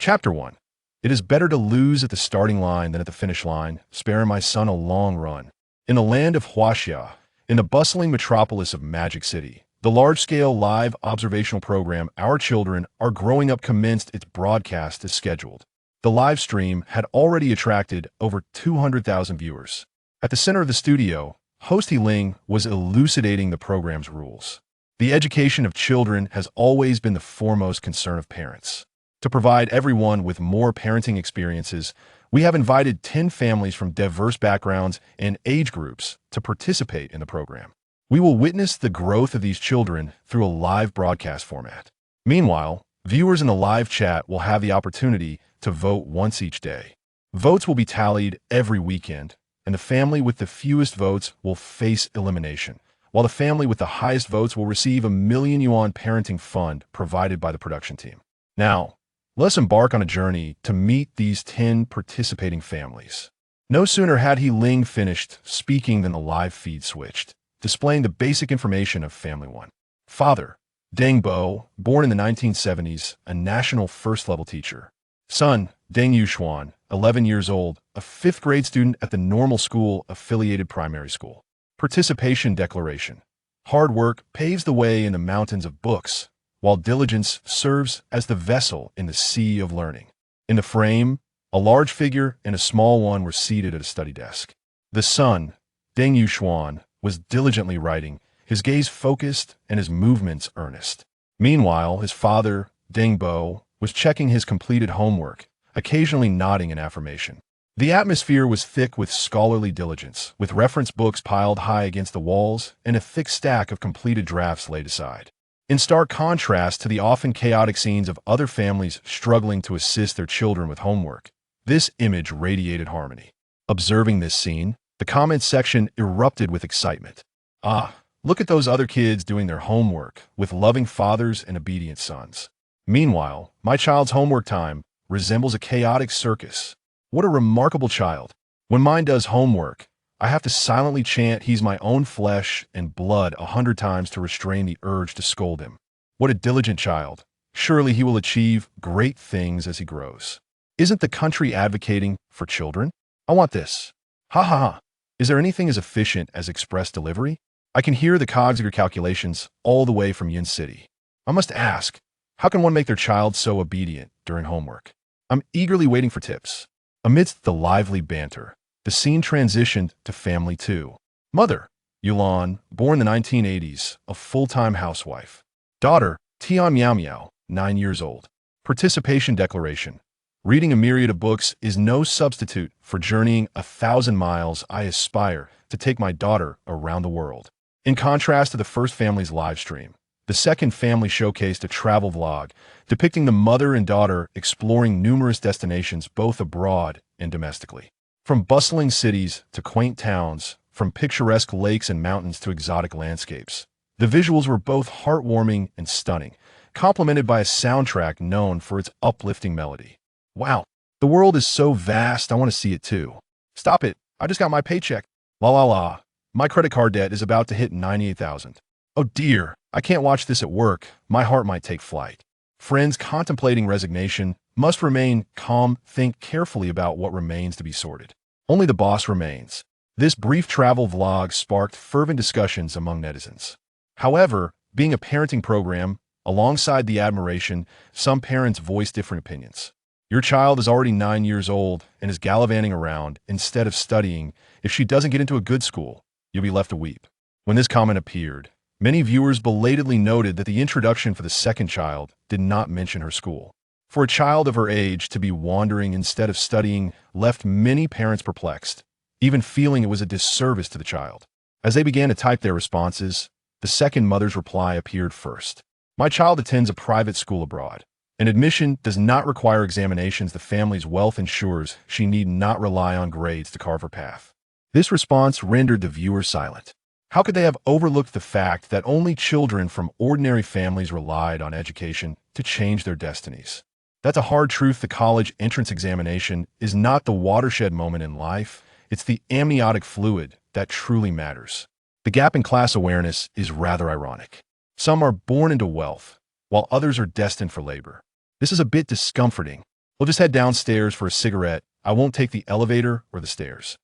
Chapter 1. It is better to lose at the starting line than at the finish line, sparing my son a long run. In the land of Huaxia, in the bustling metropolis of Magic City, the large-scale live observational program Our Children Are Growing Up commenced its broadcast as scheduled. The live stream had already attracted over 200,000 viewers. At the center of the studio, host He Ling was elucidating the program's rules. The education of children has always been the foremost concern of parents. To provide everyone with more parenting experiences, we have invited 10 families from diverse backgrounds and age groups to participate in the program. We will witness the growth of these children through a live broadcast format. Meanwhile, viewers in the live chat will have the opportunity to vote once each day. Votes will be tallied every weekend, and the family with the fewest votes will face elimination, while the family with the highest votes will receive a million-yuan parenting fund provided by the production team. Now, let's embark on a journey to meet these 10 participating families. No sooner had He Ling finished speaking than the live feed switched, displaying the basic information of Family 1. Father, Deng Bo, born in the 1970s, a national first-level teacher. Son, Deng Yuxuan, 11 years old, a 5th grade student at the normal school affiliated primary school. Participation declaration. Hard work paves the way in the mountains of books, while diligence serves as the vessel in the sea of learning. In the frame, a large figure and a small one were seated at a study desk. The son, Deng Yuxuan, was diligently writing, his gaze focused and his movements earnest. Meanwhile, his father, Deng Bo, was checking his completed homework, occasionally nodding in affirmation. The atmosphere was thick with scholarly diligence, with reference books piled high against the walls and a thick stack of completed drafts laid aside. In stark contrast to the often chaotic scenes of other families struggling to assist their children with homework, this image radiated harmony. Observing this scene, the comments section erupted with excitement. Ah, look at those other kids doing their homework with loving fathers and obedient sons. Meanwhile, my child's homework time resembles a chaotic circus. What a remarkable child. When mine does homework, I have to silently chant he's my own flesh and blood 100 times to restrain the urge to scold him. What a diligent child. Surely he will achieve great things as he grows. Isn't the country advocating for children? I want this. Ha ha ha. Is there anything as efficient as express delivery? I can hear the cogs of your calculations all the way from Yin City. I must ask, how can one make their child so obedient during homework? I'm eagerly waiting for tips. Amidst the lively banter, the scene transitioned to Family 2. Mother, Yulan, born in the 1980s, a full-time housewife. Daughter, Tian Miao Miao, 9 years old. Participation declaration. Reading a myriad of books is no substitute for journeying 1,000 miles. I aspire to take my daughter around the world. In contrast to the first family's live stream, the second family showcased a travel vlog depicting the mother and daughter exploring numerous destinations both abroad and domestically. From bustling cities to quaint towns, from picturesque lakes and mountains to exotic landscapes, the visuals were both heartwarming and stunning, complemented by a soundtrack known for its uplifting melody. Wow, the world is so vast, I want to see it too. Stop it, I just got my paycheck. La la la, my credit card debt is about to hit 98,000. Oh dear, I can't watch this at work, my heart might take flight. Friends contemplating resignation must remain calm, think carefully about what remains to be sorted. Only the boss remains. This brief travel vlog sparked fervent discussions among netizens. However, being a parenting program, alongside the admiration, some parents voiced different opinions. Your child is already 9 years old and is gallivanting around instead of studying. If she doesn't get into a good school, you'll be left to weep. When this comment appeared, many viewers belatedly noted that the introduction for the second child did not mention her school. For a child of her age to be wandering instead of studying left many parents perplexed, even feeling it was a disservice to the child. As they began to type their responses, the second mother's reply appeared first. My child attends a private school abroad. An admission does not require examinations. The family's wealth ensures she need not rely on grades to carve her path. This response rendered the viewer silent. How could they have overlooked the fact that only children from ordinary families relied on education to change their destinies? That's a hard truth. The college entrance examination is not the watershed moment in life. It's the amniotic fluid that truly matters. The gap in class awareness is rather ironic. Some are born into wealth, while others are destined for labor. This is a bit discomforting. We'll just head downstairs for a cigarette. I won't take the elevator or the stairs.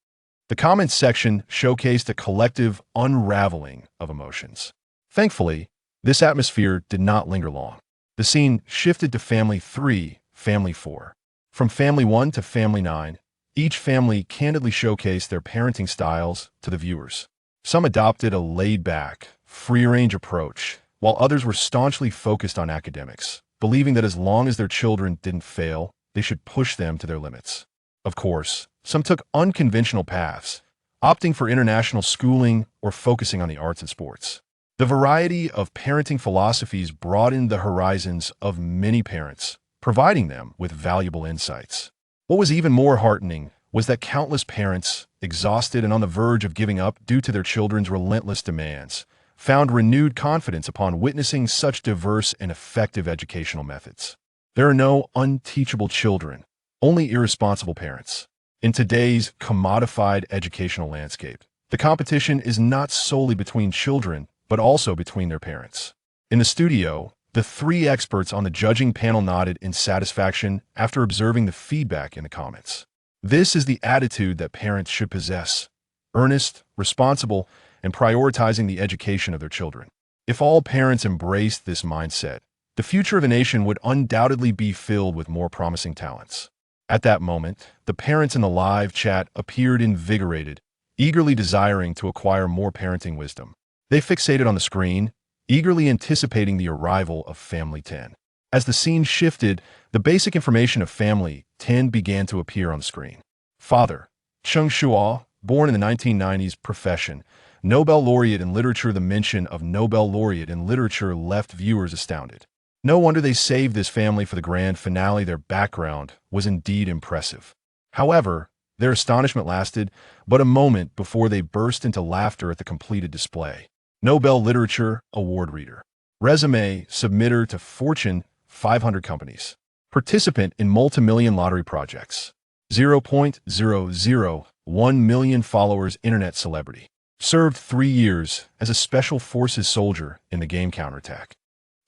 The comments section showcased a collective unraveling of emotions. Thankfully, this atmosphere did not linger long. The scene shifted to Family 3, Family 4. From Family 1 to Family 9, each family candidly showcased their parenting styles to the viewers. Some adopted a laid-back, free-range approach, while others were staunchly focused on academics, believing that as long as their children didn't fail, they should push them to their limits. Of course, some took unconventional paths, opting for international schooling or focusing on the arts and sports. The variety of parenting philosophies broadened the horizons of many parents, providing them with valuable insights. What was even more heartening was that countless parents, exhausted and on the verge of giving up due to their children's relentless demands, found renewed confidence upon witnessing such diverse and effective educational methods. There are no unteachable children, only irresponsible parents. In today's commodified educational landscape, the competition is not solely between children, but also between their parents. In the studio, the three experts on the judging panel nodded in satisfaction after observing the feedback in the comments. This is the attitude that parents should possess: earnest, responsible, and prioritizing the education of their children. If all parents embraced this mindset, the future of a nation would undoubtedly be filled with more promising talents. At that moment, the parents in the live chat appeared invigorated, eagerly desiring to acquire more parenting wisdom. They fixated on the screen, eagerly anticipating the arrival of Family 10. As the scene shifted, the basic information of Family 10 began to appear on the screen. Father, Cheng Shuo, born in the 1990s. Profession, Nobel laureate in literature. The mention of Nobel laureate in literature left viewers astounded. No wonder they saved this family for the grand finale. Their background was indeed impressive. However, their astonishment lasted but a moment before they burst into laughter at the completed display. Nobel Literature Award reader. Resume submitter to Fortune 500 companies. Participant in multi-million lottery projects. 0.001 million followers. Internet celebrity. Served 3 years as a special forces soldier in the game Counterattack.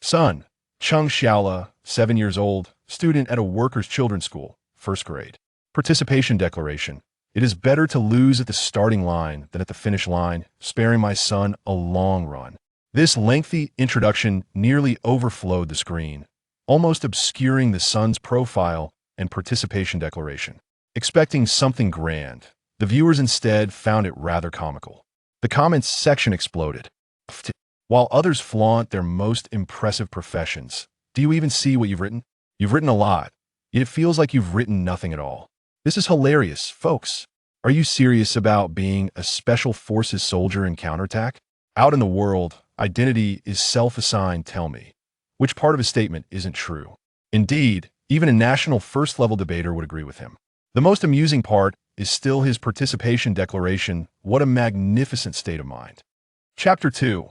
Son, Cheng Shuo, 7 years old, student at a workers' children's school, 1st grade. Participation declaration. It is better to lose at the starting line than at the finish line, sparing my son a long run. This lengthy introduction nearly overflowed the screen, almost obscuring the son's profile and participation declaration. Expecting something grand, the viewers instead found it rather comical. The comments section exploded. While others flaunt their most impressive professions, do you even see what you've written? You've written a lot, yet it feels like you've written nothing at all. This is hilarious, folks. Are you serious about being a special forces soldier in Counterattack? Out in the world, identity is self-assigned. Tell me, which part of his statement isn't true? Indeed, even a national first-level debater would agree with him. The most amusing part is still his participation declaration. What a magnificent state of mind. Chapter 2.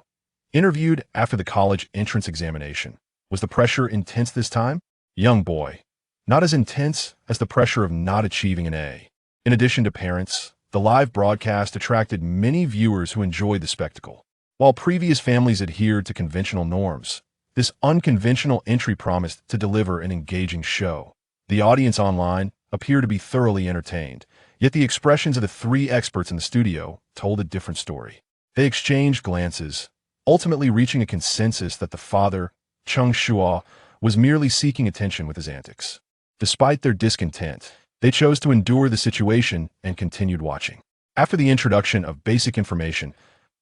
Interviewed after the college entrance examination. Was the pressure intense this time? Young boy. Not as intense as the pressure of not achieving an A. In addition to parents, the live broadcast attracted many viewers who enjoyed the spectacle. While previous families adhered to conventional norms, this unconventional entry promised to deliver an engaging show. The audience online appeared to be thoroughly entertained, yet the expressions of the three experts in the studio told a different story. They exchanged glances, ultimately reaching a consensus that the father, Cheng Shuo, was merely seeking attention with his antics. Despite their discontent, they chose to endure the situation and continued watching. After the introduction of basic information,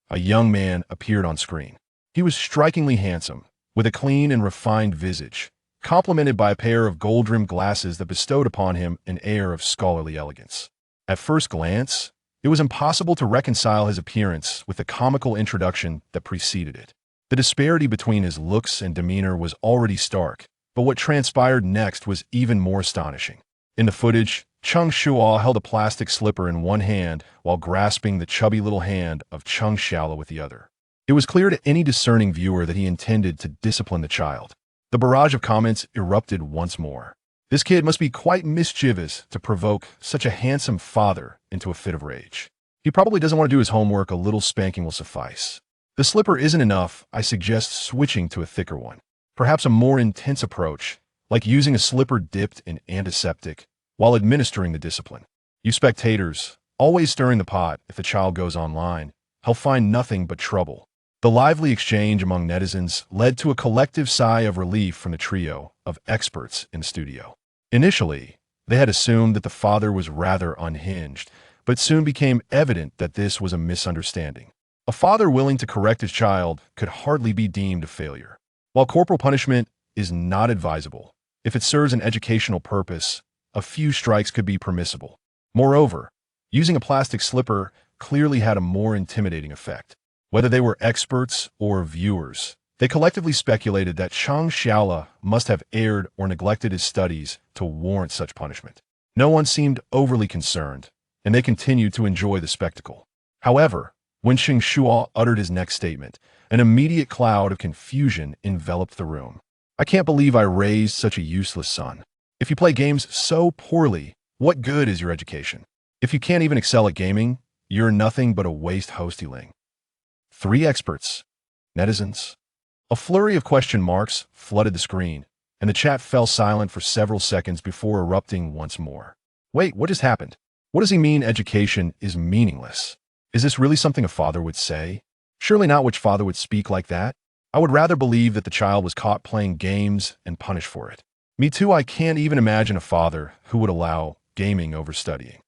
a young man appeared on screen. He was strikingly handsome, with a clean and refined visage, complemented by a pair of gold-rimmed glasses that bestowed upon him an air of scholarly elegance. At first glance, it was impossible to reconcile his appearance with the comical introduction that preceded it. The disparity between his looks and demeanor was already stark, but what transpired next was even more astonishing. In the footage, Cheng Shuo held a plastic slipper in one hand while grasping the chubby little hand of Cheng Shuo with the other. It was clear to any discerning viewer that he intended to discipline the child. The barrage of comments erupted once more. This kid must be quite mischievous to provoke such a handsome father into a fit of rage. He probably doesn't want to do his homework. A little spanking will suffice. The slipper isn't enough. I suggest switching to a thicker one. Perhaps a more intense approach, like using a slipper dipped in antiseptic while administering the discipline. You spectators, always stirring the pot if the child goes online, he'll find nothing but trouble. The lively exchange among netizens led to a collective sigh of relief from the trio of experts in the studio. Initially, they had assumed that the father was rather unhinged, but soon became evident that this was a misunderstanding. A father willing to correct his child could hardly be deemed a failure. While corporal punishment is not advisable, if it serves an educational purpose, a few strikes could be permissible. Moreover, using a plastic slipper clearly had a more intimidating effect. Whether they were experts or viewers, they collectively speculated that Cheng Shuo must have erred or neglected his studies to warrant such punishment. No one seemed overly concerned, and they continued to enjoy the spectacle. However, when Cheng Shuo uttered his next statement, an immediate cloud of confusion enveloped the room. I can't believe I raised such a useless son. If you play games so poorly, what good is your education? If you can't even excel at gaming, you're nothing but a waste hostyling. 3 experts. Netizens. A flurry of question marks flooded the screen, and the chat fell silent for several seconds before erupting once more. Wait, what just happened? What does he mean education is meaningless? Is this really something a father would say? Surely not which father would speak like that. I would rather believe that the child was caught playing games and punished for it. Me too, I can't even imagine a father who would allow gaming over studying.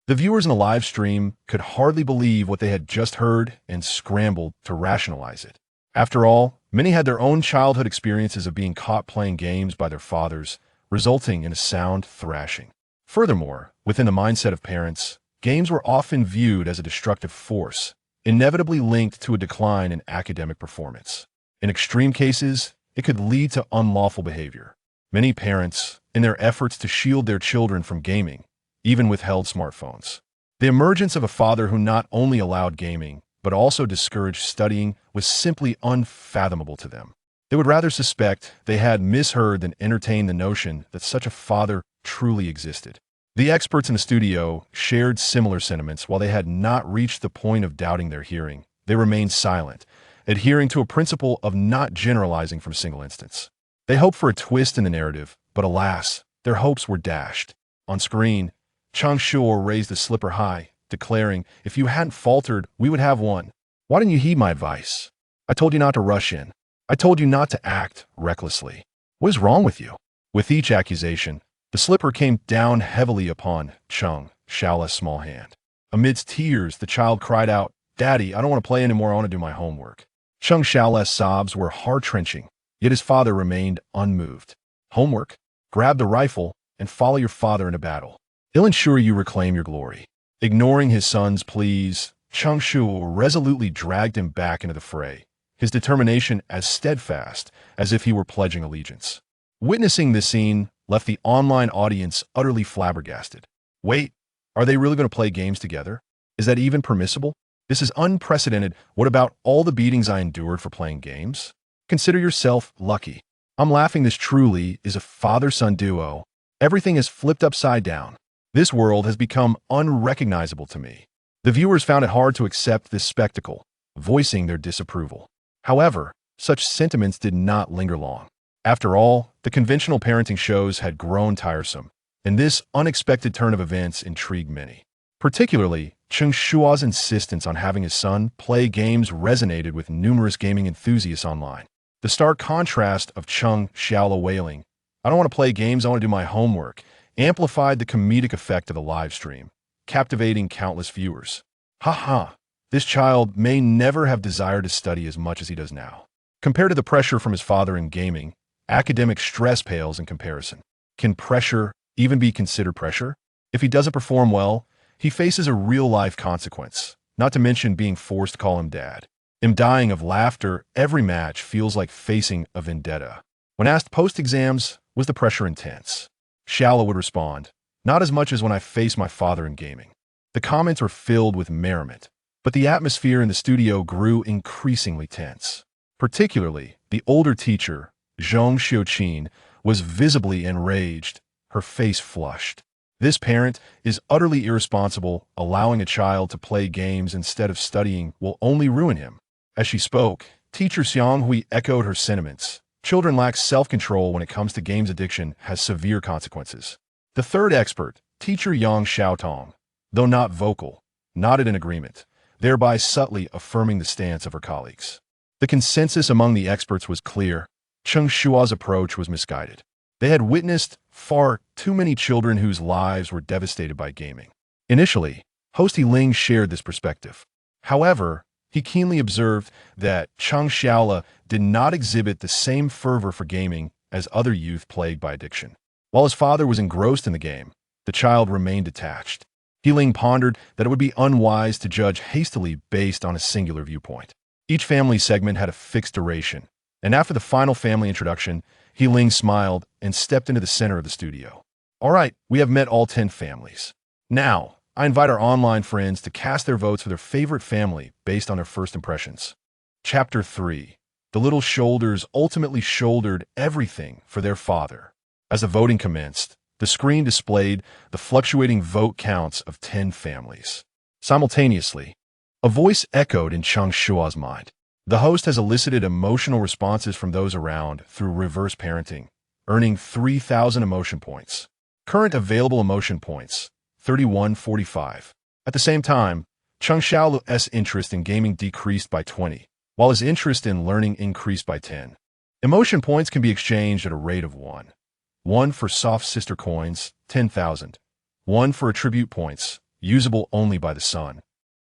The viewers in the live stream could hardly believe what they had just heard and scrambled to rationalize it. After all, many had their own childhood experiences of being caught playing games by their fathers, resulting in a sound thrashing. Furthermore, within the mindset of parents, games were often viewed as a destructive force, inevitably linked to a decline in academic performance. In extreme cases, it could lead to unlawful behavior. Many parents, in their efforts to shield their children from gaming, even withheld smartphones. The emergence of a father who not only allowed gaming, but also discouraged studying was simply unfathomable to them. They would rather suspect they had misheard than entertain the notion that such a father truly existed. The experts in the studio shared similar sentiments. While they had not reached the point of doubting their hearing, they remained silent, adhering to a principle of not generalizing from a single instance. They hoped for a twist in the narrative, but alas, their hopes were dashed. On screen, Cheng Shuo raised the slipper high, declaring, "If you hadn't faltered, we would have won. Why didn't you heed my advice? I told you not to rush in. I told you not to act recklessly. What is wrong with you?" With each accusation, the slipper came down heavily upon Cheng Shuo's small hand. Amidst tears, the child cried out, "Daddy, I don't want to play anymore, I want to do my homework." Cheng Shuo's sobs were heart-wrenching, yet his father remained unmoved. "Homework? Grab the rifle and follow your father into battle. He'll ensure you reclaim your glory." Ignoring his son's pleas, Cheng Shuo resolutely dragged him back into the fray, his determination as steadfast as if he were pledging allegiance. Witnessing this scene left the online audience utterly flabbergasted. Wait, are they really going to play games together? Is that even permissible? This is unprecedented. What about all the beatings I endured for playing games? Consider yourself lucky. I'm laughing. This truly is a father-son duo. Everything is flipped upside down. This world has become unrecognizable to me. The viewers found it hard to accept this spectacle, voicing their disapproval. However, such sentiments did not linger long. After all, the conventional parenting shows had grown tiresome, and this unexpected turn of events intrigued many. Particularly, Cheng Shuo's insistence on having his son play games resonated with numerous gaming enthusiasts online. The stark contrast of Cheng Shuo wailing, "I don't want to play games, I want to do my homework," amplified the comedic effect of the live stream, captivating countless viewers. Ha, this child may never have desired to study as much as he does now. Compared to the pressure from his father in gaming, academic stress pales in comparison. Can pressure even be considered pressure? If he doesn't perform well, he faces a real-life consequence, not to mention being forced to call him dad. Him dying of laughter every match feels like facing a vendetta. When asked post-exams, was the pressure intense? Shuo would respond, "Not as much as when I faced my father in gaming." The comments were filled with merriment, but the atmosphere in the studio grew increasingly tense. Particularly, the older teacher, Zhong Xiuqin, was visibly enraged, her face flushed. This parent is utterly irresponsible. Allowing a child to play games instead of studying will only ruin him. As she spoke, teacher Xianghui echoed her sentiments, Children lack self-control when it comes to games addiction has severe consequences. The third expert, teacher Yang Xiaotong, though not vocal, nodded in agreement, thereby subtly affirming the stance of her colleagues. The consensus among the experts was clear. Cheng Shuo's approach was misguided. They had witnessed far too many children whose lives were devastated by gaming. Initially, host He Ling shared this perspective. However, he keenly observed that Cheng Xiaola did not exhibit the same fervor for gaming as other youth plagued by addiction. While his father was engrossed in the game, the child remained detached. He Ling pondered that it would be unwise to judge hastily based on a singular viewpoint. Each family segment had a fixed duration, and after the final family introduction, He Ling smiled and stepped into the center of the studio. All right, we have met all 10 families. Now, I invite our online friends to cast their votes for their favorite family based on their first impressions. Chapter 3. The little shoulders ultimately shouldered everything for their father. As the voting commenced, the screen displayed the fluctuating vote counts of 10 families. Simultaneously, a voice echoed in Cheng Shuo's mind. The host has elicited emotional responses from those around through reverse parenting, earning 3,000 emotion points. Current available emotion points, 3145. At the same time, Cheng Xiao's interest in gaming decreased by 20, while his interest in learning increased by 10. Emotion points can be exchanged at a rate of 1. 1 for soft sister coins, 10,000. 1 for attribute points, usable only by the son.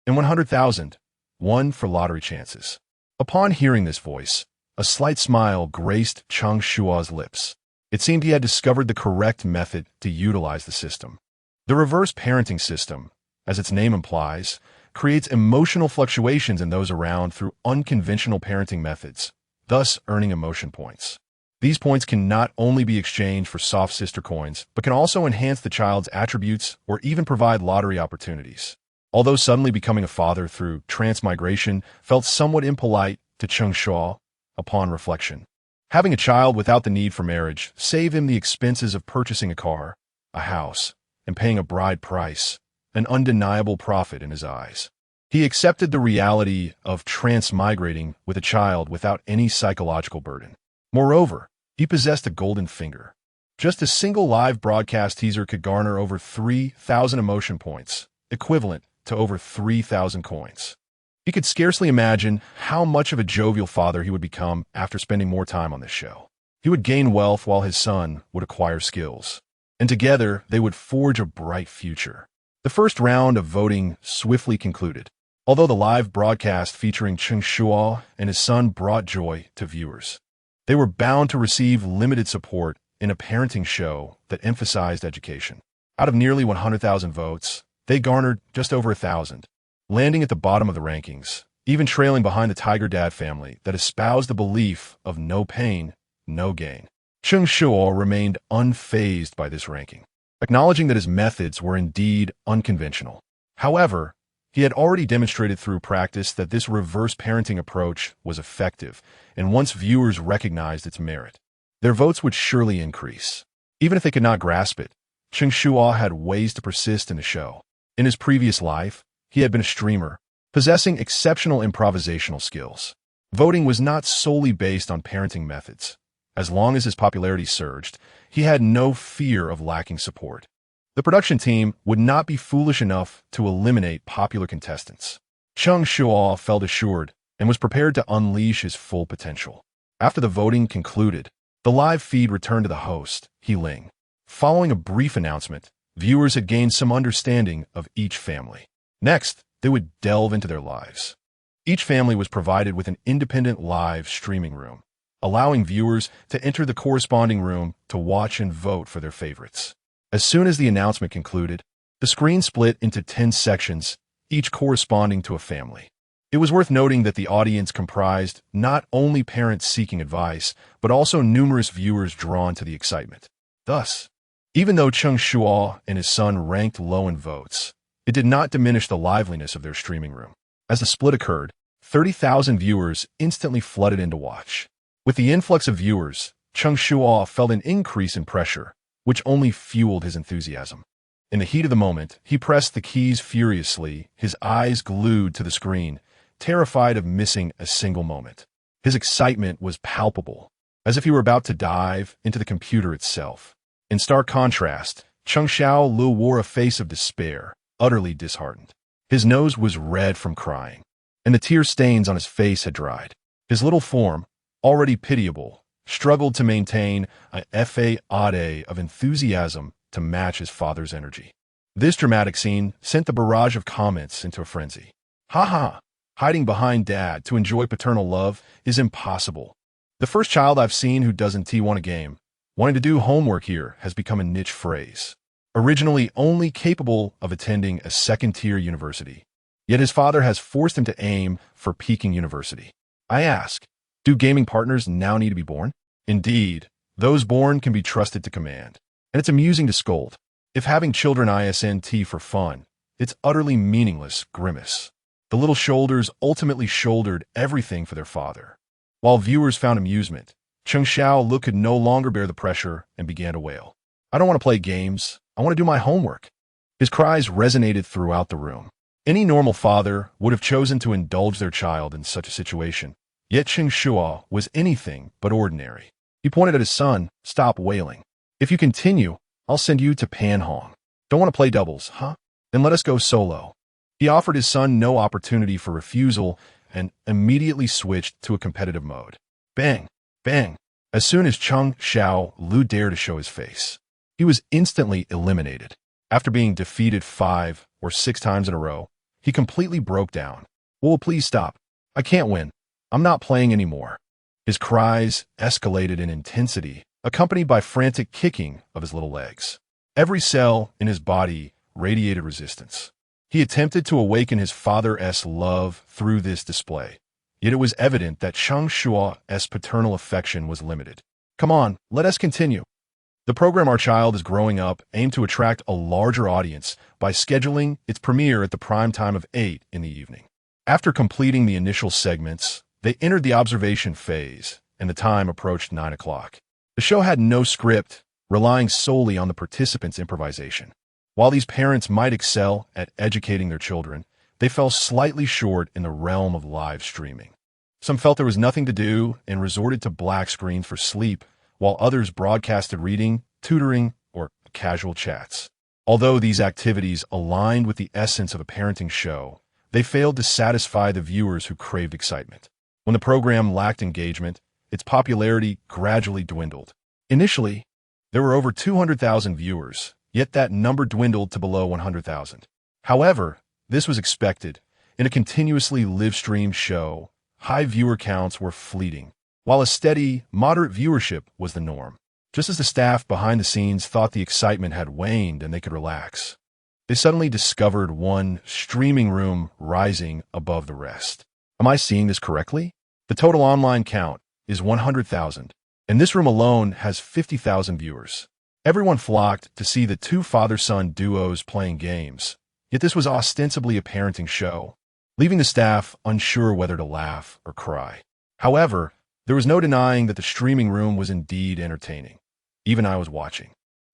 And 100,000. 1 for lottery chances. Upon hearing this voice, a slight smile graced Cheng Shuo's lips. It seemed he had discovered the correct method to utilize the system. The reverse parenting system, as its name implies, creates emotional fluctuations in those around through unconventional parenting methods, thus earning emotion points. These points can not only be exchanged for soft sister coins, but can also enhance the child's attributes or even provide lottery opportunities. Although suddenly becoming a father through transmigration felt somewhat impolite to Cheng Shuo, upon reflection, having a child without the need for marriage saved him the expenses of purchasing a car, a house, and paying a bride price, an undeniable profit in his eyes. He accepted the reality of transmigrating with a child without any psychological burden. Moreover, he possessed a golden finger. Just a single live broadcast teaser could garner over 3,000 emotion points, equivalent to over 3,000 coins. He could scarcely imagine how much of a jovial father he would become after spending more time on this show. He would gain wealth while his son would acquire skills, and together they would forge a bright future. The first round of voting swiftly concluded. Although the live broadcast featuring Cheng Shuo and his son brought joy to viewers, they were bound to receive limited support in a parenting show that emphasized education. Out of nearly 100,000 votes, they garnered just over 1,000, landing at the bottom of the rankings, even trailing behind the Tiger Dad family that espoused the belief of no pain, no gain. Cheng Shuo remained unfazed by this ranking, acknowledging that his methods were indeed unconventional. However, he had already demonstrated through practice that this reverse parenting approach was effective, and once viewers recognized its merit, their votes would surely increase. Even if they could not grasp it, Cheng Shuo had ways to persist in the show. In his previous life, he had been a streamer, possessing exceptional improvisational skills. Voting was not solely based on parenting methods. As long as his popularity surged, he had no fear of lacking support. The production team would not be foolish enough to eliminate popular contestants. Cheng Shuo felt assured and was prepared to unleash his full potential. After the voting concluded, the live feed returned to the host, He Ling. Following a brief announcement, viewers had gained some understanding of each family. Next, they would delve into their lives. Each family was provided with an independent live streaming room, allowing viewers to enter the corresponding room to watch and vote for their favorites. As soon as the announcement concluded, the screen split into 10 sections, each corresponding to a family. It was worth noting that the audience comprised not only parents seeking advice, but also numerous viewers drawn to the excitement. Thus, even though Cheng Shuo and his son ranked low in votes, it did not diminish the liveliness of their streaming room. As the split occurred, 30,000 viewers instantly flooded in to watch. With the influx of viewers, Cheng Shuo felt an increase in pressure, which only fueled his enthusiasm. In the heat of the moment, he pressed the keys furiously, his eyes glued to the screen, terrified of missing a single moment. His excitement was palpable. as if he were about to dive into the computer itself. In stark contrast, Cheng Shuo wore a face of despair, utterly disheartened. His nose was red from crying, and the tear stains on his face had dried. His little form, already pitiable, struggled to maintain a facade of enthusiasm to match his father's energy. This dramatic scene sent the barrage of comments into a frenzy. Ha ha! Hiding behind dad to enjoy paternal love is impossible. The first child I've seen who doesn't want a game. Wanting to do homework here has become a niche phrase. Originally only capable of attending a second-tier university. Yet his father has forced him to aim for Peking University. I ask, do gaming partners now need to be born? Indeed, those born can be trusted to command. And it's amusing to scold. If having children isn't for fun, it's utterly meaningless grimace. The little shoulders ultimately shouldered everything for their father. While viewers found amusement, Cheng Shuo could no longer bear the pressure and began to wail. I don't want to play games. I want to do my homework. His cries resonated throughout the room. Any normal father would have chosen to indulge their child in such a situation. Yet Cheng Shuo was anything but ordinary. He pointed at his son. Stop wailing. If you continue, I'll send you to Panhong. Don't want to play doubles, huh? Then let us go solo. He offered his son no opportunity for refusal and immediately switched to a competitive mode. Bang! Bang! As soon as Cheng Shuo dared to show his face, he was instantly eliminated. After being defeated 5 or 6 times in a row, he completely broke down. Well, please stop. I can't win. I'm not playing anymore. His cries escalated in intensity, accompanied by frantic kicking of his little legs. Every cell in his body radiated resistance. He attempted to awaken his father's love through this display, yet it was evident that Cheng Shuo's paternal affection was limited. Come on, let us continue. The program Our Child is Growing Up aimed to attract a larger audience by scheduling its premiere at the prime time of 8 in the evening. After completing the initial segments, they entered the observation phase, and the time approached 9 o'clock. The show had no script, relying solely on the participants' improvisation. While these parents might excel at educating their children, they fell slightly short in the realm of live streaming. Some felt there was nothing to do and resorted to black screens for sleep, while others broadcasted reading, tutoring, or casual chats. Although these activities aligned with the essence of a parenting show, they failed to satisfy the viewers who craved excitement. When the program lacked engagement, its popularity gradually dwindled. Initially, there were over 200,000 viewers, yet that number dwindled to below 100,000. However, this was expected. In a continuously live-streamed show, high viewer counts were fleeting, while a steady, moderate viewership was the norm. Just as the staff behind the scenes thought the excitement had waned and they could relax, they suddenly discovered one streaming room rising above the rest. Am I seeing this correctly? The total online count is 100,000, and this room alone has 50,000 viewers. Everyone flocked to see the 2 father-son duos playing games, yet this was ostensibly a parenting show, leaving the staff unsure whether to laugh or cry. However, there was no denying that the streaming room was indeed entertaining. Even I was watching.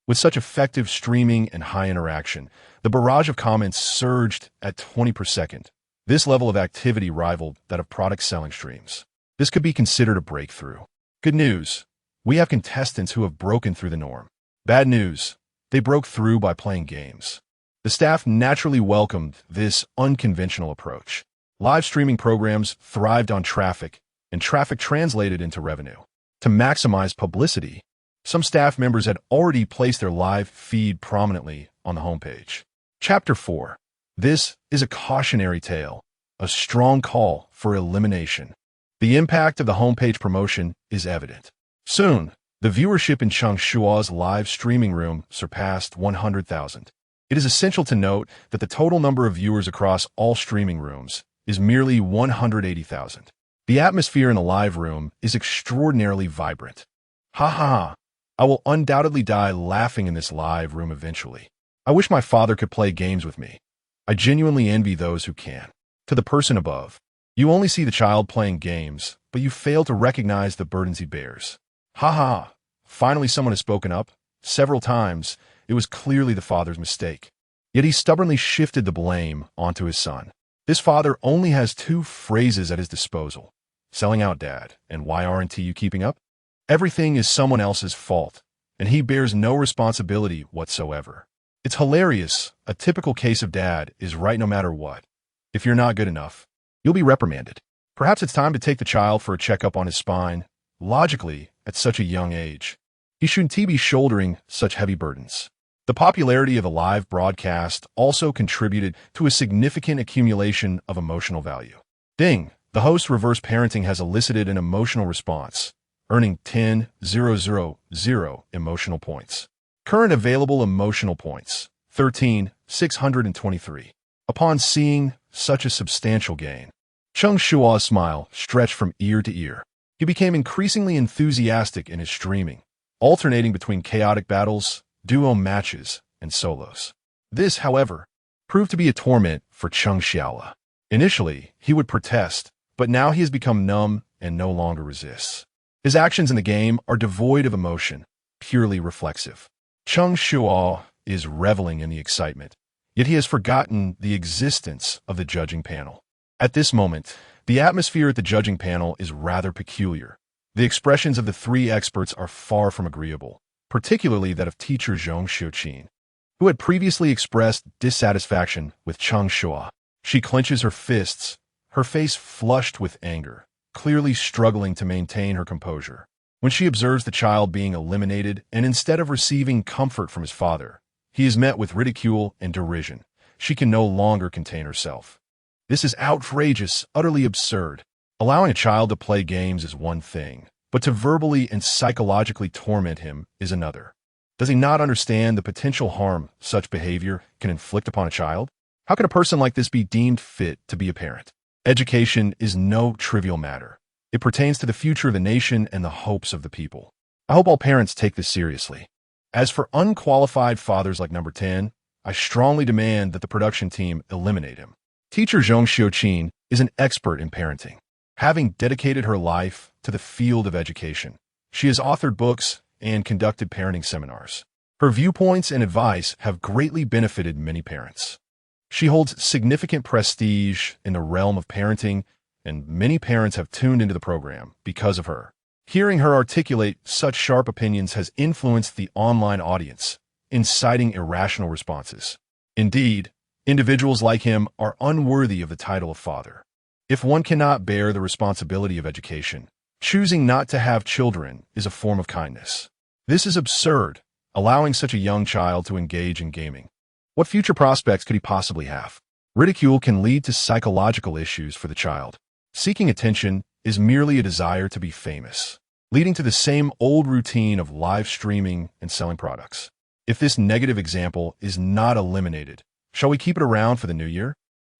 With such effective streaming and high interaction, the barrage of comments surged at 20 per second. This level of activity rivaled that of product-selling streams. This could be considered a breakthrough. Good news. We have contestants who have broken through the norm. Bad news. They broke through by playing games. The staff naturally welcomed this unconventional approach. Live streaming programs thrived on traffic, and traffic translated into revenue. To maximize publicity, some staff members had already placed their live feed prominently on the homepage. Chapter 4. This is a cautionary tale, a strong call for elimination. The impact of the homepage promotion is evident. Soon, the viewership in Cheng Shuo's live streaming room surpassed 100,000. It is essential to note that the total number of viewers across all streaming rooms is merely 180,000. The atmosphere in the live room is extraordinarily vibrant. Ha ha ha. I will undoubtedly die laughing in this live room eventually. I wish my father could play games with me. I genuinely envy those who can. To the person above, you only see the child playing games, but you fail to recognize the burdens he bears. Ha ha. Finally someone has spoken up. Several times, it was clearly the father's mistake. Yet he stubbornly shifted the blame onto his son. This father only has 2 phrases at his disposal. Selling out dad, and why aren't you keeping up? Everything is someone else's fault, and he bears no responsibility whatsoever. It's hilarious. A typical case of dad is right no matter what. If you're not good enough, you'll be reprimanded. Perhaps it's time to take the child for a checkup on his spine. Logically, at such a young age, he shouldn't be shouldering such heavy burdens. The popularity of a live broadcast also contributed to a significant accumulation of emotional value. Ding! The host's reverse parenting has elicited an emotional response, earning 10,000 emotional points. Current available emotional points, 13,623. Upon seeing such a substantial gain, Cheng Shuo's smile stretched from ear to ear. He became increasingly enthusiastic in his streaming, alternating between chaotic battles, duo matches, and solos. This, however, proved to be a torment for Cheng Shuo. Initially, he would protest, but now he has become numb and no longer resists. His actions in the game are devoid of emotion, purely reflexive. Cheng Shuo is reveling in the excitement, yet he has forgotten the existence of the judging panel. At this moment, the atmosphere at the judging panel is rather peculiar. The expressions of the three experts are far from agreeable, particularly that of teacher Cheng Shuo, who had previously expressed dissatisfaction with Cheng Shuo. She clenches her fists, her face flushed with anger, clearly struggling to maintain her composure. When she observes the child being eliminated and instead of receiving comfort from his father, he is met with ridicule and derision, she can no longer contain herself. This is outrageous, utterly absurd. Allowing a child to play games is one thing, but to verbally and psychologically torment him is another. Does he not understand the potential harm such behavior can inflict upon a child? How can a person like this be deemed fit to be a parent? Education is no trivial matter. It pertains to the future of the nation and the hopes of the people. I hope all parents take this seriously. As for unqualified fathers like number 10, I strongly demand that the production team eliminate him. Teacher Cheng Shuo is an expert in parenting. Having dedicated her life to the field of education, she has authored books and conducted parenting seminars. Her viewpoints and advice have greatly benefited many parents. She holds significant prestige in the realm of parenting, and many parents have tuned into the program because of her. Hearing her articulate such sharp opinions has influenced the online audience, inciting irrational responses. Indeed, individuals like him are unworthy of the title of father. If one cannot bear the responsibility of education, choosing not to have children is a form of kindness. This is absurd, allowing such a young child to engage in gaming. What future prospects could he possibly have? Ridicule can lead to psychological issues for the child. Seeking attention is merely a desire to be famous, leading to the same old routine of live streaming and selling products. If this negative example is not eliminated, shall we keep it around for the new year?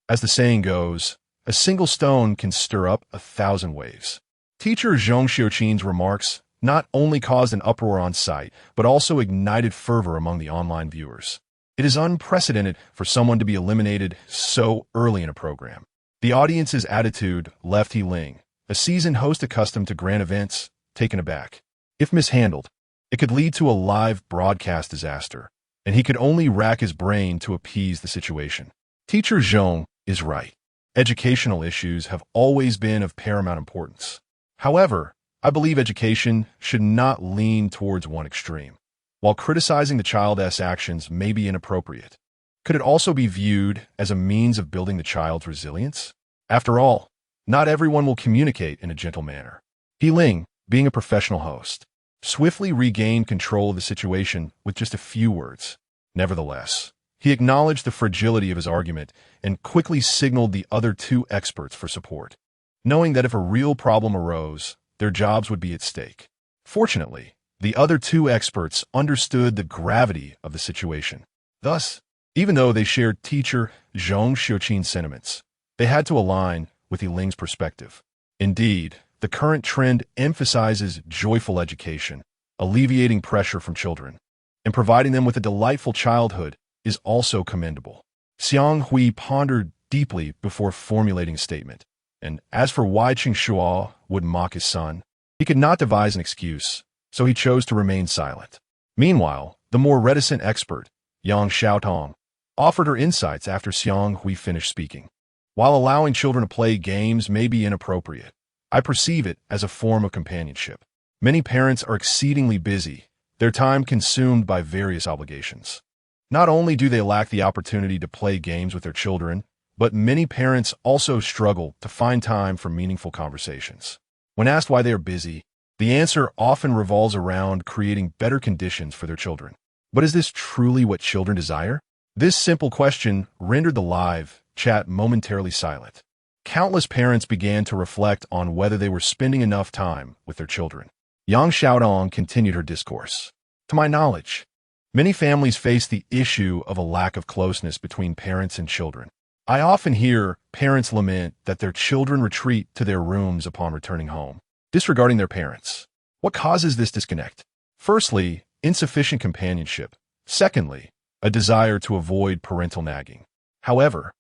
As the saying goes, a single stone can stir up 1,000 waves. Teacher Cheng Shuo's remarks not only caused an uproar on site, but also ignited fervor among the online viewers. It is unprecedented for someone to be eliminated so early in a program. The audience's attitude left He Ling, a seasoned host accustomed to grand events, taken aback. If mishandled, it could lead to a live broadcast disaster, and he could only rack his brain to appease the situation. Teacher Zhong is right. Educational issues have always been of paramount importance. However, I believe education should not lean towards one extreme. While criticizing the child's actions may be inappropriate, could it also be viewed as a means of building the child's resilience? After all, not everyone will communicate in a gentle manner. He Ling, being a professional host, swiftly regained control of the situation with just a few words. Nevertheless, he acknowledged the fragility of his argument and quickly signaled the other two experts for support, knowing that if a real problem arose, their jobs would be at stake. Fortunately, the other two experts understood the gravity of the situation. Thus, even though they shared teacher Cheng Shuo's sentiments, they had to align with He Ling's perspective. Indeed, the current trend emphasizes joyful education, alleviating pressure from children, and providing them with a delightful childhood is also commendable. Xiang Hui pondered deeply before formulating a statement, and as for why Cheng Shuo would mock his son, he could not devise an excuse, so he chose to remain silent. Meanwhile, the more reticent expert, Yang Xiaotong, offered her insights after Xiang Hui finished speaking. While allowing children to play games may be inappropriate, I perceive it as a form of companionship. Many parents are exceedingly busy, their time consumed by various obligations. Not only do they lack the opportunity to play games with their children, but many parents also struggle to find time for meaningful conversations. When asked why they are busy, the answer often revolves around creating better conditions for their children. But is this truly what children desire? This simple question rendered the live chat momentarily silent. Countless parents began to reflect on whether they were spending enough time with their children. Yang Xiaodong continued her discourse. To my knowledge, many families face the issue of a lack of closeness between parents and children. I often hear parents lament that their children retreat to their rooms upon returning home, disregarding their parents. What causes this disconnect? Firstly, insufficient companionship. Secondly, a desire to avoid parental nagging. However,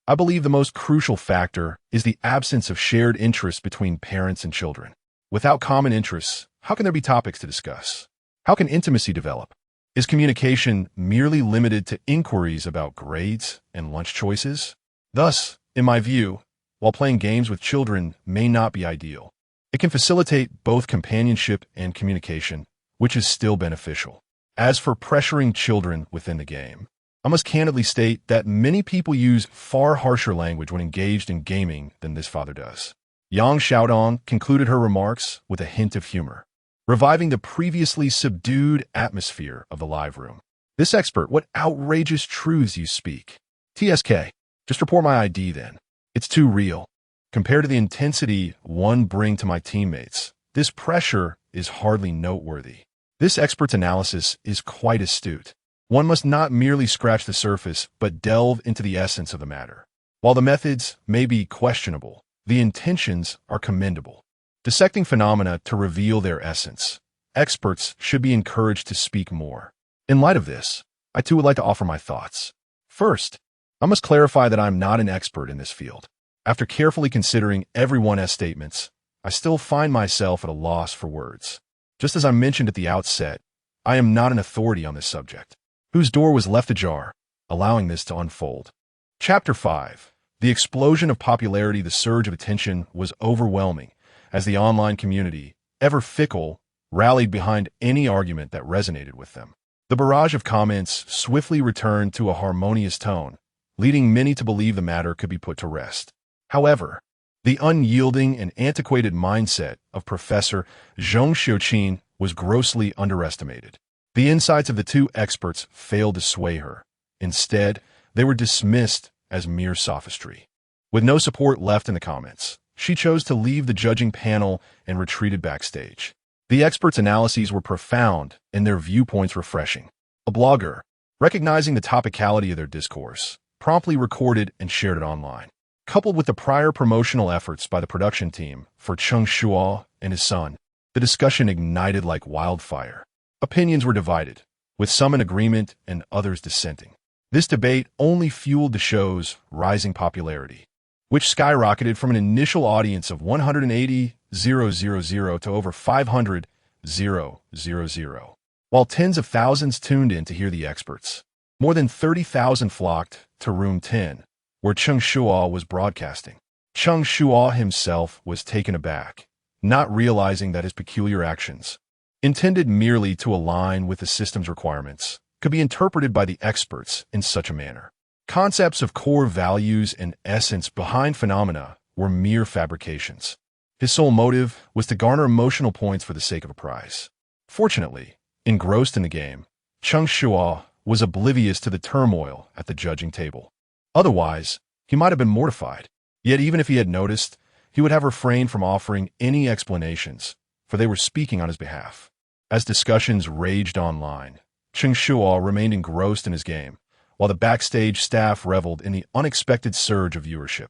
I believe the most crucial factor is the absence of shared interests between parents and children. Without common interests, how can there be topics to discuss? How can intimacy develop? Is communication merely limited to inquiries about grades and lunch choices? Thus, in my view, while playing games with children may not be ideal, it can facilitate both companionship and communication, which is still beneficial. As for pressuring children within the game, I must candidly state that many people use far harsher language when engaged in gaming than this father does. Yang Xiaodong concluded her remarks with a hint of humor, reviving the previously subdued atmosphere of the live room. This expert, what outrageous truths you speak. TSK, just report my ID then. It's too real. Compared to the intensity one bring to my teammates, this pressure is hardly noteworthy. This expert's analysis is quite astute. One must not merely scratch the surface, but delve into the essence of the matter. While the methods may be questionable, the intentions are commendable. Dissecting phenomena to reveal their essence, experts should be encouraged to speak more. In light of this, I too would like to offer my thoughts. First, I must clarify that I'm not an expert in this field. After carefully considering everyone's statements, I still find myself at a loss for words. Just as I mentioned at the outset, I am not an authority on this subject, whose door was left ajar, allowing this to unfold. Chapter 5. The explosion of popularity, the surge of attention was overwhelming, as the online community, ever fickle, rallied behind any argument that resonated with them. The barrage of comments swiftly returned to a harmonious tone, leading many to believe the matter could be put to rest. However, the unyielding and antiquated mindset of Professor Cheng Shuo was grossly underestimated. The insights of the two experts failed to sway her. Instead, they were dismissed as mere sophistry. With no support left in the comments, she chose to leave the judging panel and retreated backstage. The experts' analyses were profound and their viewpoints refreshing. A blogger, recognizing the topicality of their discourse, promptly recorded and shared it online. Coupled with the prior promotional efforts by the production team for Cheng Shuo and his son, the discussion ignited like wildfire. Opinions were divided, with some in agreement and others dissenting. This debate only fueled the show's rising popularity, which skyrocketed from an initial audience of 180,000 to over 500,000, while tens of thousands tuned in to hear the experts. More than 30,000 flocked to Room 10, where Cheng Shuo was broadcasting. Cheng Shuo himself was taken aback, not realizing that his peculiar actions, intended merely to align with the system's requirements, could be interpreted by the experts in such a manner. Concepts of core values and essence behind phenomena were mere fabrications. His sole motive was to garner emotional points for the sake of a prize. Fortunately, engrossed in the game, Cheng Shuo was oblivious to the turmoil at the judging table. Otherwise, he might have been mortified. Yet even if he had noticed, he would have refrained from offering any explanations, for they were speaking on his behalf. As discussions raged online, Cheng Shuo remained engrossed in his game, while the backstage staff reveled in the unexpected surge of viewership.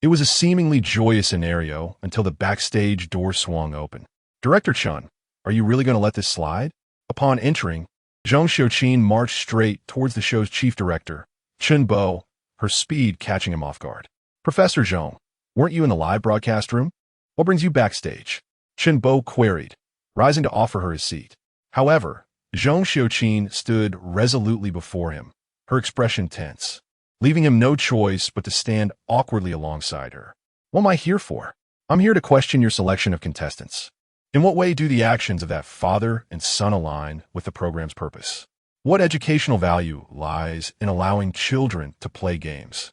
It was a seemingly joyous scenario until the backstage door swung open. "Director Chun, are you really going to let this slide?" Upon entering, Zhong Xiuqin marched straight towards the show's chief director, Chen Bo, her speed catching him off guard. "Professor Zhong, weren't you in the live broadcast room? What brings you backstage?" Chen Bo queried, rising to offer her his seat. However, Zhong Xiuqin stood resolutely before him, her expression tense, leaving him no choice but to stand awkwardly alongside her. "What am I here for?" "I'm here to question your selection of contestants." In what way do the actions of that father and son align with the program's purpose? What educational value lies in allowing children to play games?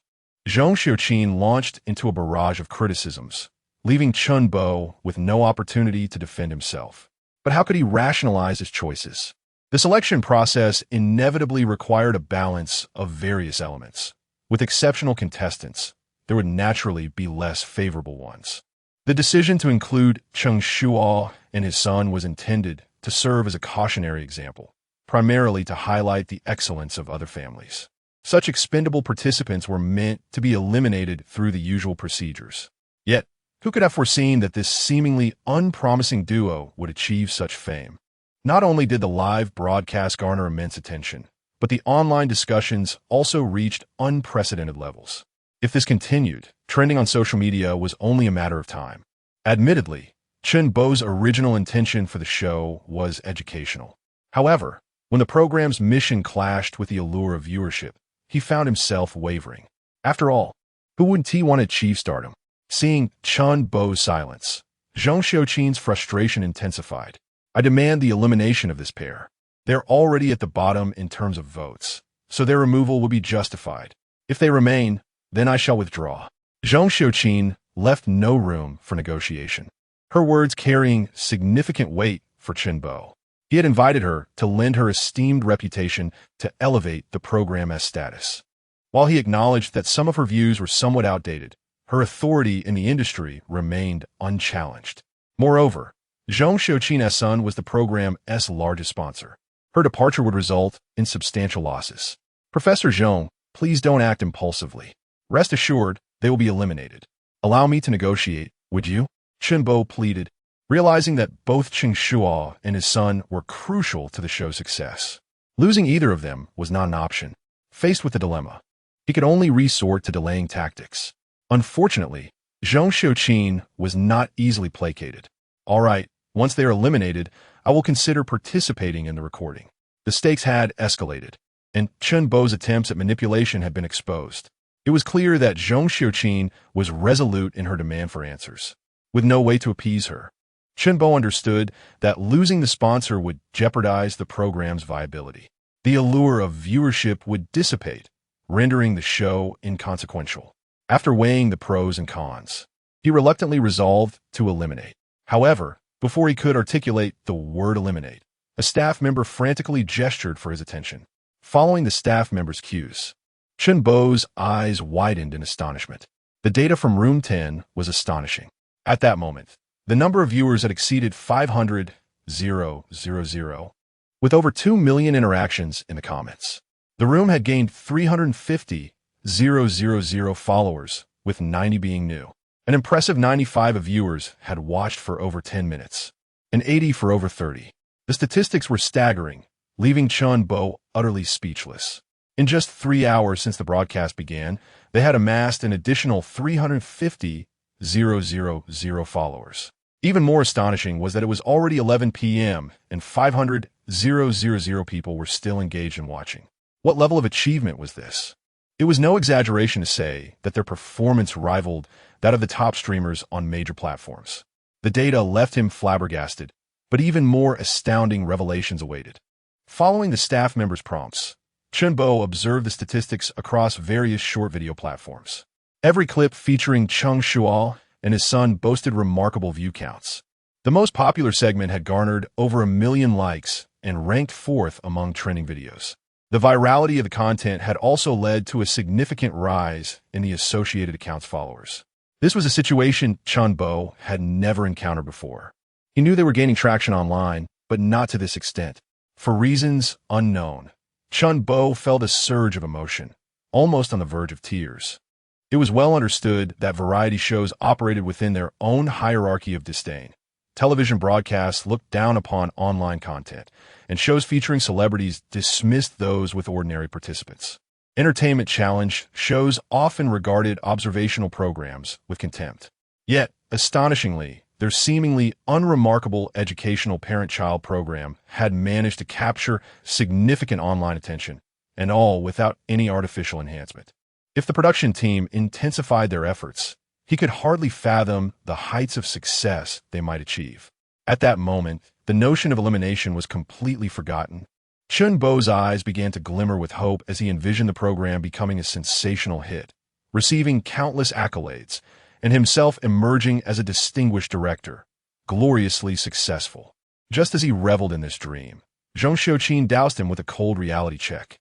Zhong Xiuqin launched into a barrage of criticisms, leaving Chun Bo with no opportunity to defend himself. But how could he rationalize his choices? The selection process inevitably required a balance of various elements. With exceptional contestants, there would naturally be less favorable ones. The decision to include Cheng Shuo and his son was intended to serve as a cautionary example, primarily to highlight the excellence of other families. Such expendable participants were meant to be eliminated through the usual procedures. Yet, who could have foreseen that this seemingly unpromising duo would achieve such fame? Not only did the live broadcast garner immense attention, but the online discussions also reached unprecedented levels. If this continued, trending on social media was only a matter of time. Admittedly, Chun Bo's original intention for the show was educational. However, when the program's mission clashed with the allure of viewership, he found himself wavering. After all, who wouldn't he want to achieve stardom? Seeing Chun Bo's silence, Zhong Xiuqin's frustration intensified. I demand the elimination of this pair. They're already at the bottom in terms of votes, so their removal will be justified. If they remain, then I shall withdraw. Zhong Xiuqin left no room for negotiation, her words carrying significant weight for Chun Bo. He had invited her to lend her esteemed reputation to elevate the program's status. While he acknowledged that some of her views were somewhat outdated, her authority in the industry remained unchallenged. Moreover, Zhong Xiuqin's son was the program's largest sponsor. Her departure would result in substantial losses. Professor Zhong, please don't act impulsively. Rest assured, they will be eliminated. Allow me to negotiate, would you? Chun Bo pleaded, realizing that both Cheng Shuo and his son were crucial to the show's success. Losing either of them was not an option. Faced with the dilemma, he could only resort to delaying tactics. Unfortunately, Zhong Xiuqin was not easily placated. All right, once they are eliminated, I will consider participating in the recording. The stakes had escalated, and Chun Bo's attempts at manipulation had been exposed. It was clear that Zhong Xiuqin was resolute in her demand for answers. With no way to appease her, Chun Bo understood that losing the sponsor would jeopardize the program's viability. The allure of viewership would dissipate, rendering the show inconsequential. After weighing the pros and cons, he reluctantly resolved to eliminate. However, before he could articulate the word eliminate, a staff member frantically gestured for his attention. Following the staff member's cues, Chun Bo's eyes widened in astonishment. The data from Room 10 was astonishing. At that moment, the number of viewers had exceeded 500,000, with over 2 million interactions in the comments. The room had gained 350,000 followers, with 90 being new. An impressive 95 of viewers had watched for over 10 minutes, and 80 for over 30. The statistics were staggering, leaving Chun Bo utterly speechless. In just 3 hours since the broadcast began, they had amassed an additional 350,000 followers. Even more astonishing was that it was already 11 p.m. and 500,000 people were still engaged in watching. What level of achievement was this? It was no exaggeration to say that their performance rivaled that of the top streamers on major platforms. The data left him flabbergasted, but even more astounding revelations awaited. Following the staff members' prompts, Chun Bo observed the statistics across various short video platforms. Every clip featuring Cheng Shuo and his son boasted remarkable view counts. The most popular segment had garnered over 1 million likes and ranked 4th among trending videos. The virality of the content had also led to a significant rise in the associated account's followers. This was a situation Chun Bo had never encountered before. He knew they were gaining traction online, but not to this extent. For reasons unknown, Chun Bo felt a surge of emotion, almost on the verge of tears. It was well understood that variety shows operated within their own hierarchy of disdain. Television broadcasts looked down upon online content, and shows featuring celebrities dismissed those with ordinary participants. Entertainment challenge shows often regarded observational programs with contempt. Yet, astonishingly, their seemingly unremarkable educational parent-child program had managed to capture significant online attention, and all without any artificial enhancement. If the production team intensified their efforts, he could hardly fathom the heights of success they might achieve. At that moment, the notion of elimination was completely forgotten. Chun Bo's eyes began to glimmer with hope as he envisioned the program becoming a sensational hit, receiving countless accolades, and himself emerging as a distinguished director, gloriously successful. Just as he reveled in this dream, Zhong Xiuqin doused him with a cold reality check.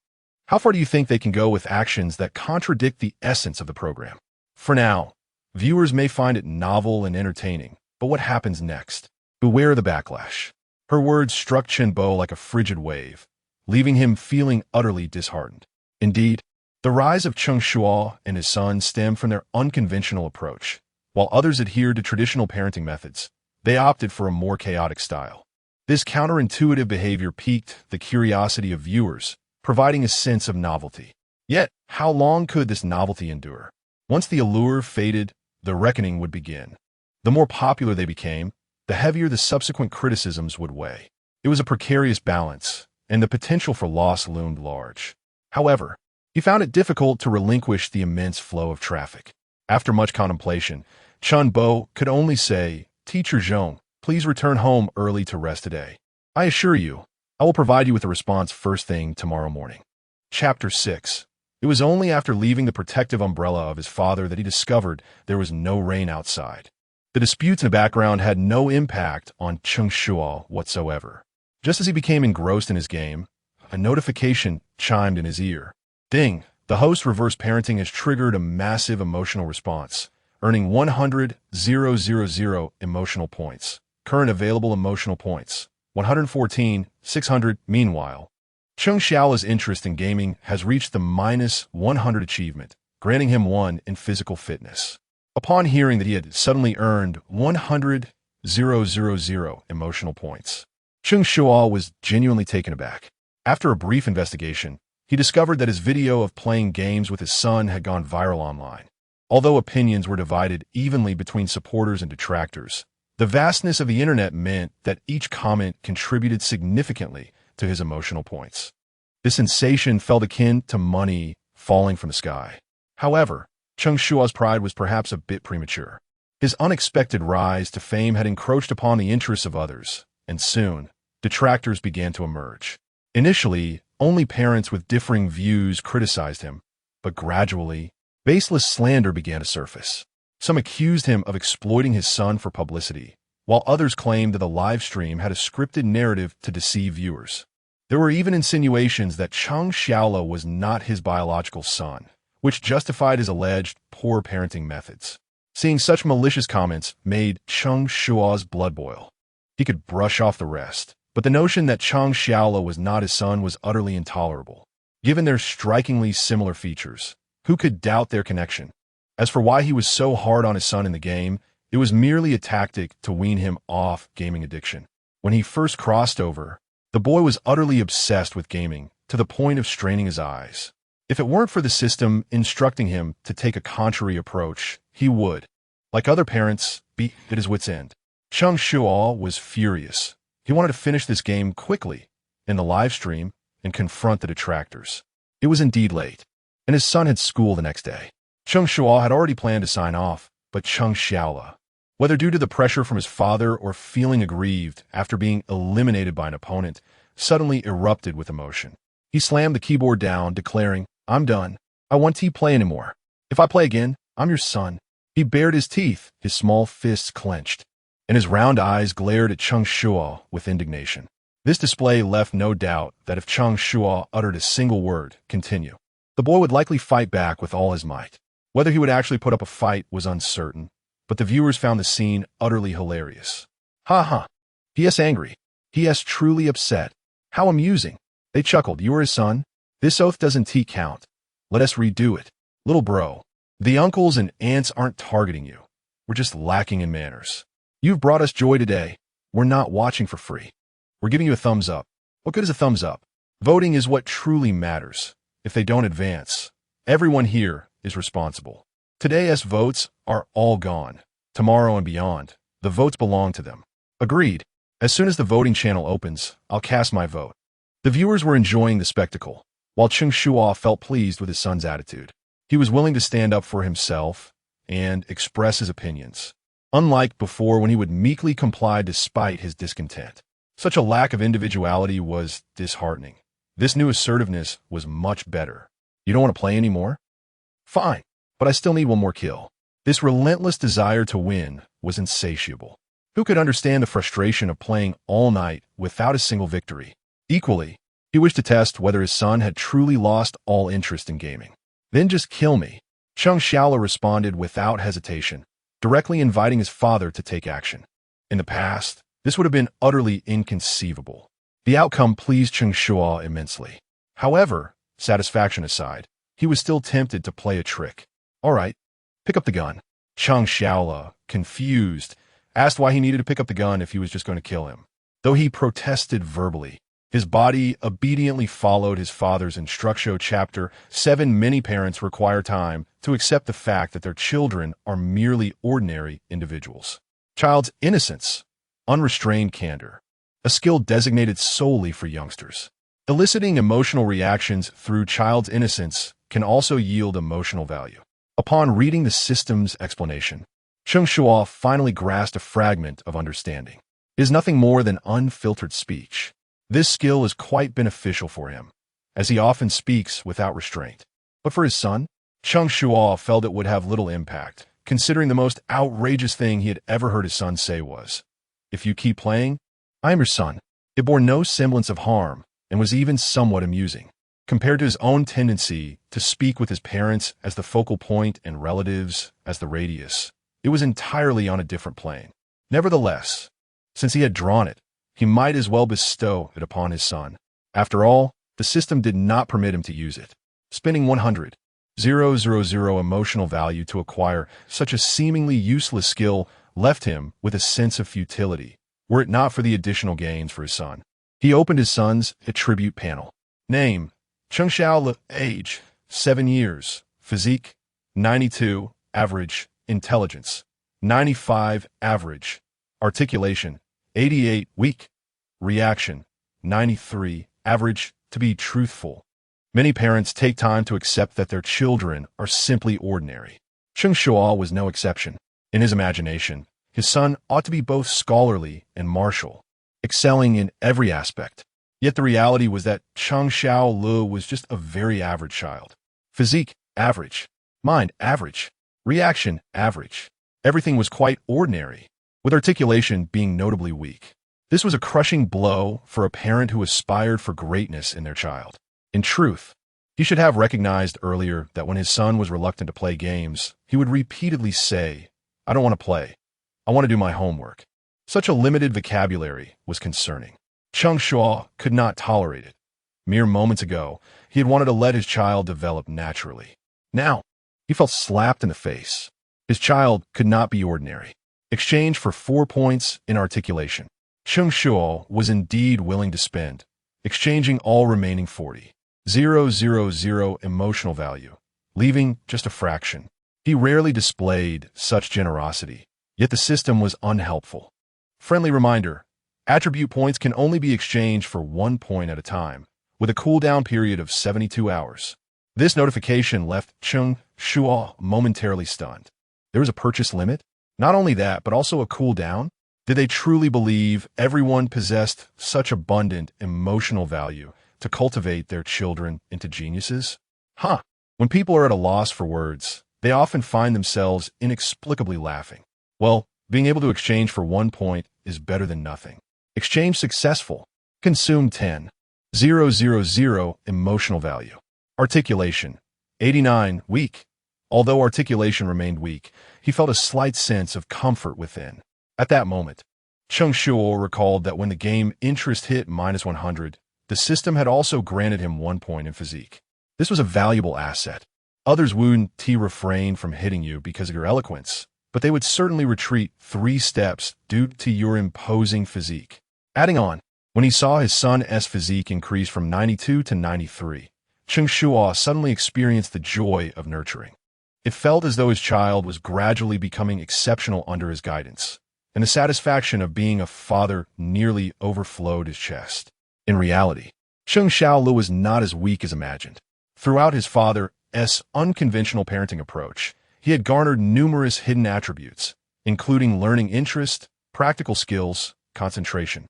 How far do you think they can go with actions that contradict the essence of the program? For now, viewers may find it novel and entertaining, but what happens next? Beware the backlash. Her words struck Chun Bo like a frigid wave, leaving him feeling utterly disheartened. Indeed, the rise of Cheng Shuo and his son stemmed from their unconventional approach. While others adhered to traditional parenting methods, they opted for a more chaotic style. This counterintuitive behavior piqued the curiosity of viewers, providing a sense of novelty. Yet, how long could this novelty endure? Once the allure faded, the reckoning would begin. The more popular they became, the heavier the subsequent criticisms would weigh. It was a precarious balance, and the potential for loss loomed large. However, he found it difficult to relinquish the immense flow of traffic. After much contemplation, Chun Bo could only say, "Teacher Zhong, please return home early to rest today. I assure you, I will provide you with a response first thing tomorrow morning." Chapter 6. It was only after leaving the protective umbrella of his father that he discovered there was no rain outside. The disputes in the background had no impact on Cheng Shuo whatsoever. Just as he became engrossed in his game, a notification chimed in his ear. Ding! The host's reverse parenting has triggered a massive emotional response, earning 100,000 emotional points. Current available emotional points, 114,600. Meanwhile, Cheng Xiaola's interest in gaming has reached the -100 achievement, granting him 1 in physical fitness. Upon hearing that he had suddenly earned 100,000 emotional points, Cheng Shuo was genuinely taken aback. After a brief investigation, he discovered that his video of playing games with his son had gone viral online. Although opinions were divided evenly between supporters and detractors, the vastness of the internet meant that each comment contributed significantly to his emotional points. This sensation felt akin to money falling from the sky. However, Cheng Shuo's pride was perhaps a bit premature. His unexpected rise to fame had encroached upon the interests of others, and soon, detractors began to emerge. Initially, only parents with differing views criticized him, but gradually, baseless slander began to surface. Some accused him of exploiting his son for publicity, while others claimed that the live stream had a scripted narrative to deceive viewers. There were even insinuations that Cheng Xiaola was not his biological son, which justified his alleged poor parenting methods. Seeing such malicious comments made Cheng Shuo's blood boil. He could brush off the rest, but the notion that Cheng Xiaola was not his son was utterly intolerable. Given their strikingly similar features, who could doubt their connection? As for why he was so hard on his son in the game, it was merely a tactic to wean him off gaming addiction. When he first crossed over, the boy was utterly obsessed with gaming, to the point of straining his eyes. If it weren't for the system instructing him to take a contrary approach, he would, like other parents, be at his wit's end. Cheng Shuo was furious. He wanted to finish this game quickly, in the live stream, and confront the detractors. It was indeed late, and his son had school the next day. Cheng Shuo had already planned to sign off, but Cheng Xiaola, whether due to the pressure from his father or feeling aggrieved after being eliminated by an opponent, suddenly erupted with emotion. He slammed the keyboard down, declaring, "I'm done. I won't play anymore. If I play again, I'm your son." He bared his teeth, his small fists clenched, and his round eyes glared at Cheng Shuo with indignation. This display left no doubt that if Cheng Shuo uttered a single word, "continue," the boy would likely fight back with all his might. Whether he would actually put up a fight was uncertain, but the viewers found the scene utterly hilarious. "Ha ha! P.S. angry. P.S. truly upset. How amusing." They chuckled. "You are his son? This oath doesn't count. Let us redo it. Little bro, the uncles and aunts aren't targeting you. We're just lacking in manners. You've brought us joy today. We're not watching for free. We're giving you a thumbs up. What good is a thumbs up? Voting is what truly matters. If they don't advance, everyone here is responsible. Today's votes are all gone. Tomorrow and beyond, the votes belong to them." Agreed. As soon as the voting channel opens, I'll cast my vote. The viewers were enjoying the spectacle, while Cheng Shuo felt pleased with his son's attitude. He was willing to stand up for himself and express his opinions. unlike before when he would meekly comply despite his discontent. Such a lack of individuality was disheartening. This new assertiveness was much better. You don't want to play anymore? Fine, but I still need one more kill. This relentless desire to win was insatiable. Who could understand the frustration of playing all night without a single victory? Equally, he wished to test whether his son had truly lost all interest in gaming. Then just kill me. Cheng Shuo responded without hesitation, directly inviting his father to take action. In the past, this would have been utterly inconceivable. The outcome pleased Cheng Shuo immensely. However, satisfaction aside, he was still tempted to play a trick. All right, pick up the gun. Cheng Shuo, confused, asked why he needed to pick up the gun if he was just going to kill him. Though he protested verbally, his body obediently followed his father's instruction. Chapter 7. Many parents require time to accept the fact that their children are merely ordinary individuals. Child's innocence, unrestrained candor, a skill designated solely for youngsters. Eliciting emotional reactions through child's innocence can also yield emotional value. Upon reading the system's explanation, Cheng Shuo finally grasped a fragment of understanding. It is nothing more than unfiltered speech. This skill is quite beneficial for him, as he often speaks without restraint. But for his son, Cheng Shuo felt it would have little impact, considering the most outrageous thing he had ever heard his son say was, "If you keep playing, I am your son." It bore no semblance of harm and was even somewhat amusing. Compared to his own tendency to speak with his parents as the focal point and relatives as the radius, it was entirely on a different plane. Nevertheless, since he had drawn it, he might as well bestow it upon his son. After all, the system did not permit him to use it. Spending 100,000 emotional value to acquire such a seemingly useless skill left him with a sense of futility, were it not for the additional gains for his son. He opened his son's attribute panel. Name: Cheng Shuo. Age: 7 years. Physique: 92, average. Intelligence: 95, average. Articulation: 88, weak. Reaction: 93, average. To be truthful, many parents take time to accept that their children are simply ordinary. Cheng Shuo was no exception. In his imagination, his son ought to be both scholarly and martial, excelling in every aspect. Yet the reality was that Cheng Shuo was just a very average child. Physique: average. Mind: average. Reaction: average. Everything was quite ordinary, with articulation being notably weak. This was a crushing blow for a parent who aspired for greatness in their child. In truth, he should have recognized earlier that when his son was reluctant to play games, he would repeatedly say, "I don't want to play. I want to do my homework." Such a limited vocabulary was concerning. Cheng Shuo could not tolerate it. Mere moments ago, he had wanted to let his child develop naturally. Now, he felt slapped in the face. His child could not be ordinary. Exchanged for 4 points in articulation, Cheng Shuo was indeed willing to spend, exchanging all remaining 40,000 emotional value, leaving just a fraction. He rarely displayed such generosity, yet the system was unhelpful. Friendly reminder: attribute points can only be exchanged for 1 point at a time, with a cooldown period of 72 hours. This notification left Cheng Shuo momentarily stunned. There was a purchase limit? Not only that, but also a cooldown? Did they truly believe everyone possessed such abundant emotional value to cultivate their children into geniuses? When people are at a loss for words, they often find themselves inexplicably laughing. Well, being able to exchange for 1 point is better than nothing. Exchange successful. Consume 10,000 emotional value. Articulation: 89, weak. Although articulation remained weak, he felt a slight sense of comfort within. At that moment, Cheng Shuo recalled that when the game interest hit -100, the system had also granted him 1 point in physique. This was a valuable asset. Others wouldn't refrain from hitting you because of your eloquence, but they would certainly retreat 3 steps due to your imposing physique. Adding on, when he saw his son's physique increase from 92 to 93, Cheng Shuo suddenly experienced the joy of nurturing. It felt as though his child was gradually becoming exceptional under his guidance, and the satisfaction of being a father nearly overflowed his chest. In reality, Cheng Shuo was not as weak as imagined. Throughout his father's unconventional parenting approach, he had garnered numerous hidden attributes, including learning interest, practical skills, concentration,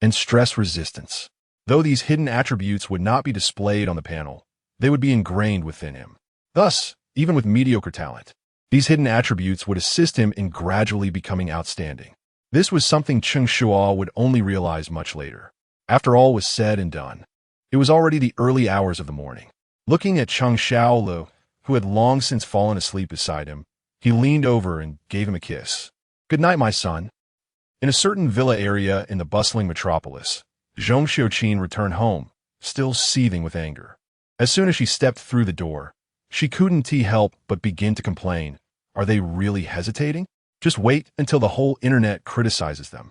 and stress resistance. Though these hidden attributes would not be displayed on the panel, they would be ingrained within him. Thus, even with mediocre talent, these hidden attributes would assist him in gradually becoming outstanding. This was something Cheng Shuo would only realize much later. After all was said and done, it was already the early hours of the morning. Looking at Cheng Shuo, who had long since fallen asleep beside him, he leaned over and gave him a kiss. "Good night, my son." In a certain villa area in the bustling metropolis, Zhong Xiuqin returned home, still seething with anger. As soon as she stepped through the door, she couldn't help but begin to complain. Are they really hesitating? Just wait until the whole internet criticizes them.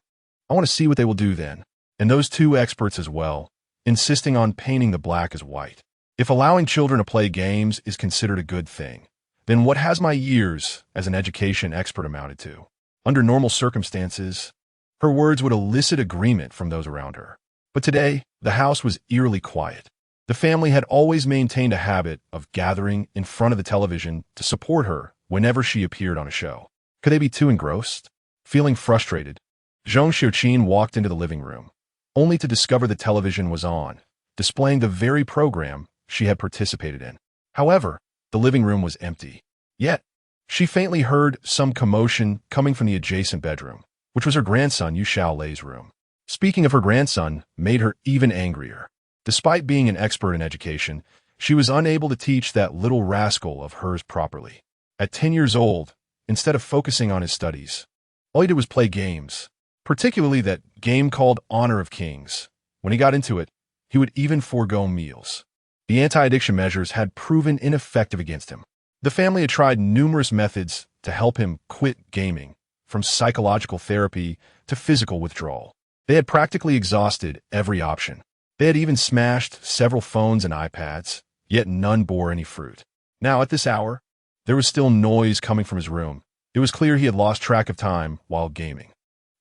I want to see what they will do then. And those two experts as well, insisting on painting the black as white. If allowing children to play games is considered a good thing, then what has my years as an education expert amounted to? Under normal circumstances, her words would elicit agreement from those around her. But today, the house was eerily quiet. The family had always maintained a habit of gathering in front of the television to support her whenever she appeared on a show. Could they be too engrossed? Feeling frustrated, Zhong Xiuqin walked into the living room, only to discover the television was on, displaying the very program she had participated in. However, the living room was empty. Yet, she faintly heard some commotion coming from the adjacent bedroom, which was her grandson Yu Xiaolei's room. Speaking of her grandson made her even angrier. Despite being an expert in education, she was unable to teach that little rascal of hers properly. At 10 years old, instead of focusing on his studies, all he did was play games, particularly that game called Honor of Kings. When he got into it, he would even forego meals. The anti-addiction measures had proven ineffective against him. The family had tried numerous methods to help him quit gaming, from psychological therapy to physical withdrawal. They had practically exhausted every option. They had even smashed several phones and iPads, yet none bore any fruit. Now, at this hour, there was still noise coming from his room. It was clear he had lost track of time while gaming.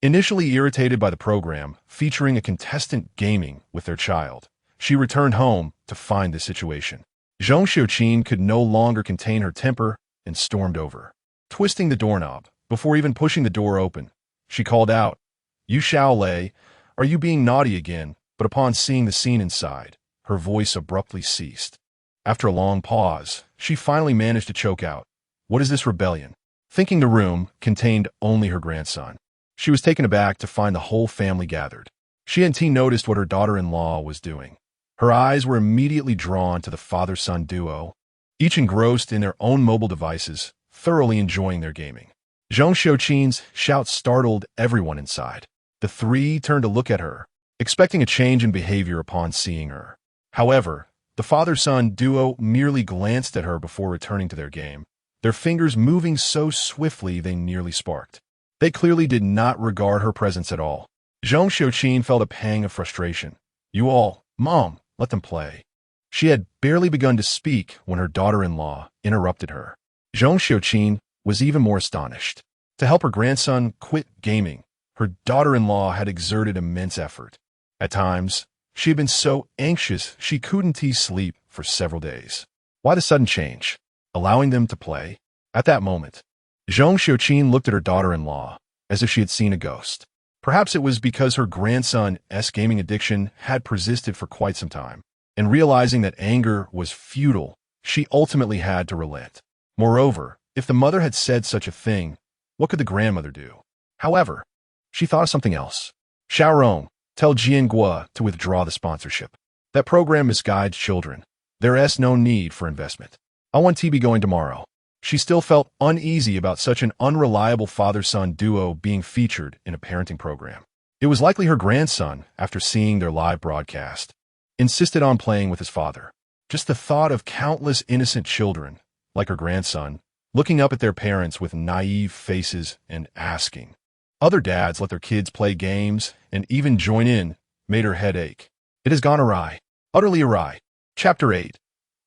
Initially irritated by the program, featuring a contestant gaming with their child, she returned home to find the situation. Zhong Xiuqin could no longer contain her temper and stormed over. Twisting the doorknob, before even pushing the door open, she called out, "Yu Xiaolei, are you being naughty again?" But upon seeing the scene inside, her voice abruptly ceased. After a long pause, she finally managed to choke out, "What is this rebellion?" Thinking the room contained only her grandson, she was taken aback to find the whole family gathered. She hadn't noticed what her daughter-in-law was doing. Her eyes were immediately drawn to the father-son duo, each engrossed in their own mobile devices, thoroughly enjoying their gaming. Zhong Xiuqin's shout startled everyone inside. The three turned to look at her, expecting a change in behavior upon seeing her. However, the father-son duo merely glanced at her before returning to their game, their fingers moving so swiftly they nearly sparked. They clearly did not regard her presence at all. Zhong Xiuqin felt a pang of frustration. "You all, Mom, let them play." She had barely begun to speak when her daughter-in-law interrupted her. Zhong Xiuqin was even more astonished. To help her grandson quit gaming, her daughter-in-law had exerted immense effort. At times, she had been so anxious she couldn't sleep for several days. Why the sudden change? Allowing them to play? At that moment, Zhong Xiuqin looked at her daughter-in-law as if she had seen a ghost. Perhaps it was because her grandson's gaming addiction had persisted for quite some time, and realizing that anger was futile, she ultimately had to relent. Moreover, if the mother had said such a thing, what could the grandmother do? However, she thought of something else. "Xiaorong, tell Jiangua to withdraw the sponsorship. That program misguides children. There's no need for investment. I want TB going tomorrow." She still felt uneasy about such an unreliable father-son duo being featured in a parenting program. It was likely her grandson, after seeing their live broadcast, insisted on playing with his father. Just the thought of countless innocent children, like her grandson, looking up at their parents with naive faces and asking. Other dads let their kids play games and even join in, made her head ache. It has gone awry, utterly awry. Chapter 8.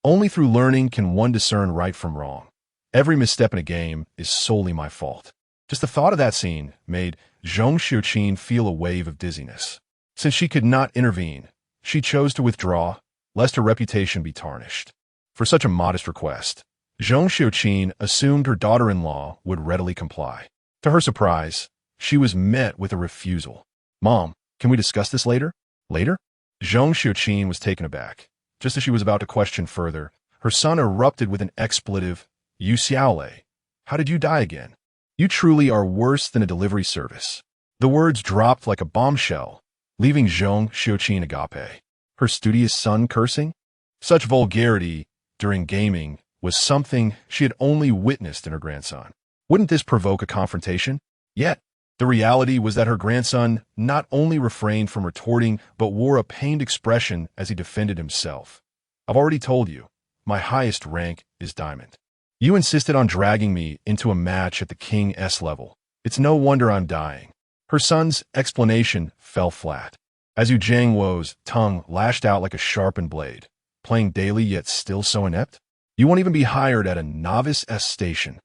Only through learning can one discern right from wrong. Every misstep in a game is solely my fault. Just the thought of that scene made Zhong Xiuqin feel a wave of dizziness. Since she could not intervene, she chose to withdraw, lest her reputation be tarnished. For such a modest request, Zhong Xiuqin assumed her daughter-in-law would readily comply. To her surprise, she was met with a refusal. "Mom, can we discuss this later?" "Later?" Zhang Xiuqin was taken aback. Just as she was about to question further, her son erupted with an expletive. "You Xiaolei, how did you die again? You truly are worse than a delivery service." The words dropped like a bombshell, leaving Zhang Xiuqin agape. Her studious son cursing? Such vulgarity during gaming was something she had only witnessed in her grandson. Wouldn't this provoke a confrontation? Yet, the reality was that her grandson not only refrained from retorting, but wore a pained expression as he defended himself. "I've already told you, my highest rank is diamond. You insisted on dragging me into a match at the King S level. It's no wonder I'm dying." Her son's explanation fell flat. As Yu Jiangwo's tongue lashed out like a sharpened blade, playing daily yet still so inept? You won't even be hired at a novice S station.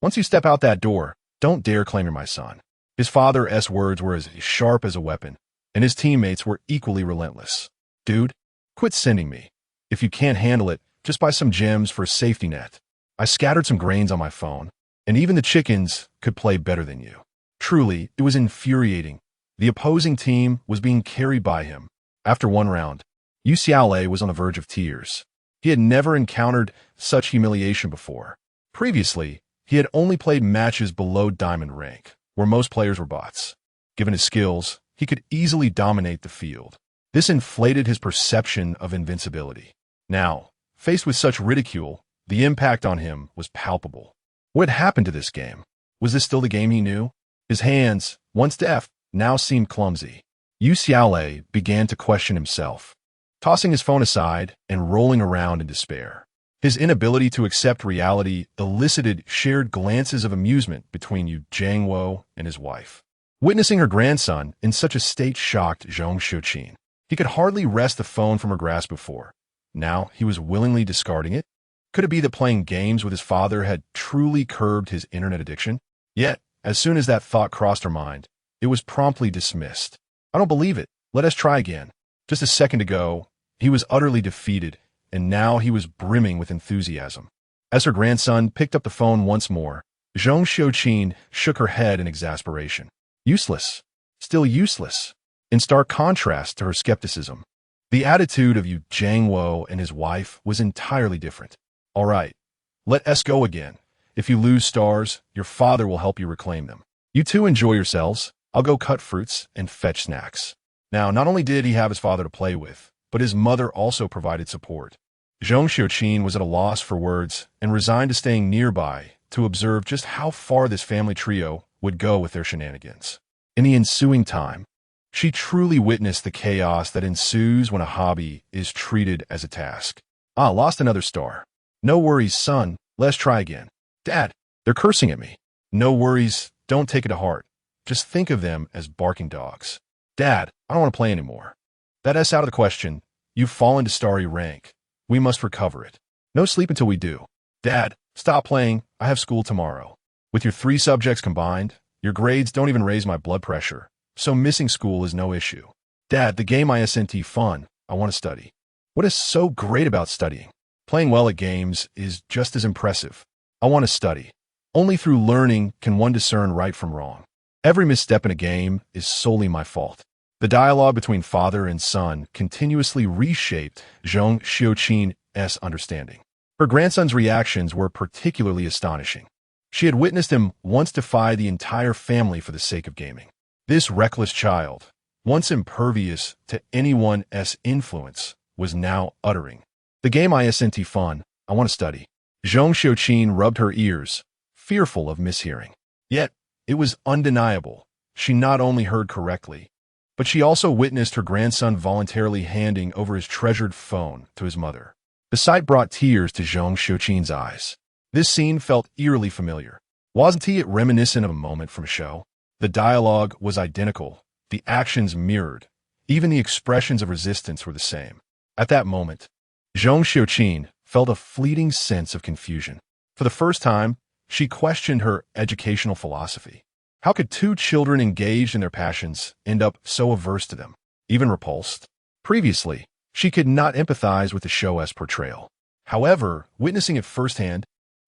Once you step out that door, don't dare claim you're my son. His father's words were as sharp as a weapon, and his teammates were equally relentless. "Dude, quit sending me. If you can't handle it, just buy some gems for a safety net. I scattered some grains on my phone, and even the chickens could play better than you." Truly, it was infuriating. The opposing team was being carried by him. After one round, Yu Xiaolei was on the verge of tears. He had never encountered such humiliation before. Previously, he had only played matches below diamond rank, where most players were bots. Given his skills, he could easily dominate the field. This inflated his perception of invincibility. Now, faced with such ridicule, the impact on him was palpable. What had happened to this game? Was this still the game he knew? His hands, once deft, now seemed clumsy. Yu Xiaolei began to question himself, tossing his phone aside and rolling around in despair. His inability to accept reality elicited shared glances of amusement between Yu Jiangwo and his wife. Witnessing her grandson in such a state shocked Zhang Xiuqin. He could hardly wrest the phone from her grasp before. Now he was willingly discarding it. Could it be that playing games with his father had truly curbed his internet addiction? Yet, as soon as that thought crossed her mind, it was promptly dismissed. "I don't believe it. Let us try again." Just a second ago, he was utterly defeated, and now he was brimming with enthusiasm. As her grandson picked up the phone once more, Zhang Xiuqin shook her head in exasperation. Useless. Still useless. In stark contrast to her skepticism, the attitude of Yu Jiangwo and his wife was entirely different. "All right, let us go again. If you lose stars, your father will help you reclaim them. You two enjoy yourselves. I'll go cut fruits and fetch snacks." Now, not only did he have his father to play with, but his mother also provided support. Zhang Xiuqin was at a loss for words and resigned to staying nearby to observe just how far this family trio would go with their shenanigans. In the ensuing time, she truly witnessed the chaos that ensues when a hobby is treated as a task. "Ah, lost another star. No worries, son. Let's try again." "Dad, they're cursing at me." "No worries. Don't take it to heart. Just think of them as barking dogs." "Dad, I don't want to play anymore." "That's out of the question. You've fallen to starry rank. We must recover it. No sleep until we do." "Dad, stop playing. I have school tomorrow." "With your 3 subjects combined, your grades don't even raise my blood pressure, so missing school is no issue." "Dad, the game isn't fun. I want to study." "What is so great about studying? Playing well at games is just as impressive. I want to study. Only through learning can one discern right from wrong. Every misstep in a game is solely my fault." The dialogue between father and son continuously reshaped Zhang Xiuqin's understanding. Her grandson's reactions were particularly astonishing. She had witnessed him once defy the entire family for the sake of gaming. This reckless child, once impervious to anyone's influence, was now uttering, "The game isn't fun. I want to study." Zhang Xiuqin rubbed her ears, fearful of mishearing. Yet, it was undeniable. She not only heard correctly, but she also witnessed her grandson voluntarily handing over his treasured phone to his mother. The sight brought tears to Zhang Xiuqin's eyes. This scene felt eerily familiar. Wasn't it reminiscent of a moment from a show? The dialogue was identical, the actions mirrored, even the expressions of resistance were the same. At that moment, Zhang Xiuqin felt a fleeting sense of confusion. For the first time, she questioned her educational philosophy. How could 2 children engaged in their passions end up so averse to them, even repulsed? Previously, she could not empathize with the show's portrayal. However, witnessing it firsthand,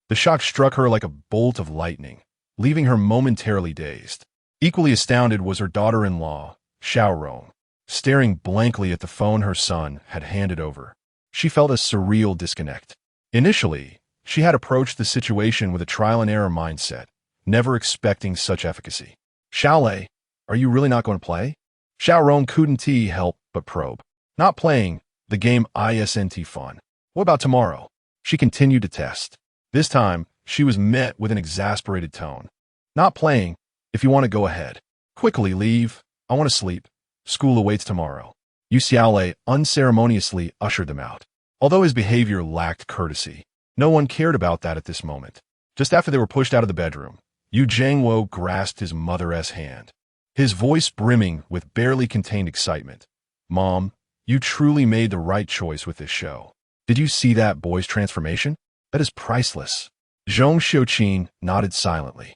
the shock struck her like a bolt of lightning. leaving her momentarily dazed. Equally astounded was her daughter-in-law, Xiaorong, staring blankly at the phone her son had handed over. She felt a surreal disconnect. Initially, she had approached the situation with a trial-and-error mindset, never expecting such efficacy. "Xiaolei, are you really not going to play?" Xiaorong couldn't help but probe. "Not playing, the game isn't fun. What about tomorrow?" She continued to test. This time, she was met with an exasperated tone. "Not playing. If you want to go ahead. Quickly leave. I want to sleep. School awaits tomorrow." Yu Xiaolei unceremoniously ushered them out. Although his behavior lacked courtesy, no one cared about that at this moment. Just after they were pushed out of the bedroom, Yu Zhangwo grasped his mother's hand, his voice brimming with barely contained excitement. "Mom, you truly made the right choice with this show. Did you see that boy's transformation? That is priceless." Zhong Xiuqin nodded silently.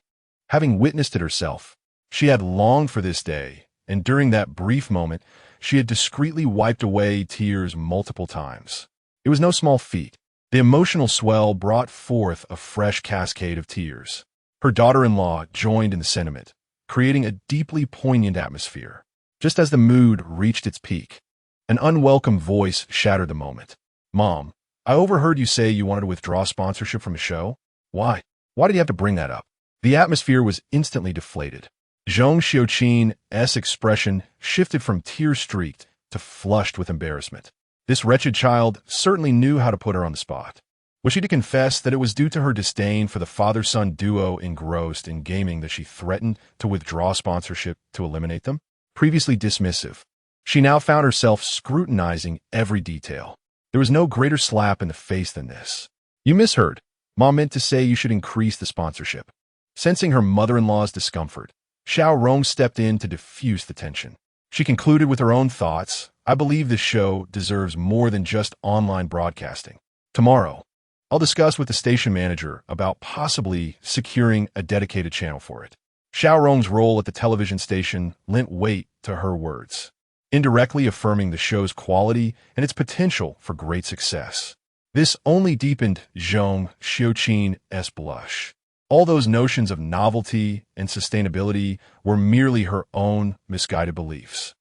Having witnessed it herself, she had longed for this day, and during that brief moment, she had discreetly wiped away tears multiple times. It was no small feat. The emotional swell brought forth a fresh cascade of tears. Her daughter-in-law joined in the sentiment, creating a deeply poignant atmosphere. Just as the mood reached its peak, an unwelcome voice shattered the moment. "Mom, I overheard you say you wanted to withdraw sponsorship from a show. Why? Why did you have to bring that up?" The atmosphere was instantly deflated. Zhong Xiuqin's expression shifted from tear-streaked to flushed with embarrassment. This wretched child certainly knew how to put her on the spot. Was she to confess that it was due to her disdain for the father-son duo engrossed in gaming that she threatened to withdraw sponsorship to eliminate them? Previously dismissive, she now found herself scrutinizing every detail. There was no greater slap in the face than this. "You misheard. Mom meant to say you should increase the sponsorship." Sensing her mother-in-law's discomfort, Xiaorong stepped in to diffuse the tension. She concluded with her own thoughts, "I believe this show deserves more than just online broadcasting. Tomorrow, I'll discuss with the station manager about possibly securing a dedicated channel for it." Xiaorong's role at the television station lent weight to her words, indirectly affirming the show's quality and its potential for great success. This only deepened Zhong Xiuqin's blush. All those notions of novelty and sustainability were merely her own misguided beliefs.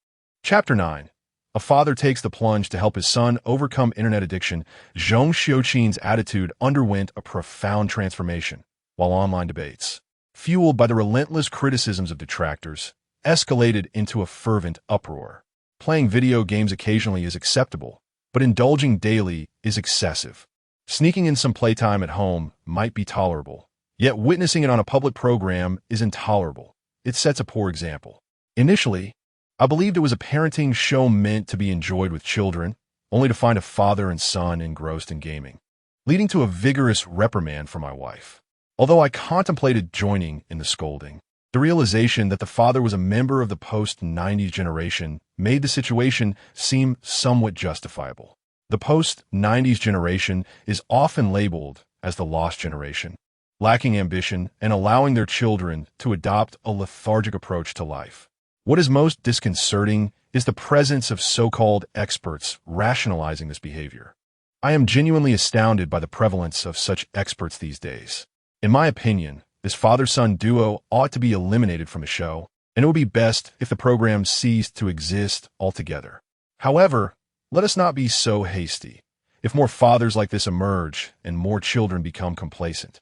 Chapter 9. A father takes the plunge to help his son overcome internet addiction. Zhong Xiuqin's attitude underwent a profound transformation, while online debates, fueled by the relentless criticisms of detractors, escalated into a fervent uproar. Playing video games occasionally is acceptable, but indulging daily is excessive. Sneaking in some playtime at home might be tolerable, yet witnessing it on a public program is intolerable. It sets a poor example. Initially, I believed it was a parenting show meant to be enjoyed with children, only to find a father and son engrossed in gaming, leading to a vigorous reprimand from my wife. Although I contemplated joining in the scolding, the realization that the father was a member of the post-90s generation made the situation seem somewhat justifiable. The post-90s generation is often labeled as the lost generation, lacking ambition and allowing their children to adopt a lethargic approach to life. What is most disconcerting is the presence of so-called experts rationalizing this behavior. I am genuinely astounded by the prevalence of such experts these days. In my opinion, this father-son duo ought to be eliminated from the show, and it would be best if the program ceased to exist altogether. However, let us not be so hasty. If more fathers like this emerge and more children become complacent,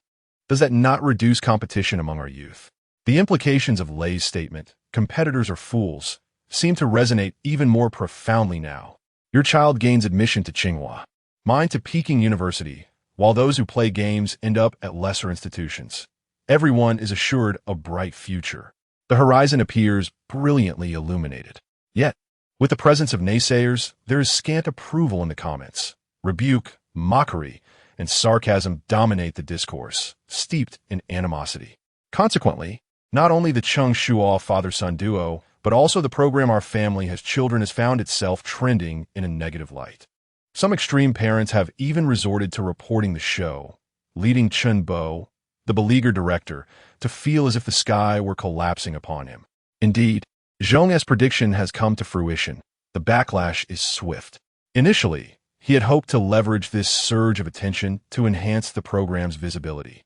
does that not reduce competition among our youth? The implications of Lei's statement, "competitors are fools," seem to resonate even more profoundly now. Your child gains admission to Tsinghua, mine to Peking University, while those who play games end up at lesser institutions. Everyone is assured a bright future. The horizon appears brilliantly illuminated. Yet, with the presence of naysayers, there is scant approval in the comments. Rebuke, mockery, and sarcasm dominate the discourse, steeped in animosity. Consequently, not only the Cheng Shuo father-son duo, but also the program Our Family Has Children has found itself trending in a negative light. Some extreme parents have even resorted to reporting the show, leading Chen Bo, the beleaguered director, to feel as if the sky were collapsing upon him. Indeed, Zhong's prediction has come to fruition. The backlash is swift. Initially, he had hoped to leverage this surge of attention to enhance the program's visibility.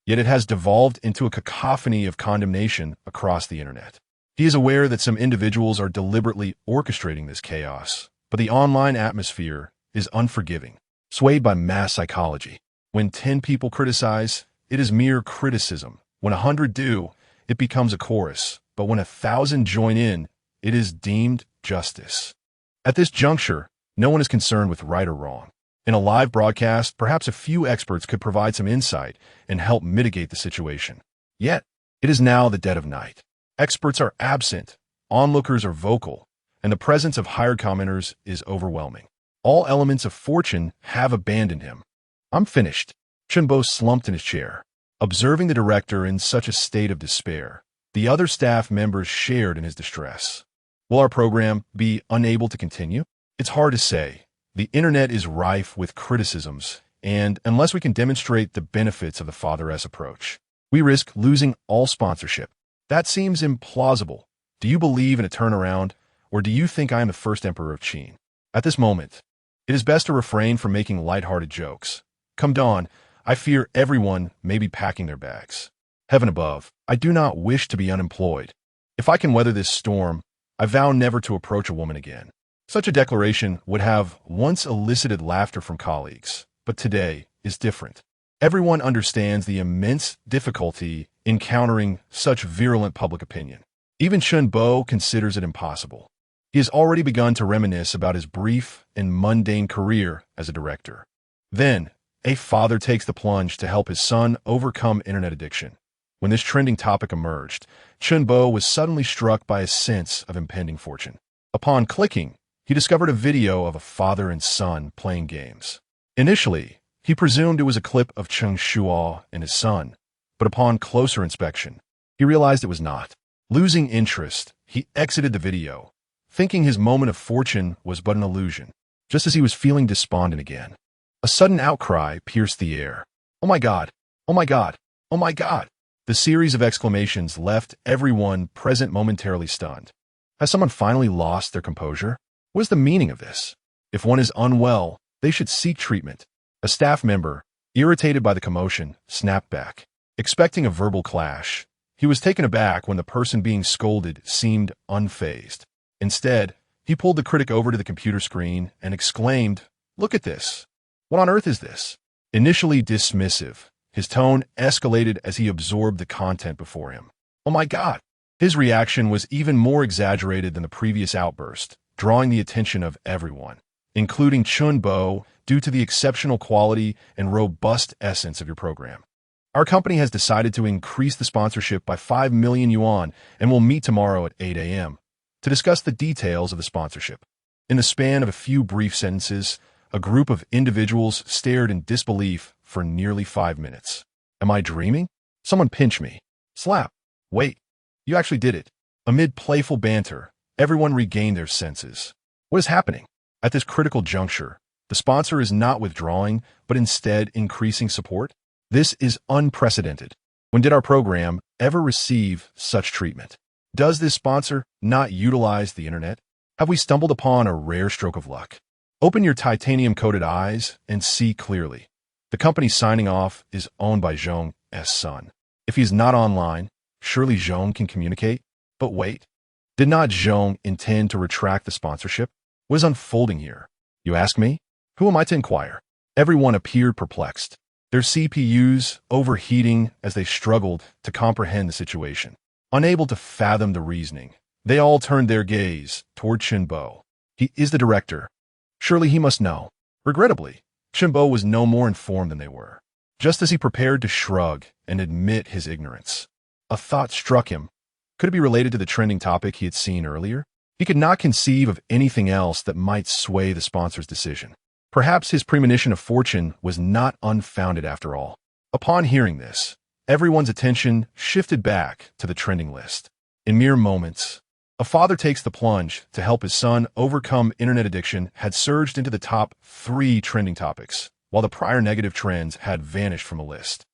yet it has devolved into a cacophony of condemnation across the internet. He is aware that some individuals are deliberately orchestrating this chaos, but the online atmosphere is unforgiving, swayed by mass psychology. When 10 people criticize, it is mere criticism. When 100 do, it becomes a chorus. But when 1,000 join in, it is deemed justice. At this juncture, no one is concerned with right or wrong. In a live broadcast, perhaps a few experts could provide some insight and help mitigate the situation. Yet, it is now the dead of night. Experts are absent, onlookers are vocal, and the presence of hired commenters is overwhelming. All elements of fortune have abandoned him. I'm finished. Cheng Shuo slumped in his chair, observing the director in such a state of despair. The other staff members shared in his distress. Will our program be unable to continue? It's hard to say. The internet is rife with criticisms, and unless we can demonstrate the benefits of the Father S approach, we risk losing all sponsorship. That seems implausible. Do you believe in a turnaround, or do you think I am the first emperor of Qin? At this moment, it is best to refrain from making lighthearted jokes. Come dawn, I fear everyone may be packing their bags. Heaven above, I do not wish to be unemployed. If I can weather this storm, I vow never to approach a woman again. Such a declaration would have once elicited laughter from colleagues, but today is different. Everyone understands the immense difficulty in countering such virulent public opinion. Even Cheng Shuo considers it impossible. He has already begun to reminisce about his brief and mundane career as a director. Then, a father takes the plunge to help his son overcome internet addiction. When this trending topic emerged, Cheng Shuo was suddenly struck by a sense of impending fortune. Upon clicking, he discovered a video of a father and son playing games. Initially, he presumed it was a clip of Cheng Shuo and his son, but upon closer inspection, he realized it was not. Losing interest, he exited the video, thinking his moment of fortune was but an illusion. Just as he was feeling despondent again, a sudden outcry pierced the air. "Oh my God! Oh my God! Oh my God!" The series of exclamations left everyone present momentarily stunned. Has someone finally lost their composure? What is the meaning of this? If one is unwell, they should seek treatment. A staff member, irritated by the commotion, snapped back. Expecting a verbal clash, he was taken aback when the person being scolded seemed unfazed. Instead, he pulled the critic over to the computer screen and exclaimed, "Look at this. What on earth is this?" Initially dismissive, his tone escalated as he absorbed the content before him. "Oh my God!" His reaction was even more exaggerated than the previous outburst, drawing the attention of everyone, including Cheng Shuo, due to the exceptional quality and robust essence of your program. Our company has decided to increase the sponsorship by 5 million yuan and will meet tomorrow at 8 a.m. to discuss the details of the sponsorship. In the span of a few brief sentences, a group of individuals stared in disbelief for nearly 5 minutes. Am I dreaming? Someone pinch me. Slap. Wait. You actually did it. Amid playful banter, everyone regained their senses. What is happening? At this critical juncture, the sponsor is not withdrawing, but instead increasing support. This is unprecedented. When did our program ever receive such treatment? Does this sponsor not utilize the internet? Have we stumbled upon a rare stroke of luck? Open your titanium-coated eyes and see clearly. The company signing off is owned by Zhong's son. If he's not online, surely Zhong can communicate. But wait, did not Zhong intend to retract the sponsorship? What is unfolding here? You ask me? Who am I to inquire? Everyone appeared perplexed, their CPUs overheating as they struggled to comprehend the situation. Unable to fathom the reasoning, they all turned their gaze toward Cheng Shuo. He is the director. Surely he must know. Regrettably, Cheng Shuo was no more informed than they were. Just as he prepared to shrug and admit his ignorance, a thought struck him. Could it be related to the trending topic he had seen earlier? He could not conceive of anything else that might sway the sponsor's decision. Perhaps his premonition of fortune was not unfounded after all. Upon hearing this, everyone's attention shifted back to the trending list. In mere moments, a father takes the plunge to help his son overcome internet addiction had surged into the top 3 trending topics, while the prior negative trends had vanished from the list.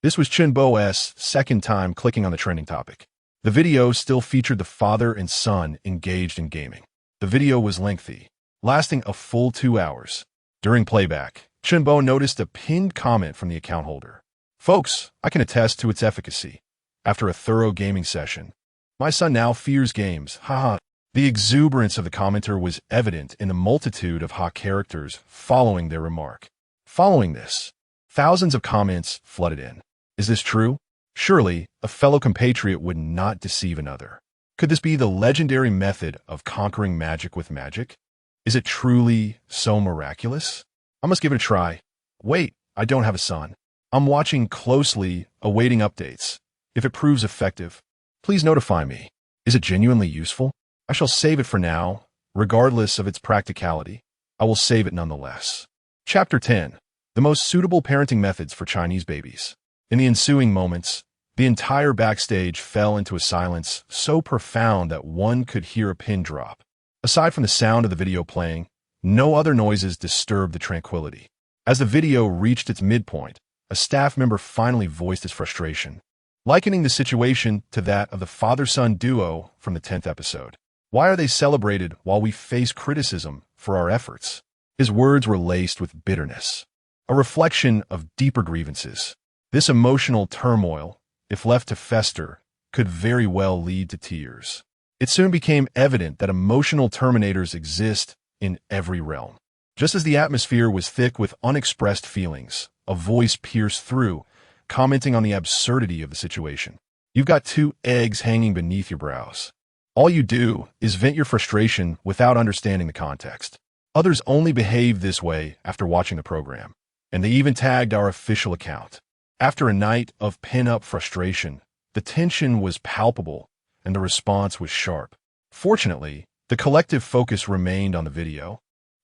This was Cheng Shuo's second time clicking on the trending topic. The video still featured the father and son engaged in gaming. The video was lengthy, lasting a full 2 hours. During playback, Cheng Shuo noticed a pinned comment from the account holder. Folks, I can attest to its efficacy. After a thorough gaming session, my son now fears games. Haha. The exuberance of the commenter was evident in the multitude of hot characters following their remark. Following this, thousands of comments flooded in. Is this true? Surely, a fellow compatriot would not deceive another. Could this be the legendary method of conquering magic with magic? Is it truly so miraculous? I must give it a try. Wait, I don't have a son. I'm watching closely, awaiting updates. If it proves effective, please notify me. Is it genuinely useful? I shall save it for now, regardless of its practicality. I will save it nonetheless. Chapter 10. The most suitable parenting methods for Chinese babies. In the ensuing moments, the entire backstage fell into a silence so profound that one could hear a pin drop. Aside from the sound of the video playing, no other noises disturbed the tranquility. As the video reached its midpoint, a staff member finally voiced his frustration, likening the situation to that of the father-son duo from the 10th episode. Why are they celebrated while we face criticism for our efforts? His words were laced with bitterness, a reflection of deeper grievances. This emotional turmoil, if left to fester, could very well lead to tears. It soon became evident that emotional terminators exist in every realm. Just as the atmosphere was thick with unexpressed feelings, a voice pierced through, commenting on the absurdity of the situation. You've got two eggs hanging beneath your brows. All you do is vent your frustration without understanding the context. Others only behave this way after watching the program, and they even tagged our official account. After a night of pent-up frustration, the tension was palpable and the response was sharp. Fortunately, the collective focus remained on the video,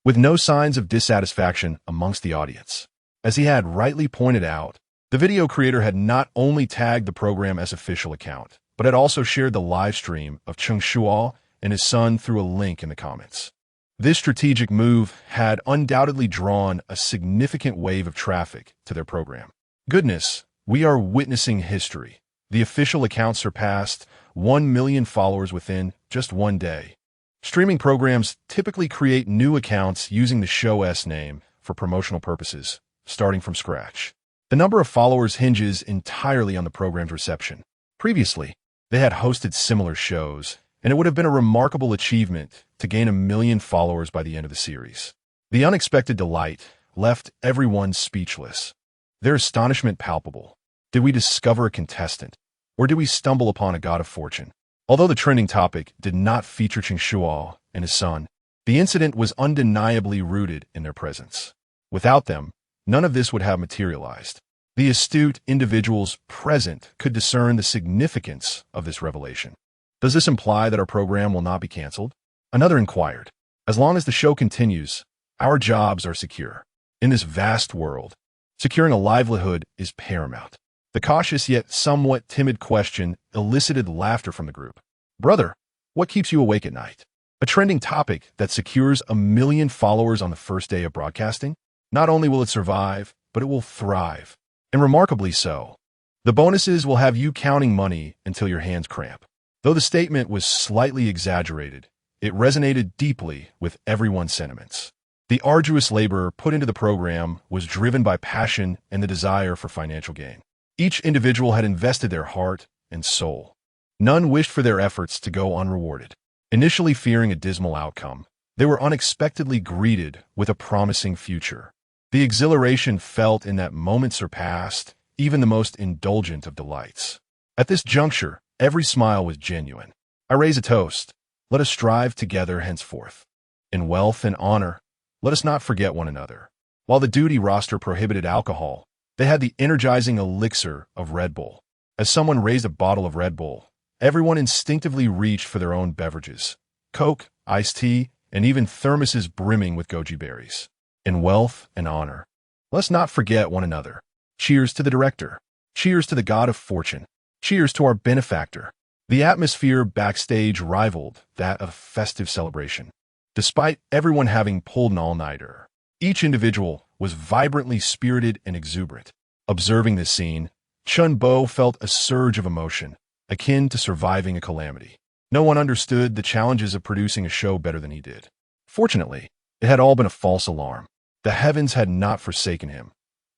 with no signs of dissatisfaction amongst the audience. As he had rightly pointed out, the video creator had not only tagged the program as official account, but had also shared the live stream of Cheng Shuo and his son through a link in the comments. This strategic move had undoubtedly drawn a significant wave of traffic to their program. Goodness, we are witnessing history. The official account surpassed 1 million followers within just one day. Streaming programs typically create new accounts using the show's name for promotional purposes, starting from scratch. The number of followers hinges entirely on the program's reception. Previously, they had hosted similar shows, and it would have been a remarkable achievement to gain 1 million followers by the end of the series. The unexpected delight left everyone speechless, their astonishment palpable. Did we discover a contestant, or did we stumble upon a god of fortune? Although the trending topic did not feature Cheng Shuo and his son, the incident was undeniably rooted in their presence. Without them, none of this would have materialized. The astute individuals present could discern the significance of this revelation. Does this imply that our program will not be canceled? Another inquired. As long as the show continues, our jobs are secure. In this vast world, securing a livelihood is paramount. The cautious yet somewhat timid question elicited laughter from the group. Brother, what keeps you awake at night? A trending topic that secures 1 million followers on the first day of broadcasting? Not only will it survive, but it will thrive. And remarkably so. The bonuses will have you counting money until your hands cramp. Though the statement was slightly exaggerated, it resonated deeply with everyone's sentiments. The arduous labor put into the program was driven by passion and the desire for financial gain. Each individual had invested their heart and soul. None wished for their efforts to go unrewarded. Initially fearing a dismal outcome, they were unexpectedly greeted with a promising future. The exhilaration felt in that moment surpassed even the most indulgent of delights. At this juncture, every smile was genuine. I raise a toast. Let us strive together henceforth. In wealth and honor, let us not forget one another. While the duty roster prohibited alcohol, they had the energizing elixir of Red Bull. As someone raised a bottle of Red Bull, everyone instinctively reached for their own beverages. Coke, iced tea, and even thermoses brimming with goji berries. In wealth and honor, let's not forget one another. Cheers to the director. Cheers to the god of fortune. Cheers to our benefactor. The atmosphere backstage rivaled that of festive celebration. Despite everyone having pulled an all-nighter, each individual was vibrantly spirited and exuberant. Observing this scene, Chun Bo felt a surge of emotion, akin to surviving a calamity. No one understood the challenges of producing a show better than he did. Fortunately, it had all been a false alarm. The heavens had not forsaken him.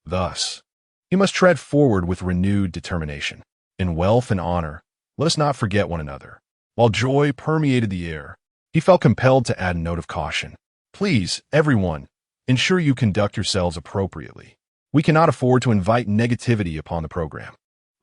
Thus, He must tread forward with renewed determination. In wealth and honor, let us not forget one another. While joy permeated the air, he felt compelled to add a note of caution. Please, everyone, ensure you conduct yourselves appropriately. We cannot afford to invite negativity upon the program.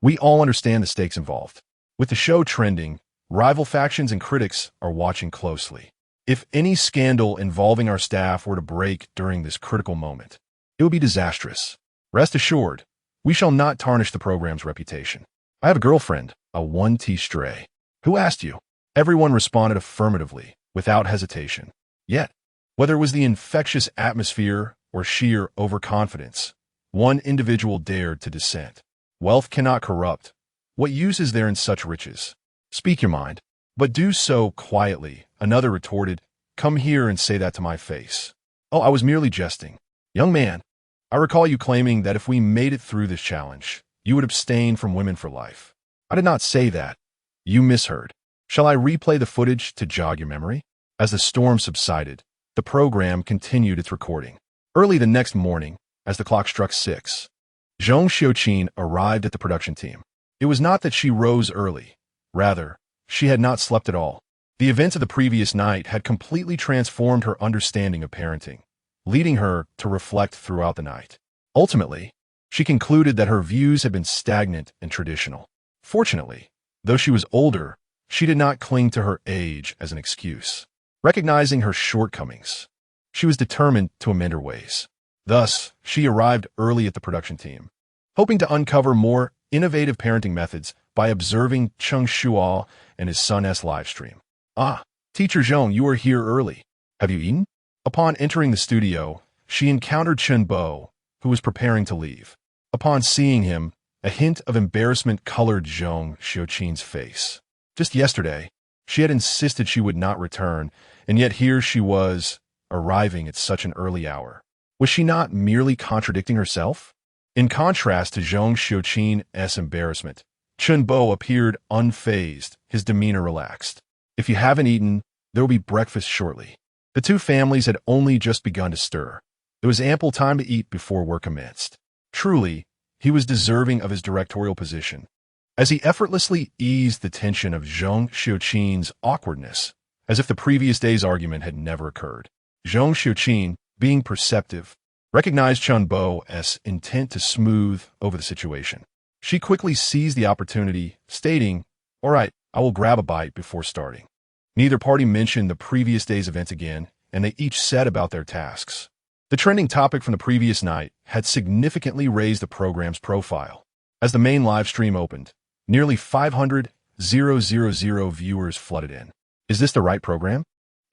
We all understand the stakes involved. With the show trending, rival factions and critics are watching closely. If any scandal involving our staff were to break during this critical moment, it would be disastrous. Rest assured, we shall not tarnish the program's reputation. I have a girlfriend, a 1T stray. Who asked you? Everyone responded affirmatively, without hesitation. Yet, whether it was the infectious atmosphere or sheer overconfidence, one individual dared to dissent. Wealth cannot corrupt. What use is there in such riches? Speak your mind, but do so quietly. Another retorted, come here and say that to my face. Oh, I was merely jesting. Young man, I recall you claiming that if we made it through this challenge, you would abstain from women for life. I did not say that. You misheard. Shall I replay the footage to jog your memory? As the storm subsided, the program continued its recording. Early the next morning, as the clock struck 6, Cheng Shuo arrived at the production team. It was not that she rose early. Rather, she had not slept at all. The events of the previous night had completely transformed her understanding of parenting, leading her to reflect throughout the night. Ultimately, she concluded that her views had been stagnant and traditional. Fortunately, though she was older, she did not cling to her age as an excuse. Recognizing her shortcomings, she was determined to amend her ways. Thus, she arrived early at the production team, hoping to uncover more innovative parenting methods by observing Cheng Shuo and his son's live stream. Ah, Teacher Zhong, you are here early. Have you eaten? Upon entering the studio, she encountered Chen Bo, who was preparing to leave. Upon seeing him, a hint of embarrassment colored Cheng Shuo's face. Just yesterday, she had insisted she would not return, and yet here she was, arriving at such an early hour. Was she not merely contradicting herself? In contrast to Cheng Shuo's embarrassment, Chen Bo appeared unfazed, his demeanor relaxed. If you haven't eaten, there will be breakfast shortly. The two families had only just begun to stir. There was ample time to eat before work commenced. Truly, he was deserving of his directorial position. As he effortlessly eased the tension of Cheng Shuo's awkwardness, as if the previous day's argument had never occurred, Cheng Shuo, being perceptive, recognized Chen Bo's intent to smooth over the situation. She quickly seized the opportunity, stating, "All right, I will grab a bite before starting." Neither party mentioned the previous day's events again, and they each set about their tasks. The trending topic from the previous night had significantly raised the program's profile. As the main live stream opened, nearly 500,000 viewers flooded in. Is this the right program?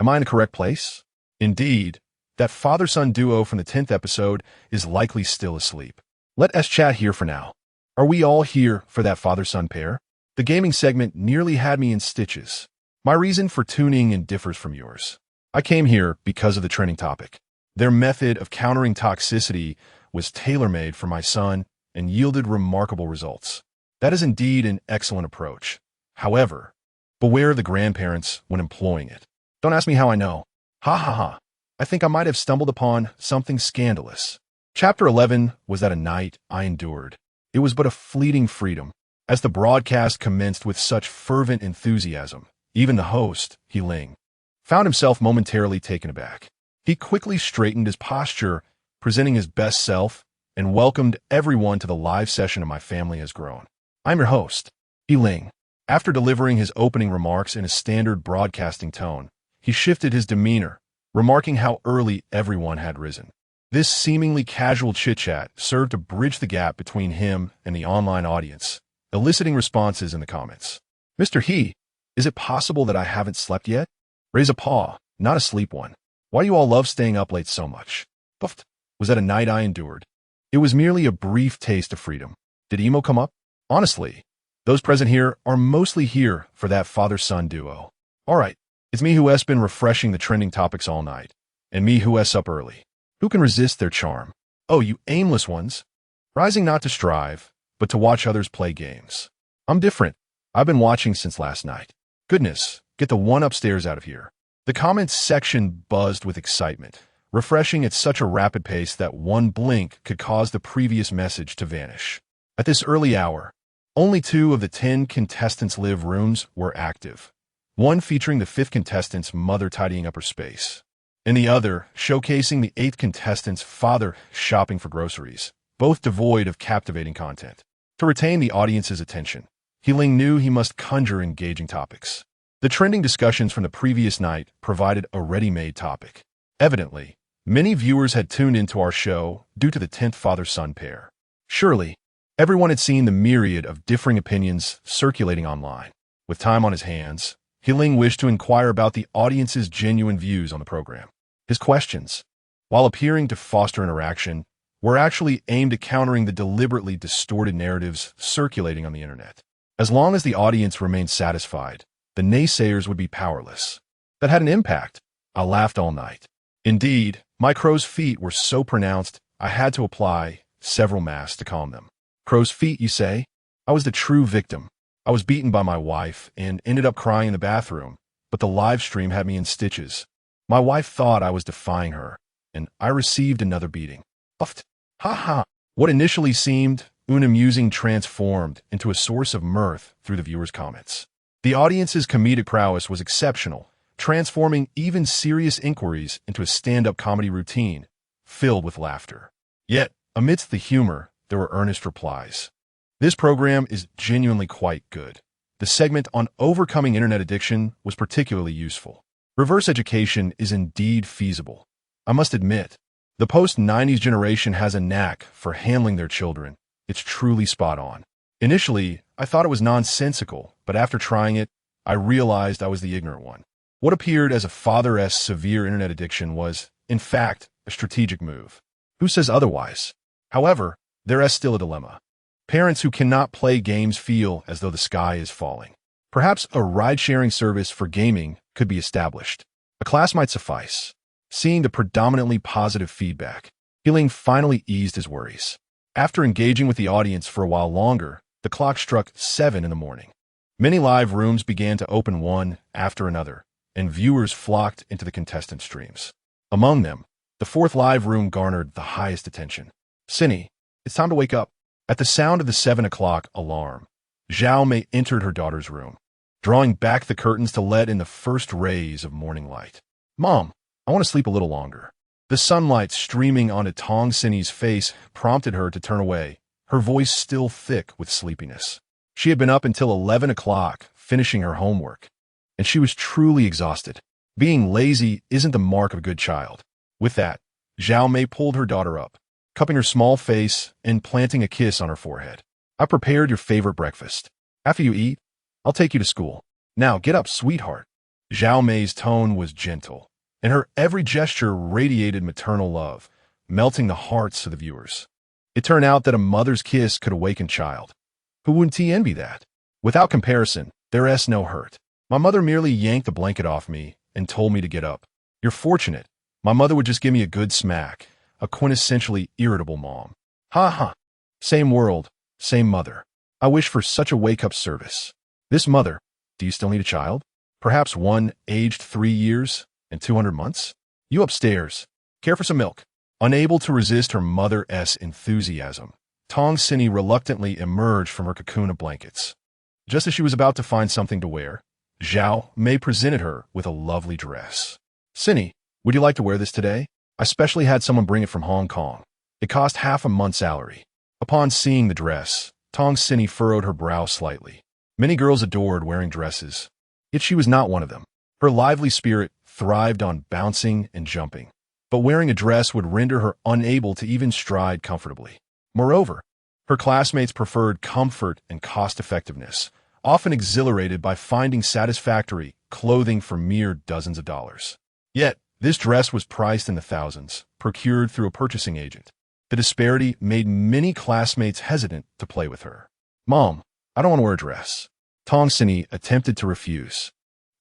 Am I in the correct place? Indeed, that father-son duo from the 10th episode is likely still asleep. Let us chat here for now. Are we all here for that father-son pair? The gaming segment nearly had me in stitches. My reason for tuning in differs from yours. I came here because of the trending topic. Their method of countering toxicity was tailor-made for my son and yielded remarkable results. That is indeed an excellent approach. However, beware of the grandparents when employing it. Don't ask me how I know. Ha ha ha. I think I might have stumbled upon something scandalous. Chapter 11 was that a night I endured. It was but a fleeting freedom. As the broadcast commenced with such fervent enthusiasm, even the host, He Ling, found himself momentarily taken aback. He quickly straightened his posture, presenting his best self, and welcomed everyone to the live session of My Family Has Grown. I'm your host, He Ling. After delivering his opening remarks in a standard broadcasting tone, he shifted his demeanor, remarking how early everyone had risen. This seemingly casual chit-chat served to bridge the gap between him and the online audience, eliciting responses in the comments. Mr. He, is it possible that I haven't slept yet? Raise a paw, not a sleep one. Why do you all love staying up late so much? Puffed. Was that a night I endured? It was merely a brief taste of freedom. Did emo come up? Honestly, those present here are mostly here for that father-son duo. All right, it's me who has been refreshing the trending topics all night, and me who has up early. Who can resist their charm? Oh, you aimless ones. Rising not to strive, but to watch others play games. I'm different. I've been watching since last night. Goodness, get the one upstairs out of here. The comments section buzzed with excitement, refreshing at such a rapid pace that one blink could cause the previous message to vanish. At this early hour, only 2 of the 10 contestants' live rooms were active, one featuring the 5th contestant's mother tidying up her space, and the other showcasing the 8th contestant's father shopping for groceries, both devoid of captivating content. To retain the audience's attention, Healing knew he must conjure engaging topics. The trending discussions from the previous night provided a ready-made topic. Evidently, many viewers had tuned into our show due to the 10th father-son pair. Surely, everyone had seen the myriad of differing opinions circulating online. With time on his hands, Healing wished to inquire about the audience's genuine views on the program. His questions, while appearing to foster interaction, were actually aimed at countering the deliberately distorted narratives circulating on the internet. As long as the audience remained satisfied, the naysayers would be powerless. That had an impact. I laughed all night. Indeed, my crow's feet were so pronounced I had to apply several masks to calm them. Crow's feet, you say? I was the true victim. I was beaten by my wife and ended up crying in the bathroom, but the live stream had me in stitches. My wife thought I was defying her, and I received another beating. Puffed. Ha ha. What initially seemed unamusing transformed into a source of mirth through the viewers' comments. The audience's comedic prowess was exceptional, transforming even serious inquiries into a stand-up comedy routine filled with laughter. Yet, amidst the humor, there were earnest replies. This program is genuinely quite good. The segment on overcoming internet addiction was particularly useful. Reverse education is indeed feasible. I must admit, the post-90s generation has a knack for handling their children. It's truly spot on. Initially, I thought it was nonsensical, but after trying it, I realized I was the ignorant one. What appeared as a father-esque severe internet addiction was, in fact, a strategic move. Who says otherwise? However, there is still a dilemma. Parents who cannot play games feel as though the sky is falling. Perhaps a ride-sharing service for gaming could be established. A class might suffice. Seeing the predominantly positive feedback, Healing finally eased his worries. After engaging with the audience for a while longer, the clock struck 7 in the morning. Many live rooms began to open one after another, and viewers flocked into the contestant streams. Among them, the 4th live room garnered the highest attention. Cindy, it's time to wake up. At the sound of the 7 o'clock alarm, Zhao Mei entered her daughter's room, drawing back the curtains to let in the first rays of morning light. Mom, I want to sleep a little longer. The sunlight streaming onto Tong Cindy's face prompted her to turn away, her voice still thick with sleepiness. She had been up until 11 o'clock, finishing her homework, and she was truly exhausted. Being lazy isn't the mark of a good child. With that, Zhao Mei pulled her daughter up, cupping her small face and planting a kiss on her forehead. I prepared your favorite breakfast. After you eat, I'll take you to school. Now get up, sweetheart. Zhao Mei's tone was gentle, and her every gesture radiated maternal love, melting the hearts of the viewers. It turned out that a mother's kiss could awaken child. Who wouldn't envy that? Without comparison, there is no hurt. My mother merely yanked the blanket off me and told me to get up. You're fortunate. My mother would just give me a good smack, a quintessentially irritable mom. Ha ha. Same world, same mother. I wish for such a wake-up service. This mother, do you still need a child? Perhaps one aged 3 years and 200 months? You upstairs. Care for some milk? Unable to resist her mother's enthusiasm, Tong Cindy reluctantly emerged from her cocoon of blankets. Just as she was about to find something to wear, Zhao Mei presented her with a lovely dress. Cindy, would you like to wear this today? I specially had someone bring it from Hong Kong. It cost half a month's salary. Upon seeing the dress, Tong Cindy furrowed her brow slightly. Many girls adored wearing dresses, yet she was not one of them. Her lively spirit thrived on bouncing and jumping, but wearing a dress would render her unable to even stride comfortably. Moreover, her classmates preferred comfort and cost-effectiveness, often exhilarated by finding satisfactory clothing for mere dozens of dollars. Yet, this dress was priced in the thousands, procured through a purchasing agent. The disparity made many classmates hesitant to play with her. Mom, I don't want to wear a dress. Tong Cindy attempted to refuse,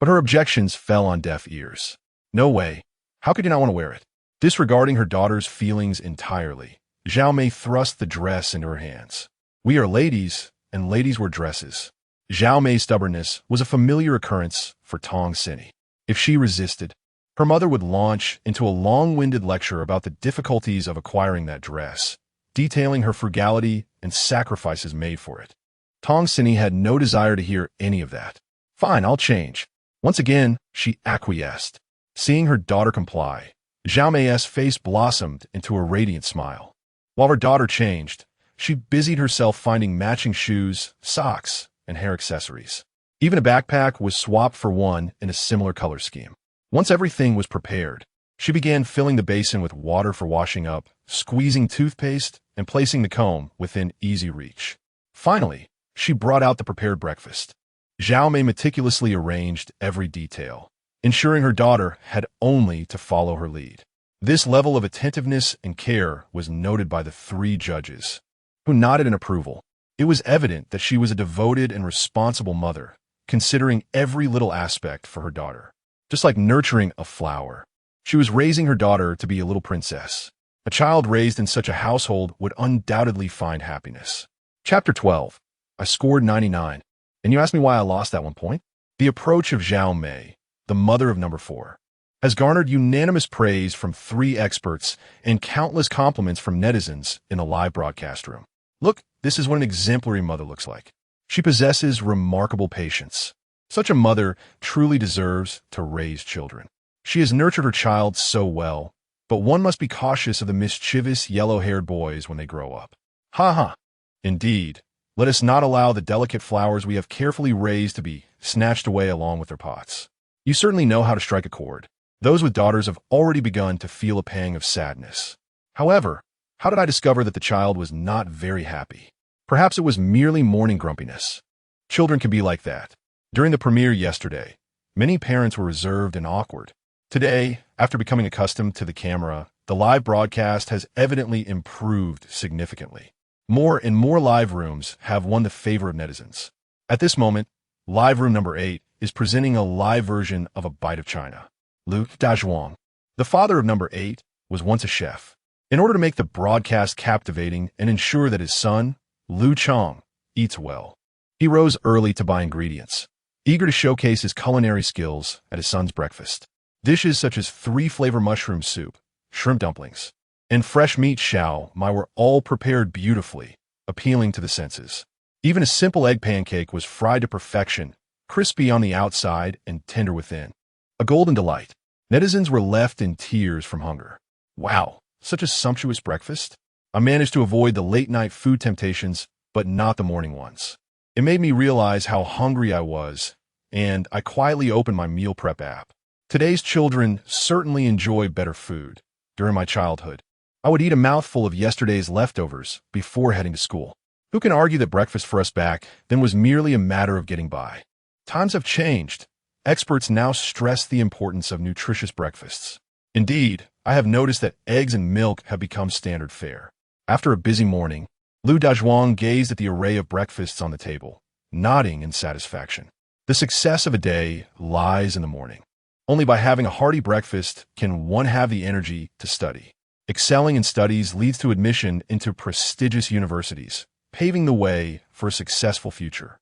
but her objections fell on deaf ears. No way. How could you not want to wear it? Disregarding her daughter's feelings entirely, Zhao Mei thrust the dress into her hands. We are ladies, and ladies wear dresses. Zhao Mei's stubbornness was a familiar occurrence for Tong Cindy. If she resisted, Her mother would launch into a long-winded lecture about the difficulties of acquiring that dress, detailing her frugality and sacrifices made for it. Tong Sini had no desire to hear any of that. Fine, I'll change. Once again, she acquiesced. Seeing her daughter comply, Zhao Mei's face blossomed into a radiant smile. While her daughter changed, she busied herself finding matching shoes, socks, and hair accessories. Even a backpack was swapped for one in a similar color scheme. Once everything was prepared, she began filling the basin with water for washing up, squeezing toothpaste, and placing the comb within easy reach. Finally, she brought out the prepared breakfast. Zhao Mei meticulously arranged every detail, ensuring her daughter had only to follow her lead. This level of attentiveness and care was noted by the three judges, who nodded in approval. It was evident that she was a devoted and responsible mother, considering every little aspect for her daughter. Just like nurturing a flower, she was raising her daughter to be a little princess. A child raised in such a household would undoubtedly find happiness. Chapter 12. I scored 99. And you asked me why I lost that 1 point? The approach of Zhao Mei, the mother of number 4, has garnered unanimous praise from 3 experts and countless compliments from netizens in a live broadcast room. Look, this is what an exemplary mother looks like. She possesses remarkable patience. Such a mother truly deserves to raise children. She has nurtured her child so well, but one must be cautious of the mischievous yellow-haired boys when they grow up. Ha ha! Indeed, let us not allow the delicate flowers we have carefully raised to be snatched away along with their pots. You certainly know how to strike a chord. Those with daughters have already begun to feel a pang of sadness. However, how did I discover that the child was not very happy? Perhaps it was merely morning grumpiness. Children can be like that. During the premiere yesterday, many parents were reserved and awkward. Today, after becoming accustomed to the camera, the live broadcast has evidently improved significantly. More and more live rooms have won the favor of netizens. At this moment, live room number 8 is presenting a live version of A Bite of China. Lu Dazhuang, the father of number 8, was once a chef. In order to make the broadcast captivating and ensure that his son, Lu Chong, eats well, he rose early to buy ingredients, eager to showcase his culinary skills at his son's breakfast. Dishes such as 3-flavor mushroom soup, shrimp dumplings, and fresh meat xiao mai were all prepared beautifully, appealing to the senses. Even a simple egg pancake was fried to perfection, crispy on the outside and tender within. A golden delight. Netizens were left in tears from hunger. Wow, such a sumptuous breakfast. I managed to avoid the late-night food temptations, but not the morning ones. It made me realize how hungry I was, and I quietly opened my meal prep app. Today's children certainly enjoy better food. During my childhood, I would eat a mouthful of yesterday's leftovers before heading to school. Who can argue that breakfast for us back then was merely a matter of getting by? Times have changed. Experts now stress the importance of nutritious breakfasts. Indeed, I have noticed that eggs and milk have become standard fare. After a busy morning, Lu Dazhuang gazed at the array of breakfasts on the table, nodding in satisfaction. The success of a day lies in the morning. Only by having a hearty breakfast can one have the energy to study. Excelling in studies leads to admission into prestigious universities, paving the way for a successful future.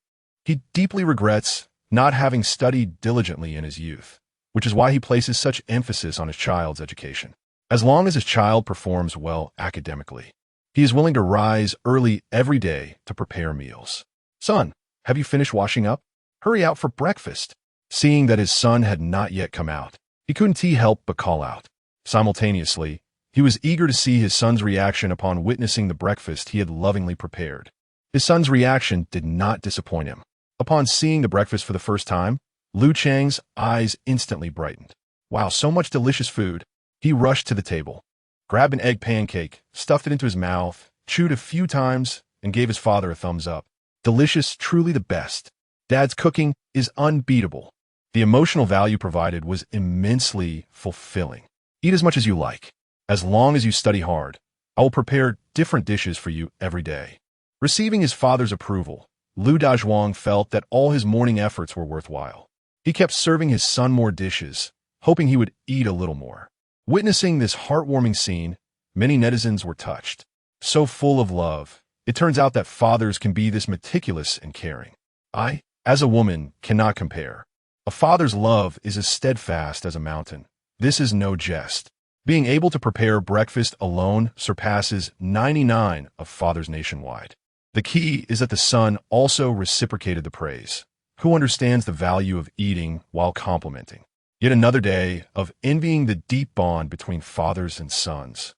He deeply regrets not having studied diligently in his youth, which is why he places such emphasis on his child's education. As long as his child performs well academically, he is willing to rise early every day to prepare meals. Son, have you finished washing up? Hurry out for breakfast. Seeing that his son had not yet come out, he couldn't help but call out. Simultaneously, he was eager to see his son's reaction upon witnessing the breakfast he had lovingly prepared. His son's reaction did not disappoint him. Upon seeing the breakfast for the first time, Lu Chang's eyes instantly brightened. Wow, so much delicious food. He rushed to the table, grabbed an egg pancake, stuffed it into his mouth, chewed a few times, and gave his father a thumbs up. Delicious, truly the best. Dad's cooking is unbeatable. The emotional value provided was immensely fulfilling. Eat as much as you like. As long as you study hard, I will prepare different dishes for you every day. Receiving his father's approval, Lu Dazhuang felt that all his morning efforts were worthwhile. He kept serving his son more dishes, hoping he would eat a little more. Witnessing this heartwarming scene, many netizens were touched. So full of love, it turns out that fathers can be this meticulous and caring. I, as a woman, cannot compare. A father's love is as steadfast as a mountain, This is no jest. Being able to prepare breakfast alone surpasses 99 of fathers nationwide. The key is that the son also reciprocated the praise, who understands the value of eating while complimenting. Yet another day of envying the deep bond between fathers and sons.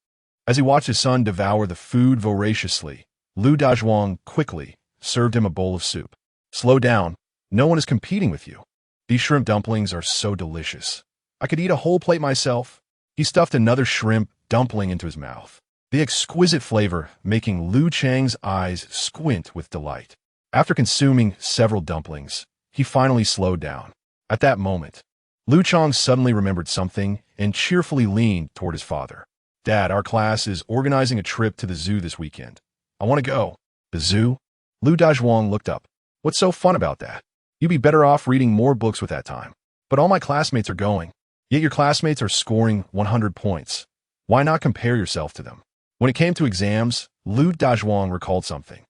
As he watched his son devour the food voraciously, Lu Dazhuang quickly served him a bowl of soup. Slow down. No one is competing with you. These shrimp dumplings are so delicious. I could eat a whole plate myself. He stuffed another shrimp dumpling into his mouth, the exquisite flavor making Lu Chang's eyes squint with delight. After consuming several dumplings, he finally slowed down. At that moment, Lu Chang suddenly remembered something and cheerfully leaned toward his father. Dad, our class is organizing a trip to the zoo this weekend. I want to go. The zoo? Lu Dazhuang looked up. What's so fun about that? You'd be better off reading more books with that time. But all my classmates are going. Yet your classmates are scoring 100 points. Why not compare yourself to them? When it came to exams, Lu Dazhuang recalled something.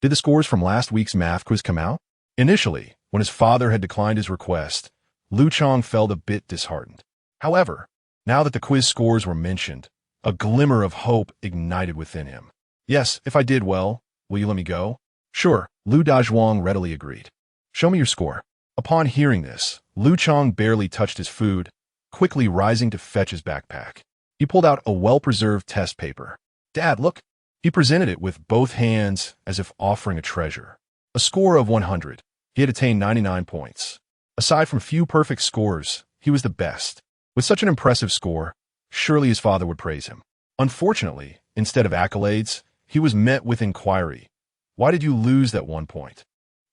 Did the scores from last week's math quiz come out? Initially, when his father had declined his request, Lu Chang felt a bit disheartened. However, now that the quiz scores were mentioned, a glimmer of hope ignited within him. Yes, if I did well, will you let me go? Sure, Lu Dazhuang readily agreed. Show me your score. Upon hearing this, Lu Chang barely touched his food, quickly rising to fetch his backpack. He pulled out a well-preserved test paper. Dad, look. He presented it with both hands as if offering a treasure. A score of 100. He had attained 99 points. Aside from few perfect scores, he was the best. With such an impressive score, surely his father would praise him. Unfortunately, instead of accolades, he was met with inquiry. Why did you lose that 1 point?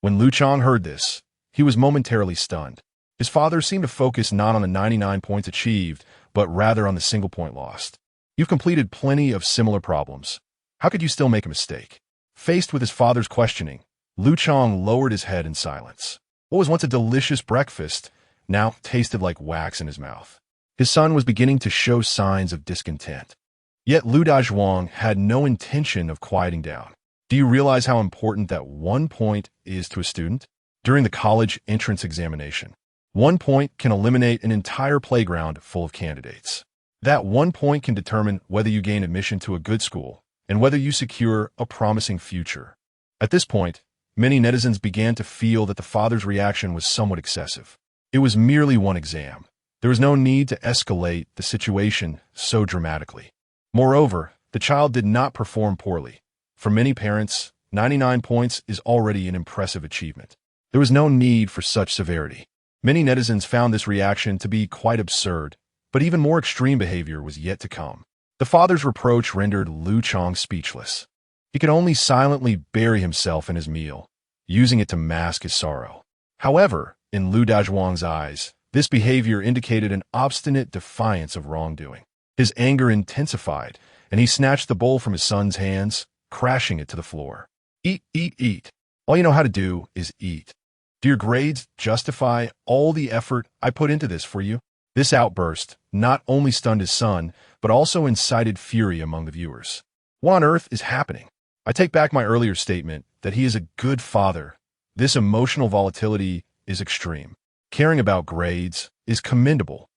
When Lu Chang heard this, he was momentarily stunned. His father seemed to focus not on the 99 points achieved, but rather on the single point lost. You've completed plenty of similar problems. How could you still make a mistake? Faced with his father's questioning, Lu Chang lowered his head in silence. What was once a delicious breakfast now tasted like wax in his mouth. His son was beginning to show signs of discontent. Yet Lu Dazhuang had no intention of quieting down. Do you realize how important that 1 point is to a student? During the college entrance examination, 1 point can eliminate an entire playground full of candidates. That 1 point can determine whether you gain admission to a good school and whether you secure a promising future. At this point, many netizens began to feel that the father's reaction was somewhat excessive. It was merely one exam. There was no need to escalate the situation so dramatically. Moreover, the child did not perform poorly. For many parents, 99 points is already an impressive achievement. There was no need for such severity. Many netizens found this reaction to be quite absurd, but even more extreme behavior was yet to come. The father's reproach rendered Lu Chang speechless. He could only silently bury himself in his meal, using it to mask his sorrow. However, in Lu Dazhuang's eyes, this behavior indicated an obstinate defiance of wrongdoing. His anger intensified, and he snatched the bowl from his son's hands, crashing it to the floor. Eat, eat, eat. All you know how to do is eat. Do your grades justify all the effort I put into this for you? This outburst not only stunned his son, but also incited fury among the viewers. What on earth is happening? I take back my earlier statement that he is a good father. This emotional volatility is extreme. Caring about grades is commendable,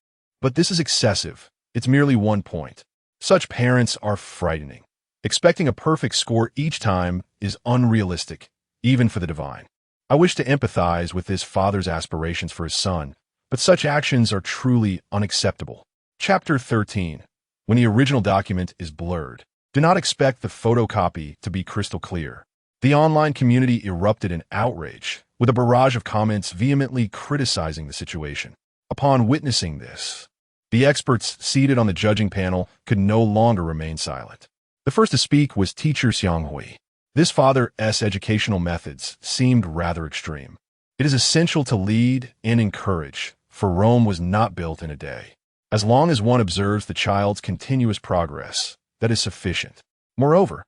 but this is excessive. It's merely 1 point. Such parents are frightening. Expecting a perfect score each time is unrealistic, even for the divine. I wish to empathize with this father's aspirations for his son, but such actions are truly unacceptable. Chapter 13. When the original document is blurred, do not expect the photocopy to be crystal clear. The online community erupted in outrage, with a barrage of comments vehemently criticizing the situation. Upon witnessing this, the experts seated on the judging panel could no longer remain silent. The first to speak was teacher Xianghui. This father's educational methods seemed rather extreme. It is essential to lead and encourage, for Rome was not built in a day. As long as one observes the child's continuous progress, that is sufficient. Moreover,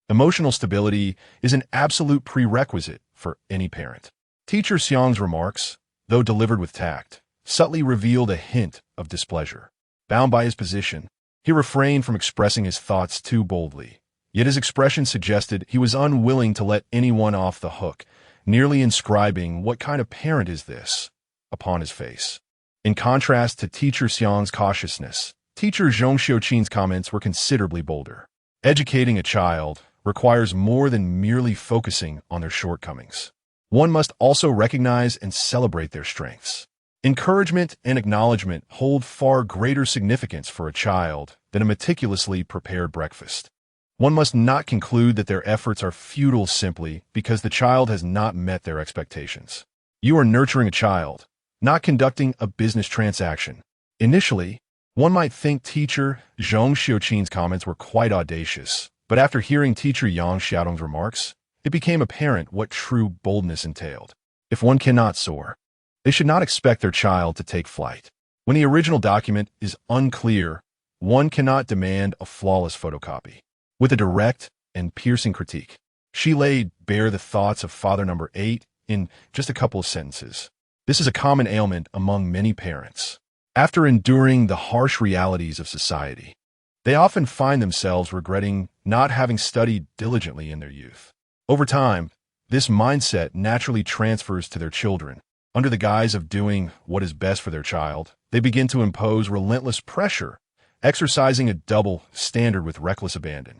emotional stability is an absolute prerequisite for any parent. Teacher Xiang's remarks, though delivered with tact, subtly revealed a hint of displeasure. Bound by his position, he refrained from expressing his thoughts too boldly. Yet his expression suggested he was unwilling to let anyone off the hook, nearly inscribing "What kind of parent is this?" upon his face. In contrast to teacher Xiang's cautiousness, teacher Zhong Xiuqin's comments were considerably bolder. Educating a child requires more than merely focusing on their shortcomings. One must also recognize and celebrate their strengths. Encouragement and acknowledgement hold far greater significance for a child than a meticulously prepared breakfast. One must not conclude that their efforts are futile simply because the child has not met their expectations. You are nurturing a child, not conducting a business transaction. Initially, one might think teacher Zhong Xiuqin's comments were quite audacious, but after hearing teacher Yang Xiaodong's remarks, it became apparent what true boldness entailed. If one cannot soar, they should not expect their child to take flight. When the original document is unclear, one cannot demand a flawless photocopy. With a direct and piercing critique, she laid bare the thoughts of father number 8 in just a couple of sentences. This is a common ailment among many parents. After enduring the harsh realities of society, they often find themselves regretting not having studied diligently in their youth. Over time, this mindset naturally transfers to their children. Under the guise of doing what is best for their child, they begin to impose relentless pressure, exercising a double standard with reckless abandon.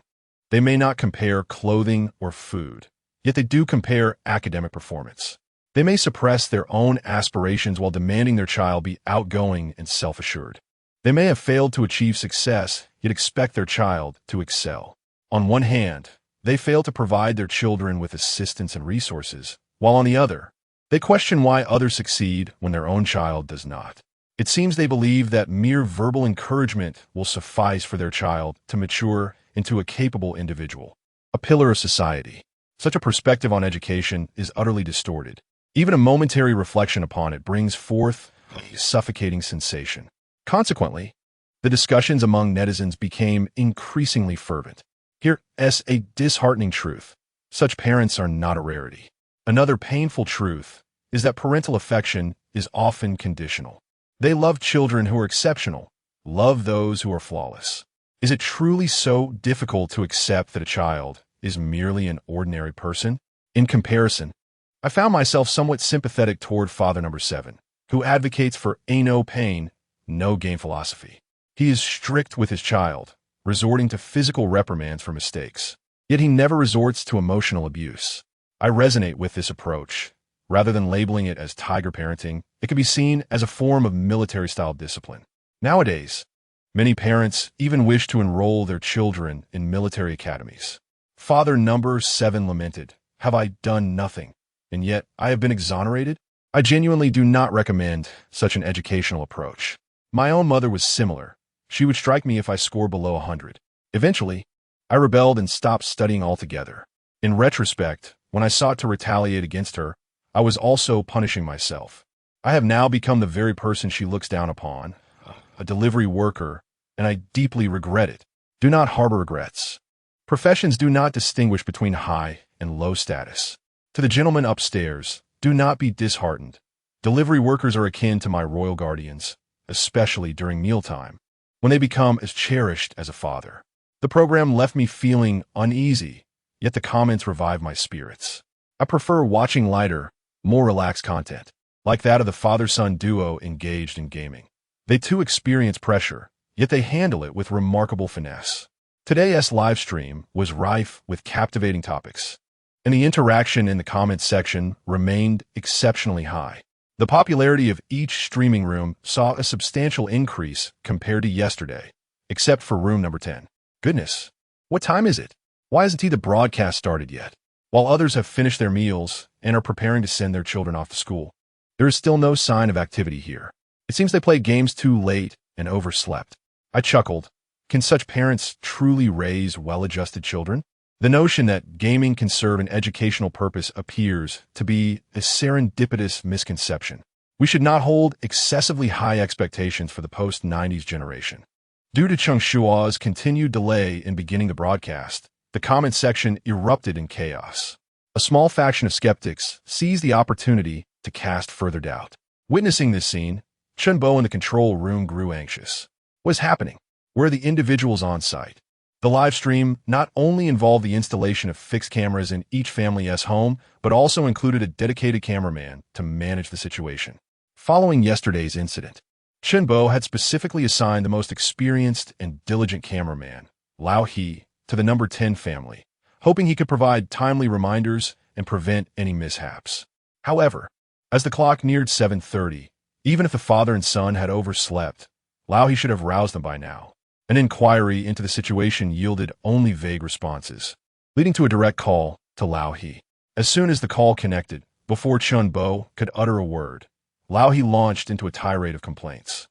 They may not compare clothing or food, yet they do compare academic performance. They may suppress their own aspirations while demanding their child be outgoing and self-assured. They may have failed to achieve success, yet expect their child to excel. On one hand, they fail to provide their children with assistance and resources, while on the other, they question why others succeed when their own child does not. It seems they believe that mere verbal encouragement will suffice for their child to mature into a capable individual, a pillar of society. Such a perspective on education is utterly distorted. Even a momentary reflection upon it brings forth a suffocating sensation. Consequently, the discussions among netizens became increasingly fervent. Here's a disheartening truth. Such parents are not a rarity. Another painful truth is that parental affection is often conditional. They love children who are exceptional, love those who are flawless. Is it truly so difficult to accept that a child is merely an ordinary person? In comparison, I found myself somewhat sympathetic toward father number 7, who advocates for a no pain, no gain philosophy. He is strict with his child, resorting to physical reprimands for mistakes. Yet he never resorts to emotional abuse. I resonate with this approach. Rather than labeling it as tiger parenting, it can be seen as a form of military-style discipline. Nowadays, many parents even wish to enroll their children in military academies. Father number 7 lamented, "Have I done nothing, and yet I have been exonerated?" I genuinely do not recommend such an educational approach. My own mother was similar. She would strike me if I scored below 100. Eventually, I rebelled and stopped studying altogether. In retrospect, when I sought to retaliate against her, I was also punishing myself. I have now become the very person she looks down upon, a delivery worker, and I deeply regret it. Do not harbor regrets. Professions do not distinguish between high and low status. To the gentleman upstairs, do not be disheartened. Delivery workers are akin to my royal guardians, especially during mealtime, when they become as cherished as a father. The program left me feeling uneasy, yet the comments revived my spirits. I prefer watching lighter, more relaxed content, like that of the father-son duo engaged in gaming. They too experience pressure, yet they handle it with remarkable finesse. Today's live stream was rife with captivating topics, and the interaction in the comments section remained exceptionally high. The popularity of each streaming room saw a substantial increase compared to yesterday, except for room number 10. Goodness, what time is it? Why hasn't the broadcast started yet? While others have finished their meals and are preparing to send their children off to school, there is still no sign of activity here. It seems they played games too late and overslept. I chuckled. Can such parents truly raise well-adjusted children? The notion that gaming can serve an educational purpose appears to be a serendipitous misconception. We should not hold excessively high expectations for the post-90s generation. Due to Cheng Shuo's continued delay in beginning the broadcast, the comment section erupted in chaos. A small faction of skeptics seized the opportunity to cast further doubt. Witnessing this scene, Chen Bo in the control room grew anxious. What is happening? Where are the individuals on site? The live stream not only involved the installation of fixed cameras in each family's home, but also included a dedicated cameraman to manage the situation. Following yesterday's incident, Cheng Shuo had specifically assigned the most experienced and diligent cameraman, Lao He, to the number 10 family, hoping he could provide timely reminders and prevent any mishaps. However, as the clock neared 7:30, even if the father and son had overslept, Lao He should have roused them by now. An inquiry into the situation yielded only vague responses, leading to a direct call to Lao He. As soon as the call connected, before Cheng Shuo could utter a word, Lao He launched into a tirade of complaints.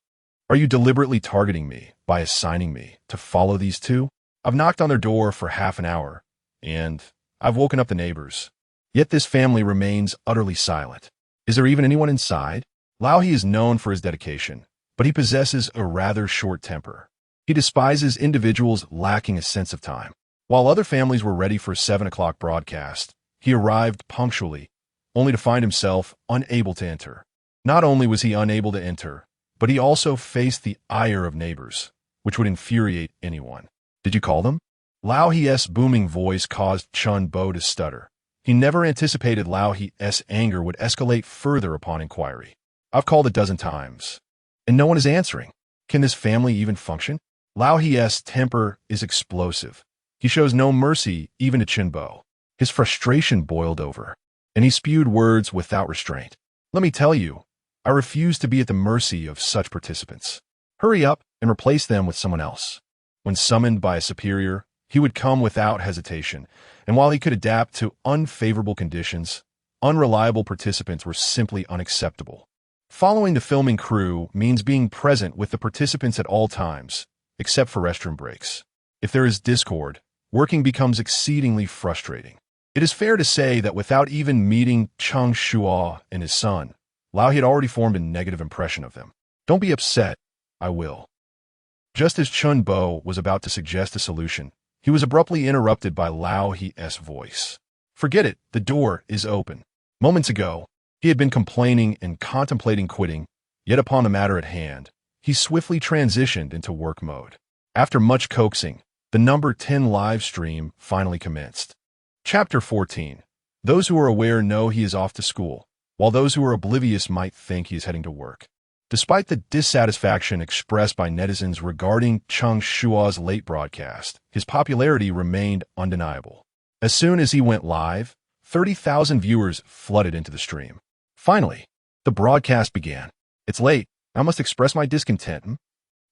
Are you deliberately targeting me by assigning me to follow these two? I've knocked on their door for half an hour, and I've woken up the neighbors. Yet this family remains utterly silent. Is there even anyone inside? Lao He is known for his dedication, but he possesses a rather short temper. He despises individuals lacking a sense of time. While other families were ready for a 7 o'clock broadcast, he arrived punctually, only to find himself unable to enter. Not only was he unable to enter, but he also faced the ire of neighbors, which would infuriate anyone. Did you call them? Lao He's booming voice caused Cheng Shuo to stutter. He never anticipated Lao He's anger would escalate further upon inquiry. I've called a dozen times, and no one is answering. Can this family even function? Lao He's temper is explosive. He shows no mercy even to Cheng Shuo. His frustration boiled over, and he spewed words without restraint. Let me tell you, I refuse to be at the mercy of such participants. Hurry up and replace them with someone else. When summoned by a superior, he would come without hesitation, and while he could adapt to unfavorable conditions, unreliable participants were simply unacceptable. Following the filming crew means being present with the participants at all times, except for restroom breaks. If there is discord, working becomes exceedingly frustrating. It is fair to say that without even meeting Cheng Shuo and his son, Lao He had already formed a negative impression of them. Don't be upset, I will. Just as Cheng Shuo was about to suggest a solution, he was abruptly interrupted by Lao He's voice. Forget it, the door is open. Moments ago, he had been complaining and contemplating quitting, yet upon the matter at hand, he swiftly transitioned into work mode. After much coaxing, the number 10 live stream finally commenced. Chapter 14. Those who are aware know he is off to school, while those who are oblivious might think he is heading to work. Despite the dissatisfaction expressed by netizens regarding Cheng Shuo's late broadcast, his popularity remained undeniable. As soon as he went live, 30,000 viewers flooded into the stream. Finally, the broadcast began. It's late. I must express my discontent.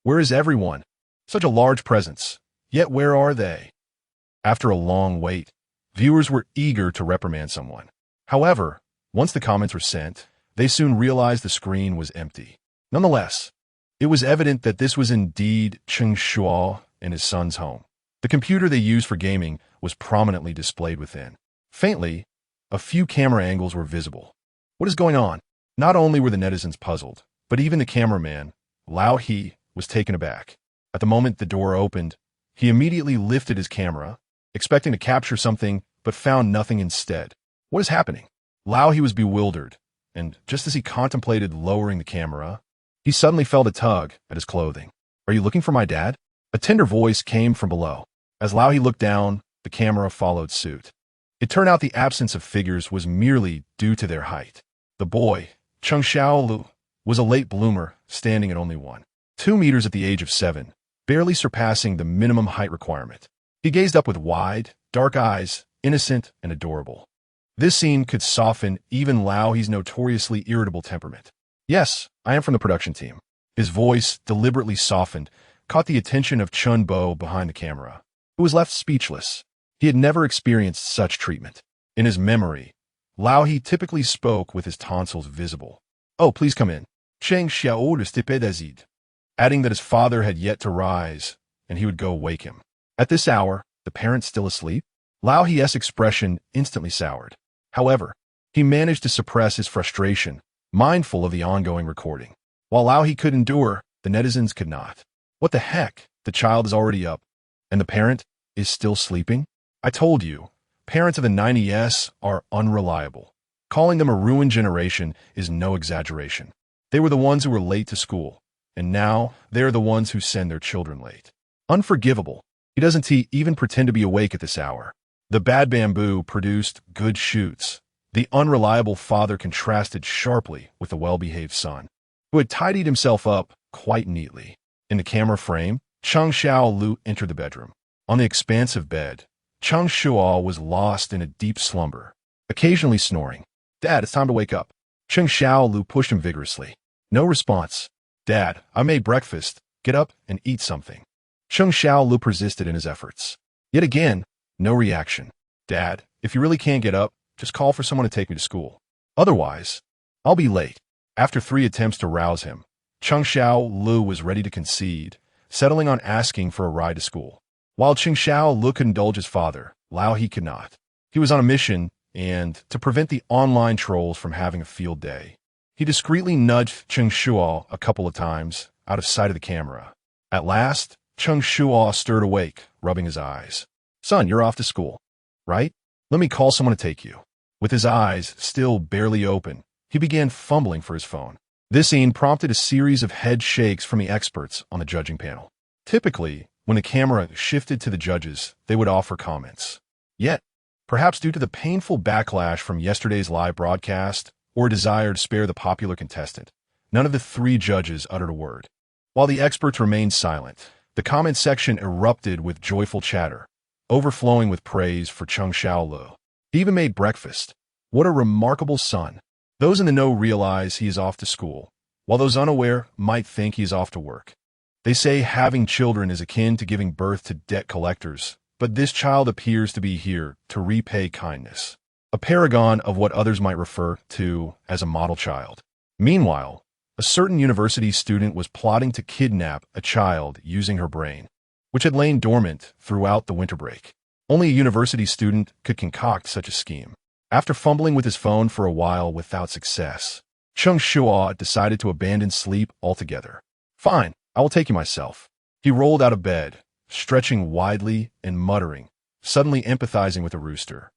Where is everyone? Such a large presence. Yet where are they? After a long wait, viewers were eager to reprimand someone. However, once the comments were sent, they soon realized the screen was empty. Nonetheless, it was evident that this was indeed Cheng Shuo and his son's home. The computer they used for gaming was prominently displayed within. Faintly, a few camera angles were visible. What is going on? Not only were the netizens puzzled, but even the cameraman, Lao He, was taken aback. At the moment the door opened, he immediately lifted his camera, expecting to capture something, but found nothing instead. What is happening? Lao He was bewildered, and just as he contemplated lowering the camera, he suddenly felt a tug at his clothing. Are you looking for my dad? A tender voice came from below. As Lao He looked down, the camera followed suit. It turned out the absence of figures was merely due to their height. The boy, Cheng Shuo, was a late bloomer, standing at only 2 meters at the age of 7, barely surpassing the minimum height requirement. He gazed up with wide, dark eyes, innocent and adorable. This scene could soften even Lao He's notoriously irritable temperament. Yes, I am from the production team. His voice, deliberately softened, caught the attention of Cheng Shuo behind the camera, who was left speechless. He had never experienced such treatment. In his memory, Lao He typically spoke with his tonsils visible. Oh, please come in. Cheng Shuo stipedazid, adding that his father had yet to rise, and he would go wake him. At this hour, the parent still asleep? Lao He's expression instantly soured. However, he managed to suppress his frustration, mindful of the ongoing recording. While Lao He could endure, the netizens could not. What the heck? The child is already up, and the parent is still sleeping? I told you, parents of the 90s are unreliable. Calling them a ruined generation is no exaggeration. They were the ones who were late to school, and now they are the ones who send their children late. Unforgivable. He doesn't even pretend to be awake at this hour. The bad bamboo produced good shoots. The unreliable father contrasted sharply with the well-behaved son, who had tidied himself up quite neatly. In the camera frame, Cheng Shuo entered the bedroom. On the expansive bed, Cheng Shuo was lost in a deep slumber, occasionally snoring. "Dad, it's time to wake up." Cheng Shuo pushed him vigorously. No response. "Dad, I made breakfast. Get up and eat something." Cheng Shuo persisted in his efforts. Yet again, no reaction. "Dad, if you really can't get up, just call for someone to take me to school. Otherwise, I'll be late." After 3 attempts to rouse him, Cheng Shuo was ready to concede, settling on asking for a ride to school. While Cheng Shuo could indulge his father, he could not. He was on a mission, and to prevent the online trolls from having a field day, he discreetly nudged Cheng Shuo a couple of times, out of sight of the camera. At last, Cheng Shuo stirred awake, rubbing his eyes. "Son, you're off to school, right? Let me call someone to take you." With his eyes still barely open, he began fumbling for his phone. This scene prompted a series of head shakes from the experts on the judging panel. Typically, when the camera shifted to the judges, they would offer comments. Yet, perhaps due to the painful backlash from yesterday's live broadcast or a desire to spare the popular contestant, none of the 3 judges uttered a word. While the experts remained silent, the comment section erupted with joyful chatter, overflowing with praise for Cheng Shuo. He even made breakfast. What a remarkable son. Those in the know realize he is off to school, while those unaware might think he is off to work. They say having children is akin to giving birth to debt collectors, but this child appears to be here to repay kindness. A paragon of what others might refer to as a model child. Meanwhile, a certain university student was plotting to kidnap a child using her brain, which had lain dormant throughout the winter break. Only a university student could concoct such a scheme. After fumbling with his phone for a while without success, Cheng Shuo decided to abandon sleep altogether. "Fine, I will take you myself." He rolled out of bed, stretching widely and muttering, suddenly empathizing with the rooster.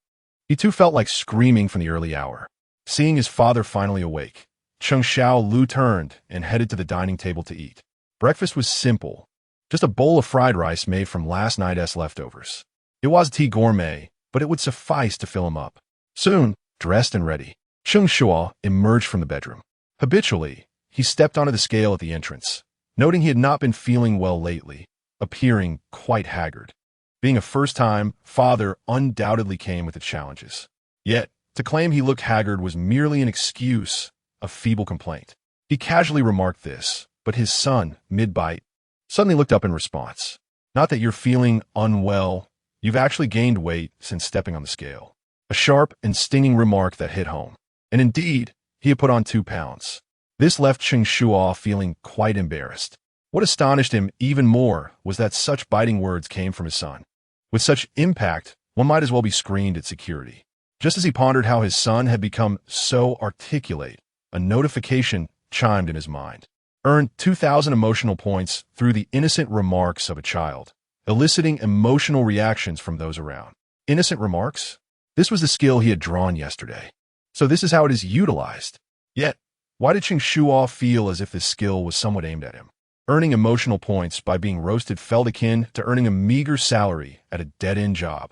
He too felt like screaming from the early hour. Seeing his father finally awake, Cheng Shuo turned and headed to the dining table to eat. Breakfast was simple, just a bowl of fried rice made from last night's leftovers. It was tea gourmet, but it would suffice to fill him up. Soon, dressed and ready, Cheng Shuo emerged from the bedroom. Habitually, he stepped onto the scale at the entrance, noting he had not been feeling well lately, appearing quite haggard. Being a first-time father undoubtedly came with its challenges. Yet, to claim he looked haggard was merely an excuse, a feeble complaint. He casually remarked this, but his son, mid-bite, suddenly looked up in response. "Not that you're feeling unwell, you've actually gained weight since stepping on the scale." A sharp and stinging remark that hit home. And indeed, he had put on 2 pounds. This left Cheng Shuo feeling quite embarrassed. What astonished him even more was that such biting words came from his son. With such impact, one might as well be screened at security. Just as he pondered how his son had become so articulate, a notification chimed in his mind. Earned 2,000 emotional points through the innocent remarks of a child, eliciting emotional reactions from those around. Innocent remarks? This was the skill he had drawn yesterday. So this is how it is utilized. Yet, why did Cheng Shuo feel as if this skill was somewhat aimed at him? Earning emotional points by being roasted felt akin to earning a meager salary at a dead-end job.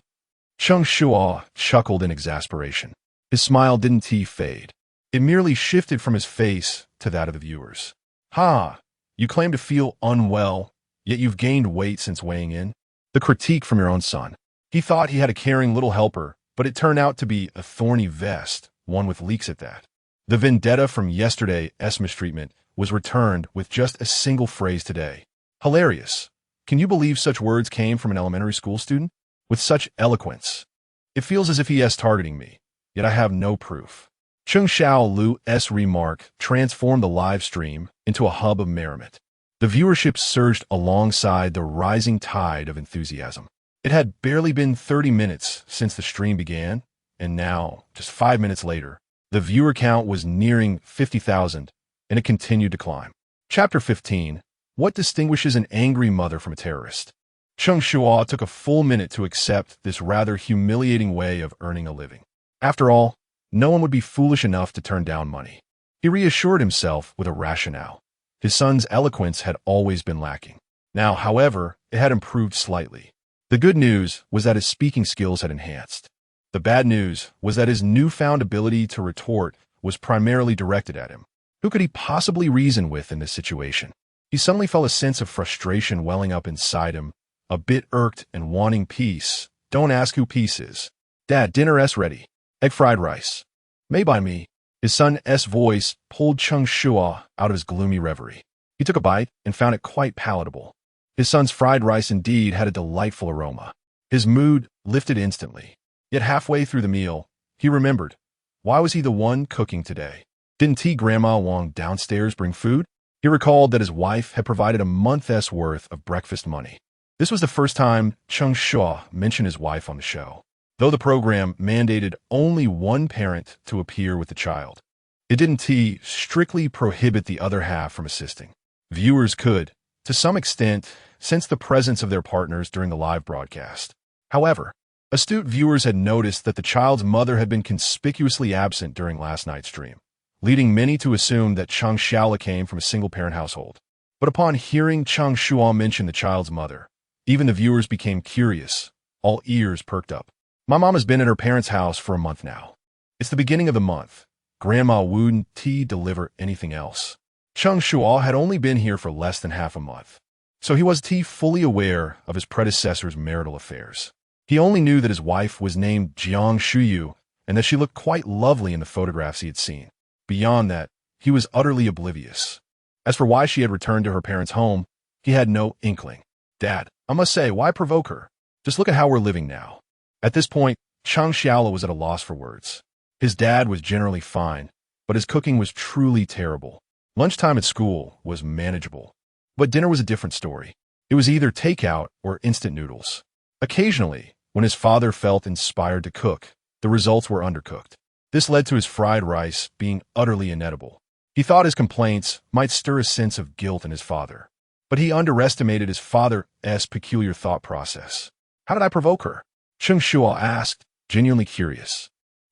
Cheng Shuo chuckled in exasperation. His smile didn't fade. It merely shifted from his face to that of the viewers. "Ha! You claim to feel unwell, yet you've gained weight since weighing in?" The critique from your own son. He thought he had a caring little helper, but it turned out to be a thorny vest, one with leaks at that. The vendetta from yesterday's mistreatment was returned with just a single phrase today. Hilarious. Can you believe such words came from an elementary school student? With such eloquence. It feels as if he is targeting me, yet I have no proof. Cheng Shuo's remark transformed the live stream into a hub of merriment. The viewership surged alongside the rising tide of enthusiasm. It had barely been 30 minutes since the stream began, and now, just 5 minutes later, the viewer count was nearing 50,000, and it continued to climb. Chapter 15. What distinguishes an angry mother from a terrorist? Cheng Shuo took a full minute to accept this rather humiliating way of earning a living. After all, no one would be foolish enough to turn down money. He reassured himself with a rationale. His son's eloquence had always been lacking. Now, however, it had improved slightly. The good news was that his speaking skills had enhanced. The bad news was that his newfound ability to retort was primarily directed at him. Who could he possibly reason with in this situation? He suddenly felt a sense of frustration welling up inside him, a bit irked and wanting peace. Don't ask who peace is. Dad, dinner's ready. Egg fried rice. Made by me. His son's voice pulled Cheng Shuo out of his gloomy reverie. He took a bite and found it quite palatable. His son's fried rice indeed had a delightful aroma. His mood lifted instantly. Yet halfway through the meal, he remembered. Why was he the one cooking today? Didn't Grandma Wong downstairs bring food? He recalled that his wife had provided a month's worth of breakfast money. This was the first time Cheng Shuo mentioned his wife on the show. Though the program mandated only one parent to appear with the child, it didn't strictly prohibit the other half from assisting. Viewers could, to some extent, sense the presence of their partners during the live broadcast. However, astute viewers had noticed that the child's mother had been conspicuously absent during last night's stream, leading many to assume that Cheng Shuo came from a single-parent household. But upon hearing Cheng Shuo mention the child's mother, even the viewers became curious. All ears perked up. My mom has been at her parents' house for a month now. It's the beginning of the month. Grandma wouldn't deliver anything else. Cheng Shuo had only been here for less than half a month, so he was fully aware of his predecessor's marital affairs. He only knew that his wife was named Jiang Shuyu and that she looked quite lovely in the photographs he had seen. Beyond that, he was utterly oblivious. As for why she had returned to her parents' home, he had no inkling. Dad, I must say, why provoke her? Just look at how we're living now. At this point, Cheng Shuo was at a loss for words. His dad was generally fine, but his cooking was truly terrible. Lunchtime at school was manageable, but dinner was a different story. It was either takeout or instant noodles. Occasionally, when his father felt inspired to cook, the results were undercooked. This led to his fried rice being utterly inedible. He thought his complaints might stir a sense of guilt in his father, but he underestimated his father's peculiar thought process. How did I provoke her? Cheng Shuo asked, genuinely curious.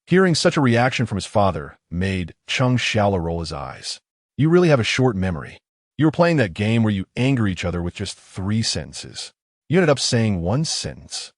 Hearing such a reaction from his father made Cheng Shuo roll his eyes. You really have a short memory. You were playing that game where you anger each other with just 3 sentences. You ended up saying 1 sentence.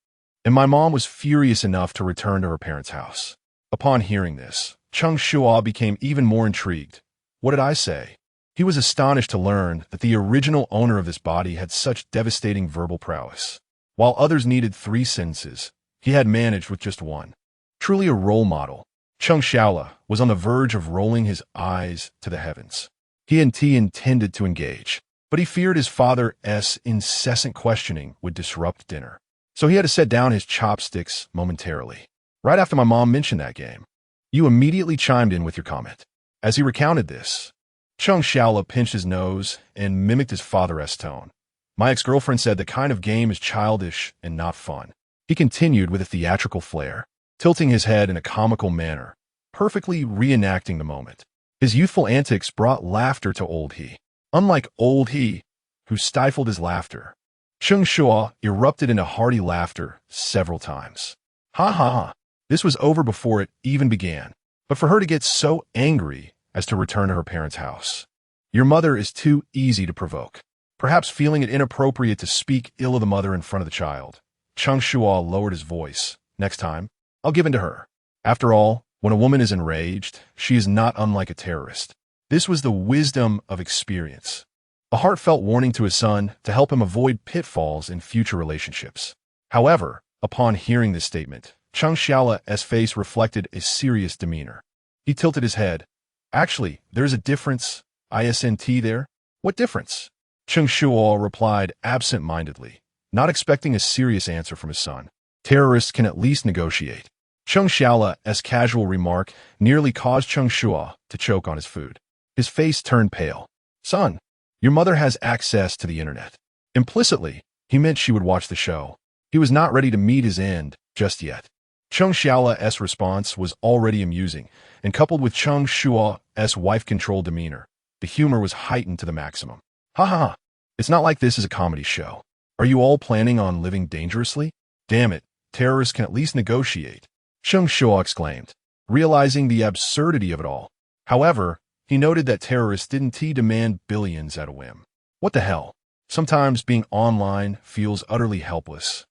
And my mom was furious enough to return to her parents' house. Upon hearing this, Cheng Shuo became even more intrigued. What did I say? He was astonished to learn that the original owner of this body had such devastating verbal prowess. While others needed 3 sentences, he had managed with just 1. Truly a role model, Cheng Shuo was on the verge of rolling his eyes to the heavens. He intended to engage, but he feared his father's incessant questioning would disrupt dinner. So he had to set down his chopsticks momentarily. Right after my mom mentioned that game, you immediately chimed in with your comment. As he recounted this, Cheng Shuo pinched his nose and mimicked his father's tone. My ex-girlfriend said the kind of game is childish and not fun. He continued with a theatrical flair, tilting his head in a comical manner, perfectly reenacting the moment. His youthful antics brought laughter to old he. Unlike old he, who stifled his laughter, Cheng Shuo erupted into hearty laughter several times. Ha ha ha. This was over before it even began. But for her to get so angry as to return to her parents' house. Your mother is too easy to provoke. Perhaps feeling it inappropriate to speak ill of the mother in front of the child, Cheng Shuo lowered his voice. Next time, I'll give in to her. After all, when a woman is enraged, she is not unlike a terrorist. This was the wisdom of experience. A heartfelt warning to his son to help him avoid pitfalls in future relationships. However, upon hearing this statement, Cheng Shuo's face reflected a serious demeanor. He tilted his head. Actually, there's a difference. Isn't there? What difference? Cheng Shuo replied absent-mindedly, not expecting a serious answer from his son. Terrorists can at least negotiate. Cheng Shuo's casual remark nearly caused Cheng Shuo to choke on his food. His face turned pale. Son, your mother has access to the internet. Implicitly, he meant she would watch the show. He was not ready to meet his end just yet. Cheng Shuo's response was already amusing, and coupled with Cheng Shuo's wife-controlled demeanor, the humor was heightened to the maximum. Ha ha ha. It's not like this is a comedy show. Are you all planning on living dangerously? Damn it, terrorists can at least negotiate. Cheng Shuo exclaimed, realizing the absurdity of it all. However, he noted that terrorists didn't demand billions at a whim. What the hell? Sometimes being online feels utterly helpless.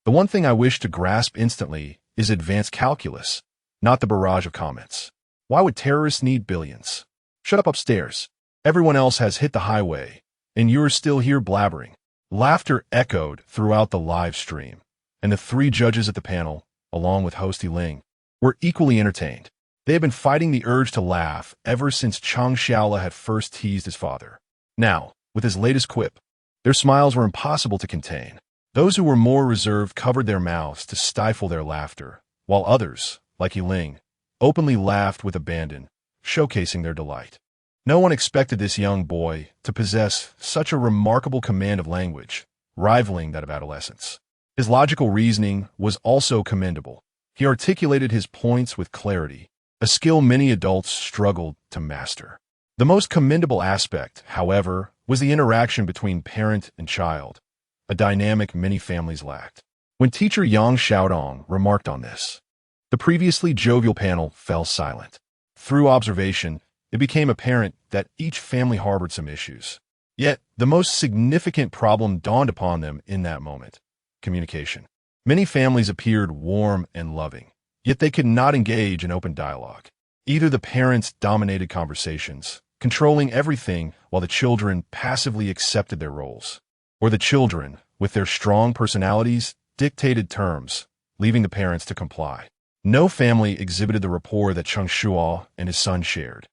The one thing I wish to grasp instantly is advanced calculus, not the barrage of comments. Why would terrorists need billions? Shut up upstairs. Everyone else has hit the highway, And you're still here blabbering. Laughter echoed throughout the live stream, and the three judges at the panel, along with host Ling, were equally entertained. They had been fighting the urge to laugh ever since Cheng Shuo had first teased his father. Now, with his latest quip, their smiles were impossible to contain. Those who were more reserved covered their mouths to stifle their laughter, while others, like Ling, openly laughed with abandon, showcasing their delight. No one expected this young boy to possess such a remarkable command of language, rivaling that of adolescence. His logical reasoning was also commendable. He articulated his points with clarity, a skill many adults struggled to master. The most commendable aspect, however, was the interaction between parent and child, a dynamic many families lacked. When teacher Yang Xiaodong remarked on this, the previously jovial panel fell silent. Through observation, it became apparent that each family harbored some issues. Yet, the most significant problem dawned upon them in that moment: communication. Many families appeared warm and loving, yet they could not engage in open dialogue. Either the parents dominated conversations, controlling everything while the children passively accepted their roles, or the children, with their strong personalities, dictated terms, leaving the parents to comply. No family exhibited the rapport that Cheng Shuo and his son shared.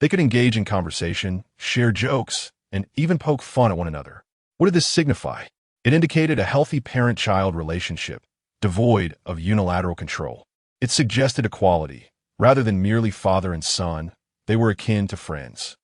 They could engage in conversation, share jokes, and even poke fun at one another. What did this signify? It indicated a healthy parent-child relationship, devoid of unilateral control. It suggested equality. Rather than merely father and son, they were akin to friends.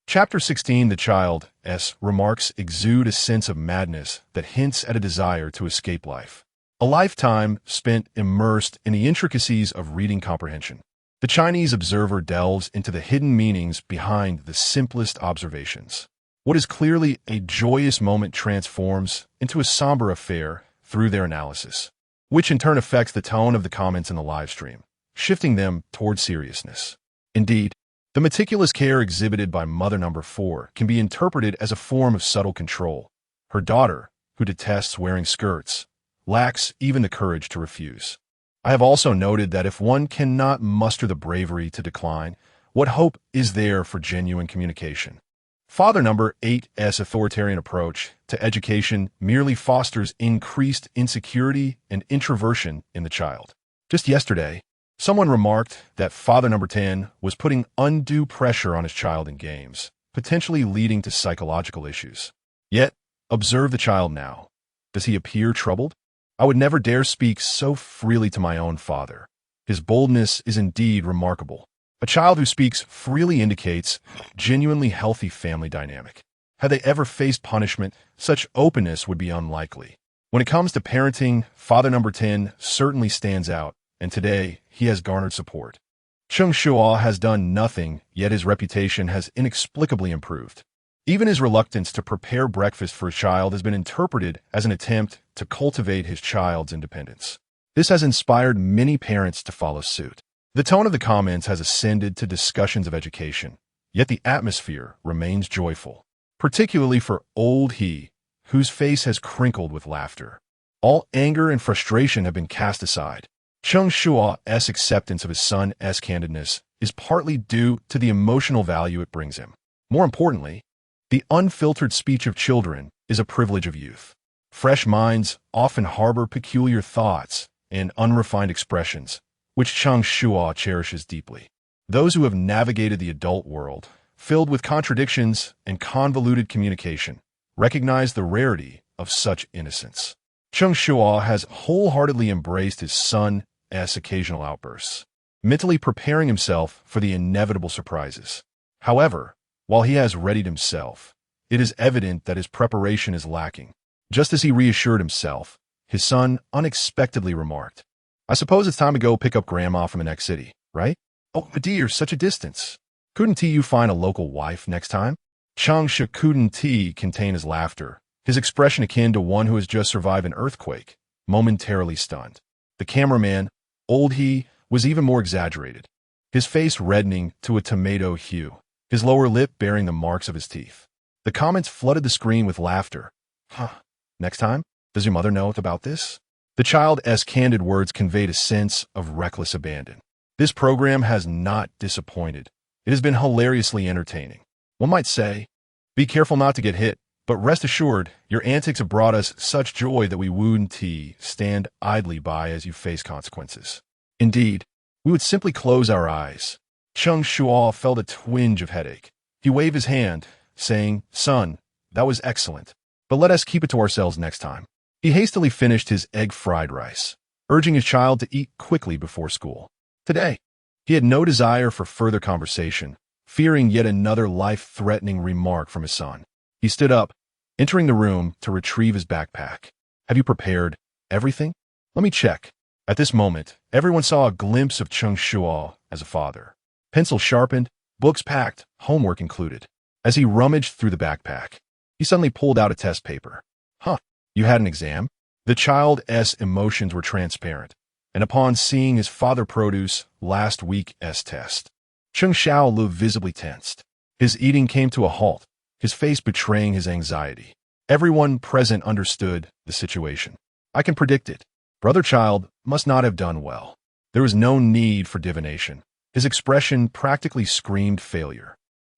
Chapter 16. The child's remarks exude a sense of madness that hints at a desire to escape life. A lifetime spent immersed in the intricacies of reading comprehension. The Chinese observer delves into the hidden meanings behind the simplest observations. What is clearly a joyous moment transforms into a somber affair through their analysis, which in turn affects the tone of the comments in the live stream, shifting them toward seriousness. Indeed, the meticulous care exhibited by mother number 4 can be interpreted as a form of subtle control. Her daughter, who detests wearing skirts, lacks even the courage to refuse. I have also noted that if one cannot muster the bravery to decline, what hope is there for genuine communication? Father number 8's authoritarian approach to education merely fosters increased insecurity and introversion in the child. Just yesterday, someone remarked that father number 10 was putting undue pressure on his child in games, potentially leading to psychological issues. Yet, observe the child now. Does he appear troubled? I would never dare speak so freely to my own father. His boldness is indeed remarkable. A child who speaks freely indicates genuinely healthy family dynamic. Had they ever faced punishment, such openness would be unlikely. When it comes to parenting, father number 10 certainly stands out, and today he has garnered support. Cheng Shuo has done nothing, yet his reputation has inexplicably improved. Even his reluctance to prepare breakfast for his child has been interpreted as an attempt to cultivate his child's independence. This has inspired many parents to follow suit. The tone of the comments has ascended to discussions of education, yet the atmosphere remains joyful, particularly for old he, whose face has crinkled with laughter. All anger and frustration have been cast aside. Cheng Shuo's acceptance of his son's candidness is partly due to the emotional value it brings him. More importantly, the unfiltered speech of children is a privilege of youth. Fresh minds often harbor peculiar thoughts and unrefined expressions, which Cheng Shuo cherishes deeply. Those who have navigated the adult world, filled with contradictions and convoluted communication, recognize the rarity of such innocence. Cheng Shuo has wholeheartedly embraced his son's occasional outbursts, mentally preparing himself for the inevitable surprises. However, while he has readied himself, it is evident that his preparation is lacking. Just as he reassured himself, his son unexpectedly remarked, "I suppose it's time to go pick up Grandma from the next city, right? Oh, dear, such a distance. Couldn't you find a local wife next time?" Cheng Shuo couldn't contain his laughter, his expression akin to one who has just survived an earthquake, momentarily stunned. The cameraman, old he, was even more exaggerated, his face reddening to a tomato hue, his lower lip bearing the marks of his teeth. The comments flooded the screen with laughter. Next time? Does your mother know about this? The child's candid words conveyed a sense of reckless abandon. This program has not disappointed. It has been hilariously entertaining. One might say, be careful not to get hit, But rest assured, your antics have brought us such joy that we wouldn't stand idly by as you face consequences. Indeed, we would simply close our eyes. Cheng Shuo felt a twinge of headache. He waved his hand, saying, "Son, that was excellent, but let us keep it to ourselves next time." He hastily finished his egg fried rice, urging his child to eat quickly before school. Today, he had no desire for further conversation, fearing yet another life-threatening remark from his son. He stood up, entering the room to retrieve his backpack. "Have you prepared everything? Let me check." At this moment, everyone saw a glimpse of Cheng Shuo as a father. Pencil sharpened, books packed, homework included. As he rummaged through the backpack, he suddenly pulled out a test paper. "Huh, you had an exam?" The child's emotions were transparent, and upon seeing his father produce last week's test, Cheng Shuo visibly tensed. His eating came to a halt, his face betraying his anxiety. Everyone present understood the situation. "I can predict it. Brother Child must not have done well." There was no need for divination. His expression practically screamed failure.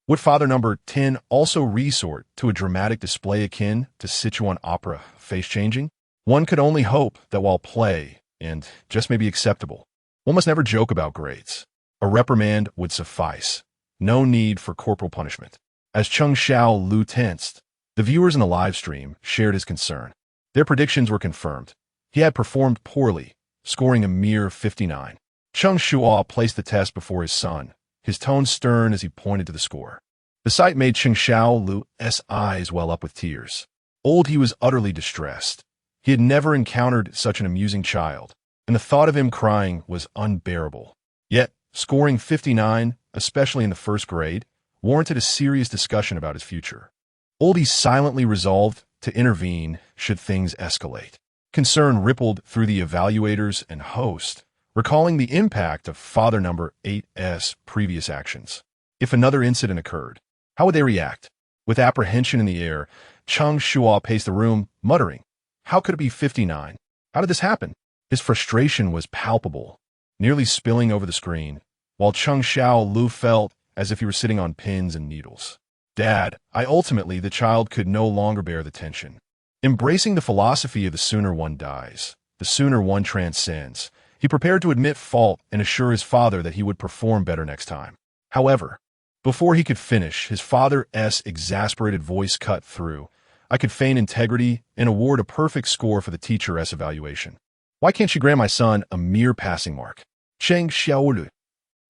Would father number 10 also resort to a dramatic display akin to Sichuan opera, face-changing? One could only hope that while play, and just maybe acceptable, one must never joke about grades. A reprimand would suffice. No need for corporal punishment. As Cheng Shuo tensed, the viewers in the live stream shared his concern. Their predictions were confirmed. He had performed poorly, scoring a mere 59. Cheng Shuo placed the test before his son, his tone stern as he pointed to the score. The sight made Cheng Shuo's eyes well up with tears. He was utterly distressed. He had never encountered such an amusing child, and the thought of him crying was unbearable. Yet, scoring 59, especially in the first grade, warranted a serious discussion about his future. He silently resolved to intervene should things escalate. Concern rippled through the evaluators and host, recalling the impact of father number 8's previous actions. If another incident occurred, how would they react? With apprehension in the air, Cheng Shuo paced the room, muttering, "How could it be 59? How did this happen?" His frustration was palpable, nearly spilling over the screen, while Cheng Shuo felt as if he were sitting on pins and needles. "Dad, the child could no longer bear the tension. Embracing the philosophy of the sooner one dies, the sooner one transcends, he prepared to admit fault and assure his father that he would perform better next time. However, before he could finish, his father's exasperated voice cut through. "I could feign integrity and award a perfect score for the teacher's evaluation. Why can't you grant my son a mere passing mark?" Cheng Shuo.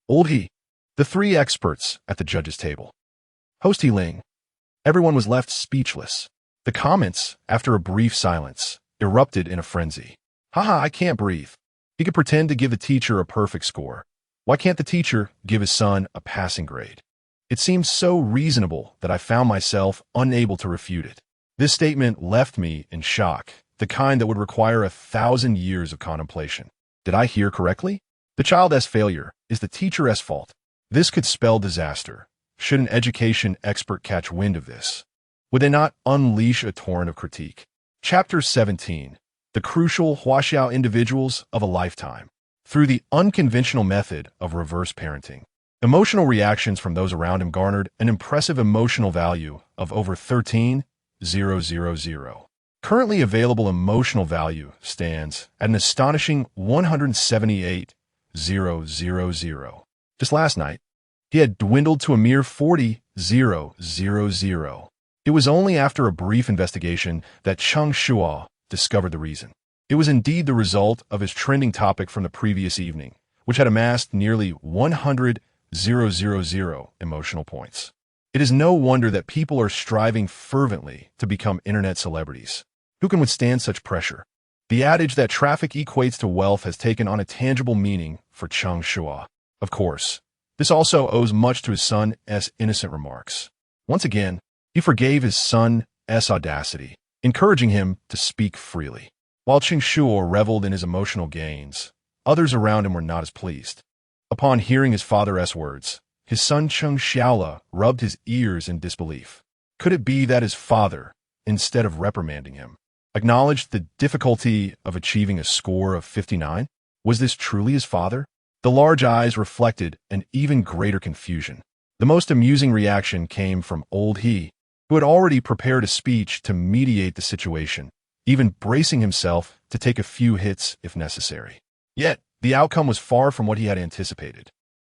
The three experts at the judges' table. Host Ling. Everyone was left speechless. The comments, after a brief silence, erupted in a frenzy. "Haha, I can't breathe. He could pretend to give the teacher a perfect score. Why can't the teacher give his son a passing grade?" It seemed so reasonable that I found myself unable to refute it. This statement left me in shock, the kind that would require 1,000 years of contemplation. Did I hear correctly? The child's failure is the teacher's fault. This could spell disaster. Should an education expert catch wind of this, would they not unleash a torrent of critique? Chapter 17. The crucial Huaxiao individuals of a lifetime. Through the unconventional method of reverse parenting, emotional reactions from those around him garnered an impressive emotional value of over 13,000. Currently available emotional value stands at an astonishing 178,000. Just last night, he had dwindled to a mere 40,000. It was only after a brief investigation that Cheng Shuo discovered the reason. It was indeed the result of his trending topic from the previous evening, which had amassed nearly 100,000 emotional points. It is no wonder that people are striving fervently to become internet celebrities. Who can withstand such pressure? The adage that traffic equates to wealth has taken on a tangible meaning for Cheng Shuo. Of course, this also owes much to his son's innocent remarks. Once again, he forgave his son's audacity, encouraging him to speak freely. While Cheng Shuo reveled in his emotional gains, others around him were not as pleased. Upon hearing his father's words, his son Cheng Shuo rubbed his ears in disbelief. Could it be that his father, instead of reprimanding him, acknowledged the difficulty of achieving a score of 59? Was this truly his father? The large eyes reflected an even greater confusion. The most amusing reaction came from old he. who had already prepared a speech to mediate the situation, even bracing himself to take a few hits if necessary. Yet, the outcome was far from what he had anticipated.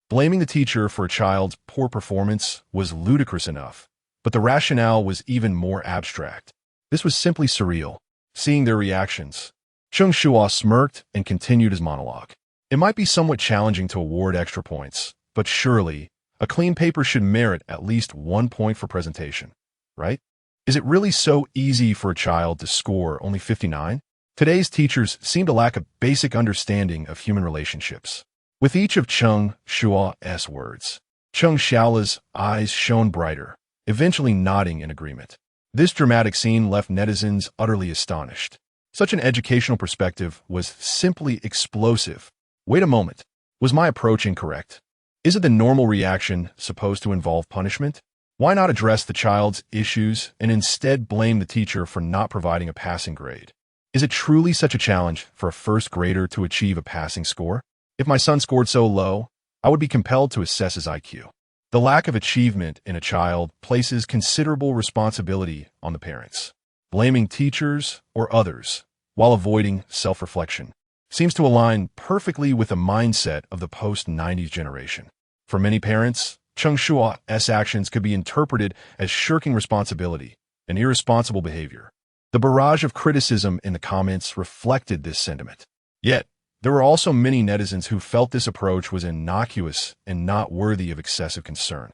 Blaming the teacher for a child's poor performance was ludicrous enough, but the rationale was even more abstract. This was simply surreal. Seeing their reactions, Cheng Shuo smirked and continued his monologue. It might be somewhat challenging to award extra points, but surely, a clean paper should merit at least 1 point for presentation, right? Is it really so easy for a child to score only 59? Today's teachers seem to lack a basic understanding of human relationships. With each of Cheng Shuo's words, Cheng Shaola's eyes shone brighter, eventually nodding in agreement. This dramatic scene left netizens utterly astonished. Such an educational perspective was simply explosive. Wait a moment. Was my approach incorrect? Is it the normal reaction supposed to involve punishment? Why not address the child's issues and instead blame the teacher for not providing a passing grade? Is it truly such a challenge for a first grader to achieve a passing score? If my son scored so low, I would be compelled to assess his IQ. The lack of achievement in a child places considerable responsibility on the parents. Blaming teachers or others, while avoiding self-reflection, seems to align perfectly with the mindset of the post-90s generation. For many parents, Cheng Shuo's actions could be interpreted as shirking responsibility and irresponsible behavior. The barrage of criticism in the comments reflected this sentiment. Yet, there were also many netizens who felt this approach was innocuous and not worthy of excessive concern.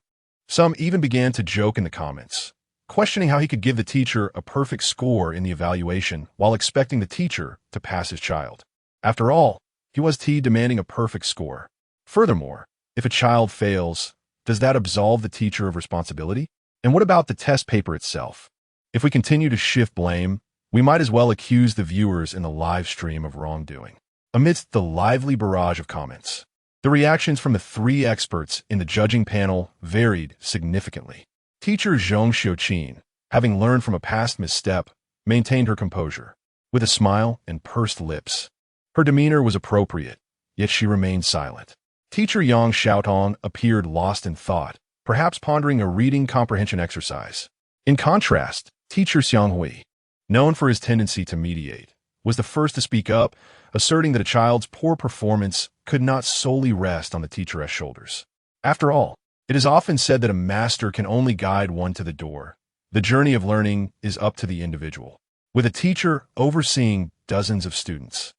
Some even began to joke in the comments, questioning how he could give the teacher a perfect score in the evaluation while expecting the teacher to pass his child. After all, he was demanding a perfect score. Furthermore, if a child fails, does that absolve the teacher of responsibility? And what about the test paper itself? If we continue to shift blame, we might as well accuse the viewers in the live stream of wrongdoing. Amidst the lively barrage of comments, the reactions from the 3 experts in the judging panel varied significantly. Teacher Zhong Xiuqin, having learned from a past misstep, maintained her composure. With a smile and pursed lips, her demeanor was appropriate, yet she remained silent. Teacher Yang Xiaotong appeared lost in thought, perhaps pondering a reading comprehension exercise. In contrast, Teacher Xiang Hui, known for his tendency to mediate, was the first to speak up, asserting that a child's poor performance could not solely rest on the teacher's shoulders. After all, it is often said that a master can only guide one to the door. The journey of learning is up to the individual. With a teacher overseeing dozens of students,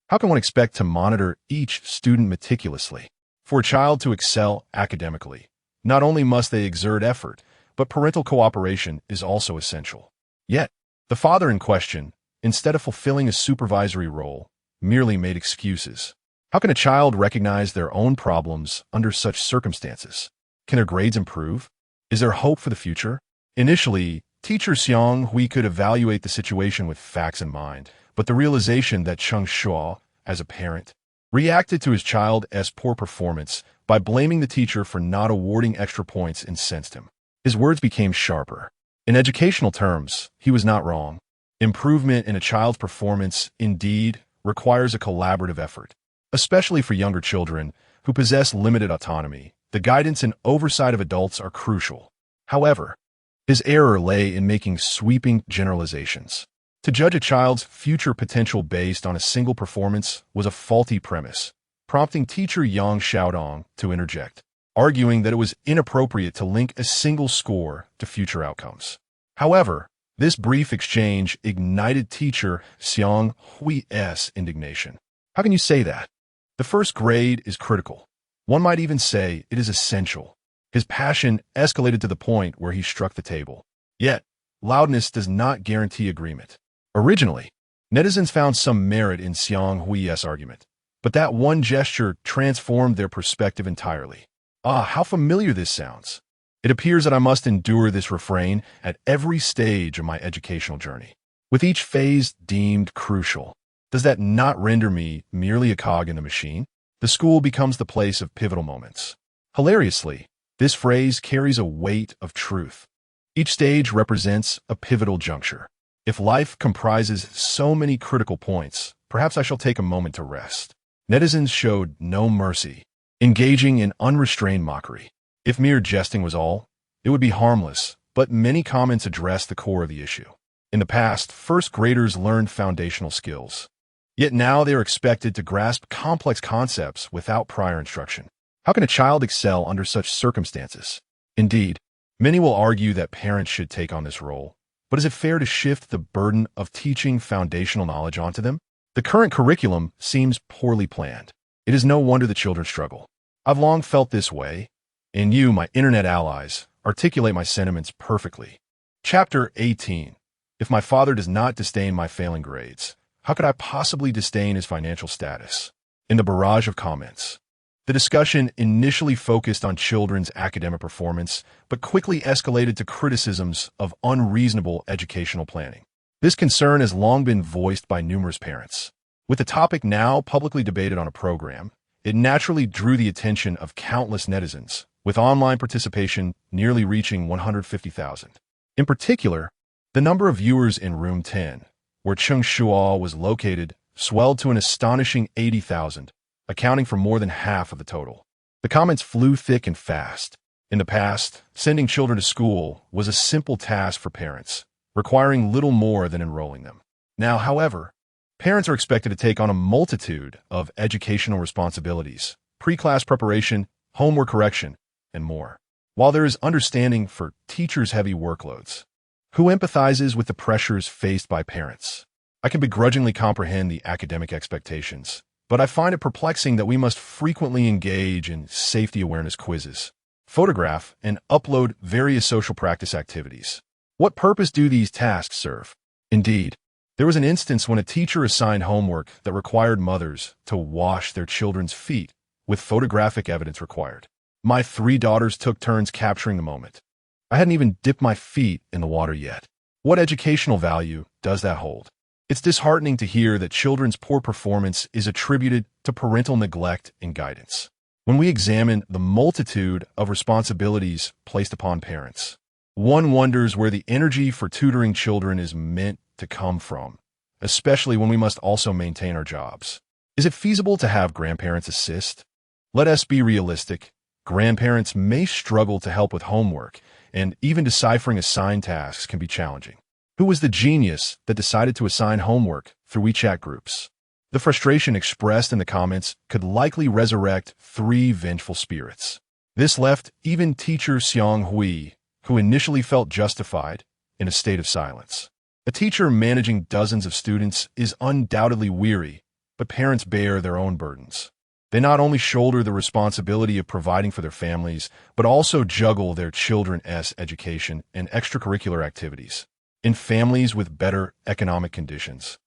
how can one expect to monitor each student meticulously? For a child to excel academically, not only must they exert effort, but parental cooperation is also essential. Yet, the father in question, instead of fulfilling a supervisory role, merely made excuses. How can a child recognize their own problems under such circumstances? Can their grades improve? Is there hope for the future? Initially, Teacher Xiang Hui could evaluate the situation with facts in mind, but the realization that Cheng Shuo, as a parent, reacted to his child's poor performance by blaming the teacher for not awarding extra points incensed him. His words became sharper. In educational terms, he was not wrong. Improvement in a child's performance, indeed, requires a collaborative effort. Especially for younger children who possess limited autonomy, the guidance and oversight of adults are crucial. However, his error lay in making sweeping generalizations. To judge a child's future potential based on a single performance was a faulty premise, prompting teacher Yang Xiaodong to interject, arguing that it was inappropriate to link a single score to future outcomes. However, this brief exchange ignited teacher Xiang Hui's indignation. How can you say that? The first grade is critical. One might even say it is essential. His passion escalated to the point where he struck the table. Yet, loudness does not guarantee agreement. Originally, netizens found some merit in Xiang Hui's argument, but that one gesture transformed their perspective entirely. Ah, how familiar this sounds. It appears that I must endure this refrain at every stage of my educational journey, with each phase deemed crucial. Does that not render me merely a cog in the machine? The school becomes the place of pivotal moments. Hilariously, this phrase carries a weight of truth. Each stage represents a pivotal juncture. If life comprises so many critical points, perhaps I shall take a moment to rest. Netizens showed no mercy, engaging in unrestrained mockery. If mere jesting was all, it would be harmless, but many comments address the core of the issue. In the past, first graders learned foundational skills. Yet now they are expected to grasp complex concepts without prior instruction. How can a child excel under such circumstances? Indeed, many will argue that parents should take on this role. But is it fair to shift the burden of teaching foundational knowledge onto them? The current curriculum seems poorly planned. It is no wonder the children struggle. I've long felt this way, and you, my internet allies, articulate my sentiments perfectly. Chapter 18. If my father does not disdain my failing grades, how could I possibly disdain his financial status? In the barrage of comments, the discussion initially focused on children's academic performance, but quickly escalated to criticisms of unreasonable educational planning. This concern has long been voiced by numerous parents. With the topic now publicly debated on a program, it naturally drew the attention of countless netizens, with online participation nearly reaching 150,000. In particular, the number of viewers in Room 10, where Cheng Shuo was located, swelled to an astonishing 80,000, accounting for more than half of the total. The comments flew thick and fast. In the past, sending children to school was a simple task for parents, requiring little more than enrolling them. Now, however, parents are expected to take on a multitude of educational responsibilities, pre-class preparation, homework correction, and more. While there is understanding for teachers' heavy workloads, who empathizes with the pressures faced by parents? I can begrudgingly comprehend the academic expectations, but I find it perplexing that we must frequently engage in safety awareness quizzes, photograph, and upload various social practice activities. What purpose do these tasks serve? Indeed, there was an instance when a teacher assigned homework that required mothers to wash their children's feet, with photographic evidence required. My 3 daughters took turns capturing the moment. I hadn't even dipped my feet in the water yet. What educational value does that hold? It's disheartening to hear that children's poor performance is attributed to parental neglect and guidance. When we examine the multitude of responsibilities placed upon parents, one wonders where the energy for tutoring children is meant to come from, especially when we must also maintain our jobs. Is it feasible to have grandparents assist? Let us be realistic. Grandparents may struggle to help with homework, and even deciphering assigned tasks can be challenging. Who was the genius that decided to assign homework through WeChat groups? The frustration expressed in the comments could likely resurrect 3 vengeful spirits. This left even teacher Xiang Hui, who initially felt justified, in a state of silence. A teacher managing dozens of students is undoubtedly weary, but parents bear their own burdens. They not only shoulder the responsibility of providing for their families, but also juggle their children's education and extracurricular activities. In families with better economic conditions,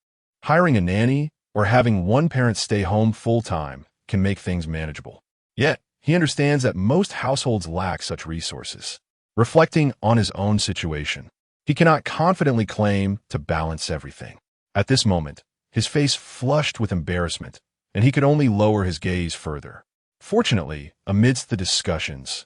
hiring a nanny or having one parent stay home full-time can make things manageable. Yet, he understands that most households lack such resources. Reflecting on his own situation, he cannot confidently claim to balance everything. At this moment, his face flushed with embarrassment, and he could only lower his gaze further. Fortunately, amidst the discussions,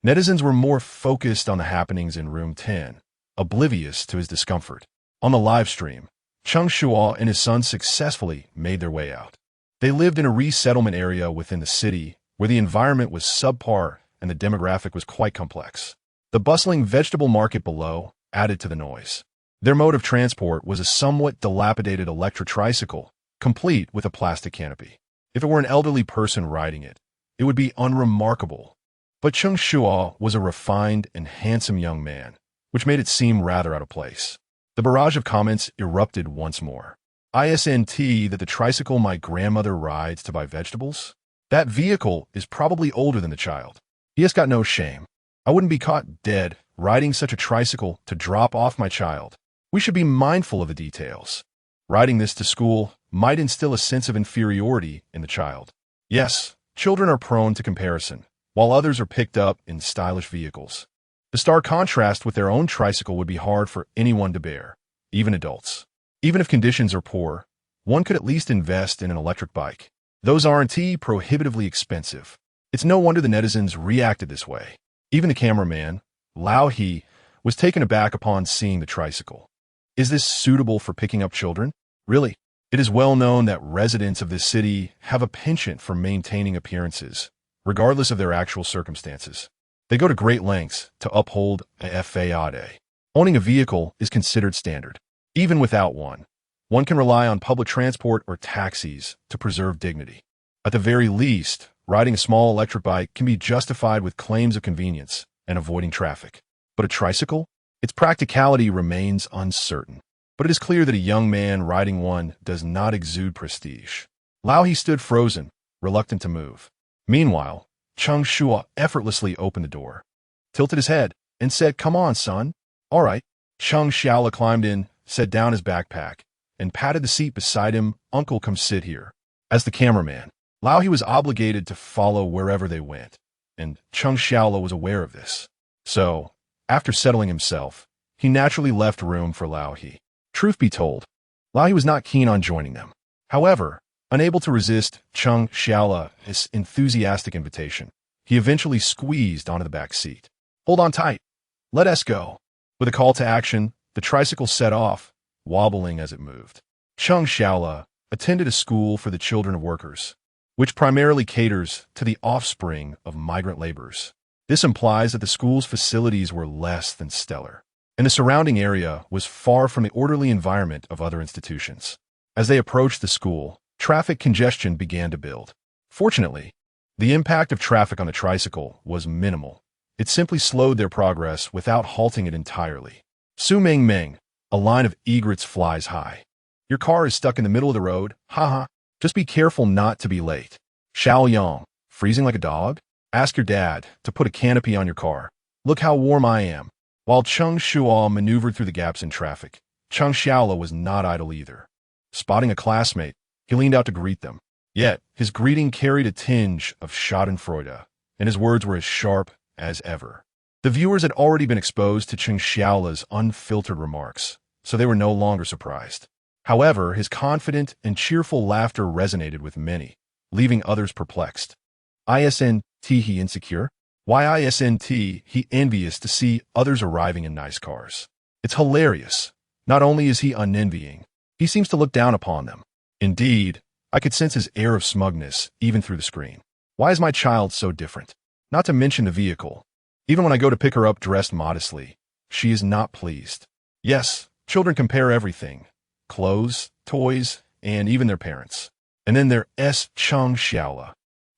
netizens were more focused on the happenings in Room 10, oblivious to his discomfort. On the live stream, Cheng Shuo and his son successfully made their way out. They lived in a resettlement area within the city where the environment was subpar and the demographic was quite complex. The bustling vegetable market below added to the noise. Their mode of transport was a somewhat dilapidated electric tricycle, complete with a plastic canopy. If it were an elderly person riding it, it would be unremarkable. But Cheng Shuo was a refined and handsome young man, which made it seem rather out of place. The barrage of comments erupted once more. Isn't that the tricycle my grandmother rides to buy vegetables? That vehicle is probably older than the child. He has got no shame. I wouldn't be caught dead riding such a tricycle to drop off my child. We should be mindful of the details. Riding this to school might instill a sense of inferiority in the child. Yes, children are prone to comparison, while others are picked up in stylish vehicles. The stark contrast with their own tricycle would be hard for anyone to bear, even adults. Even if conditions are poor, one could at least invest in an electric bike. Those aren't prohibitively expensive. It's no wonder the netizens reacted this way. Even the cameraman, Lao He, was taken aback upon seeing the tricycle. Is this suitable for picking up children? Really? It is well known that residents of this city have a penchant for maintaining appearances, regardless of their actual circumstances. They go to great lengths to uphold a FAAD. Owning a vehicle is considered standard. Even without one can rely on public transport or taxis to preserve dignity. At the very least, riding a small electric bike can be justified with claims of convenience and avoiding traffic. But a tricycle? Its practicality remains uncertain. But it is clear that a young man riding one does not exude prestige. Lao He stood frozen, reluctant to move. Meanwhile, Cheng Shuo effortlessly opened the door, tilted his head, and said, "Come on, son." "All right." Cheng Xiaola climbed in, set down his backpack, and patted the seat beside him. "Uncle, come sit here." As the cameraman, Lao He was obligated to follow wherever they went, and Cheng Xiaola was aware of this. So, after settling himself, he naturally left room for Lao He. Truth be told, Lao He was not keen on joining them. However, unable to resist Cheng Xiaola's enthusiastic invitation, he eventually squeezed onto the back seat. "Hold on tight. Let us go." With a call to action, the tricycle set off, wobbling as it moved. Cheng Xiaola attended a school for the children of workers, which primarily caters to the offspring of migrant laborers. This implies that the school's facilities were less than stellar, and the surrounding area was far from the orderly environment of other institutions. As they approached the school, traffic congestion began to build. Fortunately, the impact of traffic on the tricycle was minimal. It simply slowed their progress without halting it entirely. "Su Meng Meng," a line of egrets flies high. "Your car is stuck in the middle of the road, haha. Just be careful not to be late." "Xiao Yang, freezing like a dog? Ask your dad to put a canopy on your car. Look how warm I am." While Cheng Shuo maneuvered through the gaps in traffic, Cheng Xiaola was not idle either. Spotting a classmate, he leaned out to greet them. Yet, his greeting carried a tinge of schadenfreude, and his words were as sharp as ever. The viewers had already been exposed to Cheng Xiaola's unfiltered remarks, so they were no longer surprised. However, his confident and cheerful laughter resonated with many, leaving others perplexed. Isn't he insecure? Why isn't he envious to see others arriving in nice cars? It's hilarious. Not only is he unenvying, he seems to look down upon them. Indeed, I could sense his air of smugness even through the screen. Why is my child so different? Not to mention the vehicle. Even when I go to pick her up dressed modestly, she is not pleased. Yes, children compare everything. Clothes, toys, and even their parents. And then there's Cheng Xiaola,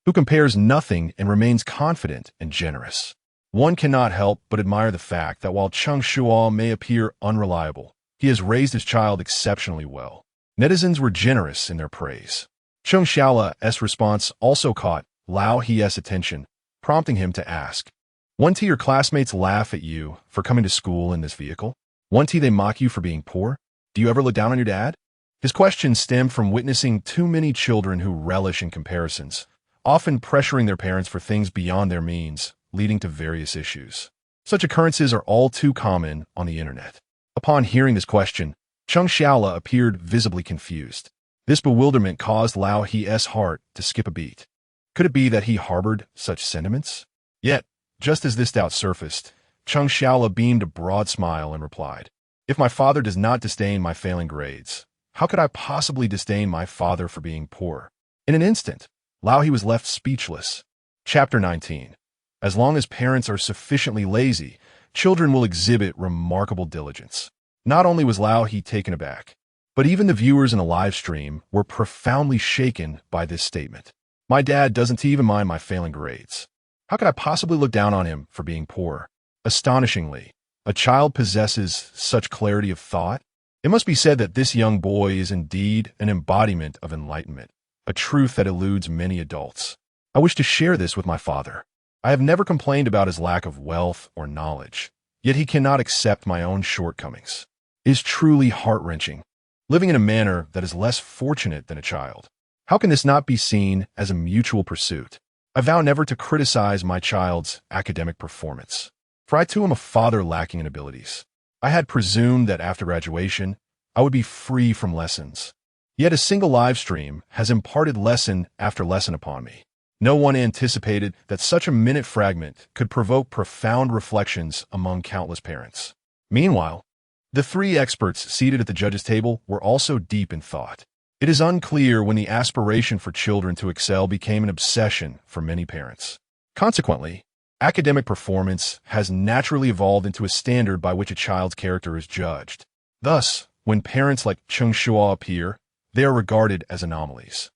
who compares nothing and remains confident and generous. One cannot help but admire the fact that while Cheng Shuo may appear unreliable, he has raised his child exceptionally well. Netizens were generous in their praise. Cheng Xiaola's response also caught Lao He's attention, prompting him to ask, "Won't your classmates laugh at you for coming to school in this vehicle? Won't they mock you for being poor? Do you ever look down on your dad?" His question stemmed from witnessing too many children who relish in comparisons, often pressuring their parents for things beyond their means, leading to various issues. Such occurrences are all too common on the internet. Upon hearing this question, Cheng Xiaola appeared visibly confused. This bewilderment caused Lao He's heart to skip a beat. Could it be that he harbored such sentiments? Yet, just as this doubt surfaced, Cheng Xiaola beamed a broad smile and replied, "If my father does not disdain my failing grades, how could I possibly disdain my father for being poor?" In an instant, Lao He was left speechless. Chapter 19. As long as parents are sufficiently lazy, children will exhibit remarkable diligence. Not only was Lao He taken aback, but even the viewers in the live stream were profoundly shaken by this statement. My dad doesn't even mind my failing grades. How could I possibly look down on him for being poor? Astonishingly, a child possesses such clarity of thought. It must be said that this young boy is indeed an embodiment of enlightenment, a truth that eludes many adults. I wish to share this with my father. I have never complained about his lack of wealth or knowledge, yet he cannot accept my own shortcomings. It is truly heart-wrenching, living in a manner that is less fortunate than a child. How can this not be seen as a mutual pursuit? I vow never to criticize my child's academic performance, for I too am a father lacking in abilities. I had presumed that after graduation, I would be free from lessons. Yet a single live stream has imparted lesson after lesson upon me. No one anticipated that such a minute fragment could provoke profound reflections among countless parents. Meanwhile, the three experts seated at the judges' table were also deep in thought. It is unclear when the aspiration for children to excel became an obsession for many parents. Consequently, Academic performance has naturally evolved into a standard by which a child's character is judged. Thus, when parents like Cheng Shuo appear, they are regarded as anomalies.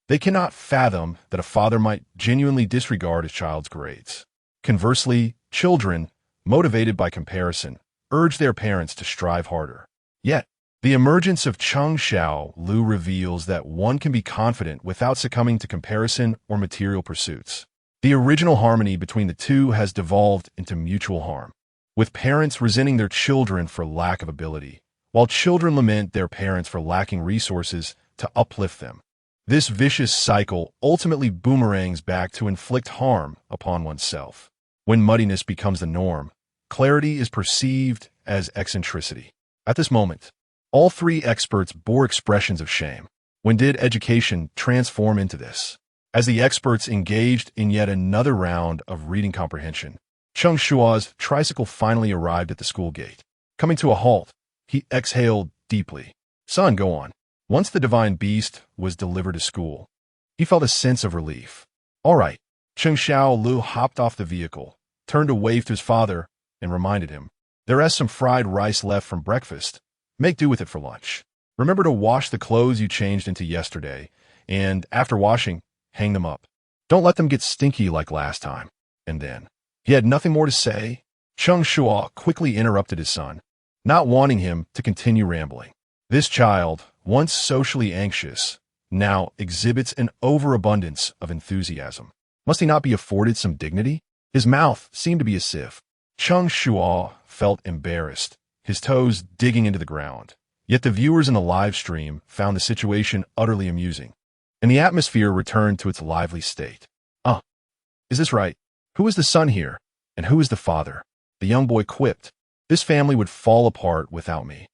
They cannot fathom that a father might genuinely disregard his child's grades. Conversely, children, motivated by comparison, urge their parents to strive harder. Yet, the emergence of Cheng Shuo reveals that one can be confident without succumbing to comparison or material pursuits. The original harmony between the two has devolved into mutual harm, with parents resenting their children for lack of ability, while children lament their parents for lacking resources to uplift them. This vicious cycle ultimately boomerangs back to inflict harm upon oneself. When muddiness becomes the norm, clarity is perceived as eccentricity. At this moment, all three experts bore expressions of shame. When did education transform into this? As the experts engaged in yet another round of reading comprehension, Cheng Shuo's tricycle finally arrived at the school gate. Coming to a halt, he exhaled deeply. Son, go on. Once the divine beast was delivered to school, he felt a sense of relief. All right. Cheng Shuo hopped off the vehicle, turned to wave to his father, and reminded him, there is some fried rice left from breakfast. Make do with it for lunch. Remember to wash the clothes you changed into yesterday, and after washing, hang them up. Don't let them get stinky like last time. And then, he had nothing more to say. Cheng Shuo quickly interrupted his son, not wanting him to continue rambling. This child, once socially anxious, now exhibits an overabundance of enthusiasm. Must he not be afforded some dignity? His mouth seemed to be a sieve. Cheng Shuo felt embarrassed, his toes digging into the ground. Yet the viewers in the live stream found the situation utterly amusing, and the atmosphere returned to its lively state. Is this right? Who is the son here, and who is the father? The young boy quipped. This family would fall apart without me.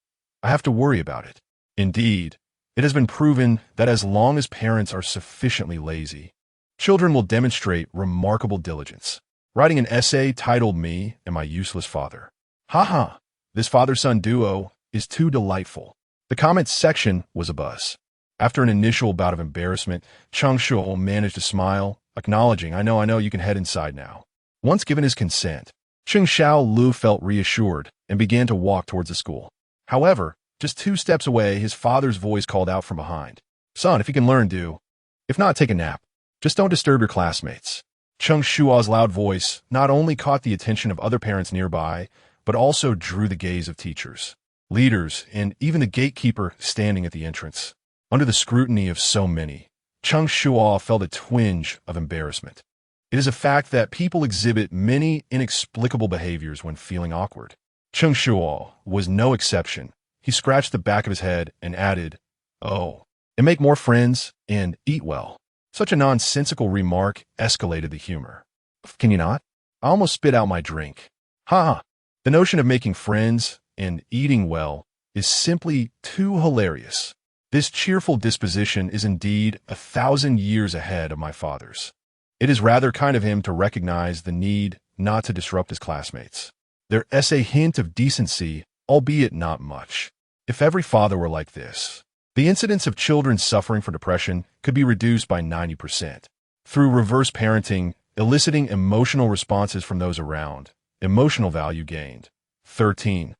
I have to worry about it. Indeed, it has been proven that as long as parents are sufficiently lazy, children will demonstrate remarkable diligence. Writing an essay titled Me and My Useless Father. Haha, this father-son duo is too delightful. The comments section was abuzz. After an initial bout of embarrassment, Cheng Shuo managed to smile, acknowledging, I know, you can head inside now. Once given his consent, Cheng Shuo felt reassured and began to walk towards the school. However, just 2 steps away, his father's voice called out from behind. Son, if you can learn, do. If not, take a nap. Just don't disturb your classmates. Cheng Shuo's loud voice not only caught the attention of other parents nearby, but also drew the gaze of teachers, leaders, and even the gatekeeper standing at the entrance. Under the scrutiny of so many, Cheng Shuo felt a twinge of embarrassment. It is a fact that people exhibit many inexplicable behaviors when feeling awkward. Cheng Shuo was no exception. He scratched the back of his head and added, and make more friends and eat well. Such a nonsensical remark escalated the humor. Can you not? I almost spit out my drink. Ha! The notion of making friends and eating well is simply too hilarious. This cheerful disposition is indeed 1,000 years ahead of my father's. It is rather kind of him to recognize the need not to disrupt his classmates. There is a hint of decency, albeit not much. If every father were like this, the incidence of children suffering from depression could be reduced by 90%. Through reverse parenting, eliciting emotional responses from those around, emotional value gained. 13,000.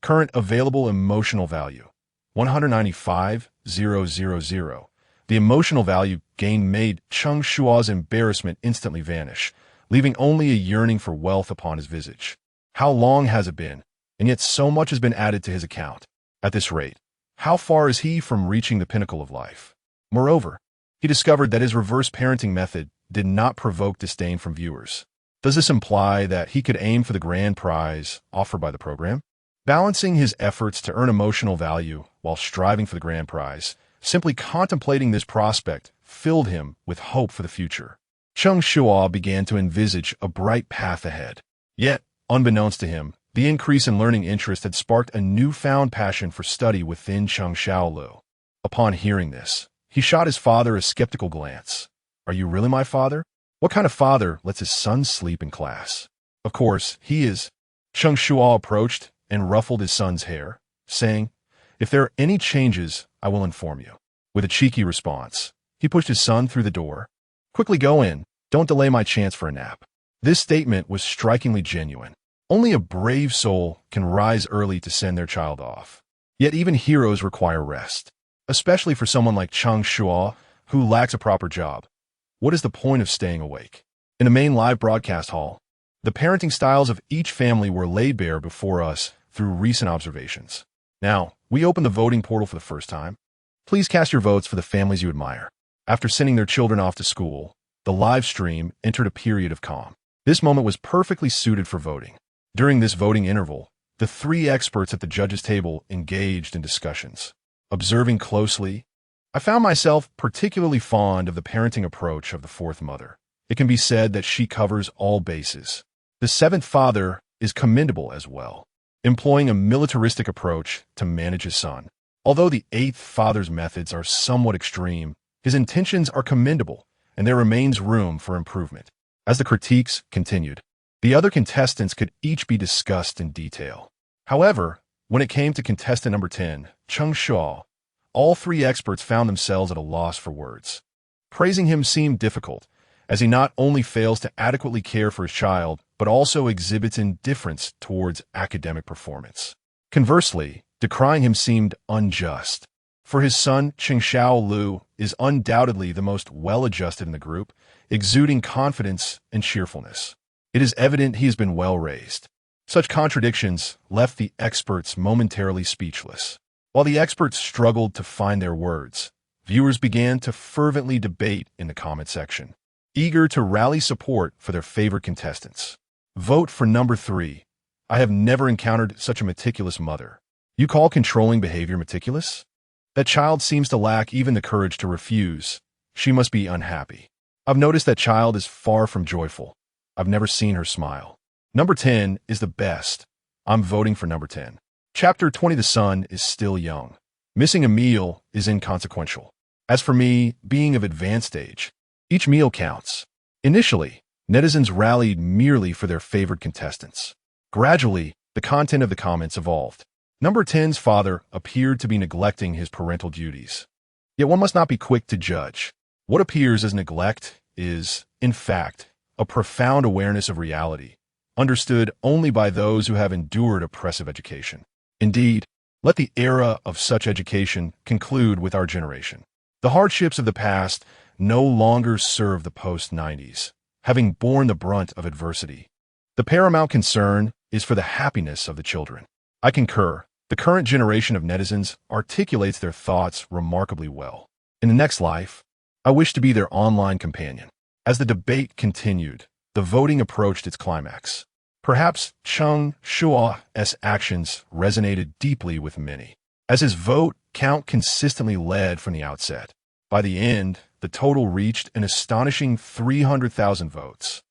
Current available emotional value. 195,000. The emotional value gain made Cheng Shuo's embarrassment instantly vanish, leaving only a yearning for wealth upon his visage. How long has it been? And yet so much has been added to his account. At this rate, how far is he from reaching the pinnacle of life? Moreover, he discovered that his reverse parenting method did not provoke disdain from viewers. Does this imply that he could aim for the grand prize offered by the program? Balancing his efforts to earn emotional value while striving for the grand prize, simply contemplating this prospect filled him with hope for the future. Cheng Shuo began to envisage a bright path ahead. Yet, unbeknownst to him, the increase in learning interest had sparked a newfound passion for study within Cheng Shuo. Upon hearing this, he shot his father a skeptical glance. Are you really my father? What kind of father lets his son sleep in class? Of course, he is. Cheng Shuo approached and ruffled his son's hair, saying, If there are any changes, I will inform you. With a cheeky response, he pushed his son through the door. Quickly go in. Don't delay my chance for a nap. This statement was strikingly genuine. Only a brave soul can rise early to send their child off. Yet even heroes require rest, especially for someone like Cheng Shuo, who lacks a proper job. What is the point of staying awake? In a main live broadcast hall, the parenting styles of each family were laid bare before us through recent observations. Now, we open the voting portal for the first time. Please cast your votes for the families you admire. After sending their children off to school, the live stream entered a period of calm. This moment was perfectly suited for voting. During this voting interval, the three experts at the judges' table engaged in discussions. Observing closely, I found myself particularly fond of the parenting approach of the fourth mother. It can be said that she covers all bases. The seventh father is commendable as well, employing a militaristic approach to manage his son. Although the eighth father's methods are somewhat extreme, his intentions are commendable, and there remains room for improvement. As the critiques continued, the other contestants could each be discussed in detail. However, when it came to contestant number 10, Cheng Shuo, all three experts found themselves at a loss for words. Praising him seemed difficult, as he not only fails to adequately care for his child, but also exhibits indifference towards academic performance. Conversely, decrying him seemed unjust. For his son, Cheng Shuo is undoubtedly the most well-adjusted in the group, exuding confidence and cheerfulness. It is evident he has been well raised. Such contradictions left the experts momentarily speechless. While the experts struggled to find their words, viewers began to fervently debate in the comment section, eager to rally support for their favorite contestants. Vote for number 3. I have never encountered such a meticulous mother. You call controlling behavior meticulous? That child seems to lack even the courage to refuse. She must be unhappy. I've noticed that child is far from joyful. I've never seen her smile. Number 10 is the best. I'm voting for number 10. Chapter 20. The son is still young. Missing a meal is inconsequential. As for me, being of advanced age, each meal counts. Initially, netizens rallied merely for their favorite contestants. Gradually, the content of the comments evolved. Number 10's father appeared to be neglecting his parental duties. Yet one must not be quick to judge. What appears as neglect is, in fact, a profound awareness of reality, understood only by those who have endured oppressive education. Indeed, let the era of such education conclude with our generation. The hardships of the past no longer serve the post-90s, having borne the brunt of adversity. The paramount concern is for the happiness of the children. I concur. The current generation of netizens articulates their thoughts remarkably well. In the next life, I wish to be their online companion. As the debate continued, the voting approached its climax. Perhaps Cheng Shuo's actions resonated deeply with many, as his vote count consistently led from the outset. By the end, the total reached an astonishing 300,000 votes,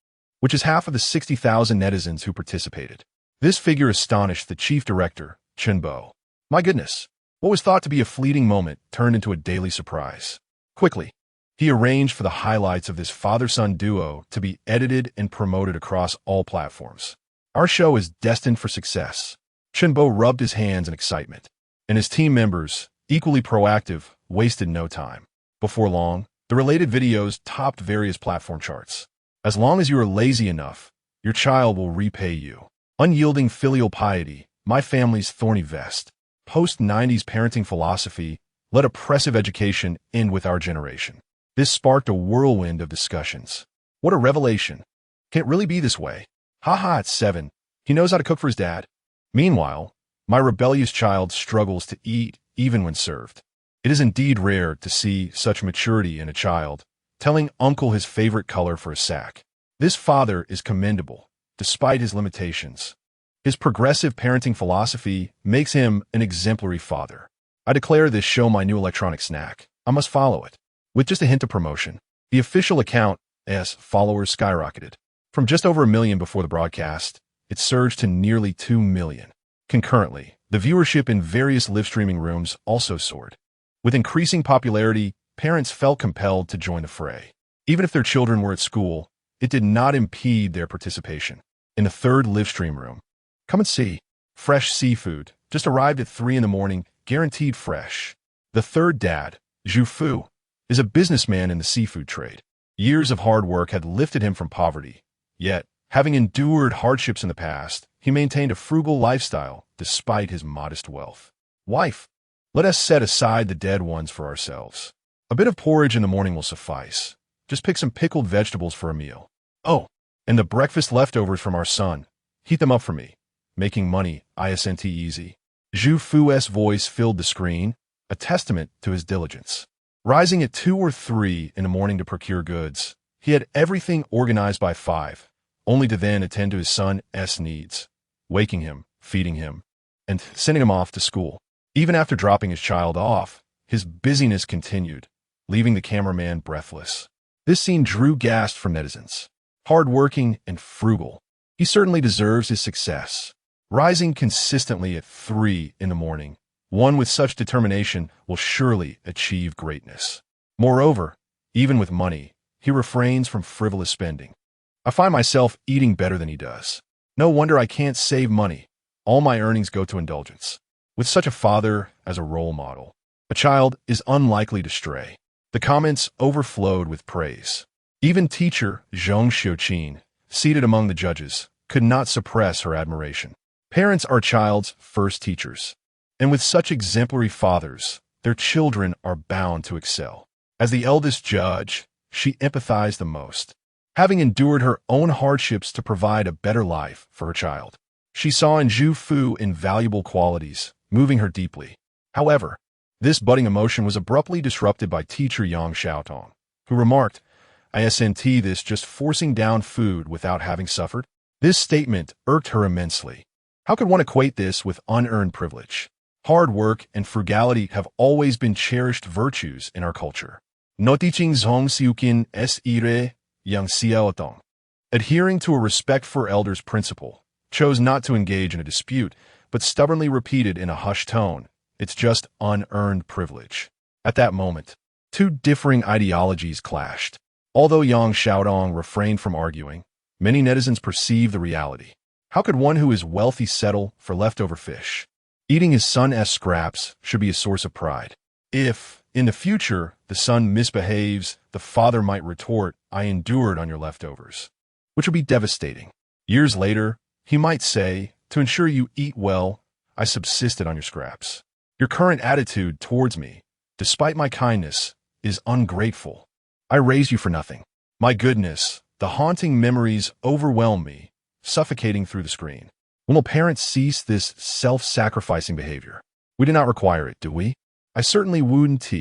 which is half of the 60,000 netizens who participated. This figure astonished the chief director, Chen Bo. My goodness, what was thought to be a fleeting moment turned into a daily surprise. Quickly, he arranged for the highlights of this father-son duo to be edited and promoted across all platforms. Our show is destined for success. Chen Bo rubbed his hands in excitement, and his team members, equally proactive, wasted no time. Before long, the related videos topped various platform charts. As long as you are lazy enough, your child will repay you. Unyielding filial piety, my family's thorny vest. Post-90s parenting philosophy, let oppressive education end with our generation. This sparked a whirlwind of discussions. What a revelation. Can it really be this way? Haha, at 7, he knows how to cook for his dad. Meanwhile, my rebellious child struggles to eat even when served. It is indeed rare to see such maturity in a child, telling uncle his favorite color for a sack. This father is commendable, despite his limitations. His progressive parenting philosophy makes him an exemplary father. I declare this show my new electronic snack. I must follow it. With just a hint of promotion, the official account's followers skyrocketed. From just over 1 million before the broadcast, it surged to nearly 2 million. Concurrently, the viewership in various live streaming rooms also soared. With increasing popularity, parents felt compelled to join the fray. Even if their children were at school, it did not impede their participation. In the third live stream room, come and see. Fresh seafood, just arrived at 3 in the morning, guaranteed fresh. The third dad, Zhu Fu, is a businessman in the seafood trade. Years of hard work had lifted him from poverty. Yet, having endured hardships in the past, he maintained a frugal lifestyle despite his modest wealth. Wife, let us set aside the dead ones for ourselves. A bit of porridge in the morning will suffice. Just pick some pickled vegetables for a meal. Oh, and the breakfast leftovers from our son. Heat them up for me. Making money, isn't easy. Zhu Fu's voice filled the screen, a testament to his diligence. Rising at 2 or 3 in the morning to procure goods, he had everything organized by 5, only to then attend to his son's needs, waking him, feeding him, and sending him off to school. Even after dropping his child off, his busyness continued, leaving the cameraman breathless. This scene drew gasps from netizens. Hard-working and frugal, he certainly deserves his success. Rising consistently at 3 in the morning, one with such determination will surely achieve greatness. Moreover, even with money, he refrains from frivolous spending. I find myself eating better than he does. No wonder I can't save money. All my earnings go to indulgence. With such a father as a role model, a child is unlikely to stray. The comments overflowed with praise. Even teacher Cheng Shuo, seated among the judges, could not suppress her admiration. Parents are child's first teachers, and with such exemplary fathers, their children are bound to excel. As the eldest judge, she empathized the most, having endured her own hardships to provide a better life for her child. She saw in Zhu Fu invaluable qualities, moving her deeply. However, this budding emotion was abruptly disrupted by teacher Yang Xiaotong, who remarked, "Isn't this just forcing down food without having suffered?" This statement irked her immensely. How could one equate this with unearned privilege? Hard work and frugality have always been cherished virtues in our culture. Netizens hongxiukin ire yang xiaotong. Adhering to a respect for elders principle, chose not to engage in a dispute, but stubbornly repeated in a hushed tone, "It's just unearned privilege." At that moment, two differing ideologies clashed. Although Yang Xiaodong refrained from arguing, many netizens perceived the reality. How could one who is wealthy settle for leftover fish? Eating his son's scraps should be a source of pride. If, in the future, the son misbehaves, the father might retort, "I endured on your leftovers," which would be devastating. Years later, he might say, "To ensure you eat well, I subsisted on your scraps. Your current attitude towards me, despite my kindness, is ungrateful. I raised you for nothing." My goodness, the haunting memories overwhelm me, suffocating through the screen. When will parents cease this self-sacrificing behavior? We do not require it, do we? I certainly wouldn't.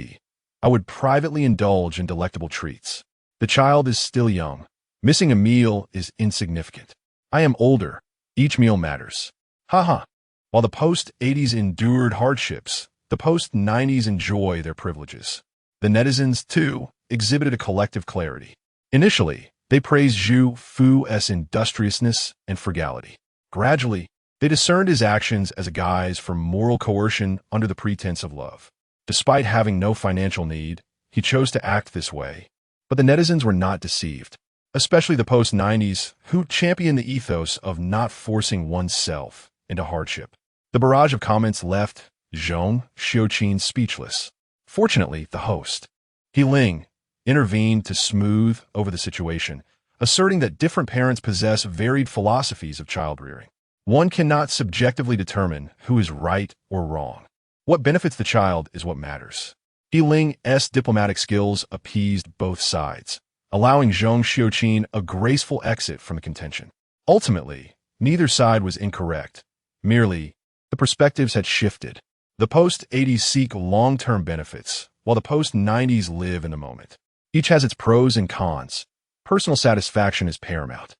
I would privately indulge in delectable treats. The child is still young. Missing a meal is insignificant. I am older. Each meal matters. Haha. While the post-80s endured hardships, the post-90s enjoy their privileges. The netizens, too, exhibited a collective clarity. Initially, they praised Zhu Fu's industriousness and frugality. Gradually, they discerned his actions as a guise for moral coercion under the pretense of love. Despite having no financial need, he chose to act this way. But the netizens were not deceived, especially the post-90s, who championed the ethos of not forcing oneself into hardship. The barrage of comments left Cheng Shuo speechless. Fortunately, the host, He Ling, intervened to smooth over the situation, asserting that different parents possess varied philosophies of child-rearing. One cannot subjectively determine who is right or wrong. What benefits the child is what matters. He Ling's diplomatic skills appeased both sides, allowing Cheng Shuo a graceful exit from the contention. Ultimately, neither side was incorrect. Merely, the perspectives had shifted. The post-80s seek long-term benefits, while the post-90s live in the moment. Each has its pros and cons. Personal satisfaction is paramount.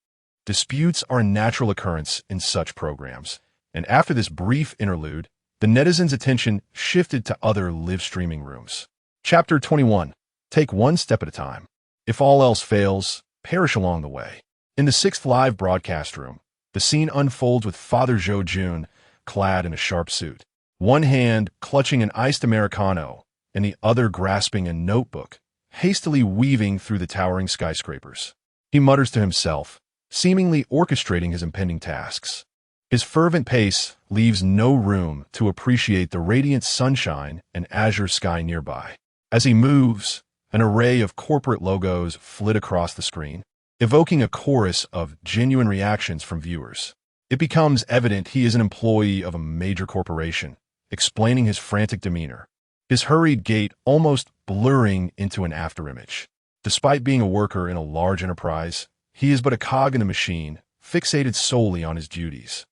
Disputes are a natural occurrence in such programs, and after this brief interlude, the netizens' attention shifted to other live-streaming rooms. Chapter 21. Take one step at a time. If all else fails, perish along the way. In the 6th live broadcast room, the scene unfolds with Father Zhou Jun, clad in a sharp suit, one hand clutching an iced Americano, and the other grasping a notebook, hastily weaving through the towering skyscrapers. He mutters to himself, seemingly orchestrating his impending tasks. His fervent pace leaves no room to appreciate the radiant sunshine and azure sky nearby. As he moves, An array of corporate logos flit across the screen, evoking a chorus of genuine reactions from viewers. It becomes evident he is an employee of a major corporation, explaining his frantic demeanor, his hurried gait almost blurring into an afterimage. Despite being a worker in a large enterprise, he is but a cog in the machine, fixated solely on his duties,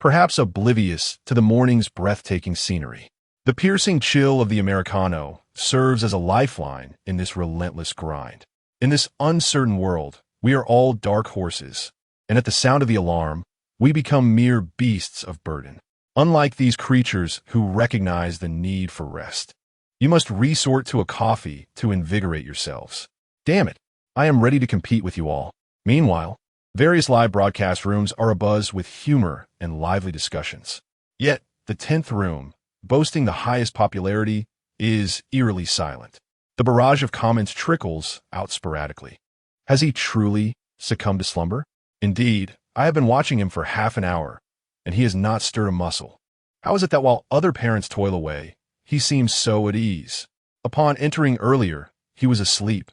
perhaps oblivious to the morning's breathtaking scenery. The piercing chill of the Americano serves as a lifeline in this relentless grind. In this uncertain world, we are all dark horses, and at the sound of the alarm, we become mere beasts of burden. Unlike these creatures who recognize the need for rest, you must resort to a coffee to invigorate yourselves. Damn it, I am ready to compete with you all. Meanwhile, various live broadcast rooms are abuzz with humor and lively discussions. Yet, the 10th room, boasting the highest popularity, is eerily silent. The barrage of comments trickles out sporadically. Has he truly succumbed to slumber? Indeed, I have been watching him for half an hour, and he has not stirred a muscle. How is it that while other parents toil away, he seems so at ease? Upon entering earlier, he was asleep.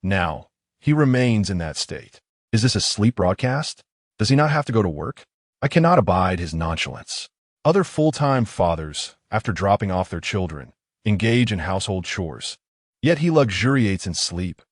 Now, he remains in that state. Is this a sleep broadcast? Does he not have to go to work? I cannot abide his nonchalance. Other full-time fathers, after dropping off their children, engage in household chores. Yet he luxuriates in sleep.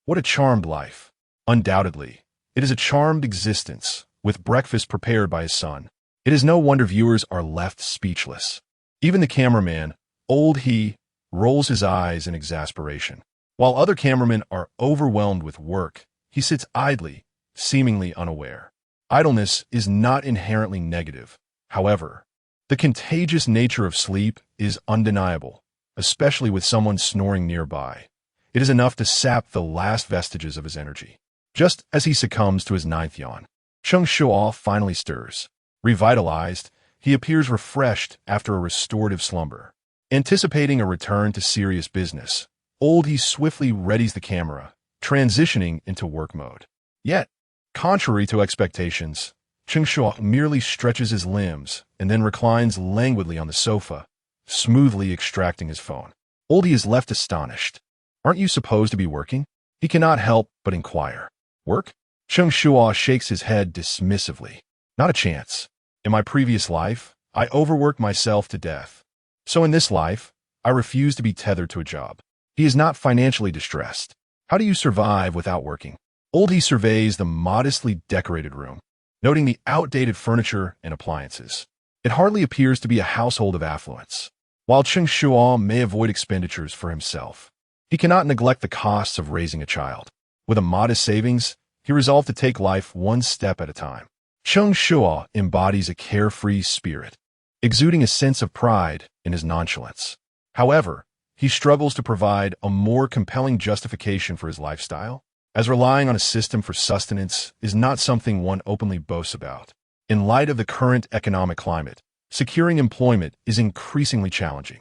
What a charmed life. Undoubtedly, it is a charmed existence, with breakfast prepared by his son. It is no wonder viewers are left speechless. Even the cameraman, old he, rolls his eyes in exasperation. While other cameramen are overwhelmed with work, he sits idly, seemingly unaware. Idleness is not inherently negative. However, the contagious nature of sleep is undeniable, especially with someone snoring nearby. It is enough to sap the last vestiges of his energy. Just as he succumbs to his 9th yawn, Cheng Shuo finally stirs. Revitalized, he appears refreshed after a restorative slumber. Anticipating a return to serious business, old he swiftly readies the camera, transitioning into work mode. Yet, contrary to expectations, Cheng Shuo merely stretches his limbs and then reclines languidly on the sofa, smoothly extracting his phone. Oldie is left astonished. Aren't you supposed to be working? He cannot help but inquire. Work? Cheng Shuo shakes his head dismissively. Not a chance. In my previous life, I overworked myself to death. So in this life, I refuse to be tethered to a job. He is not financially distressed. How do you survive without working? Oldie surveys the modestly decorated room, noting the outdated furniture and appliances. It hardly appears to be a household of affluence. While Cheng Shuo may avoid expenditures for himself, he cannot neglect the costs of raising a child. With a modest savings, he resolved to take life one step at a time. Cheng Shuo embodies a carefree spirit, exuding a sense of pride in his nonchalance. However, he struggles to provide a more compelling justification for his lifestyle, as relying on a system for sustenance is not something one openly boasts about. In light of the current economic climate, securing employment is increasingly challenging.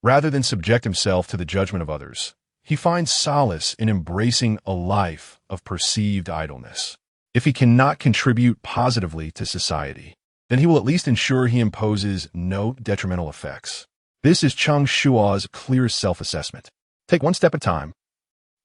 Rather than subject himself to the judgment of others, he finds solace in embracing a life of perceived idleness. If he cannot contribute positively to society, then he will at least ensure he imposes no detrimental effects. This is Cheng Shuo's clearest self-assessment. Take one step at a time.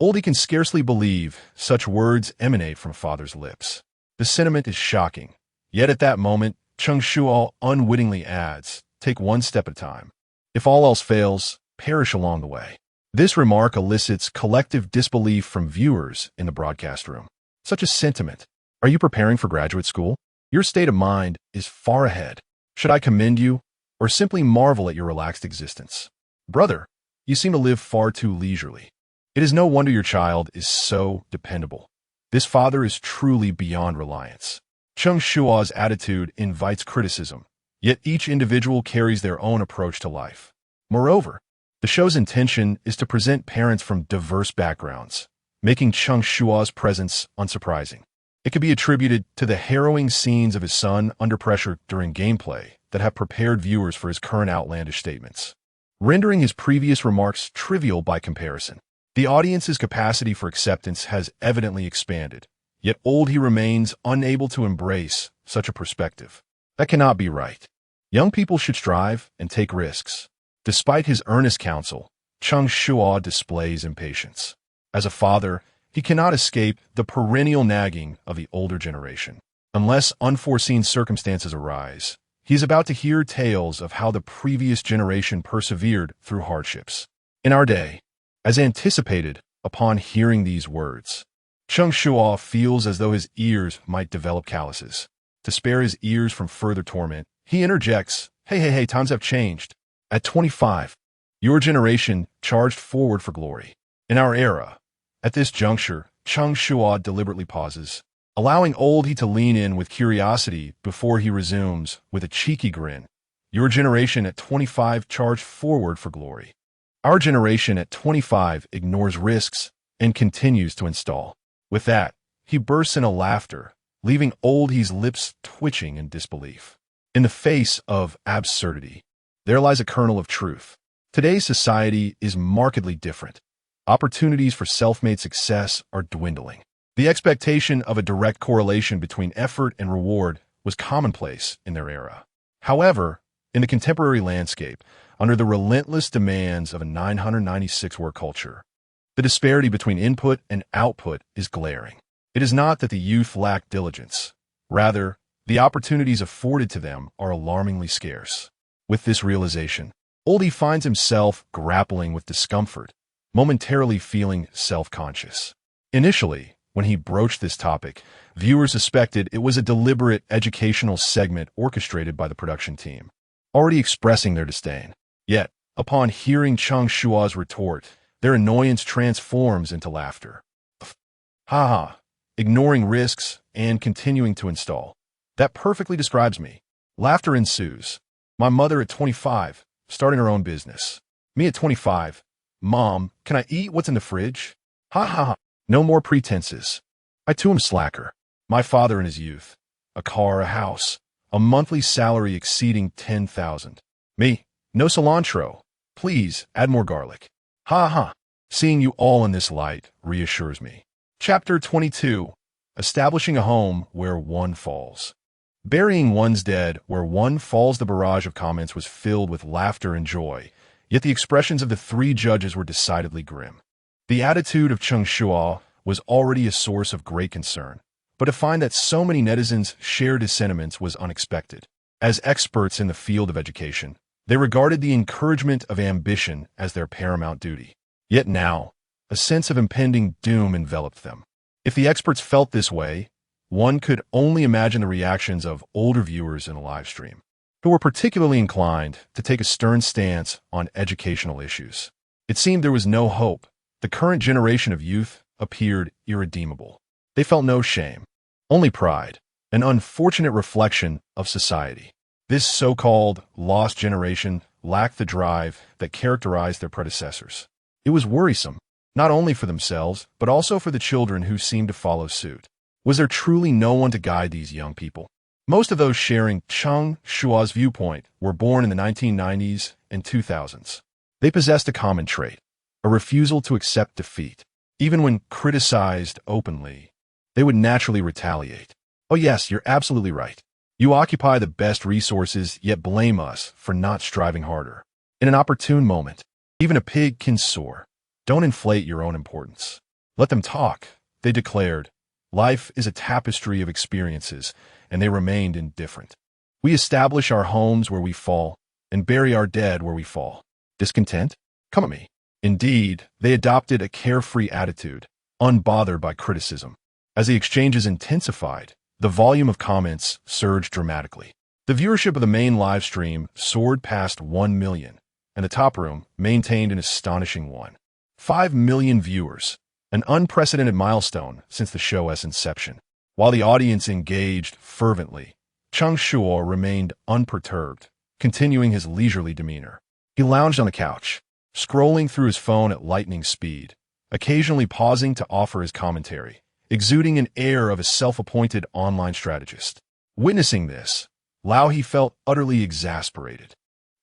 Oldie can scarcely believe such words emanate from a father's lips. The sentiment is shocking. Yet at that moment, Cheng Shuo unwittingly adds, take one step at a time. If all else fails, perish along the way. This remark elicits collective disbelief from viewers in the broadcast room. Such a sentiment. Are you preparing for graduate school? Your state of mind is far ahead. Should I commend you, or simply marvel at your relaxed existence? Brother, you seem to live far too leisurely. It is no wonder your child is so dependable. This father is truly beyond reliance. Cheng Shuo's attitude invites criticism, yet each individual carries their own approach to life. Moreover, the show's intention is to present parents from diverse backgrounds, making Cheng Shuo's presence unsurprising. It could be attributed to the harrowing scenes of his son under pressure during gameplay that have prepared viewers for his current outlandish statements, rendering his previous remarks trivial by comparison. The audience's capacity for acceptance has evidently expanded, yet old he remains unable to embrace such a perspective. That cannot be right. Young people should strive and take risks. Despite his earnest counsel, Cheng Shuo displays impatience. As a father, he cannot escape the perennial nagging of the older generation. Unless unforeseen circumstances arise, he is about to hear tales of how the previous generation persevered through hardships. In our day, as anticipated upon hearing these words, Cheng Shuo feels as though his ears might develop calluses. To spare his ears from further torment, he interjects, Hey, times have changed. At 25, your generation charged forward for glory. In our era, at this juncture, Cheng Shuo deliberately pauses, allowing old he to lean in with curiosity before he resumes with a cheeky grin. Your generation at 25 charged forward for glory. Our generation at 25 ignores risks and continues to install. With that, he bursts into laughter, leaving old he's lips twitching in disbelief. In the face of absurdity, there lies a kernel of truth. Today's society is markedly different. Opportunities for self-made success are dwindling. The expectation of a direct correlation between effort and reward was commonplace in their era. However, in the contemporary landscape, under the relentless demands of a 996-word culture, the disparity between input and output is glaring. It is not that the youth lack diligence. Rather, the opportunities afforded to them are alarmingly scarce. With this realization, Oldie finds himself grappling with discomfort, momentarily feeling self-conscious. Initially, when he broached this topic, viewers suspected it was a deliberate educational segment orchestrated by the production team, already expressing their disdain. Yet, upon hearing Cheng Shuo's retort, their annoyance transforms into laughter. Ha! Ignoring risks and continuing to install. That perfectly describes me. Laughter ensues. My mother at 25, starting her own business. Me at 25. Mom, can I eat what's in the fridge? Ha! No more pretenses. I too am slacker. My father in his youth. A car, a house, a monthly salary exceeding 10,000. Me, no cilantro. Please, add more garlic. Ha! Seeing you all in this light reassures me. Chapter 22. Establishing a home where one falls. Burying one's dead where one falls. The barrage of comments was filled with laughter and joy, yet the expressions of the three judges were decidedly grim. The attitude of Cheng Shuo was already a source of great concern, but to find that so many netizens shared his sentiments was unexpected. As experts in the field of education, they regarded the encouragement of ambition as their paramount duty. Yet now, a sense of impending doom enveloped them. If the experts felt this way, one could only imagine the reactions of older viewers in a live stream, who were particularly inclined to take a stern stance on educational issues. It seemed there was no hope. The current generation of youth appeared irredeemable. They felt no shame, only pride, an unfortunate reflection of society. This so-called lost generation lacked the drive that characterized their predecessors. It was worrisome, not only for themselves, but also for the children who seemed to follow suit. Was there truly no one to guide these young people? Most of those sharing Cheng Shuo's viewpoint were born in the 1990s and 2000s. They possessed a common trait, a refusal to accept defeat. Even when criticized openly, they would naturally retaliate. Oh yes, you're absolutely right. You occupy the best resources, yet blame us for not striving harder. In an opportune moment, even a pig can soar. Don't inflate your own importance. Let them talk, they declared. Life is a tapestry of experiences, and they remained indifferent. We establish our homes where we fall, and bury our dead where we fall. Discontent? Come at me. Indeed, they adopted a carefree attitude, unbothered by criticism. As the exchanges intensified, the volume of comments surged dramatically. The viewership of the main live stream soared past 1 million, and the top room maintained an astonishing 1.5 million viewers, an unprecedented milestone since the show's inception. While the audience engaged fervently, Cheng Shuo remained unperturbed, continuing his leisurely demeanor. He lounged on the couch, scrolling through his phone at lightning speed, occasionally pausing to offer his commentary, exuding an air of a self-appointed online strategist. Witnessing this, Lao He felt utterly exasperated.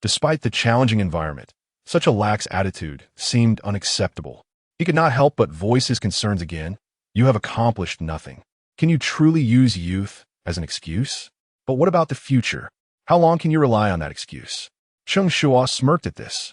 Despite the challenging environment, such a lax attitude seemed unacceptable. He could not help but voice his concerns again. You have accomplished nothing. Can you truly use youth as an excuse? But what about the future? How long can you rely on that excuse? Cheng Shuo smirked at this.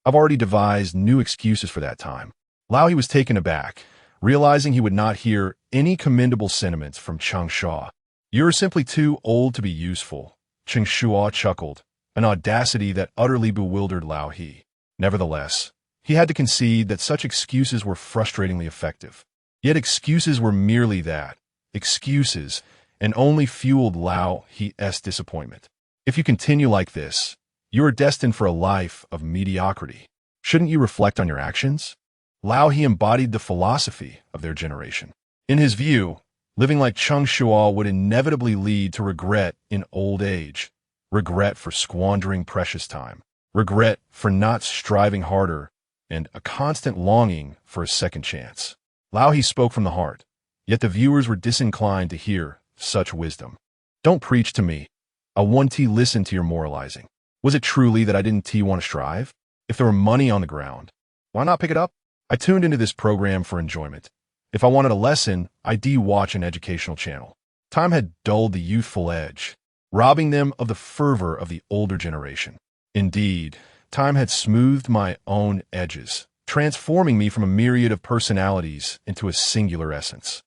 I've already devised new excuses for that time. Lao He was taken aback, realizing he would not hear any commendable sentiments from Cheng Shuo. "You're simply too old to be useful," Cheng Shuo chuckled, an audacity that utterly bewildered Lao He. Nevertheless, he had to concede that such excuses were frustratingly effective. Yet excuses were merely that, excuses, and only fueled Lao He's disappointment. "If you continue like this, you are destined for a life of mediocrity. Shouldn't you reflect on your actions?" Lao He embodied the philosophy of their generation. In his view, living like Cheng Shuo would inevitably lead to regret in old age, regret for squandering precious time, regret for not striving harder, and a constant longing for a second chance. Lao He spoke from the heart, yet the viewers were disinclined to hear such wisdom. "Don't preach to me. I want to listen to your moralizing. Was it truly that I didn't want to strive? If there were money on the ground, why not pick it up? I tuned into this program for enjoyment. If I wanted a lesson, I'd watch an educational channel." Time had dulled the youthful edge, robbing them of the fervor of the older generation. Indeed, time had smoothed my own edges, transforming me from a myriad of personalities into a singular essence.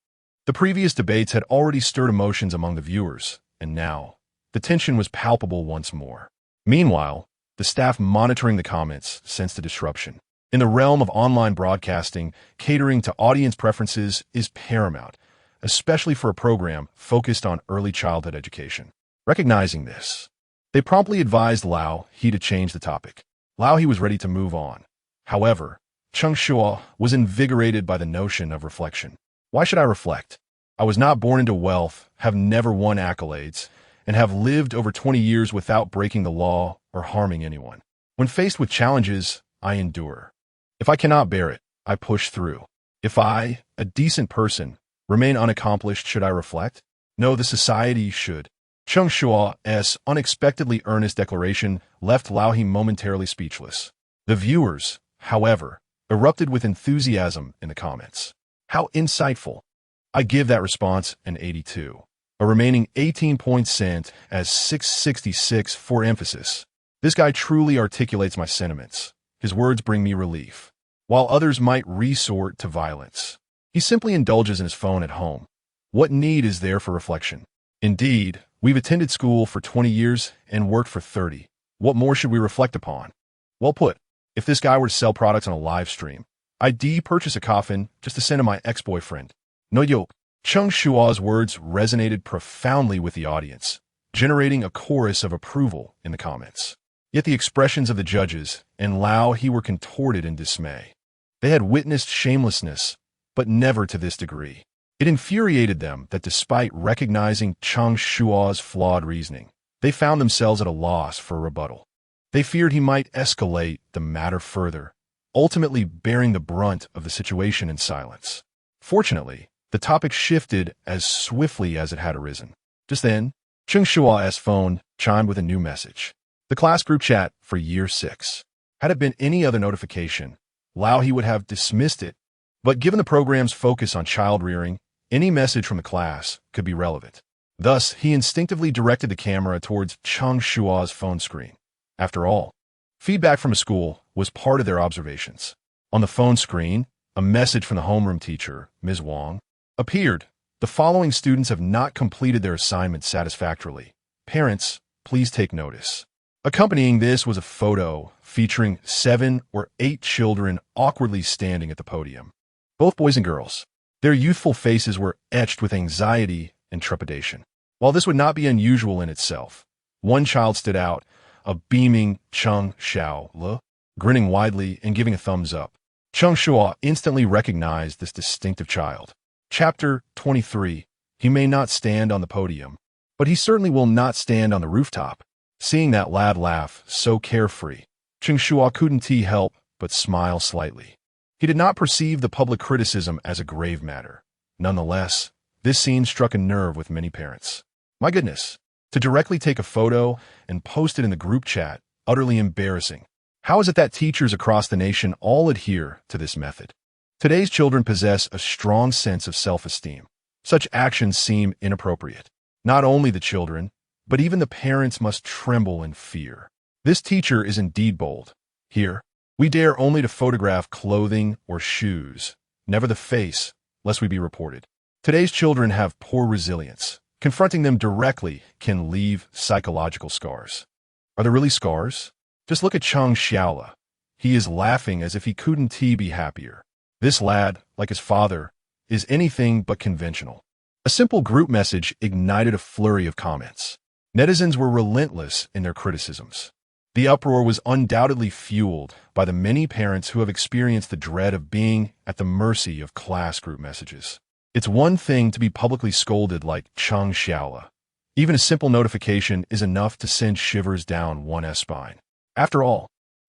The previous debates had already stirred emotions among the viewers, and now, the tension was palpable once more. Meanwhile, the staff monitoring the comments sensed a disruption. In the realm of online broadcasting, catering to audience preferences is paramount, especially for a program focused on early childhood education. Recognizing this, they promptly advised Lao He to change the topic. Lao He was ready to move on. However, Cheng Shuo was invigorated by the notion of reflection. "Why should I reflect? I was not born into wealth, have never won accolades, and have lived over 20 years without breaking the law or harming anyone. When faced with challenges, I endure. If I cannot bear it, I push through. If I, a decent person, remain unaccomplished, should I reflect? No, the society should." Cheng Shuo's unexpectedly earnest declaration left Lao He momentarily speechless. The viewers, however, erupted with enthusiasm in the comments. "How insightful." I give that response an 82. A remaining 18 points sent as 666 for emphasis. "This guy truly articulates my sentiments. His words bring me relief." While others might resort to violence, he simply indulges in his phone at home. What need is there for reflection? Indeed, we've attended school for 20 years and worked for 30. What more should we reflect upon? Well put. If this guy were to sell products on a live stream, I'd purchase a coffin just to send to my ex-boyfriend. No joke. Cheng Shuo's words resonated profoundly with the audience, generating a chorus of approval in the comments. Yet the expressions of the judges and Lao He were contorted in dismay. They had witnessed shamelessness, but never to this degree. It infuriated them that despite recognizing Cheng Shuo's flawed reasoning, they found themselves at a loss for a rebuttal. They feared he might escalate the matter further, ultimately bearing the brunt of the situation in silence. Fortunately, the topic shifted as swiftly as it had arisen. Just then, Cheng Shuo's phone chimed with a new message. The class group chat for Year 6. Had it been any other notification, Lao He would have dismissed it, but given the program's focus on child rearing, any message from the class could be relevant. Thus, he instinctively directed the camera towards Cheng Shuo's phone screen. After all, feedback from a school was part of their observations. On the phone screen, a message from the homeroom teacher, Ms. Wang, appeared. "The following students have not completed their assignment satisfactorily. Parents, please take notice." Accompanying this was a photo featuring 7 or 8 children awkwardly standing at the podium. Both boys and girls. Their youthful faces were etched with anxiety and trepidation. While this would not be unusual in itself, one child stood out, a beaming Cheng Shuo, grinning widely and giving a thumbs up. Cheng Shuo instantly recognized this distinctive child. Chapter 23. He may not stand on the podium, but he certainly will not stand on the rooftop. Seeing that lad laugh so carefree, Cheng Shuo couldn't help but smile slightly. He did not perceive the public criticism as a grave matter. Nonetheless, this scene struck a nerve with many parents. My goodness, to directly take a photo and post it in the group chat, utterly embarrassing. How is it that teachers across the nation all adhere to this method? Today's children possess a strong sense of self-esteem. Such actions seem inappropriate. Not only the children, but even the parents must tremble in fear. This teacher is indeed bold. Here, We dare only to photograph clothing or shoes, never the face, lest we be reported. Today's children have poor resilience. Confronting them directly can leave psychological scars. Are there really scars? Just look at Cheng Shuo. He is laughing as if he couldn't be happier. This lad, like his father, is anything but conventional. A simple group message ignited a flurry of comments. Netizens were relentless in their criticisms. The uproar was undoubtedly fueled by the many parents who have experienced the dread of being at the mercy of class group messages. It's one thing to be publicly scolded like Cheng Shuo. Even a simple notification is enough to send shivers down one's spine. After all,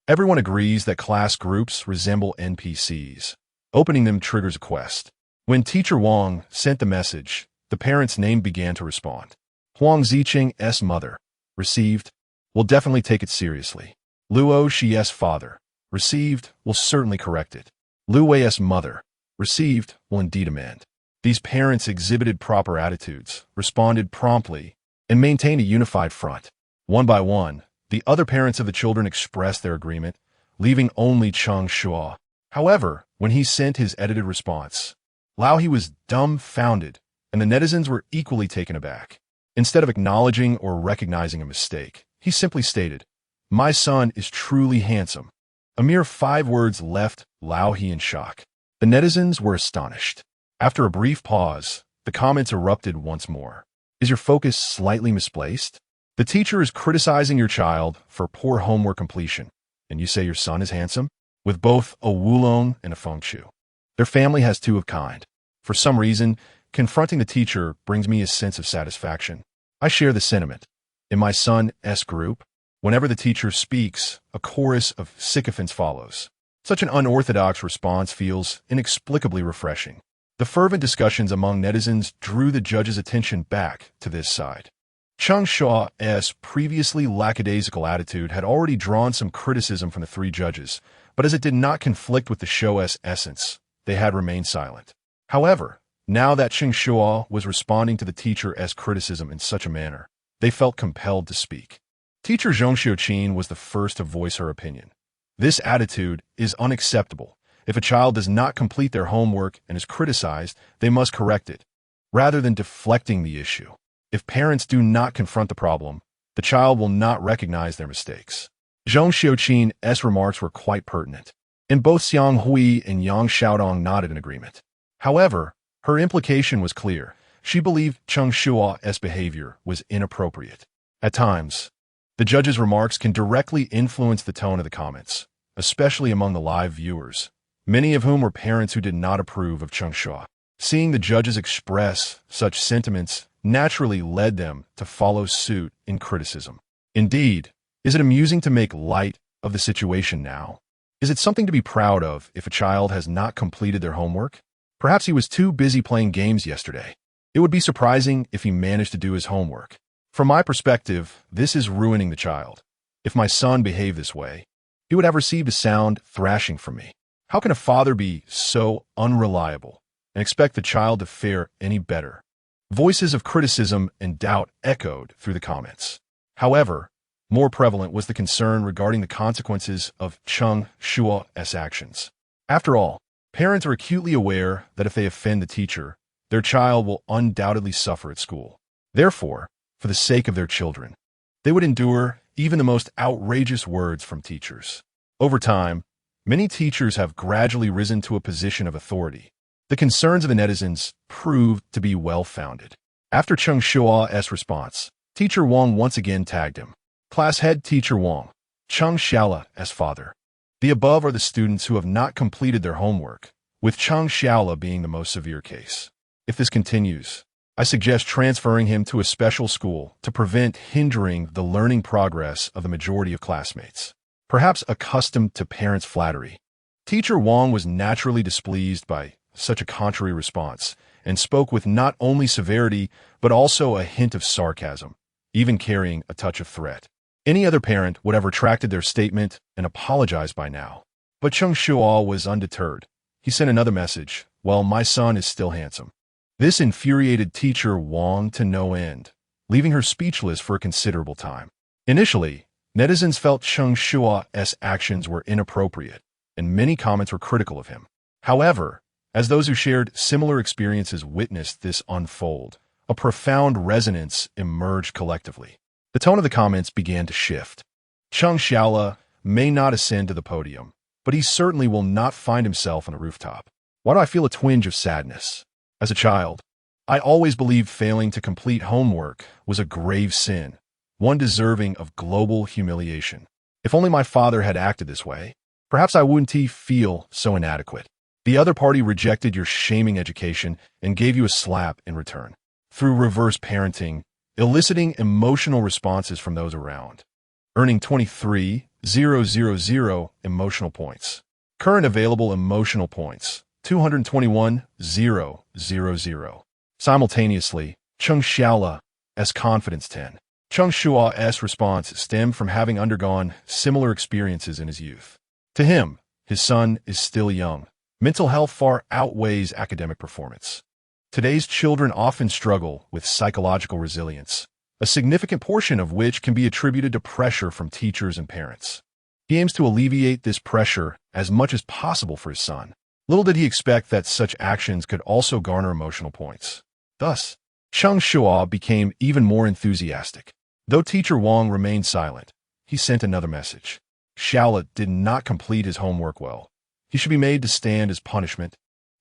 everyone agrees that class groups resemble NPCs. Opening them triggers a quest. When Teacher Wang sent the message, the parent's name began to respond. Huang Ziqing's mother. Received. Will definitely take it seriously. Luo Shi's father. Received. Will certainly correct it. Lu Wei's mother. Received. Will indeed amend. These parents exhibited proper attitudes, responded promptly, and maintained a unified front. One by one, the other parents of the children expressed their agreement, leaving only Cheng Shuo. However, when he sent his edited response, he was dumbfounded, and the netizens were equally taken aback. Instead of acknowledging or recognizing a mistake, he simply stated, "My son is truly handsome." A mere 5 words left He in shock. The netizens were astonished. After a brief pause, the comments erupted once more. Is your focus slightly misplaced? The teacher is criticizing your child for poor homework completion, and you say your son is handsome? With both a Wulong and a Fengshu. Their family has 2 of kind. For some reason, confronting the teacher brings me a sense of satisfaction. I share the sentiment. In my son's group, whenever the teacher speaks, a chorus of sycophants follows. Such an unorthodox response feels inexplicably refreshing. The fervent discussions among netizens drew the judge's attention back to this side. Cheng Shuo's previously lackadaisical attitude had already drawn some criticism from the 3 judges, but as it did not conflict with the show's essence, they had remained silent. However, now that Cheng Shuo was responding to the teacher's criticism in such a manner, they felt compelled to speak. Teacher Zhong Xiuqin was the first to voice her opinion. This attitude is unacceptable. If a child does not complete their homework and is criticized, they must correct it, rather than deflecting the issue. If parents do not confront the problem, the child will not recognize their mistakes. Zhong Xiuqin's remarks were quite pertinent, and both Xiang Hui and Yang Xiaodong nodded in agreement. However, her implication was clear. She believed Cheng Shuo's behavior was inappropriate. At times, the judge's remarks can directly influence the tone of the comments, especially among the live viewers, many of whom were parents who did not approve of Cheng Shuo. Seeing the judges express such sentiments naturally led them to follow suit in criticism. Indeed, is it amusing to make light of the situation now? Is it something to be proud of if a child has not completed their homework? Perhaps he was too busy playing games yesterday. It would be surprising if he managed to do his homework. From my perspective, this is ruining the child. If my son behaved this way, he would have received a sound thrashing from me. How can a father be so unreliable and expect the child to fare any better? Voices of criticism and doubt echoed through the comments. However, more prevalent was the concern regarding the consequences of Cheng Shuo's actions. After all, parents are acutely aware that if they offend the teacher, their child will undoubtedly suffer at school. Therefore, for the sake of their children, they would endure even the most outrageous words from teachers. Over time, many teachers have gradually risen to a position of authority. The concerns of the netizens proved to be well-founded. After Cheng Shuo's response, Teacher Wang once again tagged him. Class head Teacher Wang, Cheng Shuo's father. The above are the students who have not completed their homework, with Cheng Shuo being the most severe case. If this continues, I suggest transferring him to a special school to prevent hindering the learning progress of the majority of classmates. Perhaps accustomed to parents' flattery, Teacher Wang was naturally displeased by such a contrary response and spoke with not only severity but also a hint of sarcasm, even carrying a touch of threat. Any other parent would have retracted their statement and apologized by now. But Cheng Shuo was undeterred. He sent another message, "Well, my son is still handsome." This infuriated Teacher Wang to no end, leaving her speechless for a considerable time. Initially, Netizens felt Cheng Shuo's actions were inappropriate, and many comments were critical of him. However, as those who shared similar experiences witnessed this unfold, a profound resonance emerged collectively. The tone of the comments began to shift. Cheng Shuo may not ascend to the podium, but he certainly will not find himself on a rooftop. Why do I feel a twinge of sadness? As a child, I always believed failing to complete homework was a grave sin, one deserving of global humiliation. If only my father had acted this way, perhaps I wouldn't feel so inadequate. The other party rejected your shaming education and gave you a slap in return. Through reverse parenting, eliciting emotional responses from those around, earning 23,000 emotional points. Current available emotional points, 221,000. Simultaneously, Cheng Shuo's confidence 10. Cheng Shuo's response stemmed from having undergone similar experiences in his youth. To him, his son is still young. Mental health far outweighs academic performance. Today's children often struggle with psychological resilience, a significant portion of which can be attributed to pressure from teachers and parents. He aims to alleviate this pressure as much as possible for his son. Little did he expect that such actions could also garner emotional points. Thus, Cheng Shuo became even more enthusiastic. Though teacher Wang remained silent, he sent another message. Shuo did not complete his homework well. He should be made to stand as punishment,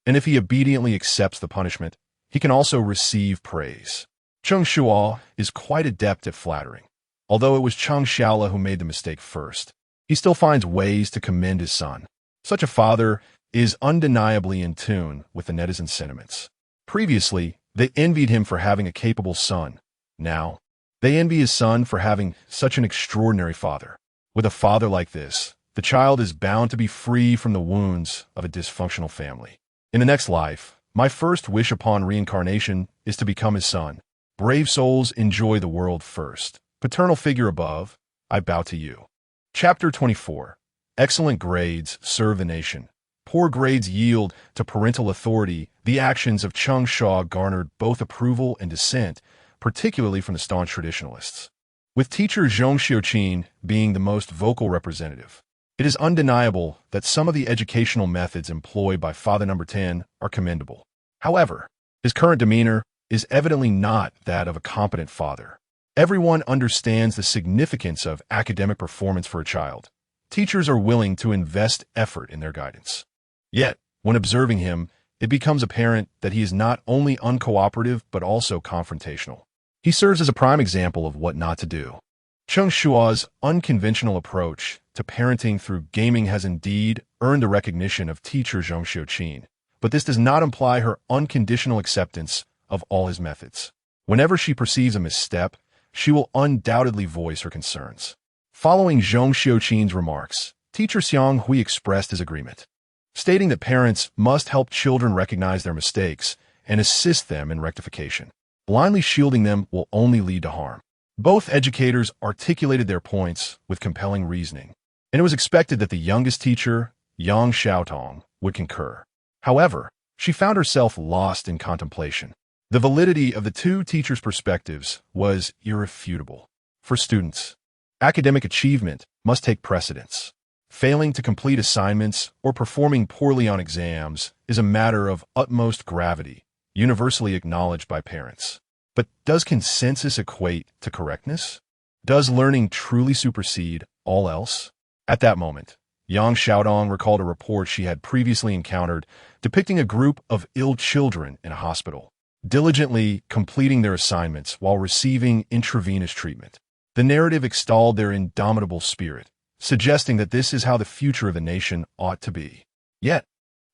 and if he obediently accepts the punishment, he can also receive praise. Cheng Shuo is quite adept at flattering. Although it was Cheng Shuo who made the mistake first, he still finds ways to commend his son. Such a father is undeniably in tune with the netizen sentiments. Previously, they envied him for having a capable son. Now, they envy his son for having such an extraordinary father. With a father like this, the child is bound to be free from the wounds of a dysfunctional family. In the next life, my first wish upon reincarnation is to become his son. Brave souls enjoy the world first. Paternal figure above, I bow to you. Chapter 24. Excellent grades serve the nation. Poor grades yield to parental authority. The actions of Cheng Shuo garnered both approval and dissent, particularly from the staunch traditionalists. With teacher Zhong Xiuqin being the most vocal representative, it is undeniable that some of the educational methods employed by Father Number 10 are commendable. However, his current demeanor is evidently not that of a competent father. Everyone understands the significance of academic performance for a child. Teachers are willing to invest effort in their guidance. Yet, when observing him, it becomes apparent that he is not only uncooperative but also confrontational. He serves as a prime example of what not to do. Cheng Shuo's unconventional approach to parenting through gaming has indeed earned the recognition of teacher Zhong Xiuqin, but this does not imply her unconditional acceptance of all his methods. Whenever she perceives a misstep, she will undoubtedly voice her concerns. Following Zhong Xiuqin's remarks, teacher Xiang Hui expressed his agreement, stating that parents must help children recognize their mistakes and assist them in rectification. Blindly shielding them will only lead to harm. Both educators articulated their points with compelling reasoning, and it was expected that the youngest teacher, Yang Xiaotong, would concur. However, she found herself lost in contemplation. The validity of the two teachers' perspectives was irrefutable. For students, academic achievement must take precedence. Failing to complete assignments or performing poorly on exams is a matter of utmost gravity, universally acknowledged by parents. But does consensus equate to correctness? Does learning truly supersede all else? At that moment, Yang Xiaodong recalled a report she had previously encountered depicting a group of ill children in a hospital, diligently completing their assignments while receiving intravenous treatment. The narrative extolled their indomitable spirit, suggesting that this is how the future of the nation ought to be. Yet,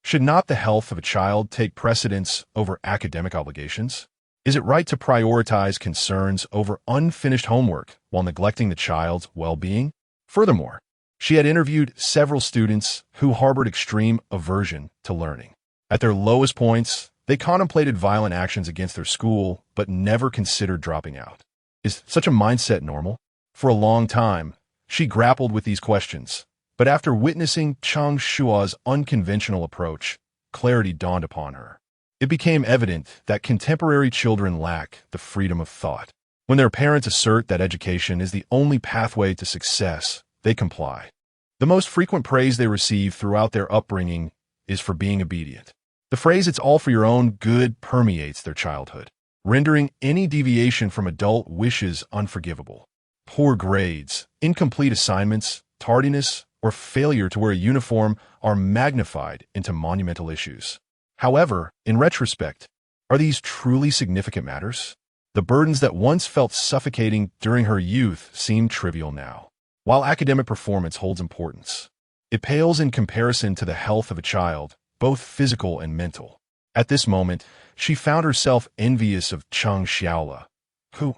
should not the health of a child take precedence over academic obligations? Is it right to prioritize concerns over unfinished homework while neglecting the child's well-being? Furthermore, she had interviewed several students who harbored extreme aversion to learning. At their lowest points, they contemplated violent actions against their school, but never considered dropping out. Is such a mindset normal? For a long time, she grappled with these questions, but after witnessing Cheng Shuo's unconventional approach, clarity dawned upon her. It became evident that contemporary children lack the freedom of thought. When their parents assert that education is the only pathway to success, they comply. The most frequent praise they receive throughout their upbringing is for being obedient. The phrase "it's all for your own good" permeates their childhood, rendering any deviation from adult wishes unforgivable. Poor grades, incomplete assignments, tardiness, or failure to wear a uniform are magnified into monumental issues. However, in retrospect, are these truly significant matters? The burdens that once felt suffocating during her youth seem trivial now. While academic performance holds importance, it pales in comparison to the health of a child, both physical and mental. At this moment, she found herself envious of Cheng Shuo, who,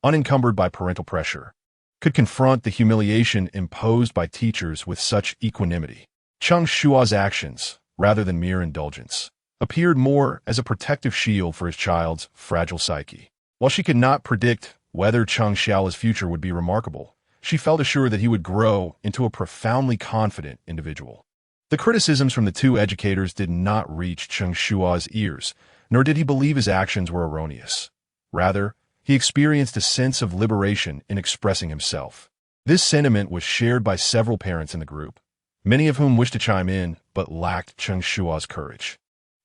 unencumbered by parental pressure, could confront the humiliation imposed by teachers with such equanimity. Cheng Shuo's actions, rather than mere indulgence, appeared more as a protective shield for his child's fragile psyche. While she could not predict whether Cheng Shuo's future would be remarkable, she felt assured that he would grow into a profoundly confident individual. The criticisms from the two educators did not reach Cheng Shuo's ears, nor did he believe his actions were erroneous. Rather, he experienced a sense of liberation in expressing himself. This sentiment was shared by several parents in the group, many of whom wished to chime in but lacked Cheng Shuo's courage,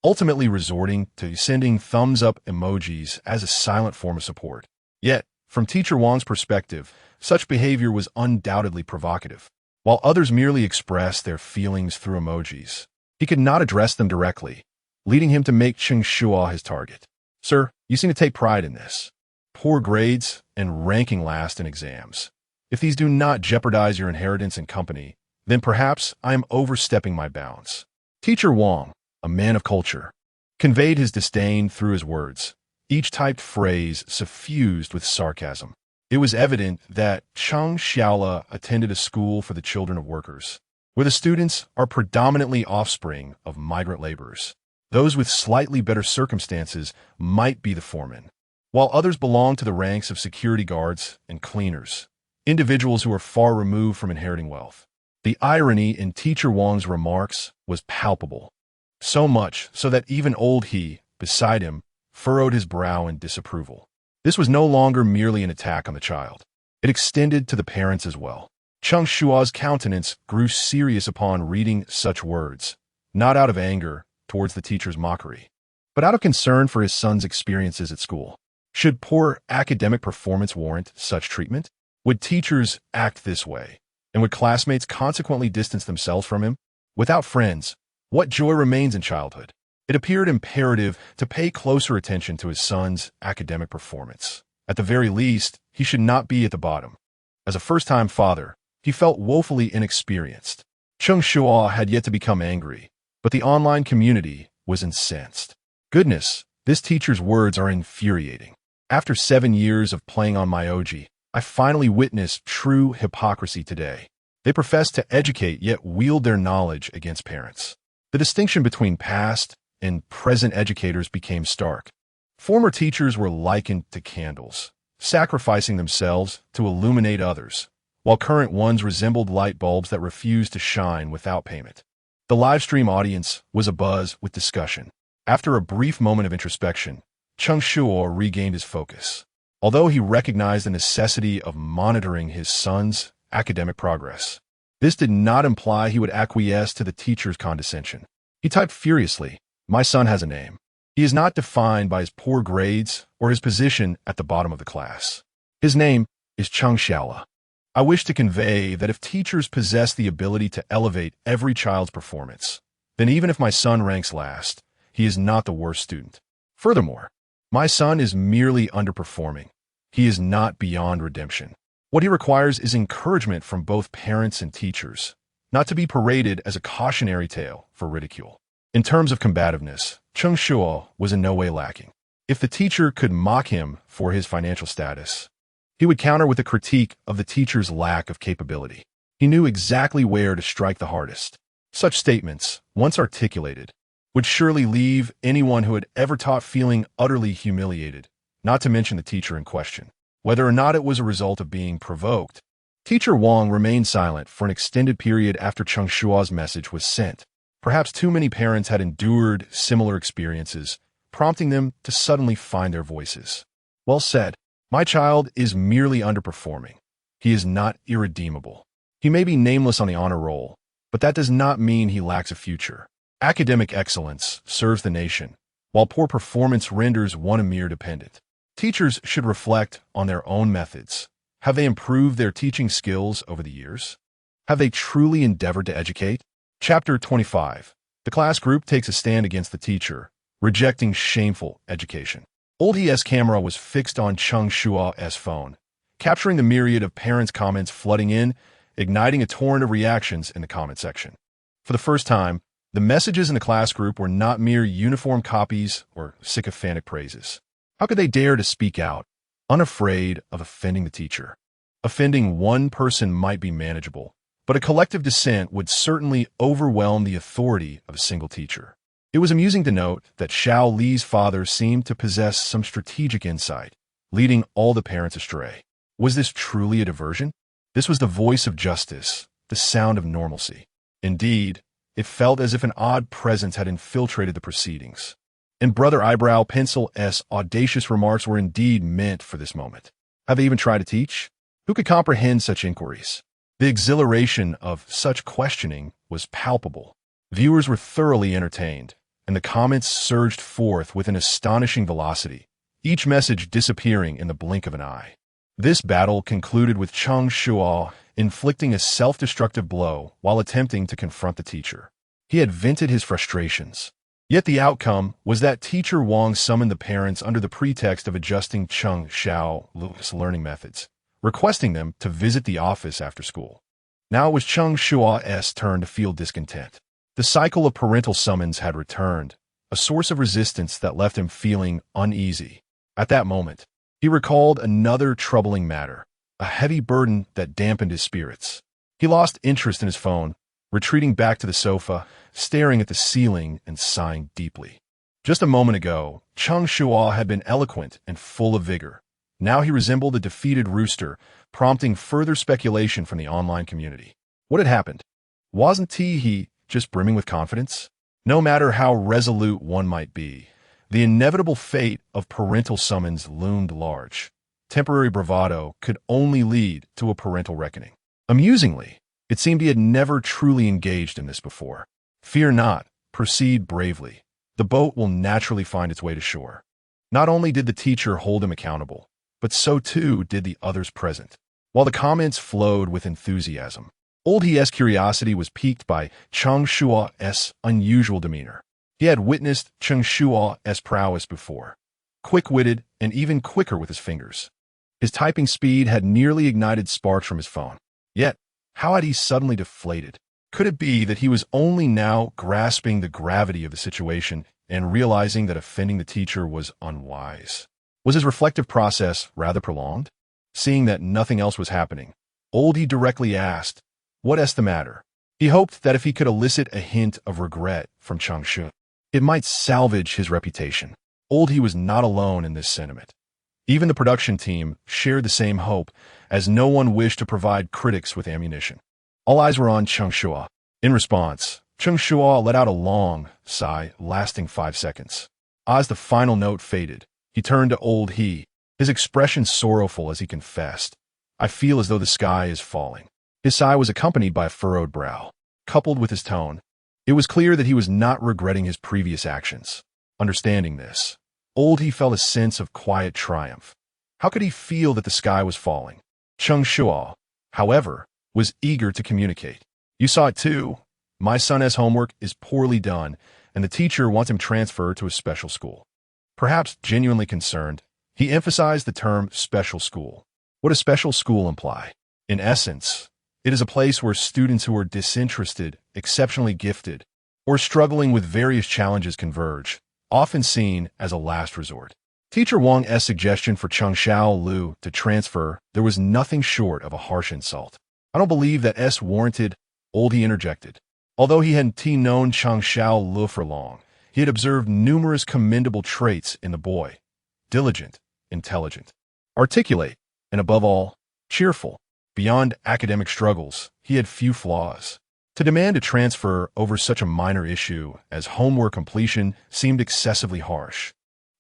ultimately resorting to sending thumbs-up emojis as a silent form of support. Yet, from Teacher Wang's perspective, such behavior was undoubtedly provocative. While others merely expressed their feelings through emojis, he could not address them directly, leading him to make Cheng Shuo his target. "Sir, you seem to take pride in this. Poor grades and ranking last in exams. If these do not jeopardize your inheritance and company, then perhaps I am overstepping my bounds." Teacher Wang, a man of culture, conveyed his disdain through his words, each typed phrase suffused with sarcasm. It was evident that Cheng Shuo attended a school for the children of workers, where the students are predominantly offspring of migrant laborers. Those with slightly better circumstances might be the foremen, while others belong to the ranks of security guards and cleaners, individuals who are far removed from inheriting wealth. The irony in Teacher Wang's remarks was palpable, so much so that even old he, beside him, furrowed his brow in disapproval. This was no longer merely an attack on the child. It extended to the parents as well. Cheng Shuo's countenance grew serious upon reading such words, not out of anger towards the teacher's mockery, but out of concern for his son's experiences at school. Should poor academic performance warrant such treatment? Would teachers act this way? And would classmates consequently distance themselves from him? Without friends, what joy remains in childhood? It appeared imperative to pay closer attention to his son's academic performance. At the very least, he should not be at the bottom. As a first-time father, he felt woefully inexperienced. Cheng Shuo had yet to become angry, but the online community was incensed. Goodness, this teacher's words are infuriating. After 7 years of playing on my OG, I finally witnessed true hypocrisy today. They profess to educate yet wield their knowledge against parents. The distinction between past and present educators became stark. Former teachers were likened to candles, sacrificing themselves to illuminate others, while current ones resembled light bulbs that refused to shine without payment. The livestream audience was abuzz with discussion. After a brief moment of introspection, Cheng Shuo regained his focus. Although he recognized the necessity of monitoring his son's academic progress, this did not imply he would acquiesce to the teacher's condescension. He typed furiously, "My son has a name. He is not defined by his poor grades or his position at the bottom of the class. His name is Cheng Shuo. I wish to convey that if teachers possess the ability to elevate every child's performance, then even if my son ranks last, he is not the worst student. Furthermore, my son is merely underperforming. He is not beyond redemption. What he requires is encouragement from both parents and teachers, not to be paraded as a cautionary tale for ridicule." In terms of combativeness, Cheng Shuo was in no way lacking. If the teacher could mock him for his financial status, he would counter with a critique of the teacher's lack of capability. He knew exactly where to strike the hardest. Such statements, once articulated, would surely leave anyone who had ever taught feeling utterly humiliated, not to mention the teacher in question. Whether or not it was a result of being provoked, Teacher Wang remained silent for an extended period after Cheng Shuo's message was sent. Perhaps too many parents had endured similar experiences, prompting them to suddenly find their voices. Well said. My child is merely underperforming. He is not irredeemable. He may be nameless on the honor roll, but that does not mean he lacks a future. Academic excellence serves the nation, while poor performance renders one a mere dependent. Teachers should reflect on their own methods. Have they improved their teaching skills over the years? Have they truly endeavored to educate? Chapter 25. The class group takes a stand against the teacher, rejecting shameful education. Old He's camera was fixed on Cheng Shuo's phone, capturing the myriad of parents' comments flooding in, igniting a torrent of reactions in the comment section. For the first time, the messages in the class group were not mere uniform copies or sycophantic praises. How could they dare to speak out, unafraid of offending the teacher? Offending one person might be manageable, but a collective dissent would certainly overwhelm the authority of a single teacher. It was amusing to note that Xiao Li's father seemed to possess some strategic insight, leading all the parents astray. Was this truly a diversion? This was the voice of justice, the sound of normalcy. Indeed, it felt as if an odd presence had infiltrated the proceedings. And Brother Eyebrow Pencil's audacious remarks were indeed meant for this moment. Have they even tried to teach? Who could comprehend such inquiries? The exhilaration of such questioning was palpable. Viewers were thoroughly entertained, and the comments surged forth with an astonishing velocity, each message disappearing in the blink of an eye. This battle concluded with Cheng Shuo inflicting a self-destructive blow while attempting to confront the teacher. He had vented his frustrations. Yet the outcome was that Teacher Wang summoned the parents under the pretext of adjusting Cheng Shuo's learning methods, requesting them to visit the office after school. Now it was Cheng Shuo's turn to feel discontent. The cycle of parental summons had returned, a source of resistance that left him feeling uneasy. At that moment, he recalled another troubling matter, a heavy burden that dampened his spirits. He lost interest in his phone, retreating back to the sofa, staring at the ceiling and sighing deeply. Just a moment ago, Cheng Shuo had been eloquent and full of vigor. Now he resembled a defeated rooster, prompting further speculation from the online community. What had happened? Wasn't he just brimming with confidence? No matter how resolute one might be, the inevitable fate of parental summons loomed large. Temporary bravado could only lead to a parental reckoning. Amusingly, it seemed he had never truly engaged in this before. Fear not, proceed bravely. The boat will naturally find its way to shore. Not only did the teacher hold him accountable, but so too did the others present. While the comments flowed with enthusiasm, Old He's curiosity was piqued by Cheng Shuo's unusual demeanor. He had witnessed Cheng Shuo's prowess before, quick-witted and even quicker with his fingers. His typing speed had nearly ignited sparks from his phone. Yet, how had he suddenly deflated? Could it be that he was only now grasping the gravity of the situation and realizing that offending the teacher was unwise? Was his reflective process rather prolonged? Seeing that nothing else was happening, Old He directly asked, "What's the matter?" He hoped that if he could elicit a hint of regret from Cheng Shuo, it might salvage his reputation. Old He was not alone in this sentiment. Even the production team shared the same hope, as no one wished to provide critics with ammunition. All eyes were on Cheng Shuo. In response, Cheng Shuo let out a long sigh lasting 5 seconds. As the final note faded, he turned to Old He, his expression sorrowful as he confessed, "I feel as though the sky is falling." His sigh was accompanied by a furrowed brow. Coupled with his tone, it was clear that he was not regretting his previous actions. Understanding this, Old He felt a sense of quiet triumph. How could he feel that the sky was falling? Cheng Shuo, however, was eager to communicate. "You saw it too. My son's homework is poorly done, and the teacher wants him transferred to a special school." Perhaps genuinely concerned, he emphasized the term special school. What does special school imply? In essence, it is a place where students who are disinterested, exceptionally gifted, or struggling with various challenges converge, often seen as a last resort. Teacher Wang's suggestion for Cheng Shuo to transfer there was nothing short of a harsh insult. "I don't believe that warranted," Old He interjected. Although he hadn't known Cheng Shuo for long, he had observed numerous commendable traits in the boy: diligent, intelligent, articulate, and above all, cheerful. Beyond academic struggles, he had few flaws. To demand a transfer over such a minor issue as homework completion seemed excessively harsh.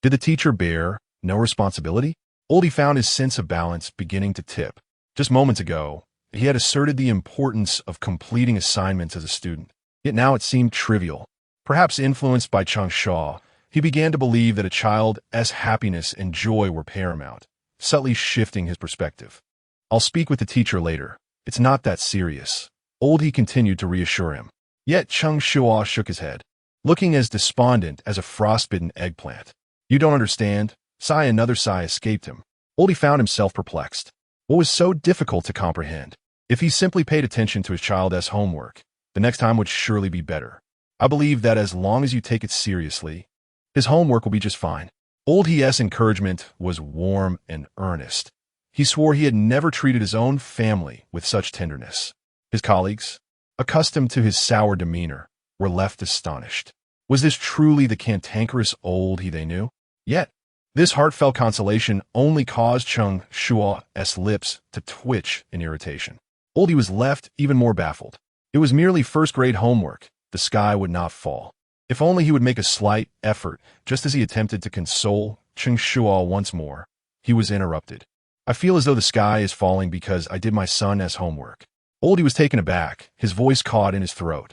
Did the teacher bear no responsibility? Oldie found his sense of balance beginning to tip. Just moments ago, he had asserted the importance of completing assignments as a student, yet now it seemed trivial. Perhaps influenced by Cheng Shuo, he began to believe that a child's happiness and joy were paramount, subtly shifting his perspective. "I'll speak with the teacher later. It's not that serious," Oldie continued to reassure him. Yet Cheng Shuo shook his head, looking as despondent as a frostbitten eggplant. "You don't understand." Another sigh escaped him. Oldie found himself perplexed. What was so difficult to comprehend? If he simply paid attention to his child's homework, the next time would surely be better. "I believe that as long as you take it seriously, his homework will be just fine." Oldie's encouragement was warm and earnest. He swore he had never treated his own family with such tenderness. His colleagues, accustomed to his sour demeanor, were left astonished. Was this truly the cantankerous Oldie they knew? Yet, this heartfelt consolation only caused Cheng Shuo's lips to twitch in irritation. Oldie was left even more baffled. It was merely first-grade homework. The sky would not fall. If only he would make a slight effort, just as he attempted to console Cheng Shuo once more. He was interrupted. "I feel as though the sky is falling because I did my son's homework." Oldie was taken aback, his voice caught in his throat.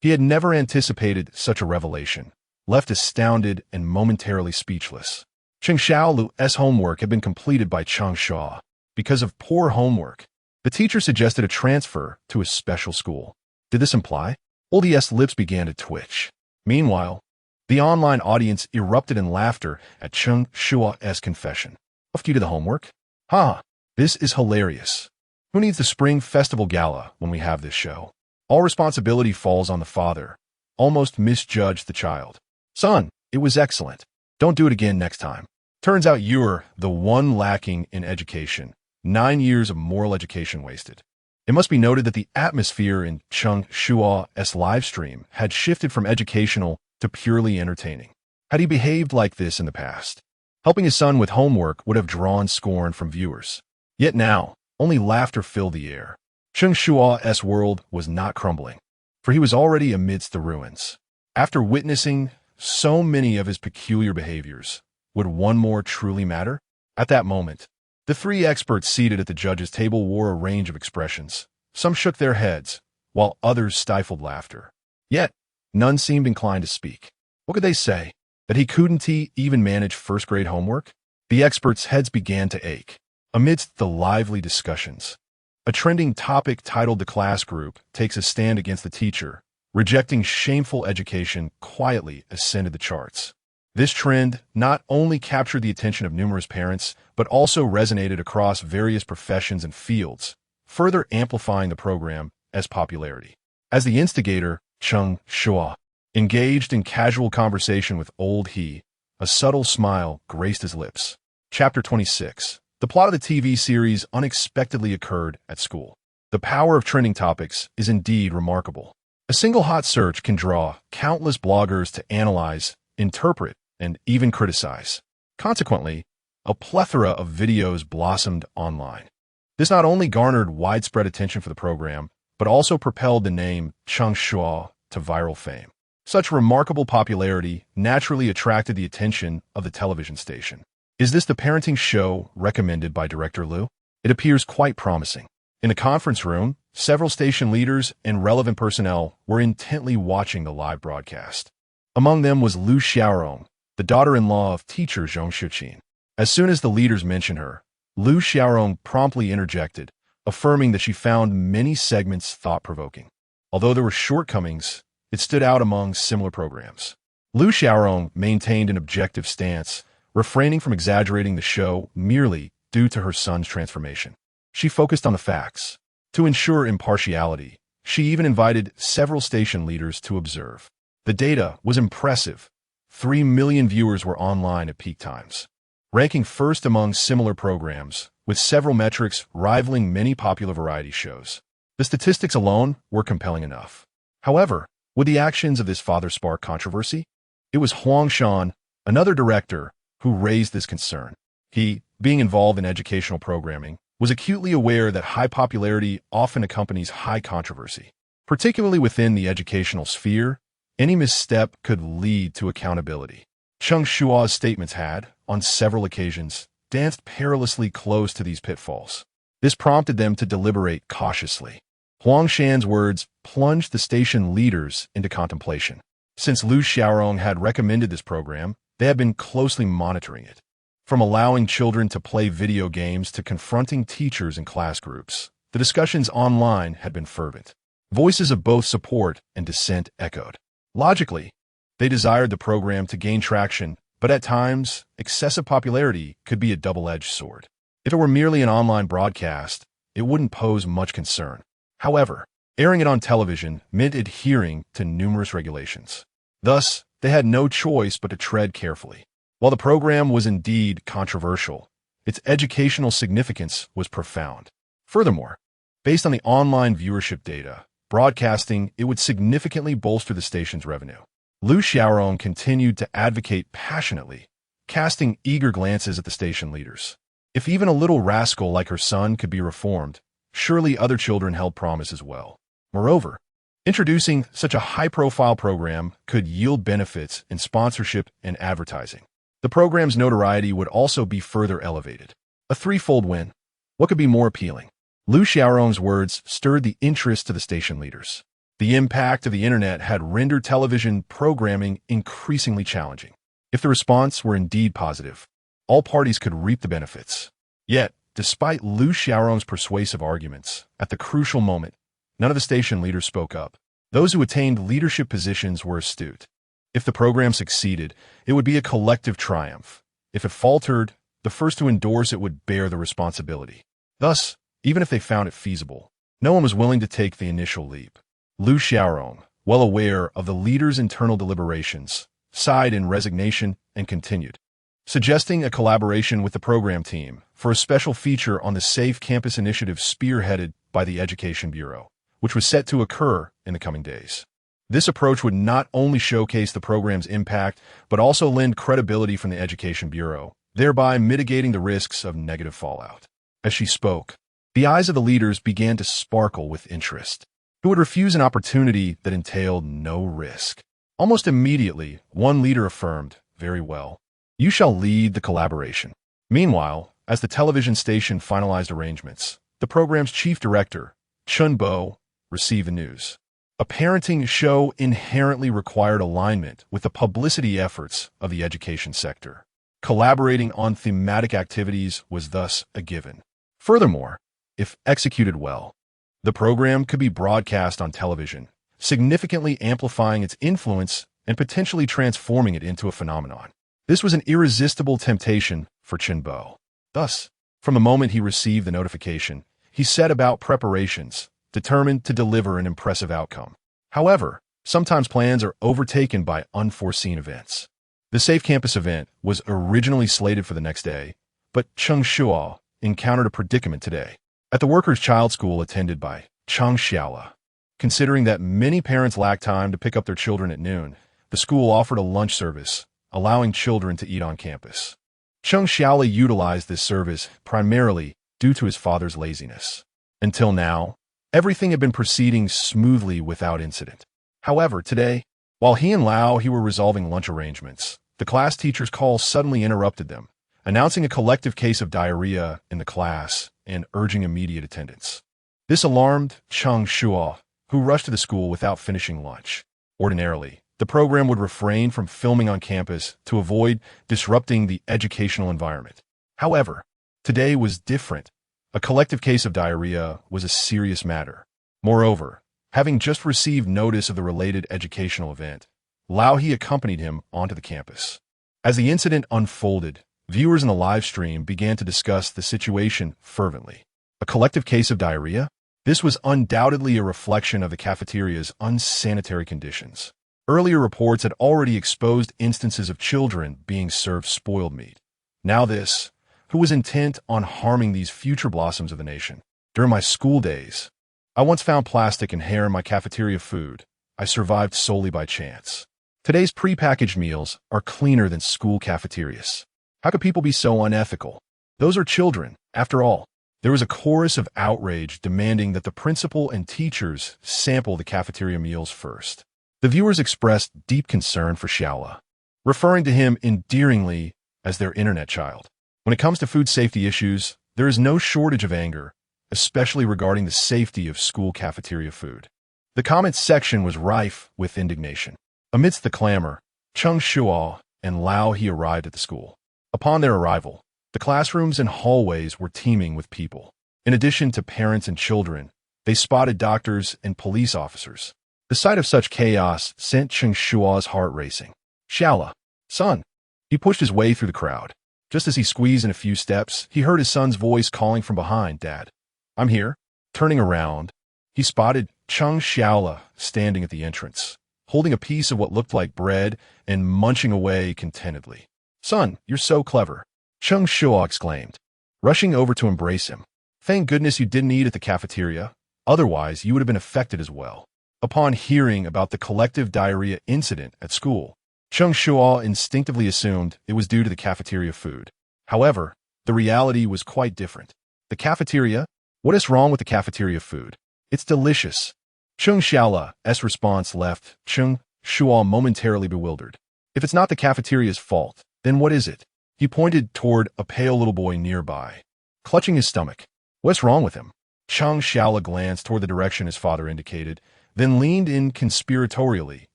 He had never anticipated such a revelation, left astounded and momentarily speechless. Cheng Shuo's homework had been completed by Cheng Shuo. Because of poor homework, the teacher suggested a transfer to a special school. Did this imply? Oldie's lips began to twitch. Meanwhile, the online audience erupted in laughter at Cheng Shuo's confession. "Left you to the homework? Ha! This is hilarious. Who needs the Spring Festival Gala when we have this show? All responsibility falls on the father." Almost misjudged the child. "Son, it was excellent. Don't do it again next time. Turns out you're the one lacking in education. 9 years of moral education wasted." It must be noted that the atmosphere in Cheng Shuo's live stream had shifted from educational to purely entertaining. Had he behaved like this in the past, helping his son with homework would have drawn scorn from viewers. Yet now, only laughter filled the air. Cheng Shuo's world was not crumbling, for he was already amidst the ruins. After witnessing so many of his peculiar behaviors, would one more truly matter? At that moment, the three experts seated at the judges' table wore a range of expressions. Some shook their heads, while others stifled laughter. Yet, none seemed inclined to speak. What could they say? That he couldn't even manage first-grade homework? The experts' heads began to ache. Amidst the lively discussions, a trending topic titled "The Class Group Takes a Stand Against the Teacher, Rejecting Shameful Education" quietly ascended the charts. This trend not only captured the attention of numerous parents, but also resonated across various professions and fields, further amplifying the program's popularity. As the instigator, Cheng Shuo, engaged in casual conversation with Oldie, a subtle smile graced his lips. Chapter 26. The plot of the TV series unexpectedly occurred at school. The power of trending topics is indeed remarkable. A single hot search can draw countless bloggers to analyze, interpret, and even criticize. Consequently, a plethora of videos blossomed online. This not only garnered widespread attention for the program, but also propelled the name Cheng Shuo to viral fame. Such remarkable popularity naturally attracted the attention of the television station. Is this the parenting show recommended by Director Liu? It appears quite promising. In a conference room, several station leaders and relevant personnel were intently watching the live broadcast. Among them was Lu Xiaorong, the daughter-in-law of teacher Zhong Shuqin. As soon as the leaders mentioned her, Lu Xiaorong promptly interjected, affirming that she found many segments thought-provoking. Although there were shortcomings, it stood out among similar programs. Lu Xiaorong maintained an objective stance, refraining from exaggerating the show merely due to her son's transformation. She focused on the facts. To ensure impartiality, she even invited several station leaders to observe. The data was impressive. 3 million viewers were online at peak times, ranking first among similar programs, with several metrics rivaling many popular variety shows. The statistics alone were compelling enough. However, would the actions of this father spark controversy? It was Huang Shan, another director, who raised this concern. He, being involved in educational programming, was acutely aware that high popularity often accompanies high controversy. Particularly within the educational sphere, any misstep could lead to accountability. Cheng Shuo's statements had, on several occasions, danced perilously close to these pitfalls. This prompted them to deliberate cautiously. Huang Shan's words plunged the station leaders into contemplation. Since Liu Xiaorong had recommended this program, they had been closely monitoring it. From allowing children to play video games to confronting teachers in class groups, the discussions online had been fervent. Voices of both support and dissent echoed. Logically, they desired the program to gain traction, but at times, excessive popularity could be a double-edged sword. If it were merely an online broadcast, it wouldn't pose much concern. However, airing it on television meant adhering to numerous regulations. Thus, they had no choice but to tread carefully. While the program was indeed controversial, its educational significance was profound. Furthermore, based on the online viewership data, broadcasting it would significantly bolster the station's revenue. Liu Xiaorong continued to advocate passionately, casting eager glances at the station leaders. If even a little rascal like her son could be reformed, surely other children held promise as well. Moreover, introducing such a high-profile program could yield benefits in sponsorship and advertising. The program's notoriety would also be further elevated. A threefold win. What could be more appealing? Liu Xiaorong's words stirred the interest to the station leaders. The impact of the internet had rendered television programming increasingly challenging. If the response were indeed positive, all parties could reap the benefits. Yet, despite Liu Xiaorong's persuasive arguments, at the crucial moment, none of the station leaders spoke up. Those who attained leadership positions were astute. If the program succeeded, it would be a collective triumph. If it faltered, the first to endorse it would bear the responsibility. Thus, even if they found it feasible, no one was willing to take the initial leap. Liu Xiaorong, well aware of the leaders' internal deliberations, sighed in resignation and continued, suggesting a collaboration with the program team for a special feature on the Safe Campus initiative spearheaded by the Education Bureau, which was set to occur in the coming days. This approach would not only showcase the program's impact, but also lend credibility from the Education Bureau, thereby mitigating the risks of negative fallout. As she spoke, the eyes of the leaders began to sparkle with interest. Who would refuse an opportunity that entailed no risk? Almost immediately, one leader affirmed, "Very well. You shall lead the collaboration." Meanwhile, as the television station finalized arrangements, the program's chief director, Cheng Shuo, received the news. A parenting show inherently required alignment with the publicity efforts of the education sector. Collaborating on thematic activities was thus a given. Furthermore, if executed well, the program could be broadcast on television, significantly amplifying its influence and potentially transforming it into a phenomenon. This was an irresistible temptation for Cheng Shuo. Thus, from the moment he received the notification, he set about preparations, determined to deliver an impressive outcome. However, sometimes plans are overtaken by unforeseen events. The Safe Campus event was originally slated for the next day, but Cheng Shuo encountered a predicament today. At the workers' child school attended by Cheng Xiaola, considering that many parents lack time to pick up their children at noon, the school offered a lunch service, allowing children to eat on campus. Cheng Xiaola utilized this service primarily due to his father's laziness. Until now, everything had been proceeding smoothly without incident. However, today, while he and Lao were resolving lunch arrangements, the class teacher's call suddenly interrupted them, announcing a collective case of diarrhea in the class and urging immediate attendance. This alarmed Cheng Shuo, who rushed to the school without finishing lunch. Ordinarily, the program would refrain from filming on campus to avoid disrupting the educational environment. However, today was different. A collective case of diarrhea was a serious matter. Moreover, having just received notice of the related educational event, Lao accompanied him onto the campus. As the incident unfolded, viewers in the live stream began to discuss the situation fervently. A collective case of diarrhea? This was undoubtedly a reflection of the cafeteria's unsanitary conditions. Earlier reports had already exposed instances of children being served spoiled meat. Now this, who was intent on harming these future blossoms of the nation? During my school days, I once found plastic and hair in my cafeteria food. I survived solely by chance. Today's prepackaged meals are cleaner than school cafeterias. How could people be so unethical? Those are children, after all. There was a chorus of outrage demanding that the principal and teachers sample the cafeteria meals first. The viewers expressed deep concern for Xiaola, referring to him endearingly as their internet child. When it comes to food safety issues, there is no shortage of anger, especially regarding the safety of school cafeteria food. The comments section was rife with indignation. Amidst the clamor, Cheng Shuo and Lao He arrived at the school. Upon their arrival, the classrooms and hallways were teeming with people. In addition to parents and children, they spotted doctors and police officers. The sight of such chaos sent Cheng Shuo's heart racing. Xiaola, son. He pushed his way through the crowd. Just as he squeezed in a few steps, he heard his son's voice calling from behind, Dad, I'm here. Turning around, he spotted Cheng Xiaola standing at the entrance, holding a piece of what looked like bread and munching away contentedly. Son, you're so clever, Cheng Shuo exclaimed, rushing over to embrace him. Thank goodness you didn't eat at the cafeteria, otherwise you would have been affected as well. Upon hearing about the collective diarrhea incident at school, Cheng Shuo instinctively assumed it was due to the cafeteria food. However, the reality was quite different. The cafeteria? What is wrong with the cafeteria food? It's delicious. Cheng Xiaola's response left Cheng Shuo momentarily bewildered. If it's not the cafeteria's fault, then what is it? He pointed toward a pale little boy nearby, clutching his stomach. What's wrong with him? Cheng Xiaola glanced toward the direction his father indicated, then leaned in conspiratorially.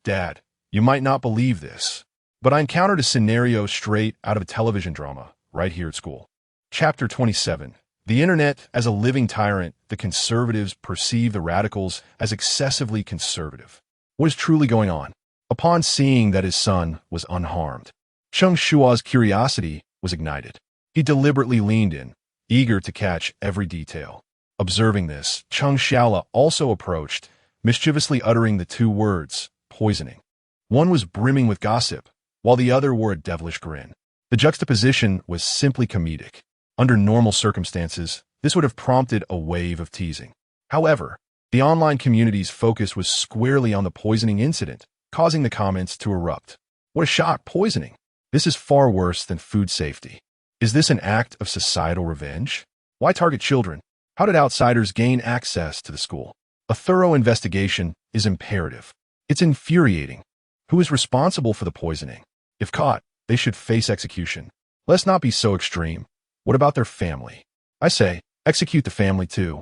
Dad, you might not believe this, but I encountered a scenario straight out of a television drama right here at school. Chapter 27. The Internet as a living tyrant. The conservatives perceive the radicals as excessively conservative. What is truly going on? Upon seeing that his son was unharmed, Cheng Shuo's curiosity was ignited. He deliberately leaned in, eager to catch every detail. Observing this, Cheng Xiaola also approached, mischievously uttering the two words, poisoning. One was brimming with gossip, while the other wore a devilish grin. The juxtaposition was simply comedic. Under normal circumstances, this would have prompted a wave of teasing. However, the online community's focus was squarely on the poisoning incident, causing the comments to erupt. What a shock, poisoning! This is far worse than food safety. Is this an act of societal revenge? Why target children? How did outsiders gain access to the school? A thorough investigation is imperative. It's infuriating. Who is responsible for the poisoning? If caught, they should face execution. Let's not be so extreme. What about their family? I say, execute the family too,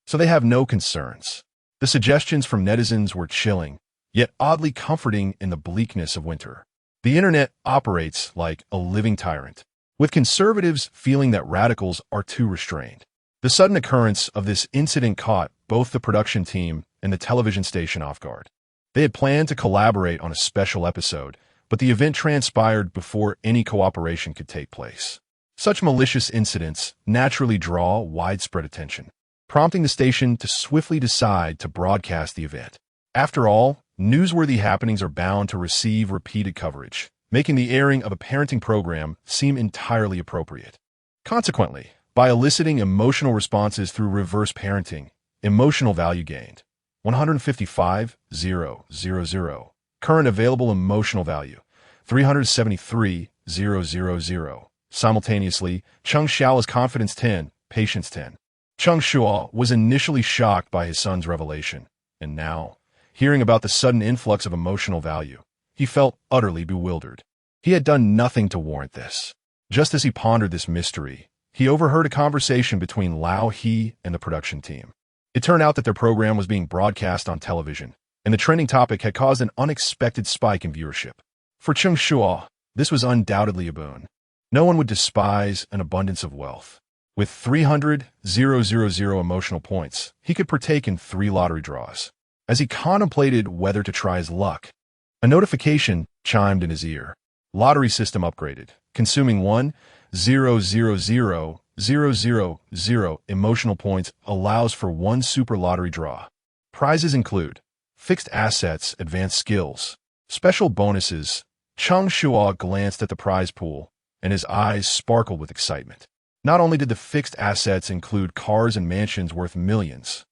so they have no concerns. The suggestions from netizens were chilling, yet oddly comforting in the bleakness of winter. The internet operates like a living tyrant, with conservatives feeling that radicals are too restrained. The sudden occurrence of this incident caught both the production team and the television station off guard. They had planned to collaborate on a special episode, but the event transpired before any cooperation could take place. Such malicious incidents naturally draw widespread attention, prompting the station to swiftly decide to broadcast the event. After all, newsworthy happenings are bound to receive repeated coverage, making the airing of a parenting program seem entirely appropriate. Consequently, by eliciting emotional responses through reverse parenting, emotional value gained. 155,000. Current available emotional value, 373,000. Simultaneously, Cheng Shuo's confidence 10, patience 10. Cheng Shuo was initially shocked by his son's revelation, and now, hearing about the sudden influx of emotional value, he felt utterly bewildered. He had done nothing to warrant this. Just as he pondered this mystery, he overheard a conversation between Lao He and the production team. It turned out that their program was being broadcast on television, and the trending topic had caused an unexpected spike in viewership. For Cheng Shuo, this was undoubtedly a boon. No one would despise an abundance of wealth. With 300,000 emotional points, he could partake in 3 lottery draws. As he contemplated whether to try his luck, a notification chimed in his ear. Lottery system upgraded, consuming 1,000,000 emotional points allows for 1 super lottery draw. Prizes include fixed assets, advanced skills, special bonuses. Cheng Shuo glanced at the prize pool, and his eyes sparkled with excitement. Not only did the fixed assets include cars and mansions worth millions,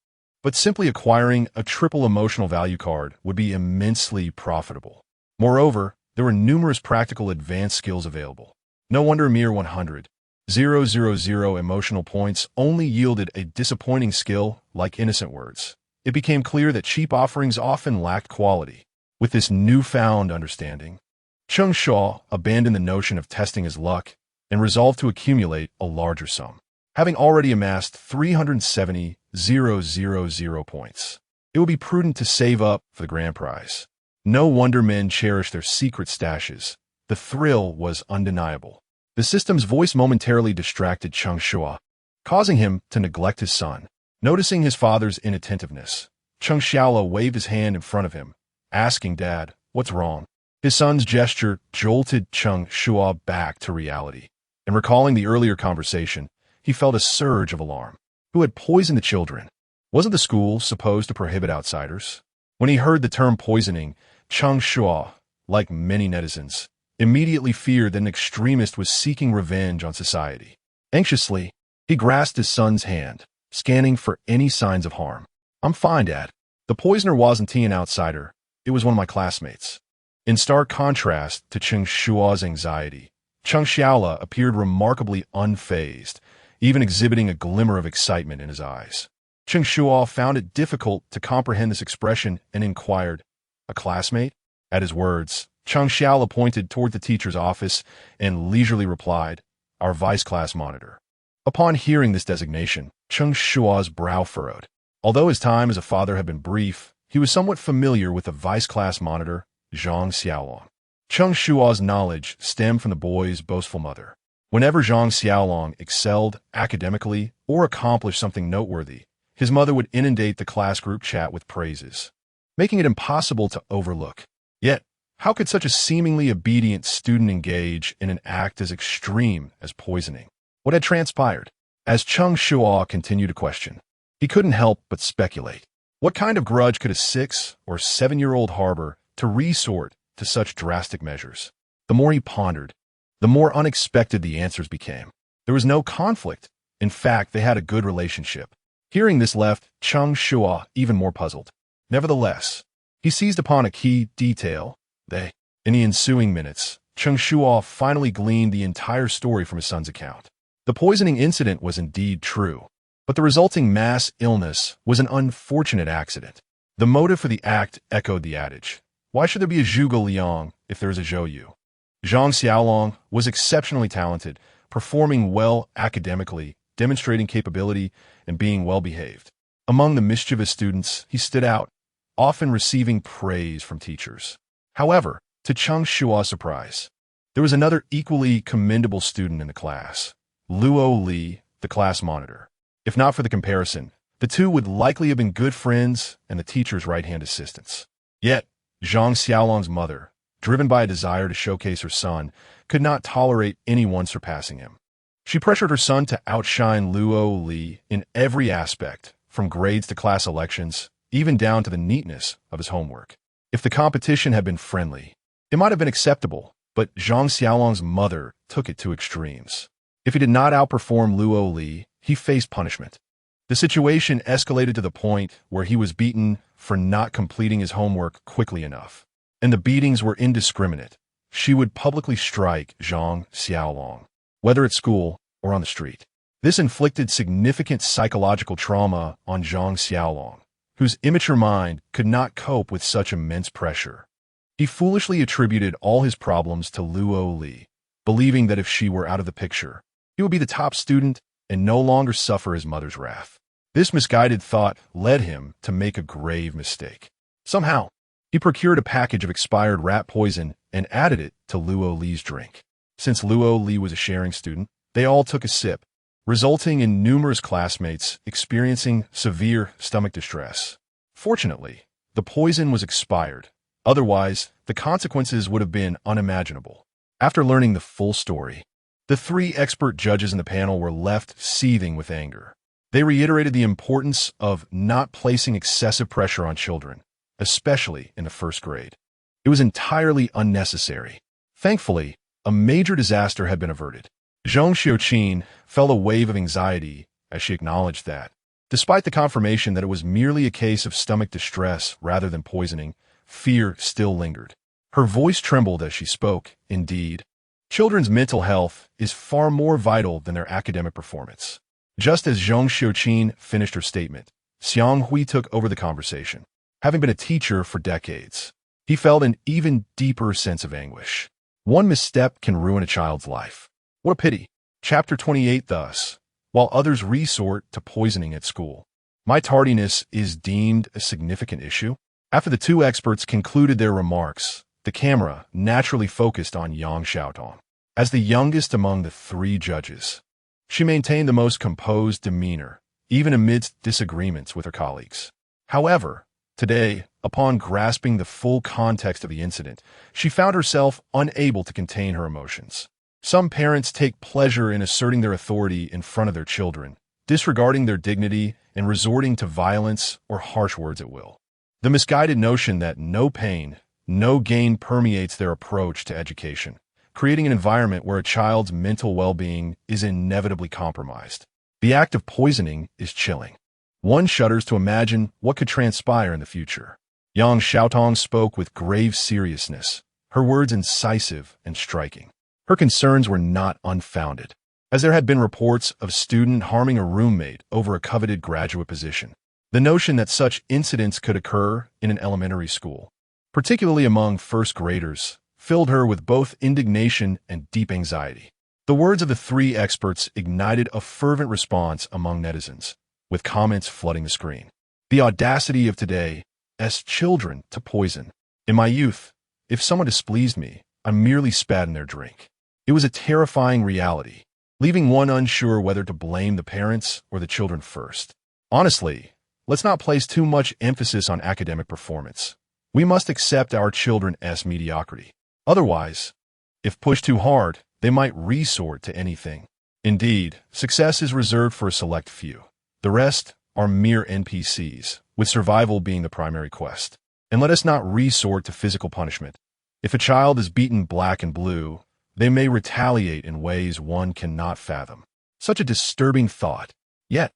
but simply acquiring a triple emotional value card would be immensely profitable. Moreover, there were numerous practical advanced skills available. No wonder mere 100,000 emotional points only yielded a disappointing skill like innocent words. It became clear that cheap offerings often lacked quality. With this newfound understanding, Cheng Shuo abandoned the notion of testing his luck and resolved to accumulate a larger sum. Having already amassed 370,000 points, it would be prudent to save up for the grand prize. No wonder men cherish their secret stashes. The thrill was undeniable. The system's voice momentarily distracted Cheng Shuo, causing him to neglect his son. Noticing his father's inattentiveness, Cheng Shuo waved his hand in front of him, asking, "Dad, what's wrong?" His son's gesture jolted Cheng Shuo back to reality, and recalling the earlier conversation, he felt a surge of alarm. Who had poisoned the children? Wasn't the school supposed to prohibit outsiders? When he heard the term poisoning, Cheng Shuo, like many netizens, immediately feared that an extremist was seeking revenge on society. Anxiously, he grasped his son's hand, scanning for any signs of harm. "I'm fine, Dad. The poisoner wasn't an outsider. It was one of my classmates." In stark contrast to Cheng Shuo's anxiety, Cheng Shuo appeared remarkably unfazed, even exhibiting a glimmer of excitement in his eyes. Cheng Shuo found it difficult to comprehend this expression and inquired, "A classmate?" At his words, Cheng Shuo pointed toward the teacher's office and leisurely replied, "Our vice class monitor." Upon hearing this designation, Cheng Shuo's brow furrowed. Although his time as a father had been brief, he was somewhat familiar with the vice class monitor, Zhang Xiaolong. Cheng Shuo's knowledge stemmed from the boy's boastful mother. Whenever Zhang Xiaolong excelled academically or accomplished something noteworthy, his mother would inundate the class group chat with praises, making it impossible to overlook. Yet, how could such a seemingly obedient student engage in an act as extreme as poisoning? What had transpired? As Cheng Shuo continued to question, he couldn't help but speculate. What kind of grudge could a 6- or 7-year-old harbor to resort to such drastic measures? The more he pondered, the more unexpected the answers became. There was no conflict. In fact, they had a good relationship. Hearing this left Cheng Shuo even more puzzled. Nevertheless, he seized upon a key detail. In the ensuing minutes, Cheng Shuo finally gleaned the entire story from his son's account. The poisoning incident was indeed true, but the resulting mass illness was an unfortunate accident. The motive for the act echoed the adage, "Why should there be a Zhuge Liang if there is a Zhou Yu?" Zhang Xiaolong was exceptionally talented, performing well academically, demonstrating capability, and being well-behaved. Among the mischievous students, he stood out, often receiving praise from teachers. However, to Cheng Shuo's surprise, there was another equally commendable student in the class, Luo Li, the class monitor. If not for the comparison, the two would likely have been good friends and the teacher's right-hand assistants. Yet, Zhang Xiaolong's mother, driven by a desire to showcase her son, could not tolerate anyone surpassing him. She pressured her son to outshine Luo Li in every aspect, from grades to class elections, even down to the neatness of his homework. If the competition had been friendly, it might have been acceptable, but Zhang Xiaolong's mother took it to extremes. If he did not outperform Luo Li, he faced punishment. The situation escalated to the point where he was beaten for not completing his homework quickly enough. And the beatings were indiscriminate. She would publicly strike Zhang Xiaolong, whether at school or on the street. This inflicted significant psychological trauma on Zhang Xiaolong, whose immature mind could not cope with such immense pressure. He foolishly attributed all his problems to Luo Li, believing that if she were out of the picture, he would be the top student and no longer suffer his mother's wrath. This misguided thought led him to make a grave mistake. Somehow, he procured a package of expired rat poison and added it to Luo Li's drink. Since Luo Li was a sharing student, they all took a sip, resulting in numerous classmates experiencing severe stomach distress. Fortunately, the poison was expired. Otherwise, the consequences would have been unimaginable. After learning the full story, the 3 expert judges in the panel were left seething with anger. They reiterated the importance of not placing excessive pressure on children, especially in the first grade. It was entirely unnecessary. Thankfully, a major disaster had been averted. Zhong Xiuqin felt a wave of anxiety as she acknowledged that, despite the confirmation that it was merely a case of stomach distress rather than poisoning, fear still lingered. Her voice trembled as she spoke. Indeed, children's mental health is far more vital than their academic performance. Just as Zhong Xiuqin finished her statement, Xiang Hui took over the conversation. Having been a teacher for decades, he felt an even deeper sense of anguish. One misstep can ruin a child's life. What a pity. Chapter 28 thus, while others resort to poisoning at school. My tardiness is deemed a significant issue. After the two experts concluded their remarks, the camera naturally focused on Yang Xiaotong. As the youngest among the three judges, she maintained the most composed demeanor, even amidst disagreements with her colleagues. However, today, upon grasping the full context of the incident, she found herself unable to contain her emotions. Some parents take pleasure in asserting their authority in front of their children, disregarding their dignity and resorting to violence or harsh words at will. The misguided notion that no pain, no gain permeates their approach to education, creating an environment where a child's mental well-being is inevitably compromised. The act of poisoning is chilling. One shudders to imagine what could transpire in the future. Yang Xiaotong spoke with grave seriousness, her words incisive and striking. Her concerns were not unfounded, as there had been reports of student harming a roommate over a coveted graduate position. The notion that such incidents could occur in an elementary school, particularly among first graders, filled her with both indignation and deep anxiety. The words of the three experts ignited a fervent response among netizens, with comments flooding the screen. The audacity of today's children to poison. In my youth, if someone displeased me, I merely spat in their drink. It was a terrifying reality, leaving one unsure whether to blame the parents or the children first. Honestly, let's not place too much emphasis on academic performance. We must accept our children's mediocrity. Otherwise, if pushed too hard, they might resort to anything. Indeed, success is reserved for a select few. The rest are mere NPCs, with survival being the primary quest. And let us not resort to physical punishment. If a child is beaten black and blue, they may retaliate in ways one cannot fathom. Such a disturbing thought. Yet,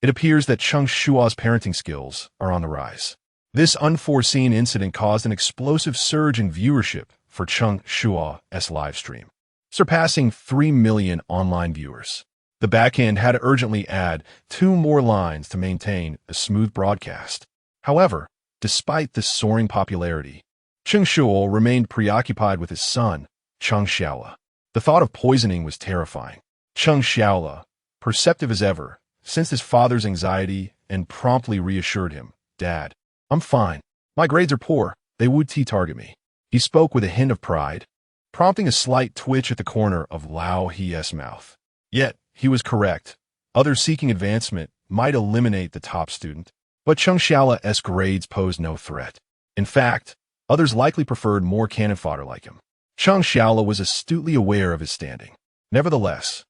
it appears that Cheng Shuo's parenting skills are on the rise. This unforeseen incident caused an explosive surge in viewership for Cheng Shuo's livestream, surpassing 3 million online viewers. The backend had to urgently add 2 more lines to maintain a smooth broadcast. However, despite this soaring popularity, Cheng Shuo remained preoccupied with his son, Cheng Xiaola. The thought of poisoning was terrifying. Cheng Xiaola, perceptive as ever, sensed his father's anxiety and promptly reassured him, "Dad, I'm fine. My grades are poor. They would target me." He spoke with a hint of pride, prompting a slight twitch at the corner of Lao He's mouth. Yet, he was correct. Others seeking advancement might eliminate the top student, but Cheng Xiaola's grades posed no threat. In fact, others likely preferred more cannon fodder like him. Cheng Xiaola was astutely aware of his standing. Nevertheless,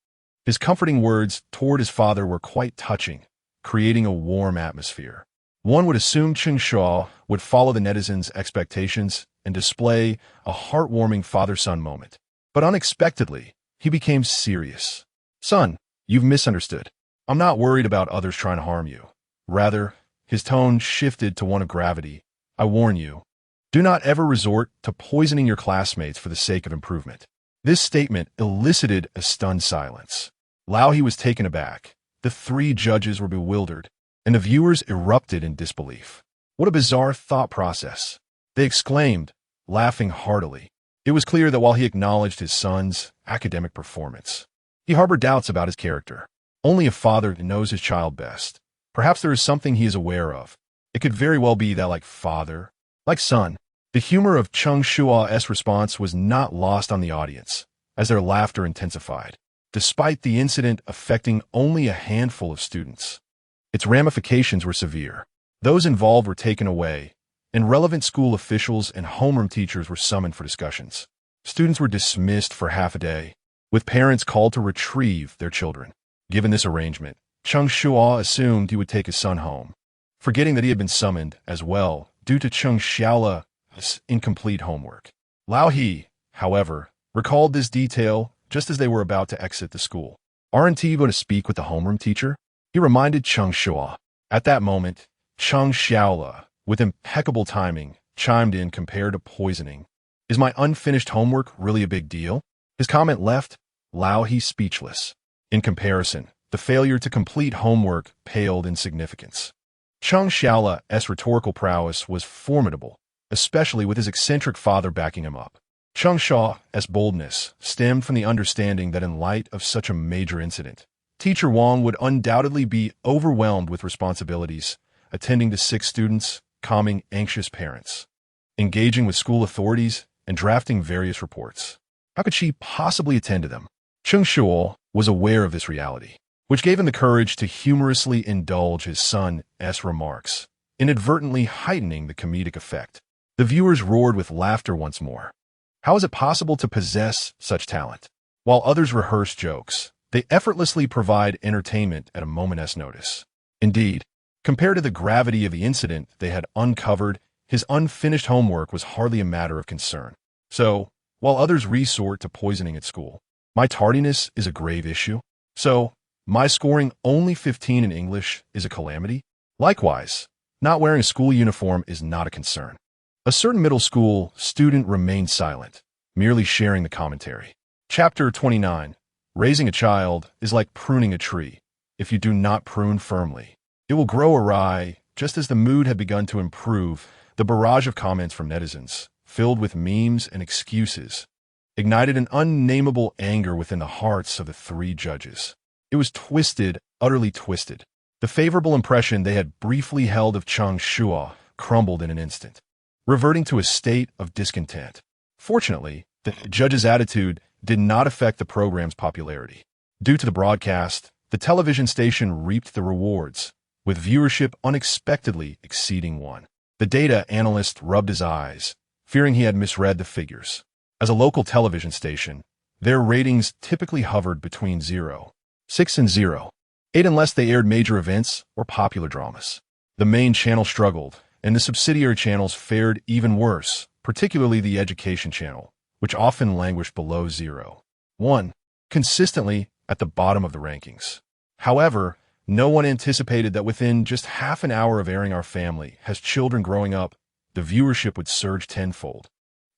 his comforting words toward his father were quite touching, creating a warm atmosphere. One would assume Cheng Shuo would follow the netizens' expectations and display a heartwarming father-son moment. But unexpectedly, he became serious. "Son, you've misunderstood. I'm not worried about others trying to harm you. Rather," his tone shifted to one of gravity, "I warn you, do not ever resort to poisoning your classmates for the sake of improvement." This statement elicited a stunned silence. Lao He was taken aback, the 3 judges were bewildered, and the viewers erupted in disbelief. What a bizarre thought process. They exclaimed, laughing heartily. It was clear that while he acknowledged his son's academic performance, he harbored doubts about his character. Only a father knows his child best. Perhaps there is something he is aware of. It could very well be that, like father, like son. The humor of Cheng Shuo's response was not lost on the audience, as their laughter intensified. Despite the incident affecting only a handful of students, its ramifications were severe. Those involved were taken away, and relevant school officials and homeroom teachers were summoned for discussions. Students were dismissed for half a day, with parents called to retrieve their children. Given this arrangement, Cheng Shuo assumed he would take his son home, forgetting that he had been summoned as well due to Cheng Xiaola's incomplete homework. Lao He, however, recalled this detail just as they were about to exit the school. "Aren't you going to speak with the homeroom teacher?" he reminded Cheng Shuo. At that moment, Cheng Xiaola, with impeccable timing, chimed in compared to poisoning. "Is my unfinished homework really a big deal?" His comment left Lao He speechless. In comparison, the failure to complete homework paled in significance. Cheng Xiaola's rhetorical prowess was formidable, especially with his eccentric father backing him up. Cheng Shuo's boldness stemmed from the understanding that in light of such a major incident, Teacher Wang would undoubtedly be overwhelmed with responsibilities, attending to sick students, calming anxious parents, engaging with school authorities, and drafting various reports. How could she possibly attend to them? Cheng Shuo was aware of this reality, which gave him the courage to humorously indulge his son's remarks, inadvertently heightening the comedic effect. The viewers roared with laughter once more. How is it possible to possess such talent? While others rehearse jokes, they effortlessly provide entertainment at a moment's notice. Indeed, compared to the gravity of the incident they had uncovered, his unfinished homework was hardly a matter of concern. So, while others resort to poisoning at school, my tardiness is a grave issue. So, my scoring only 15 in English is a calamity. Likewise, not wearing a school uniform is not a concern. A certain middle school student remained silent, merely sharing the commentary. Chapter 29. Raising a child is like pruning a tree. If you do not prune firmly, it will grow awry. Just as the mood had begun to improve, the barrage of comments from netizens, filled with memes and excuses, ignited an unnameable anger within the hearts of the three judges. It was twisted, utterly twisted. The favorable impression they had briefly held of Cheng Shuo crumbled in an instant, reverting to a state of discontent. Fortunately, the judge's attitude did not affect the program's popularity. Due to the broadcast, the television station reaped the rewards, with viewership unexpectedly exceeding 1. The data analyst rubbed his eyes, fearing he had misread the figures. As a local television station, their ratings typically hovered between 0.6 and 0.8 unless they aired major events or popular dramas. The main channel struggled, and the subsidiary channels fared even worse, particularly the education channel, which often languished below 0.1, consistently at the bottom of the rankings. However, no one anticipated that within just half an hour of airing Our Family Has Children Growing Up, the viewership would surge tenfold,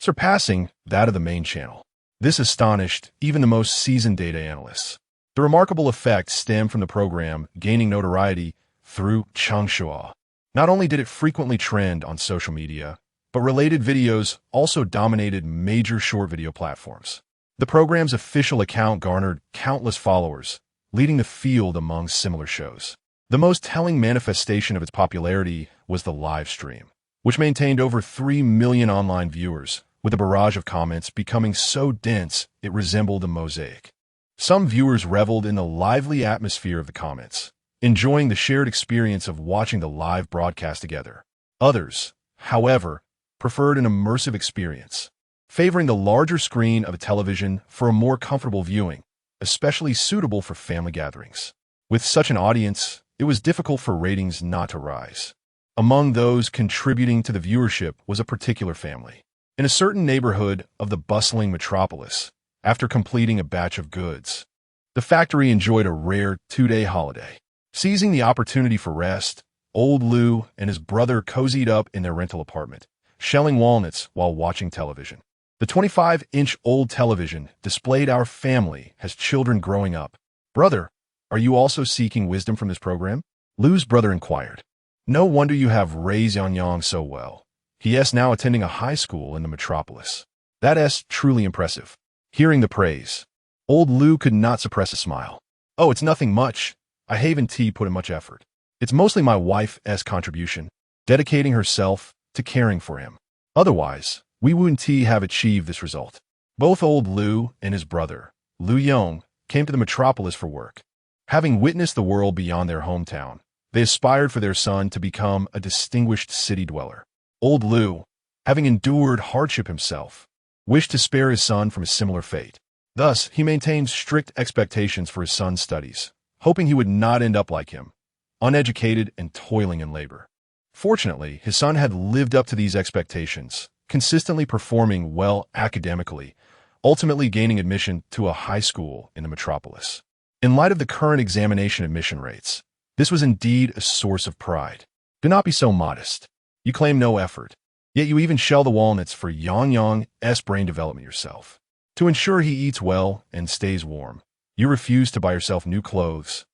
surpassing that of the main channel. This astonished even the most seasoned data analysts. The remarkable effect stemmed from the program gaining notoriety through Cheng Shuo. Not only did it frequently trend on social media, but related videos also dominated major short video platforms. The program's official account garnered countless followers, leading the field among similar shows. The most telling manifestation of its popularity was the live stream, which maintained over 3 million online viewers, with a barrage of comments becoming so dense it resembled a mosaic. Some viewers reveled in the lively atmosphere of the comments, enjoying the shared experience of watching the live broadcast together. Others, however, preferred an immersive experience, favoring the larger screen of a television for a more comfortable viewing, especially suitable for family gatherings. With such an audience, it was difficult for ratings not to rise. Among those contributing to the viewership was a particular family. In a certain neighborhood of the bustling metropolis, after completing a batch of goods, the factory enjoyed a rare 2-day holiday. Seizing the opportunity for rest, old Lu and his brother cozied up in their rental apartment, shelling walnuts while watching television. The 25-inch old television displayed Our Family Has Children Growing Up. "Brother, are you also seeking wisdom from this program?" Lu's brother inquired. "No wonder you have raised Yang so well. He is now attending a high school in the metropolis. That is truly impressive." Hearing the praise, old Lu could not suppress a smile. "Oh, it's nothing much. I haven't put in much effort. It's mostly my wife's contribution, dedicating herself to caring for him. Otherwise, we wouldn't have achieved this result." Both old Lu and his brother, Lu Yong, came to the metropolis for work. Having witnessed the world beyond their hometown, they aspired for their son to become a distinguished city dweller. Old Lu, having endured hardship himself, wished to spare his son from a similar fate. Thus, he maintained strict expectations for his son's studies, hoping he would not end up like him, uneducated and toiling in labor. Fortunately, his son had lived up to these expectations, consistently performing well academically, ultimately gaining admission to a high school in the metropolis. In light of the current examination admission rates, this was indeed a source of pride. Do not be so modest. You claim no effort, yet you even shell the walnuts for Yang's brain development yourself. To ensure he eats well and stays warm, you refuse to buy yourself new clothes,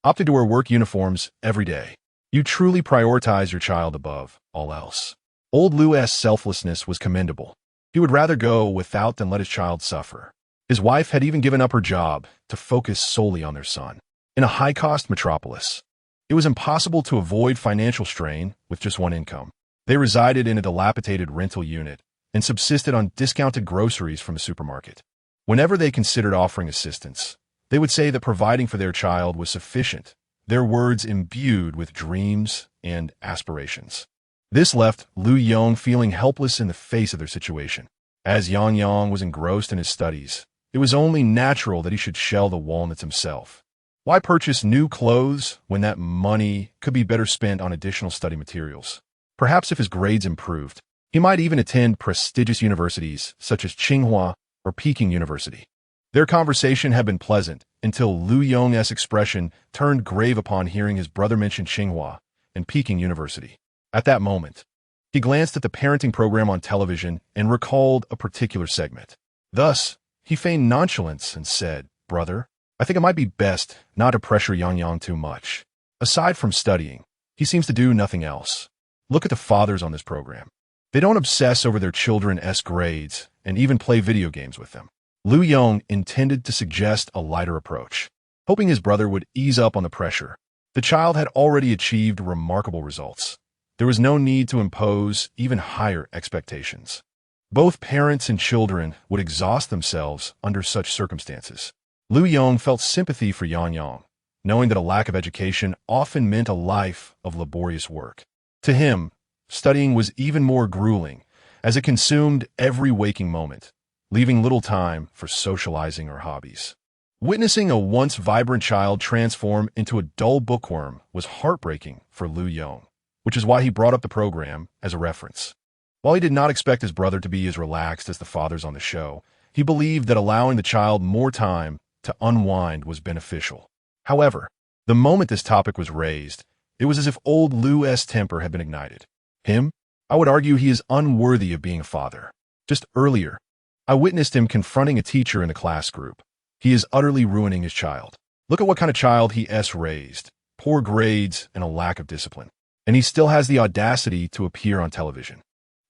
opting to wear work uniforms every day. You truly prioritize your child above all else. Old Lu's selflessness was commendable. He would rather go without than let his child suffer. His wife had even given up her job to focus solely on their son. In a high-cost metropolis, it was impossible to avoid financial strain with just one income. They resided in a dilapidated rental unit and subsisted on discounted groceries from the supermarket. Whenever they considered offering assistance, they would say that providing for their child was sufficient, their words imbued with dreams and aspirations. This left Lu Yong feeling helpless in the face of their situation. As Yang Yang was engrossed in his studies, it was only natural that he should shell the walnuts himself. Why purchase new clothes when that money could be better spent on additional study materials? Perhaps if his grades improved, he might even attend prestigious universities such as Tsinghua or Peking University. Their conversation had been pleasant until Lu Yong's expression turned grave upon hearing his brother mention Tsinghua and Peking University. At that moment, he glanced at the parenting program on television and recalled a particular segment. Thus, he feigned nonchalance and said, "Brother, I think it might be best not to pressure Yang Yang too much. Aside from studying, he seems to do nothing else. Look at the fathers on this program. They don't obsess over their children's grades and even play video games with them." Lu Yong intended to suggest a lighter approach, hoping his brother would ease up on the pressure. The child had already achieved remarkable results. There was no need to impose even higher expectations. Both parents and children would exhaust themselves under such circumstances. Lu Yong felt sympathy for Yang Yang, knowing that a lack of education often meant a life of laborious work. To him, studying was even more grueling, as it consumed every waking moment, leaving little time for socializing or hobbies. Witnessing a once vibrant child transform into a dull bookworm was heartbreaking for Lu Yong, which is why he brought up the program as a reference. While he did not expect his brother to be as relaxed as the fathers on the show, he believed that allowing the child more time to unwind was beneficial. However, the moment this topic was raised, it was as if old Lu's temper had been ignited. I would argue he is unworthy of being a father. Just earlier, I witnessed him confronting a teacher in the class group. He is utterly ruining his child. Look at what kind of child he raised. Poor grades and a lack of discipline. And he still has the audacity to appear on television.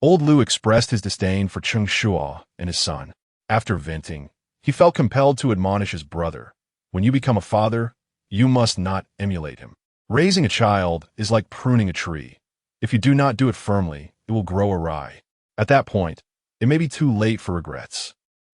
Old Lu expressed his disdain for Cheng Shuo and his son. After venting, he felt compelled to admonish his brother. When you become a father, you must not emulate him. Raising a child is like pruning a tree. If you do not do it firmly, it will grow awry. At that point, it may be too late for regrets.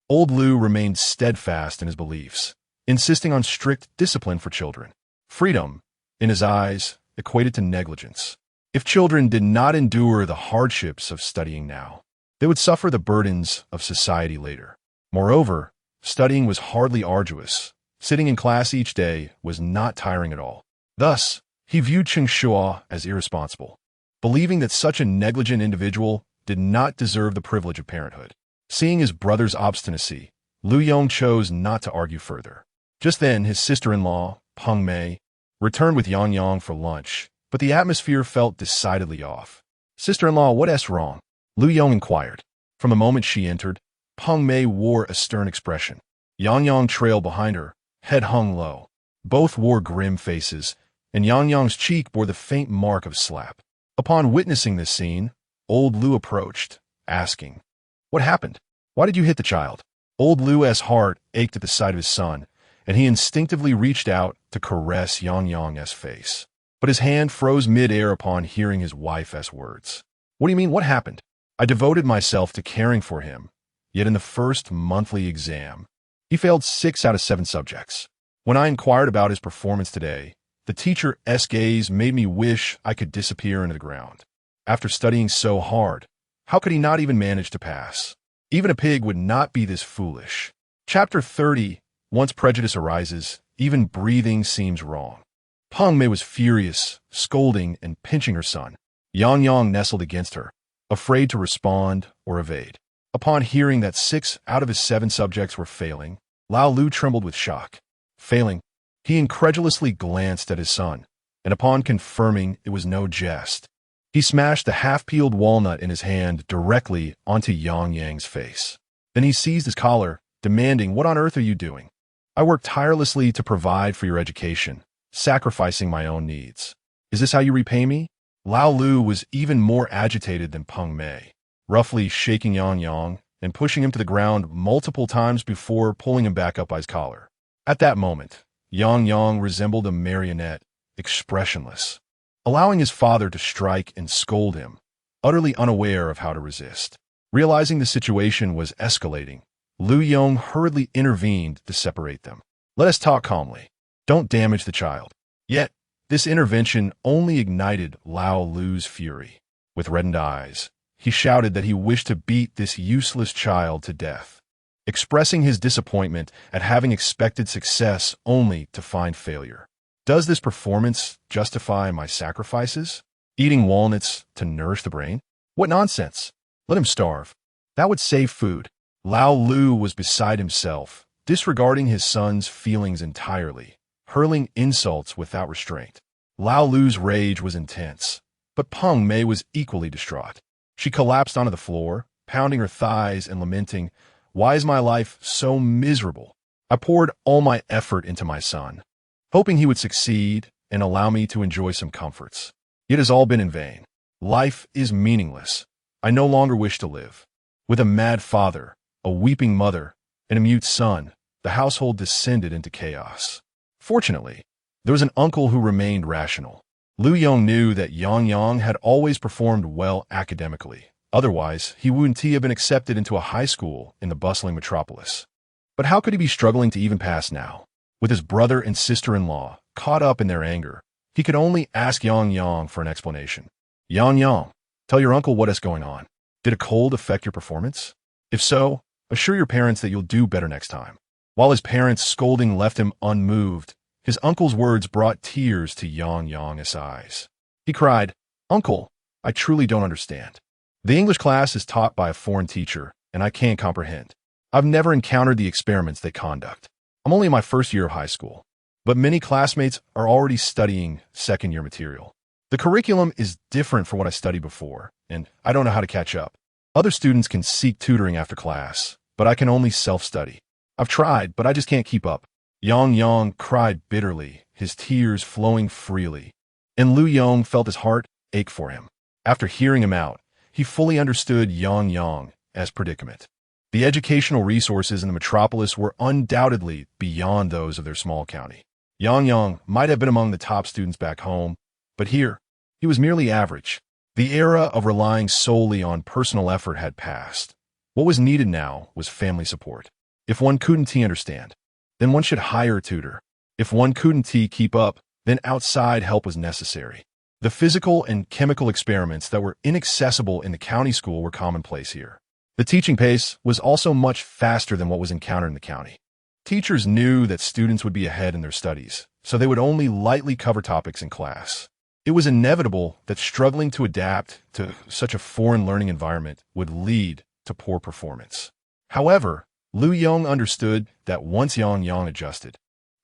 Old Lu remained steadfast in his beliefs, insisting on strict discipline for children. Freedom, in his eyes, equated to negligence. If children did not endure the hardships of studying now, they would suffer the burdens of society later. Moreover, studying was hardly arduous. Sitting in class each day was not tiring at all. Thus, he viewed Cheng Shuo as irresponsible, believing that such a negligent individual did not deserve the privilege of parenthood. Seeing his brother's obstinacy, Lu Yong chose not to argue further. Just then, his sister-in-law, Peng Mei, returned with Yang Yang for lunch, but the atmosphere felt decidedly off. "Sister-in-law, what's wrong?" Lu Yong inquired. From the moment she entered, Peng Mei wore a stern expression. Yang Yang trailed behind her, head hung low. Both wore grim faces, and Yang Yang's cheek bore the faint mark of a slap. Upon witnessing this scene, old Lu approached, asking, "What happened? Why did you hit the child?" Old Lu's heart ached at the sight of his son, and he instinctively reached out to caress Yang Yang's face. But his hand froze mid-air upon hearing his wife's words. "What do you mean, what happened?" "I devoted myself to caring for him, yet in the first monthly exam, he failed 6 out of 7 subjects. When I inquired about his performance today, the teacher's gaze made me wish I could disappear into the ground. After studying so hard, how could he not even manage to pass? Even a pig would not be this foolish." Chapter 30. Once prejudice arises, even breathing seems wrong. Peng Mei was furious, scolding and pinching her son. Yang Yang nestled against her, afraid to respond or evade. Upon hearing that 6 out of his 7 subjects were failing, Lao Lu trembled with shock. Failing, he incredulously glanced at his son, and upon confirming it was no jest, he smashed the half-peeled walnut in his hand directly onto Yang Yang's face. Then he seized his collar, demanding, "What on earth are you doing? I worked tirelessly to provide for your education, sacrificing my own needs. Is this how you repay me?" Lao Lu was even more agitated than Peng Mei. Roughly shaking Yang Yang and pushing him to the ground multiple times before pulling him back up by his collar. At that moment, Yang Yang resembled a marionette, expressionless, allowing his father to strike and scold him, utterly unaware of how to resist. Realizing the situation was escalating, Lu Yong hurriedly intervened to separate them. "Let us talk calmly. Don't damage the child." Yet, this intervention only ignited Lao Lu's fury. With reddened eyes, he shouted that he wished to beat this useless child to death, expressing his disappointment at having expected success only to find failure. "Does this performance justify my sacrifices? Eating walnuts to nourish the brain? What nonsense! Let him starve. That would save food." Lao Lu was beside himself, disregarding his son's feelings entirely, hurling insults without restraint. Lao Lu's rage was intense, but Peng Mei was equally distraught. She collapsed onto the floor, pounding her thighs and lamenting, "Why is my life so miserable? I poured all my effort into my son, hoping he would succeed and allow me to enjoy some comforts. It has all been in vain. Life is meaningless. I no longer wish to live." With a mad father, a weeping mother, and a mute son, the household descended into chaos. Fortunately, there was an uncle who remained rational. Lu Yong knew that Yang Yang had always performed well academically. Otherwise, he wouldn't have been accepted into a high school in the bustling metropolis. But how could he be struggling to even pass now? With his brother and sister-in-law caught up in their anger, he could only ask Yang Yang for an explanation. "Yang Yang, tell your uncle what is going on. Did a cold affect your performance? If so, assure your parents that you'll do better next time." While his parents' scolding left him unmoved, his uncle's words brought tears to Yang Yang's eyes. He cried, "Uncle, I truly don't understand. The English class is taught by a foreign teacher, and I can't comprehend. I've never encountered the experiments they conduct. I'm only in my first year of high school, but many classmates are already studying second-year material. The curriculum is different from what I studied before, and I don't know how to catch up. Other students can seek tutoring after class, but I can only self-study. I've tried, but I just can't keep up." Yang Yang cried bitterly, his tears flowing freely, and Lu Yong felt his heart ache for him. After hearing him out, he fully understood Yang Yang's predicament. The educational resources in the metropolis were undoubtedly beyond those of their small county. Yang Yang might have been among the top students back home, but here, he was merely average. The era of relying solely on personal effort had passed. What was needed now was family support. If one couldn't understand, then one should hire a tutor. If one couldn't keep up, then outside help was necessary. The physical and chemical experiments that were inaccessible in the county school were commonplace here. The teaching pace was also much faster than what was encountered in the county. Teachers knew that students would be ahead in their studies, so they would only lightly cover topics in class. It was inevitable that struggling to adapt to such a foreign learning environment would lead to poor performance. However, Lu Yong understood that once Yang Yang adjusted,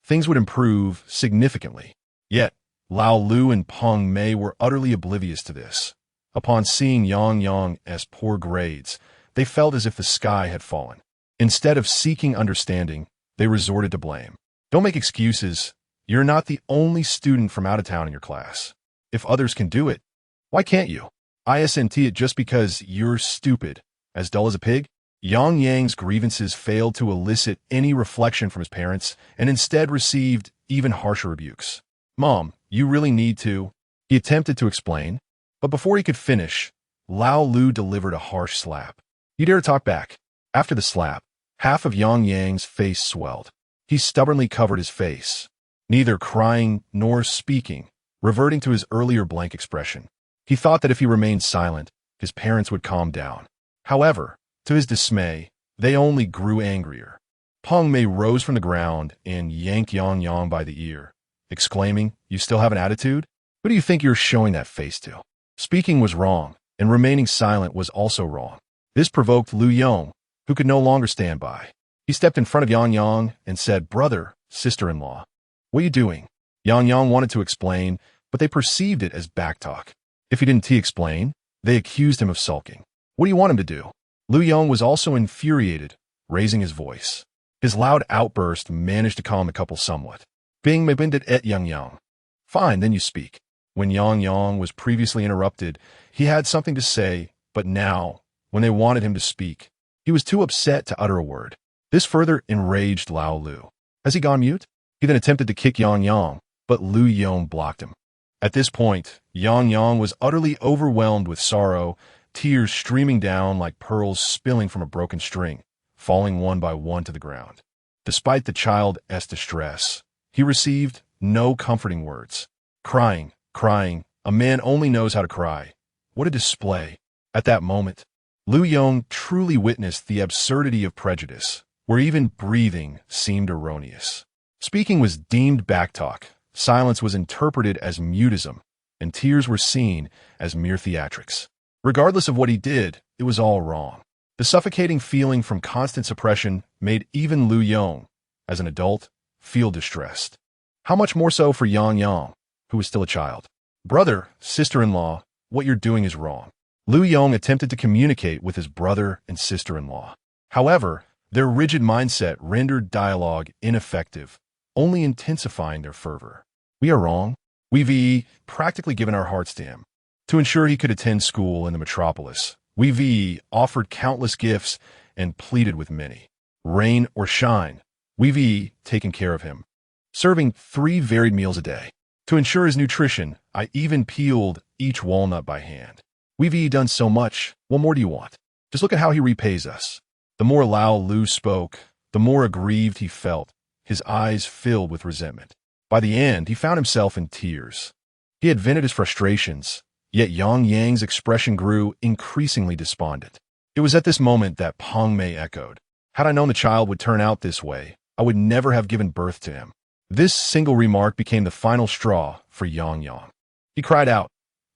things would improve significantly. Yet, Lao Lu and Peng Mei were utterly oblivious to this. Upon seeing Yang Yang's poor grades, they felt as if the sky had fallen. Instead of seeking understanding, they resorted to blame. "Don't make excuses. You're not the only student from out of town in your class. If others can do it, why can't you? Isn't it just because you're stupid, as dull as a pig?" Yang Yang's grievances failed to elicit any reflection from his parents and instead received even harsher rebukes. "Mom, you really need to," he attempted to explain, but before he could finish, Lao Lu delivered a harsh slap. "You dare talk back." After the slap, half of Yang Yang's face swelled. He stubbornly covered his face, neither crying nor speaking, reverting to his earlier blank expression. He thought that if he remained silent, his parents would calm down. However, to his dismay, they only grew angrier. Peng Mei rose from the ground and yanked Yang Yang by the ear, exclaiming, "You still have an attitude? Who do you think you're showing that face to?" Speaking was wrong, and remaining silent was also wrong. This provoked Lu Yong, who could no longer stand by. He stepped in front of Yang Yang and said, "Brother, sister-in-law, what are you doing?" Yang Yang wanted to explain, but they perceived it as backtalk. If he didn't explain, they accused him of sulking. "What do you want him to do?" Lu Yong was also infuriated, raising his voice. His loud outburst managed to calm the couple somewhat. "Being mabindet et Yang Yang. Fine, then you speak." When Yang Yang was previously interrupted, he had something to say, but now, when they wanted him to speak, He was too upset to utter a word. This further enraged Lao Lu. Has he gone mute? He then attempted to kick Yang Yang, but Lu Yong blocked him. At this point, Yang Yang was utterly overwhelmed with sorrow, tears streaming down like pearls spilling from a broken string, falling one by one to the ground. Despite the child's distress, he received no comforting words. Crying, crying, a man only knows how to cry. What a display. At that moment, Lu Yong truly witnessed the absurdity of prejudice, where even breathing seemed erroneous. Speaking was deemed backtalk, silence was interpreted as mutism, and tears were seen as mere theatrics. Regardless of what he did, it was all wrong. The suffocating feeling from constant suppression made even Lu Yong, as an adult, feel distressed. How much more so for Yang Yang, who was still a child. Brother, sister-in-law, what you're doing is wrong. Lu Yong attempted to communicate with his brother and sister-in-law. However, their rigid mindset rendered dialogue ineffective, only intensifying their fervor. We are wrong. We've practically given our hearts to him. To ensure he could attend school in the metropolis, we've offered countless gifts and pleaded with many. Rain or shine, we've taken care of him, serving 3 varied meals a day. To ensure his nutrition, I even peeled each walnut by hand. We've done so much. What more do you want? Just look at how he repays us. The more Lao Lu spoke, the more aggrieved he felt, his eyes filled with resentment. By the end, he found himself in tears. He had vented his frustrations, yet Yang Yang's expression grew increasingly despondent. It was at this moment that Peng Mei echoed, "Had I known the child would turn out this way, I would never have given birth to him." This single remark became the final straw for Yang Yang. He cried out,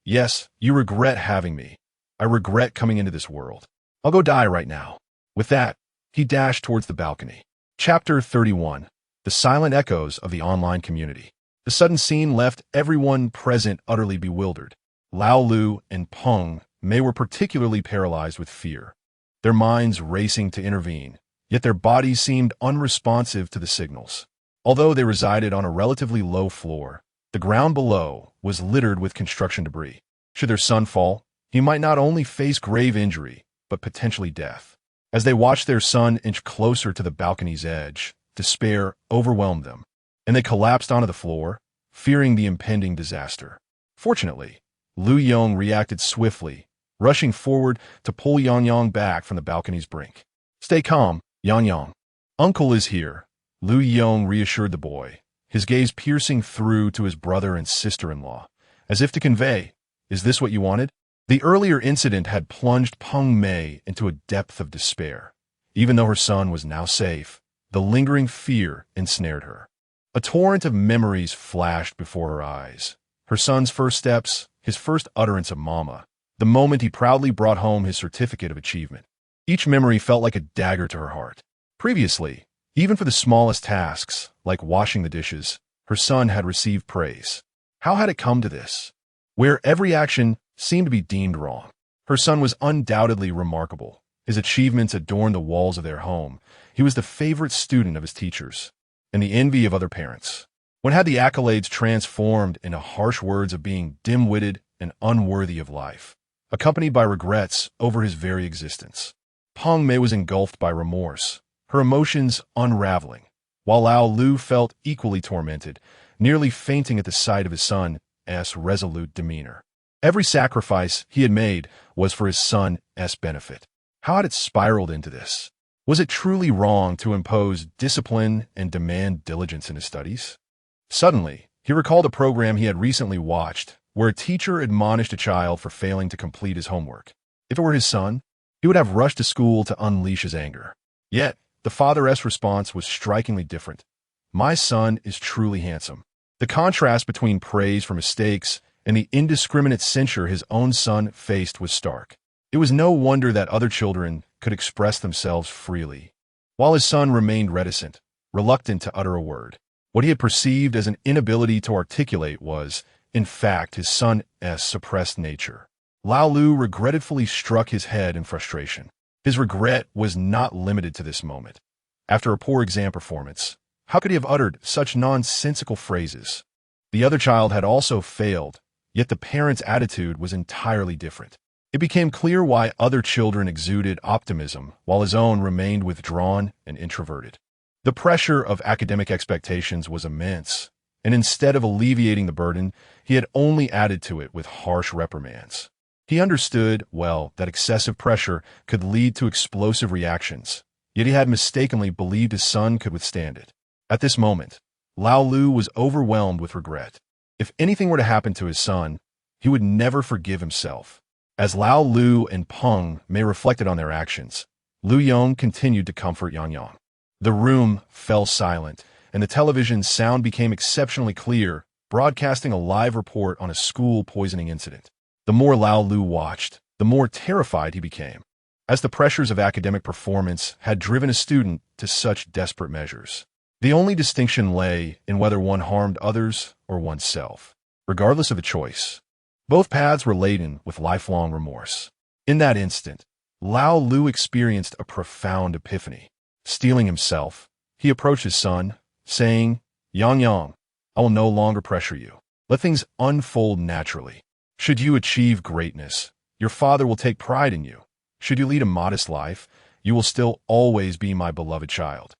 "Yes, you regret having me. I regret coming into this world. I'll go die right now." With that, he dashed towards the balcony. Chapter 31. The Silent Echoes of the Online Community. The sudden scene left everyone present utterly bewildered. Lao Lu and Peng Mei were particularly paralyzed with fear, their minds racing to intervene, yet their bodies seemed unresponsive to the signals. Although they resided on a relatively low floor, the ground below was littered with construction debris. Should their son fall, he might not only face grave injury, but potentially death. As they watched their son inch closer to the balcony's edge, despair overwhelmed them, and they collapsed onto the floor, fearing the impending disaster. Fortunately, Lu Yong reacted swiftly, rushing forward to pull Yang Yang back from the balcony's brink. "Stay calm, Yang Yang. Uncle is here," Lu Yong reassured the boy, his gaze piercing through to his brother and sister-in-law, as if to convey, "Is this what you wanted?" The earlier incident had plunged Peng Mei into a depth of despair. Even though her son was now safe, the lingering fear ensnared her. A torrent of memories flashed before her eyes. Her son's first steps, his first utterance of mama, the moment he proudly brought home his certificate of achievement. Each memory felt like a dagger to her heart. Previously, even for the smallest tasks, like washing the dishes, her son had received praise. How had it come to this? Where every action seemed to be deemed wrong. Her son was undoubtedly remarkable. His achievements adorned the walls of their home. He was the favorite student of his teachers, and the envy of other parents. When had the accolades transformed into harsh words of being dim-witted and unworthy of life, accompanied by regrets over his very existence? Peng Mei was engulfed by remorse, her emotions unraveling, while Lao Lu felt equally tormented, nearly fainting at the sight of his son's resolute demeanor. Every sacrifice he had made was for his son's benefit. How had it spiraled into this? Was it truly wrong to impose discipline and demand diligence in his studies? Suddenly, he recalled a program he had recently watched, where a teacher admonished a child for failing to complete his homework. If it were his son, he would have rushed to school to unleash his anger. Yet, the father's response was strikingly different. "My son is truly handsome." The contrast between praise for mistakes and the indiscriminate censure his own son faced was stark. It was no wonder that other children could express themselves freely, while his son remained reticent, reluctant to utter a word. What he had perceived as an inability to articulate was, in fact, his son's suppressed nature. Lao Lu regretfully struck his head in frustration. His regret was not limited to this moment. After a poor exam performance, how could he have uttered such nonsensical phrases? The other child had also failed, yet the parent's attitude was entirely different. It became clear why other children exuded optimism while his own remained withdrawn and introverted. The pressure of academic expectations was immense, and instead of alleviating the burden, he had only added to it with harsh reprimands. He understood, well, that excessive pressure could lead to explosive reactions, yet he had mistakenly believed his son could withstand it. At this moment, Lao Lu was overwhelmed with regret. If anything were to happen to his son, he would never forgive himself. As Lao Lu and Peng Mei reflected on their actions, Lu Yong continued to comfort Yang Yang. The room fell silent, and the television's sound became exceptionally clear, broadcasting a live report on a school poisoning incident. The more Lao Lu watched, the more terrified he became, as the pressures of academic performance had driven a student to such desperate measures. The only distinction lay in whether one harmed others or oneself. Regardless of the choice, both paths were laden with lifelong remorse. In that instant, Lao Lu experienced a profound epiphany. Steeling himself, he approached his son, saying, "Yang Yang, I will no longer pressure you. Let things unfold naturally. Should you achieve greatness, your father will take pride in you. Should you lead a modest life, you will still always be my beloved child."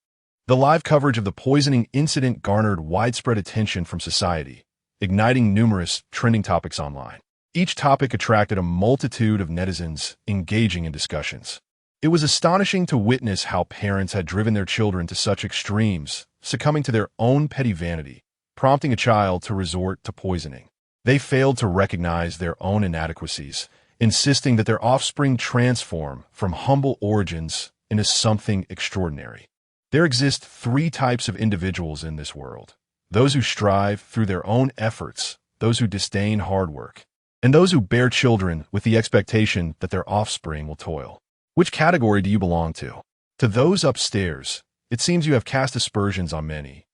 The live coverage of the poisoning incident garnered widespread attention from society, igniting numerous trending topics online. Each topic attracted a multitude of netizens engaging in discussions. It was astonishing to witness how parents had driven their children to such extremes, succumbing to their own petty vanity, prompting a child to resort to poisoning. They failed to recognize their own inadequacies, insisting that their offspring transform from humble origins into something extraordinary. There exist three types of individuals in this world: those who strive through their own efforts, those who disdain hard work, and those who bear children with the expectation that their offspring will toil. Which category do you belong to? To those upstairs, it seems you have cast aspersions on many,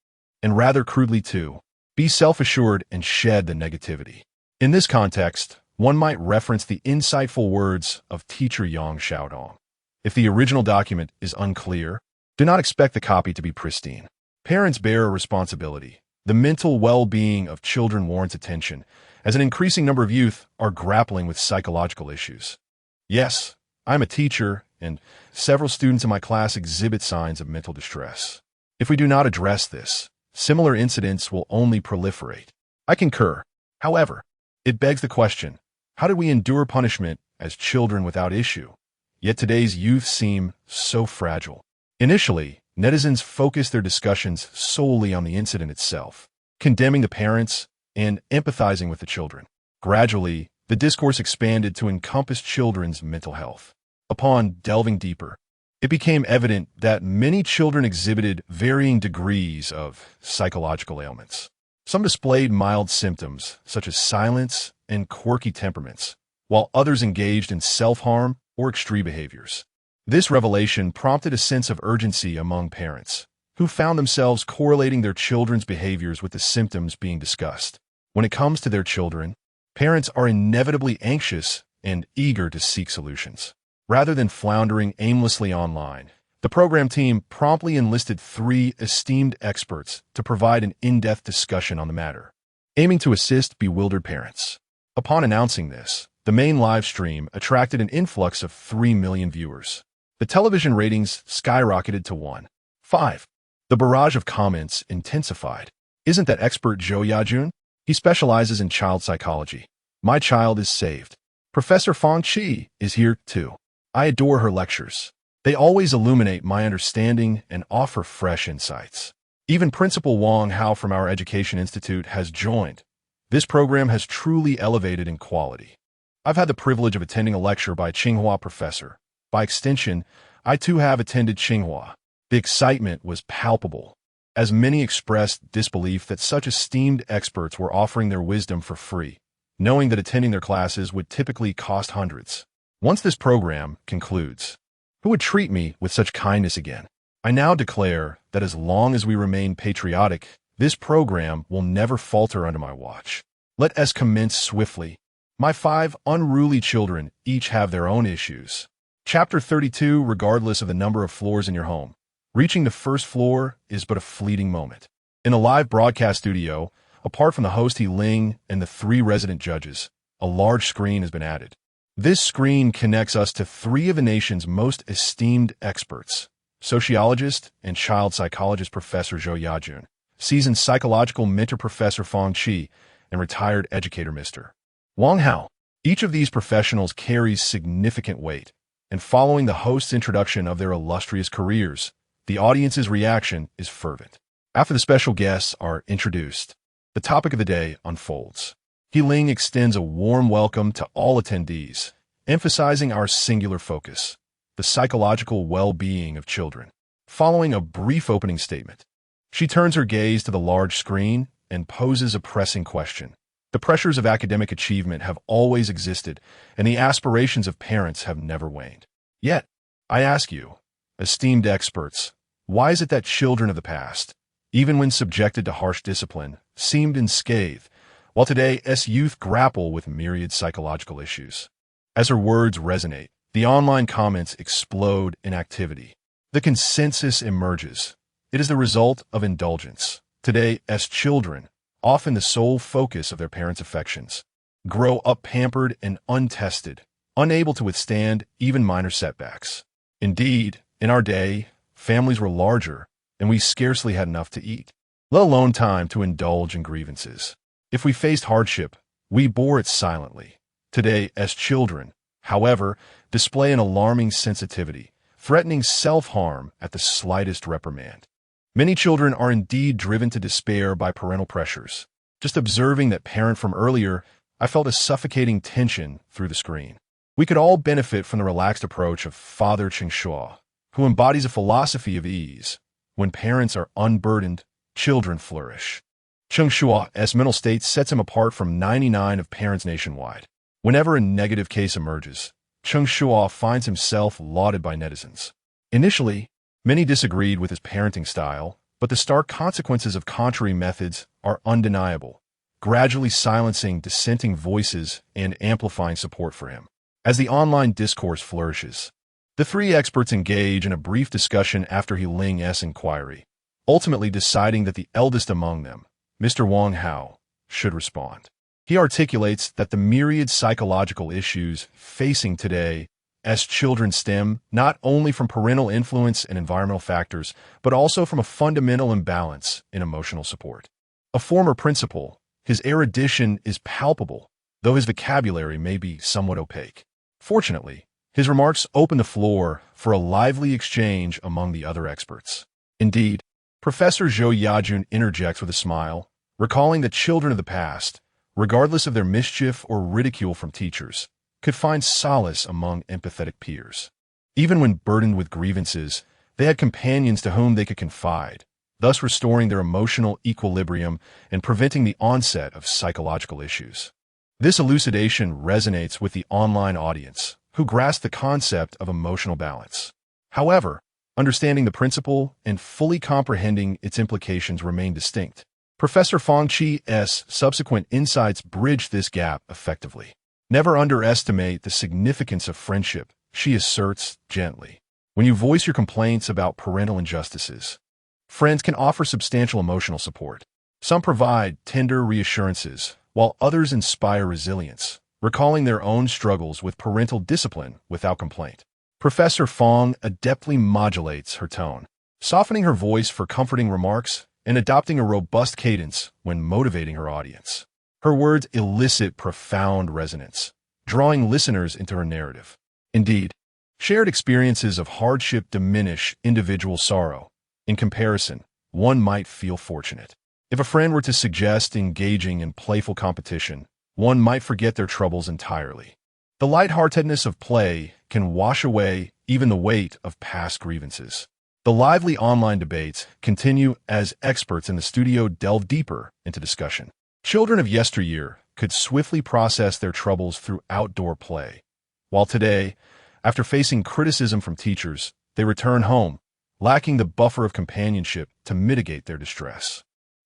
and rather crudely too. Be self-assured and shed the negativity. In this context, one might reference the insightful words of teacher Yang Xiaodong. If the original document is unclear, do not expect the copy to be pristine. Parents bear a responsibility. The mental well-being of children warrants attention, as an increasing number of youth are grappling with psychological issues. Yes, I'm a teacher, and several students in my class exhibit signs of mental distress. If we do not address this, similar incidents will only proliferate. I concur. However, it begs the question, how did we endure punishment as children without issue? Yet today's youth seem so fragile. Initially, netizens focused their discussions solely on the incident itself, condemning the parents and empathizing with the children. Gradually, the discourse expanded to encompass children's mental health. Upon delving deeper, it became evident that many children exhibited varying degrees of psychological ailments. Some displayed mild symptoms, such as silence and quirky temperaments, while others engaged in self-harm or extreme behaviors. This revelation prompted a sense of urgency among parents, who found themselves correlating their children's behaviors with the symptoms being discussed. When it comes to their children, parents are inevitably anxious and eager to seek solutions. Rather than floundering aimlessly online, the program team promptly enlisted 3 esteemed experts to provide an in-depth discussion on the matter, aiming to assist bewildered parents. Upon announcing this, the main live stream attracted an influx of 3 million viewers. The television ratings skyrocketed to 1.5. The barrage of comments intensified. Isn't that expert Zhou Yajun? He specializes in child psychology. My child is saved. Professor Fang Qi is here too. I adore her lectures. They always illuminate my understanding and offer fresh insights. Even Principal Wang Hao from our Education Institute has joined. This program has truly elevated in quality. I've had the privilege of attending a lecture by a Tsinghua professor. By extension, I too have attended Tsinghua. The excitement was palpable, as many expressed disbelief that such esteemed experts were offering their wisdom for free, knowing that attending their classes would typically cost hundreds. Once this program concludes, who would treat me with such kindness again? I now declare that as long as we remain patriotic, this program will never falter under my watch. Let us commence swiftly. My 5 unruly children each have their own issues. Chapter 32. Regardless of the number of floors in your home, reaching the first floor is but a fleeting moment. In a live broadcast studio, apart from the host He Ling and the 3 resident judges, a large screen has been added. This screen connects us to three of the nation's most esteemed experts: sociologist and child psychologist Professor Zhou Yajun, seasoned psychological mentor Professor Feng Qi, and retired educator Mr. Wang Hao. Each of these professionals carries significant weight, and following the host's introduction of their illustrious careers, the audience's reaction is fervent. After the special guests are introduced, the topic of the day unfolds. He Ling extends a warm welcome to all attendees, emphasizing our singular focus, the psychological well-being of children. Following a brief opening statement, she turns her gaze to the large screen and poses a pressing question. The pressures of academic achievement have always existed, and the aspirations of parents have never waned. Yet, I ask you, esteemed experts, why is it that children of the past, even when subjected to harsh discipline, seemed unscathed, while today's youth grapple with myriad psychological issues? As her words resonate, the online comments explode in activity. The consensus emerges. It is the result of indulgence. Today, as children, often the sole focus of their parents' affections, grow up pampered and untested, unable to withstand even minor setbacks. Indeed, in our day, families were larger, and we scarcely had enough to eat, let alone time to indulge in grievances. If we faced hardship, we bore it silently. Today, as children, however, display an alarming sensitivity, threatening self-harm at the slightest reprimand. Many children are indeed driven to despair by parental pressures. Just observing that parent from earlier, I felt a suffocating tension through the screen. We could all benefit from the relaxed approach of Father Cheng Shuo, who embodies a philosophy of ease. When parents are unburdened, children flourish. Cheng Shuo's mental state sets him apart from 99% of parents nationwide. Whenever a negative case emerges, Cheng Shuo finds himself lauded by netizens. Initially, many disagreed with his parenting style, but the stark consequences of contrary methods are undeniable, gradually silencing dissenting voices and amplifying support for him. As the online discourse flourishes, the three experts engage in a brief discussion after He Ling's inquiry, ultimately deciding that the eldest among them, Mr. Wang Hao, should respond. He articulates that the myriad psychological issues facing today as children stem not only from parental influence and environmental factors, but also from a fundamental imbalance in emotional support. A former principal, his erudition is palpable, though his vocabulary may be somewhat opaque. Fortunately, his remarks open the floor for a lively exchange among the other experts. Indeed, Professor Zhou Yajun interjects with a smile, recalling that children of the past, regardless of their mischief or ridicule from teachers, could find solace among empathetic peers. Even when burdened with grievances, they had companions to whom they could confide, thus restoring their emotional equilibrium and preventing the onset of psychological issues. This elucidation resonates with the online audience, who grasp the concept of emotional balance. However, understanding the principle and fully comprehending its implications remain distinct. Professor Feng Qi's subsequent insights bridge this gap effectively. Never underestimate the significance of friendship, she asserts gently. When you voice your complaints about parental injustices, friends can offer substantial emotional support. Some provide tender reassurances, while others inspire resilience, recalling their own struggles with parental discipline without complaint. Professor Fong adeptly modulates her tone, softening her voice for comforting remarks and adopting a robust cadence when motivating her audience. Her words elicit profound resonance, drawing listeners into her narrative. Indeed, shared experiences of hardship diminish individual sorrow. In comparison, one might feel fortunate. If a friend were to suggest engaging in playful competition, one might forget their troubles entirely. The lightheartedness of play can wash away even the weight of past grievances. The lively online debates continue as experts in the studio delve deeper into discussion. Children of yesteryear could swiftly process their troubles through outdoor play, while today, after facing criticism from teachers, they return home, lacking the buffer of companionship to mitigate their distress.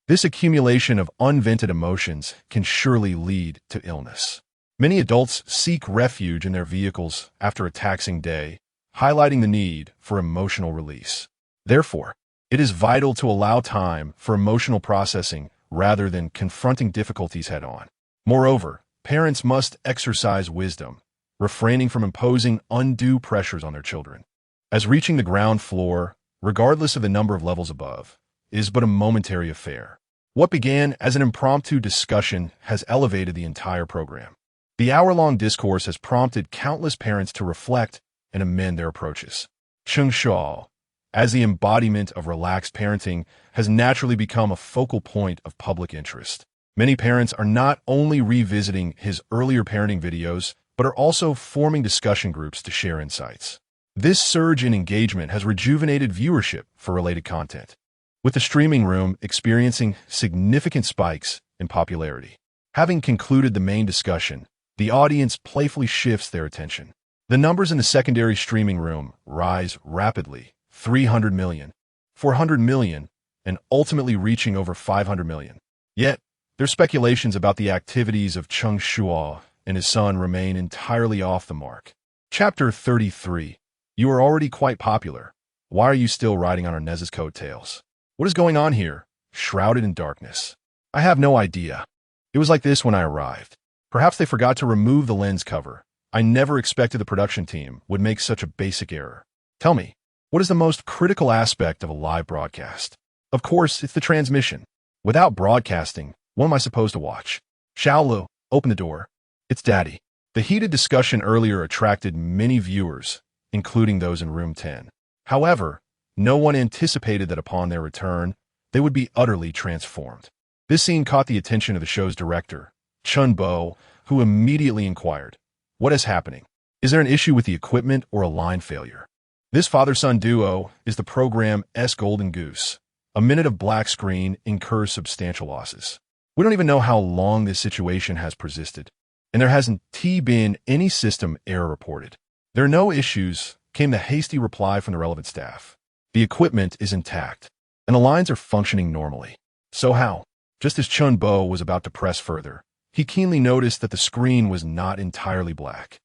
This accumulation of unvented emotions can surely lead to illness. Many adults seek refuge in their vehicles after a taxing day, highlighting the need for emotional release. Therefore, it is vital to allow time for emotional processing rather than confronting difficulties head-on. Moreover, parents must exercise wisdom, refraining from imposing undue pressures on their children. As reaching the ground floor, regardless of the number of levels above, is but a momentary affair. What began as an impromptu discussion has elevated the entire program. The hour-long discourse has prompted countless parents to reflect and amend their approaches. Cheng Shuo, as the embodiment of relaxed parenting, has naturally become a focal point of public interest. Many parents are not only revisiting his earlier parenting videos, but are also forming discussion groups to share insights. This surge in engagement has rejuvenated viewership for related content, with the streaming room experiencing significant spikes in popularity. Having concluded the main discussion, the audience playfully shifts their attention. The numbers in the secondary streaming room rise rapidly, 300 million, 400 million, and ultimately reaching over 500 million. Yet, their speculations about the activities of Cheng Shuo and his son remain entirely off the mark. Chapter 33. You are already quite popular. Why are you still riding on our Nez's coattails? What is going on here, shrouded in darkness? I have no idea. It was like this when I arrived. Perhaps they forgot to remove the lens cover. I never expected the production team would make such a basic error. Tell me, what is the most critical aspect of a live broadcast? Of course, it's the transmission. Without broadcasting, what am I supposed to watch? Xiaolu, open the door. It's Daddy. The heated discussion earlier attracted many viewers, including those in room 10. However, no one anticipated that upon their return, they would be utterly transformed. This scene caught the attention of the show's director, Chun Bo, who immediately inquired, "What is happening? Is there an issue with the equipment or a line failure?" This father-son duo is the program's golden goose. A minute of black screen incurs substantial losses. We don't even know how long this situation has persisted, and there hasn't been any system error reported. There are no issues, came the hasty reply from the relevant staff. The equipment is intact, and the lines are functioning normally. So how? Just as Chun Bo was about to press further, he keenly noticed that the screen was not entirely black.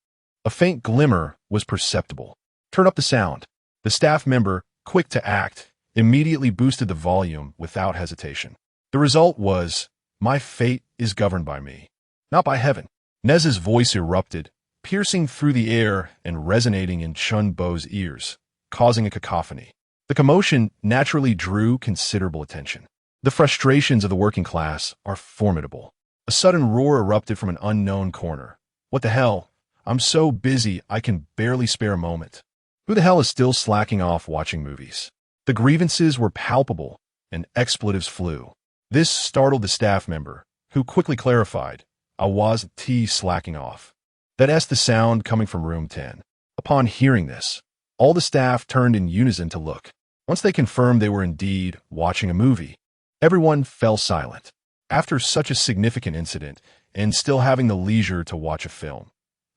A faint glimmer was perceptible. Turn up the sound. The staff member, quick to act, immediately boosted the volume without hesitation. The result was, "My fate is governed by me, not by heaven." Nez's voice erupted, piercing through the air and resonating in Chun Bo's ears, causing a cacophony. The commotion naturally drew considerable attention. The frustrations of the working class are formidable. A sudden roar erupted from an unknown corner. "What the hell? I'm so busy I can barely spare a moment. Who the hell is still slacking off watching movies?" The grievances were palpable, and expletives flew. This startled the staff member, who quickly clarified, "I wasn't slacking off." That's the sound coming from room 10. Upon hearing this, all the staff turned in unison to look. Once they confirmed they were indeed watching a movie, everyone fell silent. After such a significant incident, and still having the leisure to watch a film,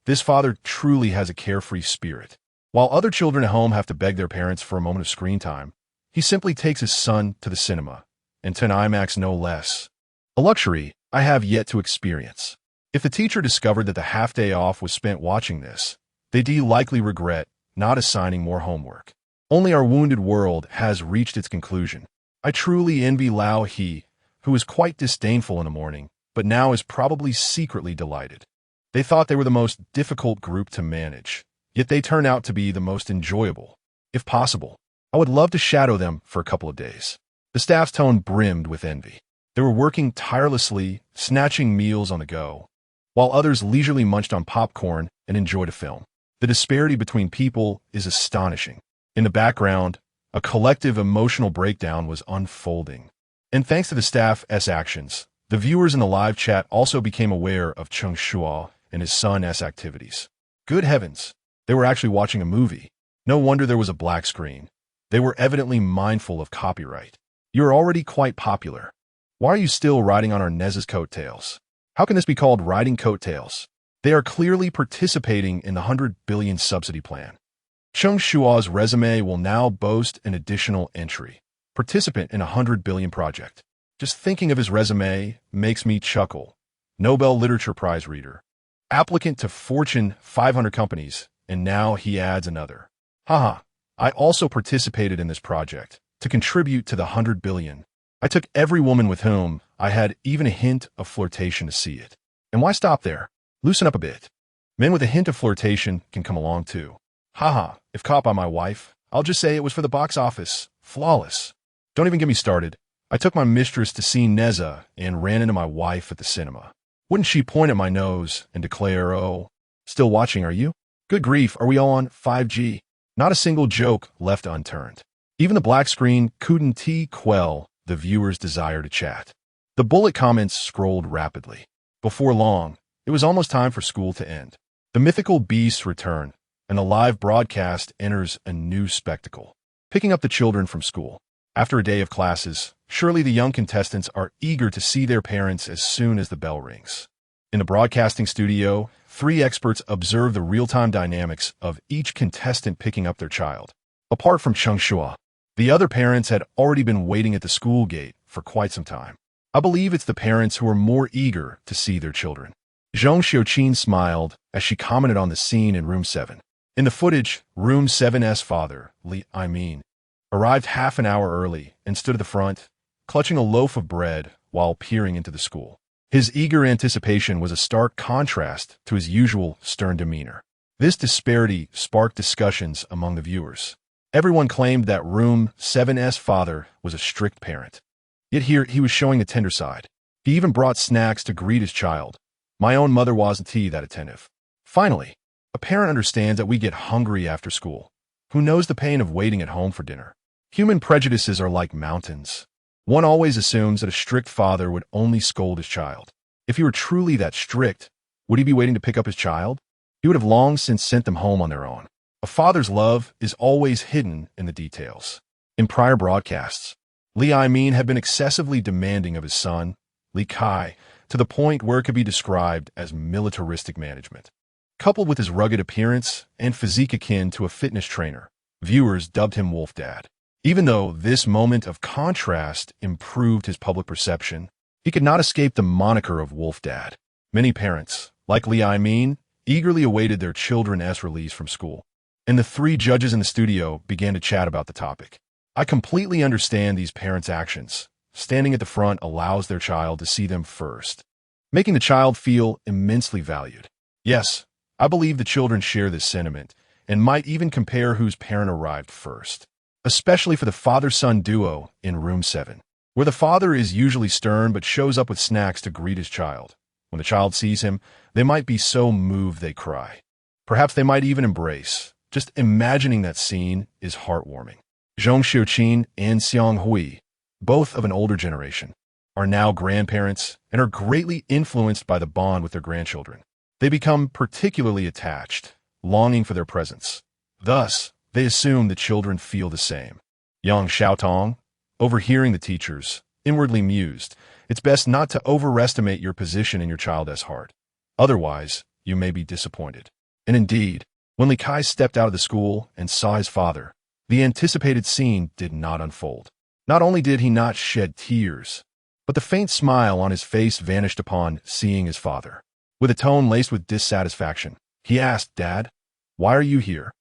this father truly has a carefree spirit. While other children at home have to beg their parents for a moment of screen time, he simply takes his son to the cinema, and to an IMAX no less. A luxury I have yet to experience. If the teacher discovered that the half-day off was spent watching this, they'd likely regret not assigning more homework. Only our wounded world has reached its conclusion. I truly envy Lao He, who was quite disdainful in the morning, but now is probably secretly delighted. They thought they were the most difficult group to manage, yet they turn out to be the most enjoyable. If possible, I would love to shadow them for a couple of days. The staff's tone brimmed with envy. They were working tirelessly, snatching meals on the go, while others leisurely munched on popcorn and enjoyed a film. The disparity between people is astonishing. In the background, a collective emotional breakdown was unfolding. And thanks to the staff's actions, the viewers in the live chat also became aware of Cheng Shuo and his son's activities. Good heavens, they were actually watching a movie. No wonder there was a black screen. They were evidently mindful of copyright. You're already quite popular. Why are you still riding on our Nez's coattails? How can this be called riding coattails? They are clearly participating in the 100 billion subsidy plan. Cheng Shuo's resume will now boast an additional entry. Participant in a 100 billion project. Just thinking of his resume makes me chuckle. Nobel Literature Prize reader. Applicant to Fortune 500 companies, and now he adds another. Haha, I also participated in this project to contribute to the 100 billion. I took every woman with whom I had even a hint of flirtation to see it. And why stop there? Loosen up a bit. Men with a hint of flirtation can come along too. Haha, if caught by my wife, I'll just say it was for the box office. Flawless. Don't even get me started. I took my mistress to see Neza and ran into my wife at the cinema. Wouldn't she point at my nose and declare, "Oh, still watching, are you? Good grief, are we all on 5G? Not a single joke left unturned. Even the black screen couldn't quell the viewer's desire to chat. The bullet comments scrolled rapidly. Before long, it was almost time for school to end. The mythical beasts return, and a live broadcast enters a new spectacle. Picking up the children from school. After a day of classes, surely the young contestants are eager to see their parents as soon as the bell rings. In the broadcasting studio, 3 experts observe the real-time dynamics of each contestant picking up their child. Apart from Cheng Shuo, the other parents had already been waiting at the school gate for quite some time. I believe it's the parents who are more eager to see their children. Zhong Xiuqin smiled as she commented on the scene in Room 7. In the footage, Room 7's father, Li Aimin, arrived half an hour early and stood at the front, clutching a loaf of bread while peering into the school. His eager anticipation was a stark contrast to his usual stern demeanor. This disparity sparked discussions among the viewers. Everyone claimed that Room 7's father was a strict parent. Yet here he was showing the tender side. He even brought snacks to greet his child. My own mother wasn't that attentive. Finally, a parent understands that we get hungry after school. Who knows the pain of waiting at home for dinner? Human prejudices are like mountains. One always assumes that a strict father would only scold his child. If he were truly that strict, would he be waiting to pick up his child? He would have long since sent them home on their own. A father's love is always hidden in the details. In prior broadcasts, Li Aimin had been excessively demanding of his son, Li Kai, to the point where it could be described as militaristic management. Coupled with his rugged appearance and physique akin to a fitness trainer, viewers dubbed him Wolf Dad. Even though this moment of contrast improved his public perception, he could not escape the moniker of Wolf Dad. Many parents, like Li Aimin, eagerly awaited their children's release from school, and the 3 judges in the studio began to chat about the topic. I completely understand these parents' actions. Standing at the front allows their child to see them first, making the child feel immensely valued. Yes, I believe the children share this sentiment and might even compare whose parent arrived first, especially for the father-son duo in Room 7, where the father is usually stern but shows up with snacks to greet his child. When the child sees him, they might be so moved they cry. Perhaps they might even embrace. Just imagining that scene is heartwarming. Zhong Xiuqin and Xiang Hui, both of an older generation, are now grandparents and are greatly influenced by the bond with their grandchildren. They become particularly attached, longing for their presence. Thus, they assume the children feel the same. Yang Xiaotong, overhearing the teachers, inwardly mused, "It's best not to overestimate your position in your child's heart. Otherwise, you may be disappointed." And indeed, when Li Kai stepped out of the school and saw his father, the anticipated scene did not unfold. Not only did he not shed tears, but the faint smile on his face vanished upon seeing his father. With a tone laced with dissatisfaction, he asked, "Dad, why are you here?"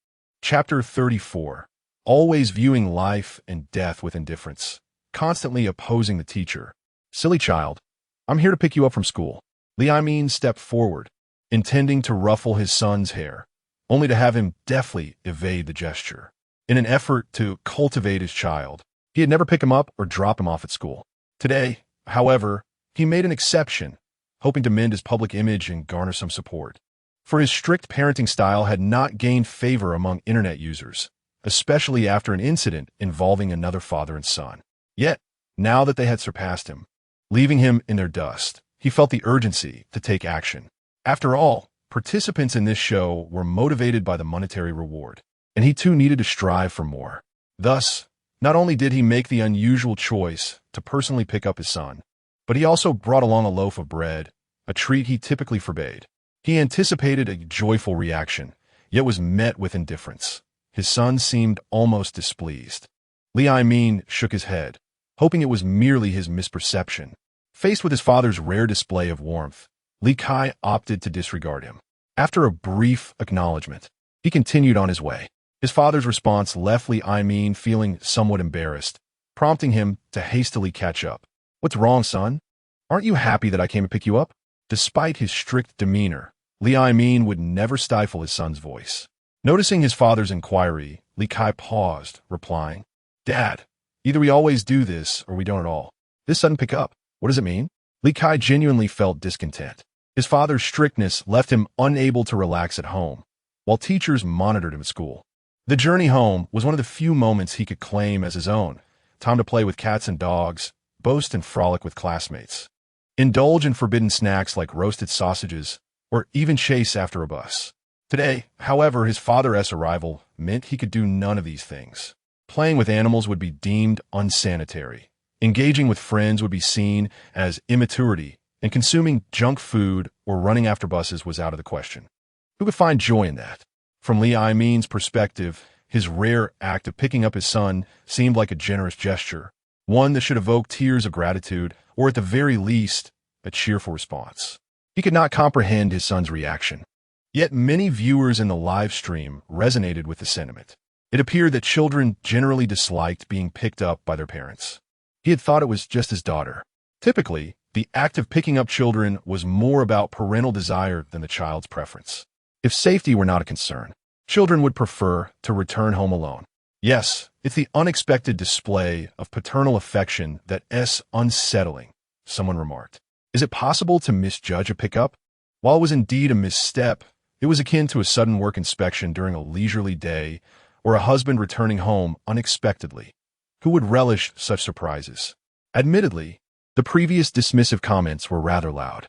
Chapter 34. Always viewing life and death with indifference, constantly opposing the teacher. "Silly child, I'm here to pick you up from school." Li Aimin stepped forward, intending to ruffle his son's hair, only to have him deftly evade the gesture. In an effort to cultivate his child, he had never picked him up or drop him off at school. Today, however, he made an exception, hoping to mend his public image and garner some support. For his strict parenting style had not gained favor among internet users, especially after an incident involving another father and son. Yet, now that they had surpassed him, leaving him in their dust, he felt the urgency to take action. After all, participants in this show were motivated by the monetary reward, and he too needed to strive for more. Thus, not only did he make the unusual choice to personally pick up his son, but he also brought along a loaf of bread, a treat he typically forbade. He anticipated a joyful reaction, yet was met with indifference. His son seemed almost displeased. Li Aimin shook his head, hoping it was merely his misperception. Faced with his father's rare display of warmth, Li Kai opted to disregard him. After a brief acknowledgement, he continued on his way. His father's response left Li Aimin feeling somewhat embarrassed, prompting him to hastily catch up. "What's wrong, son? Aren't you happy that I came to pick you up?" Despite his strict demeanor, Li Min would never stifle his son's voice. Noticing his father's inquiry, Li Kai paused, replying, "Dad, either we always do this or we don't at all. This sudden pickup, what does it mean?" Li Kai genuinely felt discontent. His father's strictness left him unable to relax at home, while teachers monitored him at school. The journey home was one of the few moments he could claim as his own, time to play with cats and dogs, boast and frolic with classmates, indulge in forbidden snacks like roasted sausages, or even chase after a bus. Today, however, his father's arrival meant he could do none of these things. Playing with animals would be deemed unsanitary. Engaging with friends would be seen as immaturity, and consuming junk food or running after buses was out of the question. Who could find joy in that? From Li Min's perspective, his rare act of picking up his son seemed like a generous gesture, one that should evoke tears of gratitude, or at the very least, a cheerful response. He could not comprehend his son's reaction. Yet many viewers in the live stream resonated with the sentiment. It appeared that children generally disliked being picked up by their parents. He had thought it was just his daughter. Typically, the act of picking up children was more about parental desire than the child's preference. If safety were not a concern, children would prefer to return home alone. Yes, it's the unexpected display of paternal affection that's unsettling, someone remarked. Is it possible to misjudge a pickup? While it was indeed a misstep, it was akin to a sudden work inspection during a leisurely day or a husband returning home unexpectedly. Who would relish such surprises? Admittedly, the previous dismissive comments were rather loud.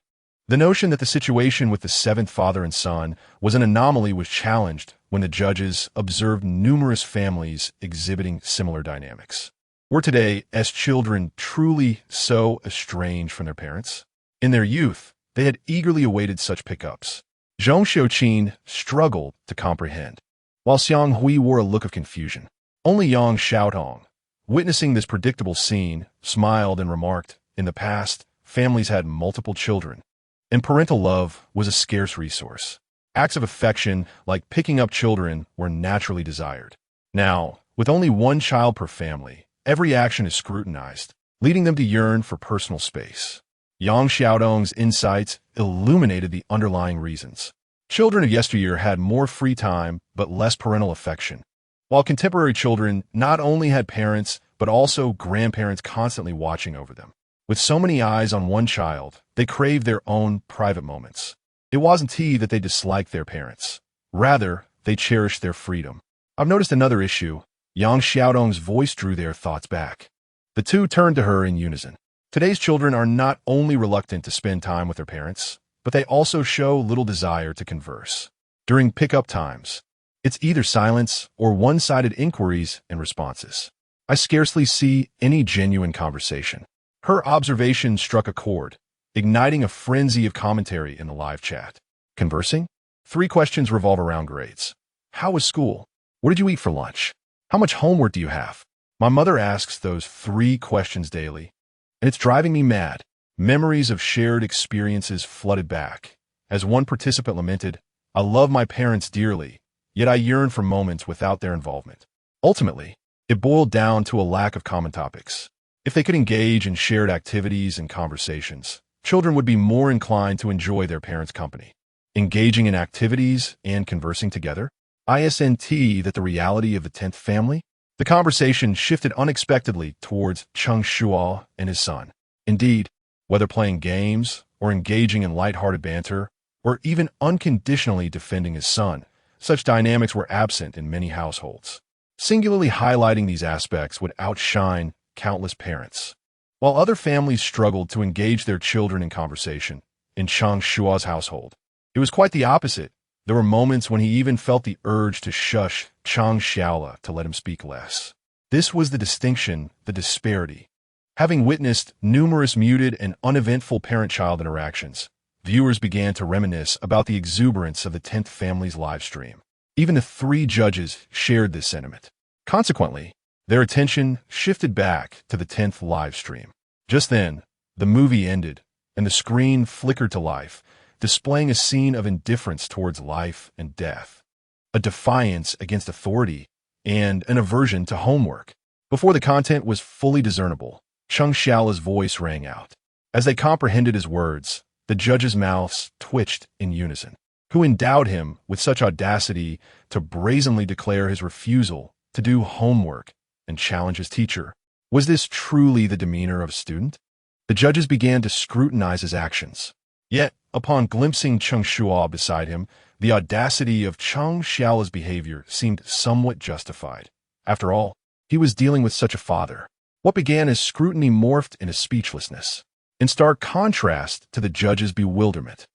The notion that the situation with the seventh father and son was an anomaly was challenged when the judges observed numerous families exhibiting similar dynamics. Were today's children truly so estranged from their parents? In their youth, they had eagerly awaited such pickups. Zhong Xiuqin struggled to comprehend, while Xiang Hui wore a look of confusion. Only Yang Xiaotong, witnessing this predictable scene, smiled and remarked, "In the past, families had multiple children, and parental love was a scarce resource. Acts of affection, like picking up children, were naturally desired. Now, with only one child per family, every action is scrutinized, leading them to yearn for personal space." Yang Xiaodong's insights illuminated the underlying reasons. Children of yesteryear had more free time but less parental affection, while contemporary children not only had parents but also grandparents constantly watching over them. With so many eyes on one child, they craved their own private moments. It wasn't that they disliked their parents. Rather, they cherished their freedom. I've noticed another issue. Yang Xiaodong's voice drew their thoughts back. The two turned to her in unison. Today's children are not only reluctant to spend time with their parents, but they also show little desire to converse. During pickup times, it's either silence or one-sided inquiries and responses. I scarcely see any genuine conversation. Her observation struck a chord, igniting a frenzy of commentary in the live chat. Conversing? 3 questions revolve around grades. How was school? What did you eat for lunch? How much homework do you have? My mother asks those 3 questions daily, and it's driving me mad. Memories of shared experiences flooded back. As one participant lamented, "I love my parents dearly, yet I yearn for moments without their involvement." Ultimately, it boiled down to a lack of common topics. If they could engage in shared activities and conversations, children would be more inclined to enjoy their parents' company. Engaging in activities and conversing together? Isn't that the reality of the 10th family? The conversation shifted unexpectedly towards Cheng Shuo and his son. Indeed, whether playing games or engaging in lighthearted banter, or even unconditionally defending his son, such dynamics were absent in many households. Singularly highlighting these aspects would outshine countless parents. While other families struggled to engage their children in conversation, in Cheng Shuo's household, it was quite the opposite. There were moments when he even felt the urge to shush Cheng Xiaola to let him speak less. This was the distinction, the disparity. Having witnessed numerous muted and uneventful parent-child interactions, viewers began to reminisce about the exuberance of the 10th family's live stream. Even the 3 judges shared this sentiment. Consequently, their attention shifted back to the 10th live stream. Just then, the movie ended, and the screen flickered to life, displaying a scene of indifference towards life and death, a defiance against authority, and an aversion to homework. Before the content was fully discernible, Cheng Xiaola's voice rang out. As they comprehended his words, the judges' mouths twitched in unison. who endowed him with such audacity to brazenly declare his refusal to do homework and challenge his teacher? Was this truly the demeanor of a student? The judges began to scrutinize his actions. Yet, upon glimpsing Cheng Shuo beside him, the audacity of Cheng Shuo's behavior seemed somewhat justified. After all, he was dealing with such a father. What began as scrutiny morphed into speechlessness, in stark contrast to the judge's bewilderment.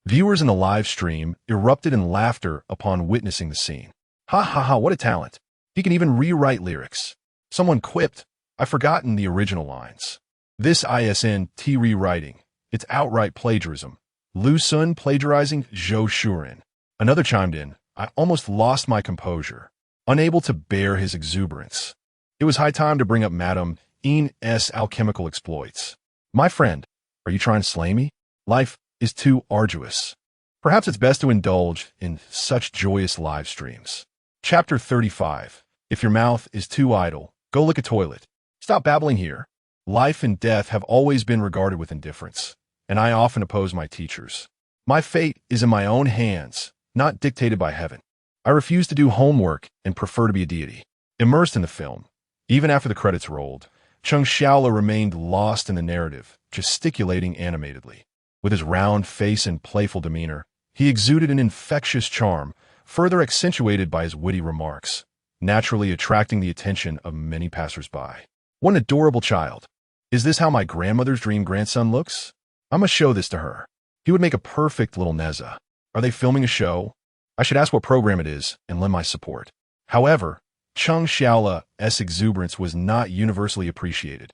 Viewers in the live stream erupted in laughter upon witnessing the scene. Ha ha ha, what a talent. He can even rewrite lyrics. Someone quipped, I've forgotten the original lines. This isn't rewriting. It's outright plagiarism. Lu Sun plagiarizing Zhou Shuren. Another chimed in, I almost lost my composure, unable to bear his exuberance. It was high time to bring up Madame En's alchemical exploits. My friend, are you trying to slay me? Life is too arduous. Perhaps it's best to indulge in such joyous live streams. Chapter 35. If your mouth is too idle, go lick a toilet. Stop babbling here. Life and death have always been regarded with indifference, and I often oppose my teachers. My fate is in my own hands, not dictated by heaven. I refuse to do homework and prefer to be a deity. Immersed in the film, even after the credits rolled, Cheng Shuo remained lost in the narrative, gesticulating animatedly. With his round face and playful demeanor, he exuded an infectious charm, further accentuated by his witty remarks, naturally attracting the attention of many passersby. What an adorable child. Is this how my grandmother's dream grandson looks? I must show this to her. He would make a perfect little Neza. Are they filming a show? I should ask what program it is and lend my support. However, Cheng Shuo's exuberance was not universally appreciated,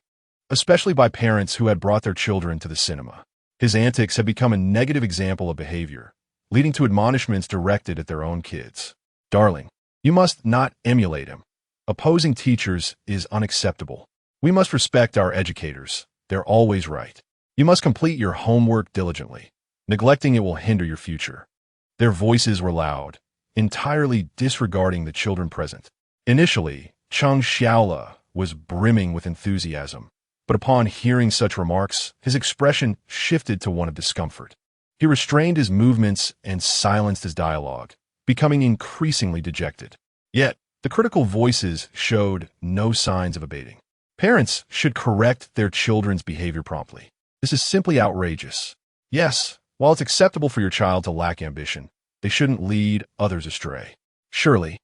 especially by parents who had brought their children to the cinema. His antics had become a negative example of behavior, leading to admonishments directed at their own kids. Darling, you must not emulate him. Opposing teachers is unacceptable. We must respect our educators. They're always right. You must complete your homework diligently. Neglecting it will hinder your future. Their voices were loud, entirely disregarding the children present. Initially, Cheng Shuo was brimming with enthusiasm, but upon hearing such remarks, his expression shifted to one of discomfort. He restrained his movements and silenced his dialogue, becoming increasingly dejected. Yet, the critical voices showed no signs of abating. Parents should correct their children's behavior promptly. This is simply outrageous. Yes, while it's acceptable for your child to lack ambition, they shouldn't lead others astray. Surely,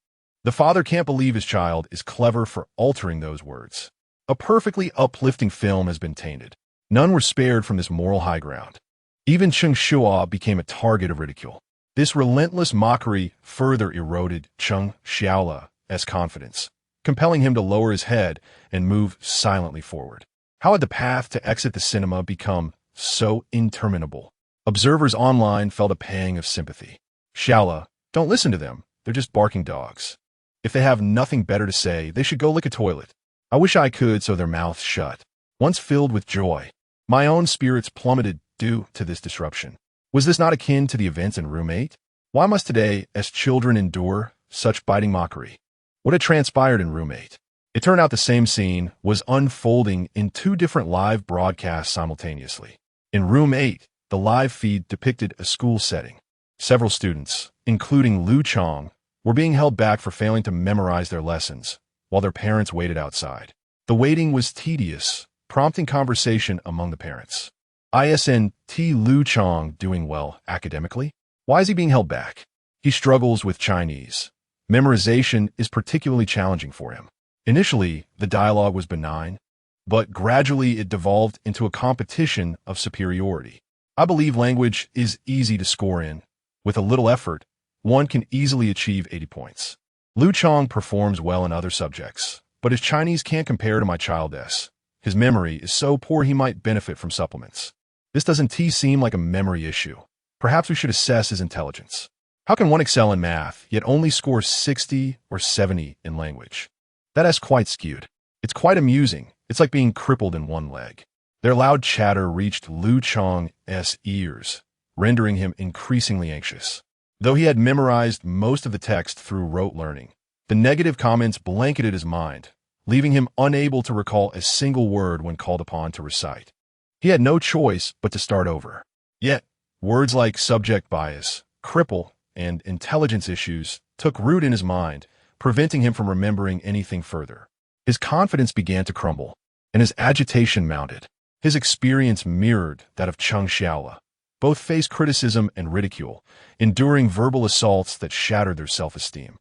the father can't believe his child is clever for altering those words. A perfectly uplifting film has been tainted. None were spared from this moral high ground. Even Cheng Shuo became a target of ridicule. This relentless mockery further eroded Cheng Shuo's confidence, compelling him to lower his head and move silently forward. How had the path to exit the cinema become so interminable? Observers online felt a pang of sympathy. Shuo, don't listen to them. They're just barking dogs. If they have nothing better to say, they should go lick a toilet. I wish I could so their mouths shut. Once filled with joy, my own spirits plummeted due to this disruption. Was this not akin to the events in Room 8? Why must today, as children, endure such biting mockery? What had transpired in Room 8? It turned out the same scene was unfolding in two different live broadcasts simultaneously. In Room 8, the live feed depicted a school setting. Several students, including Lu Chong, were being held back for failing to memorize their lessons, while their parents waited outside. The waiting was tedious, prompting conversation among the parents. Isn't Lu Chong doing well academically? Why is he being held back? He struggles with Chinese. Memorization is particularly challenging for him. Initially, the dialogue was benign, but gradually it devolved into a competition of superiority. I believe language is easy to score in. With a little effort, one can easily achieve 80 points. Lu Chong performs well in other subjects, but his Chinese can't compare to my child's. His memory is so poor he might benefit from supplements. This doesn't seem like a memory issue. Perhaps we should assess his intelligence. How can one excel in math, yet only score 60 or 70 in language? That is quite skewed. It's quite amusing. It's like being crippled in one leg. Their loud chatter reached Lu Chong's ears, rendering him increasingly anxious. Though he had memorized most of the text through rote learning, the negative comments blanketed his mind, leaving him unable to recall a single word when called upon to recite. He had no choice but to start over. Yet, words like subject bias, cripple, and intelligence issues took root in his mind, preventing him from remembering anything further. His confidence began to crumble, and his agitation mounted. His experience mirrored that of Cheng Shuo. Both faced criticism and ridicule, enduring verbal assaults that shattered their self-esteem.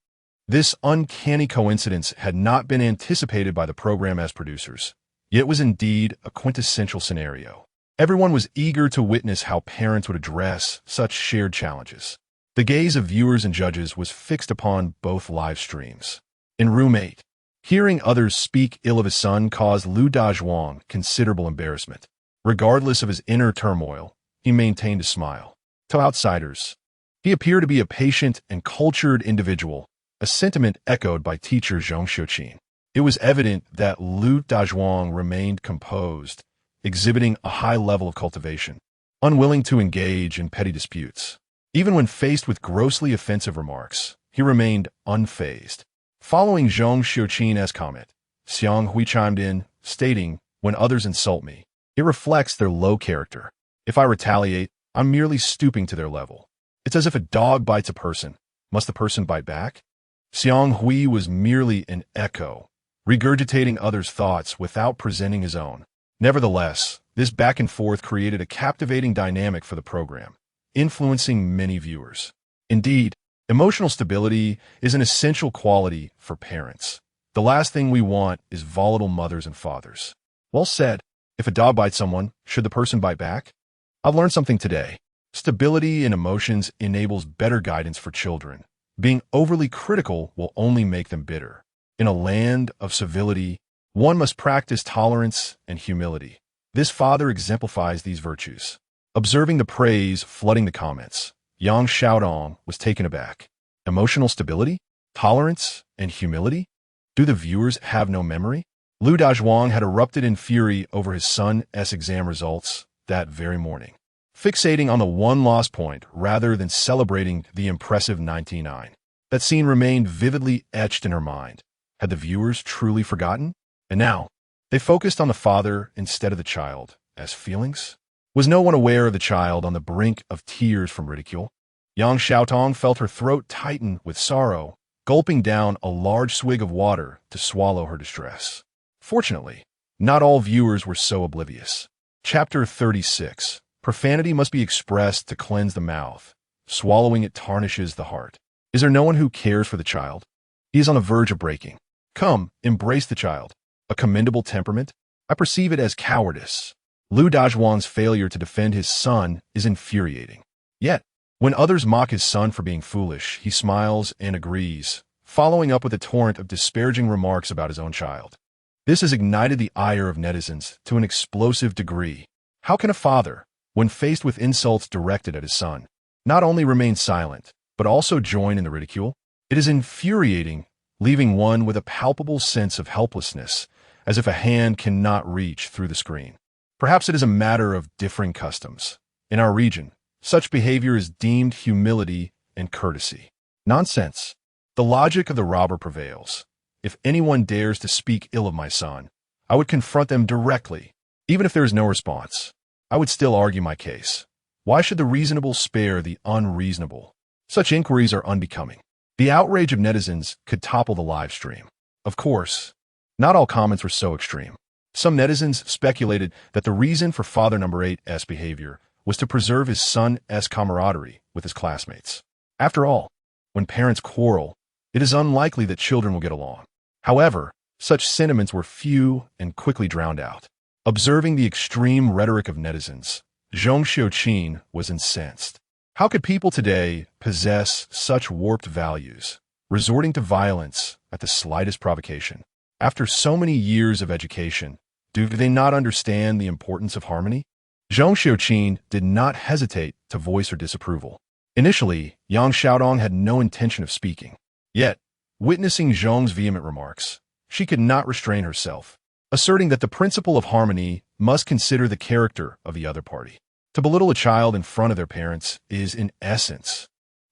This uncanny coincidence had not been anticipated by the program as producers, yet was indeed a quintessential scenario. Everyone was eager to witness how parents would address such shared challenges. The gaze of viewers and judges was fixed upon both live streams. In Room 8, hearing others speak ill of his son caused Lu Dazhuang considerable embarrassment. Regardless of his inner turmoil, he maintained a smile. To outsiders, he appeared to be a patient and cultured individual, a sentiment echoed by teacher Cheng Shuo. It was evident that Lu Dazhuang remained composed, exhibiting a high level of cultivation, unwilling to engage in petty disputes. Even when faced with grossly offensive remarks, he remained unfazed. Following Cheng Shuo's comment, Xiang Hui chimed in, stating, "When others insult me, it reflects their low character. If I retaliate, I'm merely stooping to their level. It's as if a dog bites a person. Must the person bite back?" Xiang Hui was merely an echo, regurgitating others' thoughts without presenting his own. Nevertheless, this back and forth created a captivating dynamic for the program, influencing many viewers. Indeed, emotional stability is an essential quality for parents. The last thing we want is volatile mothers and fathers. Well said. If a dog bites someone, should the person bite back? I've learned something today. Stability in emotions enables better guidance for children. Being overly critical will only make them bitter. In a land of civility, one must practice tolerance and humility. This father exemplifies these virtues. Observing the praise flooding the comments, Yang Xiaodong was taken aback. Emotional stability? Tolerance? And humility? Do the viewers have no memory? Lu Dazhuang had erupted in fury over his son's exam results that very morning, fixating on the one lost point rather than celebrating the impressive 99. That scene remained vividly etched in her mind. Had the viewers truly forgotten? And now, they focused on the father instead of the child, as feelings. Was no one aware of the child on the brink of tears from ridicule? Yang Xiaotong felt her throat tighten with sorrow, gulping down a large swig of water to swallow her distress. Fortunately, not all viewers were so oblivious. Chapter 36. Profanity must be expressed to cleanse the mouth. Swallowing it tarnishes the heart. Is there no one who cares for the child? He is on the verge of breaking. Come, embrace the child. A commendable temperament? I perceive it as cowardice. Lu Dazhuang's failure to defend his son is infuriating. Yet, when others mock his son for being foolish, he smiles and agrees, following up with a torrent of disparaging remarks about his own child. This has ignited the ire of netizens to an explosive degree. How can a father, when faced with insults directed at his son, not only remain silent, but also join in the ridicule? It is infuriating, leaving one with a palpable sense of helplessness, as if a hand cannot reach through the screen. Perhaps it is a matter of differing customs. In our region, such behavior is deemed humility and courtesy. Nonsense. The logic of the robber prevails. If anyone dares to speak ill of my son, I would confront them directly. Even if there is no response, I would still argue my case. Why should the reasonable spare the unreasonable? Such inquiries are unbecoming. The outrage of netizens could topple the live stream. Of course, not all comments were so extreme. Some netizens speculated that the reason for father number 8's behavior was to preserve his son's camaraderie with his classmates. After all, when parents quarrel, it is unlikely that children will get along. However, such sentiments were few and quickly drowned out. Observing the extreme rhetoric of netizens, Cheng Shuo was incensed. How could people today possess such warped values, resorting to violence at the slightest provocation? After so many years of education, do they not understand the importance of harmony? Cheng Shuo did not hesitate to voice her disapproval. Initially, Yang Xiaodong had no intention of speaking. Yet, witnessing Zhong's vehement remarks, she could not restrain herself, asserting that the principle of harmony must consider the character of the other party. To belittle a child in front of their parents is, in essence,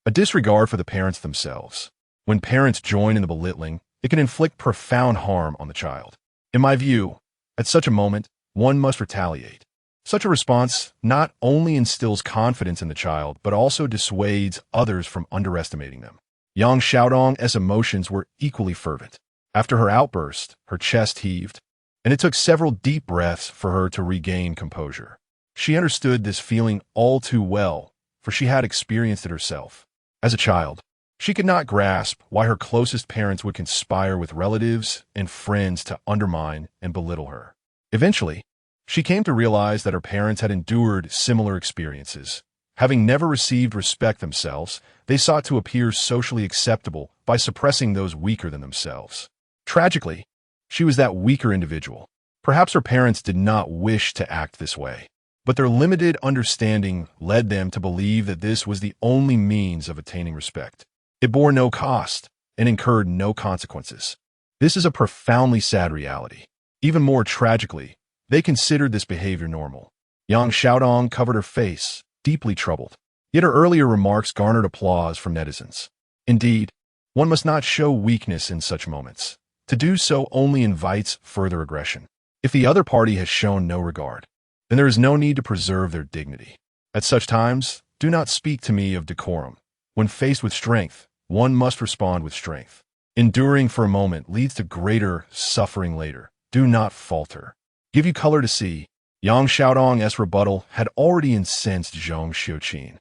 a disregard for the parents themselves. When parents join in the belittling, it can inflict profound harm on the child. In my view, at such a moment, one must retaliate. Such a response not only instills confidence in the child, but also dissuades others from underestimating them. Yang Xiaodong's emotions were equally fervent. After her outburst, her chest heaved, and it took several deep breaths for her to regain composure. She understood this feeling all too well, for she had experienced it herself. As a child, she could not grasp why her closest parents would conspire with relatives and friends to undermine and belittle her. Eventually, she came to realize that her parents had endured similar experiences. Having never received respect themselves, they sought to appear socially acceptable by suppressing those weaker than themselves. Tragically, she was that weaker individual. Perhaps her parents did not wish to act this way, but their limited understanding led them to believe that this was the only means of attaining respect. It bore no cost and incurred no consequences. This is a profoundly sad reality. Even more tragically, they considered this behavior normal. Yang Xiaodong covered her face, deeply troubled. Yet her earlier remarks garnered applause from netizens. Indeed, one must not show weakness in such moments. To do so only invites further aggression. If the other party has shown no regard, then there is no need to preserve their dignity. At such times, do not speak to me of decorum. When faced with strength, one must respond with strength. Enduring for a moment leads to greater suffering later. Do not falter. Give you color to see. Yang Xiaodong's rebuttal had already incensed Zhang Xiuqin,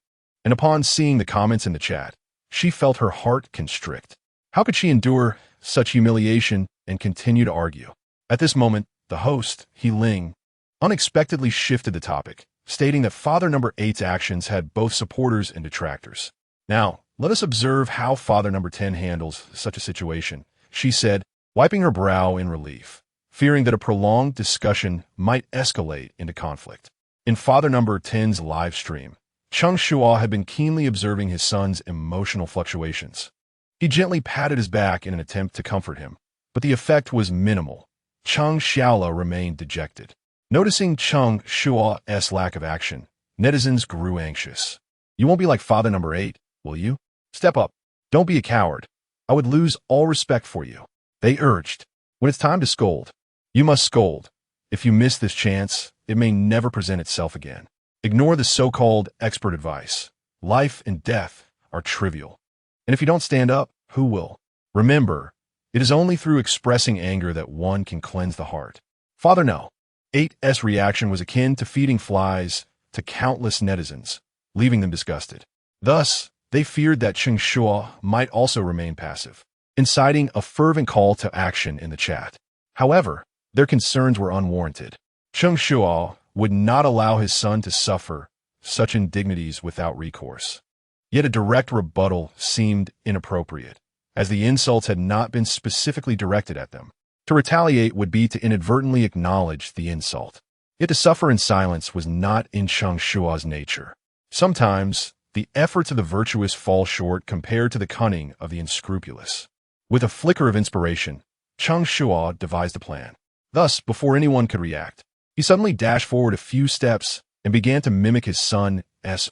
and upon seeing the comments in the chat, she felt her heart constrict. How could she endure such humiliation and continue to argue? At this moment, the host, He Ling, unexpectedly shifted the topic, stating that Father Number 8's actions had both supporters and detractors. Now, let us observe how Father Number 10 handles such a situation, she said, wiping her brow in relief, fearing that a prolonged discussion might escalate into conflict. In Father Number 10's live stream, Cheng Shuo had been keenly observing his son's emotional fluctuations. He gently patted his back in an attempt to comfort him, but the effect was minimal. Cheng Xiaola remained dejected. Noticing Cheng Shuo's lack of action, netizens grew anxious. You won't be like Father Number 8, will you? Step up. Don't be a coward. I would lose all respect for you. They urged. When it's time to scold, you must scold. If you miss this chance, it may never present itself again. Ignore the so-called expert advice. Life and death are trivial. And if you don't stand up, who will? Remember, it is only through expressing anger that one can cleanse the heart. Father No. 8's reaction was akin to feeding flies to countless netizens, leaving them disgusted. Thus, they feared that Cheng Shuo might also remain passive, inciting a fervent call to action in the chat. However, their concerns were unwarranted. Cheng Shuo would not allow his son to suffer such indignities without recourse. Yet a direct rebuttal seemed inappropriate, as the insults had not been specifically directed at them. To retaliate would be to inadvertently acknowledge the insult. Yet to suffer in silence was not in Cheng Shuo's nature. Sometimes, the efforts of the virtuous fall short compared to the cunning of the unscrupulous. With a flicker of inspiration, Cheng Shuo devised a plan. Thus, before anyone could react, he suddenly dashed forward a few steps and began to mimic his son's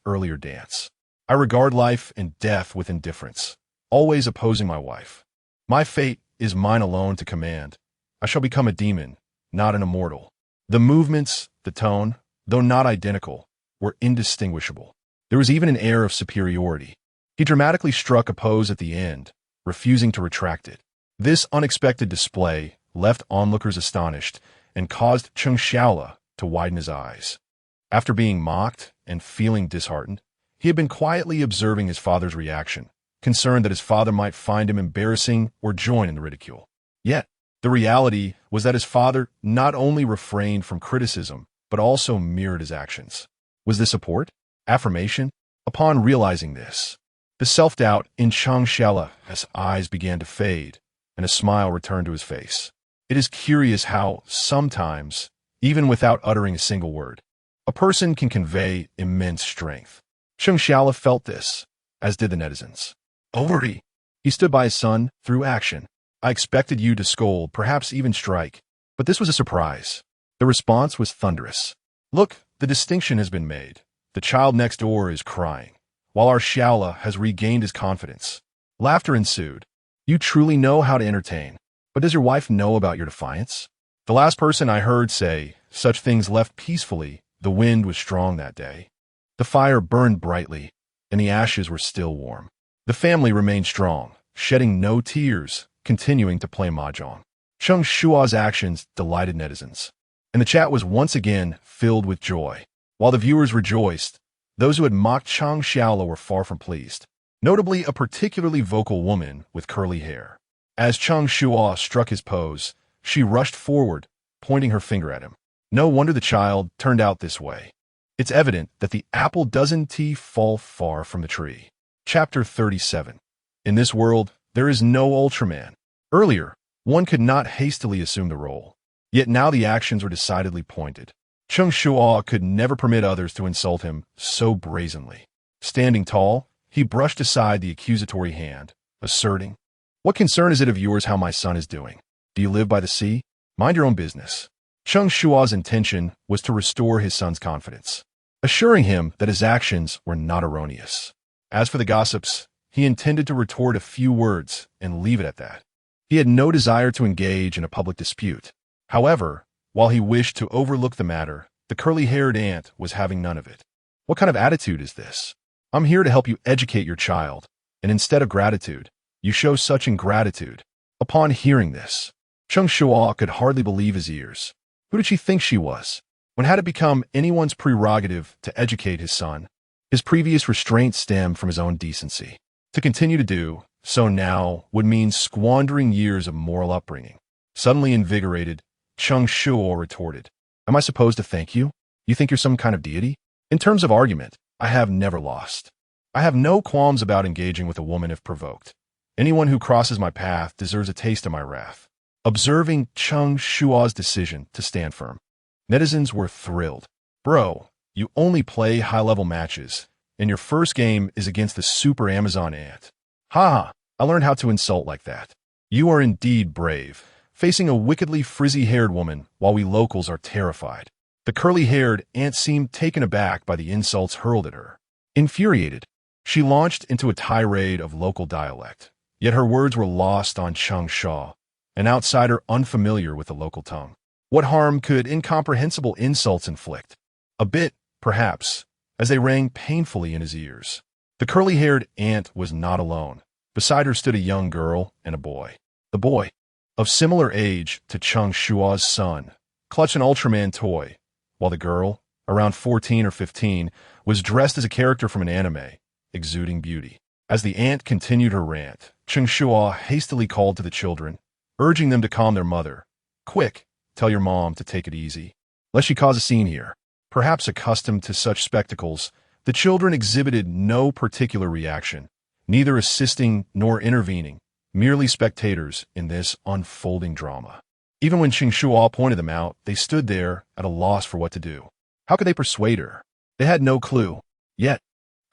earlier dance. I regard life and death with indifference, always opposing my wife. My fate is mine alone to command. I shall become a demon, not an immortal. The movements, the tone, though not identical, were indistinguishable. There was even an air of superiority. He dramatically struck a pose at the end, refusing to retract it. This unexpected display left onlookers astonished and caused Cheng Xiaola to widen his eyes. After being mocked and feeling disheartened, he had been quietly observing his father's reaction, concerned that his father might find him embarrassing or join in the ridicule. Yet, the reality was that his father not only refrained from criticism, but also mirrored his actions. Was this support? Affirmation? Upon realizing this, the self-doubt in Cheng Xiaola's eyes began to fade, and a smile returned to his face. It is curious how, sometimes, even without uttering a single word, a person can convey immense strength. Cheng Xiaola felt this, as did the netizens. Overy. He stood by his son through action. I expected you to scold, perhaps even strike, but this was a surprise. The response was thunderous. Look, the distinction has been made. The child next door is crying, while our Xiaola has regained his confidence. Laughter ensued. You truly know how to entertain, but does your wife know about your defiance? The last person I heard say such things left peacefully The wind was strong that day. The fire burned brightly, and the ashes were still warm. The family remained strong, shedding no tears, continuing to play mahjong. Cheng Shuo's actions delighted netizens, and the chat was once again filled with joy. While the viewers rejoiced, those who had mocked Cheng Shuo were far from pleased, notably a particularly vocal woman with curly hair. As Cheng Shuo struck his pose, she rushed forward, pointing her finger at him. No wonder the child turned out this way. It's evident that the apple doesn't fall far from the tree. Chapter 37. In this world, there is no Ultraman. Earlier, one could not hastily assume the role. Yet now the actions were decidedly pointed. Cheng Shuo could never permit others to insult him so brazenly. Standing tall, he brushed aside the accusatory hand, asserting, "What concern is it of yours how my son is doing? Do you live by the sea? Mind your own business." Cheng Shuo's intention was to restore his son's confidence, assuring him that his actions were not erroneous. As for the gossips, he intended to retort a few words and leave it at that. He had no desire to engage in a public dispute. However, while he wished to overlook the matter, the curly-haired ant was having none of it. "What kind of attitude is this? I'm here to help you educate your child, and instead of gratitude, you show such ingratitude." Upon hearing this, Cheng Shuo could hardly believe his ears. Who did she think she was? When had it become anyone's prerogative to educate his son? His previous restraint stemmed from his own decency. To continue to do so now would mean squandering years of moral upbringing. Suddenly invigorated, Cheng Shuo retorted, "Am I supposed to thank you? You think you're some kind of deity? In terms of argument, I have never lost. I have no qualms about engaging with a woman if provoked. Anyone who crosses my path deserves a taste of my wrath." Observing Cheng Shuo's decision to stand firm, netizens were thrilled. "Bro, you only play high-level matches, and your first game is against the super Amazon ant. Ha! I learned how to insult like that. You are indeed brave, facing a wickedly frizzy-haired woman while we locals are terrified." The curly-haired ant seemed taken aback by the insults hurled at her. Infuriated, she launched into a tirade of local dialect, yet her words were lost on Cheng Shuo, an outsider unfamiliar with the local tongue. What harm could incomprehensible insults inflict? A bit, perhaps, as they rang painfully in his ears. The curly-haired ant was not alone. Beside her stood a young girl and a boy. The boy, of similar age to Cheng Shuo's son, clutched an Ultraman toy, while the girl, around 14 or 15, was dressed as a character from an anime, exuding beauty. As the ant continued her rant, Cheng Shuo hastily called to the children, urging them to calm their mother. "Quick, tell your mom to take it easy, lest she cause a scene here." Perhaps accustomed to such spectacles, the children exhibited no particular reaction, neither assisting nor intervening, merely spectators in this unfolding drama. Even when Cheng Shuo pointed them out, they stood there at a loss for what to do. How could they persuade her? They had no clue. Yet,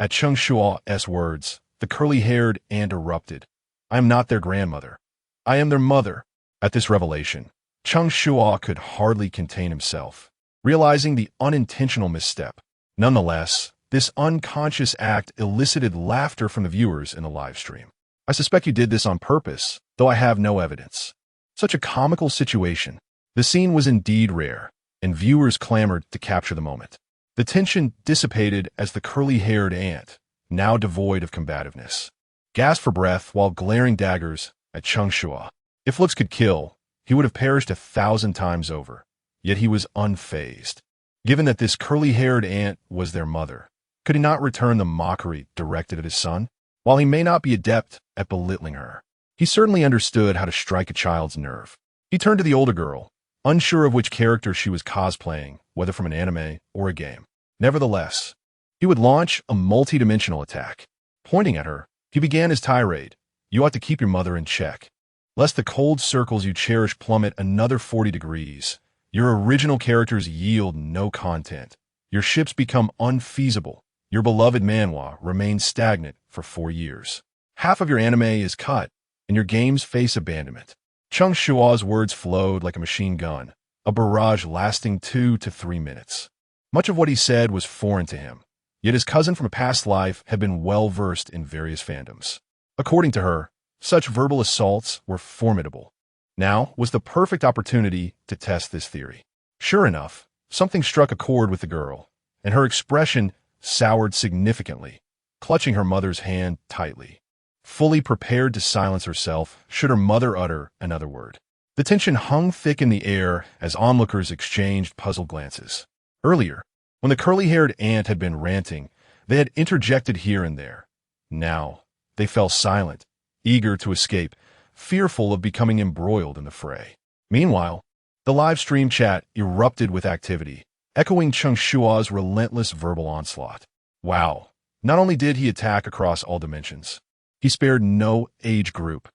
at Cheng Shuo's words, the curly-haired ant erupted. "I am not their grandmother. I am their mother." At this revelation, Cheng Shuo could hardly contain himself, realizing the unintentional misstep. Nonetheless, this unconscious act elicited laughter from the viewers in the live stream. "I suspect you did this on purpose, though I have no evidence." Such a comical situation. The scene was indeed rare, and viewers clamored to capture the moment. The tension dissipated as the curly-haired ant, now devoid of combativeness, gasped for breath while glaring daggers at Cheng Shuo. If looks could kill, he would have perished 1,000 times over. Yet he was unfazed. Given that this curly-haired ant was their mother, could he not return the mockery directed at his son? While he may not be adept at belittling her, he certainly understood how to strike a child's nerve. He turned to the older girl, unsure of which character she was cosplaying, whether from an anime or a game. Nevertheless, he would launch a multi-dimensional attack. Pointing at her, he began his tirade. "You ought to keep your mother in check, lest the cold circles you cherish plummet another 40 degrees. Your original characters yield no content. Your ships become unfeasible. Your beloved manhwa remains stagnant for 4 years. Half of your anime is cut, and your games face abandonment." Cheng Shuo's words flowed like a machine gun, a barrage lasting 2 to 3 minutes. Much of what he said was foreign to him, yet his cousin from a past life had been well-versed in various fandoms. According to her, such verbal assaults were formidable. Now was the perfect opportunity to test this theory. Sure enough, Something struck a chord with the girl, and her expression soured significantly, clutching her mother's hand tightly, fully prepared to silence herself should her mother utter another word. The tension hung thick in the air as onlookers exchanged puzzled glances. Earlier, when the curly-haired aunt had been ranting, they had interjected here and there. Now, they fell silent, eager to escape, fearful of becoming embroiled in the fray. Meanwhile, the live stream chat erupted with activity, echoing Cheng Shuo's relentless verbal onslaught. Wow, not only did he attack across all dimensions, he spared no age group.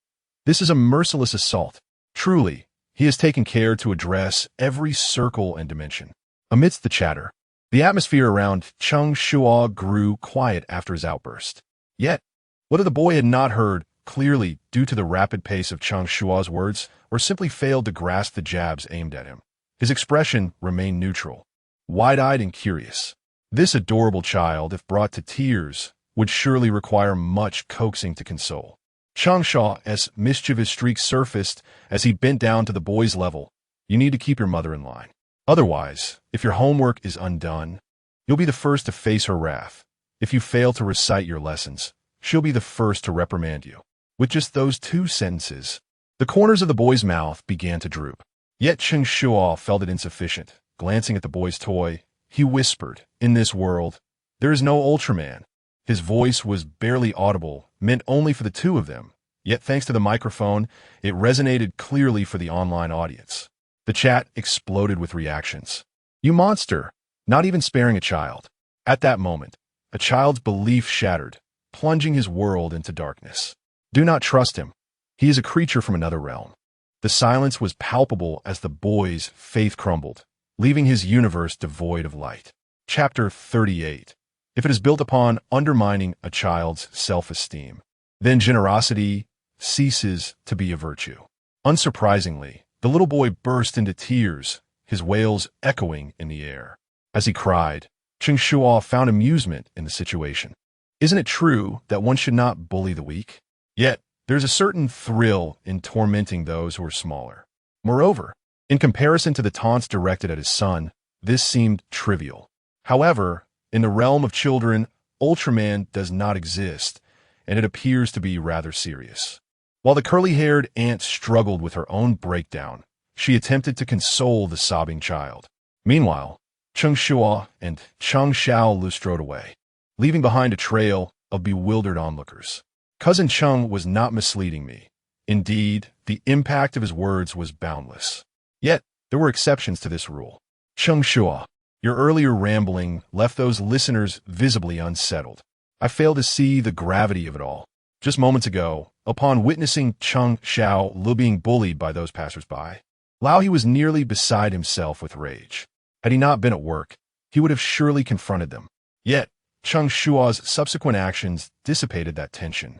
This is a merciless assault. Truly, he has taken care to address every circle and dimension. Amidst the chatter, the atmosphere around Cheng Shuo grew quiet after his outburst. Yet, whether the boy had not heard clearly due to the rapid pace of Cheng Shuo's words or simply failed to grasp the jabs aimed at him, his expression remained neutral, wide-eyed and curious. This adorable child, if brought to tears, would surely require much coaxing to console. Cheng Shuo's mischievous streak surfaced as he bent down to the boy's level. You need to keep your mother in line. Otherwise, if your homework is undone, you'll be the first to face her wrath. If you fail to recite your lessons, she'll be the first to reprimand you. With just those 2 sentences, the corners of the boy's mouth began to droop. Yet Cheng Shuo felt it insufficient. Glancing at the boy's toy, he whispered, "In this world, there is no Ultraman." His voice was barely audible, meant only for the 2 of them. Yet thanks to the microphone, it resonated clearly for the online audience. The chat exploded with reactions. "You monster!" Not even sparing a child. At that moment, a child's belief shattered, plunging his world into darkness. Do not trust him. He is a creature from another realm. The silence was palpable as the boy's faith crumbled, leaving his universe devoid of light. Chapter 38. If it is built upon undermining a child's self-esteem, then generosity ceases to be a virtue. Unsurprisingly, the little boy burst into tears, his wails echoing in the air. As he cried, Cheng Shuo found amusement in the situation. Isn't it true that one should not bully the weak? Yet, there's a certain thrill in tormenting those who are smaller. Moreover, in comparison to the taunts directed at his son, this seemed trivial. However, in the realm of children, Ultraman does not exist, and it appears to be rather serious. While the curly-haired aunt struggled with her own breakdown, she attempted to console the sobbing child. Meanwhile, Cheng Shuo and Cheng Shao strode away, leaving behind a trail of bewildered onlookers. Cousin Cheng was not misleading me. Indeed, the impact of his words was boundless. Yet, there were exceptions to this rule. Cheng Shuo, your earlier rambling left those listeners visibly unsettled. I fail to see the gravity of it all. Just moments ago, upon witnessing Cheng Shao being bullied by those passersby, Lao He was nearly beside himself with rage. Had he not been at work, he would have surely confronted them. Yet, Cheng Shuo's subsequent actions dissipated that tension,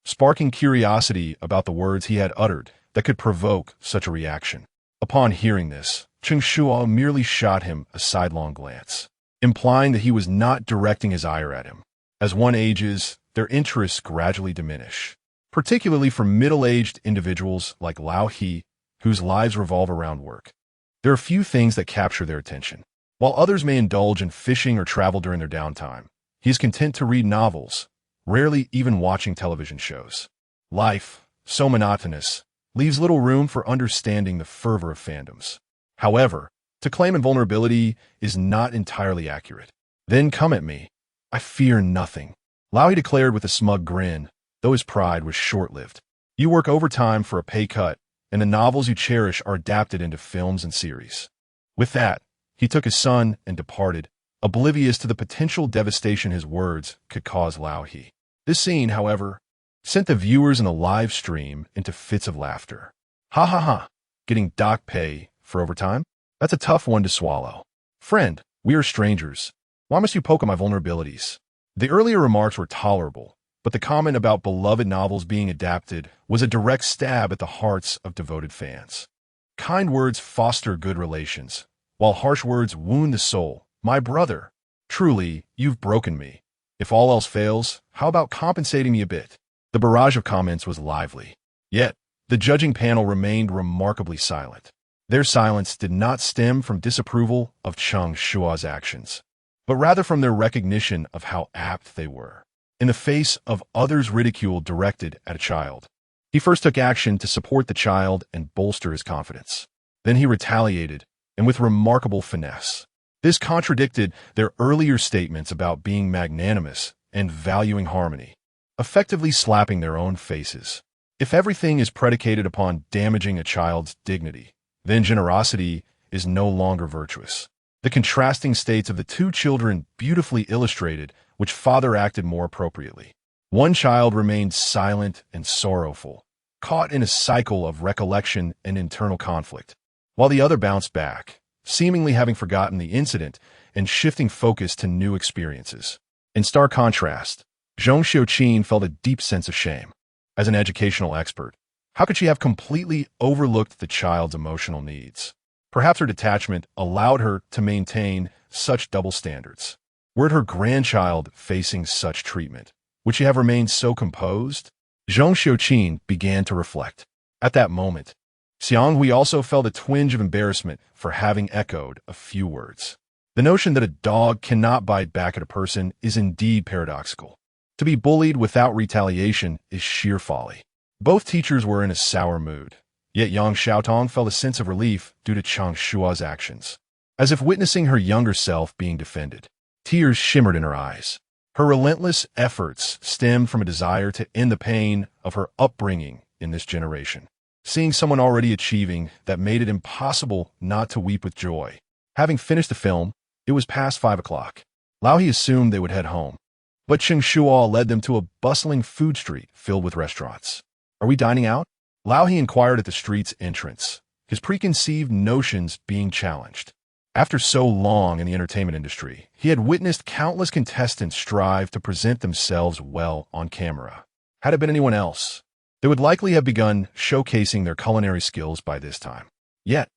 sparking curiosity about the words he had uttered that could provoke such a reaction. Upon hearing this, Cheng Shuo merely shot him a sidelong glance, implying that he was not directing his ire at him. As one ages, their interests gradually diminish, particularly for middle-aged individuals like Lao He, whose lives revolve around work. There are few things that capture their attention. While others may indulge in fishing or travel during their downtime, he is content to read novels, rarely even watching television shows. Life, so monotonous, leaves little room for understanding the fervor of fandoms. However, to claim invulnerability is not entirely accurate. Then come at me. I fear nothing. Lao He declared with a smug grin, though his pride was short-lived. You work overtime for a pay cut, and the novels you cherish are adapted into films and series. With that, he took his son and departed, oblivious to the potential devastation his words could cause Lao He. This scene, however, sent the viewers in the live stream into fits of laughter. Ha ha ha, getting dock pay for overtime? That's a tough one to swallow. Friend, we are strangers. Why must you poke at my vulnerabilities? The earlier remarks were tolerable, but the comment about beloved novels being adapted was a direct stab at the hearts of devoted fans. Kind words foster good relations, while harsh words wound the soul. My brother, truly, you've broken me. If all else fails, how about compensating me a bit? The barrage of comments was lively. Yet, the judging panel remained remarkably silent. Their silence did not stem from disapproval of Cheng Shuo's actions, but rather from their recognition of how apt they were. In the face of others' ridicule directed at a child, he first took action to support the child and bolster his confidence. Then he retaliated, and with remarkable finesse. This contradicted their earlier statements about being magnanimous and valuing harmony, effectively slapping their own faces. If everything is predicated upon damaging a child's dignity, then generosity is no longer virtuous. The contrasting states of the two children beautifully illustrated which father acted more appropriately. One child remained silent and sorrowful, caught in a cycle of recollection and internal conflict, while the other bounced back, seemingly having forgotten the incident and shifting focus to new experiences. In stark contrast, Zhong Xiuqin felt a deep sense of shame. As an educational expert, how could she have completely overlooked the child's emotional needs? Perhaps her detachment allowed her to maintain such double standards. Were it her grandchild facing such treatment, would she have remained so composed? Zhong Xiuqin began to reflect. At that moment, Xiang Hui also felt a twinge of embarrassment for having echoed a few words. The notion that a dog cannot bite back at a person is indeed paradoxical. To be bullied without retaliation is sheer folly. Both teachers were in a sour mood, yet Yang Xiaotong felt a sense of relief due to Cheng Shuo's actions. As if witnessing her younger self being defended, tears shimmered in her eyes. Her relentless efforts stemmed from a desire to end the pain of her upbringing in this generation. Seeing someone already achieving that made it impossible not to weep with joy. Having finished the film, it was past 5 o'clock. Lao He assumed they would head home, but Cheng Shuo led them to a bustling food street filled with restaurants. Are we dining out? Lao He inquired at the street's entrance, his preconceived notions being challenged. After so long in the entertainment industry, he had witnessed countless contestants strive to present themselves well on camera. Had it been anyone else, they would likely have begun showcasing their culinary skills by this time. Yet,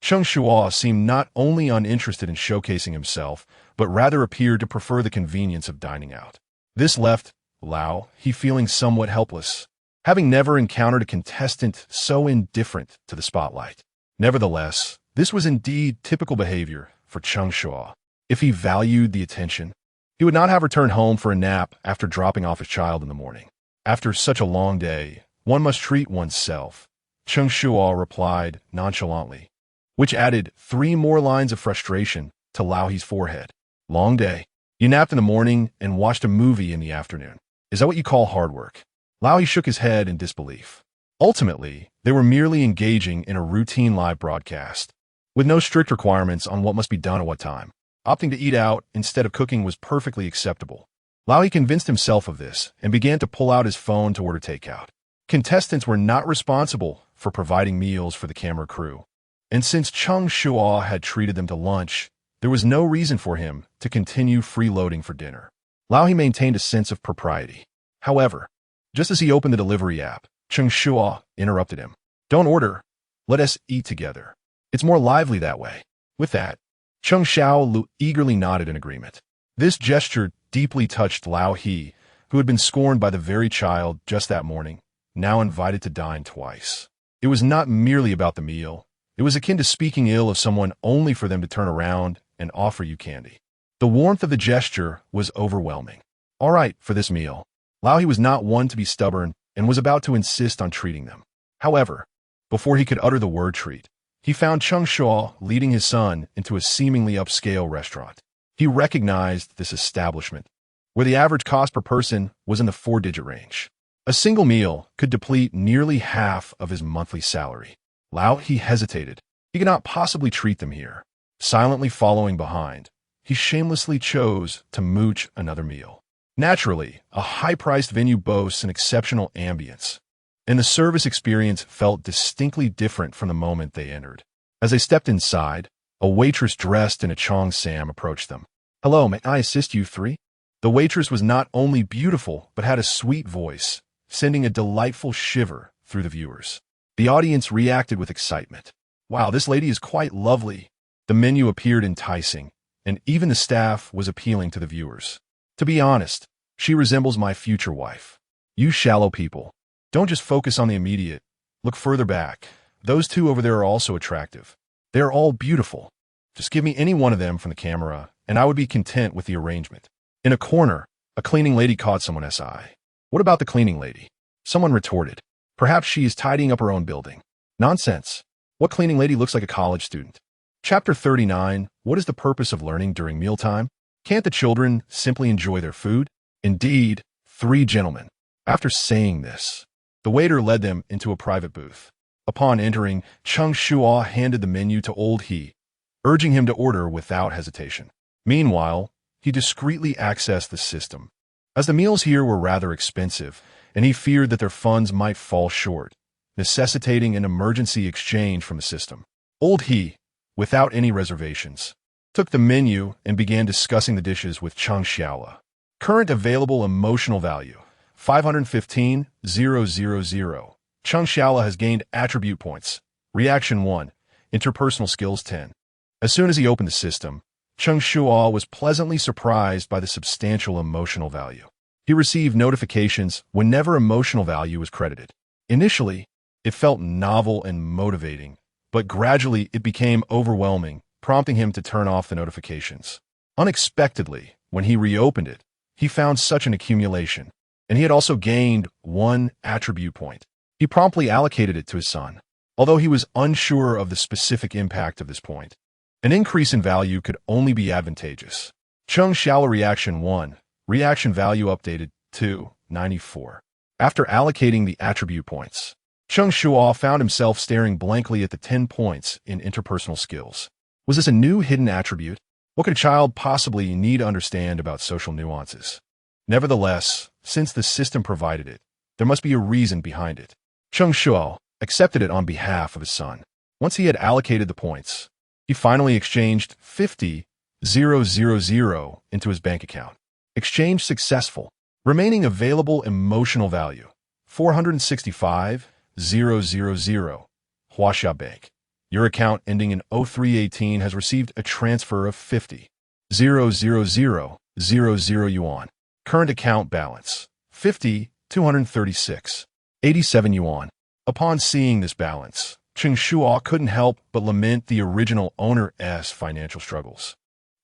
Cheng Shuo seemed not only uninterested in showcasing himself, but rather appeared to prefer the convenience of dining out. This left Lao He feeling somewhat helpless, having never encountered a contestant so indifferent to the spotlight. Nevertheless, this was indeed typical behavior for Cheng Shuo. If he valued the attention, he would not have returned home for a nap after dropping off his child in the morning. After such a long day, one must treat oneself, Cheng Shuo replied nonchalantly, which added 3 more lines of frustration to Lao He's forehead. Long day. You napped in the morning and watched a movie in the afternoon. Is that what you call hard work? Lao He shook his head in disbelief. Ultimately, they were merely engaging in a routine live broadcast, with no strict requirements on what must be done at what time. Opting to eat out instead of cooking was perfectly acceptable. Lao He convinced himself of this and began to pull out his phone to order takeout. Contestants were not responsible for providing meals for the camera crew, and since Cheng Shuo had treated them to lunch, there was no reason for him to continue freeloading for dinner. Lao He maintained a sense of propriety. However, just as he opened the delivery app, Cheng Shuo interrupted him. Don't order. Let us eat together. It's more lively that way. With that, Cheng Xiao eagerly nodded in agreement. This gesture deeply touched Lao He, who had been scorned by the very child just that morning, now invited to dine twice. It was not merely about the meal. It was akin to speaking ill of someone only for them to turn around and offer you candy. The warmth of the gesture was overwhelming. All right, for this meal. Lao He was not one to be stubborn and was about to insist on treating them. However, before he could utter the word treat, he found Cheng Shuo leading his son into a seemingly upscale restaurant. He recognized this establishment, where the average cost per person was in the 4-digit range. A single meal could deplete nearly half of his monthly salary. Lao He hesitated. He could not possibly treat them here. Silently following behind, he shamelessly chose to mooch another meal. Naturally, a high-priced venue boasts an exceptional ambience, and the service experience felt distinctly different from the moment they entered. As they stepped inside, a waitress dressed in a cheongsam approached them. Hello, may I assist you 3? The waitress was not only beautiful, but had a sweet voice, sending a delightful shiver through the viewers. The audience reacted with excitement. Wow, this lady is quite lovely. The menu appeared enticing, and even the staff was appealing to the viewers. To be honest, she resembles my future wife. You shallow people, don't just focus on the immediate. Look further back. Those two over there are also attractive. They are all beautiful. Just give me any one of them from the camera, and I would be content with the arrangement. In a corner, a cleaning lady caught someone's eye. What about the cleaning lady? Someone retorted. Perhaps she is tidying up her own building. Nonsense. What cleaning lady looks like a college student? Chapter 39. What is the purpose of learning during mealtime? Can't the children simply enjoy their food? Indeed, three gentlemen. After saying this, the waiter led them into a private booth. Upon entering, Cheng Shuo handed the menu to old he, urging him to order without hesitation. Meanwhile, he discreetly accessed the system. As the meals here were rather expensive, and he feared that their funds might fall short, necessitating an emergency exchange from the system. Old he, without any reservations, took the menu and began discussing the dishes with Cheng Shuo. Current available emotional value, 515,000. Cheng Shuo has gained attribute points. Reaction 1. Interpersonal skills 10. As soon as he opened the system, Cheng Shuo was pleasantly surprised by the substantial emotional value. He received notifications whenever emotional value was credited. Initially, it felt novel and motivating, but gradually it became overwhelming, prompting him to turn off the notifications. Unexpectedly, when he reopened it, he found such an accumulation, and he had also gained 1 attribute point. He promptly allocated it to his son, although he was unsure of the specific impact of this point. An increase in value could only be advantageous. Cheng Shuo Reaction 1. Reaction value updated to 94. After allocating the attribute points, Cheng Shuo found himself staring blankly at the 10 points in interpersonal skills. Was this a new hidden attribute? What could a child possibly need to understand about social nuances? Nevertheless, since the system provided it, there must be a reason behind it. Cheng Shuo accepted it on behalf of his son. Once he had allocated the points, he finally exchanged 50,000 into his bank account. Exchange successful. Remaining available emotional value, 465,000. Huaxia Bank. Your account ending in 0318 has received a transfer of 50,000 yuan. Current account balance, 50,236.87 yuan. Upon seeing this balance, Cheng Shuo couldn't help but lament the original owner's financial struggles.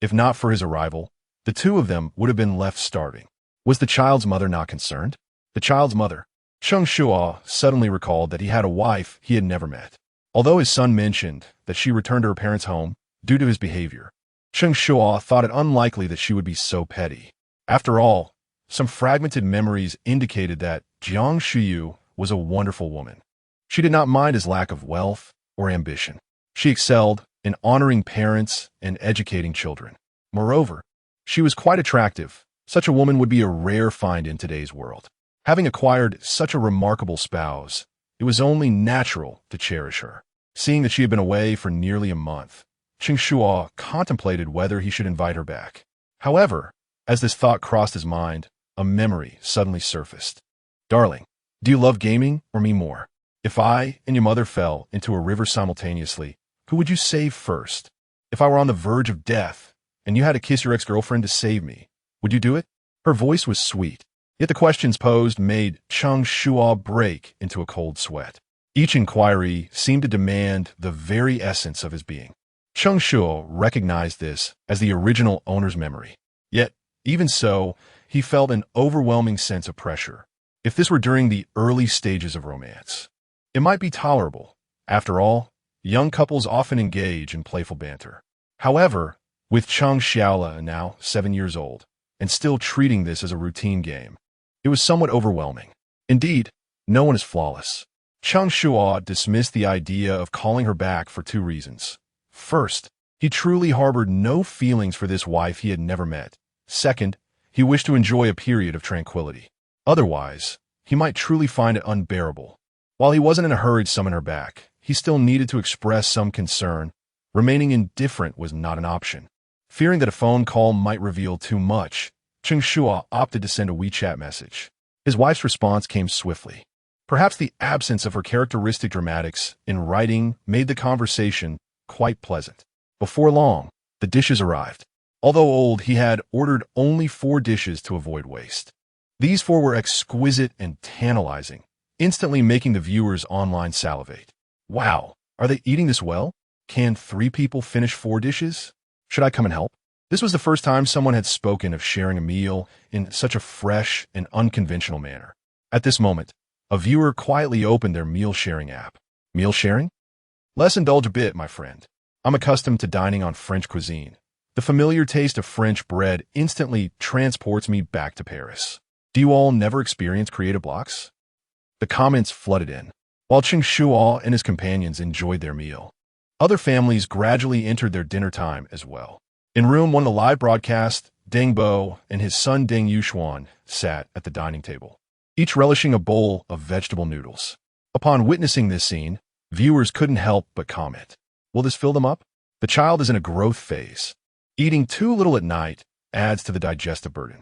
If not for his arrival, the two of them would have been left starving. Was the child's mother not concerned? The child's mother. Cheng Shuo suddenly recalled that he had a wife he had never met. Although his son mentioned that she returned to her parents' home due to his behavior, Cheng Shuo thought it unlikely that she would be so petty. After all, some fragmented memories indicated that Jiang Shuyu was a wonderful woman. She did not mind his lack of wealth or ambition. She excelled in honoring parents and educating children. Moreover, she was quite attractive. Such a woman would be a rare find in today's world. Having acquired such a remarkable spouse, it was only natural to cherish her. Seeing that she had been away for nearly a month, Cheng Shuo contemplated whether he should invite her back. However, as this thought crossed his mind, a memory suddenly surfaced. Darling, do you love gaming or me more? If I and your mother fell into a river simultaneously, who would you save first? If I were on the verge of death and you had to kiss your ex-girlfriend to save me, would you do it? Her voice was sweet, yet the questions posed made Cheng Shuo break into a cold sweat. Each inquiry seemed to demand the very essence of his being. Cheng Shuo recognized this as the original owner's memory. Yet, even so, he felt an overwhelming sense of pressure. If this were during the early stages of romance, it might be tolerable. After all, young couples often engage in playful banter. However, with Cheng Shuo now 7 years old, and still treating this as a routine game, it was somewhat overwhelming. Indeed, no one is flawless. Cheng Shuo dismissed the idea of calling her back for 2 reasons. First, he truly harbored no feelings for this wife he had never met. Second, he wished to enjoy a period of tranquility. Otherwise, he might truly find it unbearable. While he wasn't in a hurry to summon her back, he still needed to express some concern. Remaining indifferent was not an option. Fearing that a phone call might reveal too much, Cheng Shuo opted to send a WeChat message. His wife's response came swiftly. Perhaps the absence of her characteristic dramatics in writing made the conversation quite pleasant. Before long, the dishes arrived. Although old, he had ordered only 4 dishes to avoid waste. These 4 were exquisite and tantalizing, instantly making the viewers online salivate. Wow, are they eating this well? Can 3 people finish 4 dishes? Should I come and help? This was the first time someone had spoken of sharing a meal in such a fresh and unconventional manner. At this moment, a viewer quietly opened their meal-sharing app. Meal sharing? Let's indulge a bit, my friend. I'm accustomed to dining on French cuisine. The familiar taste of French bread instantly transports me back to Paris. Do you all never experience creative blocks? The comments flooded in. While Cheng Shuo and his companions enjoyed their meal, other families gradually entered their dinner time as well. In room 1 of the live broadcast, Deng Bo and his son Deng Yuxuan sat at the dining table, each relishing a bowl of vegetable noodles. Upon witnessing this scene, viewers couldn't help but comment. Will this fill them up? The child is in a growth phase. Eating too little at night adds to the digestive burden.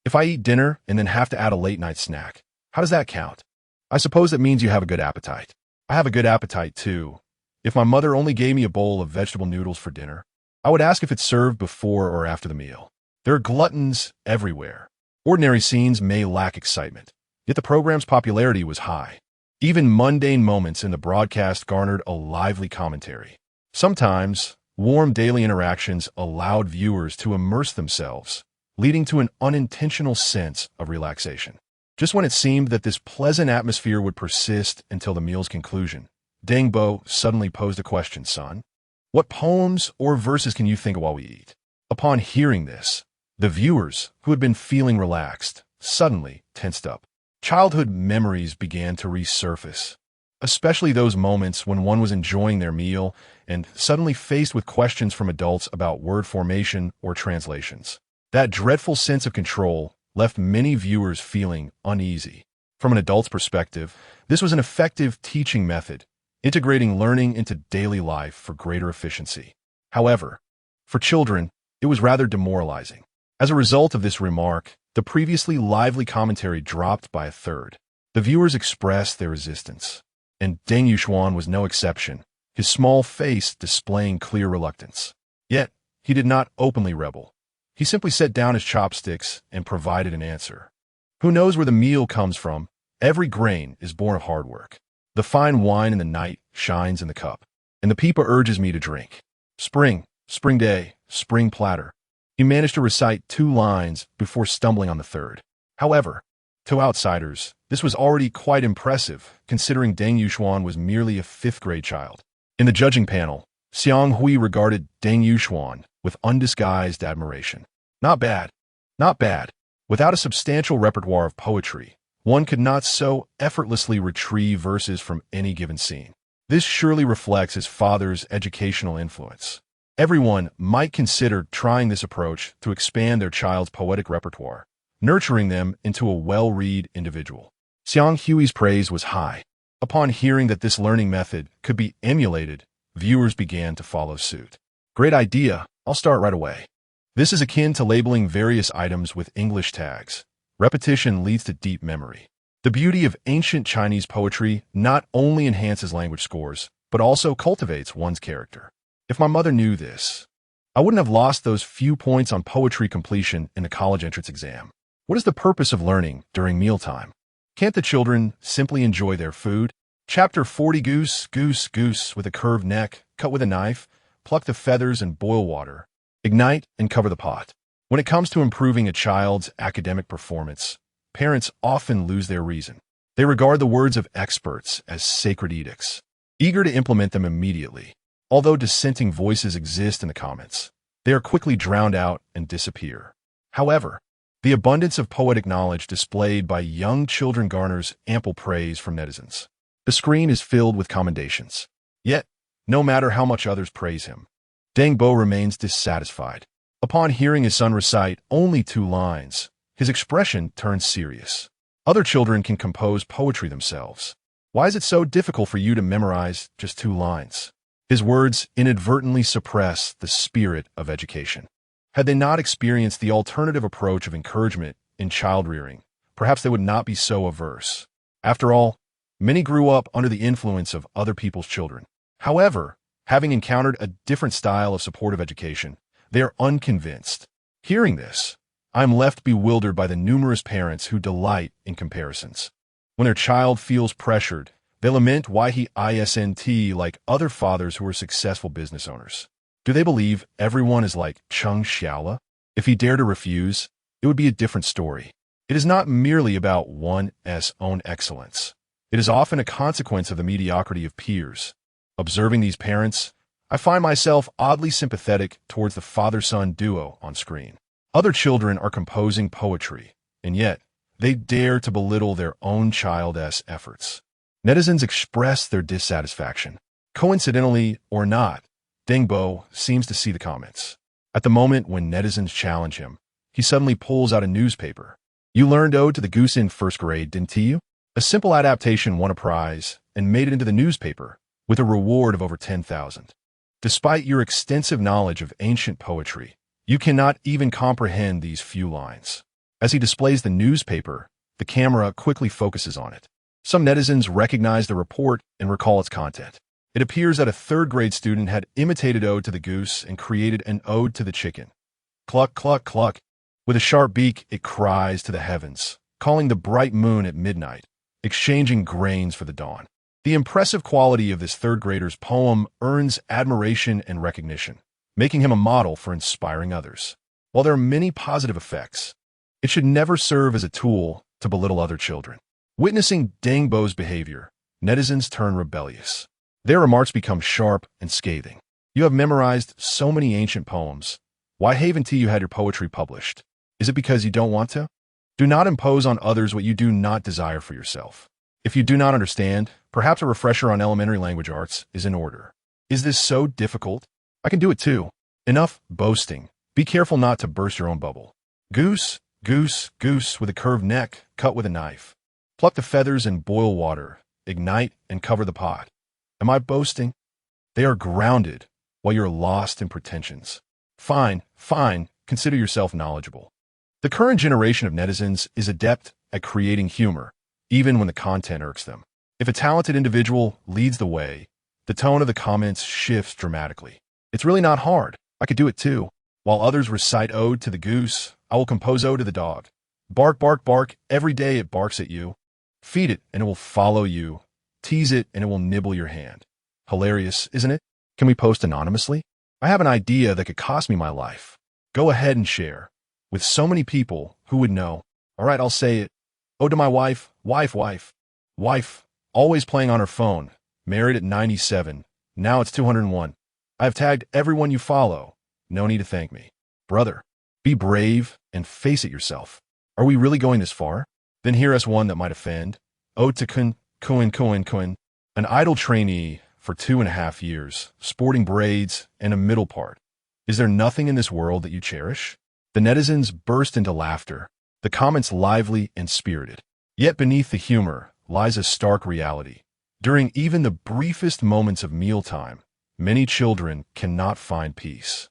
If I eat dinner and then have to add a late-night snack, how does that count? I suppose that means you have a good appetite. I have a good appetite, too. If my mother only gave me a bowl of vegetable noodles for dinner, I would ask if it's served before or after the meal. There are gluttons everywhere. Ordinary scenes may lack excitement, yet the program's popularity was high. Even mundane moments in the broadcast garnered a lively commentary. Sometimes, warm daily interactions allowed viewers to immerse themselves, leading to an unintentional sense of relaxation. Just when it seemed that this pleasant atmosphere would persist until the meal's conclusion, Deng Bo suddenly posed a question, son. What poems or verses can you think of while we eat? Upon hearing this, the viewers, who had been feeling relaxed, suddenly tensed up. Childhood memories began to resurface, especially those moments when one was enjoying their meal and suddenly faced with questions from adults about word formation or translations. That dreadful sense of control left many viewers feeling uneasy. From an adult's perspective, this was an effective teaching method, integrating learning into daily life for greater efficiency. However, for children, it was rather demoralizing. As a result of this remark, the previously lively commentary dropped by a third. The viewers expressed their resistance, and Deng Yuxuan was no exception, his small face displaying clear reluctance. Yet, he did not openly rebel. He simply set down his chopsticks and provided an answer. Who knows where the meal comes from? Every grain is born of hard work. The fine wine in the night shines in the cup, and the peepa urges me to drink. Spring, spring day, spring platter. He managed to recite 2 lines before stumbling on the third. However, to outsiders, this was already quite impressive, considering Deng Yuxuan was merely a 5th-grade child. In the judging panel, Xiang Hui regarded Deng Yuxuan with undisguised admiration. Not bad, not bad. Without a substantial repertoire of poetry, one could not so effortlessly retrieve verses from any given scene. This surely reflects his father's educational influence. Everyone might consider trying this approach to expand their child's poetic repertoire, nurturing them into a well-read individual. Xiang Hui's praise was high. Upon hearing that this learning method could be emulated, viewers began to follow suit. Great idea, I'll start right away. This is akin to labeling various items with English tags. Repetition leads to deep memory. The beauty of ancient Chinese poetry not only enhances language scores, but also cultivates one's character. If my mother knew this, I wouldn't have lost those few points on poetry completion in the college entrance exam. What is the purpose of learning during mealtime? Can't the children simply enjoy their food? Chapter 40. Goose, goose, goose with a curved neck, cut with a knife, pluck the feathers and boil water, ignite and cover the pot. When it comes to improving a child's academic performance, parents often lose their reason. They regard the words of experts as sacred edicts, eager to implement them immediately. Although dissenting voices exist in the comments, they are quickly drowned out and disappear. However, the abundance of poetic knowledge displayed by young children garners ample praise from netizens. The screen is filled with commendations. Yet, no matter how much others praise him, Deng Bo remains dissatisfied. Upon hearing his son recite only 2 lines, his expression turns serious. Other children can compose poetry themselves. Why is it so difficult for you to memorize just 2 lines? His words inadvertently suppress the spirit of education. Had they not experienced the alternative approach of encouragement in child-rearing, perhaps they would not be so averse. After all, many grew up under the influence of other people's children. However, having encountered a different style of supportive education, they are unconvinced. Hearing this, I am left bewildered by the numerous parents who delight in comparisons. When their child feels pressured, They lament why he isn't like other fathers who are successful business owners. Do they believe everyone is like Cheng Shuo? If he dared to refuse, it would be a different story. It is not merely about one's own excellence. It is often a consequence of the mediocrity of peers. Observing these parents, I find myself oddly sympathetic towards the father-son duo on screen. Other children are composing poetry, and yet they dare to belittle their own child's efforts. Netizens express their dissatisfaction. Coincidentally or not, Dingbo seems to see the comments. At the moment when netizens challenge him, he suddenly pulls out a newspaper. You learned Ode to the Goose in first grade, didn't you? A simple adaptation won a prize and made it into the newspaper with a reward of over 10,000. Despite your extensive knowledge of ancient poetry, you cannot even comprehend these few lines. As he displays the newspaper, the camera quickly focuses on it. Some netizens recognize the report and recall its content. It appears that a third-grade student had imitated Ode to the Goose and created an Ode to the Chicken. Cluck, cluck, cluck. With a sharp beak, it cries to the heavens, calling the bright moon at midnight, exchanging grains for the dawn. The impressive quality of this third-grader's poem earns admiration and recognition, making him a model for inspiring others. While there are many positive effects, it should never serve as a tool to belittle other children. Witnessing Dangbo's behavior, netizens turn rebellious. Their remarks become sharp and scathing. You have memorized so many ancient poems. Why haven't you had your poetry published? Is it because you don't want to? Do not impose on others what you do not desire for yourself. If you do not understand, perhaps a refresher on elementary language arts is in order. Is this so difficult? I can do it too. Enough boasting. Be careful not to burst your own bubble. Goose, goose, goose with a curved neck, cut with a knife. Pluck the feathers and boil water. Ignite and cover the pot. Am I boasting? They are grounded, while you're lost in pretensions. Fine, fine, consider yourself knowledgeable. The current generation of netizens is adept at creating humor, even when the content irks them. If a talented individual leads the way, the tone of the comments shifts dramatically. It's really not hard. I could do it too. While others recite Ode to the Goose, I will compose Ode to the dog. Bark, bark, bark, every day it barks at you. Feed it and it will follow you. Tease it and it will nibble your hand. Hilarious, isn't it? Can we post anonymously? I have an idea that could cost me my life. Go ahead and share. With so many people, who would know? All right, I'll say it. Ode to my wife, wife, always playing on her phone, married at 97, now it's 201. I have tagged everyone you follow. No need to thank me. Brother, be brave and face it yourself. Are we really going this far? Then here is one that might offend. Ode to Kun, an idle trainee for 2.5 years, sporting braids and a middle part. Is there nothing in this world that you cherish? The netizens burst into laughter, the comments lively and spirited. Yet beneath the humor lies a stark reality. During even the briefest moments of mealtime, many children cannot find peace.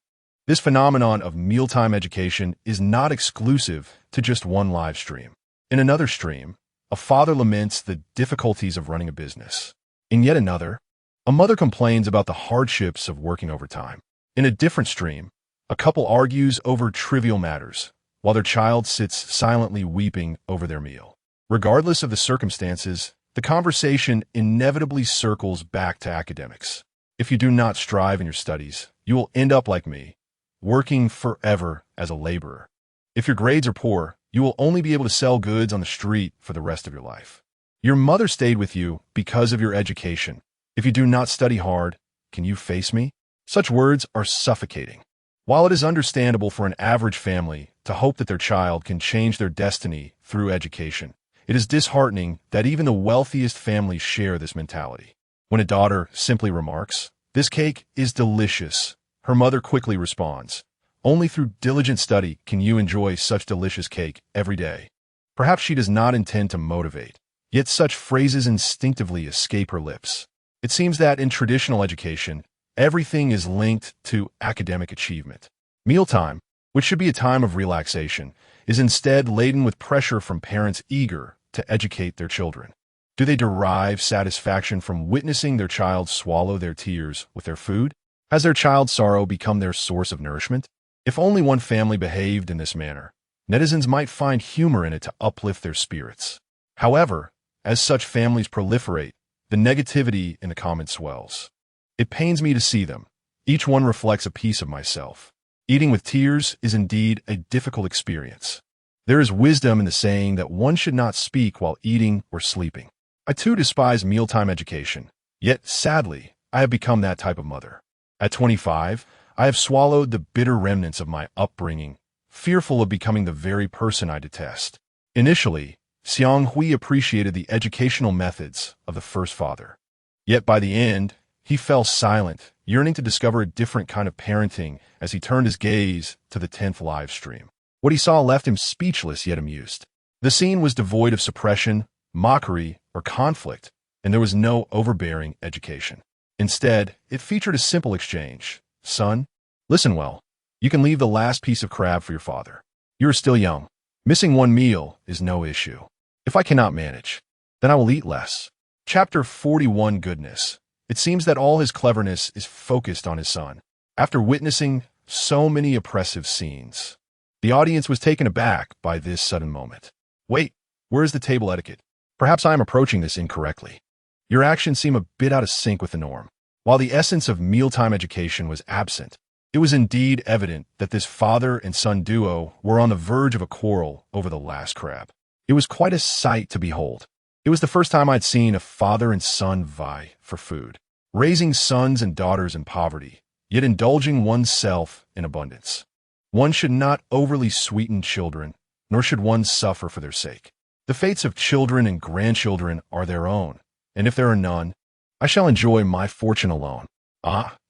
This phenomenon of mealtime education is not exclusive to just one live stream. In another stream, a father laments the difficulties of running a business. In yet another, a mother complains about the hardships of working overtime. In a different stream, a couple argues over trivial matters, while their child sits silently weeping over their meal. Regardless of the circumstances, the conversation inevitably circles back to academics. If you do not strive in your studies, you will end up like me, working forever as a laborer. If your grades are poor, you will only be able to sell goods on the street for the rest of your life. Your mother stayed with you because of your education. If you do not study hard, can you face me? Such words are suffocating. While it is understandable for an average family to hope that their child can change their destiny through education, it is disheartening that even the wealthiest families share this mentality. When a daughter simply remarks, "This cake is delicious," her mother quickly responds, "Only through diligent study can you enjoy such delicious cake every day." Perhaps she does not intend to motivate, yet such phrases instinctively escape her lips. It seems that in traditional education, everything is linked to academic achievement. Mealtime, which should be a time of relaxation, is instead laden with pressure from parents eager to educate their children. Do they derive satisfaction from witnessing their child swallow their tears with their food? Has their child's sorrow become their source of nourishment? If only one family behaved in this manner, netizens might find humor in it to uplift their spirits. However, as such families proliferate, The negativity in the comments swells. It pains me to see them. Each one reflects a piece of myself. Eating with tears is indeed a difficult experience. There is wisdom in the saying that one should not speak while eating or sleeping. I too despise mealtime education, yet sadly, I have become that type of mother. At 25, I have swallowed the bitter remnants of my upbringing, fearful of becoming the very person I detest. Initially, Xiang Hui appreciated the educational methods of the first father. Yet by the end, he fell silent, yearning to discover a different kind of parenting as he turned his gaze to the 10th live stream. What he saw left him speechless yet amused. The scene was devoid of suppression, mockery, or conflict, and there was no overbearing education. Instead, it featured a simple exchange. Son, listen well. You can leave the last piece of crab for your father. You are still young. Missing one meal is no issue. If I cannot manage, then I will eat less. Chapter 41 Goodness. It seems that all his cleverness is focused on his son. After witnessing so many oppressive scenes, the audience was taken aback by this sudden moment. Wait, where is the table etiquette? Perhaps I am approaching this incorrectly. Your actions seem a bit out of sync with the norm. While the essence of mealtime education was absent, it was indeed evident that this father and son duo were on the verge of a quarrel over the last crab. It was quite a sight to behold. It was the first time I'd seen a father and son vie for food, raising sons and daughters in poverty, yet indulging oneself in abundance. One should not overly sweeten children, nor should one suffer for their sake. The fates of children and grandchildren are their own, and if there are none, I shall enjoy my fortune alone.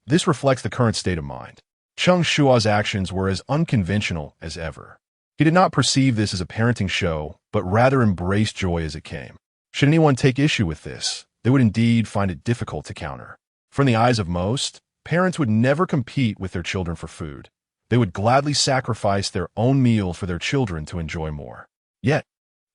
This reflects the current state of mind. Cheng Shuo's actions were as unconventional as ever. He did not perceive this as a parenting show, but rather embraced joy as it came. Should anyone take issue with this, they would indeed find it difficult to counter. From the eyes of most, parents would never compete with their children for food. They would gladly sacrifice their own meal for their children to enjoy more. Yet,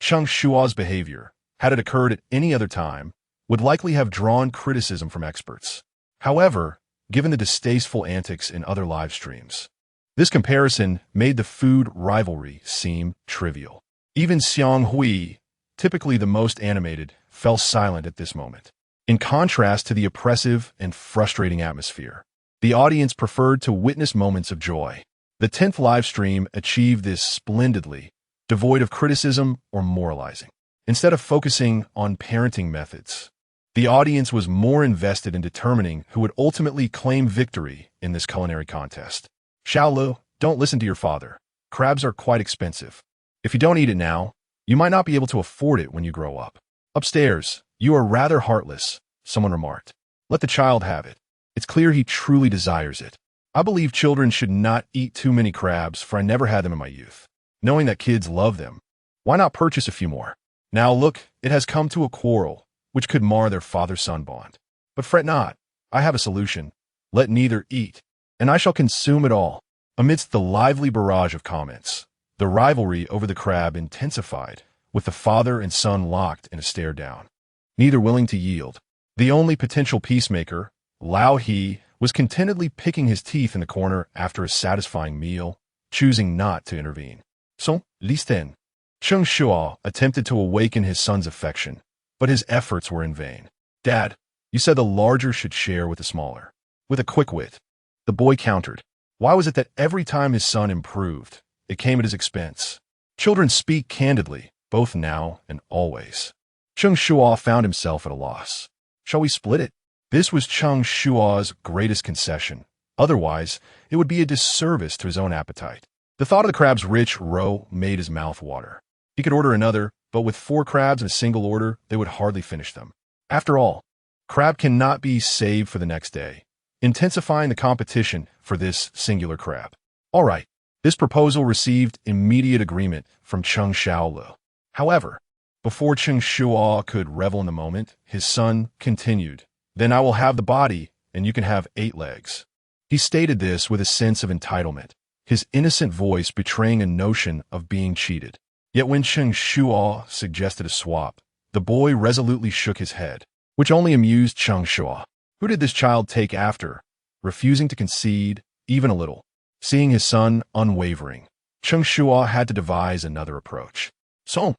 Cheng Shuo's behavior, had it occurred at any other time, would likely have drawn criticism from experts. However, given the distasteful antics in other live streams, this comparison made the food rivalry seem trivial. Even Xiang Hui, typically the most animated, fell silent at this moment. In contrast to the oppressive and frustrating atmosphere, the audience preferred to witness moments of joy. The 10th live stream achieved this splendidly, devoid of criticism or moralizing. Instead of focusing on parenting methods, the audience was more invested in determining who would ultimately claim victory in this culinary contest. Xiaolu, don't listen to your father. Crabs are quite expensive. If you don't eat it now, you might not be able to afford it when you grow up. Upstairs, you are rather heartless, someone remarked. Let the child have it. It's clear he truly desires it. I believe children should not eat too many crabs, for I never had them in my youth. Knowing that kids love them, why not purchase a few more? Now look, it has come to a quarrel, which could mar their father-son bond. But fret not, I have a solution. Let neither eat, and I shall consume it all. Amidst the lively barrage of comments, the rivalry over the crab intensified, with the father and son locked in a stare-down, neither willing to yield. The only potential peacemaker, Lao He, was contentedly picking his teeth in the corner after a satisfying meal, choosing not to intervene. So, listen. Cheng Shuo attempted to awaken his son's affection, but his efforts were in vain. Dad, you said the larger should share with the smaller. With a quick wit, the boy countered. Why was it that every time his son improved, it came at his expense? Children speak candidly, both now and always. Cheng Shuo found himself at a loss. Shall we split it? This was Cheng Shuo's greatest concession. Otherwise, it would be a disservice to his own appetite. The thought of the crab's rich roe made his mouth water. He could order another, but with 4 crabs in a single order, they would hardly finish them. After all, crab cannot be saved for the next day, intensifying the competition for this singular crab. All right, this proposal received immediate agreement from Cheng Shaolu. However, before Cheng Shuo could revel in the moment, his son continued, "Then I will have the body, and you can have 8 legs." He stated this with a sense of entitlement, his innocent voice betraying a notion of being cheated. Yet when Cheng Shuo suggested a swap, the boy resolutely shook his head, which only amused Cheng Shuo. Who did this child take after, refusing to concede even a little? Seeing his son unwavering, Cheng Shuo had to devise another approach. So,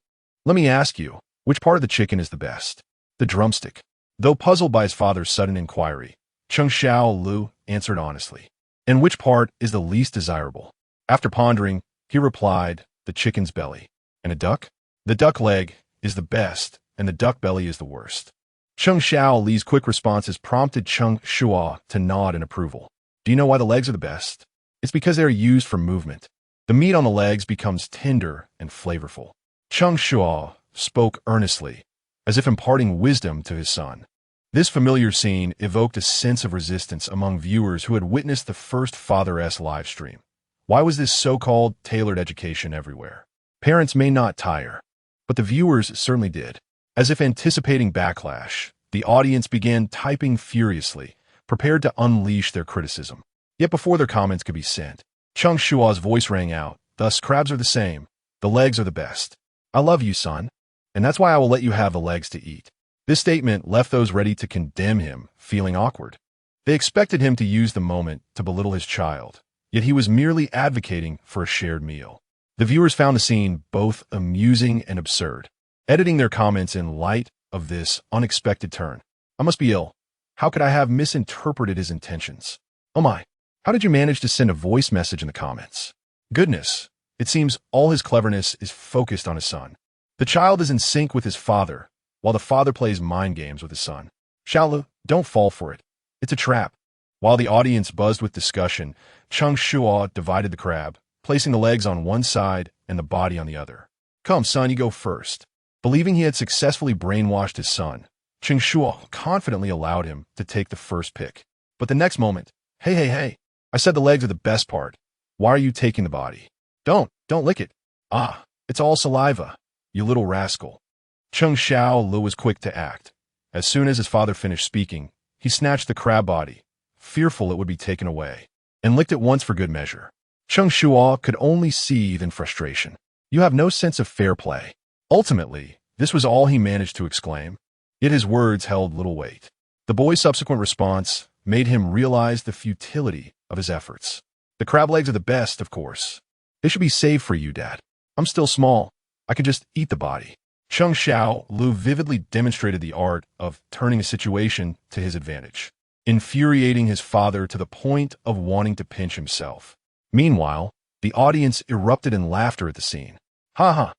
let me ask you, which part of the chicken is the best? The drumstick Though puzzled by his father's sudden inquiry, Cheng Shuo answered honestly. And which part is the least desirable? After pondering, he replied, the chicken's belly. And a duck? The duck leg is the best, and the duck belly is the worst. Cheng Shuo's quick responses prompted Cheng Shuo to nod in approval. Do you know why the legs are the best? It's because they are used for movement. The meat on the legs becomes tender and flavorful. Cheng Shuo spoke earnestly, as if imparting wisdom to his son. This familiar scene evoked a sense of resistance among viewers who had witnessed the first Father-S live stream. Why was this so-called tailored education everywhere? Parents may not tire, but the viewers certainly did. As if anticipating backlash, the audience began typing furiously, prepared to unleash their criticism. Yet before their comments could be sent, Cheng Shuo's voice rang out, thus crabs are the same, the legs are the best. I love you, son, and that's why I will let you have the legs to eat. This statement left those ready to condemn him feeling awkward. They expected him to use the moment to belittle his child, yet he was merely advocating for a shared meal. The viewers found the scene both amusing and absurd, editing their comments in light of this unexpected turn. I must be ill. How could I have misinterpreted his intentions? Oh my, how did you manage to send a voice message in the comments? Goodness, it seems all his cleverness is focused on his son. The child is in sync with his father, while the father plays mind games with his son. Xiaolu, don't fall for it. It's a trap. While the audience buzzed with discussion, Cheng Shuo divided the crab, placing the legs on one side and the body on the other. Come, son, you go first. Believing he had successfully brainwashed his son, Cheng Shuo confidently allowed him to take the first pick. But the next moment, hey, I said the legs are the best part. Why are you taking the body? Don't lick it. Ah, it's all saliva, you little rascal. Cheng Shuo was quick to act. As soon as his father finished speaking, he snatched the crab body, fearful it would be taken away, and licked it once for good measure. Cheng Shuo could only seethe in frustration. You have no sense of fair play. Ultimately, this was all he managed to exclaim, yet his words held little weight. The boy's subsequent response made him realize the futility of his efforts. The crab legs are the best, of course. They should be saved for you, Dad. I'm still small. I could just eat the body. Cheng Shuo vividly demonstrated the art of turning a situation to his advantage, infuriating his father to the point of wanting to pinch himself. Meanwhile, the audience erupted in laughter at the scene. Ha!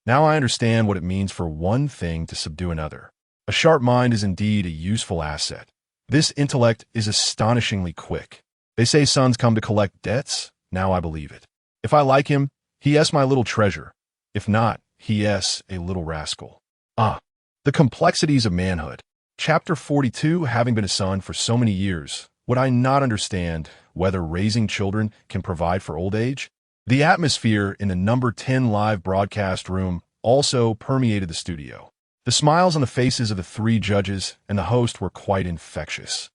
Now I understand what it means for one thing to subdue another. A sharp mind is indeed a useful asset. This intellect is astonishingly quick. They say sons come to collect debts. Now I believe it. If I like him, he is my little treasure. If not, he is a little rascal. The complexities of manhood. Chapter 42. Having been a son for so many years, would I not understand whether raising children can provide for old age? The atmosphere in the number 10 live broadcast room also permeated the studio. The smiles on the faces of the three judges and the host were quite infectious.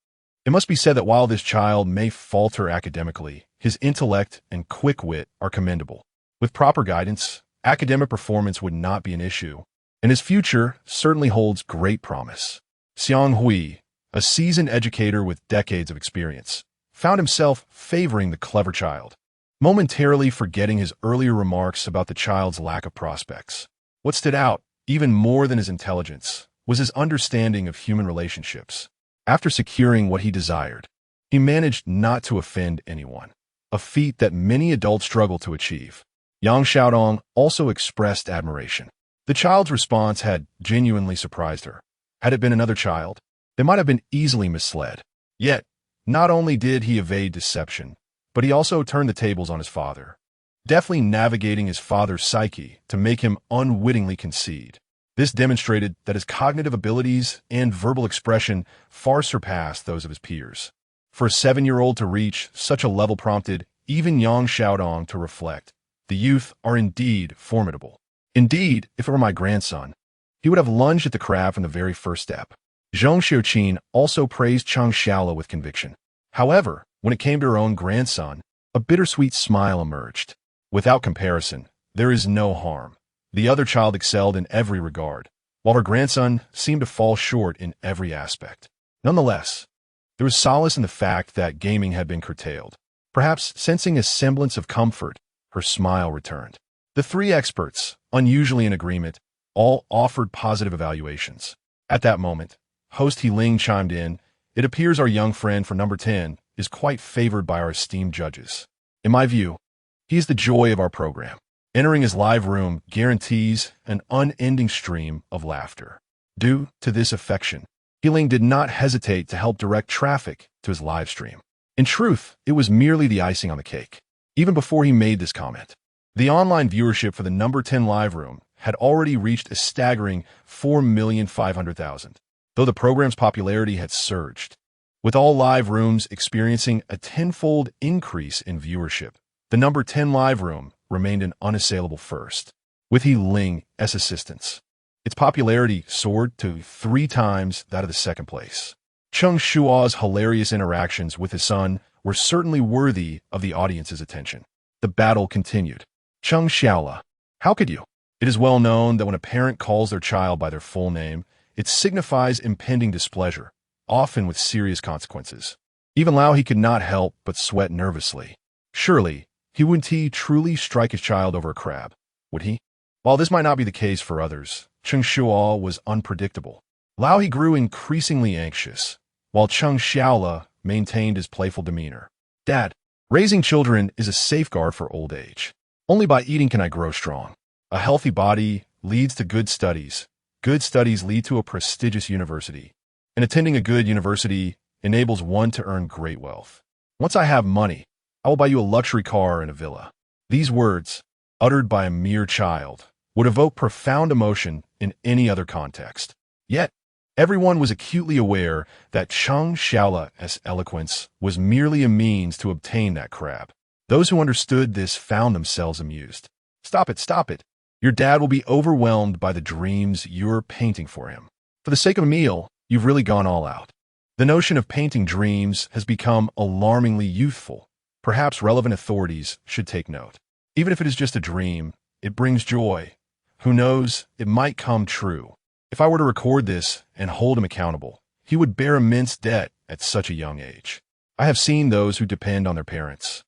It must be said that while this child may falter academically, his intellect and quick wit are commendable. With proper guidance, academic performance would not be an issue, and his future certainly holds great promise. Xiang Hui, a seasoned educator with decades of experience, found himself favoring the clever child, momentarily forgetting his earlier remarks about the child's lack of prospects. What stood out, even more than his intelligence, was his understanding of human relationships. After securing what he desired, he managed not to offend anyone, a feat that many adults struggle to achieve. Yang Xiaodong also expressed admiration. The child's response had genuinely surprised her. Had it been another child, they might have been easily misled. Yet, not only did he evade deception, but he also turned the tables on his father, deftly navigating his father's psyche to make him unwittingly concede. This demonstrated that his cognitive abilities and verbal expression far surpassed those of his peers. For a 7-year-old to reach such a level prompted even Yang Xiaodong to reflect. The youth are indeed formidable. Indeed, if it were my grandson, he would have lunged at the crab from the very first step. Zhong Xiuqin also praised Cheng Shuo with conviction. However, when it came to her own grandson, a bittersweet smile emerged. Without comparison, there is no harm. The other child excelled in every regard, while her grandson seemed to fall short in every aspect. Nonetheless, there was solace in the fact that gaming had been curtailed. Perhaps sensing a semblance of comfort, her smile returned. The three experts, unusually in agreement, all offered positive evaluations. At that moment, Host He Ling chimed in, "It appears our young friend for number 10 is quite favored by our esteemed judges. In my view, he is the joy of our program. Entering his live room guarantees an unending stream of laughter." Due to this affection, He Ling did not hesitate to help direct traffic to his live stream. In truth, it was merely the icing on the cake. Even before he made this comment, the online viewership for the number 10 live room had already reached a staggering 4,500,000, though the program's popularity had surged. With all live rooms experiencing a tenfold increase in viewership, the number 10 live room remained an unassailable first. With He Ling's assistance, its popularity soared to 3 times that of the second place. Cheng Shuo's hilarious interactions with his son were certainly worthy of the audience's attention. The battle continued. Cheng Shuo, how could you? It is well known that when a parent calls their child by their full name, it signifies impending displeasure, often with serious consequences. Even Lao He could not help but sweat nervously. Surely, he wouldn't he truly strike his child over a crab, would he? While this might not be the case for others, Cheng Shuo was unpredictable. Lao He grew increasingly anxious, while Cheng Shuo maintained his playful demeanor. "Dad, raising children is a safeguard for old age. Only by eating can I grow strong. A healthy body leads to good studies. Good studies lead to a prestigious university. And attending a good university enables one to earn great wealth. Once I have money, I will buy you a luxury car and a villa." These words, uttered by a mere child, would evoke profound emotion in any other context. Yet, everyone was acutely aware that Cheng Shuo's eloquence was merely a means to obtain that crab. Those who understood this found themselves amused. Stop it. Your dad will be overwhelmed by the dreams you're painting for him. For the sake of a meal, you've really gone all out." The notion of painting dreams has become alarmingly youthful. Perhaps relevant authorities should take note. Even if it is just a dream, it brings joy. Who knows, it might come true. If I were to record this and hold him accountable, he would bear immense debt at such a young age. I have seen those who depend on their parents,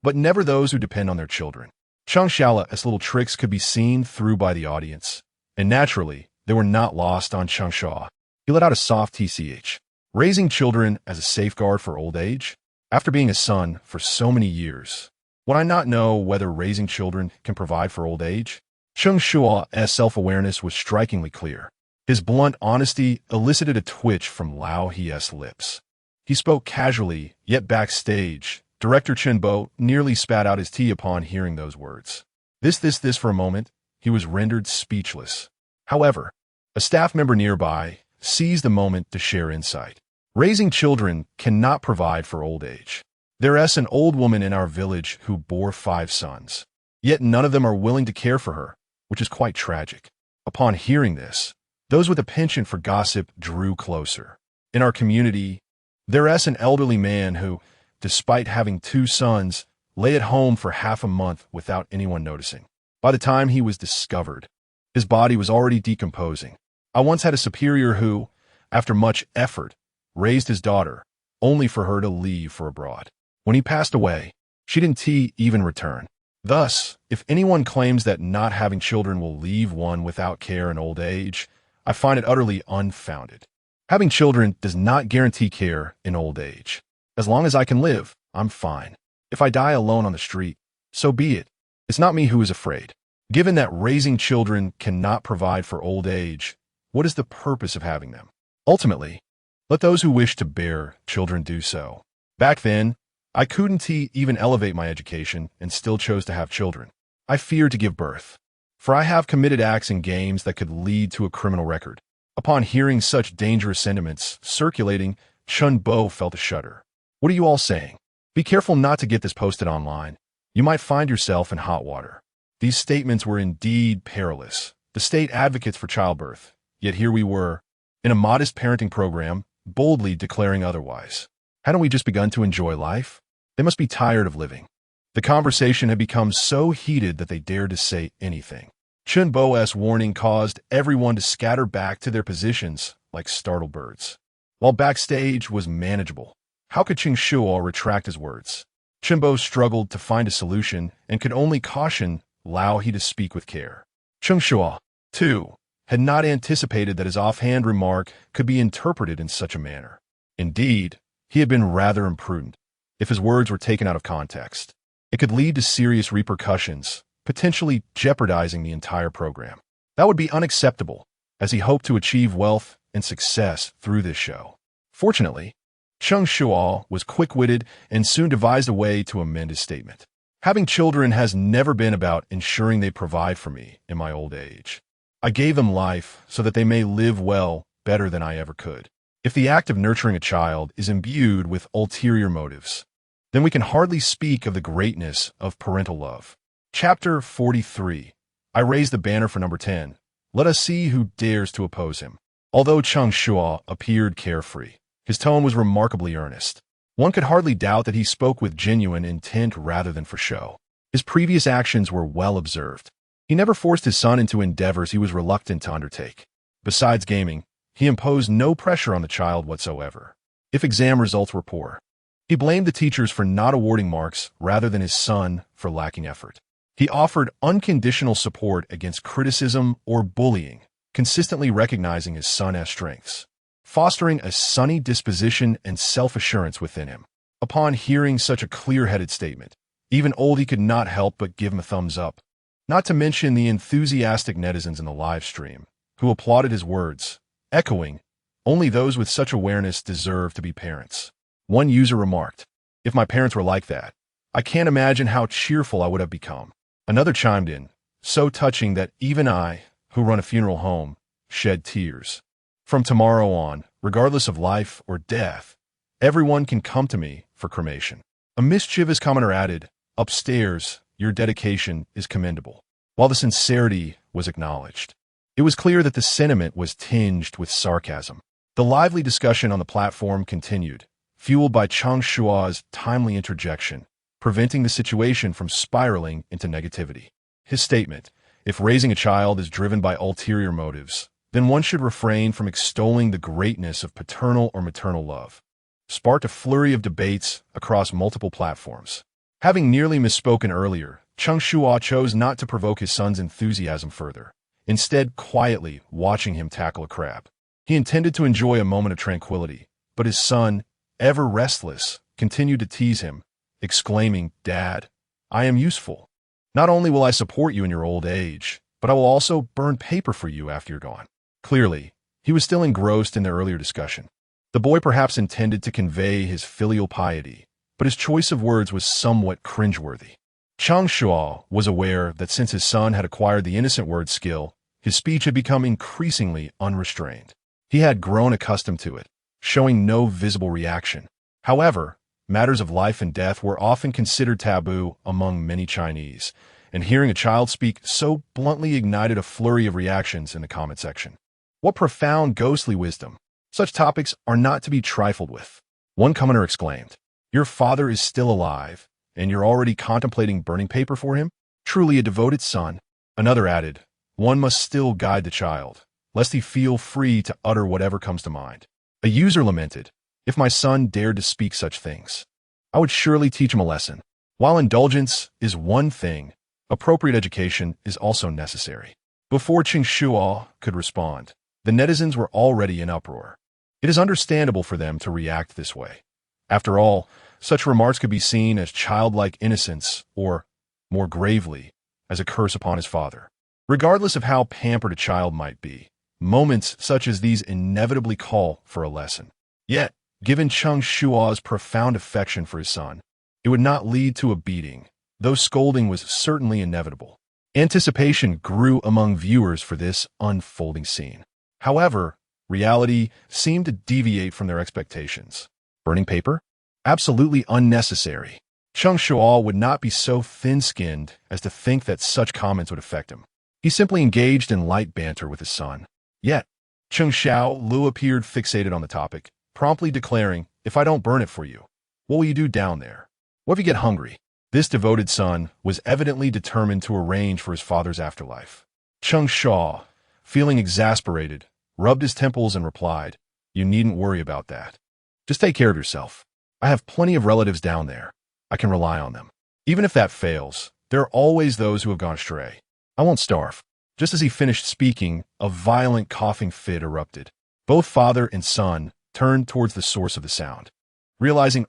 but never those who depend on their children. Cheng Shuo's little tricks could be seen through by the audience, and naturally, they were not lost on Cheng Shuo. He let out a soft tch. Raising children as a safeguard for old age? After being a son for so many years, would I not know whether raising children can provide for old age? Cheng Shuo's self-awareness was strikingly clear. His blunt honesty elicited a twitch from Lao He's lips. He spoke casually, yet backstage, Director Chen Bo nearly spat out his tea upon hearing those words. This for a moment, he was rendered speechless. However, a staff member nearby seized the moment to share insight. Raising children cannot provide for old age. There's an old woman in our village who bore 5 sons. Yet none of them are willing to care for her, which is quite tragic. Upon hearing this, those with a penchant for gossip drew closer. In our community, there's an elderly man who, despite having 2 sons, lay at home for half a month without anyone noticing. By the time he was discovered, his body was already decomposing. I once had a superior who, after much effort, raised his daughter, only for her to leave for abroad. When he passed away, she didn't even return. Thus, if anyone claims that not having children will leave one without care in old age, I find it utterly unfounded. Having children does not guarantee care in old age. As long as I can live, I'm fine. If I die alone on the street, so be it. It's not me who is afraid. Given that raising children cannot provide for old age, what is the purpose of having them? Ultimately, let those who wish to bear children do so. Back then, I couldn't even elevate my education and still chose to have children. I feared to give birth, for I have committed acts in games that could lead to a criminal record. Upon hearing such dangerous sentiments circulating, Chun Bo felt a shudder. What are you all saying? Be careful not to get this posted online. You might find yourself in hot water. These statements were indeed perilous. The state advocates for childbirth, yet here we were, in a modest parenting program, boldly declaring otherwise. Hadn't we just begun to enjoy life? They must be tired of living. The conversation had become so heated that they dared to say anything. Chun Bo's warning caused everyone to scatter back to their positions like startled birds. While backstage was manageable, how could Cheng Shuo retract his words? Chun Bo struggled to find a solution and could only caution Lao He to speak with care. Cheng Shuo, too, had not anticipated that his offhand remark could be interpreted in such a manner. Indeed, he had been rather imprudent. If his words were taken out of context, it could lead to serious repercussions, potentially jeopardizing the entire program. That would be unacceptable, as he hoped to achieve wealth and success through this show. Fortunately, Cheng Shuo was quick-witted and soon devised a way to amend his statement. Having children has never been about ensuring they provide for me in my old age. I gave them life so that they may live well, better than I ever could. If the act of nurturing a child is imbued with ulterior motives, then we can hardly speak of the greatness of parental love. Chapter 43. I raise the banner for number 10. Let us see who dares to oppose him. Although Cheng Shuo appeared carefree, his tone was remarkably earnest. One could hardly doubt that he spoke with genuine intent rather than for show. His previous actions were well observed. He never forced his son into endeavors he was reluctant to undertake. Besides gaming, he imposed no pressure on the child whatsoever. If exam results were poor, he blamed the teachers for not awarding marks rather than his son for lacking effort. He offered unconditional support against criticism or bullying, consistently recognizing his son's strengths, fostering a sunny disposition and self-assurance within him. Upon hearing such a clear-headed statement, even Oldie could not help but give him a thumbs up. Not to mention the enthusiastic netizens in the live stream, who applauded his words, echoing, "Only those with such awareness deserve to be parents." One user remarked, "If my parents were like that, I can't imagine how cheerful I would have become." Another chimed in, "So touching that even I, who run a funeral home, shed tears. From tomorrow on, regardless of life or death, everyone can come to me for cremation." A mischievous commenter added, "Upstairs, your dedication is commendable." While the sincerity was acknowledged, it was clear that the sentiment was tinged with sarcasm. The lively discussion on the platform continued, fueled by Cheng Shuo's timely interjection, preventing the situation from spiraling into negativity. His statement, "If raising a child is driven by ulterior motives, then one should refrain from extolling the greatness of paternal or maternal love," sparked a flurry of debates across multiple platforms. Having nearly misspoken earlier, Cheng Shuo chose not to provoke his son's enthusiasm further, instead quietly watching him tackle a crab. He intended to enjoy a moment of tranquility, but his son, ever restless, continued to tease him, exclaiming, "Dad, I am useful. Not only will I support you in your old age, but I will also burn paper for you after you're gone." Clearly, he was still engrossed in their earlier discussion. The boy perhaps intended to convey his filial piety, but his choice of words was somewhat cringeworthy. Cheng Shuo was aware that since his son had acquired the innocent word skill, his speech had become increasingly unrestrained. He had grown accustomed to it, showing no visible reaction. However, matters of life and death were often considered taboo among many Chinese, and hearing a child speak so bluntly ignited a flurry of reactions in the comment section. What profound ghostly wisdom! Such topics are not to be trifled with. One commenter exclaimed, "Your father is still alive, and you're already contemplating burning paper for him? Truly a devoted son." Another added, "One must still guide the child, lest he feel free to utter whatever comes to mind." A user lamented, "If my son dared to speak such things, I would surely teach him a lesson." While indulgence is one thing, appropriate education is also necessary. Before Cheng Shuo could respond, the netizens were already in uproar. It is understandable for them to react this way. After all, such remarks could be seen as childlike innocence or, more gravely, as a curse upon his father. Regardless of how pampered a child might be, moments such as these inevitably call for a lesson. Yet, given Cheng Shuo's profound affection for his son, it would not lead to a beating, though scolding was certainly inevitable. Anticipation grew among viewers for this unfolding scene. However, reality seemed to deviate from their expectations. Burning paper? Absolutely unnecessary. Cheng Shuo would not be so thin-skinned as to think that such comments would affect him. He simply engaged in light banter with his son. Yet, Cheng Xiao Lu appeared fixated on the topic, promptly declaring, "If I don't burn it for you, what will you do down there? What if you get hungry?" This devoted son was evidently determined to arrange for his father's afterlife. Cheng Shuo, feeling exasperated, rubbed his temples and replied, "You needn't worry about that. Just take care of yourself. I have plenty of relatives down there. I can rely on them. Even if that fails, there are always those who have gone astray. I won't starve." Just as he finished speaking, a violent coughing fit erupted. Both father and son turned towards the source of the sound. Realizing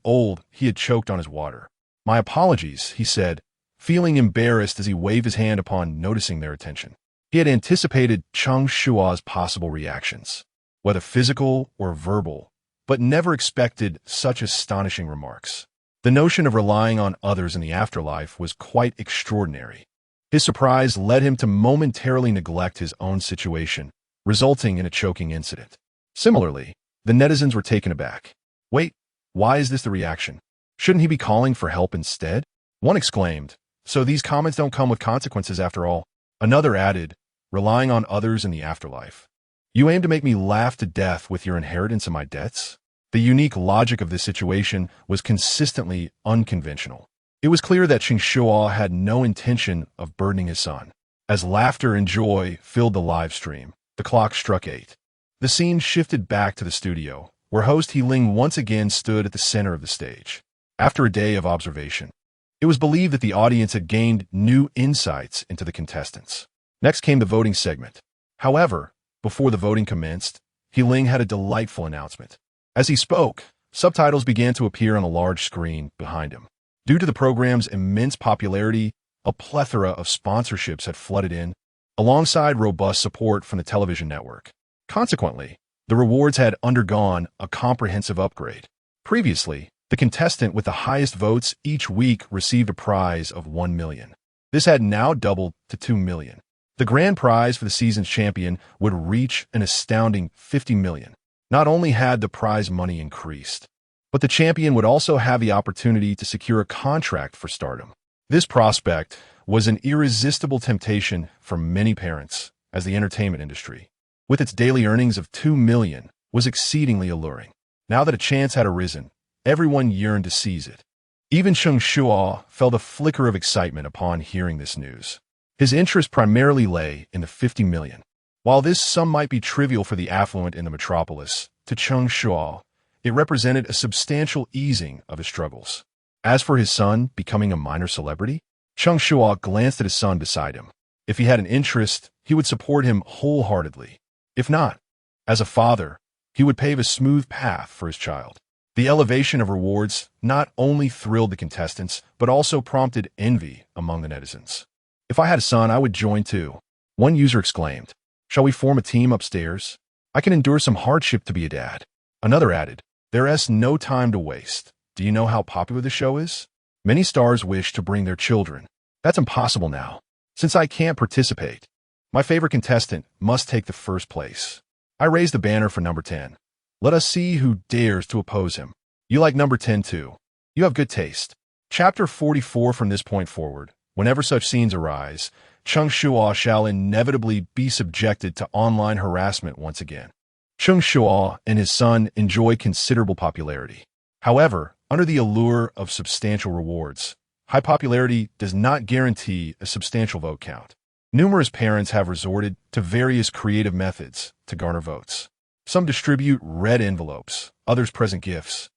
he had choked on his water. "My apologies," he said, feeling embarrassed as he waved his hand upon noticing their attention. He had anticipated Cheng Shuo's possible reactions, whether physical or verbal, but never expected such astonishing remarks. The notion of relying on others in the afterlife was quite extraordinary. His surprise led him to momentarily neglect his own situation, resulting in a choking incident. Similarly, the netizens were taken aback. "Wait, why is this the reaction? Shouldn't he be calling for help instead?" One exclaimed, "So these comments don't come with consequences after all." Another added, "Relying on others in the afterlife. You aim to make me laugh to death with your inheritance and my debts?" The unique logic of this situation was consistently unconventional. It was clear that Cheng Shuo had no intention of burdening his son. As laughter and joy filled the live stream, the clock struck 8. The scene shifted back to the studio, where host He Ling once again stood at the center of the stage. After a day of observation, it was believed that the audience had gained new insights into the contestants. Next came the voting segment. However, before the voting commenced, He Ling had a delightful announcement. As he spoke, subtitles began to appear on a large screen behind him. Due to the program's immense popularity, a plethora of sponsorships had flooded in, alongside robust support from the television network. Consequently, the rewards had undergone a comprehensive upgrade. Previously, the contestant with the highest votes each week received a prize of 1 million. This had now doubled to 2 million. The grand prize for the season's champion would reach an astounding 50 million. Not only had the prize money increased, but the champion would also have the opportunity to secure a contract for stardom. This prospect was an irresistible temptation for many parents, as the entertainment industry, with its daily earnings of 2 million, was exceedingly alluring. Now that a chance had arisen, everyone yearned to seize it. Even Cheng Shuo felt a flicker of excitement upon hearing this news. His interest primarily lay in the 50 million. While this sum might be trivial for the affluent in the metropolis, to Cheng Shuo, it represented a substantial easing of his struggles. As for his son becoming a minor celebrity, Cheng Shuo glanced at his son beside him. If he had an interest, he would support him wholeheartedly. If not, as a father, he would pave a smooth path for his child. The elevation of rewards not only thrilled the contestants, but also prompted envy among the netizens. "If I had a son, I would join too," one user exclaimed. "Shall we form a team upstairs? I can endure some hardship to be a dad." Another added, "There's no time to waste. Do you know how popular the show is? Many stars wish to bring their children. That's impossible now, since I can't participate. My favorite contestant must take the first place. I raise the banner for number 10. Let us see who dares to oppose him. You like number 10 too. You have good taste." Chapter 44. From this point forward, whenever such scenes arise, Cheng Shuo shall inevitably be subjected to online harassment once again. Cheng Shuo and his son enjoy considerable popularity. However, under the allure of substantial rewards, high popularity does not guarantee a substantial vote count. Numerous parents have resorted to various creative methods to garner votes. Some distribute red envelopes, others present gifts,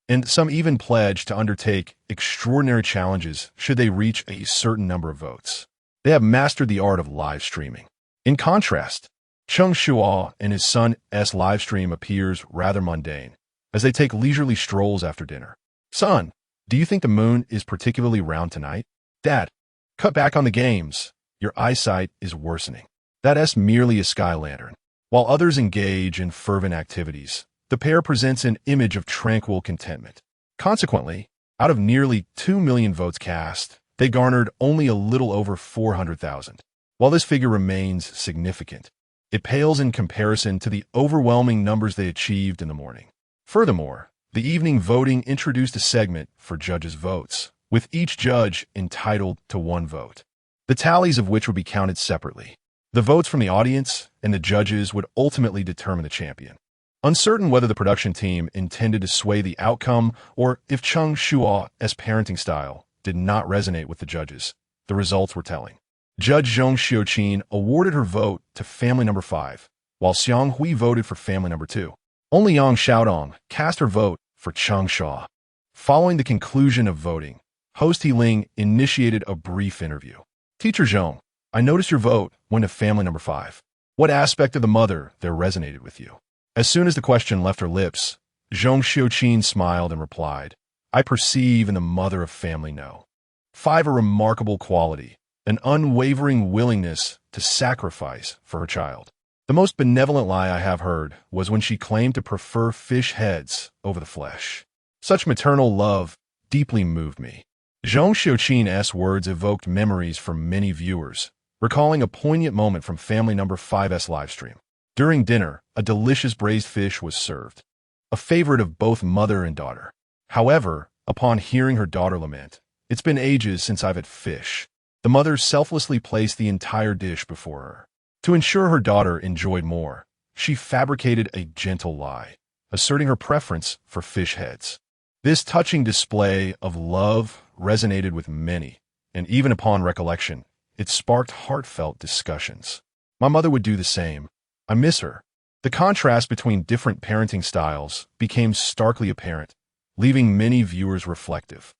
and some even pledge to undertake extraordinary challenges should they reach a certain number of votes. They have mastered the art of live streaming. In contrast, Cheng Shuo and his son's live stream appears rather mundane, as they take leisurely strolls after dinner. "Son, do you think the moon is particularly round tonight?" "Dad, cut back on the games. Your eyesight is worsening. That's merely a sky lantern." While others engage in fervent activities, the pair presents an image of tranquil contentment. Consequently, out of nearly 2 million votes cast, they garnered only a little over 400,000. While this figure remains significant, it pales in comparison to the overwhelming numbers they achieved in the morning. Furthermore, the evening voting introduced a segment for judges' votes, with each judge entitled to 1 vote, the tallies of which would be counted separately. The votes from the audience and the judges would ultimately determine the champion. Uncertain whether the production team intended to sway the outcome or if Cheng Shuo's parenting style did not resonate with the judges, the results were telling. Judge Zhong Xiuqin awarded her vote to family number 5, while Xiang Hui voted for family number 2. Only Yang Xiaodong cast her vote for Cheng Shuo. Following the conclusion of voting, host He Ling initiated a brief interview. "Teacher Zhong, I noticed your vote went to family number 5. What aspect of the mother there resonated with you? As soon as the question left her lips, Cheng Shuo smiled and replied, I perceive in the mother of family no. 5 a remarkable quality, an unwavering willingness to sacrifice for her child. The most benevolent lie I have heard was when she claimed to prefer fish heads over the flesh. Such maternal love deeply moved me. Cheng Shuo's words evoked memories for many viewers, recalling a poignant moment from family number 5's livestream. During dinner, a delicious braised fish was served, a favorite of both mother and daughter. However, upon hearing her daughter lament, it's been ages since I've had fish, the mother selflessly placed the entire dish before her. To ensure her daughter enjoyed more, she fabricated a gentle lie, asserting her preference for fish heads. This touching display of love resonated with many, and even upon recollection, it sparked heartfelt discussions. My mother would do the same. I miss her. The contrast between different parenting styles became starkly apparent, leaving many viewers reflective.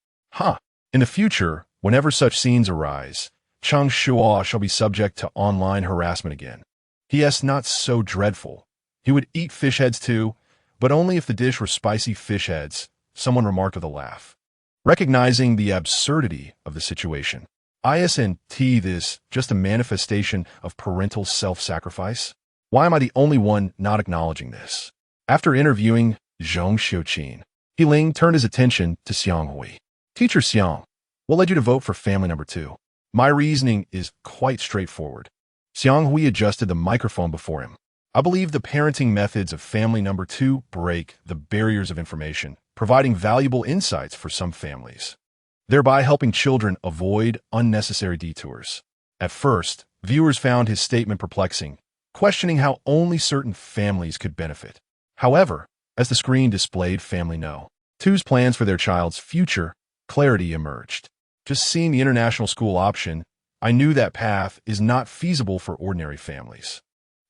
In the future, whenever such scenes arise, Cheng Shuo shall be subject to online harassment again. P.S. Not so dreadful. He would eat fish heads too, but only if the dish were spicy fish heads, someone remarked with a laugh. Recognizing the absurdity of the situation, isn't this just a manifestation of parental self-sacrifice? Why am I the only one not acknowledging this? After interviewing Cheng Shuo, He Ling turned his attention to Xiang Hui. Teacher Xiang, what led you to vote for family number 2? My reasoning is quite straightforward. Xiang Hui adjusted the microphone before him. I believe the parenting methods of family number 2 break the barriers of information, providing valuable insights for some families, thereby helping children avoid unnecessary detours. At first, viewers found his statement perplexing, questioning how only certain families could benefit. However, as the screen displayed family no. 2's plans for their child's future, clarity emerged. Just seeing the international school option, I knew that path is not feasible for ordinary families.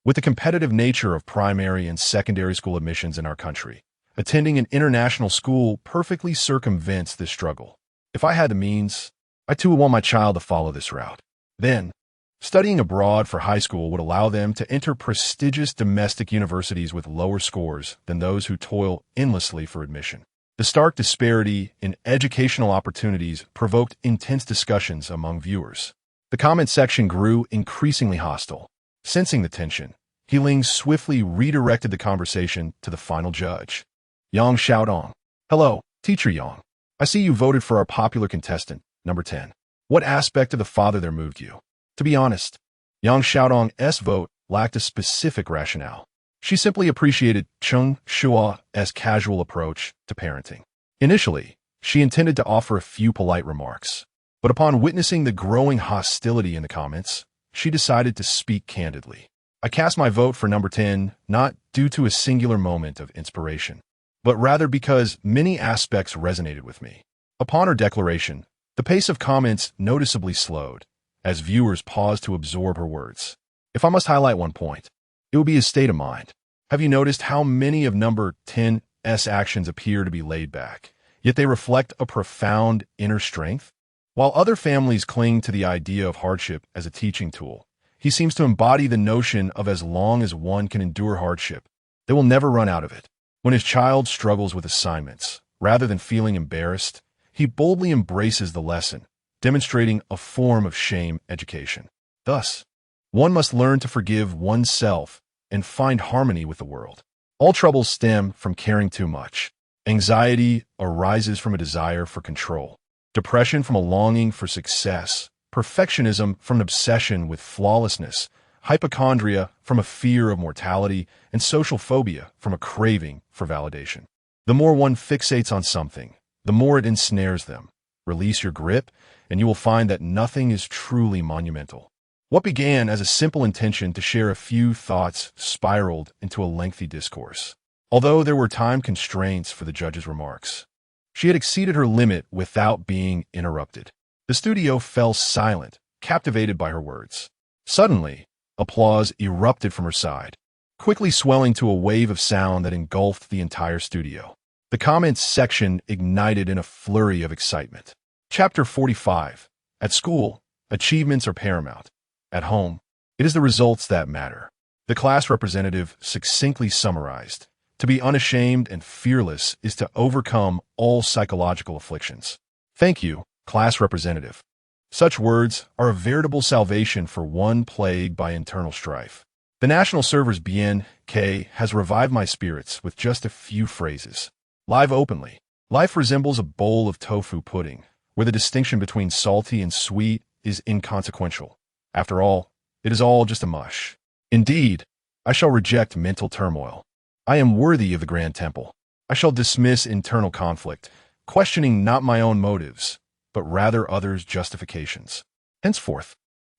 With the competitive nature of primary and secondary school admissions in our country, attending an international school perfectly circumvents this struggle. If I had the means, I too would want my child to follow this route. Then, studying abroad for high school would allow them to enter prestigious domestic universities with lower scores than those who toil endlessly for admission. The stark disparity in educational opportunities provoked intense discussions among viewers. The comment section grew increasingly hostile. Sensing the tension, He Ling swiftly redirected the conversation to the final judge, Yang Xiaodong. Hello, Teacher Yang. I see you voted for our popular contestant, number 10. What aspect of the father there moved you? To be honest, Yang Xiaodong's vote lacked a specific rationale. She simply appreciated Cheng Shuo's casual approach to parenting. Initially, she intended to offer a few polite remarks, but upon witnessing the growing hostility in the comments, she decided to speak candidly. I cast my vote for number 10 not due to a singular moment of inspiration, but rather because many aspects resonated with me. Upon her declaration, the pace of comments noticeably slowed, as viewers paused to absorb her words. If I must highlight one point, it would be his state of mind. Have you noticed how many of number 10's actions appear to be laid back, yet they reflect a profound inner strength? While other families cling to the idea of hardship as a teaching tool, he seems to embody the notion of as long as one can endure hardship, they will never run out of it. When his child struggles with assignments, rather than feeling embarrassed, he boldly embraces the lesson, demonstrating a form of shame education. Thus, one must learn to forgive oneself and find harmony with the world. All troubles stem from caring too much. Anxiety arises from a desire for control, depression from a longing for success, perfectionism from an obsession with flawlessness, hypochondria from a fear of mortality, and social phobia from a craving for validation. The more one fixates on something, the more it ensnares them. Release your grip, and you will find that nothing is truly monumental. What began as a simple intention to share a few thoughts spiraled into a lengthy discourse. Although there were time constraints for the judge's remarks, she had exceeded her limit without being interrupted. The studio fell silent, captivated by her words. Suddenly, applause erupted from her side, quickly swelling to a wave of sound that engulfed the entire studio. The comments section ignited in a flurry of excitement. Chapter 45. At school, achievements are paramount. At home, it is the results that matter. The class representative succinctly summarized. To be unashamed and fearless is to overcome all psychological afflictions. Thank you, class representative. Such words are a veritable salvation for one plagued by internal strife. The national server's Bien K has revived my spirits with just a few phrases. Live openly. Life resembles a bowl of tofu pudding, where the distinction between salty and sweet is inconsequential. After all, it is all just a mush. Indeed, I shall reject mental turmoil. I am worthy of the Grand Temple. I shall dismiss internal conflict, questioning not my own motives, but rather others' justifications. Henceforth,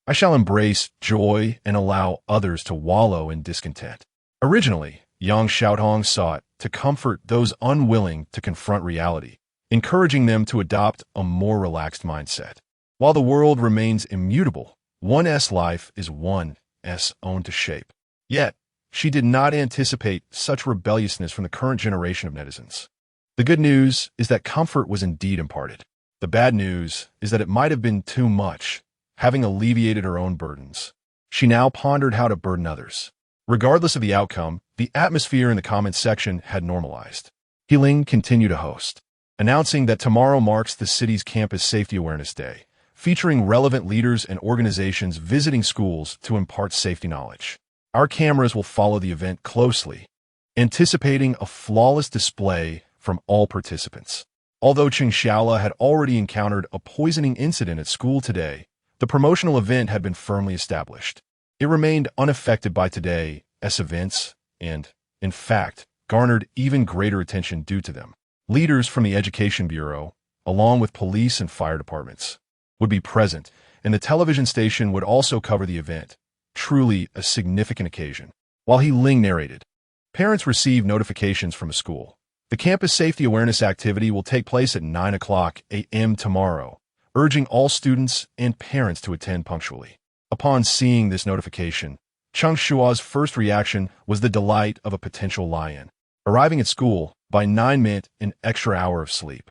I shall embrace joy and allow others to wallow in discontent. Originally, Yang Xiaotong sought to comfort those unwilling to confront reality, encouraging them to adopt a more relaxed mindset. While the world remains immutable, one's life is one's own to shape. Yet, she did not anticipate such rebelliousness from the current generation of netizens. The good news is that comfort was indeed imparted. The bad news is that it might have been too much, having alleviated her own burdens. She now pondered how to burden others. Regardless of the outcome, the atmosphere in the comments section had normalized. Healing continued to host, announcing that tomorrow marks the city's Campus Safety Awareness Day, featuring relevant leaders and organizations visiting schools to impart safety knowledge. Our cameras will follow the event closely, anticipating a flawless display from all participants. Although Cheng Shuo had already encountered a poisoning incident at school today, the promotional event had been firmly established. It remained unaffected by today's events and, in fact, garnered even greater attention due to them. Leaders from the Education Bureau, along with police and fire departments, would be present, and the television station would also cover the event. Truly a significant occasion. While He Ling narrated, parents received notifications from a school. The campus safety awareness activity will take place at 9 a.m. tomorrow, urging all students and parents to attend punctually. Upon seeing this notification, Cheng Shuo's first reaction was the delight of a potential lion. Arriving at school, by 9 meant an extra hour of sleep.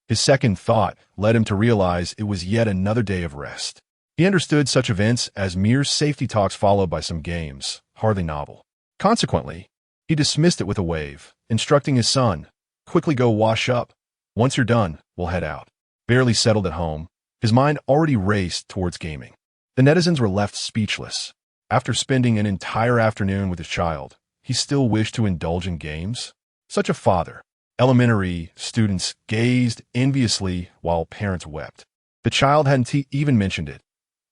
His second thought led him to realize it was yet another day of rest. He understood such events as mere safety talks followed by some games, hardly novel. Consequently, he dismissed it with a wave, instructing his son, "Quickly go wash up. Once you're done, we'll head out." Barely settled at home, his mind already raced towards gaming. The netizens were left speechless. After spending an entire afternoon with his child, he still wished to indulge in games? Such a father. Elementary students gazed enviously while parents wept. The child hadn't even mentioned it,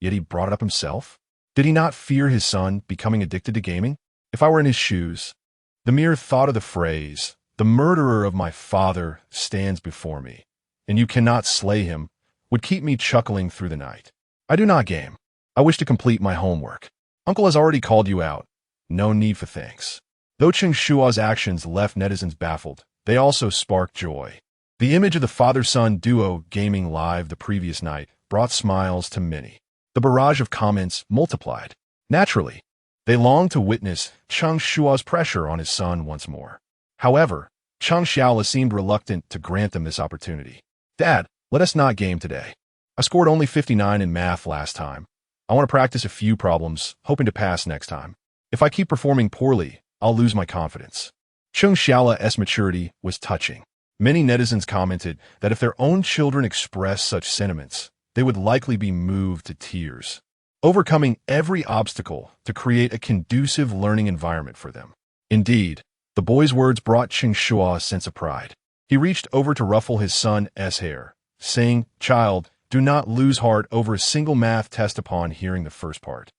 yet he brought it up himself? Did he not fear his son becoming addicted to gaming? If I were in his shoes, the mere thought of the phrase, "The murderer of my father stands before me, and you cannot slay him," would keep me chuckling through the night. I do not game. I wish to complete my homework. Uncle has already called you out. No need for thanks. Though Cheng Shuo's actions left netizens baffled, they also sparked joy. The image of the father-son duo gaming live the previous night brought smiles to many. The barrage of comments multiplied. Naturally, they longed to witness Cheng Shuo's pressure on his son once more. However, Cheng Shuo seemed reluctant to grant them this opportunity. "Dad, let us not game today. I scored only 59 in math last time. I want to practice a few problems, hoping to pass next time. If I keep performing poorly, I'll lose my confidence." Cheng Shuo's maturity was touching. Many netizens commented that if their own children expressed such sentiments, they would likely be moved to tears, overcoming every obstacle to create a conducive learning environment for them. Indeed, the boy's words brought Cheng Shuo a sense of pride. He reached over to ruffle his son's hair, saying, "Child, do not lose heart over a single math test." Upon hearing the first part,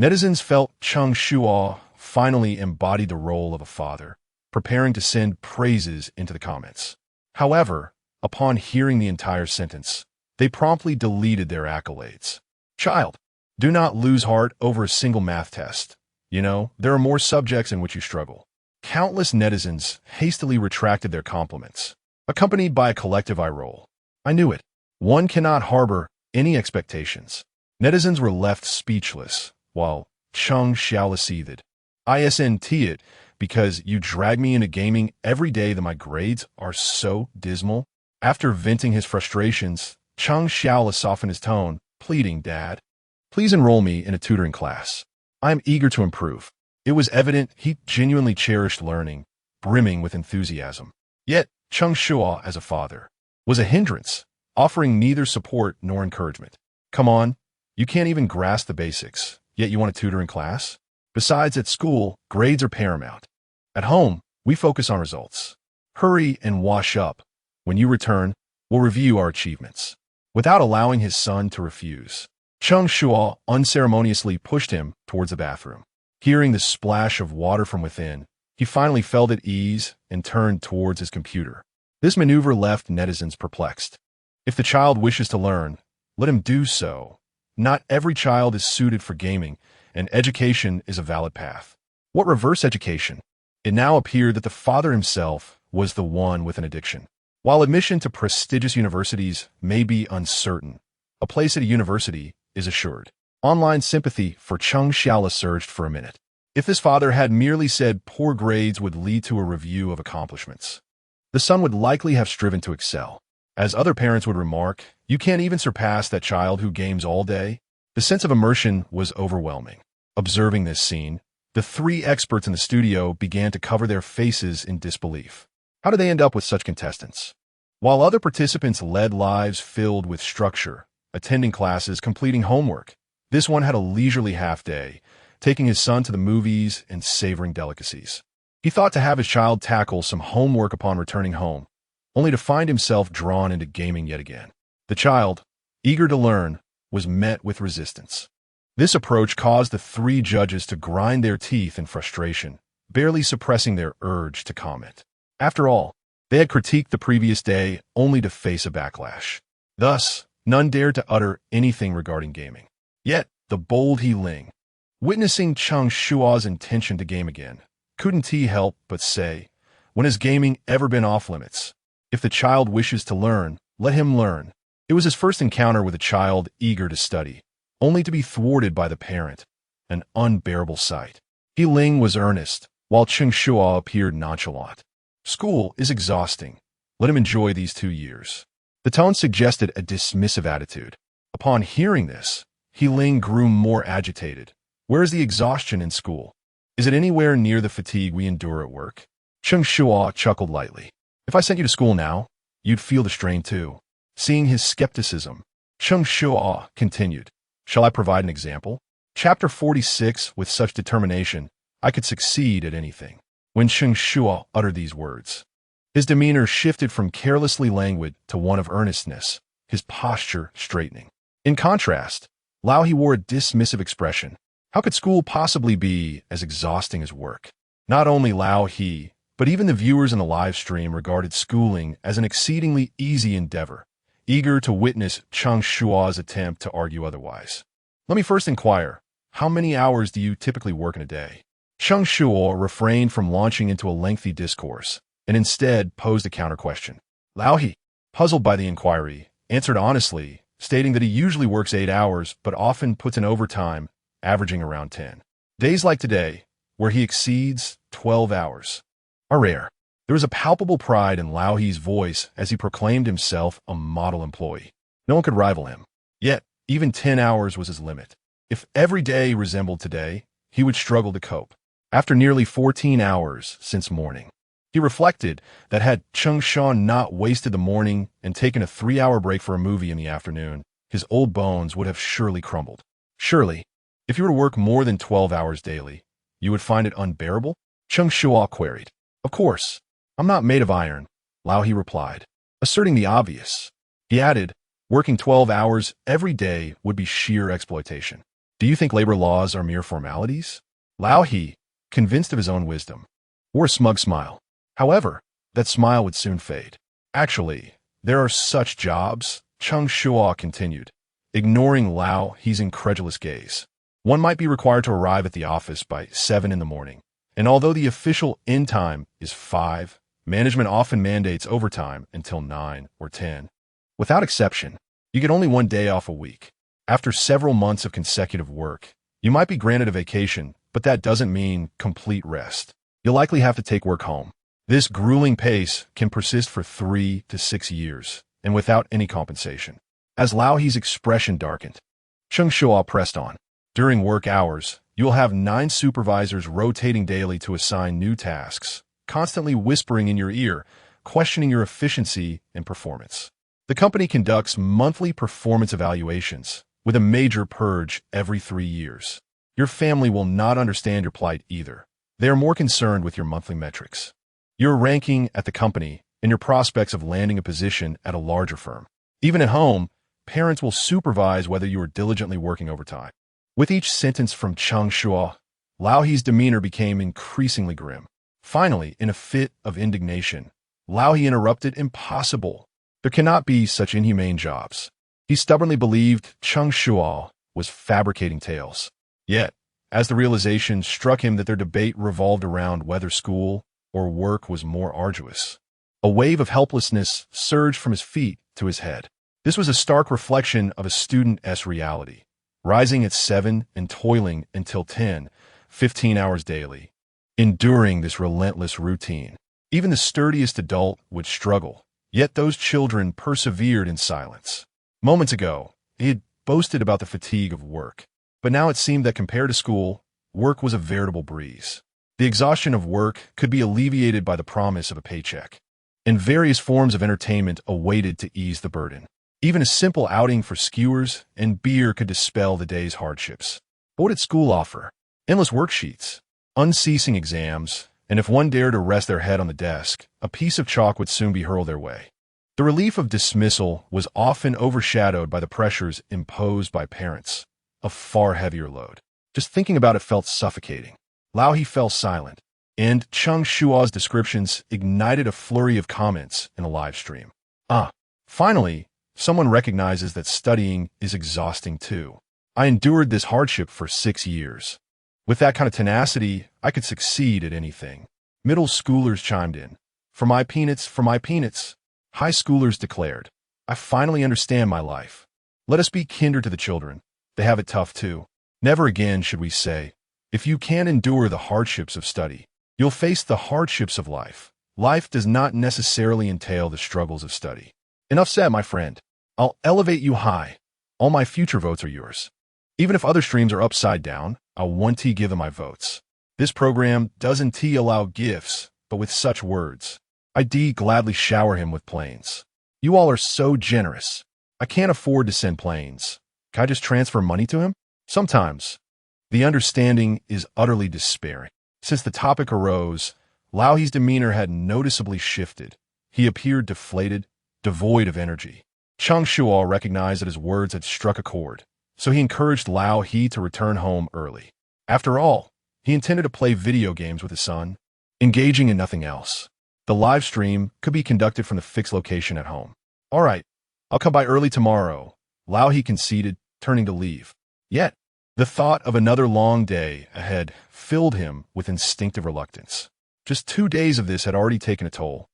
netizens felt Cheng Shuo finally embodied the role of a father, preparing to send praises into the comments. However, upon hearing the entire sentence, they promptly deleted their accolades. "Child, do not lose heart over a single math test. You know, there are more subjects in which you struggle." Countless netizens hastily retracted their compliments, accompanied by a collective eye roll. I knew it. One cannot harbor any expectations. Netizens were left speechless, while Cheng Shuo seethed. "Isn't it because you drag me into gaming every day that my grades are so dismal?" After venting his frustrations, Cheng Shuo softened his tone, pleading, "Dad, Please enroll me in a tutoring class. I am eager to improve. It was evident he genuinely cherished learning, brimming with enthusiasm. Yet, Cheng Shuo, as a father, was a hindrance, offering neither support nor encouragement. Come on, you can't even grasp the basics, yet you want a tutoring class? Besides, at school, grades are paramount. At home, we focus on results. Hurry and wash up. When you return, we'll review our achievements. Without allowing his son to refuse, Cheng Shuo unceremoniously pushed him towards the bathroom. Hearing the splash of water from within, he finally felt at ease and turned towards his computer. This maneuver left netizens perplexed. If the child wishes to learn, let him do so. Not every child is suited for gaming, and education is a valid path. What reverse education? It now appeared that the father himself was the one with an addiction. While admission to prestigious universities may be uncertain, a place at a university is assured. Online sympathy for Cheng Shuo surged for a minute. If his father had merely said poor grades would lead to a review of accomplishments, the son would likely have striven to excel. As other parents would remark, you can't even surpass that child who games all day. The sense of immersion was overwhelming. Observing this scene, the three experts in the studio began to cover their faces in disbelief. How did they end up with such contestants? While other participants led lives filled with structure, attending classes, completing homework, this one had a leisurely half-day, taking his son to the movies and savoring delicacies. He thought to have his child tackle some homework upon returning home, only to find himself drawn into gaming yet again. The child, eager to learn, was met with resistance. This approach caused the three judges to grind their teeth in frustration, barely suppressing their urge to comment. After all, they had critiqued the previous day only to face a backlash. Thus, none dared to utter anything regarding gaming. Yet, the bold He Ling, witnessing Cheng Shuo's intention to game again, couldn't he help but say, when has gaming ever been off-limits? If the child wishes to learn, let him learn. It was his first encounter with a child eager to study, only to be thwarted by the parent, an unbearable sight. He Ling was earnest, while Cheng Shuo appeared nonchalant. School is exhausting. Let him enjoy these 2 years. The tone suggested a dismissive attitude. Upon hearing this, He Ling grew more agitated. Where is the exhaustion in school? Is it anywhere near the fatigue we endure at work? Cheng Shuo chuckled lightly. If I sent you to school now, you'd feel the strain too. Seeing his skepticism, Cheng Shuo continued. Shall I provide an example? Chapter 46, with such determination, I could succeed at anything. When Cheng Shuo uttered these words, his demeanor shifted from carelessly languid to one of earnestness, his posture straightening. In contrast, Lao He wore a dismissive expression. How could school possibly be as exhausting as work? Not only Lao He, but even the viewers in the live stream regarded schooling as an exceedingly easy endeavor, eager to witness Cheng Shuo's attempt to argue otherwise. Let me first inquire, how many hours do you typically work in a day? Cheng Shuo refrained from launching into a lengthy discourse, and instead posed a counter-question. Lao He, puzzled by the inquiry, answered honestly, stating that he usually works 8 hours, but often puts in overtime, averaging around 10. Days like today, where he exceeds 12 hours, are rare. There was a palpable pride in Lao He's voice as he proclaimed himself a model employee. No one could rival him. Yet, even 10 hours was his limit. If every day resembled today, he would struggle to cope. After nearly 14 hours since morning, he reflected that had Cheng Shuo not wasted the morning and taken a 3-hour break for a movie in the afternoon, his old bones would have surely crumbled. Surely, if you were to work more than 12 hours daily, you would find it unbearable? Cheng Shuo queried. Of course, I'm not made of iron, Lao He replied, asserting the obvious. He added, working 12 hours every day would be sheer exploitation. Do you think labor laws are mere formalities? Lao He, convinced of his own wisdom, wore a smug smile. However, that smile would soon fade. Actually, there are such jobs, Cheng Shuo continued, ignoring Lao He's incredulous gaze. One might be required to arrive at the office by 7 in the morning, and although the official end time is 5, management often mandates overtime until 9 or 10. Without exception, you get only 1 day off a week. After several months of consecutive work, you might be granted a vacation, but that doesn't mean complete rest. You'll likely have to take work home. This grueling pace can persist for 3 to 6 years, and without any compensation. As Lao He's expression darkened, Cheng Shuo pressed on. During work hours, you will have 9 supervisors rotating daily to assign new tasks, constantly whispering in your ear, questioning your efficiency and performance. The company conducts monthly performance evaluations, with a major purge every 3 years. Your family will not understand your plight either. They are more concerned with your monthly metrics, your ranking at the company, and your prospects of landing a position at a larger firm. Even at home, parents will supervise whether you are diligently working overtime. With each sentence from Cheng Shuo, Lao He's demeanor became increasingly grim. Finally, in a fit of indignation, Lao He interrupted. Impossible. There cannot be such inhumane jobs. He stubbornly believed Cheng Shuo was fabricating tales. Yet, as the realization struck him that their debate revolved around whether school or work was more arduous, a wave of helplessness surged from his feet to his head. This was a stark reflection of a student's reality, rising at 7 and toiling until 10, 15 hours daily. Enduring this relentless routine, even the sturdiest adult would struggle, yet those children persevered in silence. Moments ago, he had boasted about the fatigue of work, but now it seemed that compared to school, work was a veritable breeze. The exhaustion of work could be alleviated by the promise of a paycheck, and various forms of entertainment awaited to ease the burden. Even a simple outing for skewers and beer could dispel the day's hardships. But what did school offer? Endless worksheets, unceasing exams, and if one dared to rest their head on the desk, a piece of chalk would soon be hurled their way. The relief of dismissal was often overshadowed by the pressures imposed by parents, a far heavier load. Just thinking about it felt suffocating. Lao He fell silent, and Cheng Shuo's descriptions ignited a flurry of comments in a live stream. Finally, someone recognizes that studying is exhausting too. I endured this hardship for 6 years. With that kind of tenacity, I could succeed at anything. Middle schoolers chimed in. For my peanuts, for my peanuts. High schoolers declared, I finally understand my life. Let us be kinder to the children. They have it tough too. Never again should we say, if you can't endure the hardships of study, you'll face the hardships of life. Life does not necessarily entail the struggles of study. Enough said, my friend. I'll elevate you high. All my future votes are yours. Even if other streams are upside down, I'll 1T give them my votes. This program doesn't allow gifts, but with such words, I'd gladly shower him with planes. You all are so generous. I can't afford to send planes. Can I just transfer money to him? Sometimes. The understanding is utterly despairing. Since the topic arose, Lao He's demeanor had noticeably shifted. He appeared deflated, devoid of energy. Cheng Shuo recognized that his words had struck a chord, so he encouraged Lao He to return home early. After all, he intended to play video games with his son, engaging in nothing else. The live stream could be conducted from the fixed location at home. All right, I'll come by early tomorrow, Lao He conceded, turning to leave. Yet, the thought of another long day ahead filled him with instinctive reluctance. Just 2 days of this had already taken a toll,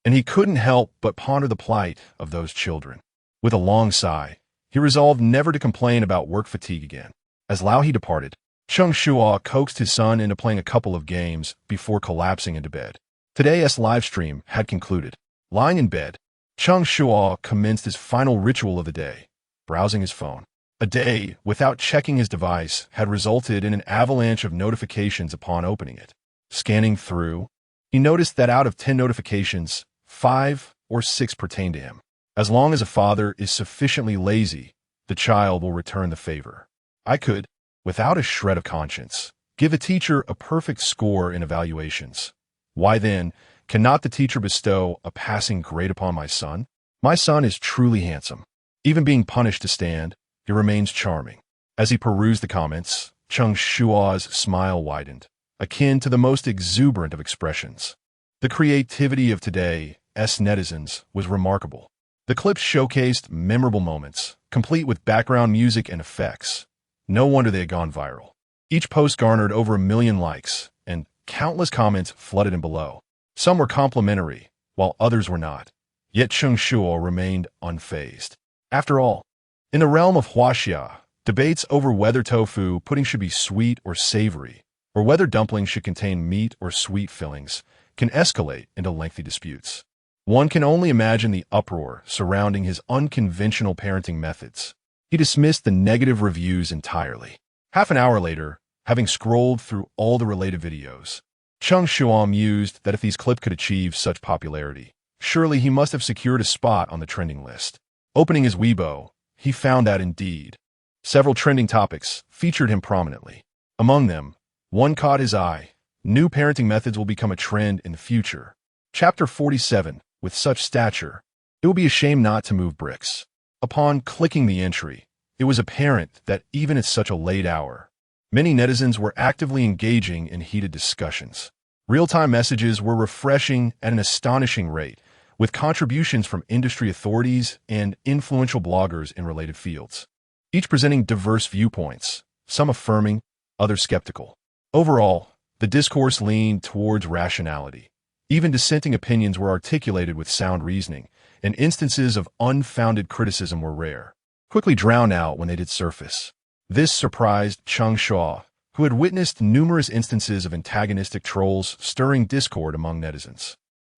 and he couldn't help but ponder the plight of those children. With a long sigh, he resolved never to complain about work fatigue again. As Lao He departed, Cheng Shuo coaxed his son into playing a couple of games before collapsing into bed. Today's live stream had concluded. Lying in bed, Cheng Shuo commenced his final ritual of the day, browsing his phone. A day without checking his device had resulted in an avalanche of notifications upon opening it. Scanning through, he noticed that out of 10 notifications, 5 or 6 pertained to him. As long as a father is sufficiently lazy, the child will return the favor. I could, without a shred of conscience, give a teacher a perfect score in evaluations. Why then, cannot the teacher bestow a passing grade upon my son? My son is truly handsome. Even being punished to stand, he remains charming. As he perused the comments, Cheng Shuo's smile widened, akin to the most exuberant of expressions. The creativity of today's netizens was remarkable. The clips showcased memorable moments, complete with background music and effects. No wonder they had gone viral. Each post garnered over 1 million likes, and countless comments flooded in below. Some were complimentary, while others were not. Yet Cheng Shuo remained unfazed. After all, in the realm of huaxia, debates over whether tofu pudding should be sweet or savory, or whether dumplings should contain meat or sweet fillings, can escalate into lengthy disputes. One can only imagine the uproar surrounding his unconventional parenting methods. He dismissed the negative reviews entirely. Half an hour later, having scrolled through all the related videos, Cheng Shuo mused that if these clips could achieve such popularity, surely he must have secured a spot on the trending list. Opening his Weibo, he found that indeed. Several trending topics featured him prominently. Among them, one caught his eye. New parenting methods will become a trend in the future. Chapter 47. With such stature, it will be a shame not to move bricks. Upon clicking the entry, it was apparent that even at such a late hour, many netizens were actively engaging in heated discussions. Real-time messages were refreshing at an astonishing rate, with contributions from industry authorities and influential bloggers in related fields, each presenting diverse viewpoints, some affirming, others skeptical. Overall, the discourse leaned towards rationality. Even dissenting opinions were articulated with sound reasoning, and instances of unfounded criticism were rare, quickly drowned out when they did surface. This surprised Cheng Shuo, who had witnessed numerous instances of antagonistic trolls stirring discord among netizens.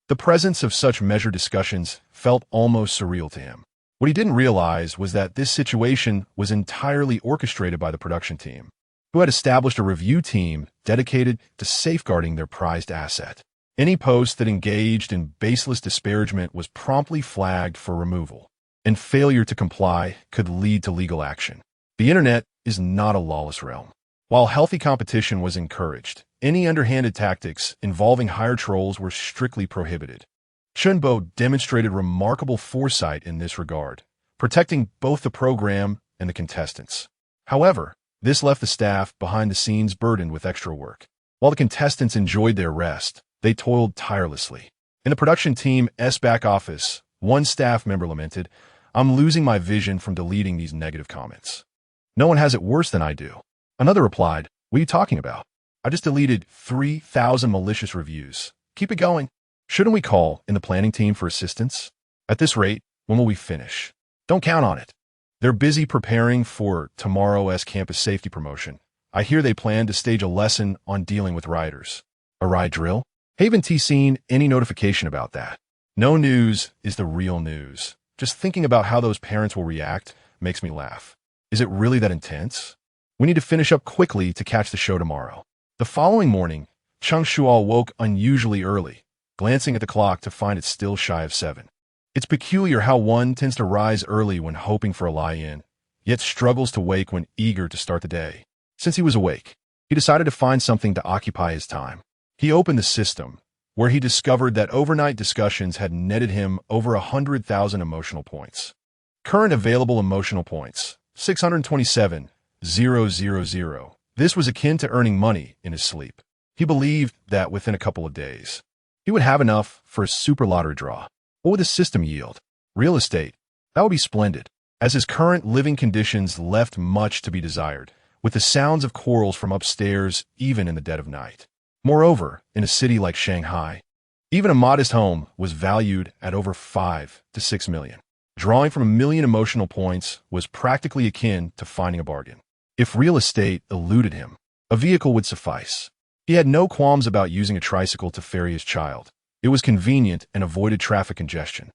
The presence of such measured discussions felt almost surreal to him. What he didn't realize was that this situation was entirely orchestrated by the production team, who had established a review team dedicated to safeguarding their prized asset. Any post that engaged in baseless disparagement was promptly flagged for removal, and failure to comply could lead to legal action. The internet is not a lawless realm. While healthy competition was encouraged, any underhanded tactics involving higher trolls were strictly prohibited. Chunbo demonstrated remarkable foresight in this regard, protecting both the program and the contestants. However, this left the staff behind the scenes burdened with extra work. While the contestants enjoyed their rest, they toiled tirelessly. In the production team's back office, one staff member lamented, "I'm losing my vision from deleting these negative comments. No one has it worse than I do." Another replied, "What are you talking about? I just deleted 3,000 malicious reviews. Keep it going. Shouldn't we call in the planning team for assistance? At this rate, when will we finish? Don't count on it. They're busy preparing for tomorrow's campus safety promotion. I hear they plan to stage a lesson on dealing with rioters." A riot drill? Haven't seen any notification about that. No news is the real news. Just thinking about how those parents will react makes me laugh. Is it really that intense? We need to finish up quickly to catch the show tomorrow. The following morning, Cheng Shuo woke unusually early, glancing at the clock to find it still shy of 7. It's peculiar how one tends to rise early when hoping for a lie-in, yet struggles to wake when eager to start the day. Since he was awake, he decided to find something to occupy his time. He opened the system, where he discovered that overnight discussions had netted him over 100,000 emotional points. Current available emotional points, 627,000. This was akin to earning money in his sleep. He believed that within a couple of days, he would have enough for a super lottery draw. What would the system yield? Real estate. That would be splendid, as his current living conditions left much to be desired, with the sounds of quarrels from upstairs even in the dead of night. Moreover, in a city like Shanghai, even a modest home was valued at over 5 to 6 million. Drawing from 1 million emotional points was practically akin to finding a bargain. If real estate eluded him, a vehicle would suffice. He had no qualms about using a tricycle to ferry his child. It was convenient and avoided traffic congestion.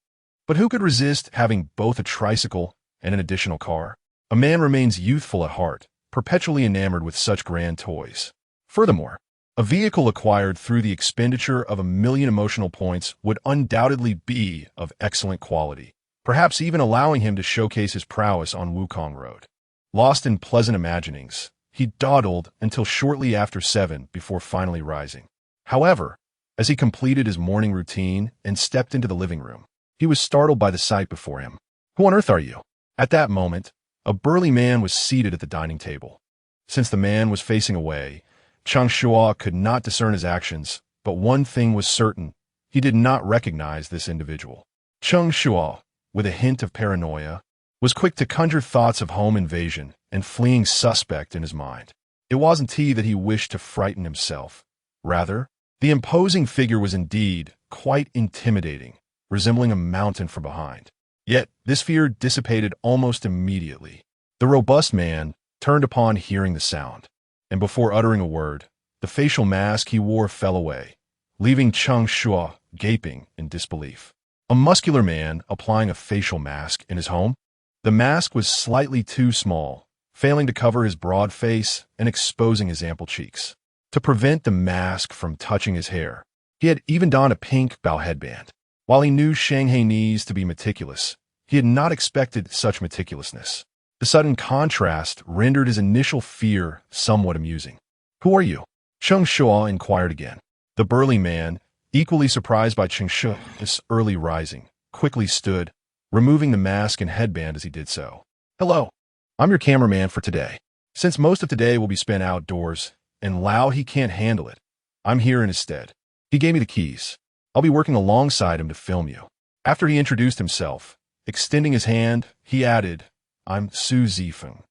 But who could resist having both a tricycle and an additional car? A man remains youthful at heart, perpetually enamored with such grand toys. Furthermore, a vehicle acquired through the expenditure of 1 million emotional points would undoubtedly be of excellent quality, perhaps even allowing him to showcase his prowess on Wukong Road. Lost in pleasant imaginings, he dawdled until shortly after 7 before finally rising. However, as he completed his morning routine and stepped into the living room, he was startled by the sight before him. "Who on earth are you?" At that moment, a burly man was seated at the dining table. Since the man was facing away, Cheng Shuo could not discern his actions, but one thing was certain: he did not recognize this individual. Cheng Shuo, with a hint of paranoia, was quick to conjure thoughts of home invasion and fleeing suspect in his mind. It wasn't he that he wished to frighten himself. Rather, the imposing figure was indeed quite intimidating, resembling a mountain from behind. Yet this fear dissipated almost immediately. The robust man turned upon hearing the sound, and before uttering a word, the facial mask he wore fell away, leaving Cheng Shuo gaping in disbelief. A muscular man applying a facial mask in his home? The mask was slightly too small, failing to cover his broad face and exposing his ample cheeks. To prevent the mask from touching his hair, he had even donned a pink bow headband. While he knew Shanghainese to be meticulous, he had not expected such meticulousness. The sudden contrast rendered his initial fear somewhat amusing. "Who are you?" Cheng Shuo inquired again. The burly man, equally surprised by Cheng Shuo's early rising, quickly stood, removing the mask and headband as he did so. "Hello. I'm your cameraman for today. Since most of today will be spent outdoors, and Lao he can't handle it, I'm here in his stead. He gave me the keys. I'll be working alongside him to film you." After he introduced himself, extending his hand, he added, "I'm Su Zifeng.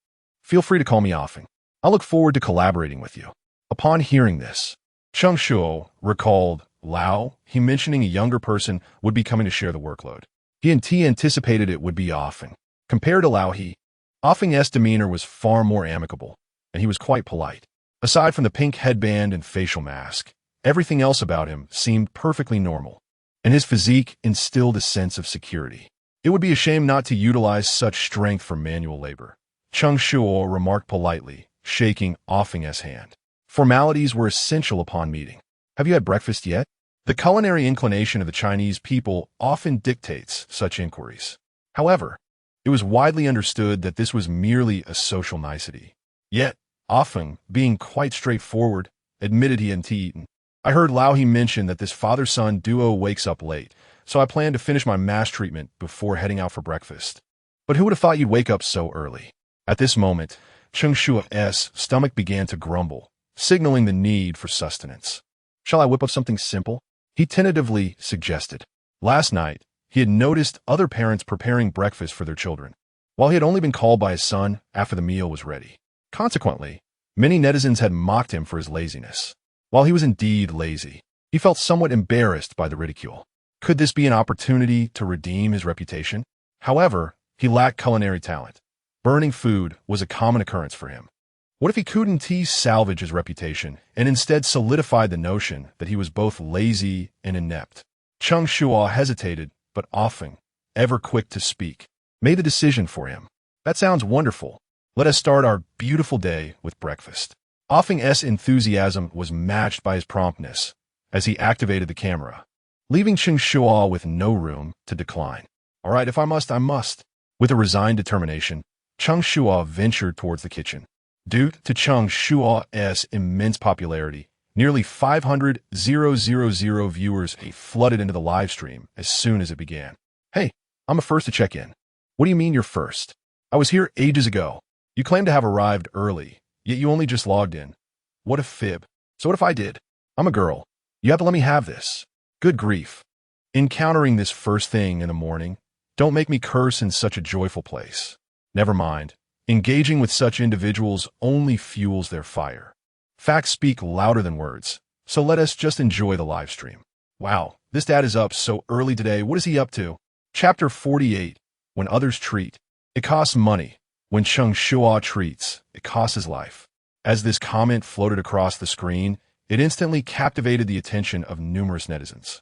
Feel free to call me Afeng. I'll look forward to collaborating with you." Upon hearing this, Cheng Shuo recalled Lao he mentioning a younger person would be coming to share the workload. He anticipated it would be Afeng. Compared to Lao Afeng's demeanor was far more amicable, and he was quite polite. Aside from the pink headband and facial mask, everything else about him seemed perfectly normal, and his physique instilled a sense of security. It would be a shame not to utilize such strength for manual labor, Cheng Shuo remarked politely, shaking Afeng's hand. Formalities were essential upon meeting. "Have you had breakfast yet?" The culinary inclination of the Chinese people often dictates such inquiries. However, it was widely understood that this was merely a social nicety. Yet, Afeng, being quite straightforward, admitted he hadn't eaten. "I heard Lao he mentioned that this father-son duo wakes up late, so I plan to finish my mask treatment before heading out for breakfast." "But who would have thought you'd wake up so early?" At this moment, Cheng Shuo's stomach began to grumble, signaling the need for sustenance. "Shall I whip up something simple?" he tentatively suggested. Last night, he had noticed other parents preparing breakfast for their children, while he had only been called by his son after the meal was ready. Consequently, many netizens had mocked him for his laziness. While he was indeed lazy, he felt somewhat embarrassed by the ridicule. Could this be an opportunity to redeem his reputation? However, he lacked culinary talent. Burning food was a common occurrence for him. What if he couldn't salvage his reputation and instead solidified the notion that he was both lazy and inept? Cheng Shuo hesitated, but Afeng, ever quick to speak, made the decision for him. "That sounds wonderful. Let us start our beautiful day with breakfast." Afeng's enthusiasm was matched by his promptness as he activated the camera, leaving Cheng Shuo with no room to decline. "All right, if I must, I must." With a resigned determination, Cheng Shuo ventured towards the kitchen. Due to Cheng Shuo's immense popularity, nearly 500,000 viewers flooded into the live stream as soon as it began. "Hey, I'm a first to check in." "What do you mean you're first? I was here ages ago. You claim to have arrived early, yet you only just logged in." "What a fib. So what if I did? I'm a girl. You have to let me have this." "Good grief. Encountering this first thing in the morning, don't make me curse in such a joyful place." "Never mind. Engaging with such individuals only fuels their fire. Facts speak louder than words, so let us just enjoy the live stream." "Wow, this dad is up so early today. What is he up to?" Chapter 48, When Others Treat. It costs money. When Cheng Shuo treats, it costs his life. As this comment floated across the screen, it instantly captivated the attention of numerous netizens.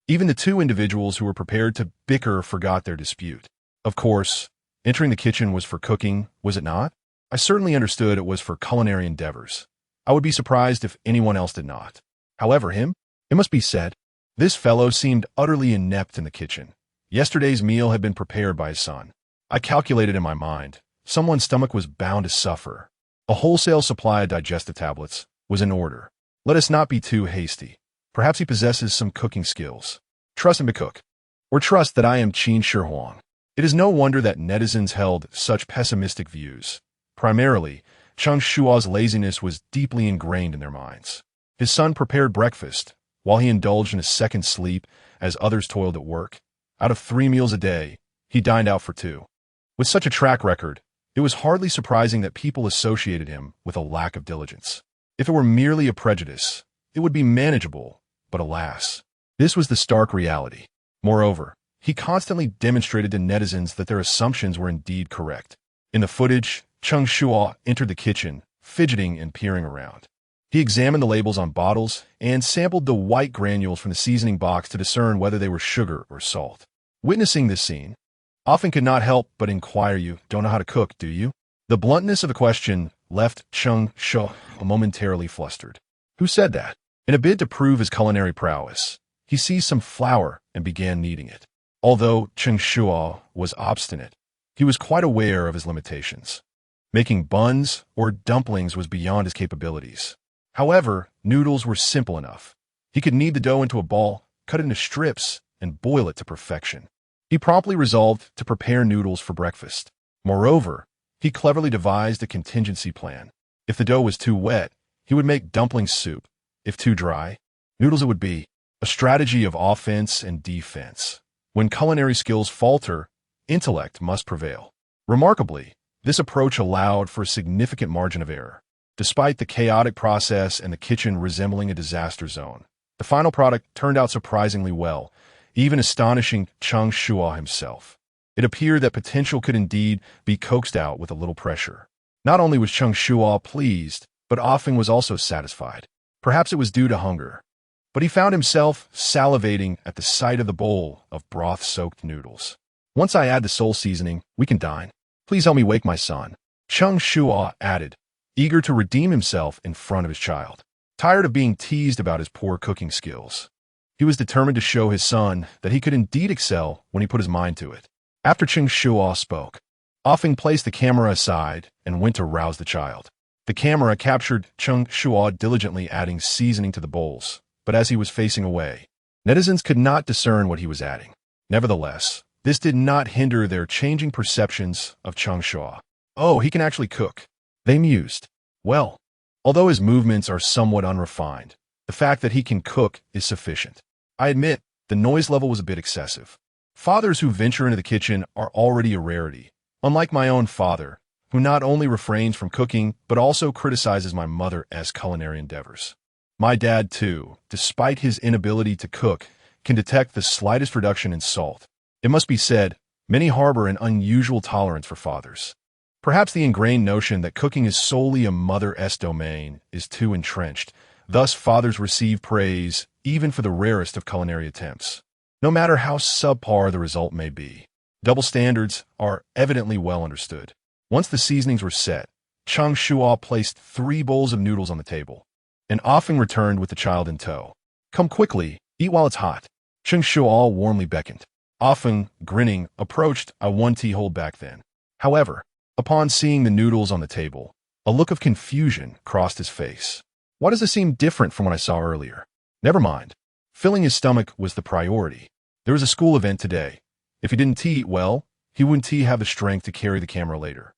Even the two individuals who were prepared to bicker forgot their dispute. Of course, entering the kitchen was for cooking, was it not? I certainly understood it was for culinary endeavors. I would be surprised if anyone else did not. However, him? It must be said, this fellow seemed utterly inept in the kitchen. Yesterday's meal had been prepared by his son. I calculated in my mind, someone's stomach was bound to suffer. A wholesale supply of digestive tablets was in order. Let us not be too hasty. Perhaps he possesses some cooking skills. Trust him to cook. Or trust that I am Qin Shi Huang. It is no wonder that netizens held such pessimistic views. Primarily, Cheng Shuo's laziness was deeply ingrained in their minds. His son prepared breakfast, while he indulged in a second sleep as others toiled at work. Out of 3 meals a day, he dined out for 2. With such a track record, it was hardly surprising that people associated him with a lack of diligence. If it were merely a prejudice, it would be manageable, but alas, this was the stark reality. Moreover, he constantly demonstrated to netizens that their assumptions were indeed correct. In the footage, Cheng Shuo entered the kitchen, fidgeting and peering around. He examined the labels on bottles and sampled the white granules from the seasoning box to discern whether they were sugar or salt. Witnessing this scene, Often could not help but inquire, "You don't know how to cook, do you?" The bluntness of the question left Cheng Shuo momentarily flustered. Who said that? In a bid to prove his culinary prowess, he seized some flour and began kneading it. Although Cheng Shuo was obstinate, he was quite aware of his limitations. Making buns or dumplings was beyond his capabilities. However, noodles were simple enough. He could knead the dough into a ball, cut it into strips, and boil it to perfection. He promptly resolved to prepare noodles for breakfast. Moreover, he cleverly devised a contingency plan. If the dough was too wet, he would make dumpling soup. If too dry, noodles it would be. A strategy of offense and defense. When culinary skills falter, intellect must prevail. Remarkably, this approach allowed for a significant margin of error. Despite the chaotic process and the kitchen resembling a disaster zone, the final product turned out surprisingly well, even astonishing Cheng Shuo himself. It appeared that potential could indeed be coaxed out with a little pressure. Not only was Cheng Shuo pleased, but often was also satisfied. Perhaps it was due to hunger. But he found himself salivating at the sight of the bowl of broth-soaked noodles. "Once I add the soul seasoning, we can dine. Please help me wake my son," Cheng Shuo added, eager to redeem himself in front of his child. Tired of being teased about his poor cooking skills, he was determined to show his son that he could indeed excel when he put his mind to it. After Cheng Shuo spoke, Offing placed the camera aside and went to rouse the child. The camera captured Cheng Shuo diligently adding seasoning to the bowls, but as he was facing away, netizens could not discern what he was adding. Nevertheless, this did not hinder their changing perceptions of Cheng Shuo. "Oh, he can actually cook," they mused. "Well, although his movements are somewhat unrefined, the fact that he can cook is sufficient." I admit, the noise level was a bit excessive. Fathers who venture into the kitchen are already a rarity, unlike my own father, who not only refrains from cooking, but also criticizes my mother's culinary endeavors. My dad, too, despite his inability to cook, can detect the slightest reduction in salt. It must be said, many harbor an unusual tolerance for fathers. Perhaps the ingrained notion that cooking is solely a mother's domain is too entrenched. Thus, fathers receive praise even for the rarest of culinary attempts, no matter how subpar the result may be. Double standards are evidently well understood. Once the seasonings were set, Cheng Shuo placed 3 bowls of noodles on the table, and Offing returned with the child in tow. "Come quickly, eat while it's hot." Cheng Shuo warmly beckoned. Offing, grinning, approached. "I one tea hold back then." However, upon seeing the noodles on the table, a look of confusion crossed his face. "Why does this seem different from what I saw earlier?" Never mind. Filling his stomach was the priority. There was a school event today. If he didn't eat well, he wouldn't have the strength to carry the camera later.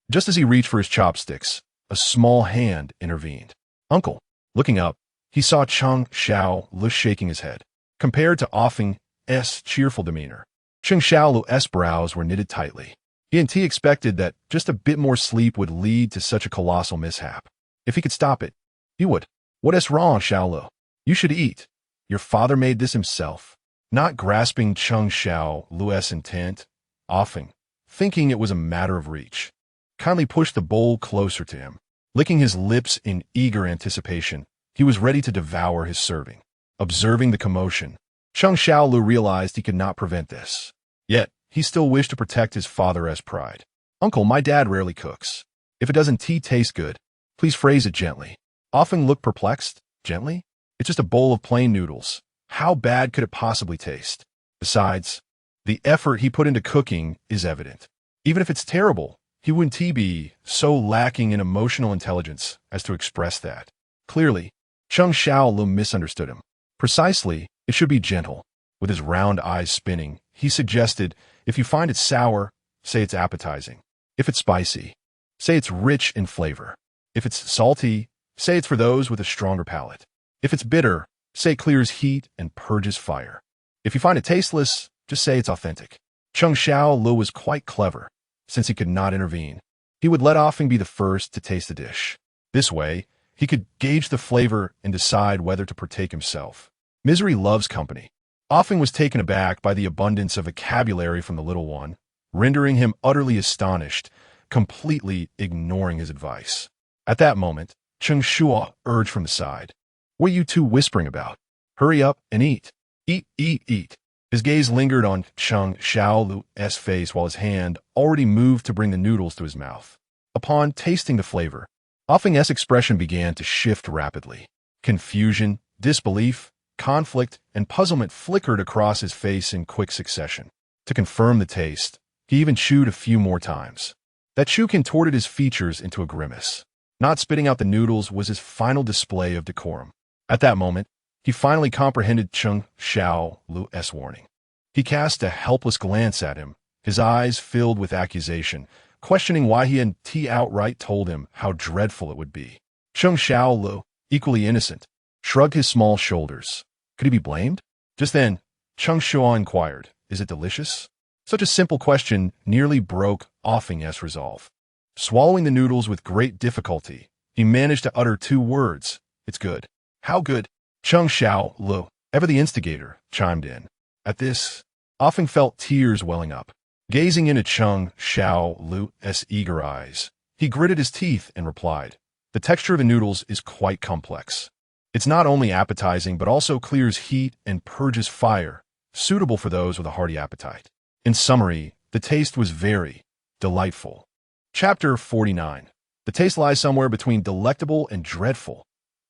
Just as he reached for his chopsticks, a small hand intervened. "Uncle." Looking up, he saw Cheng Shuo shaking his head. Compared to Offing's cheerful demeanor, Cheng Shuo's brows were knitted tightly. He expected that just a bit more sleep would lead to such a colossal mishap. If he could stop it, he would. "What's wrong, Shuo? You should eat. Your father made this himself." Not grasping Cheng Shuo's intent, Offing, thinking it was a matter of reach, kindly pushed the bowl closer to him. Licking his lips in eager anticipation, he was ready to devour his serving. Observing the commotion, Cheng Shuo realized he could not prevent this. Yet, he still wished to protect his father's pride. "Uncle, my dad rarely cooks. If it doesn't taste good, please phrase it gently." Offing looked perplexed. "Gently? It's just a bowl of plain noodles. How bad could it possibly taste? Besides, the effort he put into cooking is evident. Even if it's terrible, he wouldn't be so lacking in emotional intelligence as to express that." Clearly, Cheng Shuo misunderstood him. Precisely, it should be gentle. With his round eyes spinning, he suggested, "If you find it sour, say it's appetizing. If it's spicy, say it's rich in flavor. If it's salty, say it's for those with a stronger palate. If it's bitter, say it clears heat and purges fire. If you find it tasteless, just say it's authentic." Cheng Shuo was quite clever. Since he could not intervene, he would let Offing be the first to taste the dish. This way, he could gauge the flavor and decide whether to partake himself. Misery loves company. Offing was taken aback by the abundance of vocabulary from the little one, rendering him utterly astonished, completely ignoring his advice. At that moment, Cheng Shuo urged from the side, "What are you two whispering about? Hurry up and eat. Eat, eat, eat." His gaze lingered on Cheng Shuo's face while his hand already moved to bring the noodles to his mouth. Upon tasting the flavor, Offing's expression began to shift rapidly. Confusion, disbelief, conflict, and puzzlement flickered across his face in quick succession. To confirm the taste, he even chewed a few more times. That chew contorted his features into a grimace. Not spitting out the noodles was his final display of decorum. At that moment, he finally comprehended Cheng Shuo's warning. He cast a helpless glance at him, his eyes filled with accusation, questioning why he hadn't outright told him how dreadful it would be. Cheng Shuo, equally innocent, shrugged his small shoulders. Could he be blamed? Just then, Cheng Shuo inquired, "Is it delicious?" Such a simple question nearly broke Offing's resolve. Swallowing the noodles with great difficulty, he managed to utter two words, "It's good." "How good?" Cheng Shuo, ever the instigator, chimed in. At this, Offing felt tears welling up. Gazing into Cheng Shuo's eager eyes, he gritted his teeth and replied, "The texture of the noodles is quite complex. It's not only appetizing but also clears heat and purges fire, suitable for those with a hearty appetite." In summary, the taste was very delightful. Chapter 49. The taste lies somewhere between delectable and dreadful.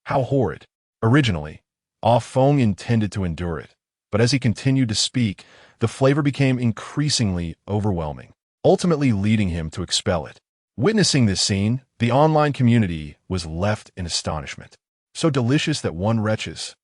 How horrid. Originally, Ah Feng intended to endure it, but as he continued to speak, the flavor became increasingly overwhelming, ultimately leading him to expel it. Witnessing this scene, the online community was left in astonishment. So delicious that one retches.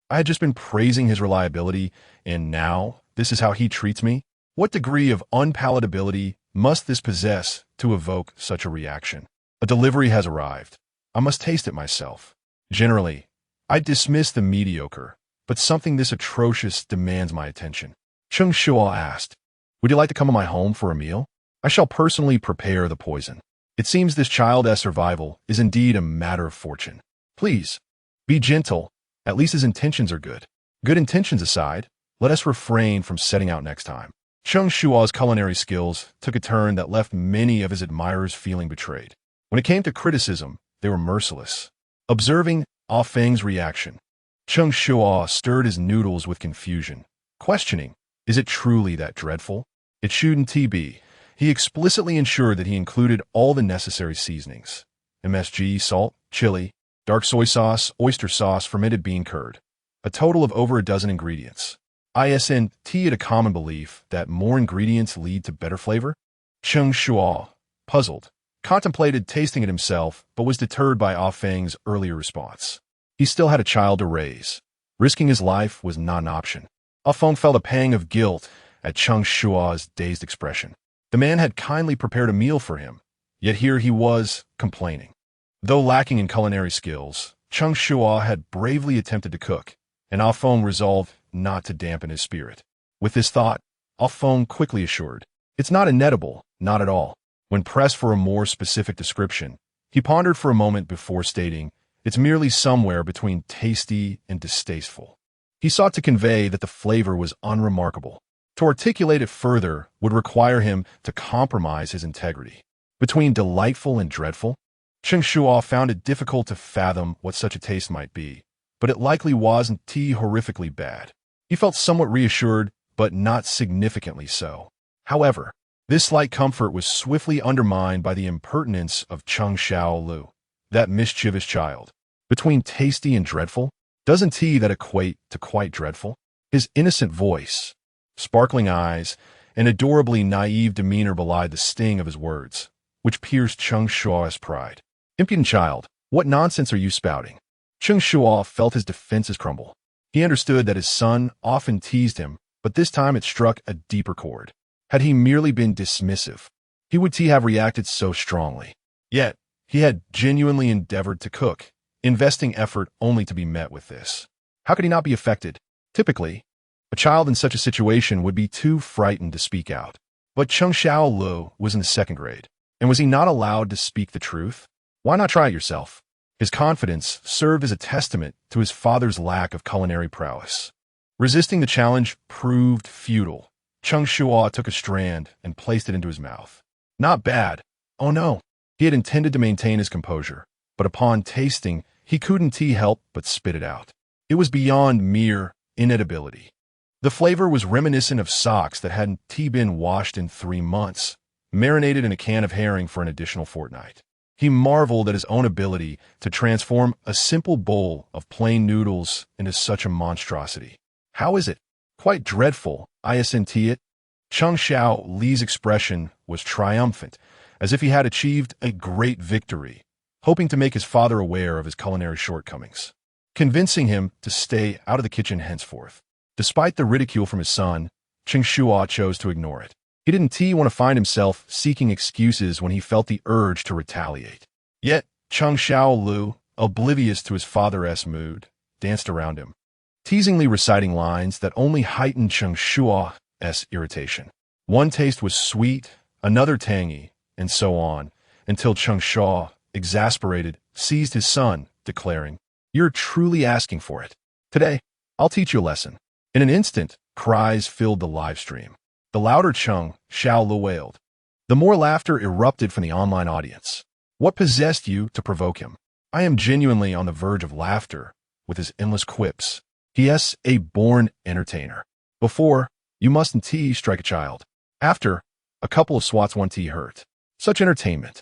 I had just been praising his reliability, and now this is how he treats me? What degree of unpalatability must this possess to evoke such a reaction? A delivery has arrived. I must taste it myself. Generally, I dismiss the mediocre, but something this atrocious demands my attention. Cheng Shuo asked, "Would you like to come to my home for a meal? I shall personally prepare the poison." It seems this child's survival is indeed a matter of fortune. Please, be gentle. At least his intentions are good. Good intentions aside, let us refrain from setting out next time. Cheng Shuo's culinary skills took a turn that left many of his admirers feeling betrayed. When it came to criticism, they were merciless. Observing Ah Feng's reaction, Cheng Shuo stirred his noodles with confusion, questioning, "Is it truly that dreadful?" It shouldn't be. He explicitly ensured that he included all the necessary seasonings: MSG, salt, chili, dark soy sauce, oyster sauce, fermented bean curd. A total of over a dozen ingredients. Isn't it a common belief that more ingredients lead to better flavor? Cheng Shuo, puzzled, contemplated tasting it himself, but was deterred by Ah Feng's earlier response. He still had a child to raise. Risking his life was not an option. Ah Feng felt a pang of guilt at Cheng Shuo's dazed expression. The man had kindly prepared a meal for him, yet here he was, complaining. Though lacking in culinary skills, Cheng Shuo had bravely attempted to cook, and Ah Feng resolved not to dampen his spirit. With this thought, Ah Feng quickly assured, "It's not inedible, not at all." When pressed for a more specific description, he pondered for a moment before stating, "It's merely somewhere between tasty and distasteful." He sought to convey that the flavor was unremarkable. To articulate it further would require him to compromise his integrity. Between delightful and dreadful, Cheng Shuo found it difficult to fathom what such a taste might be, but it likely wasn't horrifically bad. He felt somewhat reassured, but not significantly so. However, this slight comfort was swiftly undermined by the impertinence of Cheng Shuo, that mischievous child. Between tasty and dreadful, doesn't that equate to quite dreadful? His innocent voice, sparkling eyes, and adorably naive demeanor belied the sting of his words, which pierced Cheng Shuo's pride. "Impudent child, what nonsense are you spouting?" Cheng Shuo felt his defenses crumble. He understood that his son often teased him, but this time it struck a deeper chord. Had he merely been dismissive, he would have reacted so strongly. Yet, he had genuinely endeavored to cook, investing effort only to be met with this. How could he not be affected? Typically, a child in such a situation would be too frightened to speak out. But Cheng Shuo was in the second grade, and was he not allowed to speak the truth? Why not try it yourself? His confidence served as a testament to his father's lack of culinary prowess. Resisting the challenge proved futile. Cheng Shuo took a strand and placed it into his mouth. Not bad. Oh no. He had intended to maintain his composure, but upon tasting, he couldn't help but spit it out. It was beyond mere inedibility. The flavor was reminiscent of socks that hadn't been washed in 3 months, marinated in a can of herring for an additional fortnight. He marveled at his own ability to transform a simple bowl of plain noodles into such a monstrosity. How is it? Quite dreadful, isn't it? Cheng Shuo Li's expression was triumphant, as if he had achieved a great victory, hoping to make his father aware of his culinary shortcomings, convincing him to stay out of the kitchen henceforth. Despite the ridicule from his son, Cheng Shuo chose to ignore it. He didn't want to find himself seeking excuses when he felt the urge to retaliate. Yet, Cheng Shuo, oblivious to his father's mood, danced around him, teasingly reciting lines that only heightened Cheng Shuo's irritation. One taste was sweet, another tangy, and so on, until Cheng Shuo, exasperated, seized his son, declaring, "You're truly asking for it. Today, I'll teach you a lesson." In an instant, cries filled the live stream. The louder Cheng Shuo wailed. The more laughter erupted from the online audience. What possessed you to provoke him? I am genuinely on the verge of laughter with his endless quips. He is a born entertainer. Before, you mustn't strike a child. After, a couple of swats won't hurt. Such entertainment.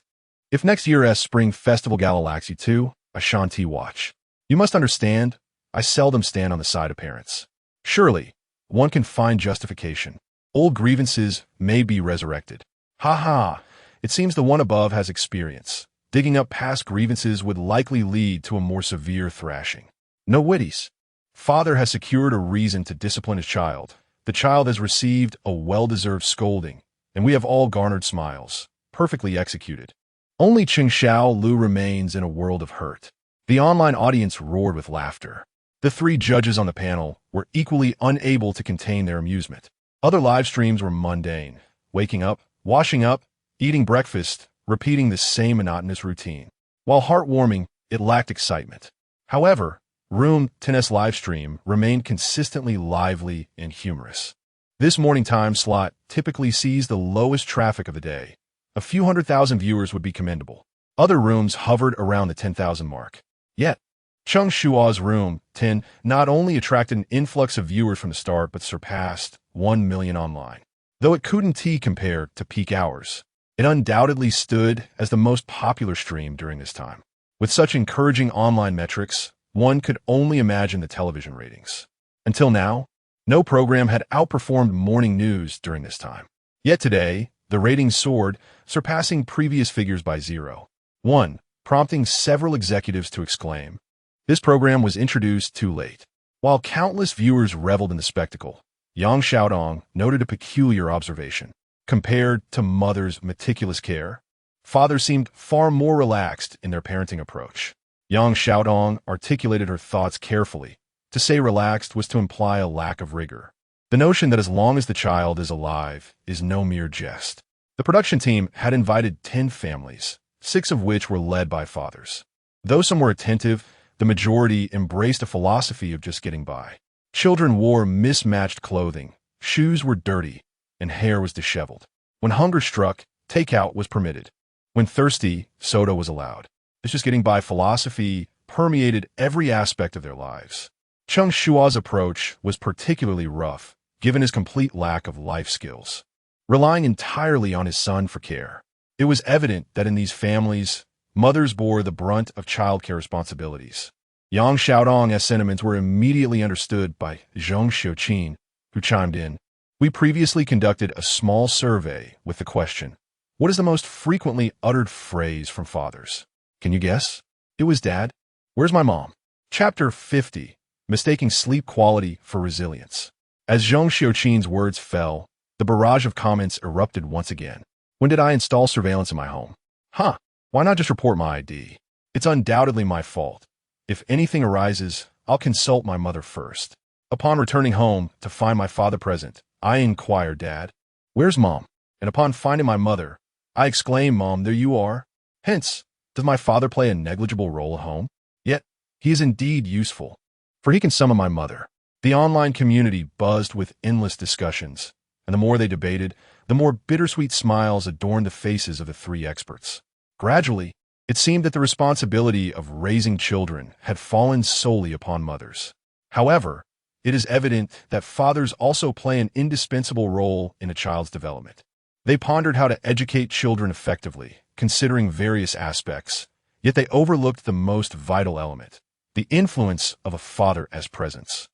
If next year's Spring Festival Gala lacks you too, I shan't watch. You must understand, I seldom stand on the side of parents. Surely, one can find justification. Old grievances may be resurrected. Ha ha, it seems the one above has experience. Digging up past grievances would likely lead to a more severe thrashing. No witties. Father has secured a reason to discipline his child. The child has received a well-deserved scolding, and we have all garnered smiles, perfectly executed. Only Cheng Shuo remains in a world of hurt. The online audience roared with laughter. The 3 judges on the panel were equally unable to contain their amusement. Other live streams were mundane, waking up, washing up, eating breakfast, repeating the same monotonous routine. While heartwarming, it lacked excitement. However, Room 10's live stream remained consistently lively and humorous. This morning time slot typically sees the lowest traffic of the day. A few 100,000 viewers would be commendable. Other rooms hovered around the 10,000 mark. Yet, Cheng Shuo's Room 10 not only attracted an influx of viewers from the start but surpassed 1 million online. Though it couldn't compare to peak hours, it undoubtedly stood as the most popular stream during this time. With such encouraging online metrics, one could only imagine the television ratings. Until now, no program had outperformed morning news during this time. Yet today, the ratings soared, surpassing previous figures by 0.1, prompting several executives to exclaim, "This program was introduced too late." While countless viewers reveled in the spectacle, Yang Xiaodong noted a peculiar observation. Compared to mother's meticulous care, fathers seemed far more relaxed in their parenting approach. Yang Xiaodong articulated her thoughts carefully. To say relaxed was to imply a lack of rigor. The notion that as long as the child is alive is no mere jest. The production team had invited 10 families, 6 of which were led by fathers. Though some were attentive, the majority embraced a philosophy of just getting by. Children wore mismatched clothing, shoes were dirty, and hair was disheveled. When hunger struck, takeout was permitted. When thirsty, soda was allowed. This just getting by philosophy permeated every aspect of their lives. Cheng Shuo's approach was particularly rough, given his complete lack of life skills. Relying entirely on his son for care, it was evident that in these families, mothers bore the brunt of childcare responsibilities. Yang Xiaodong's sentiments were immediately understood by Zhong Xiuqin, who chimed in, "We previously conducted a small survey with the question, what is the most frequently uttered phrase from fathers? Can you guess? It was Dad. Where's my mom?" Chapter 50, Mistaking Sleep Quality for Resilience. As Zhong Xiuqin's words fell, the barrage of comments erupted once again. When did I install surveillance in my home? Why not just report my ID? It's undoubtedly my fault. If anything arises, I'll consult my mother first. Upon returning home to find my father present, I inquire, "Dad, where's Mom?" And upon finding my mother, I exclaim, "Mom, there you are." Hence, does my father play a negligible role at home? Yet, he is indeed useful, for he can summon my mother. The online community buzzed with endless discussions, and the more they debated, the more bittersweet smiles adorned the faces of the 3 experts. Gradually, it seemed that the responsibility of raising children had fallen solely upon mothers. However, it is evident that fathers also play an indispensable role in a child's development. They pondered how to educate children effectively, considering various aspects, yet they overlooked the most vital element, the influence of a father as presence.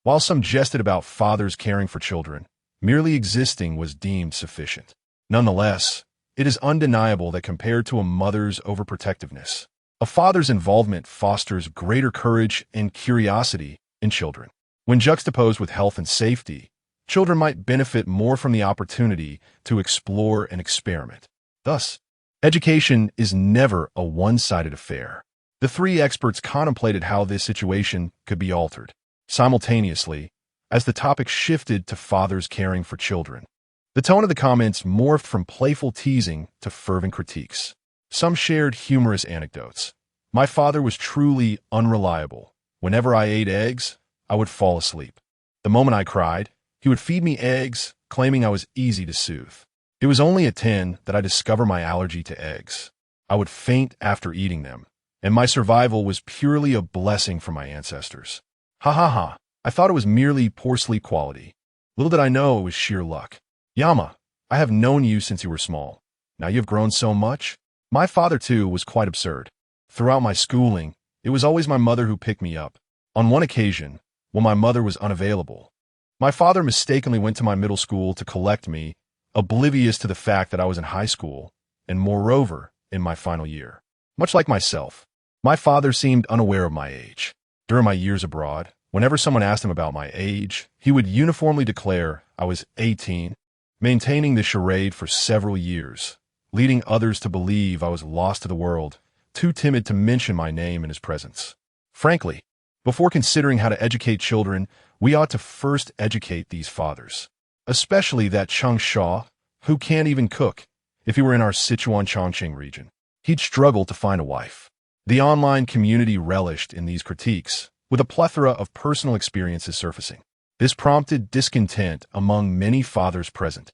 While some jested about fathers caring for children, merely existing was deemed sufficient. Nonetheless, it is undeniable that compared to a mother's overprotectiveness, a father's involvement fosters greater courage and curiosity in children. When juxtaposed with health and safety, children might benefit more from the opportunity to explore and experiment. Thus, education is never a one-sided affair. The three experts contemplated how this situation could be altered, simultaneously, as the topic shifted to fathers caring for children. The tone of the comments morphed from playful teasing to fervent critiques. Some shared humorous anecdotes. My father was truly unreliable. Whenever I ate eggs, I would fall asleep. The moment I cried, he would feed me eggs, claiming I was easy to soothe. It was only at 10 that I discovered my allergy to eggs. I would faint after eating them, and my survival was purely a blessing from my ancestors. Ha ha ha, I thought it was merely poor sleep quality. Little did I know it was sheer luck. Yama, I have known you since you were small. Now you have grown so much. My father, too, was quite absurd. Throughout my schooling, it was always my mother who picked me up. On one occasion, when my mother was unavailable, my father mistakenly went to my middle school to collect me, oblivious to the fact that I was in high school, and moreover, in my final year. Much like myself, my father seemed unaware of my age. During my years abroad, whenever someone asked him about my age, he would uniformly declare I was 18, maintaining the charade for several years, leading others to believe I was lost to the world, too timid to mention my name in his presence. Frankly, before considering how to educate children, we ought to first educate these fathers, especially that Cheng Shuo, who can't even cook. If he were in our Sichuan Chongqing region, he'd struggle to find a wife. The online community relished in these critiques, with a plethora of personal experiences surfacing. This prompted discontent among many fathers present.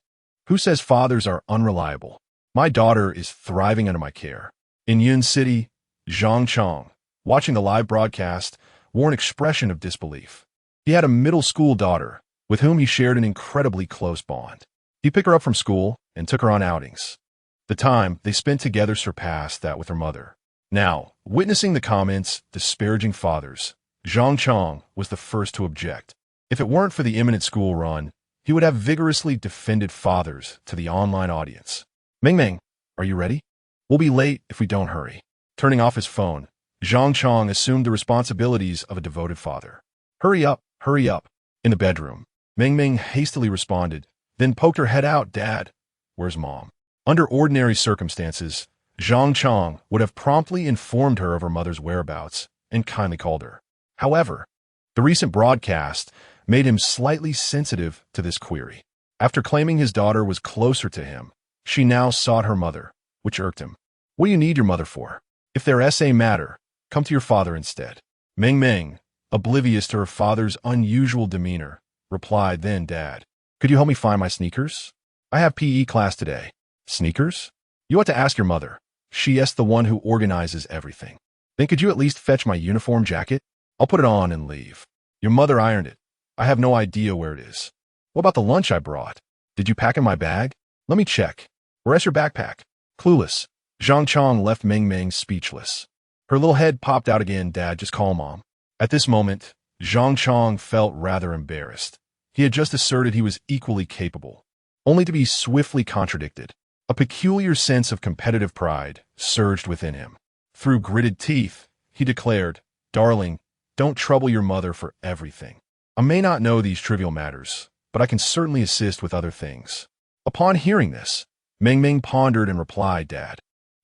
Who says fathers are unreliable? My daughter is thriving under my care. In Yun City, Zhang Chong, watching the live broadcast, wore an expression of disbelief. He had a middle school daughter, with whom he shared an incredibly close bond. He picked her up from school and took her on outings. The time they spent together surpassed that with her mother. Now, witnessing the comments disparaging fathers, Zhang Chong was the first to object. If it weren't for the imminent school run, he would have vigorously defended fathers to the online audience. Ming, are you ready? We'll be late if we don't hurry. Turning off his phone, Zhang Chong assumed the responsibilities of a devoted father. Hurry up, hurry up. In the bedroom, Ming hastily responded, then poked her head out. Dad, where's Mom? Under ordinary circumstances, Zhang Chong would have promptly informed her of her mother's whereabouts and kindly called her. However, the recent broadcast made him slightly sensitive to this query. After claiming his daughter was closer to him, she now sought her mother, which irked him. What do you need your mother for? If their essay matter, come to your father instead. Ming, oblivious to her father's unusual demeanor, replied, then, Dad, could you help me find my sneakers? I have PE class today. Sneakers? You ought to ask your mother. She is the one who organizes everything. Then could you at least fetch my uniform jacket? I'll put it on and leave. Your mother ironed it. I have no idea where it is. What about the lunch I brought? Did you pack in my bag? Let me check. Where's your backpack? Clueless, Zhang Chong left Ming speechless. Her little head popped out again. Dad, just call Mom. At this moment, Zhang Chong felt rather embarrassed. He had just asserted he was equally capable, only to be swiftly contradicted. A peculiar sense of competitive pride surged within him. Through gritted teeth, he declared, Darling, don't trouble your mother for everything. I may not know these trivial matters, but I can certainly assist with other things. Upon hearing this, Ming pondered and replied, Dad,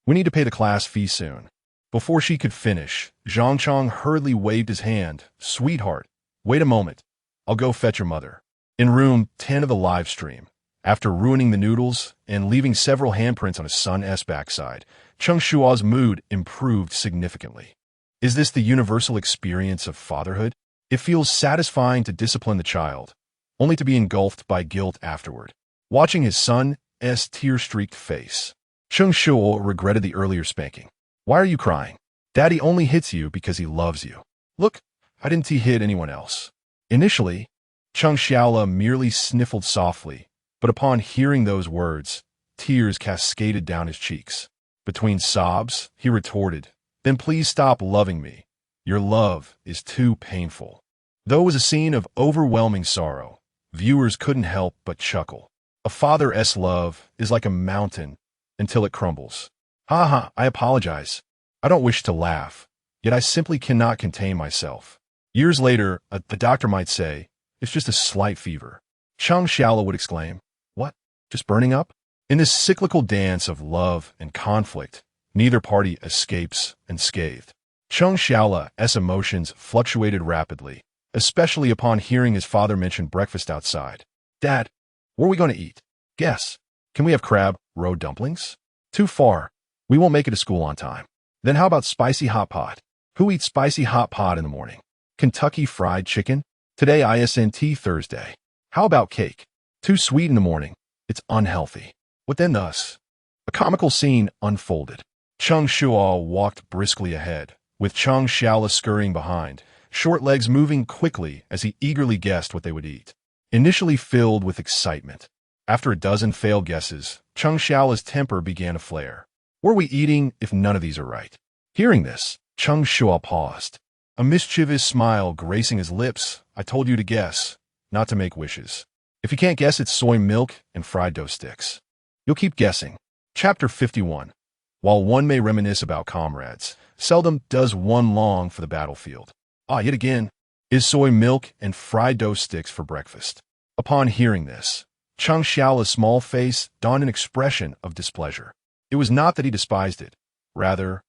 we need to pay the class fee soon. Before she could finish, Zhang Chong hurriedly waved his hand. Sweetheart, wait a moment. I'll go fetch your mother. In room 10 of the live stream, after ruining the noodles and leaving several handprints on his son's backside, Cheng Shuo's mood improved significantly. Is this the universal experience of fatherhood? It feels satisfying to discipline the child, only to be engulfed by guilt afterward. Watching his son's tear-streaked face, Cheng Shuo regretted the earlier spanking. Why are you crying? Daddy only hits you because he loves you. Look, I didn't hit anyone else. Initially, Cheng Shuo merely sniffled softly, but upon hearing those words, tears cascaded down his cheeks. Between sobs, he retorted, "Then please stop loving me. Your love is too painful." Though it was a scene of overwhelming sorrow, viewers couldn't help but chuckle. A father's love is like a mountain until it crumbles. Haha, I apologize. I don't wish to laugh, yet I simply cannot contain myself. Years later, the doctor might say, "It's just a slight fever." Cheng Shuo would exclaim, "What? Just burning up?" In this cyclical dance of love and conflict, neither party escapes unscathed. Cheng Shuo's emotions fluctuated rapidly, especially upon hearing his father mention breakfast outside. "Dad, what are we going to eat?" "Guess. Can we have crab roe dumplings?" "Too far. We won't make it to school on time." "Then how about spicy hot pot?" "Who eats spicy hot pot in the morning?" "Kentucky fried chicken?" "Today isn't Thursday." "How about cake?" "Too sweet in the morning. It's unhealthy." Within us, a comical scene unfolded. Cheng Shuo walked briskly ahead, with Cheng Shuo scurrying behind, short legs moving quickly as he eagerly guessed what they would eat. Initially filled with excitement, after a dozen failed guesses, Cheng Shuo's temper began to flare. What are we eating if none of these are right? Hearing this, Cheng Shuo paused, a mischievous smile gracing his lips. "I told you to guess, not to make wishes. If you can't guess, it's soy milk and fried dough sticks. You'll keep guessing." Chapter 51. While one may reminisce about comrades, seldom does one long for the battlefield. Yet again, is soy milk and fried dough sticks for breakfast. Upon hearing this, Cheng Shuo's small face donned an expression of displeasure. It was not that he despised it. Rather,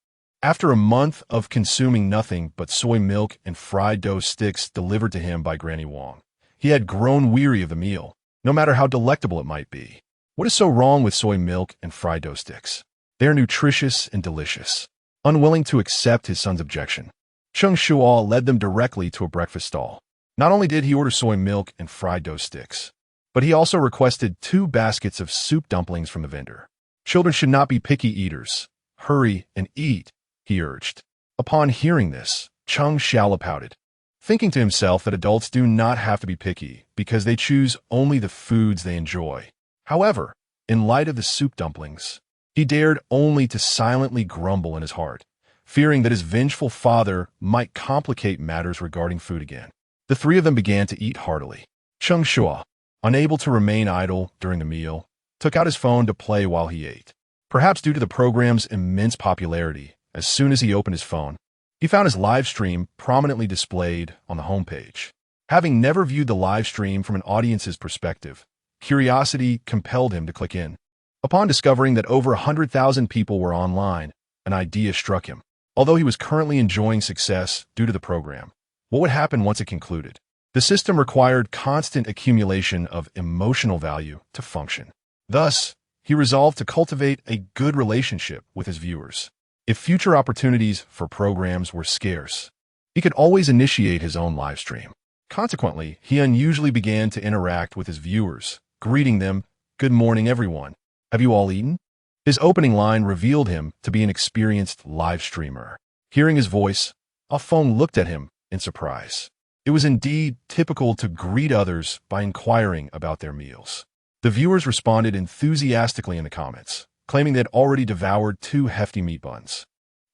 after a month of consuming nothing but soy milk and fried dough sticks delivered to him by Granny Wong, he had grown weary of the meal, no matter how delectable it might be. What is so wrong with soy milk and fried dough sticks? They are nutritious and delicious. Unwilling to accept his son's objection, Cheng Shuo led them directly to a breakfast stall. Not only did he order soy milk and fried dough sticks, but he also requested 2 baskets of soup dumplings from the vendor. "Children should not be picky eaters. Hurry and eat," he urged. Upon hearing this, Cheng Shuo pouted, thinking to himself that adults do not have to be picky because they choose only the foods they enjoy. However, in light of the soup dumplings, he dared only to silently grumble in his heart, fearing that his vengeful father might complicate matters regarding food again. The 3 of them began to eat heartily. Cheng Shuo, unable to remain idle during the meal, took out his phone to play while he ate. Perhaps due to the program's immense popularity, as soon as he opened his phone, he found his live stream prominently displayed on the homepage. Having never viewed the live stream from an audience's perspective, curiosity compelled him to click in. Upon discovering that over 100,000 people were online, an idea struck him. Although he was currently enjoying success due to the program, what would happen once it concluded? The system required constant accumulation of emotional value to function. Thus, he resolved to cultivate a good relationship with his viewers. If future opportunities for programs were scarce, he could always initiate his own live stream. Consequently, he unusually began to interact with his viewers, greeting them, "Good morning, everyone. Have you all eaten?" His opening line revealed him to be an experienced live streamer. Hearing his voice, Alphonse looked at him in surprise. It was indeed typical to greet others by inquiring about their meals. The viewers responded enthusiastically in the comments, claiming they had already devoured 2 hefty meat buns.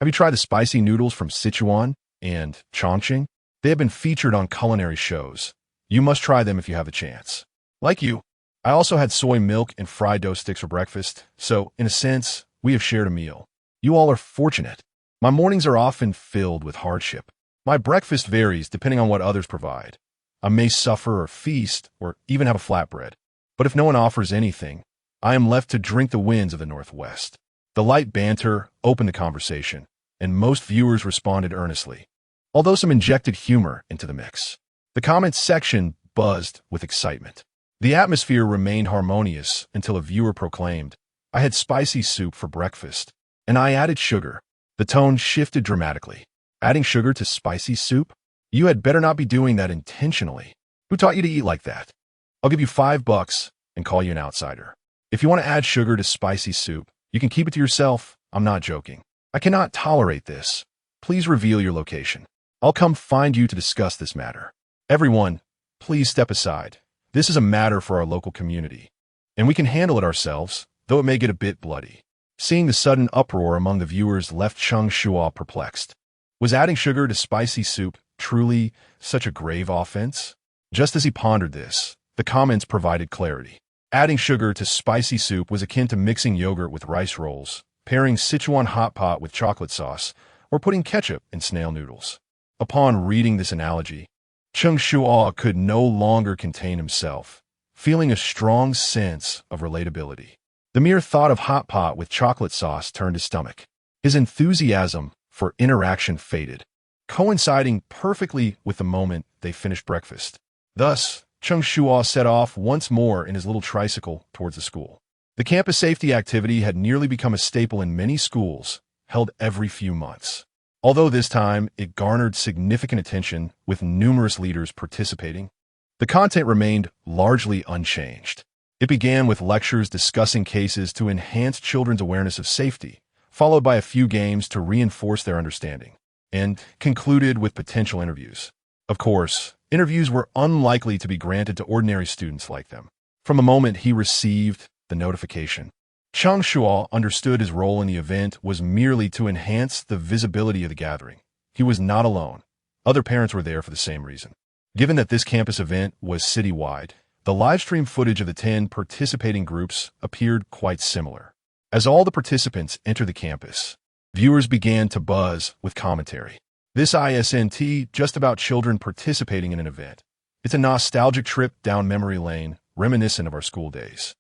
"Have you tried the spicy noodles from Sichuan and Chongqing? They have been featured on culinary shows. You must try them if you have a chance." "Like you, I also had soy milk and fried dough sticks for breakfast, so, in a sense, we have shared a meal. You all are fortunate. My mornings are often filled with hardship. My breakfast varies depending on what others provide. I may suffer or feast, or even have a flatbread. But if no one offers anything, I am left to drink the winds of the Northwest." The light banter opened the conversation, and most viewers responded earnestly, although some injected humor into the mix. The comments section buzzed with excitement. The atmosphere remained harmonious until a viewer proclaimed, "I had spicy soup for breakfast, and I added sugar." The tone shifted dramatically. "Adding sugar to spicy soup? You had better not be doing that intentionally. Who taught you to eat like that? I'll give you $5 and call you an outsider. If you want to add sugar to spicy soup, you can keep it to yourself. I'm not joking. I cannot tolerate this. Please reveal your location. I'll come find you to discuss this matter." Everyone, Please step aside. This is a matter for our local community, and we can handle it ourselves, though it may get a bit bloody. Seeing the sudden uproar among the viewers left Cheng Shuo perplexed. Was adding sugar to spicy soup truly such a grave offense? Just as he pondered this, the comments provided clarity. Adding sugar to spicy soup was akin to mixing yogurt with rice rolls, pairing Sichuan hot pot with chocolate sauce, or putting ketchup in snail noodles. Upon reading this analogy, Cheng Shuo could no longer contain himself, feeling a strong sense of relatability. The mere thought of hot pot with chocolate sauce turned his stomach. His enthusiasm for interaction faded, coinciding perfectly with the moment they finished breakfast. Thus, Cheng Shuo set off once more in his little tricycle towards the school. The campus safety activity had nearly become a staple in many schools, held every few months. Although this time it garnered significant attention with numerous leaders participating, the content remained largely unchanged. It began with lectures discussing cases to enhance children's awareness of safety, followed by a few games to reinforce their understanding, and concluded with potential interviews. Of course, interviews were unlikely to be granted to ordinary students like them. From the moment he received the notification, Cheng Shuo understood his role in the event was merely to enhance the visibility of the gathering. He was not alone. Other parents were there for the same reason. Given that this campus event was citywide, the live-stream footage of the 10 participating groups appeared quite similar. As all the participants entered the campus, viewers began to buzz with commentary. This isn't just about children participating in an event. It's a nostalgic trip down memory lane, reminiscent of our school days.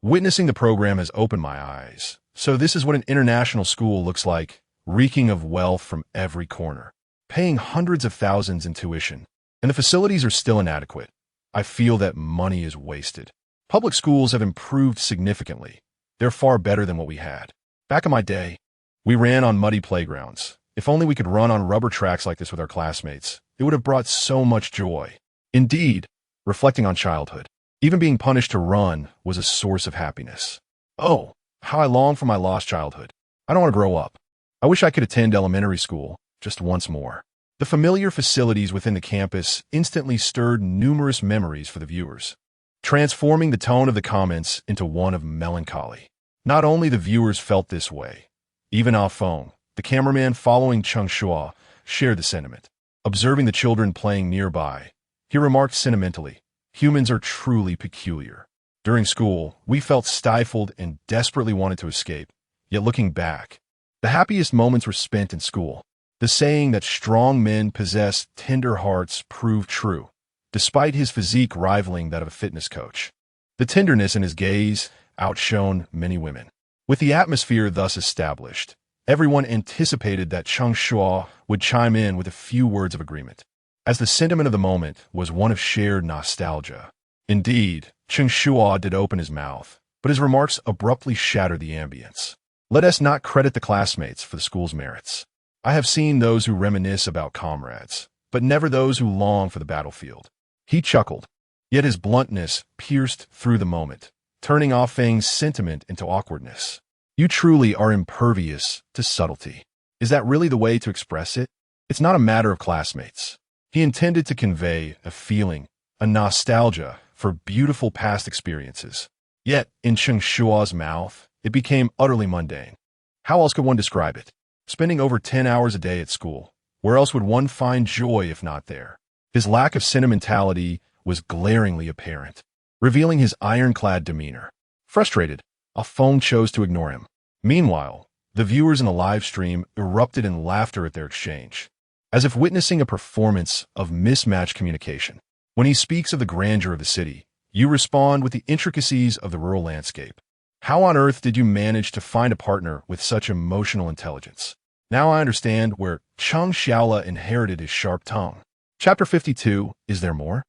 Witnessing the program has opened my eyes. So this is what an international school looks like, reeking of wealth from every corner, paying hundreds of thousands in tuition, and the facilities are still inadequate. I feel that money is wasted. Public schools have improved significantly. They're far better than what we had. Back in my day, we ran on muddy playgrounds. If only we could run on rubber tracks like this with our classmates, it would have brought so much joy. Indeed, reflecting on childhood, even being punished to run was a source of happiness. Oh, how I long for my lost childhood. I don't want to grow up. I wish I could attend elementary school just once more. The familiar facilities within the campus instantly stirred numerous memories for the viewers, transforming the tone of the comments into one of melancholy. Not only the viewers felt this way, even our phone, the cameraman following Cheng Shuo, shared the sentiment. Observing the children playing nearby, he remarked sentimentally, "Humans are truly peculiar. During school, we felt stifled and desperately wanted to escape. Yet looking back, the happiest moments were spent in school." The saying that strong men possess tender hearts proved true, despite his physique rivaling that of a fitness coach. The tenderness in his gaze outshone many women. With the atmosphere thus established, everyone anticipated that Cheng Shuo would chime in with a few words of agreement, as the sentiment of the moment was one of shared nostalgia. Indeed, Cheng Shuo did open his mouth, but his remarks abruptly shattered the ambience. Let us not credit the classmates for the school's merits. I have seen those who reminisce about comrades, but never those who long for the battlefield. He chuckled, yet his bluntness pierced through the moment, turning Ah Feng's sentiment into awkwardness. You truly are impervious to subtlety. Is that really the way to express it? It's not a matter of classmates. He intended to convey a feeling, a nostalgia for beautiful past experiences. Yet, in Cheng Shuo's mouth, it became utterly mundane. How else could one describe it? Spending over 10 hours a day at school. Where else would one find joy if not there? His lack of sentimentality was glaringly apparent, revealing his ironclad demeanor. Frustrated, Ah Feng chose to ignore him. Meanwhile, the viewers in the live stream erupted in laughter at their exchange, as if witnessing a performance of mismatched communication. When he speaks of the grandeur of the city, you respond with the intricacies of the rural landscape. How on earth did you manage to find a partner with such emotional intelligence? Now I understand where Cheng Xiaola inherited his sharp tongue. Chapter 52, Is There More?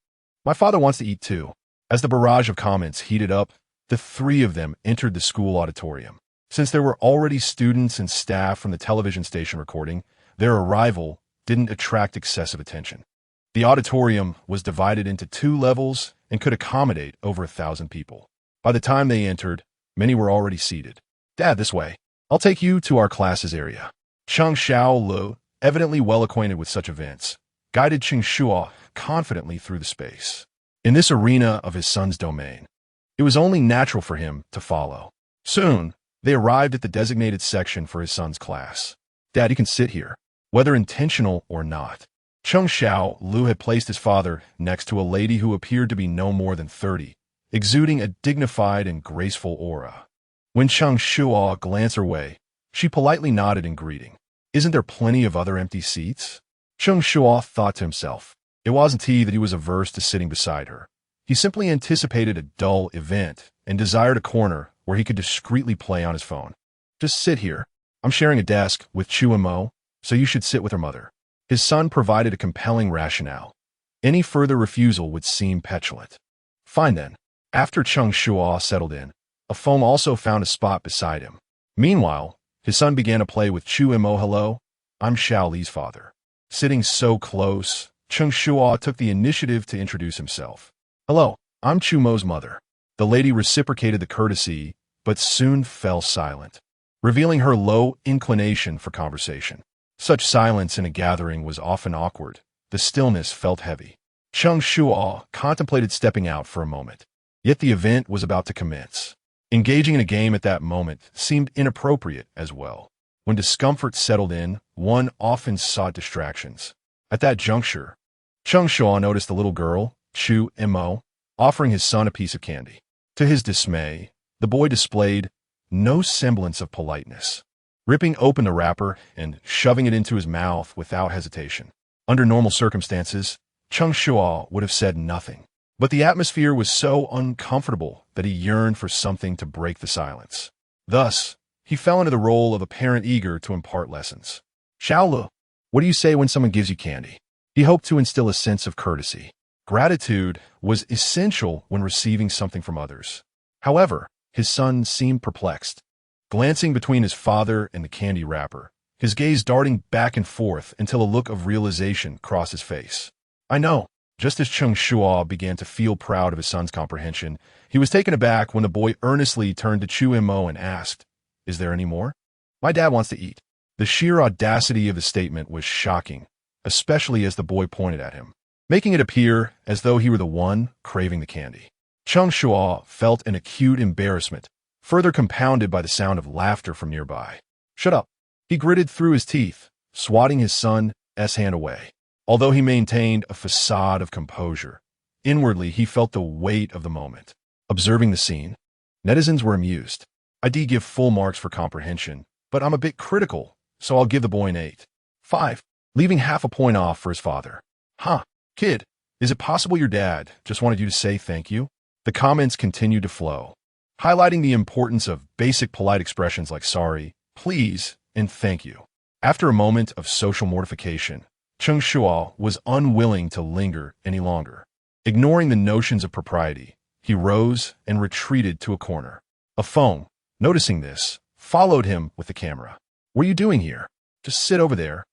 My father wants to eat too. As the barrage of comments heated up, the three of them entered the school auditorium. Since there were already students and staff from the television station recording, their arrival didn't attract excessive attention. The auditorium was divided into 2 levels and could accommodate over 1,000 people. By the time they entered, many were already seated. Dad, this way. I'll take you to our classes area. Cheng Xiaolu, evidently well acquainted with such events, guided Cheng Shuo confidently through the space. in this arena of his son's domain. It was only natural for him to follow. Soon, they arrived at the designated section for his son's class. "Dad, you can sit here," whether intentional or not. Cheng Shuo Lu had placed his father next to a lady who appeared to be no more than 30, exuding a dignified and graceful aura. When Cheng Shuo glanced her way, she politely nodded in greeting. "Isn't there plenty of other empty seats?" Cheng Shuo thought to himself. It wasn't he that he was averse to sitting beside her. He simply anticipated a dull event and desired a corner where he could discreetly play on his phone. "Just sit here. I'm sharing a desk with Chu and Mo, so you should sit with her mother." His son provided a compelling rationale. Any further refusal would seem petulant. Fine then. After Cheng Shuo settled in, a phone also found a spot beside him. Meanwhile, his son began to play with Chu and Mo. "Hello, I'm Xiao Li's father." Sitting so close, Cheng Shuo took the initiative to introduce himself. "Hello, I'm Chu Mo's mother." The lady reciprocated the courtesy, but soon fell silent, revealing her low inclination for conversation. Such silence in a gathering was often awkward. The stillness felt heavy. Cheng Shuo contemplated stepping out for a moment. Yet the event was about to commence. Engaging in a game at that moment seemed inappropriate as well. When discomfort settled in, one often sought distractions. At that juncture, Cheng Shuo noticed the little girl, Chu Mo, offering his son a piece of candy. To his dismay, the boy displayed no semblance of politeness, ripping open the wrapper and shoving it into his mouth without hesitation. Under normal circumstances, Cheng Shuo would have said nothing, but the atmosphere was so uncomfortable that he yearned for something to break the silence. Thus, he fell into the role of a parent eager to impart lessons. "Xiaolu, what do you say when someone gives you candy?" He hoped to instill a sense of courtesy. Gratitude was essential when receiving something from others. However, his son seemed perplexed. Glancing between his father and the candy wrapper, his gaze darting back and forth until a look of realization crossed his face. "I know." Just as Cheng Shuo began to feel proud of his son's comprehension, he was taken aback when the boy earnestly turned to Chu Mo and asked, "Is there any more?" "My dad wants to eat." The sheer audacity of the statement was shocking, especially as the boy pointed at him, making it appear as though he were the one craving the candy. Cheng Shuo felt an acute embarrassment, further compounded by the sound of laughter from nearby. "Shut up." He gritted through his teeth, swatting his son's hand away. Although he maintained a facade of composure, inwardly he felt the weight of the moment. Observing the scene, netizens were amused. "I do give full marks for comprehension, but I'm a bit critical, so I'll give the boy an 8.5, leaving half a point off for his father." "Huh, kid, is it possible your dad just wanted you to say thank you?" The comments continued to flow, highlighting the importance of basic polite expressions like sorry, please, and thank you. After a moment of social mortification, Cheng Shuo was unwilling to linger any longer. Ignoring the notions of propriety, he rose and retreated to a corner. A phone, noticing this, followed him with the camera. "What are you doing here?" "Just sit over there,"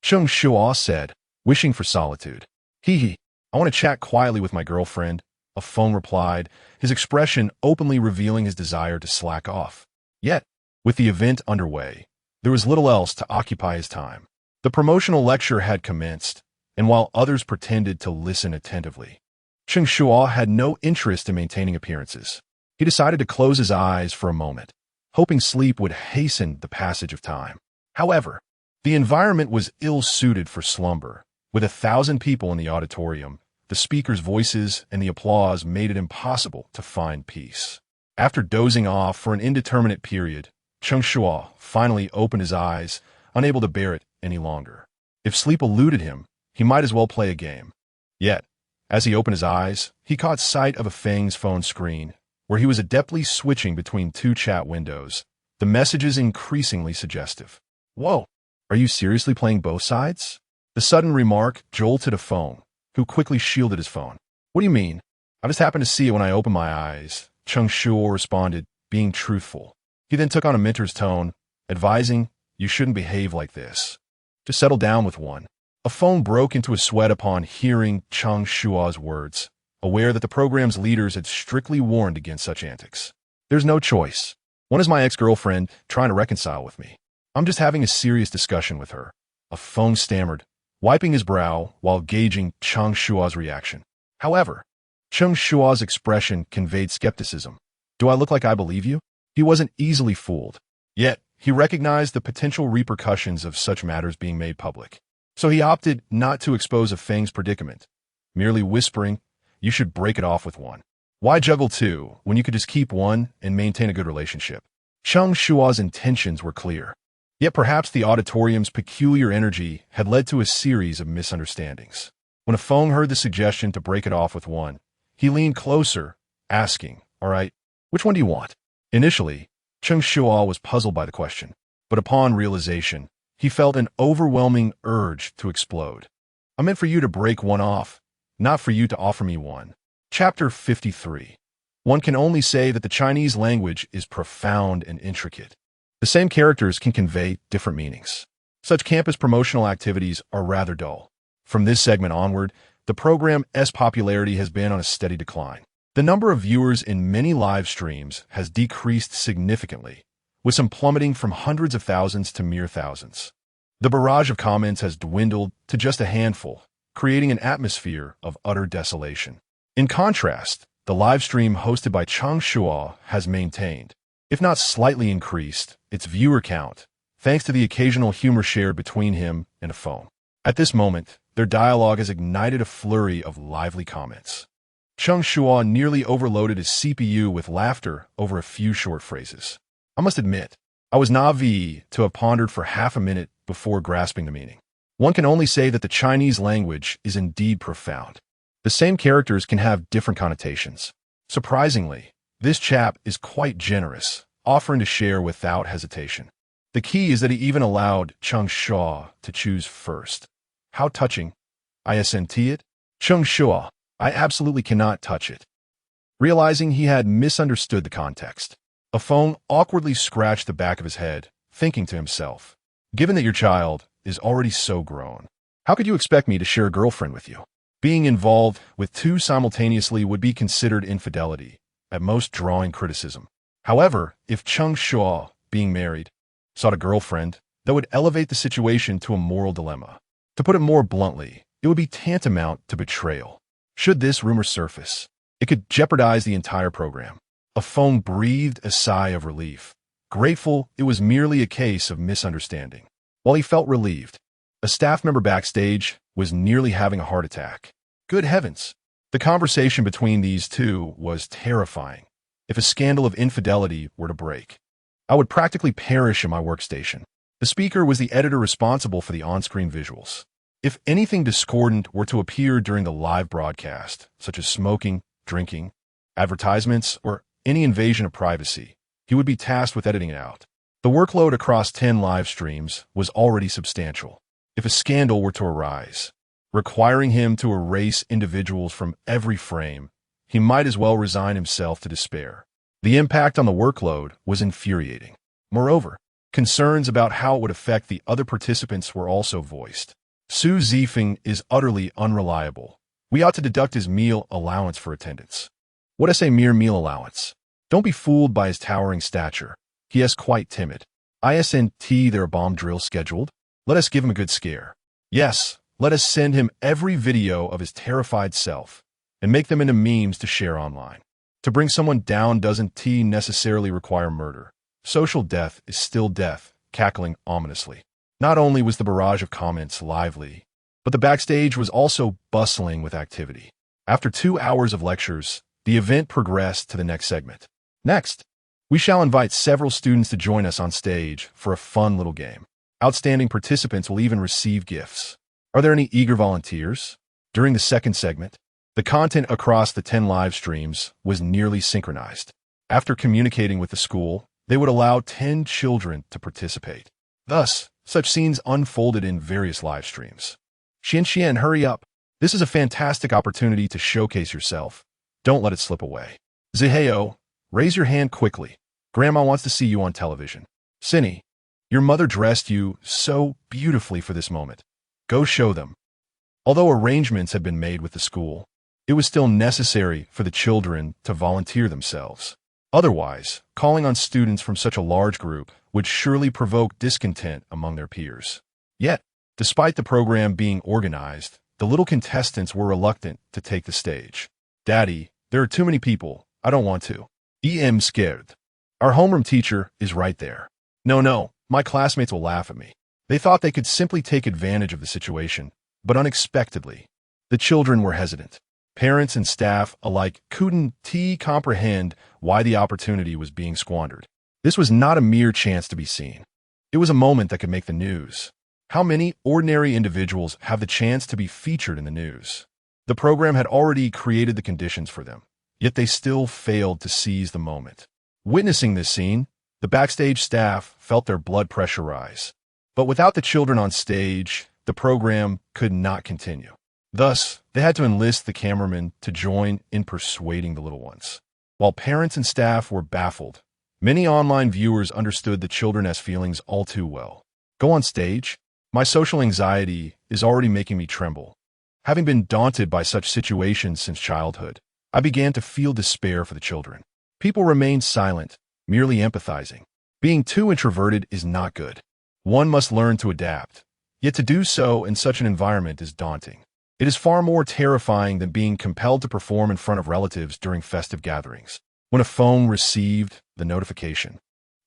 Cheng Shuo said, wishing for solitude. Hee hee, "I want to chat quietly with my girlfriend," a phone replied, his expression openly revealing his desire to slack off. Yet, with the event underway, there was little else to occupy his time. The promotional lecture had commenced, and while others pretended to listen attentively, Cheng Shuo had no interest in maintaining appearances. He decided to close his eyes for a moment, hoping sleep would hasten the passage of time. However, the environment was ill-suited for slumber. With 1,000 people in the auditorium, the speakers' voices and the applause made it impossible to find peace. After dozing off for an indeterminate period, Cheng Shuo finally opened his eyes, unable to bear it any longer. If sleep eluded him, he might as well play a game. Yet, as he opened his eyes, he caught sight of a Feng's phone screen, where he was adeptly switching between two chat windows, the messages increasingly suggestive. "Whoa, are you seriously playing both sides?" The sudden remark jolted a phone, who quickly shielded his phone. "What do you mean? I just happened to see it when I opened my eyes," Cheng Shuo responded, being truthful. He then took on a mentor's tone, advising, "You shouldn't behave like this. Just settle down with one." A phone broke into a sweat upon hearing Cheng Shuo's words, aware that the program's leaders had strictly warned against such antics. "There's no choice. One is my ex-girlfriend trying to reconcile with me. I'm just having a serious discussion with her," a phone stammered, wiping his brow while gauging Cheng Shuo's reaction. However, Cheng Shuo's expression conveyed skepticism. Do I look like I believe you? He wasn't easily fooled. Yet, he recognized the potential repercussions of such matters being made public. So he opted not to expose a Feng's predicament, merely whispering, "You should break it off with one." Why juggle two when you could just keep one and maintain a good relationship? Cheng Shuo's intentions were clear. Yet perhaps the auditorium's peculiar energy had led to a series of misunderstandings. When Feng heard the suggestion to break it off with one, he leaned closer, asking, "All right, which one do you want?" Initially, Cheng Shuo was puzzled by the question, but upon realization, he felt an overwhelming urge to explode. "I meant for you to break one off, not for you to offer me one." Chapter 53. One can only say that the Chinese language is profound and intricate. The same characters can convey different meanings. Such campus promotional activities are rather dull. From this segment onward, the program's popularity has been on a steady decline. The number of viewers in many live streams has decreased significantly, with some plummeting from hundreds of thousands to mere thousands. The barrage of comments has dwindled to just a handful, creating an atmosphere of utter desolation. In contrast, the live stream hosted by Cheng Shuo has maintained, if not slightly increased, its viewer count, thanks to the occasional humor shared between him and a phone. At this moment, their dialogue has ignited a flurry of lively comments. Cheng Shuo nearly overloaded his CPU with laughter over a few short phrases. I must admit, I was naive to have pondered for half a minute before grasping the meaning. One can only say that the Chinese language is indeed profound. The same characters can have different connotations. Surprisingly, this chap is quite generous, offering to share without hesitation. The key is that he even allowed Cheng Shuo to choose first. How touching. I sent it? Cheng Shuo, I absolutely cannot touch it. Realizing he had misunderstood the context, Feng awkwardly scratched the back of his head, thinking to himself, "Given that your child is already so grown, how could you expect me to share a girlfriend with you?" Being involved with two simultaneously would be considered infidelity, at most drawing criticism. However, if Cheng Shuo, being married, sought a girlfriend, that would elevate the situation to a moral dilemma. To put it more bluntly, it would be tantamount to betrayal. Should this rumor surface, it could jeopardize the entire program. Feng breathed a sigh of relief, grateful it was merely a case of misunderstanding. While he felt relieved, a staff member backstage was nearly having a heart attack. Good heavens! The conversation between these two was terrifying. If a scandal of infidelity were to break, I would practically perish in my workstation. The speaker was the editor responsible for the on-screen visuals. If anything discordant were to appear during the live broadcast, such as smoking, drinking, advertisements, or any invasion of privacy, he would be tasked with editing it out. The workload across 10 live streams was already substantial. If a scandal were to arise, requiring him to erase individuals from every frame, he might as well resign himself to despair. The impact on the workload was infuriating. Moreover, concerns about how it would affect the other participants were also voiced. Su Zifeng is utterly unreliable. We ought to deduct his meal allowance for attendance. What I say mere meal allowance? Don't be fooled by his towering stature. He is quite timid. Isn't there a bomb drill scheduled? Let us give him a good scare. Yes, let us send him every video of his terrified self and make them into memes to share online. To bring someone down doesn't necessarily require murder. Social death is still death, cackling ominously. Not only was the barrage of comments lively, but the backstage was also bustling with activity. After 2 hours of lectures, the event progressed to the next segment. Next, we shall invite several students to join us on stage for a fun little game. Outstanding participants will even receive gifts. Are there any eager volunteers? During the second segment, the content across the 10 live streams was nearly synchronized. After communicating with the school, they would allow 10 children to participate. Thus, such scenes unfolded in various live streams. Xian, hurry up. This is a fantastic opportunity to showcase yourself. Don't let it slip away. Ziheo, raise your hand quickly. Grandma wants to see you on television. Cindy, your mother dressed you so beautifully for this moment. Go show them. Although arrangements had been made with the school, it was still necessary for the children to volunteer themselves. Otherwise, calling on students from such a large group would surely provoke discontent among their peers. Yet, despite the program being organized, the little contestants were reluctant to take the stage. Daddy, there are too many people. I don't want to. I'm scared. Our homeroom teacher is right there. No, my classmates will laugh at me. They thought they could simply take advantage of the situation, but unexpectedly, the children were hesitant. Parents and staff alike couldn't comprehend why the opportunity was being squandered. This was not a mere chance to be seen. It was a moment that could make the news. How many ordinary individuals have the chance to be featured in the news? The program had already created the conditions for them, yet they still failed to seize the moment. Witnessing this scene, the backstage staff felt their blood pressure rise. But without the children on stage, the program could not continue. Thus, they had to enlist the cameraman to join in persuading the little ones. While parents and staff were baffled, many online viewers understood the children's feelings all too well. Go on stage? My social anxiety is already making me tremble. Having been daunted by such situations since childhood, I began to feel despair for the children. People remained silent, merely empathizing. Being too introverted is not good. One must learn to adapt. Yet to do so in such an environment is daunting. It is far more terrifying than being compelled to perform in front of relatives during festive gatherings. When a phone received the notification,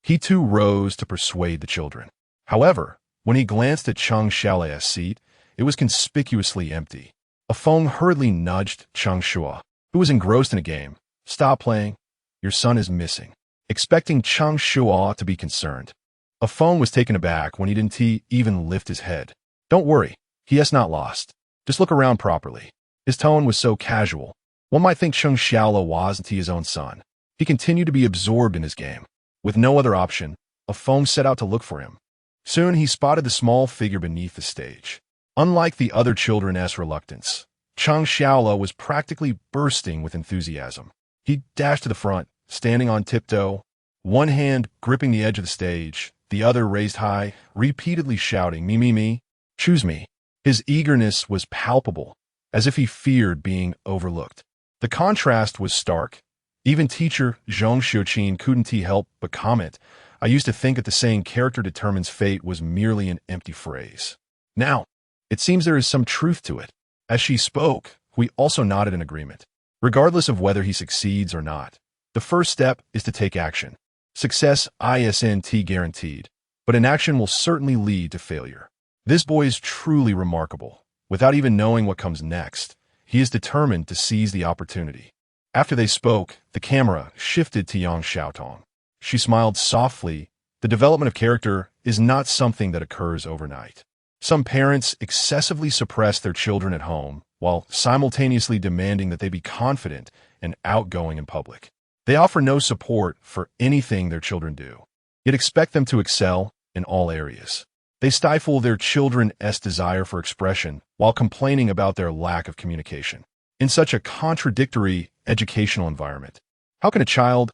he too rose to persuade the children. However, when he glanced at Cheng Shuo's seat, it was conspicuously empty. A phone hurriedly nudged Cheng Shuo, who was engrossed in a game. Stop playing. Your son is missing. Expecting Cheng Shuo to be concerned, a phone was taken aback when he didn't even lift his head. Don't worry, he has not lost. Just look around properly. His tone was so casual. One might think Cheng Shuo wasn't his own son. He continued to be absorbed in his game. With no other option, a phone set out to look for him. Soon he spotted the small figure beneath the stage. Unlike the other children's reluctance, Cheng Shuo was practically bursting with enthusiasm. He dashed to the front, standing on tiptoe, one hand gripping the edge of the stage, the other raised high, repeatedly shouting, me, choose me. His eagerness was palpable, as if he feared being overlooked. The contrast was stark. Even teacher Zhong Xiuqin couldn't help but comment, I used to think that the saying character determines fate was merely an empty phrase. Now, it seems there is some truth to it. As she spoke, we also nodded in agreement. Regardless of whether he succeeds or not, the first step is to take action. Success isn't guaranteed, but inaction will certainly lead to failure. This boy is truly remarkable. Without even knowing what comes next, he is determined to seize the opportunity. After they spoke, the camera shifted to Yang Xiaotong. She smiled softly. The development of character is not something that occurs overnight. Some parents excessively suppress their children at home, while simultaneously demanding that they be confident and outgoing in public. They offer no support for anything their children do, yet expect them to excel in all areas. They stifle their children's desire for expression while complaining about their lack of communication. In such a contradictory educational environment, how can a child's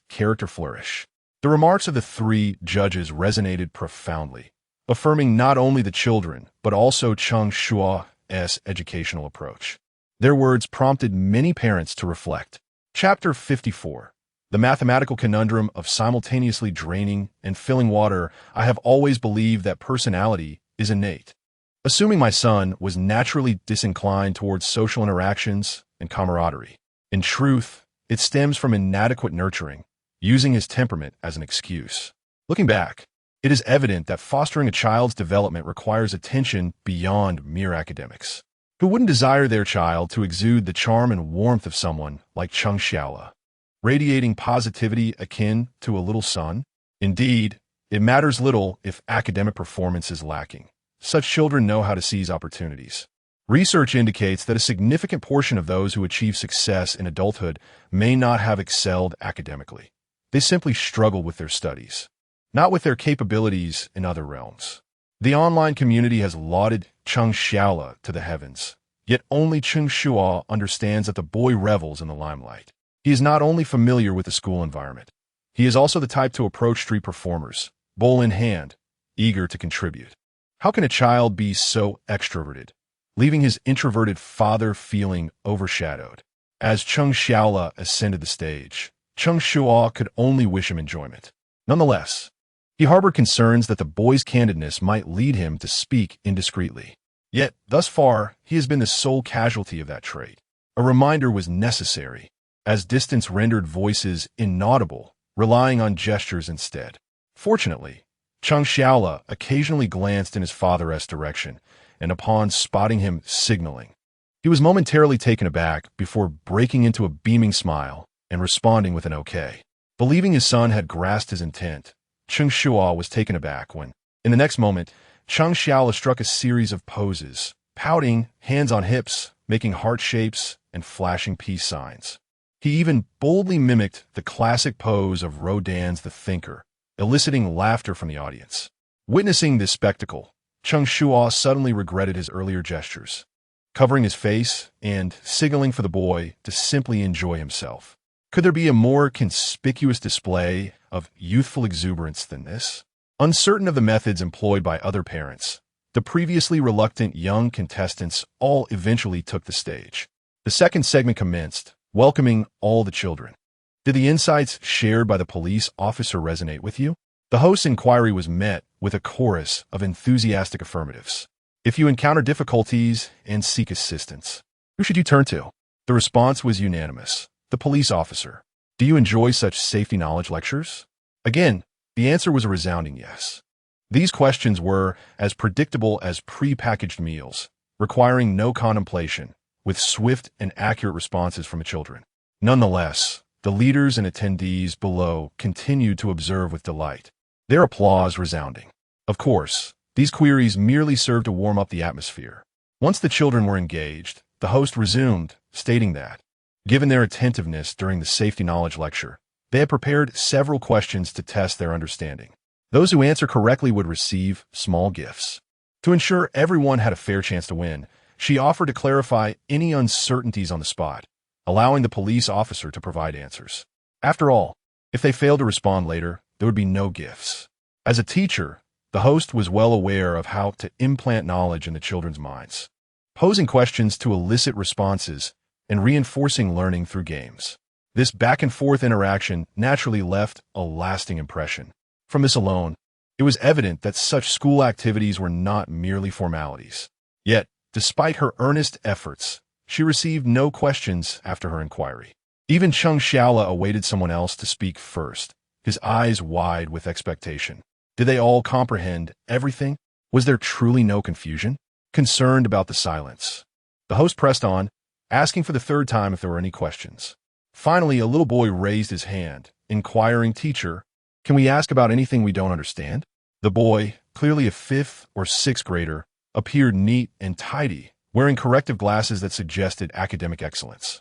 character flourish? The remarks of the three judges resonated profoundly, affirming not only the children, but also Cheng Shuo's educational approach. Their words prompted many parents to reflect. Chapter 54. The mathematical conundrum of simultaneously draining and filling water. I have always believed that personality is innate. Assuming my son was naturally disinclined towards social interactions and camaraderie. In truth, it stems from inadequate nurturing, using his temperament as an excuse. Looking back, it is evident that fostering a child's development requires attention beyond mere academics. Who wouldn't desire their child to exude the charm and warmth of someone like Cheng Shuo, radiating positivity akin to a little sun? Indeed, it matters little if academic performance is lacking. Such children know how to seize opportunities. Research indicates that a significant portion of those who achieve success in adulthood may not have excelled academically. They simply struggle with their studies, not with their capabilities in other realms. The online community has lauded Cheng Shuo to the heavens, yet only Cheng Shuo understands that the boy revels in the limelight. He is not only familiar with the school environment, he is also the type to approach street performers, bowl in hand, eager to contribute. How can a child be so extroverted, leaving his introverted father feeling overshadowed? As Cheng Shuo ascended the stage, Cheng Shuo could only wish him enjoyment. Nonetheless, he harbored concerns that the boy's candidness might lead him to speak indiscreetly. Yet, thus far, he has been the sole casualty of that trait. A reminder was necessary, as distance rendered voices inaudible, relying on gestures instead. Fortunately, Cheng Shuo occasionally glanced in his father's direction, and upon spotting him signaling, he was momentarily taken aback before breaking into a beaming smile and responding with an okay. Believing his son had grasped his intent, Cheng Shuo was taken aback when, in the next moment, Cheng Shuo struck a series of poses, pouting, hands on hips, making heart shapes, and flashing peace signs. He even boldly mimicked the classic pose of Rodin's The Thinker, eliciting laughter from the audience. Witnessing this spectacle, Cheng Shuo suddenly regretted his earlier gestures, covering his face and signaling for the boy to simply enjoy himself. Could there be a more conspicuous display of youthful exuberance than this? Uncertain of the methods employed by other parents, the previously reluctant young contestants all eventually took the stage. The second segment commenced, welcoming all the children. Did the insights shared by the police officer resonate with you? The host's inquiry was met with a chorus of enthusiastic affirmatives. If you encounter difficulties and seek assistance, who should you turn to? The response was unanimous. The police officer. Do you enjoy such safety knowledge lectures? Again, the answer was a resounding yes. These questions were as predictable as pre-packaged meals, requiring no contemplation, with swift and accurate responses from the children. Nonetheless, the leaders and attendees below continued to observe with delight, their applause resounding. Of course, these queries merely served to warm up the atmosphere. Once the children were engaged, the host resumed, stating that, given their attentiveness during the safety knowledge lecture, they had prepared several questions to test their understanding. Those who answer correctly would receive small gifts. To ensure everyone had a fair chance to win, she offered to clarify any uncertainties on the spot, allowing the police officer to provide answers. After all, if they failed to respond later, there would be no gifts. As a teacher, the host was well aware of how to implant knowledge in the children's minds, posing questions to elicit responses and reinforcing learning through games. This back-and-forth interaction naturally left a lasting impression. From this alone, it was evident that such school activities were not merely formalities. Yet, despite her earnest efforts, she received no questions after her inquiry. Even Cheng Shuo awaited someone else to speak first, his eyes wide with expectation. Did they all comprehend everything? Was there truly no confusion? Concerned about the silence, the host pressed on, asking for the third time if there were any questions. Finally, a little boy raised his hand, inquiring, "Teacher, can we ask about anything we don't understand?" The boy, clearly a 5th or 6th grader, appeared neat and tidy, wearing corrective glasses that suggested academic excellence.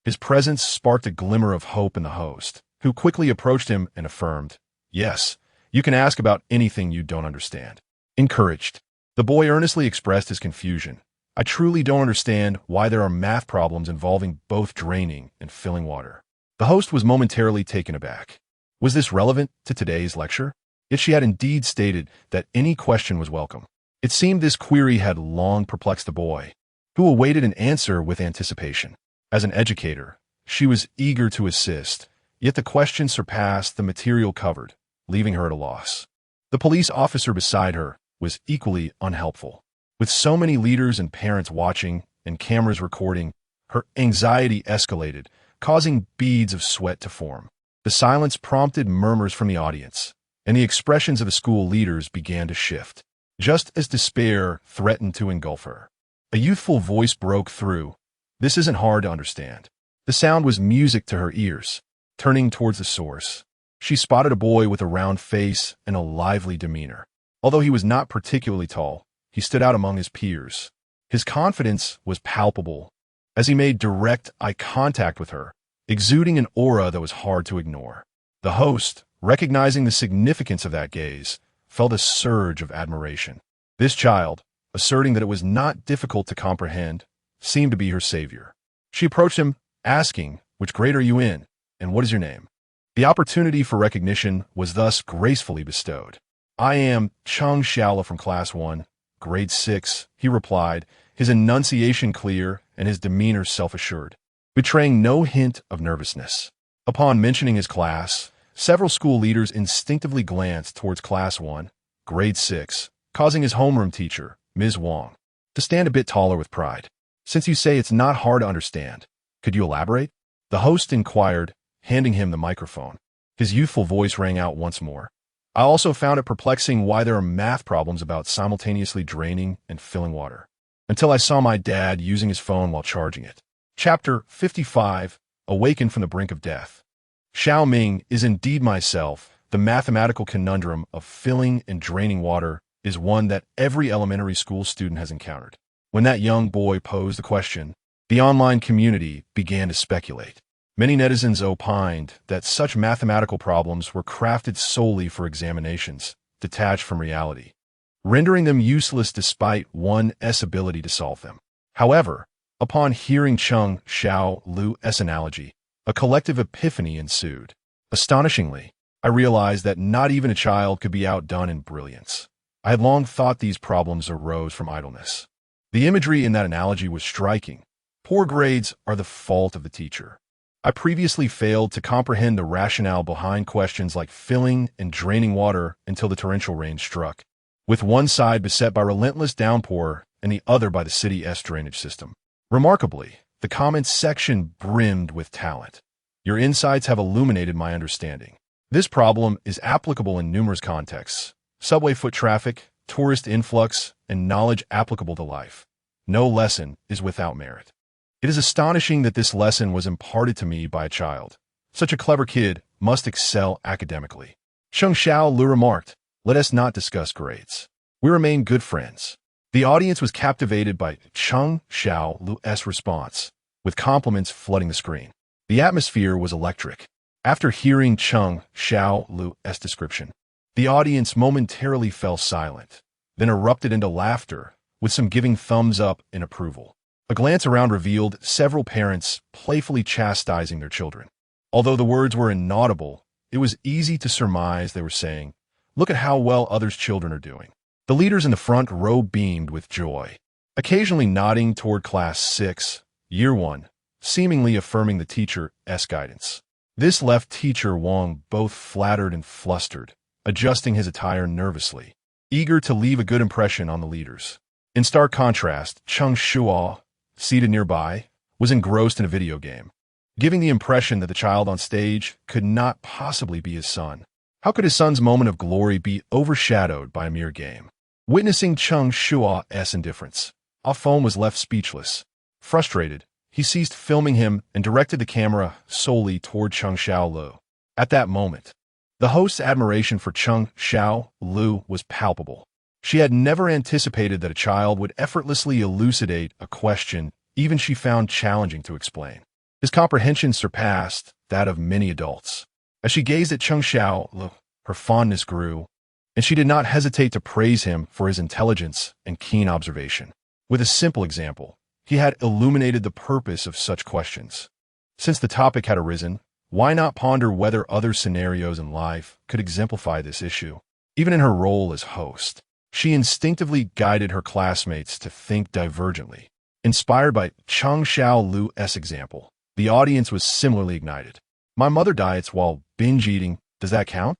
His presence sparked a glimmer of hope in the host, who quickly approached him and affirmed, "Yes, you can ask about anything you don't understand." Encouraged, the boy earnestly expressed his confusion. "I truly don't understand why there are math problems involving both draining and filling water." The host was momentarily taken aback. Was this relevant to today's lecture? Yet she had indeed stated that any question was welcome. It seemed this query had long perplexed the boy, who awaited an answer with anticipation. As an educator, she was eager to assist, yet the question surpassed the material covered, leaving her at a loss. The police officer beside her was equally unhelpful. With so many leaders and parents watching and cameras recording, her anxiety escalated, causing beads of sweat to form. The silence prompted murmurs from the audience, and the expressions of the school leaders began to shift, just as despair threatened to engulf her. A youthful voice broke through. "This isn't hard to understand." The sound was music to her ears. Turning towards the source, she spotted a boy with a round face and a lively demeanor. Although he was not particularly tall, he stood out among his peers. His confidence was palpable as he made direct eye contact with her, exuding an aura that was hard to ignore. The host, recognizing the significance of that gaze, felt a surge of admiration. This child, asserting that it was not difficult to comprehend, seemed to be her savior. She approached him, asking, "Which grade are you in, and what is your name?" The opportunity for recognition was thus gracefully bestowed. "I am Cheng Shuo from Class 1, Grade 6, he replied, his enunciation clear and his demeanor self-assured, betraying no hint of nervousness. Upon mentioning his class, several school leaders instinctively glanced towards Class 1, Grade 6, causing his homeroom teacher, Ms. Wang, to stand a bit taller with pride. "Since you say it's not hard to understand, Could you elaborate? The host inquired, handing him the microphone. His youthful voice rang out once more. I also found it perplexing why there are math problems about simultaneously draining and filling water. Until I saw my dad using his phone while charging it. Chapter 55, Awakened from the Brink of Death. Xiao Ming is indeed myself. The mathematical conundrum of filling and draining water is one that every elementary school student has encountered. When that young boy posed the question, the online community began to speculate. Many netizens opined that such mathematical problems were crafted solely for examinations, detached from reality, rendering them useless despite one's ability to solve them. However, upon hearing Cheng Shuo's analogy, a collective epiphany ensued. Astonishingly, I realized that not even a child could be outdone in brilliance. I had long thought these problems arose from idleness. The imagery in that analogy was striking. Poor grades are the fault of the teacher. I previously failed to comprehend the rationale behind questions like filling and draining water until the torrential rain struck, with one side beset by relentless downpour and the other by the city's drainage system. Remarkably, the comments section brimmed with talent. Your insights have illuminated my understanding. This problem is applicable in numerous contexts: subway foot traffic, tourist influx, and knowledge applicable to life. No lesson is without merit. It is astonishing that this lesson was imparted to me by a child. Such a clever kid must excel academically. Cheng Shuo remarked, "Let us not discuss grades. We remain good friends." The audience was captivated by Cheng Shuo's response, with compliments flooding the screen. The atmosphere was electric. After hearing Cheng Shuo's description, the audience momentarily fell silent, then erupted into laughter, with some giving thumbs up in approval. A glance around revealed several parents playfully chastising their children. Although the words were inaudible, it was easy to surmise they were saying, "Look at how well others' children are doing." The leaders in the front row beamed with joy, occasionally nodding toward Class 6, Year 1, seemingly affirming the teacher's guidance. This left Teacher Wang both flattered and flustered, adjusting his attire nervously, eager to leave a good impression on the leaders. In stark contrast, Cheng Shuo, seated nearby, was engrossed in a video game, giving the impression that the child on stage could not possibly be his son. How could his son's moment of glory be overshadowed by a mere game? Witnessing Cheng Shuo's indifference, Ah-Feng was left speechless. Frustrated, he ceased filming him and directed the camera solely toward Cheng Shuo. At that moment, the host's admiration for Cheng Shuo was palpable. She had never anticipated that a child would effortlessly elucidate a question even she found challenging to explain. His comprehension surpassed that of many adults. As she gazed at Cheng Shuo, her fondness grew, and she did not hesitate to praise him for his intelligence and keen observation. With a simple example, he had illuminated the purpose of such questions. Since the topic had arisen, why not ponder whether other scenarios in life could exemplify this issue? Even in her role as host, she instinctively guided her classmates to think divergently. Inspired by Cheng Shuo's example, the audience was similarly ignited. "My mother diets while binge eating, does that count?"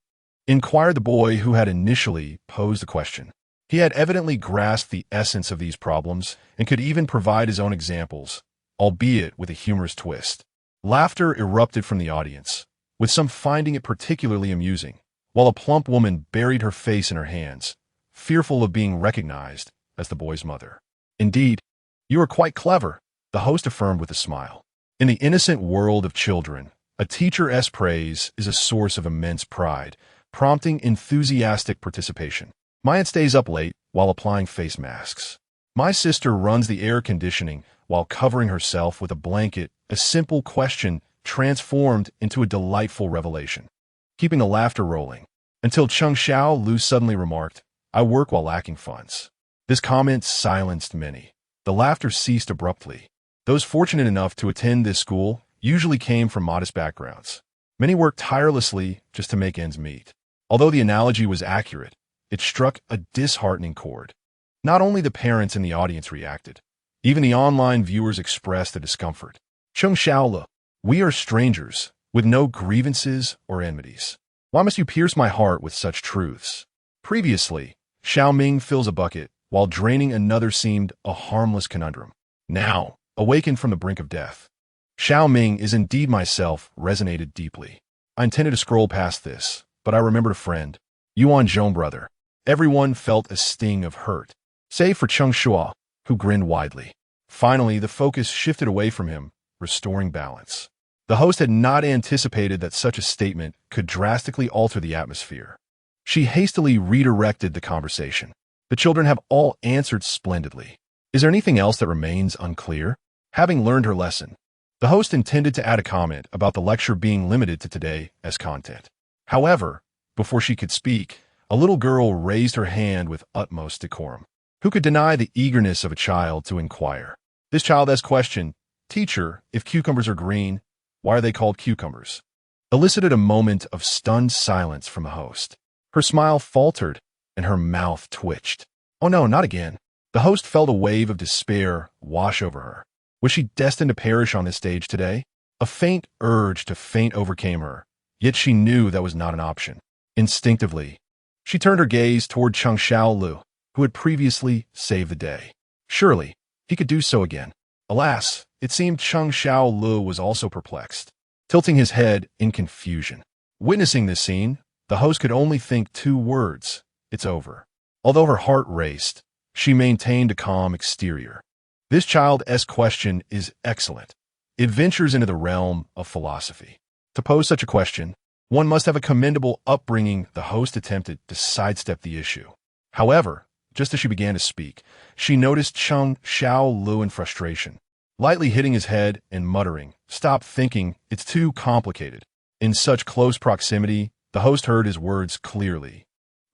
inquired the boy who had initially posed the question. He had evidently grasped the essence of these problems and could even provide his own examples, albeit with a humorous twist. Laughter erupted from the audience, with some finding it particularly amusing, while a plump woman buried her face in her hands, fearful of being recognized as the boy's mother. "Indeed, you are quite clever," the host affirmed with a smile. In the innocent world of children, a teacher's praise is a source of immense pride, prompting enthusiastic participation. My aunt stays up late while applying face masks. My sister runs the air conditioning while covering herself with a blanket. A simple question transformed into a delightful revelation, keeping the laughter rolling, until Cheng Shuo suddenly remarked, "I work while lacking funds." This comment silenced many. The laughter ceased abruptly. Those fortunate enough to attend this school usually came from modest backgrounds. Many worked tirelessly just to make ends meet. Although the analogy was accurate, it struck a disheartening chord. Not only the parents in the audience reacted, even the online viewers expressed their discomfort. Cheng Shuo, we are strangers, with no grievances or enmities. Why must you pierce my heart with such truths? Previously, Xiao Ming fills a bucket, while draining another seemed a harmless conundrum. Now, awakened from the brink of death, Xiao Ming is indeed myself resonated deeply. I intended to scroll past this, but I remembered a friend, Yuan Zhong brother. Everyone felt a sting of hurt, save for Cheng Shuo, who grinned widely. Finally, the focus shifted away from him, restoring balance. The host had not anticipated that such a statement could drastically alter the atmosphere. She hastily redirected the conversation. The children have all answered splendidly. Is there anything else that remains unclear? Having learned her lesson, the host intended to add a comment about the lecture being limited to today as content. However, before she could speak, a little girl raised her hand with utmost decorum. Who could deny the eagerness of a child to inquire? This child asked question, "Teacher, if cucumbers are green, why are they called cucumbers?" Elicited a moment of stunned silence from the host. Her smile faltered, and her mouth twitched. Oh no, not again. The host felt a wave of despair wash over her. Was she destined to perish on this stage today? A faint urge to faint overcame her, yet she knew that was not an option. Instinctively, she turned her gaze toward Cheng Xiaolu, who had previously saved the day. Surely, he could do so again. Alas, it seemed Cheng Xiaolu was also perplexed, tilting his head in confusion. Witnessing this scene, the host could only think two words: it's over. Although her heart raced, she maintained a calm exterior. This child's question is excellent. It ventures into the realm of philosophy. To pose such a question, one must have a commendable upbringing. The host attempted to sidestep the issue. However, just as she began to speak, she noticed Cheng Xiaolu in frustration, lightly hitting his head and muttering, "Stop thinking, it's too complicated." In such close proximity, the host heard his words clearly.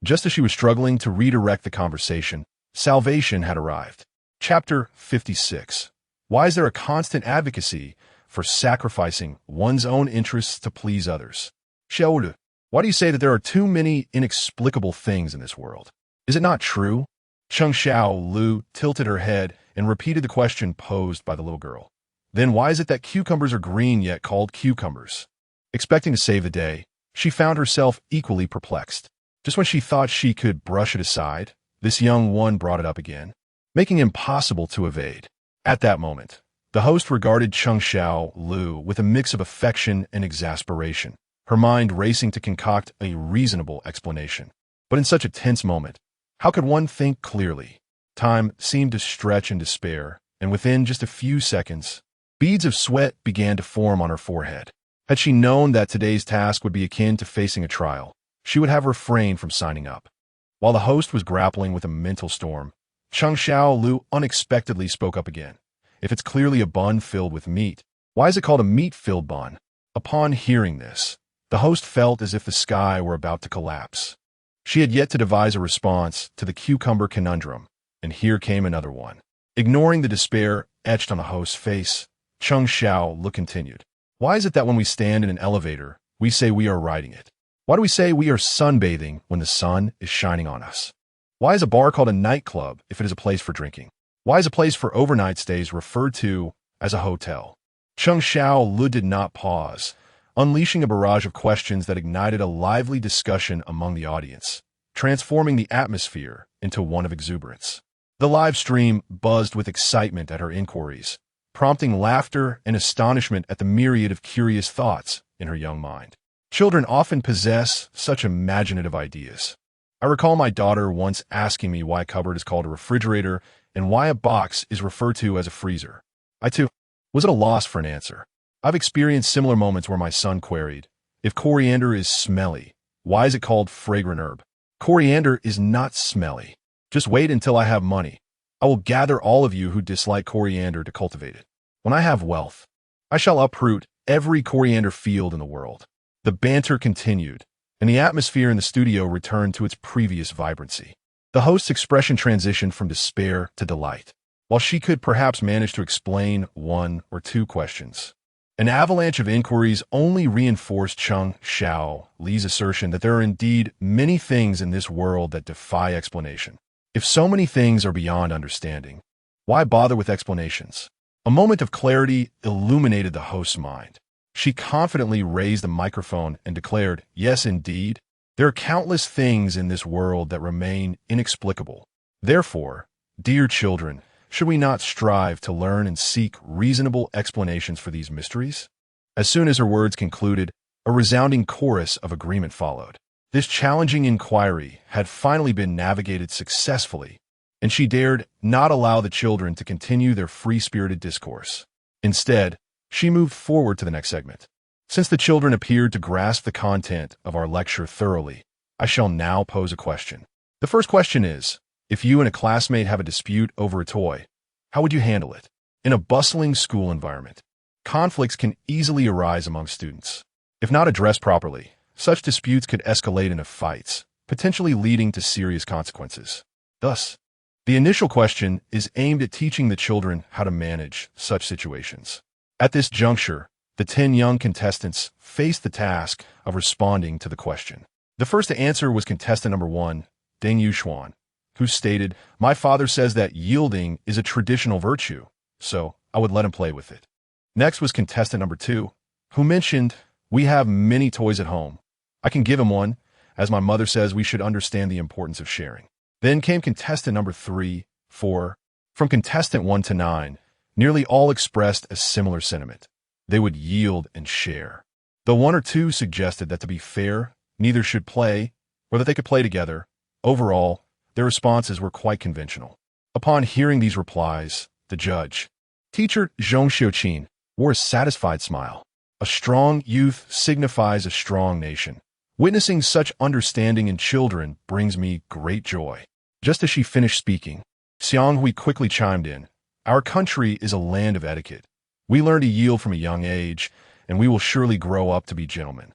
Just as she was struggling to redirect the conversation, salvation had arrived. Chapter 56. Why is there a constant advocacy for sacrificing one's own interests to please others? Xiaolu, why do you say that there are too many inexplicable things in this world? Is it not true? Cheng Xiaolu tilted her head and repeated the question posed by the little girl. Then why is it that cucumbers are green yet called cucumbers? Expecting to save the day, she found herself equally perplexed. Just when she thought she could brush it aside, this young one brought it up again, making it impossible to evade. At that moment, the host regarded Cheng Xiaolu with a mix of affection and exasperation, her mind racing to concoct a reasonable explanation. But in such a tense moment, how could one think clearly? Time seemed to stretch in despair, and within just a few seconds, beads of sweat began to form on her forehead. Had she known that today's task would be akin to facing a trial, she would have refrained from signing up. While the host was grappling with a mental storm, Cheng Xiaolu unexpectedly spoke up again. If it's clearly a bun filled with meat, why is it called a meat-filled bun? Upon hearing this, the host felt as if the sky were about to collapse. She had yet to devise a response to the cucumber conundrum, and here came another one. Ignoring the despair etched on the host's face, Cheng Xiaolu continued. Why is it that when we stand in an elevator, we say we are riding it? Why do we say we are sunbathing when the sun is shining on us? Why is a bar called a nightclub if it is a place for drinking? Why is a place for overnight stays referred to as a hotel? Cheng Xiaolu did not pause, unleashing a barrage of questions that ignited a lively discussion among the audience, transforming the atmosphere into one of exuberance. The live stream buzzed with excitement at her inquiries, prompting laughter and astonishment at the myriad of curious thoughts in her young mind. Children often possess such imaginative ideas. I recall my daughter once asking me why a cupboard is called a refrigerator and why a box is referred to as a freezer. I, too, was at a loss for an answer. I've experienced similar moments where my son queried, if coriander is smelly, why is it called fragrant herb? Coriander is not smelly. Just wait until I have money. I will gather all of you who dislike coriander to cultivate it. When I have wealth, I shall uproot every coriander field in the world. The banter continued, and the atmosphere in the studio returned to its previous vibrancy. The host's expression transitioned from despair to delight, while she could perhaps manage to explain one or two questions. An avalanche of inquiries only reinforced Cheng Xiaolu's assertion that there are indeed many things in this world that defy explanation. If so many things are beyond understanding, why bother with explanations? A moment of clarity illuminated the host's mind. She confidently raised the microphone and declared, yes, indeed, there are countless things in this world that remain inexplicable. Therefore, dear children, should we not strive to learn and seek reasonable explanations for these mysteries? As soon as her words concluded, a resounding chorus of agreement followed. This challenging inquiry had finally been navigated successfully, and she dared not allow the children to continue their free-spirited discourse. Instead, she moved forward to the next segment. Since the children appeared to grasp the content of our lecture thoroughly, I shall now pose a question. The first question is, if you and a classmate have a dispute over a toy, how would you handle it? In a bustling school environment, conflicts can easily arise among students. If not addressed properly, such disputes could escalate into fights, potentially leading to serious consequences. Thus, the initial question is aimed at teaching the children how to manage such situations. At this juncture, the 10 young contestants faced the task of responding to the question. The first to answer was contestant number 1, Deng Yushuan, who stated, "My father says that yielding is a traditional virtue, so I would let him play with it." Next was contestant number 2, who mentioned, "We have many toys at home. I can give him one, as my mother says we should understand the importance of sharing." Then came contestant number 3, 4. From contestant 1 to 9, nearly all expressed a similar sentiment. They would yield and share. Though 1 or 2 suggested that to be fair, neither should play, or that they could play together, overall, their responses were quite conventional. Upon hearing these replies, the judge, Teacher Zhong Xiuqin, wore a satisfied smile. A strong youth signifies a strong nation. Witnessing such understanding in children brings me great joy. Just as she finished speaking, Xiang Hui quickly chimed in. Our country is a land of etiquette. We learn to yield from a young age, and we will surely grow up to be gentlemen.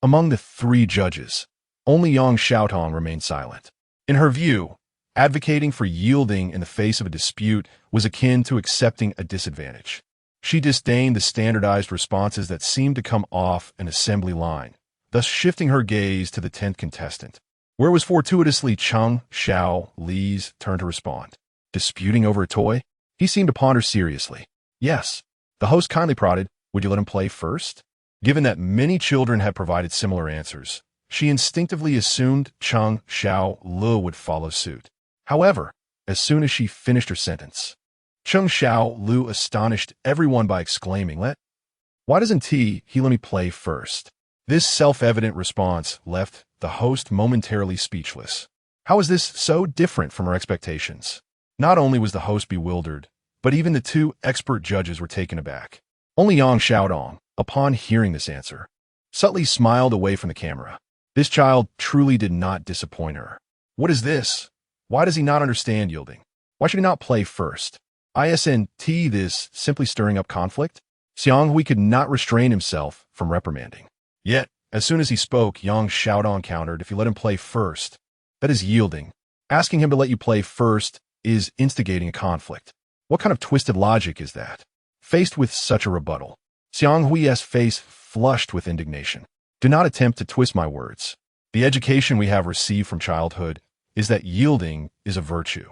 Among the 3 judges, only Yang Xiaotong remained silent. In her view, advocating for yielding in the face of a dispute was akin to accepting a disadvantage. She disdained the standardized responses that seemed to come off an assembly line, thus shifting her gaze to the 10th contestant, where it was fortuitously Cheng Shuo Li's turn to respond. Disputing over a toy? He seemed to ponder seriously. Yes. The host kindly prodded, "Would you let him play first?" Given that many children had provided similar answers, she instinctively assumed Cheng Shuo Li would follow suit. However, as soon as she finished her sentence, Cheng Shuo Li astonished everyone by exclaiming, Why doesn't he let me play first?" This self-evident response left the host momentarily speechless. How is this so different from her expectations? Not only was the host bewildered, but even the 2 expert judges were taken aback. Only Yang Xiaodong, upon hearing this answer, subtly smiled away from the camera. This child truly did not disappoint her. What is this? Why does he not understand yielding? Why should he not play first? Isn't this simply stirring up conflict? Xiang Hui could not restrain himself from reprimanding. Yet, as soon as he spoke, Yang Xiaodong countered, "If you let him play first, that is yielding. Asking him to let you play first is instigating a conflict. What kind of twisted logic is that?" Faced with such a rebuttal, Xiang Hui's face flushed with indignation. "Do not attempt to twist my words. The education we have received from childhood is that yielding is a virtue.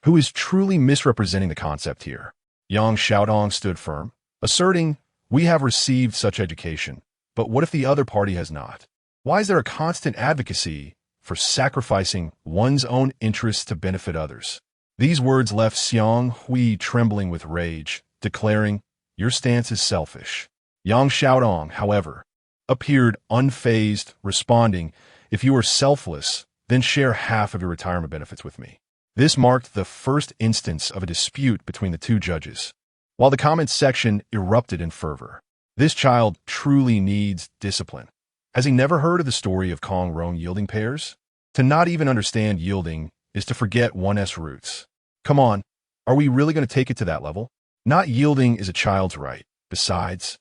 Who is truly misrepresenting the concept here?" Yang Xiaodong stood firm, asserting, "We have received such education, but what if the other party has not? Why is there a constant advocacy for sacrificing one's own interests to benefit others?" These words left Xiang Hui trembling with rage, declaring, "Your stance is selfish." Yang Xiaodong, however, appeared unfazed, responding, "If you are selfless, then share half of your retirement benefits with me." This marked the first instance of a dispute between the 2 judges. While the comments section erupted in fervor, this child truly needs discipline. Has he never heard of the story of Kong Rong yielding pairs? To not even understand yielding is to forget one's roots. Come on, are we really going to take it to that level? Not yielding is a child's right. Besides,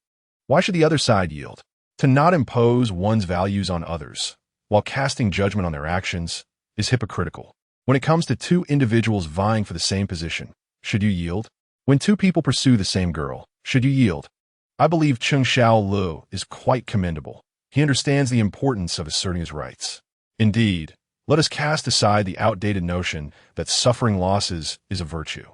why should the other side yield? To not impose one's values on others, while casting judgment on their actions, is hypocritical. When it comes to 2 individuals vying for the same position, should you yield? When 2 people pursue the same girl, should you yield? I believe Cheng Shuo Li is quite commendable. He understands the importance of asserting his rights. Indeed, let us cast aside the outdated notion that suffering losses is a virtue.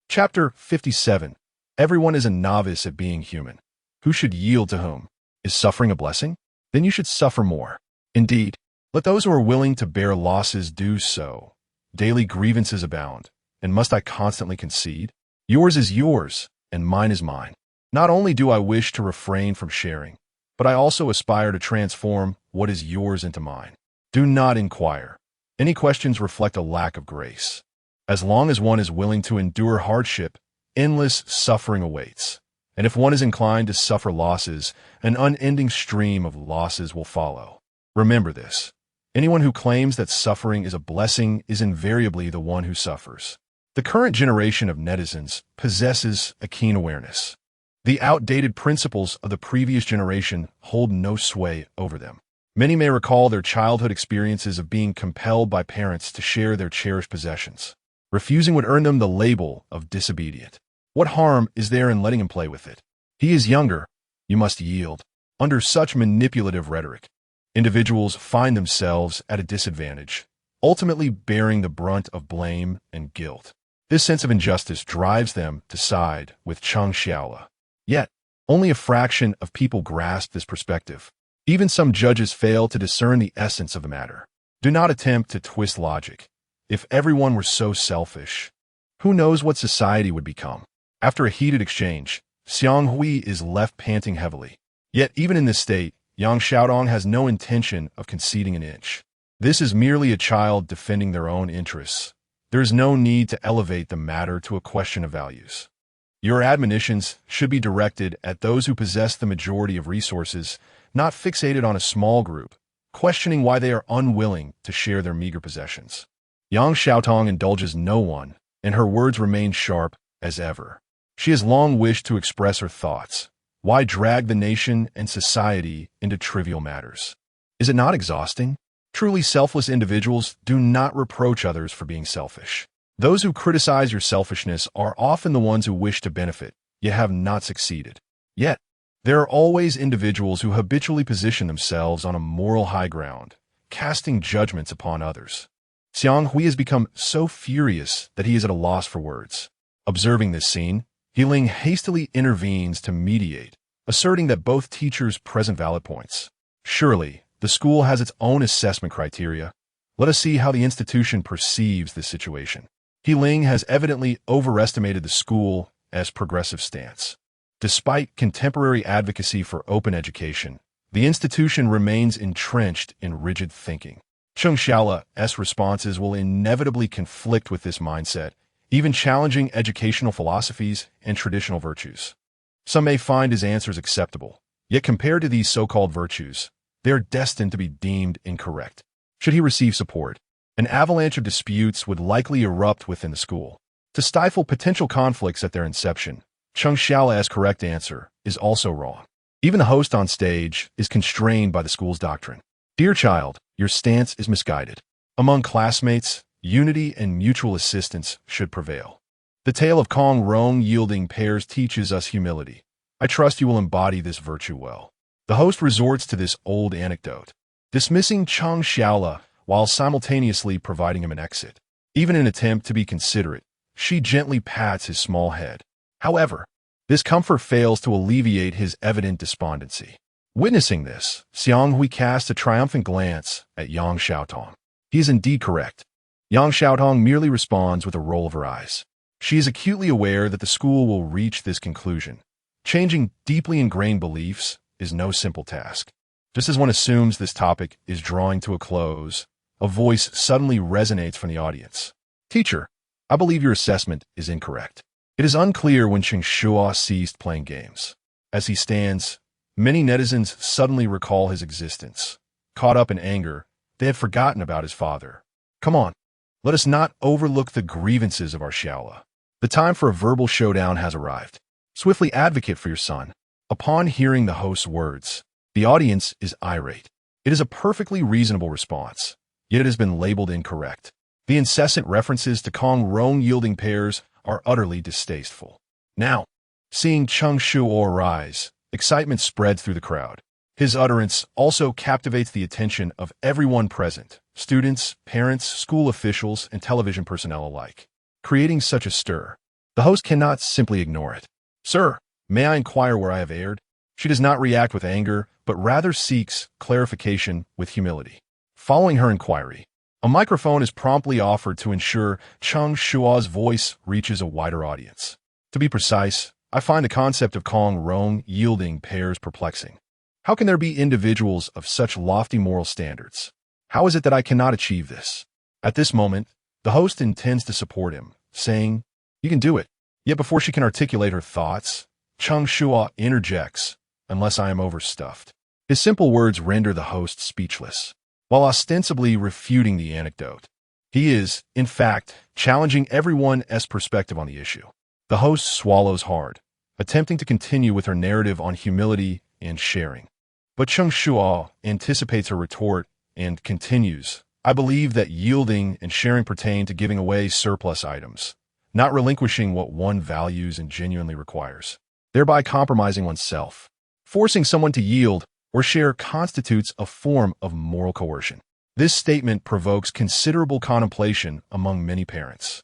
Chapter 57. Everyone is a novice at being human. Who should yield to whom? Is suffering a blessing? Then you should suffer more. Indeed, let those who are willing to bear losses do so. Daily grievances abound, and must I constantly concede? Yours is yours, and mine is mine. Not only do I wish to refrain from sharing, but I also aspire to transform what is yours into mine. Do not inquire. Any questions reflect a lack of grace. As long as one is willing to endure hardship, endless suffering awaits. And if one is inclined to suffer losses, an unending stream of losses will follow. Remember this. Anyone who claims that suffering is a blessing is invariably the one who suffers. The current generation of netizens possesses a keen awareness. The outdated principles of the previous generation hold no sway over them. Many may recall their childhood experiences of being compelled by parents to share their cherished possessions. Refusing would earn them the label of disobedient. What harm is there in letting him play with it? He is younger. You must yield. Under such manipulative rhetoric, individuals find themselves at a disadvantage, ultimately bearing the brunt of blame and guilt. This sense of injustice drives them to side with Cheng Shuo. Yet, only a fraction of people grasp this perspective. Even some judges fail to discern the essence of the matter. Do not attempt to twist logic. If everyone were so selfish, who knows what society would become? After a heated exchange, Xiang Hui is left panting heavily. Yet even in this state, Yang Xiaodong has no intention of conceding an inch. This is merely a child defending their own interests. There is no need to elevate the matter to a question of values. Your admonitions should be directed at those who possess the majority of resources, not fixated on a small group, questioning why they are unwilling to share their meager possessions. Yang Xiaotong indulges no one, and her words remain sharp as ever. She has long wished to express her thoughts. Why drag the nation and society into trivial matters? Is it not exhausting? Truly selfless individuals do not reproach others for being selfish. Those who criticize your selfishness are often the ones who wish to benefit, yet have not succeeded. Yet, there are always individuals who habitually position themselves on a moral high ground, casting judgments upon others. Xiang Hui has become so furious that he is at a loss for words. Observing this scene, He Ling hastily intervenes to mediate, asserting that both teachers present valid points. Surely, the school has its own assessment criteria. Let us see how the institution perceives this situation. He Ling has evidently overestimated the school as progressive stance. Despite contemporary advocacy for open education, the institution remains entrenched in rigid thinking. Cheng Shuo's responses will inevitably conflict with this mindset, even challenging educational philosophies and traditional virtues. Some may find his answers acceptable, yet compared to these so-called virtues, they are destined to be deemed incorrect. Should he receive support, an avalanche of disputes would likely erupt within the school. To stifle potential conflicts at their inception, Cheng Shuo's correct answer is also wrong. Even the host on stage is constrained by the school's doctrine. Dear child, your stance is misguided. Among classmates, unity and mutual assistance should prevail. The tale of Kong Rong yielding pears teaches us humility. I trust you will embody this virtue well. The host resorts to this old anecdote, dismissing Cheng Shuo while simultaneously providing him an exit. Even in an attempt to be considerate, she gently pats his small head. However, this comfort fails to alleviate his evident despondency. Witnessing this, Xiang Hui casts a triumphant glance at Yang Xiaotong. He is indeed correct. Yang Xiaotong merely responds with a roll of her eyes. She is acutely aware that the school will reach this conclusion. Changing deeply ingrained beliefs is no simple task. Just as one assumes this topic is drawing to a close, a voice suddenly resonates from the audience. Teacher, I believe your assessment is incorrect. It is unclear when Cheng Shuo ceased playing games. As he stands, many netizens suddenly recall his existence. Caught up in anger, they have forgotten about his father. Come on, let us not overlook the grievances of our Xiaola. The time for a verbal showdown has arrived. Swiftly advocate for your son. Upon hearing the host's words, the audience is irate. It is a perfectly reasonable response, yet it has been labeled incorrect. The incessant references to Kong Rong yielding pears are utterly distasteful. Now, seeing Cheng Shuo rise, excitement spreads through the crowd. His utterance also captivates the attention of everyone present, students, parents, school officials, and television personnel alike. Creating such a stir, the host cannot simply ignore it. Sir, may I inquire where I have erred? She does not react with anger, but rather seeks clarification with humility. Following her inquiry, a microphone is promptly offered to ensure Cheng Shuo's voice reaches a wider audience. To be precise, I find the concept of Kong Rong yielding pairs perplexing. How can there be individuals of such lofty moral standards? How is it that I cannot achieve this? At this moment, the host intends to support him, saying, "You can do it." Yet before she can articulate her thoughts, Cheng Shuo interjects, "Unless I am overstuffed." His simple words render the host speechless. While ostensibly refuting the anecdote, he is, in fact, challenging everyone's perspective on the issue. The host swallows hard, attempting to continue with her narrative on humility and sharing. But Cheng Shuo anticipates her retort and continues, "I believe that yielding and sharing pertain to giving away surplus items, not relinquishing what one values and genuinely requires, thereby compromising oneself. Forcing someone to yield or share constitutes a form of moral coercion." This statement provokes considerable contemplation among many parents.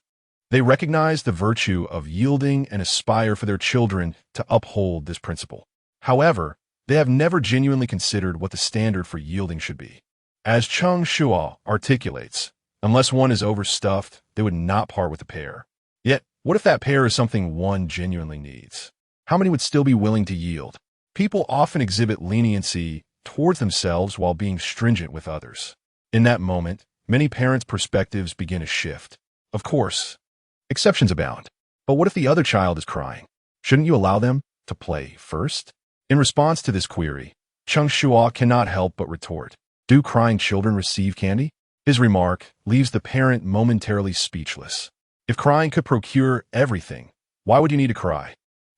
They recognize the virtue of yielding and aspire for their children to uphold this principle. However, they have never genuinely considered what the standard for yielding should be. As Cheng Shuo articulates, unless one is overstuffed, they would not part with the pair. Yet, what if that pair is something one genuinely needs? How many would still be willing to yield? People often exhibit leniency towards themselves while being stringent with others. In that moment, many parents' perspectives begin to shift. Of course, exceptions abound. But what if the other child is crying? Shouldn't you allow them to play first? In response to this query, Cheng Shuo cannot help but retort, "Do crying children receive candy?" His remark leaves the parent momentarily speechless. If crying could procure everything, why would you need to cry?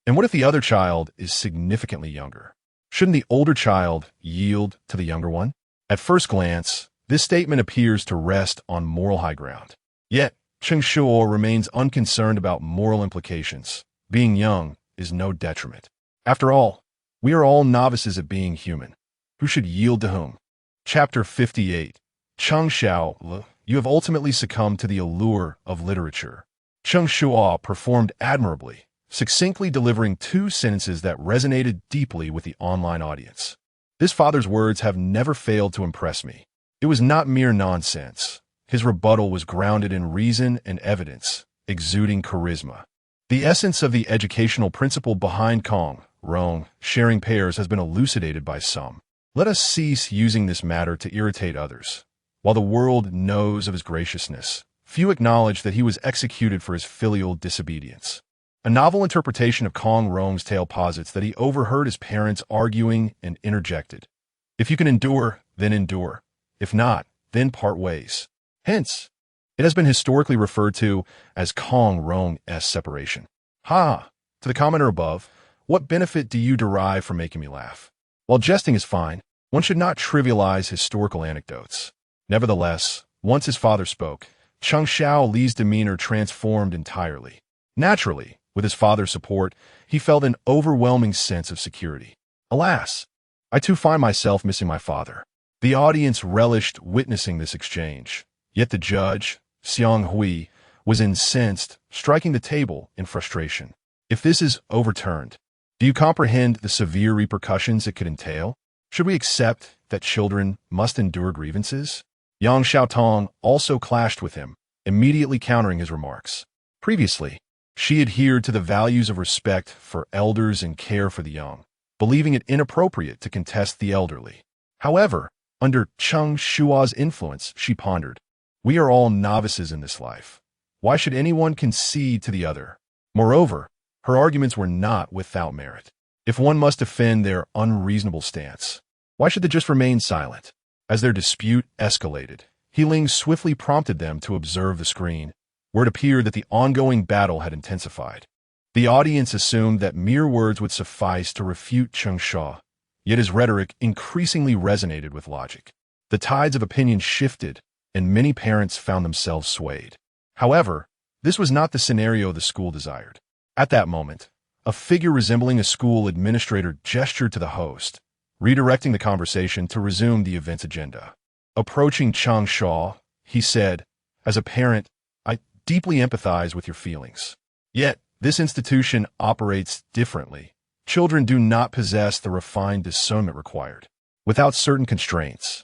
And what if the other child is significantly younger? Shouldn't the older child yield to the younger one? At first glance, this statement appears to rest on moral high ground. Yet, Cheng Shuo remains unconcerned about moral implications. Being young is no detriment. After all, we are all novices at being human. Who should yield to whom? Chapter 58. Cheng Shuo, you have ultimately succumbed to the allure of literature. Cheng Shuo performed admirably, succinctly delivering 2 sentences that resonated deeply with the online audience. This father's words have never failed to impress me. It was not mere nonsense. His rebuttal was grounded in reason and evidence, exuding charisma. The essence of the educational principle behind Kong Rong sharing pairs has been elucidated by some. Let us cease using this matter to irritate others. While the world knows of his graciousness, few acknowledge that he was executed for his filial disobedience. A novel interpretation of Kong Rong's tale posits that he overheard his parents arguing and interjected, "If you can endure, then endure. If not, then part ways." Hence, it has been historically referred to as Kong Rong's separation. Ha! To the commenter above, what benefit do you derive from making me laugh? While jesting is fine, one should not trivialize historical anecdotes. Nevertheless, once his father spoke, Cheng Shuo Li's demeanor transformed entirely. Naturally, with his father's support, he felt an overwhelming sense of security. Alas, I too find myself missing my father. The audience relished witnessing this exchange. Yet the judge, Xiang Hui, was incensed, striking the table in frustration. If this is overturned, do you comprehend the severe repercussions it could entail? Should we accept that children must endure grievances? Yang Xiaotong also clashed with him, immediately countering his remarks. Previously, she adhered to the values of respect for elders and care for the young, believing it inappropriate to contest the elderly. However, under Cheng Shuo's influence, she pondered, "We are all novices in this life. Why should anyone concede to the other?" Moreover, her arguments were not without merit. If one must defend their unreasonable stance, why should they just remain silent? As their dispute escalated, Healing swiftly prompted them to observe the screen, where it appeared that the ongoing battle had intensified. The audience assumed that mere words would suffice to refute Cheng Shuo, yet his rhetoric increasingly resonated with logic. The tides of opinion shifted, and many parents found themselves swayed. However, this was not the scenario the school desired. At that moment, a figure resembling a school administrator gestured to the host, redirecting the conversation to resume the event's agenda. Approaching Cheng Shuo, he said, "As a parent, I deeply empathize with your feelings. Yet, this institution operates differently. Children do not possess the refined discernment required. Without certain constraints,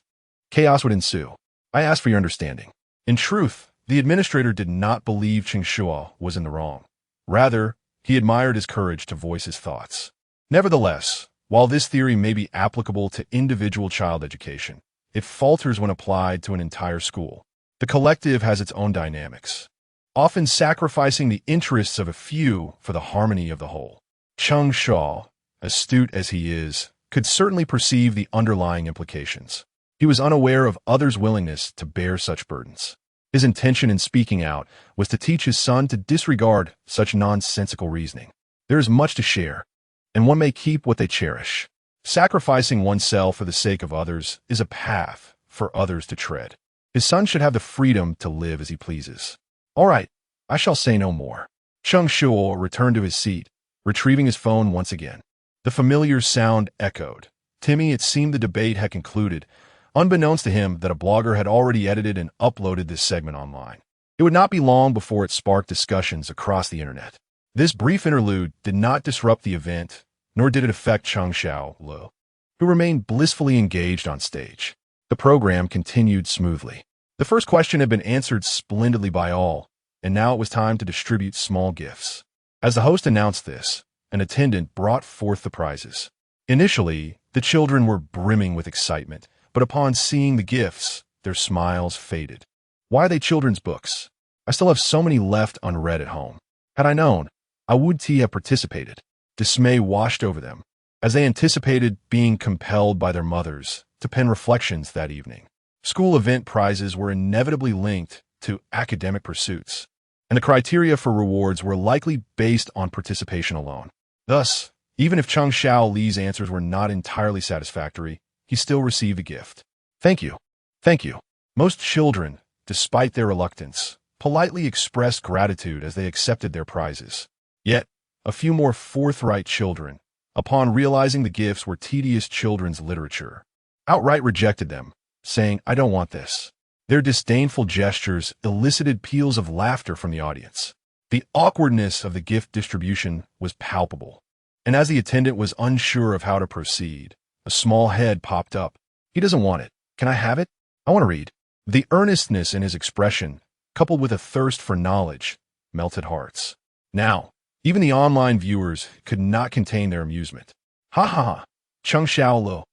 chaos would ensue. I ask for your understanding." In truth, the administrator did not believe Cheng Shuo was in the wrong. Rather, He admired his courage to voice his thoughts. Nevertheless, while this theory may be applicable to individual child education, it falters when applied to an entire school. The collective has its own dynamics, often sacrificing the interests of a few for the harmony of the whole. Cheng Shuo, astute as he is, could certainly perceive the underlying implications. He was unaware of others' willingness to bear such burdens. His intention in speaking out was to teach his son to disregard such nonsensical reasoning. There is much to share, and one may keep what they cherish. Sacrificing oneself for the sake of others is a path for others to tread. His son should have the freedom to live as he pleases. All right, I shall say no more. Cheng Shuo returned to his seat, retrieving his phone once again. The familiar sound echoed. Timmy, it seemed the debate had concluded, unbeknownst to him that a blogger had already edited and uploaded this segment online. It would not be long before it sparked discussions across the internet. This brief interlude did not disrupt the event, nor did it affect Cheng Shuo, who remained blissfully engaged on stage. The program continued smoothly. The first question had been answered splendidly by all, and now it was time to distribute small gifts. As the host announced this, an attendant brought forth the prizes. Initially, the children were brimming with excitement, but upon seeing the gifts, their smiles faded. Why are they children's books? I still have so many left unread at home. Had I known, I would have participated. Dismay washed over them, as they anticipated being compelled by their mothers to pen reflections that evening. School event prizes were inevitably linked to academic pursuits, and the criteria for rewards were likely based on participation alone. Thus, even if Cheng Shuo's answers were not entirely satisfactory, he still received a gift. Thank you. Thank you. Most children, despite their reluctance, politely expressed gratitude as they accepted their prizes. Yet, a few more forthright children, upon realizing the gifts were tedious children's literature, outright rejected them, saying, "I don't want this." Their disdainful gestures elicited peals of laughter from the audience. The awkwardness of the gift distribution was palpable, and as the attendant was unsure of how to proceed, a small head popped up. "He doesn't want it. Can I have it? I want to read." The earnestness in his expression, coupled with a thirst for knowledge, melted hearts. Now, even the online viewers could not contain their amusement. Ha ha ha! Cheng Shuo,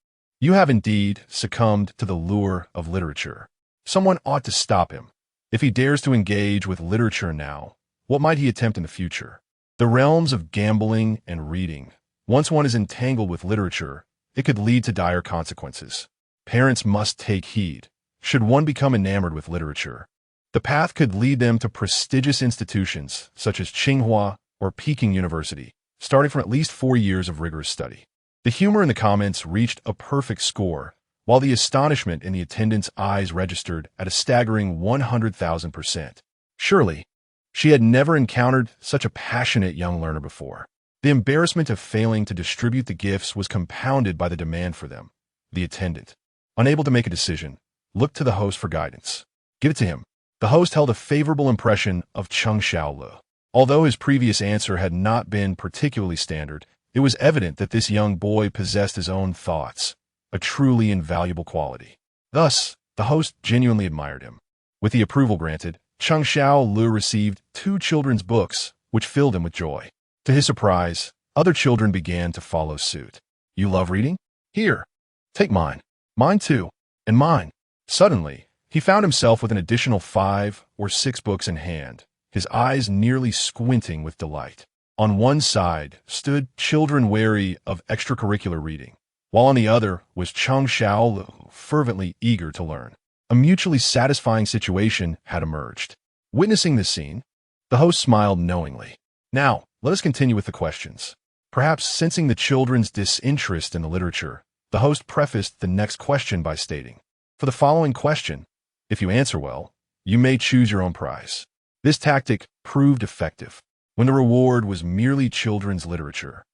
you have indeed succumbed to the lure of literature. Someone ought to stop him. If he dares to engage with literature now, what might he attempt in the future? The realms of gambling and reading. Once one is entangled with literature, it could lead to dire consequences. Parents must take heed. Should one become enamored with literature, the path could lead them to prestigious institutions such as Tsinghua or Peking University, starting from at least 4 years of rigorous study. The humor in the comments reached a perfect score, while the astonishment in the attendant's eyes registered at a staggering 100,000%. Surely, she had never encountered such a passionate young learner before. The embarrassment of failing to distribute the gifts was compounded by the demand for them. The attendant, unable to make a decision, looked to the host for guidance. Give it to him. The host held a favorable impression of Cheng Shuo. Although his previous answer had not been particularly standard, it was evident that this young boy possessed his own thoughts, a truly invaluable quality. Thus, the host genuinely admired him. With the approval granted, Cheng Shuo received 2 children's books, which filled him with joy. To his surprise, other children began to follow suit. "You love reading? Here, take mine. Mine too. And mine." Suddenly, he found himself with an additional 5 or 6 books in hand, his eyes nearly squinting with delight. On one side stood children wary of extracurricular reading, while on the other was Cheng Shuo, fervently eager to learn. A mutually satisfying situation had emerged. Witnessing this scene, the host smiled knowingly. Now, let us continue with the questions. Perhaps sensing the children's disinterest in the literature, the host prefaced the next question by stating, "For the following question, if you answer well, you may choose your own prize." This tactic proved effective. When the reward was merely children's literature,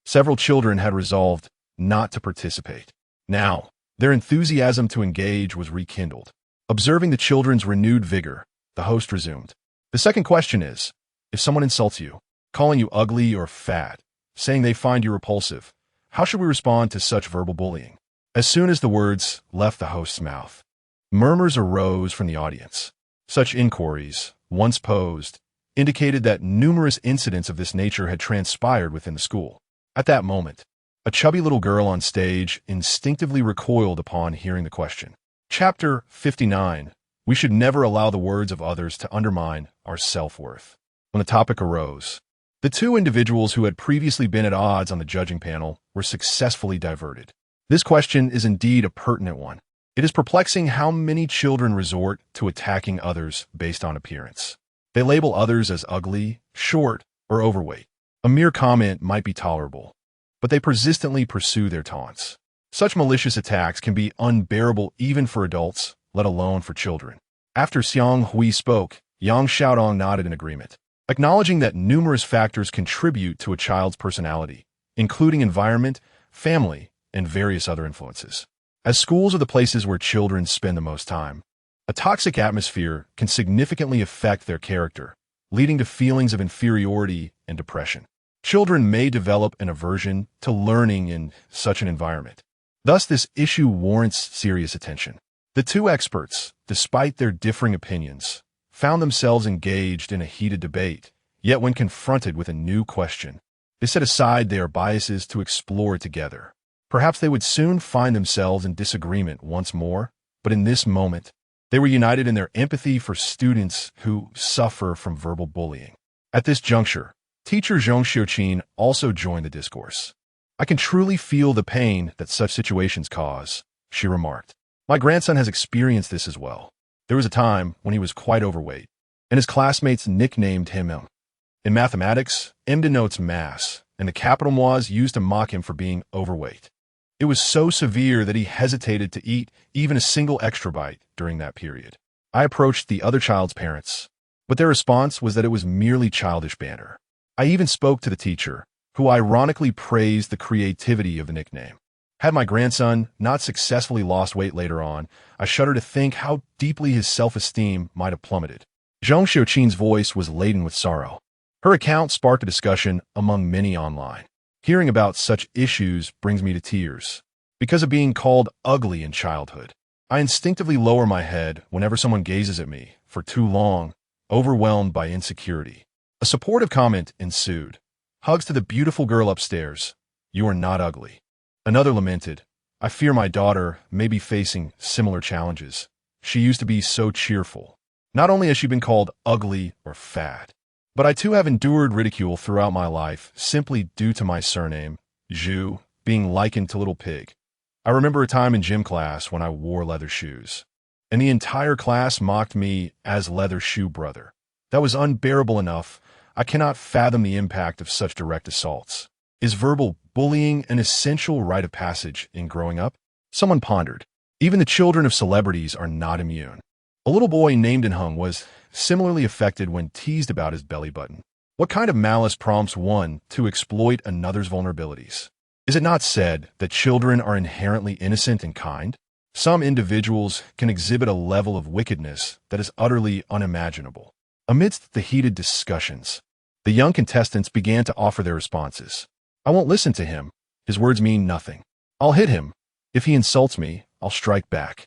several children had resolved not to participate. Now, their enthusiasm to engage was rekindled. Observing the children's renewed vigor, the host resumed. "The second question is, if someone insults you, calling you ugly or fat, saying they find you repulsive, how should we respond to such verbal bullying?" As soon as the words left the host's mouth, murmurs arose from the audience. Such inquiries, once posed, indicated that numerous incidents of this nature had transpired within the school. At that moment, a chubby little girl on stage instinctively recoiled upon hearing the question. Chapter 59. We should never allow the words of others to undermine our self-worth. When the topic arose, the two individuals who had previously been at odds on the judging panel were successfully diverted. This question is indeed a pertinent one. It is perplexing how many children resort to attacking others based on appearance. They label others as ugly, short, or overweight. A mere comment might be tolerable, but they persistently pursue their taunts. Such malicious attacks can be unbearable even for adults, let alone for children. After Xiang Hui spoke, Yang Xiaodong nodded in agreement, acknowledging that numerous factors contribute to a child's personality, including environment, family, and various other influences. As schools are the places where children spend the most time, a toxic atmosphere can significantly affect their character, leading to feelings of inferiority and depression. Children may develop an aversion to learning in such an environment. Thus, this issue warrants serious attention. The two experts, despite their differing opinions, found themselves engaged in a heated debate, yet when confronted with a new question, they set aside their biases to explore it together. Perhaps they would soon find themselves in disagreement once more, but in this moment, they were united in their empathy for students who suffer from verbal bullying. At this juncture, teacher Zhong Xiuqin also joined the discourse. I can truly feel the pain that such situations cause, she remarked. My grandson has experienced this as well. There was a time when he was quite overweight, and his classmates nicknamed him M. In mathematics, M denotes mass, and the capital M was used to mock him for being overweight. It was so severe that he hesitated to eat even a single extra bite during that period. I approached the other child's parents, but their response was that it was merely childish banter. I even spoke to the teacher, who ironically praised the creativity of the nickname. Had my grandson not successfully lost weight later on, I shudder to think how deeply his self-esteem might have plummeted. Zhong Xiuqin's voice was laden with sorrow. Her account sparked a discussion among many online. Hearing about such issues brings me to tears. Because of being called ugly in childhood, I instinctively lower my head whenever someone gazes at me for too long, overwhelmed by insecurity. A supportive comment ensued. Hugs to the beautiful girl upstairs. You are not ugly. Another lamented. I fear my daughter may be facing similar challenges. She used to be so cheerful. Not only has she been called ugly or fat, but I too have endured ridicule throughout my life simply due to my surname, Zhu, being likened to Little Pig. I remember a time in gym class when I wore leather shoes, and the entire class mocked me as Leather Shoe Brother. That was unbearable enough. I cannot fathom the impact of such direct assaults. Is verbal bullying an essential rite of passage in growing up? Someone pondered. Even the children of celebrities are not immune. A little boy named Inhung was similarly affected when teased about his belly button. What kind of malice prompts one to exploit another's vulnerabilities? Is it not said that children are inherently innocent and kind? Some individuals can exhibit a level of wickedness that is utterly unimaginable. Amidst the heated discussions, the young contestants began to offer their responses. I won't listen to him. His words mean nothing. I'll hit him. If he insults me, I'll strike back.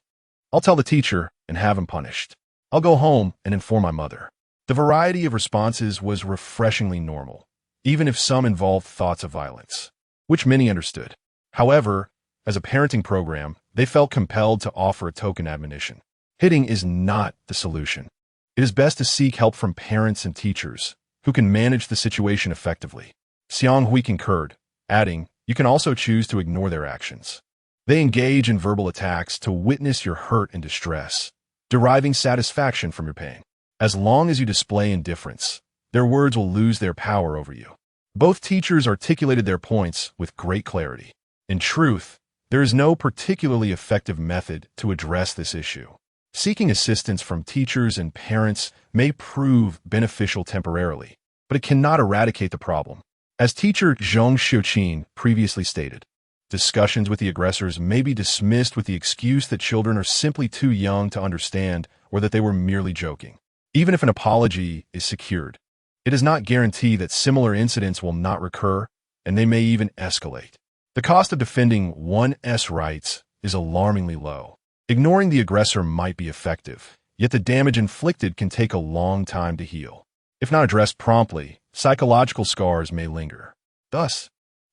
I'll tell the teacher and have him punished. I'll go home and inform my mother. The variety of responses was refreshingly normal, even if some involved thoughts of violence, which many understood. However, as a parenting program, they felt compelled to offer a token admonition. Hitting is not the solution. It is best to seek help from parents and teachers who can manage the situation effectively. Xiang Hui concurred, adding, you can also choose to ignore their actions. They engage in verbal attacks to witness your hurt and distress, deriving satisfaction from your pain. As long as you display indifference, their words will lose their power over you. Both teachers articulated their points with great clarity. In truth, there is no particularly effective method to address this issue. Seeking assistance from teachers and parents may prove beneficial temporarily, but it cannot eradicate the problem. As teacher Zhong Xiuqin previously stated, discussions with the aggressors may be dismissed with the excuse that children are simply too young to understand or that they were merely joking. Even if an apology is secured, it does not guarantee that similar incidents will not recur, and they may even escalate. The cost of defending one's rights is alarmingly low. Ignoring the aggressor might be effective, yet the damage inflicted can take a long time to heal. If not addressed promptly, psychological scars may linger. Thus,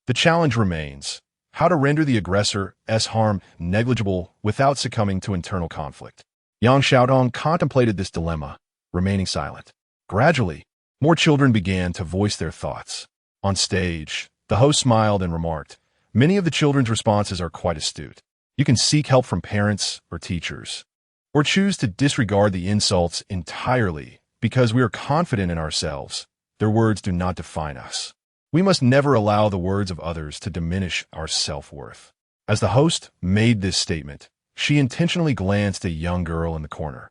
the challenge remains: how to render the aggressor's harm negligible without succumbing to internal conflict. Yang Xiaodong contemplated this dilemma, remaining silent. Gradually, more children began to voice their thoughts. On stage, the host smiled and remarked, "Many of the children's responses are quite astute. You can seek help from parents or teachers, or choose to disregard the insults entirely because we are confident in ourselves. Their words do not define us. We must never allow the words of others to diminish our self-worth." As the host made this statement, she intentionally glanced at a young girl in the corner,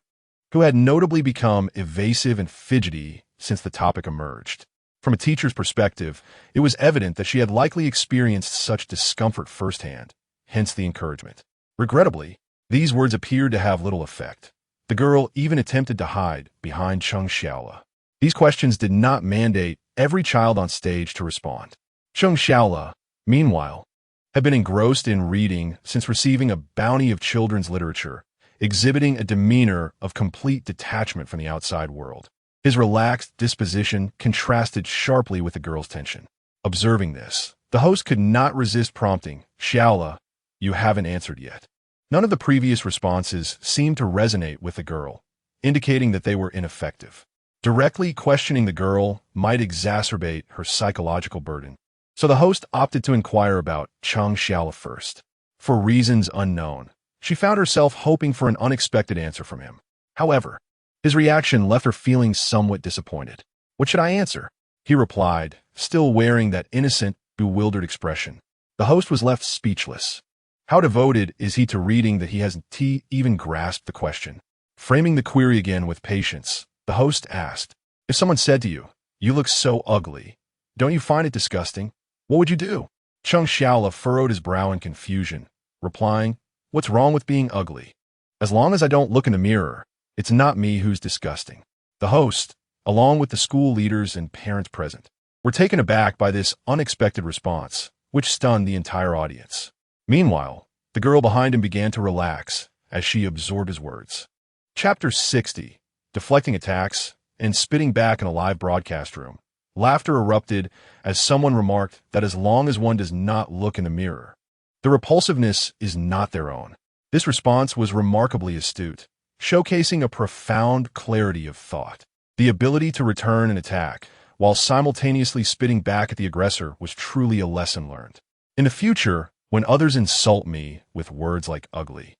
who had notably become evasive and fidgety since the topic emerged. From a teacher's perspective, it was evident that she had likely experienced such discomfort firsthand, hence the encouragement. Regrettably, these words appeared to have little effect. The girl even attempted to hide behind Cheng Shuo. These questions did not mandate every child on stage to respond. Cheng Shuo, meanwhile, had been engrossed in reading since receiving a bounty of children's literature, exhibiting a demeanor of complete detachment from the outside world. His relaxed disposition contrasted sharply with the girl's tension. Observing this, the host could not resist prompting, "Xiaola, you haven't answered yet." None of the previous responses seemed to resonate with the girl, indicating that they were ineffective. Directly questioning the girl might exacerbate her psychological burden, so the host opted to inquire about Cheng Shuo first. For reasons unknown, she found herself hoping for an unexpected answer from him. However, his reaction left her feeling somewhat disappointed. "What should I answer?" he replied, still wearing that innocent, bewildered expression. The host was left speechless. How devoted is he to reading that he hasn't even grasped the question? Framing the query again with patience, the host asked, "If someone said to you, 'You look so ugly,' don't you find it disgusting? What would you do?" Cheng Shuo furrowed his brow in confusion, replying, "What's wrong with being ugly? As long as I don't look in the mirror, it's not me who's disgusting." The host, along with the school leaders and parents present, were taken aback by this unexpected response, which stunned the entire audience. Meanwhile, the girl behind him began to relax as she absorbed his words. Chapter 60, Deflecting Attacks and Spitting Back in a Live Broadcast Room. Laughter erupted as someone remarked that as long as one does not look in the mirror, the repulsiveness is not their own. This response was remarkably astute, showcasing a profound clarity of thought. The ability to return an attack while simultaneously spitting back at the aggressor was truly a lesson learned. In the future, when others insult me with words like ugly,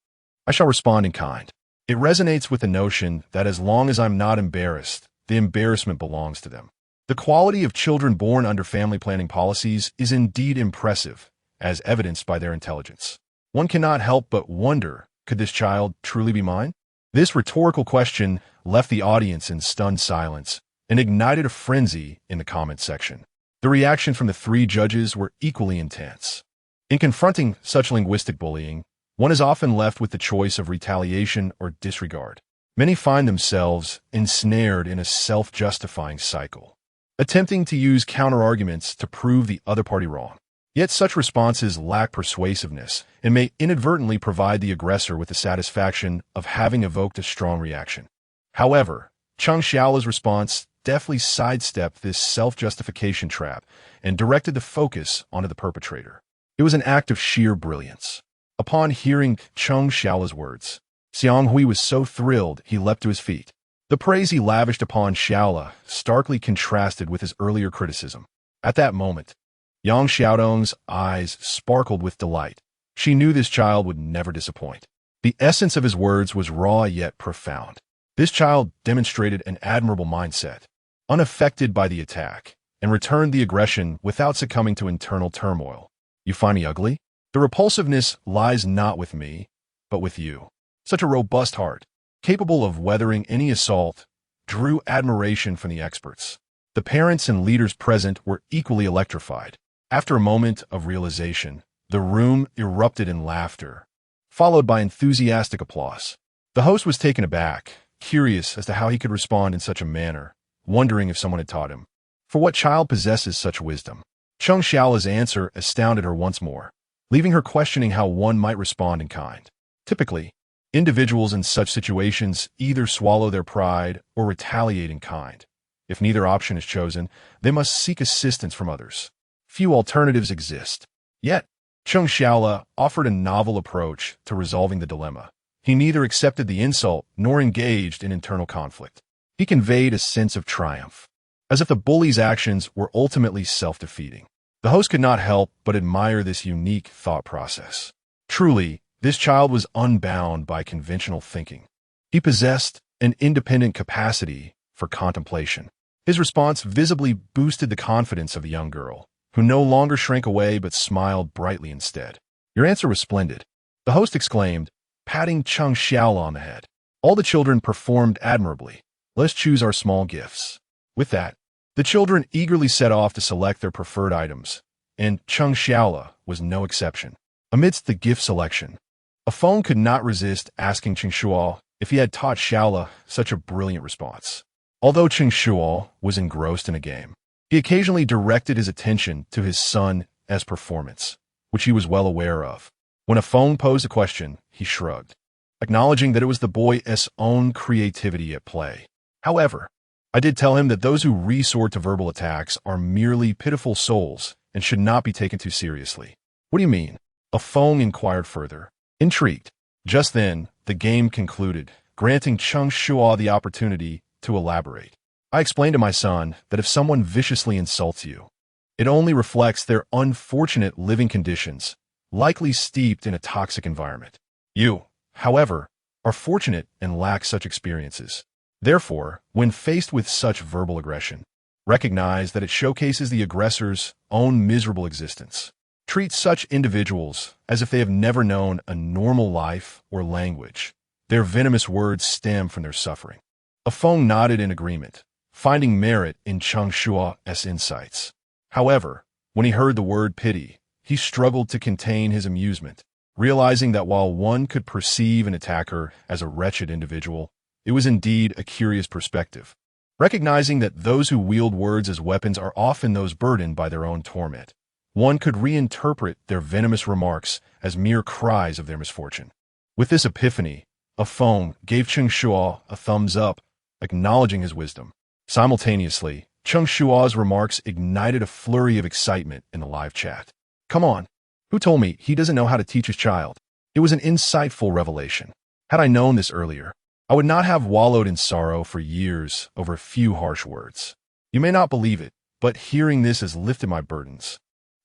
I shall respond in kind. It resonates with the notion that as long as I'm not embarrassed, the embarrassment belongs to them. The quality of children born under family planning policies is indeed impressive, as evidenced by their intelligence. One cannot help but wonder, could this child truly be mine? This rhetorical question left the audience in stunned silence and ignited a frenzy in the comment section. The reaction from the three judges were equally intense. In confronting such linguistic bullying, one is often left with the choice of retaliation or disregard. Many find themselves ensnared in a self-justifying cycle, attempting to use counter-arguments to prove the other party wrong. Yet such responses lack persuasiveness and may inadvertently provide the aggressor with the satisfaction of having evoked a strong reaction. However, Cheng Shuo's response deftly sidestepped this self-justification trap and directed the focus onto the perpetrator. It was an act of sheer brilliance. Upon hearing Cheng Shuo's words, Xiang Hui was so thrilled he leapt to his feet. The praise he lavished upon Xiaola starkly contrasted with his earlier criticism. At that moment, Yang Xiaodong's eyes sparkled with delight. She knew this child would never disappoint. The essence of his words was raw yet profound. This child demonstrated an admirable mindset, unaffected by the attack, and returned the aggression without succumbing to internal turmoil. "You find me ugly? The repulsiveness lies not with me, but with you." Such a robust heart, capable of weathering any assault, drew admiration from the experts. The parents and leaders present were equally electrified. After a moment of realization, the room erupted in laughter, followed by enthusiastic applause. The host was taken aback, curious as to how he could respond in such a manner, wondering if someone had taught him. For what child possesses such wisdom? Cheng Shuo's answer astounded her once more, leaving her questioning how one might respond in kind. Typically, individuals in such situations either swallow their pride or retaliate in kind, If neither option is chosen, they must seek assistance from others. Few alternatives exist. Yet, Cheng Shuo offered a novel approach to resolving the dilemma. He neither accepted the insult nor engaged in internal conflict. He conveyed a sense of triumph, as if the bully's actions were ultimately self-defeating. The host could not help but admire this unique thought process. Truly, this child was unbound by conventional thinking. He possessed an independent capacity for contemplation. His response visibly boosted the confidence of the young girl, who no longer shrank away but smiled brightly instead. "Your answer was splendid," the host exclaimed, patting Cheng Shuo on the head. "All the children performed admirably. Let's choose our small gifts." With that, the children eagerly set off to select their preferred items, and Cheng Shuo was no exception. Amidst the gift selection, a phone could not resist asking Cheng Shuo if he had taught Shuo such a brilliant response. Although Cheng Shuo was engrossed in a game, he occasionally directed his attention to his son's performance, which he was well aware of. When a phone posed a question, he shrugged, acknowledging that it was the boy's own creativity at play. However, I did tell him that those who resort to verbal attacks are merely pitiful souls and should not be taken too seriously. "What do you mean?" A phone inquired further, intrigued. Just then, the game concluded, granting Cheng Shuo the opportunity to elaborate. "I explained to my son that if someone viciously insults you, it only reflects their unfortunate living conditions, likely steeped in a toxic environment. You, however, are fortunate and lack such experiences. Therefore, when faced with such verbal aggression, recognize that it showcases the aggressor's own miserable existence. Treat such individuals as if they have never known a normal life or language. Their venomous words stem from their suffering." A phone nodded in agreement, finding merit in Cheng Shuo's insights. However, when he heard the word pity, he struggled to contain his amusement, realizing that while one could perceive an attacker as a wretched individual, it was indeed a curious perspective. Recognizing that those who wield words as weapons are often those burdened by their own torment, one could reinterpret their venomous remarks as mere cries of their misfortune. With this epiphany, a phone gave Cheng Shuo a thumbs up, acknowledging his wisdom. Simultaneously, Cheng Shuo's remarks ignited a flurry of excitement in the live chat. "Come on, who told me he doesn't know how to teach his child?" It was an insightful revelation. Had I known this earlier, I would not have wallowed in sorrow for years over a few harsh words. You may not believe it, but hearing this has lifted my burdens.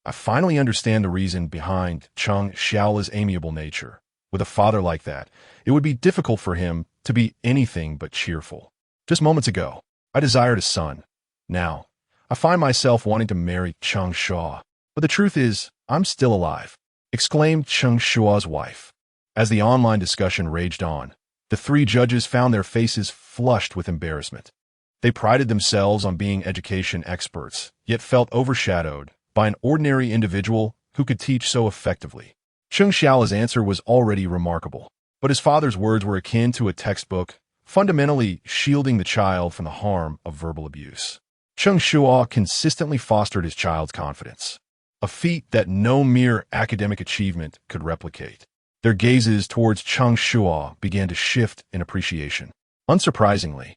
I finally understand the reason behind Cheng Shuo's amiable nature. With a father like that, it would be difficult for him to be anything but cheerful. Just moments ago, I desired a son. Now, I find myself wanting to marry Cheng Shuo. But the truth is, I'm still alive, exclaimed Cheng Shuo's wife. As the online discussion raged on, the three judges found their faces flushed with embarrassment. They prided themselves on being education experts, yet felt overshadowed by an ordinary individual who could teach so effectively. Cheng Shuo's answer was already remarkable, but his father's words were akin to a textbook, fundamentally shielding the child from the harm of verbal abuse. Cheng Shuo consistently fostered his child's confidence, a feat that no mere academic achievement could replicate. Their gazes towards Cheng Shuo began to shift in appreciation. Unsurprisingly,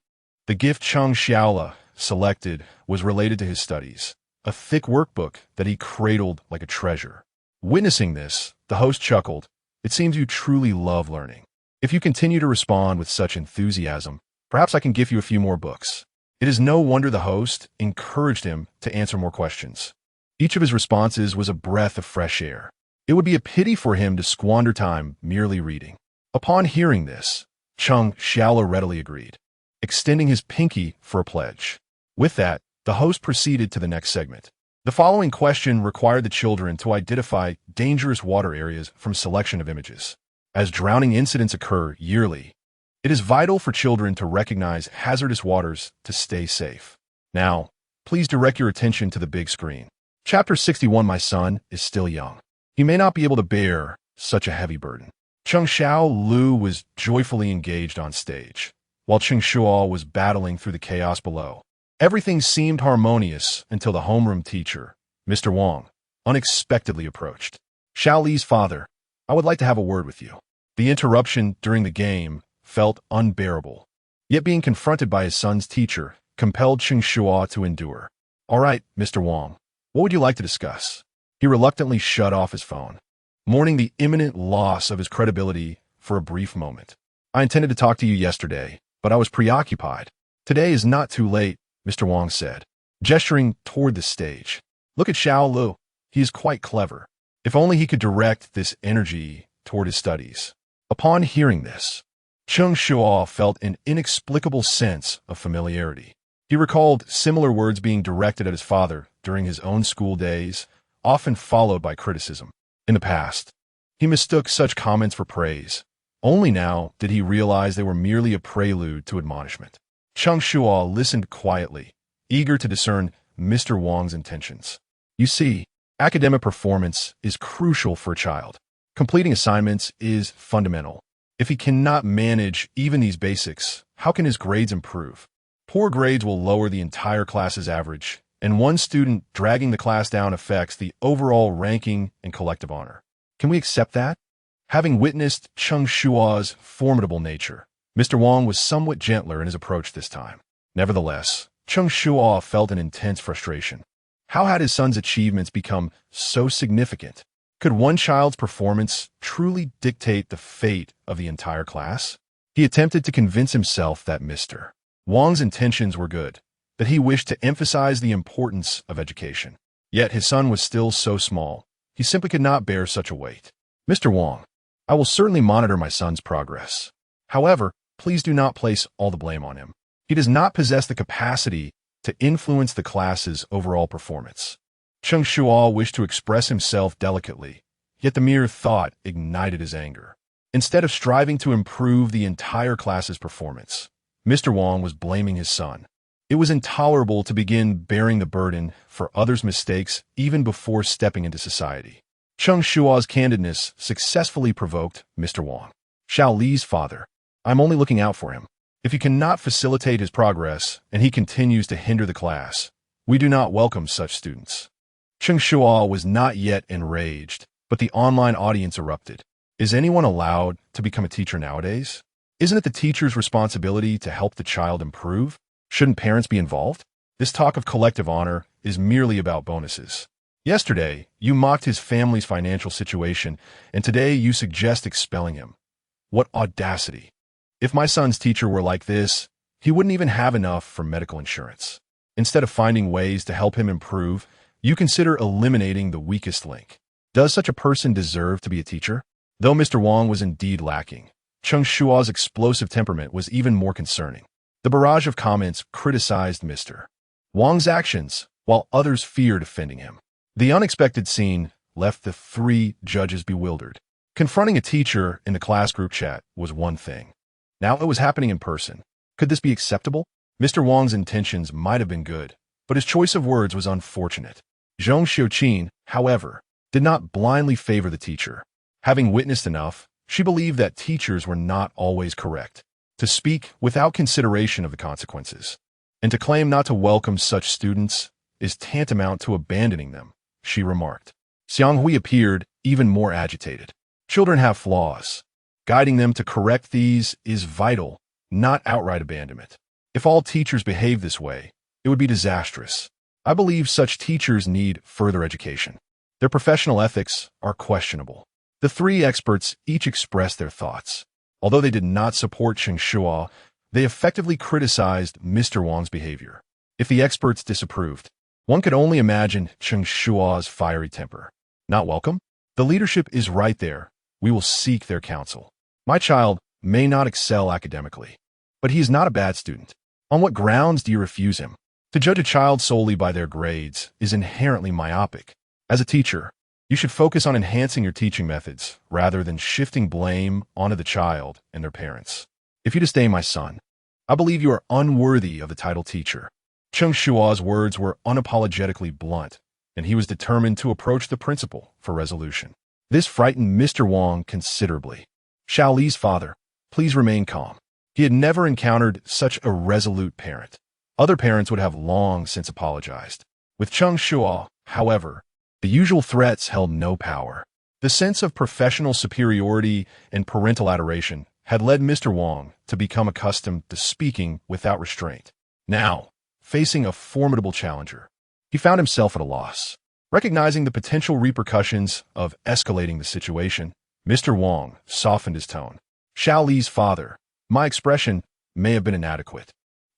the gift Cheng Shuo selected was related to his studies, a thick workbook that he cradled like a treasure. Witnessing this, the host chuckled. "It seems you truly love learning. If you continue to respond with such enthusiasm, perhaps I can give you a few more books." It is no wonder the host encouraged him to answer more questions. Each of his responses was a breath of fresh air. It would be a pity for him to squander time merely reading. Upon hearing this, Cheng Shuo readily agreed, extending his pinky for a pledge. With that, the host proceeded to the next segment. The following question required the children to identify dangerous water areas from selection of images. As drowning incidents occur yearly, it is vital for children to recognize hazardous waters to stay safe. Now, please direct your attention to the big screen. Chapter 61. My son is still young. He may not be able to bear such a heavy burden. Cheng Shuo was joyfully engaged on stage, while Cheng Shuo was battling through the chaos below. Everything seemed harmonious until the homeroom teacher, Mr. Wang, unexpectedly approached. "Xiao Li's father, I would like to have a word with you." The interruption during the game felt unbearable. Yet being confronted by his son's teacher compelled Cheng Shuo to endure. "All right, Mr. Wang, what would you like to discuss?" He reluctantly shut off his phone, mourning the imminent loss of his credibility for a brief moment. "I intended to talk to you yesterday, but I was preoccupied. Today is not too late," Mr. Wang said, gesturing toward the stage. "Look at Xiao Lu. He is quite clever. If only he could direct this energy toward his studies." Upon hearing this, Cheng Shuo felt an inexplicable sense of familiarity. He recalled similar words being directed at his father during his own school days, often followed by criticism. In the past, he mistook such comments for praise. Only now did he realize they were merely a prelude to admonishment. Cheng Shuo listened quietly, eager to discern Mr. Wang's intentions. "You see, academic performance is crucial for a child. Completing assignments is fundamental. If he cannot manage even these basics, how can his grades improve? Poor grades will lower the entire class's average, and one student dragging the class down affects the overall ranking and collective honor. Can we accept that?" Having witnessed Cheng Shuo's formidable nature, Mr. Wang was somewhat gentler in his approach this time. Nevertheless, Cheng Shuo felt an intense frustration. How had his son's achievements become so significant? Could one child's performance truly dictate the fate of the entire class? He attempted to convince himself that Mr. Wang's intentions were good, that he wished to emphasize the importance of education. Yet his son was still so small, he simply could not bear such a weight. "Mr. Wang, I will certainly monitor my son's progress. However, please do not place all the blame on him. He does not possess the capacity to influence the class's overall performance." Cheng Shuo wished to express himself delicately, yet the mere thought ignited his anger. Instead of striving to improve the entire class's performance, Mr. Wang was blaming his son. It was intolerable to begin bearing the burden for others' mistakes even before stepping into society. Cheng Shuo's candidness successfully provoked Mr. Wang. "Xiao Li's father, I'm only looking out for him. If you cannot facilitate his progress and he continues to hinder the class, we do not welcome such students." Cheng Shuo was not yet enraged, but the online audience erupted. Is anyone allowed to become a teacher nowadays? Isn't it the teacher's responsibility to help the child improve? Shouldn't parents be involved? This talk of collective honor is merely about bonuses. Yesterday, you mocked his family's financial situation, and today you suggest expelling him. What audacity! If my son's teacher were like this, he wouldn't even have enough for medical insurance. Instead of finding ways to help him improve, you consider eliminating the weakest link. Does such a person deserve to be a teacher? Though Mr. Wang was indeed lacking, Cheng Shuo's explosive temperament was even more concerning. The barrage of comments criticized Mr. Wang's actions, while others feared offending him. The unexpected scene left the three judges bewildered. Confronting a teacher in the class group chat was one thing. Now it was happening in person. Could this be acceptable? Mr. Wang's intentions might have been good, but his choice of words was unfortunate. Zhong Xiuqin, however, did not blindly favor the teacher. Having witnessed enough, she believed that teachers were not always correct, to speak without consideration of the consequences, and to claim not to welcome such students is tantamount to abandoning them, she remarked. Xiang Hui appeared even more agitated. Children have flaws. Guiding them to correct these is vital, not outright abandonment. If all teachers behave this way, it would be disastrous. I believe such teachers need further education. Their professional ethics are questionable. The three experts each expressed their thoughts. Although they did not support Cheng Shuo, they effectively criticized Mr. Wang's behavior. If the experts disapproved, one could only imagine Cheng Shuo's fiery temper. Not welcome? The leadership is right there. We will seek their counsel. My child may not excel academically, but he is not a bad student. On what grounds do you refuse him? To judge a child solely by their grades is inherently myopic. As a teacher, you should focus on enhancing your teaching methods rather than shifting blame onto the child and their parents. If you disdain my son, I believe you are unworthy of the title teacher. Cheng Shuo's words were unapologetically blunt, and he was determined to approach the principal for resolution. This frightened Mr. Wang considerably. Xiao Li's father, please remain calm. He had never encountered such a resolute parent. Other parents would have long since apologized. With Cheng Shuo, however, the usual threats held no power. The sense of professional superiority and parental adoration had led Mr. Wang to become accustomed to speaking without restraint. Now, facing a formidable challenger. He found himself at a loss. Recognizing the potential repercussions of escalating the situation, Mr. Wang softened his tone. Xiao Li's father, my expression may have been inadequate.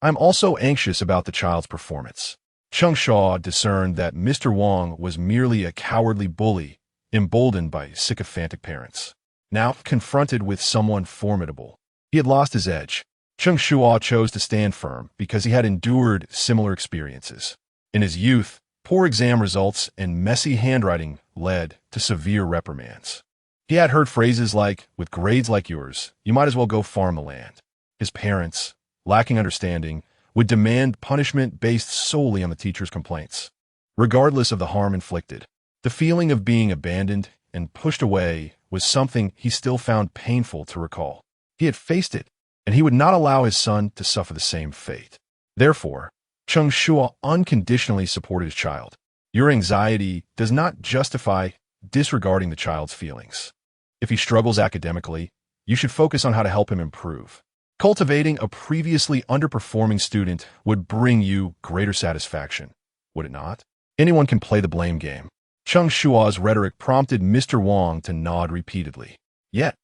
I'm also anxious about the child's performance. Cheng Shuo discerned that Mr. Wang was merely a cowardly bully, emboldened by sycophantic parents. Now, confronted with someone formidable, he had lost his edge. Cheng Shuo chose to stand firm because he had endured similar experiences. In his youth, poor exam results and messy handwriting led to severe reprimands. He had heard phrases like, "With grades like yours, you might as well go farm the land." His parents, lacking understanding, would demand punishment based solely on the teacher's complaints. Regardless of the harm inflicted, the feeling of being abandoned and pushed away was something he still found painful to recall. He had faced it, and he would not allow his son to suffer the same fate. Therefore, Cheng Shuo unconditionally supported his child. Your anxiety does not justify disregarding the child's feelings. If he struggles academically, you should focus on how to help him improve. Cultivating a previously underperforming student would bring you greater satisfaction, would it not? Anyone can play the blame game. Cheng Shuo's rhetoric prompted Mr. Wang to nod repeatedly. Yet,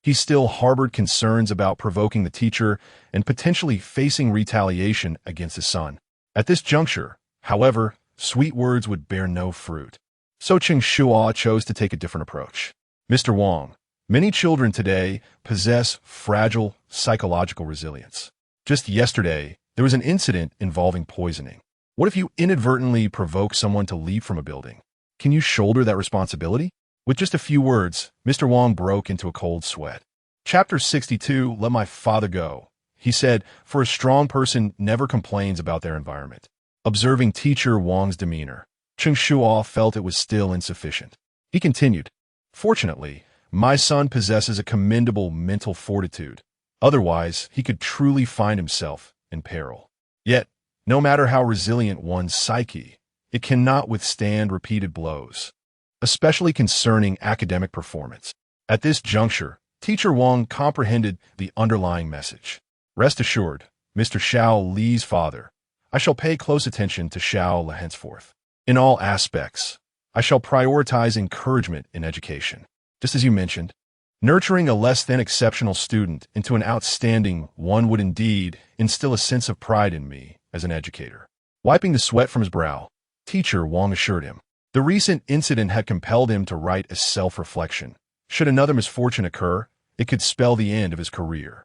he still harbored concerns about provoking the teacher and potentially facing retaliation against his son. At this juncture, however, sweet words would bear no fruit. So Cheng Shuo chose to take a different approach. Mr. Wang, many children today possess fragile psychological resilience. Just yesterday, there was an incident involving poisoning. What if you inadvertently provoke someone to leap from a building? Can you shoulder that responsibility? With just a few words, Mr. Wang broke into a cold sweat. Chapter 62, Let My Father Go. He said, for a strong person never complains about their environment. Observing teacher Wang's demeanor, Cheng Shuo felt it was still insufficient. He continued, fortunately, my son possesses a commendable mental fortitude. Otherwise, he could truly find himself in peril. Yet, no matter how resilient one's psyche, it cannot withstand repeated blows, especially concerning academic performance. At this juncture, Teacher Wang comprehended the underlying message. Rest assured, Mr. Xiao Li's father, I shall pay close attention to Xiao Li henceforth. In all aspects, I shall prioritize encouragement in education. Just as you mentioned, nurturing a less than exceptional student into an outstanding one would indeed instill a sense of pride in me as an educator. Wiping the sweat from his brow, Teacher Wang assured him. The recent incident had compelled him to write a self-reflection. Should another misfortune occur, it could spell the end of his career.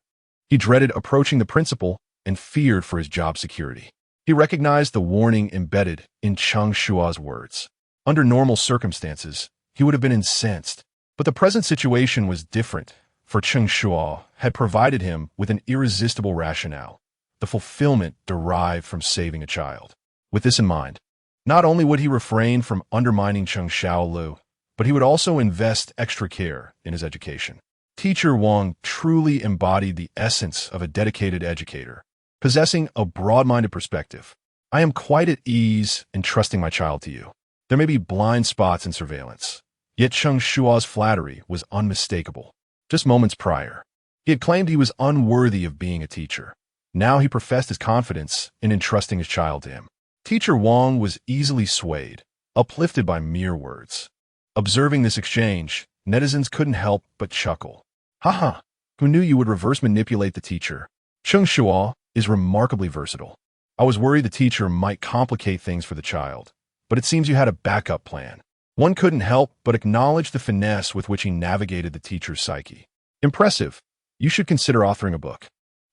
He dreaded approaching the principal and feared for his job security. He recognized the warning embedded in Cheng Shuo's words. Under normal circumstances, he would have been incensed. But the present situation was different, for Cheng Shuo had provided him with an irresistible rationale, the fulfillment derived from saving a child. With this in mind, not only would he refrain from undermining Cheng Xiaolu, but he would also invest extra care in his education. Teacher Wang truly embodied the essence of a dedicated educator, possessing a broad-minded perspective. I am quite at ease in trusting my child to you. There may be blind spots in surveillance, yet Cheng Shuo's flattery was unmistakable. Just moments prior, he had claimed he was unworthy of being a teacher. Now he professed his confidence in entrusting his child to him. Teacher Wang was easily swayed, uplifted by mere words. Observing this exchange, netizens couldn't help but chuckle. Haha, who knew you would reverse manipulate the teacher? Cheng Shuo is remarkably versatile. I was worried the teacher might complicate things for the child, but it seems you had a backup plan. One couldn't help but acknowledge the finesse with which he navigated the teacher's psyche. Impressive. You should consider authoring a book.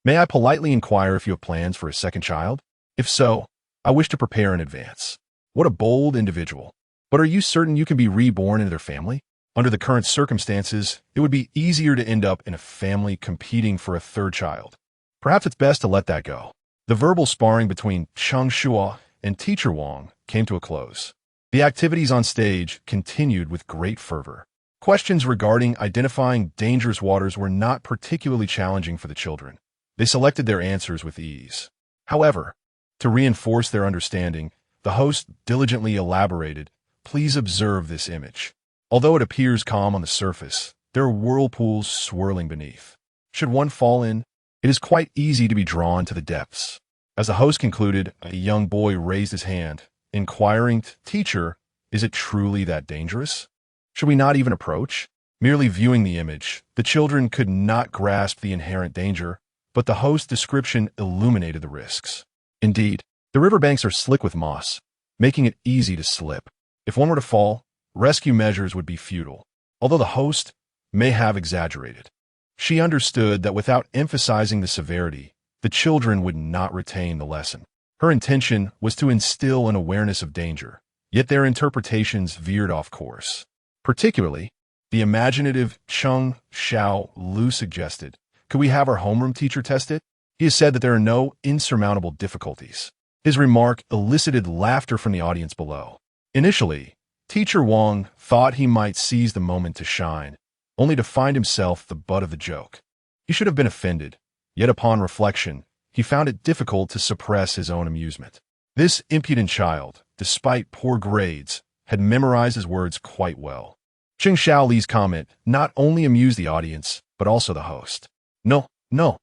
May I politely inquire if you have plans for a second child? If so, I wish to prepare in advance. What a bold individual. But are you certain you can be reborn into their family? Under the current circumstances, it would be easier to end up in a family competing for a third child. Perhaps it's best to let that go. The verbal sparring between Cheng Shuo and Teacher Wang came to a close. The activities on stage continued with great fervor. Questions regarding identifying dangerous waters were not particularly challenging for the children. They selected their answers with ease. However, to reinforce their understanding, the host diligently elaborated, please observe this image. Although it appears calm on the surface, there are whirlpools swirling beneath. Should one fall in, it is quite easy to be drawn to the depths. As the host concluded, a young boy raised his hand, inquiring, "Teacher, is it truly that dangerous? Should we not even approach?" Merely viewing the image, the children could not grasp the inherent danger, but the host's description illuminated the risks. Indeed, the riverbanks are slick with moss, making it easy to slip. If one were to fall, rescue measures would be futile, although the host may have exaggerated. She understood that without emphasizing the severity, the children would not retain the lesson. Her intention was to instill an awareness of danger, yet their interpretations veered off course. Particularly, the imaginative Cheng Shuo suggested, "Could we have our homeroom teacher test it?" He has said that there are no insurmountable difficulties. His remark elicited laughter from the audience below. Initially, Teacher Wang thought he might seize the moment to shine, only to find himself the butt of the joke. He should have been offended, yet upon reflection, he found it difficult to suppress his own amusement. This impudent child, despite poor grades, had memorized his words quite well. Cheng Shuo's comment not only amused the audience, but also the host. "No, no,"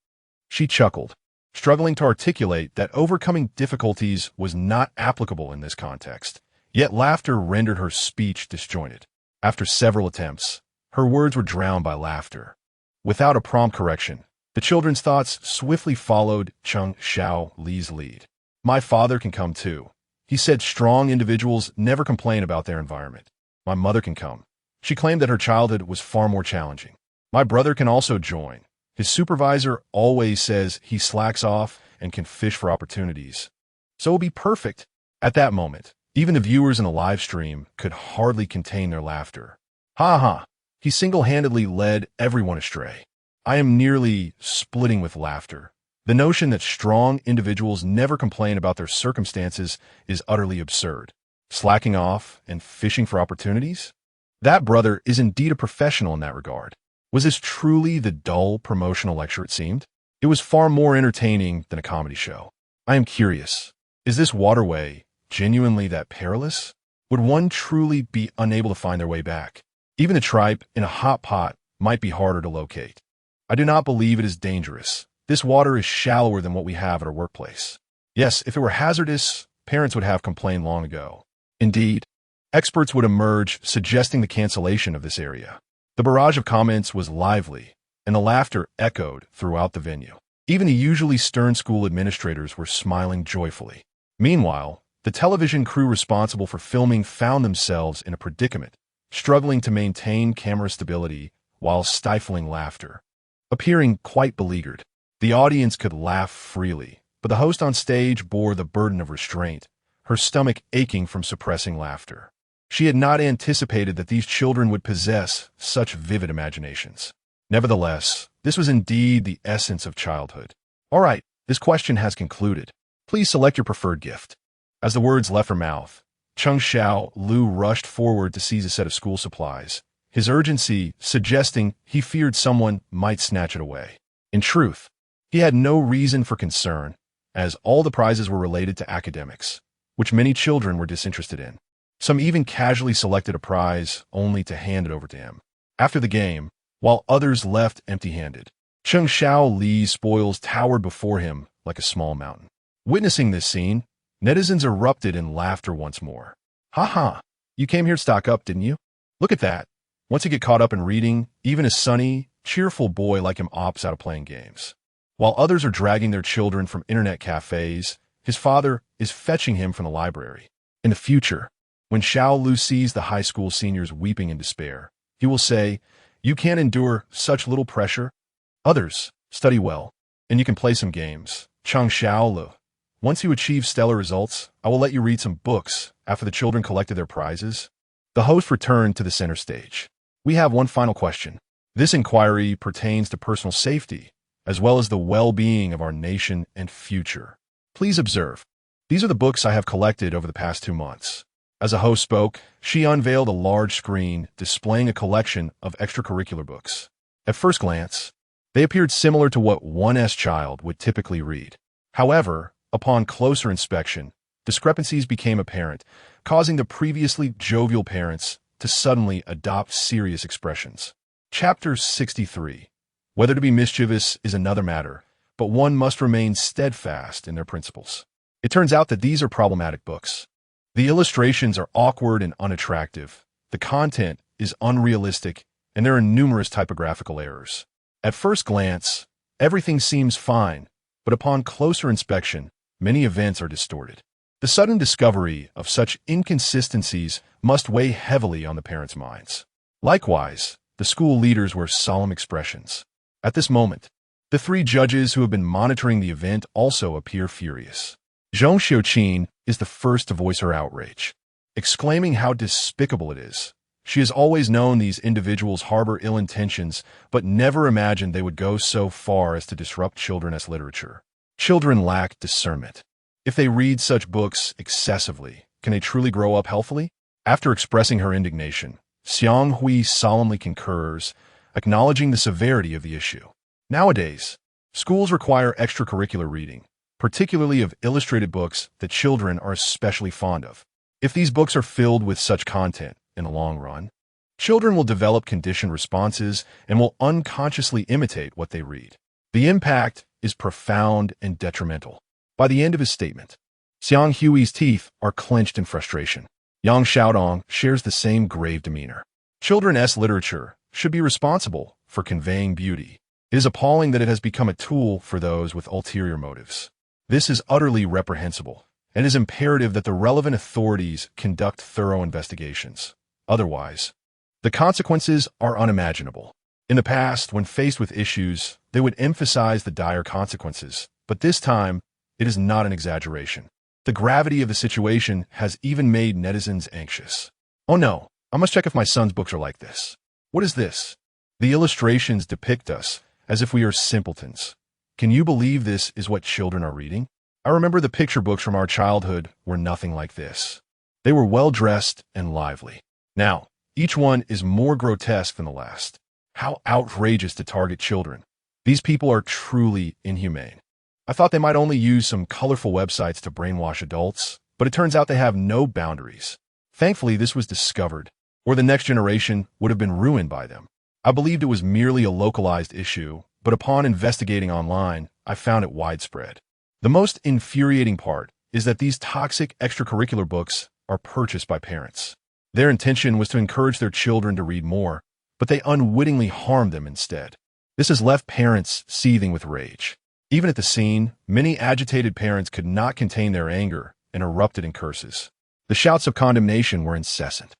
she chuckled, struggling to articulate that overcoming difficulties was not applicable in this context. Yet laughter rendered her speech disjointed. After several attempts, her words were drowned by laughter. Without a prompt correction, the children's thoughts swiftly followed Cheng Shuo's lead. "My father can come too. He said strong individuals never complain about their environment. My mother can come. She claimed that her childhood was far more challenging. My brother can also join. His supervisor always says he slacks off and can fish for opportunities. So it'll be perfect." At that moment, even the viewers in the live stream could hardly contain their laughter. "Ha ha, he single-handedly led everyone astray." I am nearly splitting with laughter. The notion that strong individuals never complain about their circumstances is utterly absurd. Slacking off and fishing for opportunities? That brother is indeed a professional in that regard. Was this truly the dull promotional lecture it seemed? It was far more entertaining than a comedy show. I am curious, is this waterway genuinely that perilous? Would one truly be unable to find their way back? Even the tripe in a hot pot might be harder to locate. I do not believe it is dangerous. This water is shallower than what we have at our workplace. Yes, if it were hazardous, parents would have complained long ago. Indeed, experts would emerge suggesting the cancellation of this area. The barrage of comments was lively, and the laughter echoed throughout the venue. Even the usually stern school administrators were smiling joyfully. Meanwhile, the television crew responsible for filming found themselves in a predicament, struggling to maintain camera stability while stifling laughter. Appearing quite beleaguered, the audience could laugh freely, but the host on stage bore the burden of restraint, her stomach aching from suppressing laughter. She had not anticipated that these children would possess such vivid imaginations. Nevertheless, this was indeed the essence of childhood. All right, this question has concluded. Please select your preferred gift. As the words left her mouth, Cheng Shuo rushed forward to seize a set of school supplies, his urgency suggesting he feared someone might snatch it away. In truth, he had no reason for concern, as all the prizes were related to academics, which many children were disinterested in. Some even casually selected a prize only to hand it over to him. After the game, while others left empty-handed, Cheng Shuo's spoils towered before him like a small mountain. Witnessing this scene, netizens erupted in laughter once more. "Ha ha, you came here to stock up, didn't you? Look at that. Once you get caught up in reading, even a sunny, cheerful boy like him opts out of playing games. While others are dragging their children from internet cafes, his father is fetching him from the library. In the future, when Shuo sees the high school seniors weeping in despair, he will say, 'You can't endure such little pressure. Others, study well, and you can play some games. Cheng Shuo, once you achieve stellar results, I will let you read some books after the children collected their prizes.'" The host returned to the center stage. "We have one final question. This inquiry pertains to personal safety, as well as the well-being of our nation and future. Please observe. These are the books I have collected over the past 2 months." As the host spoke, she unveiled a large screen displaying a collection of extracurricular books. At first glance, they appeared similar to what one child would typically read. However, upon closer inspection, discrepancies became apparent, causing the previously jovial parents to suddenly adopt serious expressions. Chapter 63. Whether to be mischievous is another matter, but one must remain steadfast in their principles. It turns out that these are problematic books. The illustrations are awkward and unattractive, the content is unrealistic, and there are numerous typographical errors. At first glance, everything seems fine, but upon closer inspection, many events are distorted. The sudden discovery of such inconsistencies must weigh heavily on the parents' minds. Likewise, the school leaders wear solemn expressions. At this moment, the three judges who have been monitoring the event also appear furious. Zhong Xiuqin is the first to voice her outrage, exclaiming how despicable it is. She has always known these individuals harbor ill intentions, but never imagined they would go so far as to disrupt children's literature. Children lack discernment. If they read such books excessively, can they truly grow up healthily? After expressing her indignation, Xiang Hui solemnly concurs, acknowledging the severity of the issue. Nowadays, schools require extracurricular reading, particularly of illustrated books that children are especially fond of. If these books are filled with such content, in the long run, children will develop conditioned responses and will unconsciously imitate what they read. The impact is profound and detrimental. By the end of his statement, Xiang Hui's teeth are clenched in frustration. Yang Xiaodong shares the same grave demeanor. Children's literature should be responsible for conveying beauty. It is appalling that it has become a tool for those with ulterior motives. This is utterly reprehensible, and it is imperative that the relevant authorities conduct thorough investigations. Otherwise, the consequences are unimaginable. In the past, when faced with issues, they would emphasize the dire consequences, but this time, it is not an exaggeration. The gravity of the situation has even made netizens anxious. Oh no, I must check if my son's books are like this. What is this? The illustrations depict us as if we are simpletons. Can you believe this is what children are reading? I remember the picture books from our childhood were nothing like this. They were well-dressed and lively. Now, each one is more grotesque than the last. How outrageous to target children. These people are truly inhumane. I thought they might only use some colorful websites to brainwash adults, but it turns out they have no boundaries. Thankfully, this was discovered, or the next generation would have been ruined by them. I believed it was merely a localized issue, but upon investigating online, I found it widespread. The most infuriating part is that these toxic extracurricular books are purchased by parents. Their intention was to encourage their children to read more, but they unwittingly harmed them instead. This has left parents seething with rage. Even at the scene, many agitated parents could not contain their anger and erupted in curses. The shouts of condemnation were incessant.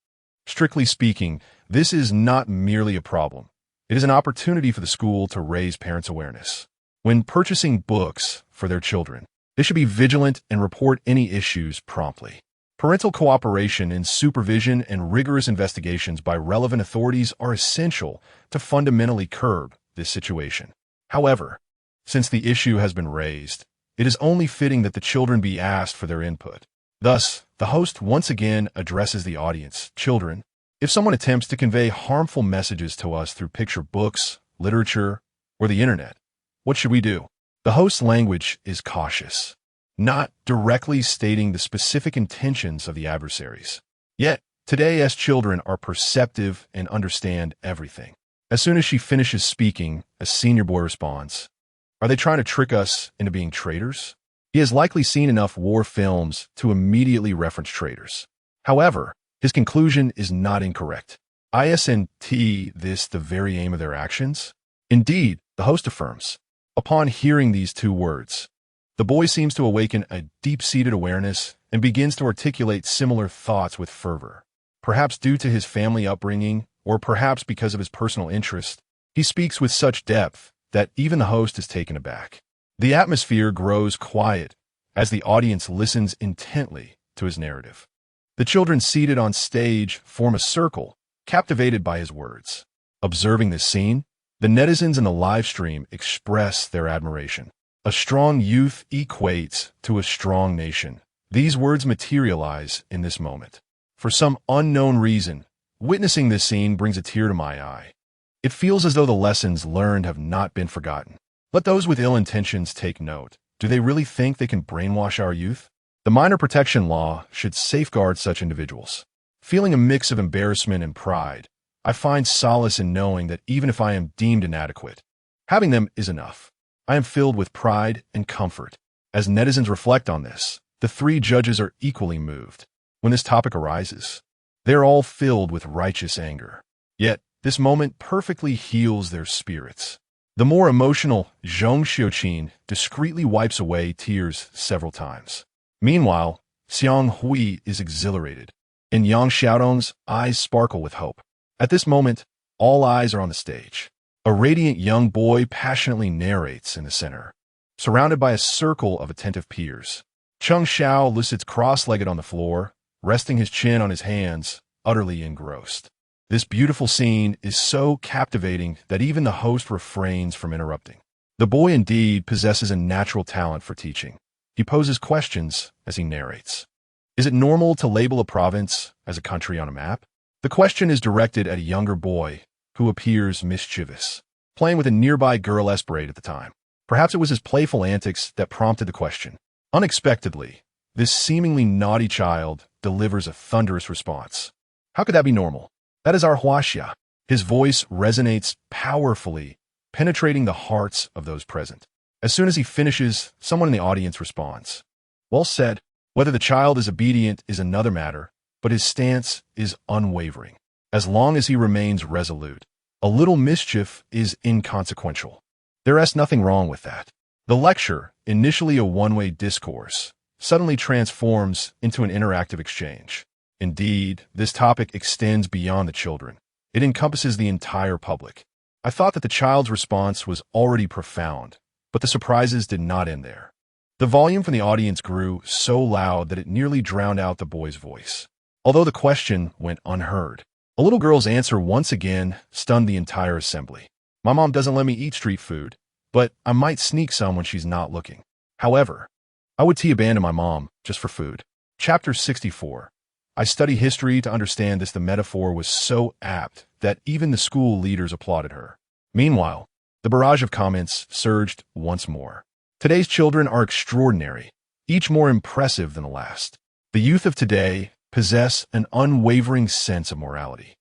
Strictly speaking, this is not merely a problem. It is an opportunity for the school to raise parents' awareness. When purchasing books for their children, they should be vigilant and report any issues promptly. Parental cooperation and supervision and rigorous investigations by relevant authorities are essential to fundamentally curb this situation. However, since the issue has been raised, it is only fitting that the children be asked for their input. Thus, the host once again addresses the audience. Children, if someone attempts to convey harmful messages to us through picture books, literature, or the internet, what should we do? The host's language is cautious, not directly stating the specific intentions of the adversaries. Yet, today as children are perceptive and understand everything. As soon as she finishes speaking, a senior boy responds, "Are they trying to trick us into being traitors?" He has likely seen enough war films to immediately reference traitors. However, his conclusion is not incorrect. Isn't this the very aim of their actions? Indeed, the host affirms. Upon hearing these two words, the boy seems to awaken a deep-seated awareness and begins to articulate similar thoughts with fervor. Perhaps due to his family upbringing, or perhaps because of his personal interest, he speaks with such depth that even the host is taken aback. The atmosphere grows quiet as the audience listens intently to his narrative. The children seated on stage form a circle, captivated by his words. Observing this scene, the netizens in the live stream express their admiration. A strong youth equates to a strong nation. These words materialize in this moment. For some unknown reason, witnessing this scene brings a tear to my eye. It feels as though the lessons learned have not been forgotten. Let those with ill intentions take note. Do they really think they can brainwash our youth? The minor protection law should safeguard such individuals. Feeling a mix of embarrassment and pride, I find solace in knowing that even if I am deemed inadequate, having them is enough. I am filled with pride and comfort. As netizens reflect on this, the three judges are equally moved. When this topic arises, they are all filled with righteous anger. Yet, this moment perfectly heals their spirits. The more emotional Cheng Shuo discreetly wipes away tears several times. Meanwhile, Xiang Hui is exhilarated, and Yang Xiaodong's eyes sparkle with hope. At this moment, all eyes are on the stage. A radiant young boy passionately narrates in the center, surrounded by a circle of attentive peers. Cheng Shuo sits cross-legged on the floor, resting his chin on his hands, utterly engrossed. This beautiful scene is so captivating that even the host refrains from interrupting. The boy indeed possesses a natural talent for teaching. He poses questions as he narrates. Is it normal to label a province as a country on a map? The question is directed at a younger boy who appears mischievous, playing with a nearby girl Esperate at the time. Perhaps it was his playful antics that prompted the question. Unexpectedly, this seemingly naughty child delivers a thunderous response. How could that be normal? That is our Huaxia. His voice resonates powerfully, penetrating the hearts of those present. As soon as he finishes, someone in the audience responds. Well said. Whether the child is obedient is another matter, but his stance is unwavering. As long as he remains resolute, a little mischief is inconsequential. There is nothing wrong with that. The lecture, initially a one-way discourse, suddenly transforms into an interactive exchange. Indeed, this topic extends beyond the children. It encompasses the entire public. I thought that the child's response was already profound, but the surprises did not end there. The volume from the audience grew so loud that it nearly drowned out the boy's voice. Although the question went unheard, a little girl's answer once again stunned the entire assembly. My mom doesn't let me eat street food, but I might sneak some when she's not looking. However, I would abandon my mom just for food. Chapter 64. I study history to understand this. The metaphor was so apt that even the school leaders applauded her. Meanwhile, the barrage of comments surged once more. Today's children are extraordinary, each more impressive than the last. The youth of today possess an unwavering sense of morality,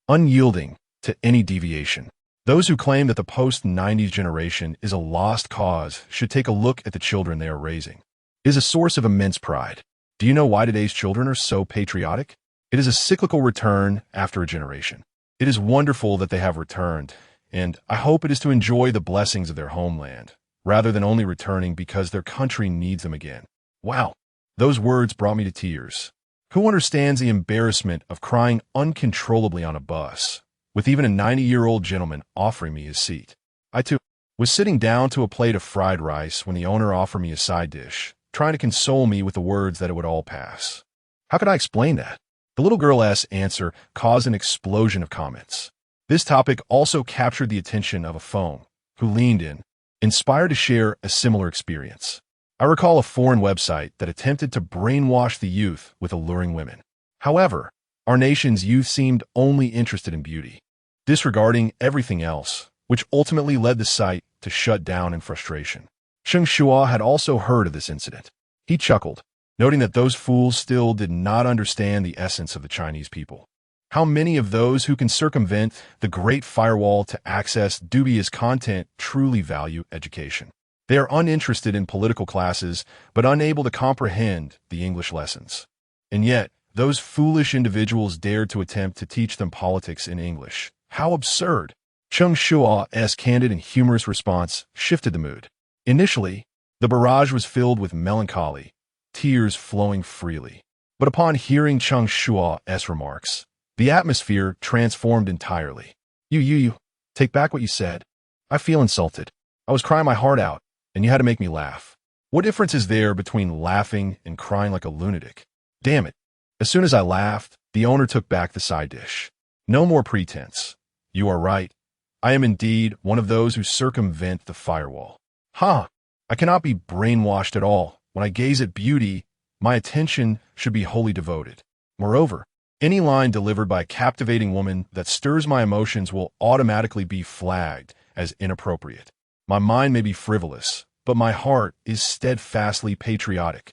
unyielding to any deviation. Those who claim that the post-90s generation is a lost cause should take a look at the children they are raising. It is a source of immense pride. Do you know why today's children are so patriotic? It is a cyclical return after a generation. It is wonderful that they have returned, and I hope it is to enjoy the blessings of their homeland, rather than only returning because their country needs them again. Wow, those words brought me to tears. Who understands the embarrassment of crying uncontrollably on a bus, with even a 90-year-old gentleman offering me his seat? I, too, was sitting down to a plate of fried rice when the owner offered me a side dish, trying to console me with the words that it would all pass. How could I explain that? The little girl's answer caused an explosion of comments. This topic also captured the attention of a phone, who leaned in, inspired to share a similar experience. I recall a foreign website that attempted to brainwash the youth with alluring women. However, our nation's youth seemed only interested in beauty, disregarding everything else, which ultimately led the site to shut down in frustration. Cheng Shuo had also heard of this incident. He chuckled, noting that those fools still did not understand the essence of the Chinese people. How many of those who can circumvent the great firewall to access dubious content truly value education? They are uninterested in political classes, but unable to comprehend the English lessons. And yet, those foolish individuals dared to attempt to teach them politics in English. How absurd! Cheng Shuo's candid and humorous response shifted the mood. Initially, the barrage was filled with melancholy, tears flowing freely. But upon hearing Cheng Shuo's remarks, the atmosphere transformed entirely. You, take back what you said. I feel insulted. I was crying my heart out, and you had to make me laugh. What difference is there between laughing and crying like a lunatic? Damn it. As soon as I laughed, the owner took back the side dish. No more pretense. You are right. I am indeed one of those who circumvent the firewall. I cannot be brainwashed at all. When I gaze at beauty, my attention should be wholly devoted. Moreover, any line delivered by a captivating woman that stirs my emotions will automatically be flagged as inappropriate. My mind may be frivolous, but my heart is steadfastly patriotic.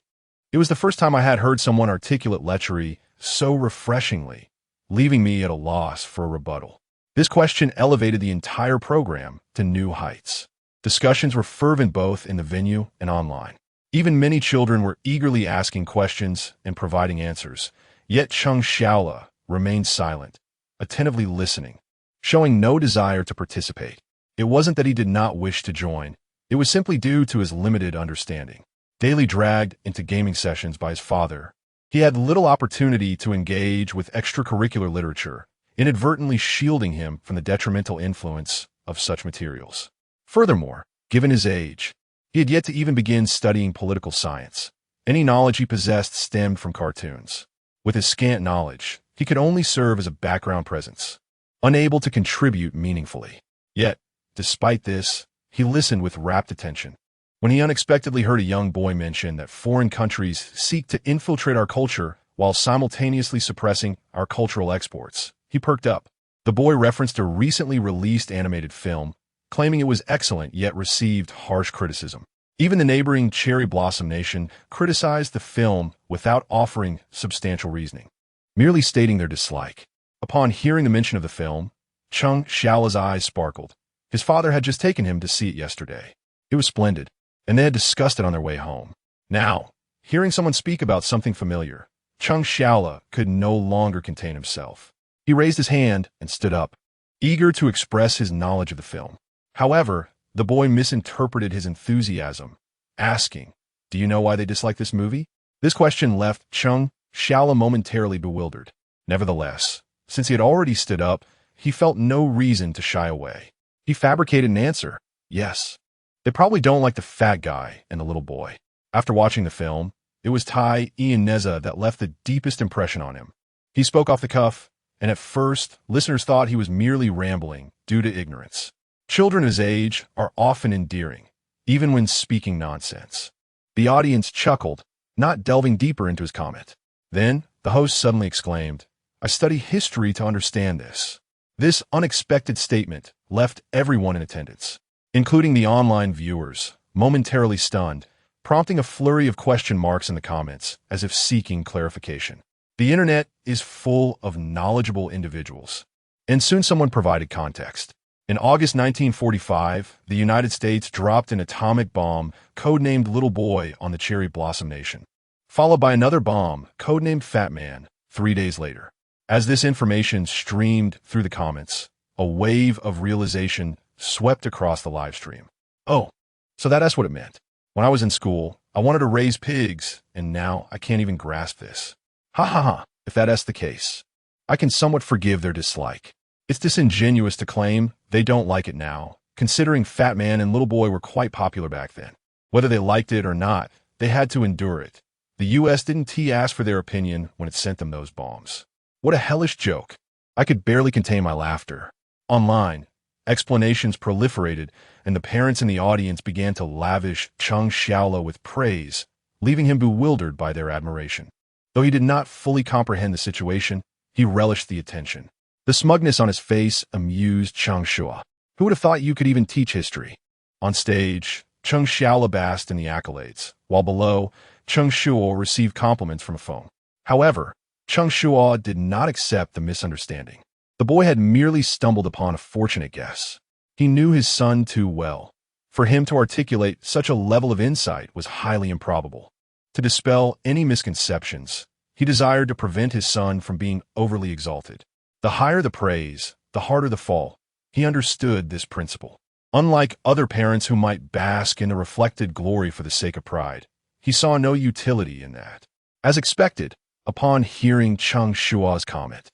It was the first time I had heard someone articulate lechery so refreshingly, leaving me at a loss for a rebuttal. This question elevated the entire program to new heights. Discussions were fervent both in the venue and online. Even many children were eagerly asking questions and providing answers. Yet Cheng Shuo remained silent, attentively listening, showing no desire to participate. It wasn't that he did not wish to join. It was simply due to his limited understanding. Daily dragged into gaming sessions by his father, he had little opportunity to engage with extracurricular literature, inadvertently shielding him from the detrimental influence of such materials. Furthermore, given his age, he had yet to even begin studying political science. Any knowledge he possessed stemmed from cartoons. With his scant knowledge, he could only serve as a background presence, unable to contribute meaningfully. Yet, despite this, he listened with rapt attention. When he unexpectedly heard a young boy mention that foreign countries seek to infiltrate our culture while simultaneously suppressing our cultural exports, he perked up. The boy referenced a recently released animated film, claiming it was excellent yet received harsh criticism. Even the neighboring Cherry Blossom Nation criticized the film without offering substantial reasoning, merely stating their dislike. Upon hearing the mention of the film, Cheng Shuo's eyes sparkled. His father had just taken him to see it yesterday. It was splendid, and they had discussed it on their way home. Now, hearing someone speak about something familiar, Cheng Shuo could no longer contain himself. He raised his hand and stood up, eager to express his knowledge of the film. However, the boy misinterpreted his enthusiasm, asking, "Do you know why they dislike this movie?" This question left Cheng Shuo momentarily bewildered. Nevertheless, since he had already stood up, he felt no reason to shy away. He fabricated an answer. Yes. They probably don't like the fat guy and the little boy. After watching the film, it was Tai Ianeza that left the deepest impression on him. He spoke off the cuff, and at first, listeners thought he was merely rambling due to ignorance. Children his age are often endearing, even when speaking nonsense. The audience chuckled, not delving deeper into his comment. Then, the host suddenly exclaimed, "I study history to understand this." This unexpected statement left everyone in attendance, including the online viewers, momentarily stunned, prompting a flurry of question marks in the comments, as if seeking clarification. The internet is full of knowledgeable individuals, and soon someone provided context. In August 1945, the United States dropped an atomic bomb codenamed Little Boy on the Cherry Blossom Nation, followed by another bomb codenamed Fat Man 3 days later. As this information streamed through the comments, a wave of realization swept across the live stream. Oh, so that's what it meant. When I was in school, I wanted to raise pigs, and now I can't even grasp this. Ha ha ha, if that's the case, I can somewhat forgive their dislike. It's disingenuous to claim they don't like it now, considering Fat Man and Little Boy were quite popular back then. Whether they liked it or not, they had to endure it. The U.S. didn't ask for their opinion when it sent them those bombs. What a hellish joke. I could barely contain my laughter. Online, explanations proliferated, and the parents in the audience began to lavish Cheng Shuo with praise, leaving him bewildered by their admiration. Though he did not fully comprehend the situation, he relished the attention. The smugness on his face amused Cheng Shuo. Who would have thought you could even teach history? On stage, Cheng Shuo basked in the accolades, while below, Cheng Shuo received compliments from a phone. However, Cheng Shuo did not accept the misunderstanding. The boy had merely stumbled upon a fortunate guess. He knew his son too well. For him to articulate such a level of insight was highly improbable. To dispel any misconceptions, he desired to prevent his son from being overly exalted. The higher the praise, the harder the fall. He understood this principle. Unlike other parents who might bask in the reflected glory for the sake of pride, he saw no utility in that. As expected, upon hearing Cheng Shuo's comment,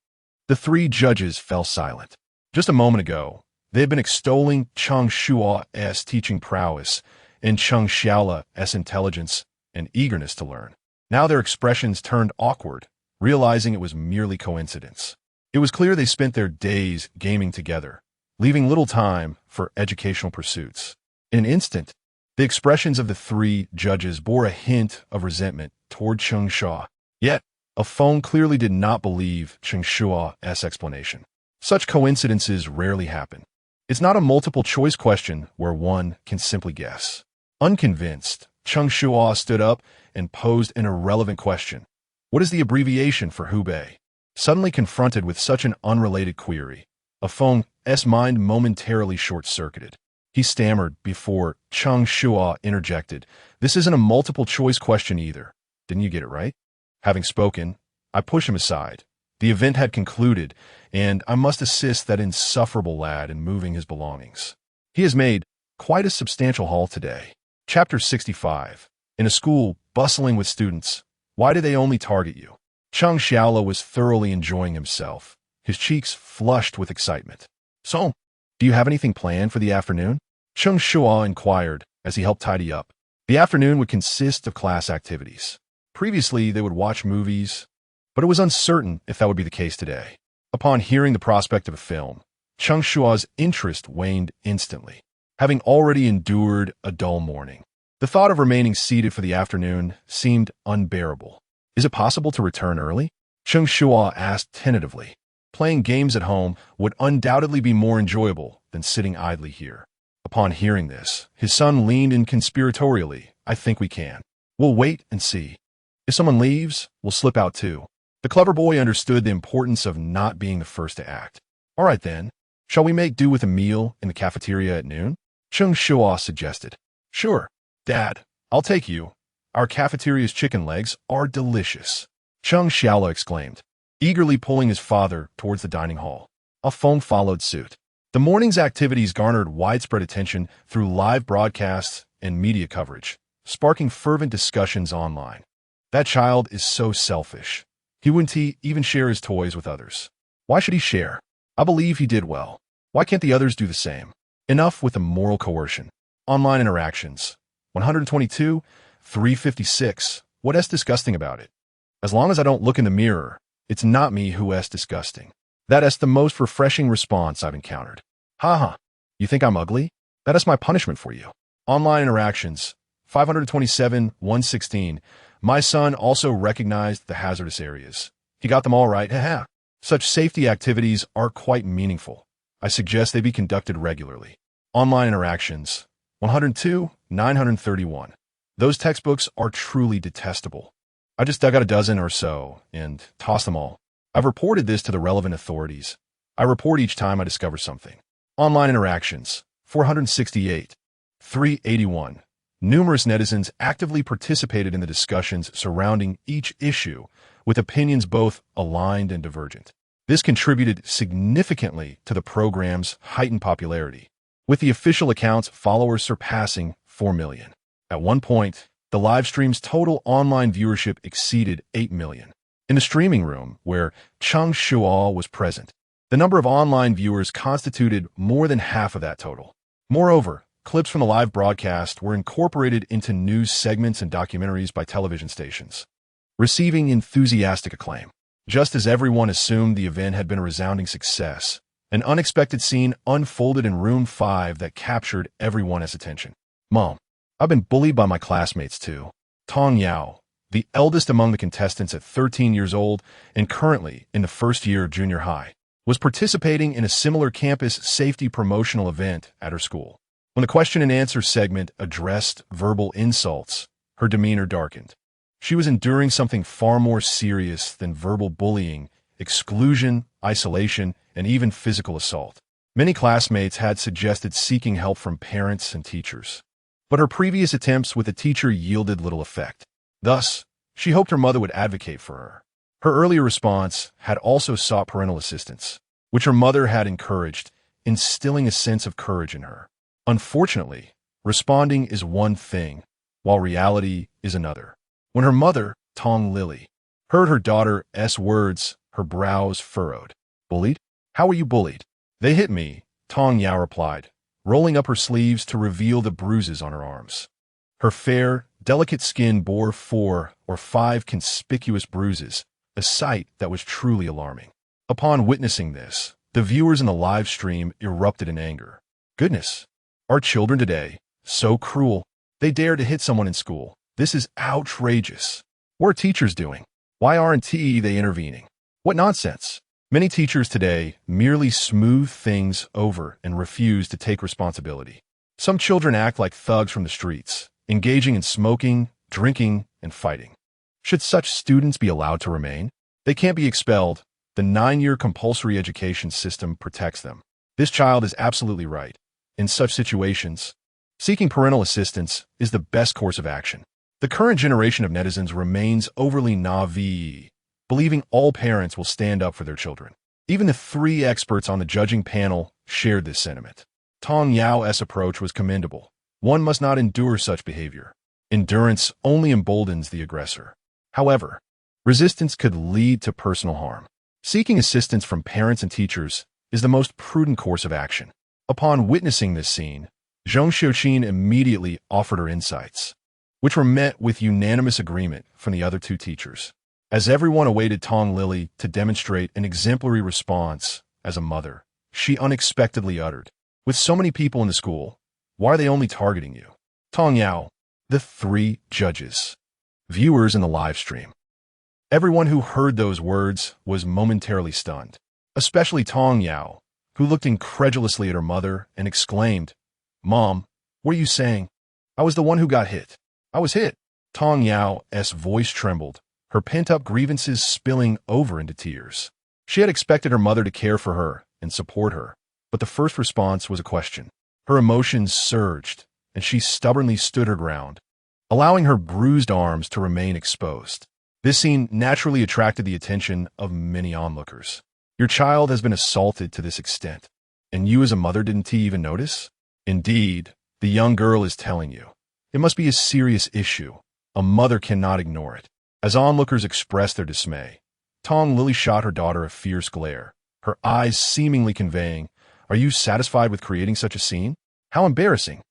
the three judges fell silent. Just a moment ago, they had been extolling Cheng Shuo's teaching prowess and Cheng Shuo's intelligence and eagerness to learn. Now their expressions turned awkward, realizing it was merely coincidence. It was clear they spent their days gaming together, leaving little time for educational pursuits. In an instant, the expressions of the three judges bore a hint of resentment toward Cheng Shuo. Yet, a phone clearly did not believe Cheng Shuo's explanation. Such coincidences rarely happen. It's not a multiple-choice question where one can simply guess. Unconvinced, Cheng Shuo stood up and posed an irrelevant question. What is the abbreviation for Hubei? Suddenly confronted with such an unrelated query, a phone's mind momentarily short-circuited. He stammered before Cheng Shuo interjected. This isn't a multiple-choice question either. Didn't you get it right? Having spoken, I push him aside. The event had concluded, and I must assist that insufferable lad in moving his belongings. He has made quite a substantial haul today. Chapter 65. In a school bustling with students, why do they only target you? Cheng Shuo was thoroughly enjoying himself, his cheeks flushed with excitement. So, do you have anything planned for the afternoon? Cheng Shuo inquired as he helped tidy up. The afternoon would consist of class activities. Previously, they would watch movies, but it was uncertain if that would be the case today. Upon hearing the prospect of a film, Cheng Shuo's interest waned instantly. Having already endured a dull morning, the thought of remaining seated for the afternoon seemed unbearable. Is it possible to return early? Cheng Shuo asked tentatively. Playing games at home would undoubtedly be more enjoyable than sitting idly here. Upon hearing this, his son leaned in conspiratorially. I think we can. We'll wait and see. If someone leaves, we'll slip out too. The clever boy understood the importance of not being the first to act. All right then, shall we make do with a meal in the cafeteria at noon? Cheng Shuo suggested. Sure, Dad, I'll take you. Our cafeteria's chicken legs are delicious. Cheng Shuo exclaimed, eagerly pulling his father towards the dining hall. A phone followed suit. The morning's activities garnered widespread attention through live broadcasts and media coverage, sparking fervent discussions online. That child is so selfish. He wouldn't even share his toys with others. Why should he share? I believe he did well. Why can't the others do the same? Enough with the moral coercion. Online interactions. 122, 356. What is disgusting about it? As long as I don't look in the mirror, it's not me who is disgusting. That is the most refreshing response I've encountered. Haha, you think I'm ugly? That is my punishment for you. Online interactions. 527, 116. My son also recognized the hazardous areas. He got them all right, haha. Such safety activities are quite meaningful. I suggest they be conducted regularly. Online interactions. 102, 931. Those textbooks are truly detestable. I just dug out a dozen or so and tossed them all. I've reported this to the relevant authorities. I report each time I discover something. Online interactions. 468, 381. Numerous netizens actively participated in the discussions surrounding each issue, with opinions both aligned and divergent. This contributed significantly to the program's heightened popularity, with the official account's followers surpassing 4 million. At one point, the live stream's total online viewership exceeded 8 million. In the streaming room, where Cheng Shuo was present, the number of online viewers constituted more than half of that total. Moreover, clips from the live broadcast were incorporated into news segments and documentaries by television stations, receiving enthusiastic acclaim. Just as everyone assumed the event had been a resounding success, an unexpected scene unfolded in room 5 that captured everyone's attention. Mom, I've been bullied by my classmates too. Tong Yao, the eldest among the contestants at 13 years old and currently in the first year of junior high, was participating in a similar campus safety promotional event at her school. When the question and answer segment addressed verbal insults, her demeanor darkened. She was enduring something far more serious than verbal bullying, exclusion, isolation, and even physical assault. Many classmates had suggested seeking help from parents and teachers, but her previous attempts with a teacher yielded little effect. Thus, she hoped her mother would advocate for her. Her earlier response had also sought parental assistance, which her mother had encouraged, instilling a sense of courage in her. Unfortunately, responding is one thing, while reality is another. When her mother, Tong Lily, heard her daughter's words, her brows furrowed. Bullied? How were you bullied? They hit me, Tong Yao replied, rolling up her sleeves to reveal the bruises on her arms. Her fair, delicate skin bore 4 or 5 conspicuous bruises, a sight that was truly alarming. Upon witnessing this, the viewers in the live stream erupted in anger. Goodness, our children today, so cruel. They dare to hit someone in school. This is outrageous. What are teachers doing? Why aren't they intervening? What nonsense. Many teachers today merely smooth things over and refuse to take responsibility. Some children act like thugs from the streets, engaging in smoking, drinking, and fighting. Should such students be allowed to remain? They can't be expelled. The 9-year compulsory education system protects them. This child is absolutely right. In such situations, seeking parental assistance is the best course of action. The current generation of netizens remains overly naive, believing all parents will stand up for their children. Even the three experts on the judging panel shared this sentiment. Tong Yao's approach was commendable. One must not endure such behavior. Endurance only emboldens the aggressor. However, resistance could lead to personal harm. Seeking assistance from parents and teachers is the most prudent course of action. Upon witnessing this scene, Zheng Xiuqin immediately offered her insights, which were met with unanimous agreement from the other two teachers. As everyone awaited Tong Lily to demonstrate an exemplary response as a mother, she unexpectedly uttered, "With so many people in the school, why are they only targeting you?" Tong Yao, the three judges, viewers in the live stream. Everyone who heard those words was momentarily stunned, especially Tong Yao, who looked incredulously at her mother and exclaimed, "Mom, what are you saying? I was the one who got hit. I was hit." Tong Yao's voice trembled, her pent-up grievances spilling over into tears. She had expected her mother to care for her and support her, but the first response was a question. Her emotions surged, and she stubbornly stood her ground, allowing her bruised arms to remain exposed. This scene naturally attracted the attention of many onlookers. Your child has been assaulted to this extent, and you as a mother didn't even notice? Indeed, the young girl is telling you. It must be a serious issue. A mother cannot ignore it. As onlookers expressed their dismay, Tong Lily shot her daughter a fierce glare, her eyes seemingly conveying, "Are you satisfied with creating such a scene? How embarrassing."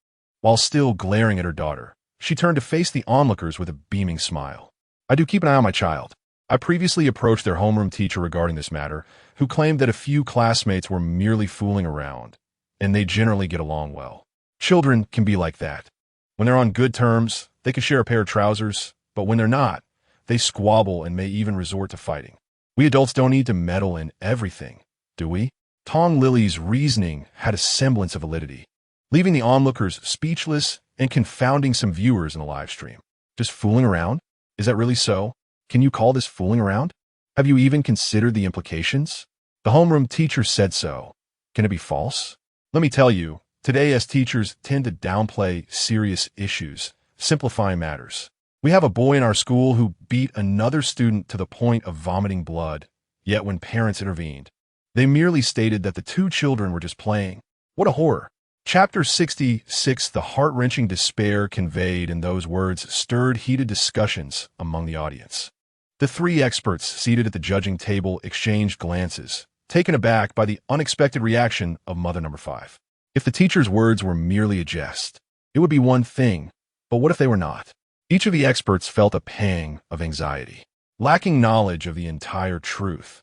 While still glaring at her daughter, she turned to face the onlookers with a beaming smile. "I do keep an eye on my child. I previously approached their homeroom teacher regarding this matter, who claimed that a few classmates were merely fooling around, and they generally get along well. Children can be like that. When they're on good terms, they can share a pair of trousers, but when they're not, they squabble and may even resort to fighting. We adults don't need to meddle in everything, do we?" Tong Lily's reasoning had a semblance of validity, leaving the onlookers speechless and confounding some viewers in the live stream. Just fooling around? Is that really so? Can you call this fooling around? Have you even considered the implications? The homeroom teacher said so. Can it be false? Let me tell you, today as teachers tend to downplay serious issues, simplifying matters. We have a boy in our school who beat another student to the point of vomiting blood, yet when parents intervened, they merely stated that the two children were just playing. What a horror. Chapter 66. The heart-wrenching despair conveyed in those words stirred heated discussions among the audience. The three experts seated at the judging table exchanged glances, taken aback by the unexpected reaction of mother number 5. If the teacher's words were merely a jest, it would be one thing, but what if they were not? Each of the experts felt a pang of anxiety. Lacking knowledge of the entire truth,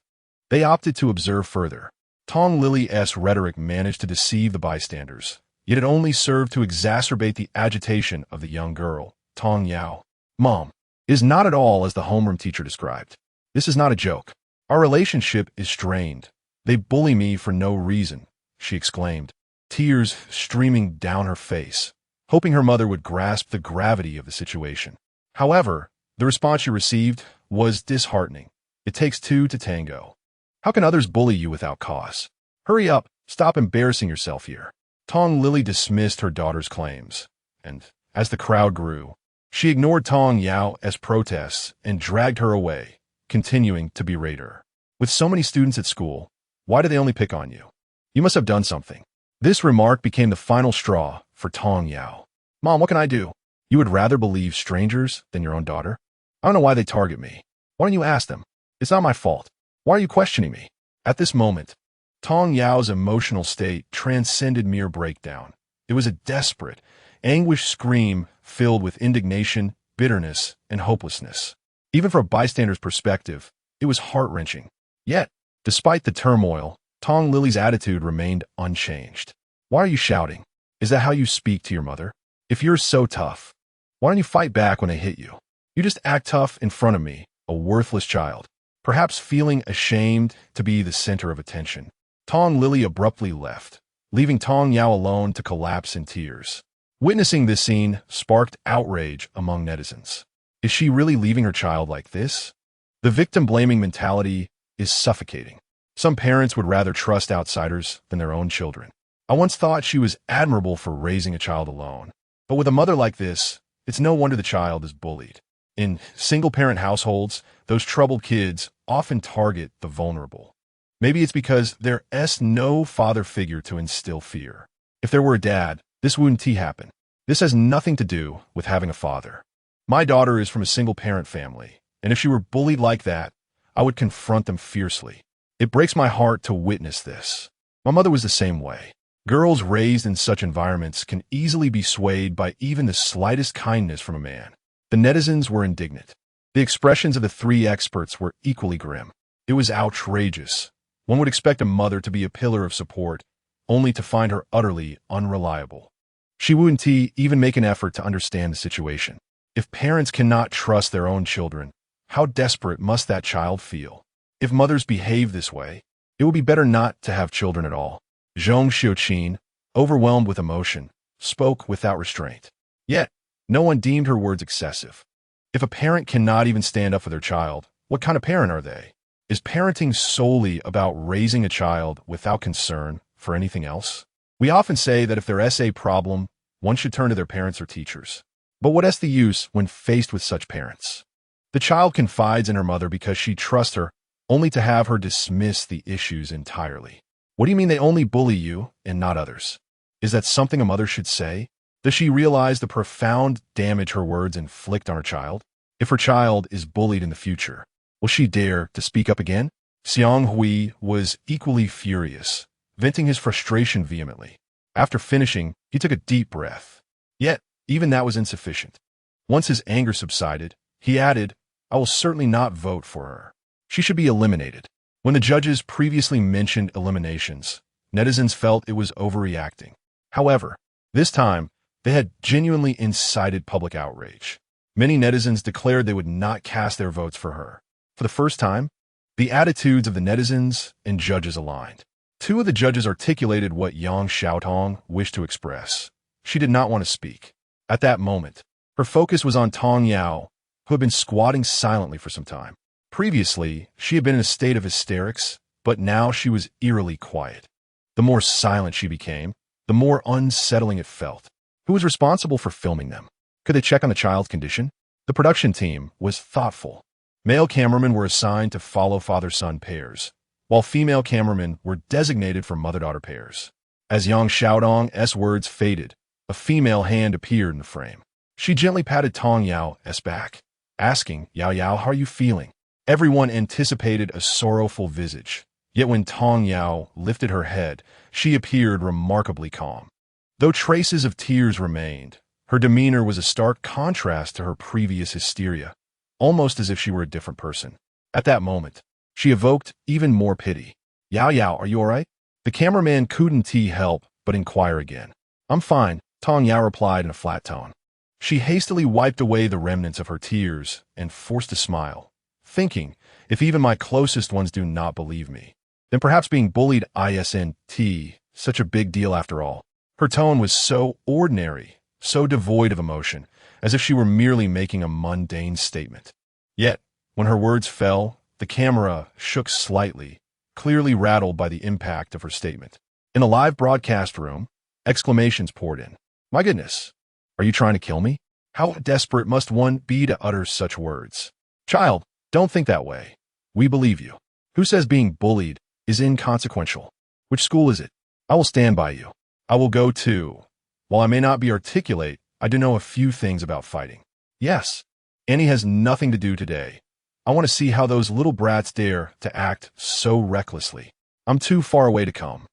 they opted to observe further. Tong Lily's rhetoric managed to deceive the bystanders, yet it only served to exacerbate the agitation of the young girl, Tong Yao. "Mom, it is not at all as the homeroom teacher described. This is not a joke. Our relationship is strained. They bully me for no reason," she exclaimed, tears streaming down her face, hoping her mother would grasp the gravity of the situation. However, the response she received was disheartening. "It takes two to tango. How can others bully you without cause? Hurry up, stop embarrassing yourself here." Tong Lily dismissed her daughter's claims, and, as the crowd grew, she ignored Tong Yao's protests and dragged her away, continuing to berate her. "With so many students at school, why do they only pick on you? You must have done something." This remark became the final straw for Tong Yao. "Mom, what can I do? You would rather believe strangers than your own daughter? I don't know why they target me. Why don't you ask them? It's not my fault. Why are you questioning me?" At this moment, Tong Yao's emotional state transcended mere breakdown. It was a desperate, anguished scream filled with indignation, bitterness, and hopelessness. Even from a bystander's perspective, it was heart-wrenching. Yet, despite the turmoil, Tong Lily's attitude remained unchanged. "Why are you shouting? Is that how you speak to your mother? If you're so tough, why don't you fight back when they hit you? You just act tough in front of me, a worthless child." Perhaps feeling ashamed to be the center of attention, Tong Lily abruptly left, leaving Tong Yao alone to collapse in tears. Witnessing this scene sparked outrage among netizens. Is she really leaving her child like this? The victim-blaming mentality is suffocating. Some parents would rather trust outsiders than their own children. I once thought she was admirable for raising a child alone. But with a mother like this, it's no wonder the child is bullied. In single-parent households, those troubled kids often target the vulnerable. Maybe it's because there's no father figure to instill fear. If there were a dad, this wouldn't happen. This has nothing to do with having a father. My daughter is from a single-parent family, and if she were bullied like that, I would confront them fiercely. It breaks my heart to witness this. My mother was the same way. Girls raised in such environments can easily be swayed by even the slightest kindness from a man. The netizens were indignant. The expressions of the three experts were equally grim. It was outrageous. One would expect a mother to be a pillar of support, only to find her utterly unreliable. She wouldn't even make an effort to understand the situation. If parents cannot trust their own children, how desperate must that child feel? If mothers behave this way, it would be better not to have children at all. Cheng Shuo, overwhelmed with emotion, spoke without restraint. Yet, no one deemed her words excessive. If a parent cannot even stand up for their child, what kind of parent are they? Is parenting solely about raising a child without concern for anything else? We often say that if there's a problem, one should turn to their parents or teachers. But what's the use when faced with such parents? The child confides in her mother because she trusts her, only to have her dismiss the issues entirely. What do you mean they only bully you and not others? Is that something a mother should say? Does she realize the profound damage her words inflict on her child? If her child is bullied in the future, will she dare to speak up again? Xiang Hui was equally furious, venting his frustration vehemently. After finishing, he took a deep breath. Yet, even that was insufficient. Once his anger subsided, he added, I will certainly not vote for her. She should be eliminated. When the judges previously mentioned eliminations, netizens felt it was overreacting. However, this time, they had genuinely incited public outrage. Many netizens declared they would not cast their votes for her. For the first time, the attitudes of the netizens and judges aligned. Two of the judges articulated what Yang Xiaotong wished to express. She did not want to speak. At that moment, her focus was on Tong Yao, who had been squatting silently for some time. Previously, she had been in a state of hysterics, but now she was eerily quiet. The more silent she became, the more unsettling it felt. Who was responsible for filming them? Could they check on the child's condition? The production team was thoughtful. Male cameramen were assigned to follow father-son pairs, while female cameramen were designated for mother-daughter pairs. As Yang Xiaodong's words faded, a female hand appeared in the frame. She gently patted Tong Yao's back, asking, Yao Yao, how are you feeling? Everyone anticipated a sorrowful visage, yet when Tong Yao lifted her head, she appeared remarkably calm. Though traces of tears remained, her demeanor was a stark contrast to her previous hysteria, almost as if she were a different person. At that moment, she evoked even more pity. Yao Yao, are you all right? The cameraman couldn't help but inquire again. I'm fine, Tong Yao replied in a flat tone. She hastily wiped away the remnants of her tears and forced a smile, thinking, if even my closest ones do not believe me, then perhaps being bullied isn't such a big deal after all. Her tone was so ordinary, so devoid of emotion, as if she were merely making a mundane statement. Yet, when her words fell, the camera shook slightly, clearly rattled by the impact of her statement. In a live broadcast room, exclamations poured in. My goodness, are you trying to kill me? How desperate must one be to utter such words? Child, don't think that way. We believe you. Who says being bullied is inconsequential? Which school is it? I will stand by you. I will go too. While I may not be articulate, I do know a few things about fighting. Yes, Annie has nothing to do today. I want to see how those little brats dare to act so recklessly. I'm too far away to come.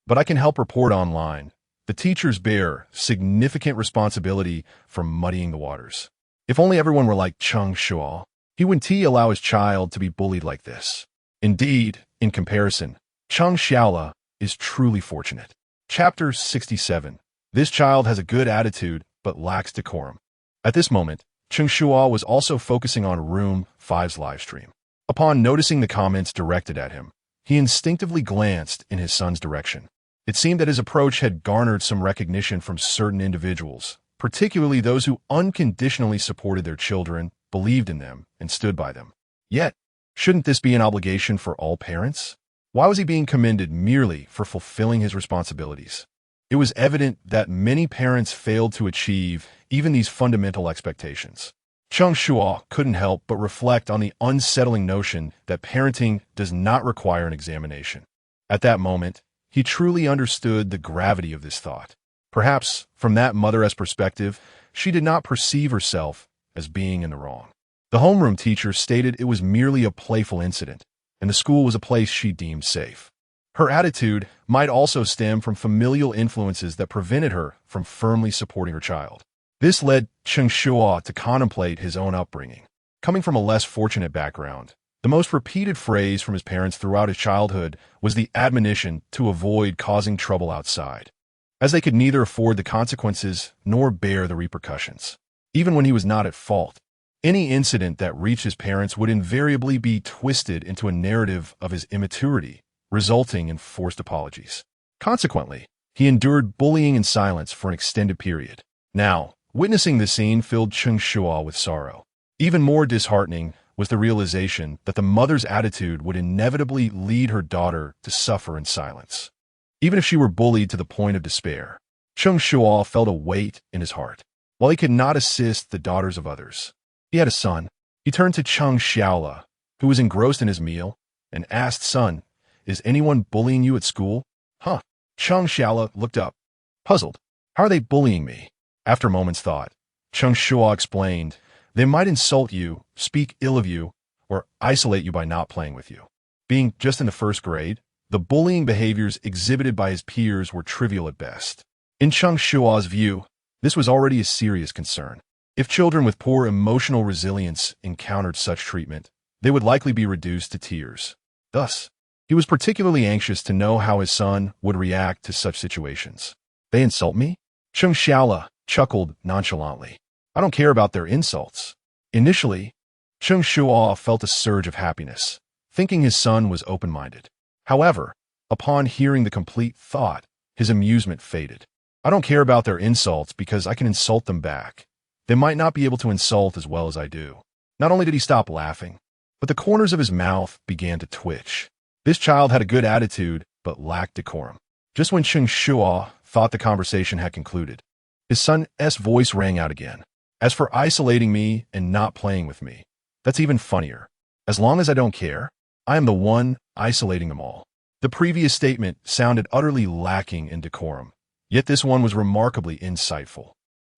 But I can help report online. The teachers bear significant responsibility for muddying the waters. If only everyone were like Cheng Shuo, he wouldn't allow his child to be bullied like this. Indeed, in comparison, Cheng Xiaola is truly fortunate. Chapter 67. This child has a good attitude, but lacks decorum. At this moment, Cheng Shuo was also focusing on Room 5's livestream. Upon noticing the comments directed at him, he instinctively glanced in his son's direction. It seemed that his approach had garnered some recognition from certain individuals, particularly those who unconditionally supported their children, believed in them, and stood by them. Yet, shouldn't this be an obligation for all parents? Why was he being commended merely for fulfilling his responsibilities? It was evident that many parents failed to achieve even these fundamental expectations. Cheng Shuo couldn't help but reflect on the unsettling notion that parenting does not require an examination. At that moment, he truly understood the gravity of this thought. Perhaps, from that mother's perspective, she did not perceive herself as being in the wrong. The homeroom teacher stated it was merely a playful incident, and the school was a place she deemed safe. Her attitude might also stem from familial influences that prevented her from firmly supporting her child. This led Cheng Shuo to contemplate his own upbringing. Coming from a less fortunate background, the most repeated phrase from his parents throughout his childhood was the admonition to avoid causing trouble outside, as they could neither afford the consequences nor bear the repercussions. Even when he was not at fault, any incident that reached his parents would invariably be twisted into a narrative of his immaturity, resulting in forced apologies. Consequently, he endured bullying in silence for an extended period. Now, witnessing this scene filled Cheng Shuo with sorrow. Even more disheartening was the realization that the mother's attitude would inevitably lead her daughter to suffer in silence. Even if she were bullied to the point of despair, Cheng Shuo felt a weight in his heart. While he could not assist the daughters of others, he had a son. He turned to Cheng Xiaola, who was engrossed in his meal, and asked, "Son, is anyone bullying you at school?" "Huh." Cheng Xiaola looked up, puzzled. "How are they bullying me?" After a moment's thought, Cheng Shuo explained, "They might insult you, speak ill of you, or isolate you by not playing with you." Being just in the first grade, the bullying behaviors exhibited by his peers were trivial at best. In Cheng Shuo's view, this was already a serious concern. If children with poor emotional resilience encountered such treatment, they would likely be reduced to tears. Thus, he was particularly anxious to know how his son would react to such situations. "They insult me?" Cheng Xiaola chuckled nonchalantly. "I don't care about their insults." Initially, Cheng Shuo felt a surge of happiness, thinking his son was open-minded. However, upon hearing the complete thought, his amusement faded. "I don't care about their insults because I can insult them back. They might not be able to insult as well as I do." Not only did he stop laughing, but the corners of his mouth began to twitch. This child had a good attitude, but lacked decorum. Just when Cheng Shuo thought the conversation had concluded, his son's voice rang out again. "As for isolating me and not playing with me, that's even funnier. As long as I don't care, I am the one isolating them all." The previous statement sounded utterly lacking in decorum, yet this one was remarkably insightful.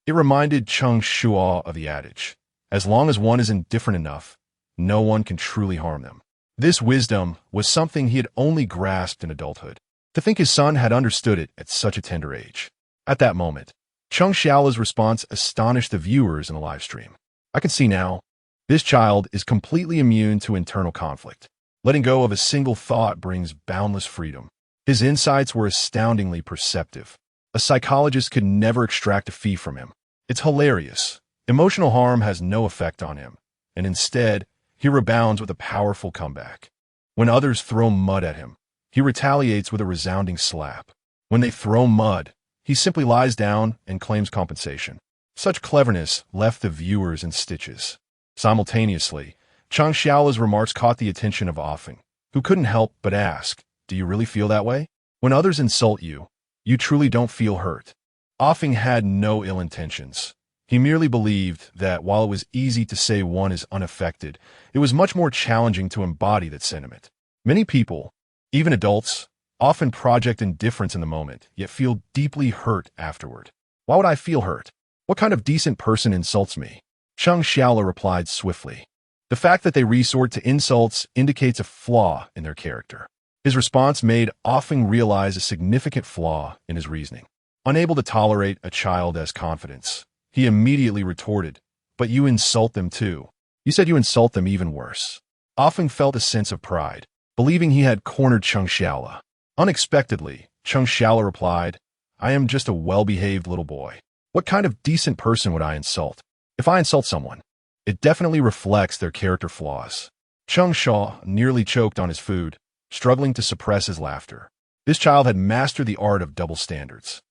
It reminded Cheng Shuo of the adage, "As long as one is indifferent enough, no one can truly harm them." This wisdom was something he had only grasped in adulthood. To think his son had understood it at such a tender age. At that moment, Cheng Xiaola's response astonished the viewers in the live stream. "I can see now, this child is completely immune to internal conflict. Letting go of a single thought brings boundless freedom." His insights were astoundingly perceptive. A psychologist could never extract a fee from him. It's hilarious. Emotional harm has no effect on him, and instead, he rebounds with a powerful comeback. When others throw mud at him, he retaliates with a resounding slap. When they throw mud, he simply lies down and claims compensation. Such cleverness left the viewers in stitches. Simultaneously, Cheng Xiaola's remarks caught the attention of Offing, who couldn't help but ask, "Do you really feel that way? When others insult you, you truly don't feel hurt?" Offing had no ill intentions. He merely believed that while it was easy to say one is unaffected, it was much more challenging to embody that sentiment. Many people, even adults, often project indifference in the moment, yet feel deeply hurt afterward. "Why would I feel hurt? What kind of decent person insults me?" Cheng Xiaola replied swiftly. "The fact that they resort to insults indicates a flaw in their character." His response made Offing realize a significant flaw in his reasoning. Unable to tolerate a child's confidence, he immediately retorted, "But you insult them too. You said you insult them even worse." Offing felt a sense of pride, believing he had cornered Cheng Xiaola. Unexpectedly, Cheng Xiaola replied, "I am just a well-behaved little boy. What kind of decent person would I insult? If I insult someone, it definitely reflects their character flaws." Cheng Shuo nearly choked on his food, struggling to suppress his laughter. This child had mastered the art of double standards.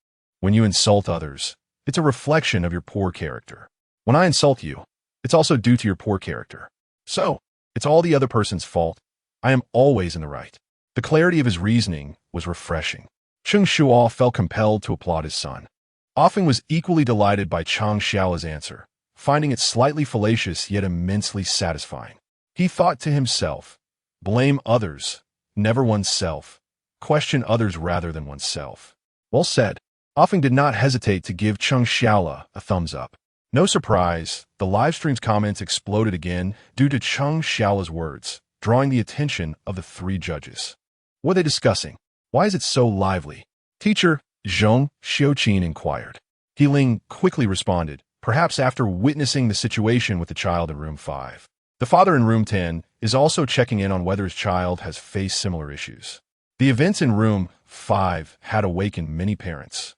When you insult others, it's a reflection of your poor character. When I insult you, it's also due to your poor character. So, it's all the other person's fault. I am always in the right. The clarity of his reasoning was refreshing. Cheng Shuo felt compelled to applaud his son. Offing was equally delighted by Cheng Xiao's answer, finding it slightly fallacious yet immensely satisfying. He thought to himself, blame others, never oneself. Question others rather than oneself. Well said. Offing did not hesitate to give Cheng Xiao a thumbs up. No surprise, the livestream's comments exploded again due to Cheng Xiao's words, drawing the attention of the three judges. What are they discussing? Why is it so lively? Teacher, Zhong Xiuqin inquired. He Ling quickly responded, perhaps after witnessing the situation with the child in room 5. The father in room 10 is also checking in on whether his child has faced similar issues. The events in room 5 had awakened many parents,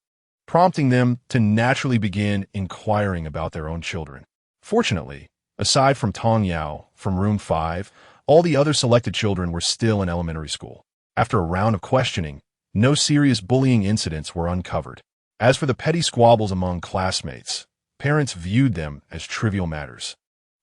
prompting them to naturally begin inquiring about their own children. Fortunately, aside from Tong Yao from room 5, all the other selected children were still in elementary school. After a round of questioning, no serious bullying incidents were uncovered. As for the petty squabbles among classmates, parents viewed them as trivial matters,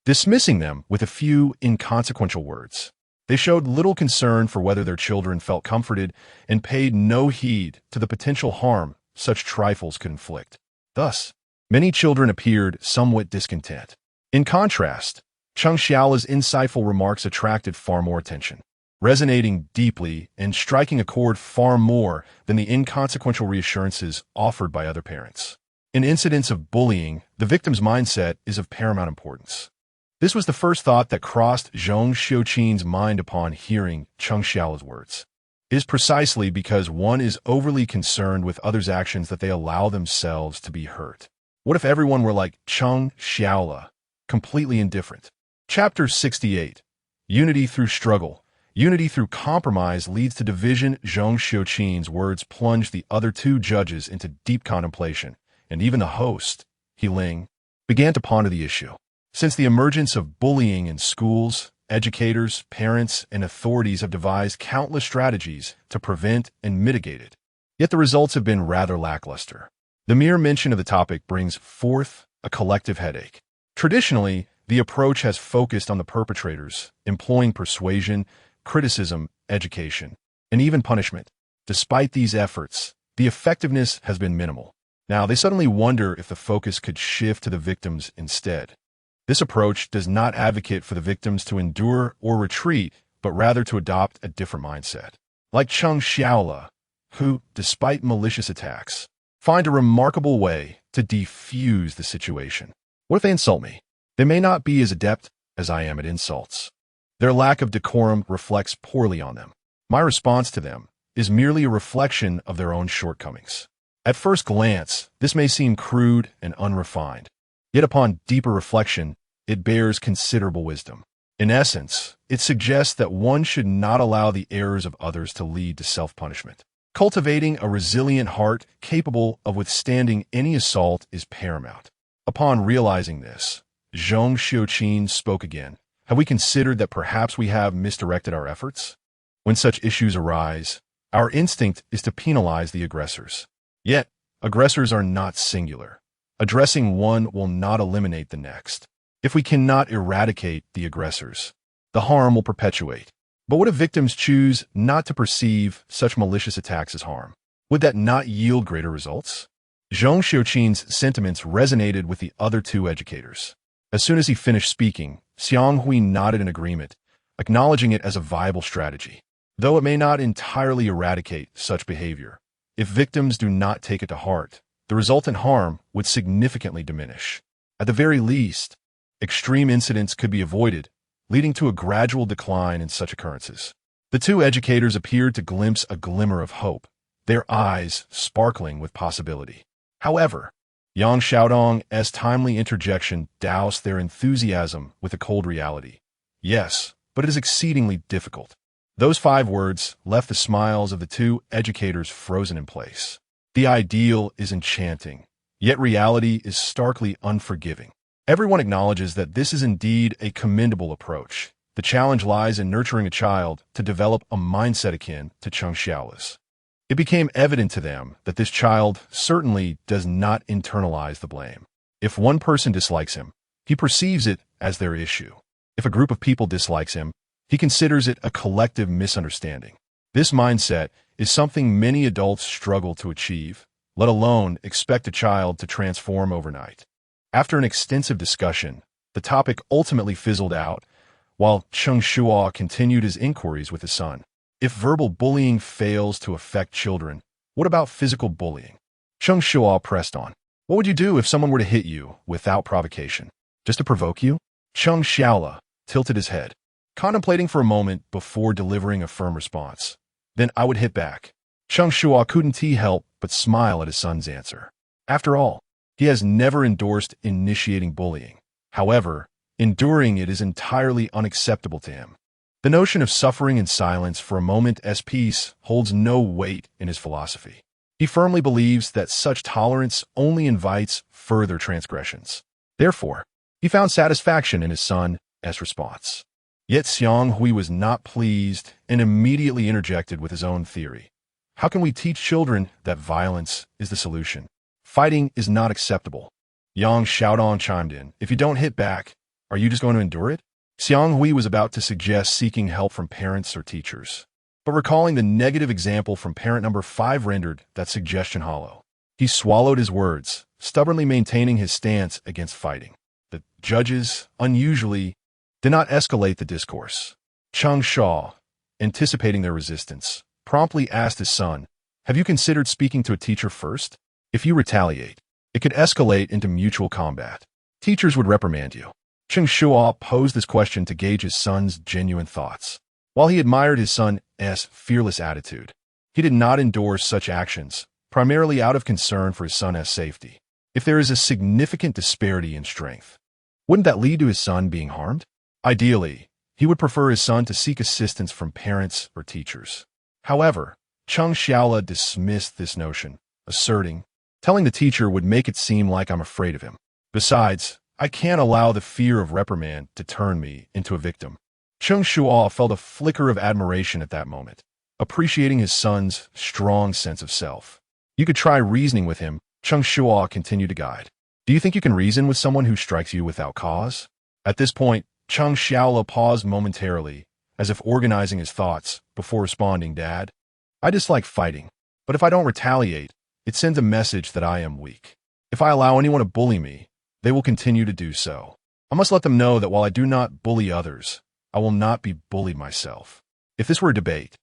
dismissing them with a few inconsequential words. They showed little concern for whether their children felt comforted and paid no heed to the potential harm such trifles could inflict. Thus, many children appeared somewhat discontent. In contrast, Cheng Xiao's insightful remarks attracted far more attention, resonating deeply and striking a chord far more than the inconsequential reassurances offered by other parents. In incidents of bullying, the victim's mindset is of paramount importance. This was the first thought that crossed Zhong Xiuqin's mind upon hearing Cheng Xiao's words. It is precisely because one is overly concerned with others' actions that they allow themselves to be hurt. What if everyone were like Cheng Xiao, completely indifferent? Chapter 68. Unity through struggle. Unity through compromise leads to division. Zhong Xiuqin's words plunged the other two judges into deep contemplation, and even the host, He Ling, began to ponder the issue. Since the emergence of bullying in schools, educators, parents, and authorities have devised countless strategies to prevent and mitigate it. Yet the results have been rather lackluster. The mere mention of the topic brings forth a collective headache. Traditionally, the approach has focused on the perpetrators, employing persuasion, criticism, education, and even punishment. Despite these efforts, the effectiveness has been minimal. Now, they suddenly wonder if the focus could shift to the victims instead. This approach does not advocate for the victims to endure or retreat, but rather to adopt a different mindset. Like Cheng Xiao, who, despite malicious attacks, find a remarkable way to defuse the situation. What if they insult me? They may not be as adept as I am at insults. Their lack of decorum reflects poorly on them. My response to them is merely a reflection of their own shortcomings. At first glance, this may seem crude and unrefined. Yet upon deeper reflection, it bears considerable wisdom. In essence, it suggests that one should not allow the errors of others to lead to self-punishment. Cultivating a resilient heart capable of withstanding any assault is paramount. Upon realizing this, Zhong Xiuqin spoke again. Have we considered that perhaps we have misdirected our efforts? When such issues arise, our instinct is to penalize the aggressors. Yet, aggressors are not singular. Addressing one will not eliminate the next. If we cannot eradicate the aggressors, the harm will perpetuate. But what if victims choose not to perceive such malicious attacks as harm? Would that not yield greater results? Zhong Xiuqin's sentiments resonated with the other two educators. As soon as he finished speaking, Xiang Hui nodded in agreement, acknowledging it as a viable strategy. Though it may not entirely eradicate such behavior, if victims do not take it to heart, the resultant harm would significantly diminish. At the very least, extreme incidents could be avoided, leading to a gradual decline in such occurrences. The two educators appeared to glimpse a glimmer of hope, their eyes sparkling with possibility. However, Yang Xiaodong's timely interjection doused their enthusiasm with a cold reality. Yes, but it is exceedingly difficult. Those 5 words left the smiles of the two educators frozen in place. The ideal is enchanting, yet reality is starkly unforgiving. Everyone acknowledges that this is indeed a commendable approach. The challenge lies in nurturing a child to develop a mindset akin to Cheng Xiao's. It became evident to them that this child certainly does not internalize the blame. If one person dislikes him, he perceives it as their issue. If a group of people dislikes him, he considers it a collective misunderstanding. This mindset is something many adults struggle to achieve, let alone expect a child to transform overnight. After an extensive discussion, the topic ultimately fizzled out, while Cheng Shuo continued his inquiries with his son. If verbal bullying fails to affect children, what about physical bullying? Cheng Shuo pressed on. What would you do if someone were to hit you without provocation? Just to provoke you? Cheng Shuo tilted his head, contemplating for a moment before delivering a firm response. Then I would hit back. Cheng Shuo couldn't help but smile at his son's answer. After all, he has never endorsed initiating bullying. However, enduring it is entirely unacceptable to him. The notion of suffering in silence for a moment as peace holds no weight in his philosophy. He firmly believes that such tolerance only invites further transgressions. Therefore, he found satisfaction in his son's response. Yet Xiang Hui was not pleased and immediately interjected with his own theory. How can we teach children that violence is the solution? Fighting is not acceptable. Yang Xiaodong chimed in. If you don't hit back, are you just going to endure it? Xiang Hui was about to suggest seeking help from parents or teachers, but recalling the negative example from parent number 5 rendered that suggestion hollow. He swallowed his words, stubbornly maintaining his stance against fighting. The judges, unusually, did not escalate the discourse. Cheng Shuo, anticipating their resistance, promptly asked his son, have you considered speaking to a teacher first? If you retaliate, it could escalate into mutual combat. Teachers would reprimand you. Cheng Shuo posed this question to gauge his son's genuine thoughts. While he admired his son's fearless attitude, he did not endorse such actions, primarily out of concern for his son's safety. If there is a significant disparity in strength, wouldn't that lead to his son being harmed? Ideally, he would prefer his son to seek assistance from parents or teachers. However, Cheng Shuo dismissed this notion, asserting, telling the teacher would make it seem like I'm afraid of him. Besides, I can't allow the fear of reprimand to turn me into a victim. Cheng Shuo felt a flicker of admiration at that moment, appreciating his son's strong sense of self. You could try reasoning with him, Cheng Shuo continued to guide. Do you think you can reason with someone who strikes you without cause? At this point, Cheng Shuo paused momentarily, as if organizing his thoughts, before responding, Dad, I dislike fighting, but if I don't retaliate, it sends a message that I am weak. If I allow anyone to bully me, they will continue to do so. I must let them know that while I do not bully others, I will not be bullied myself. If this were a debate,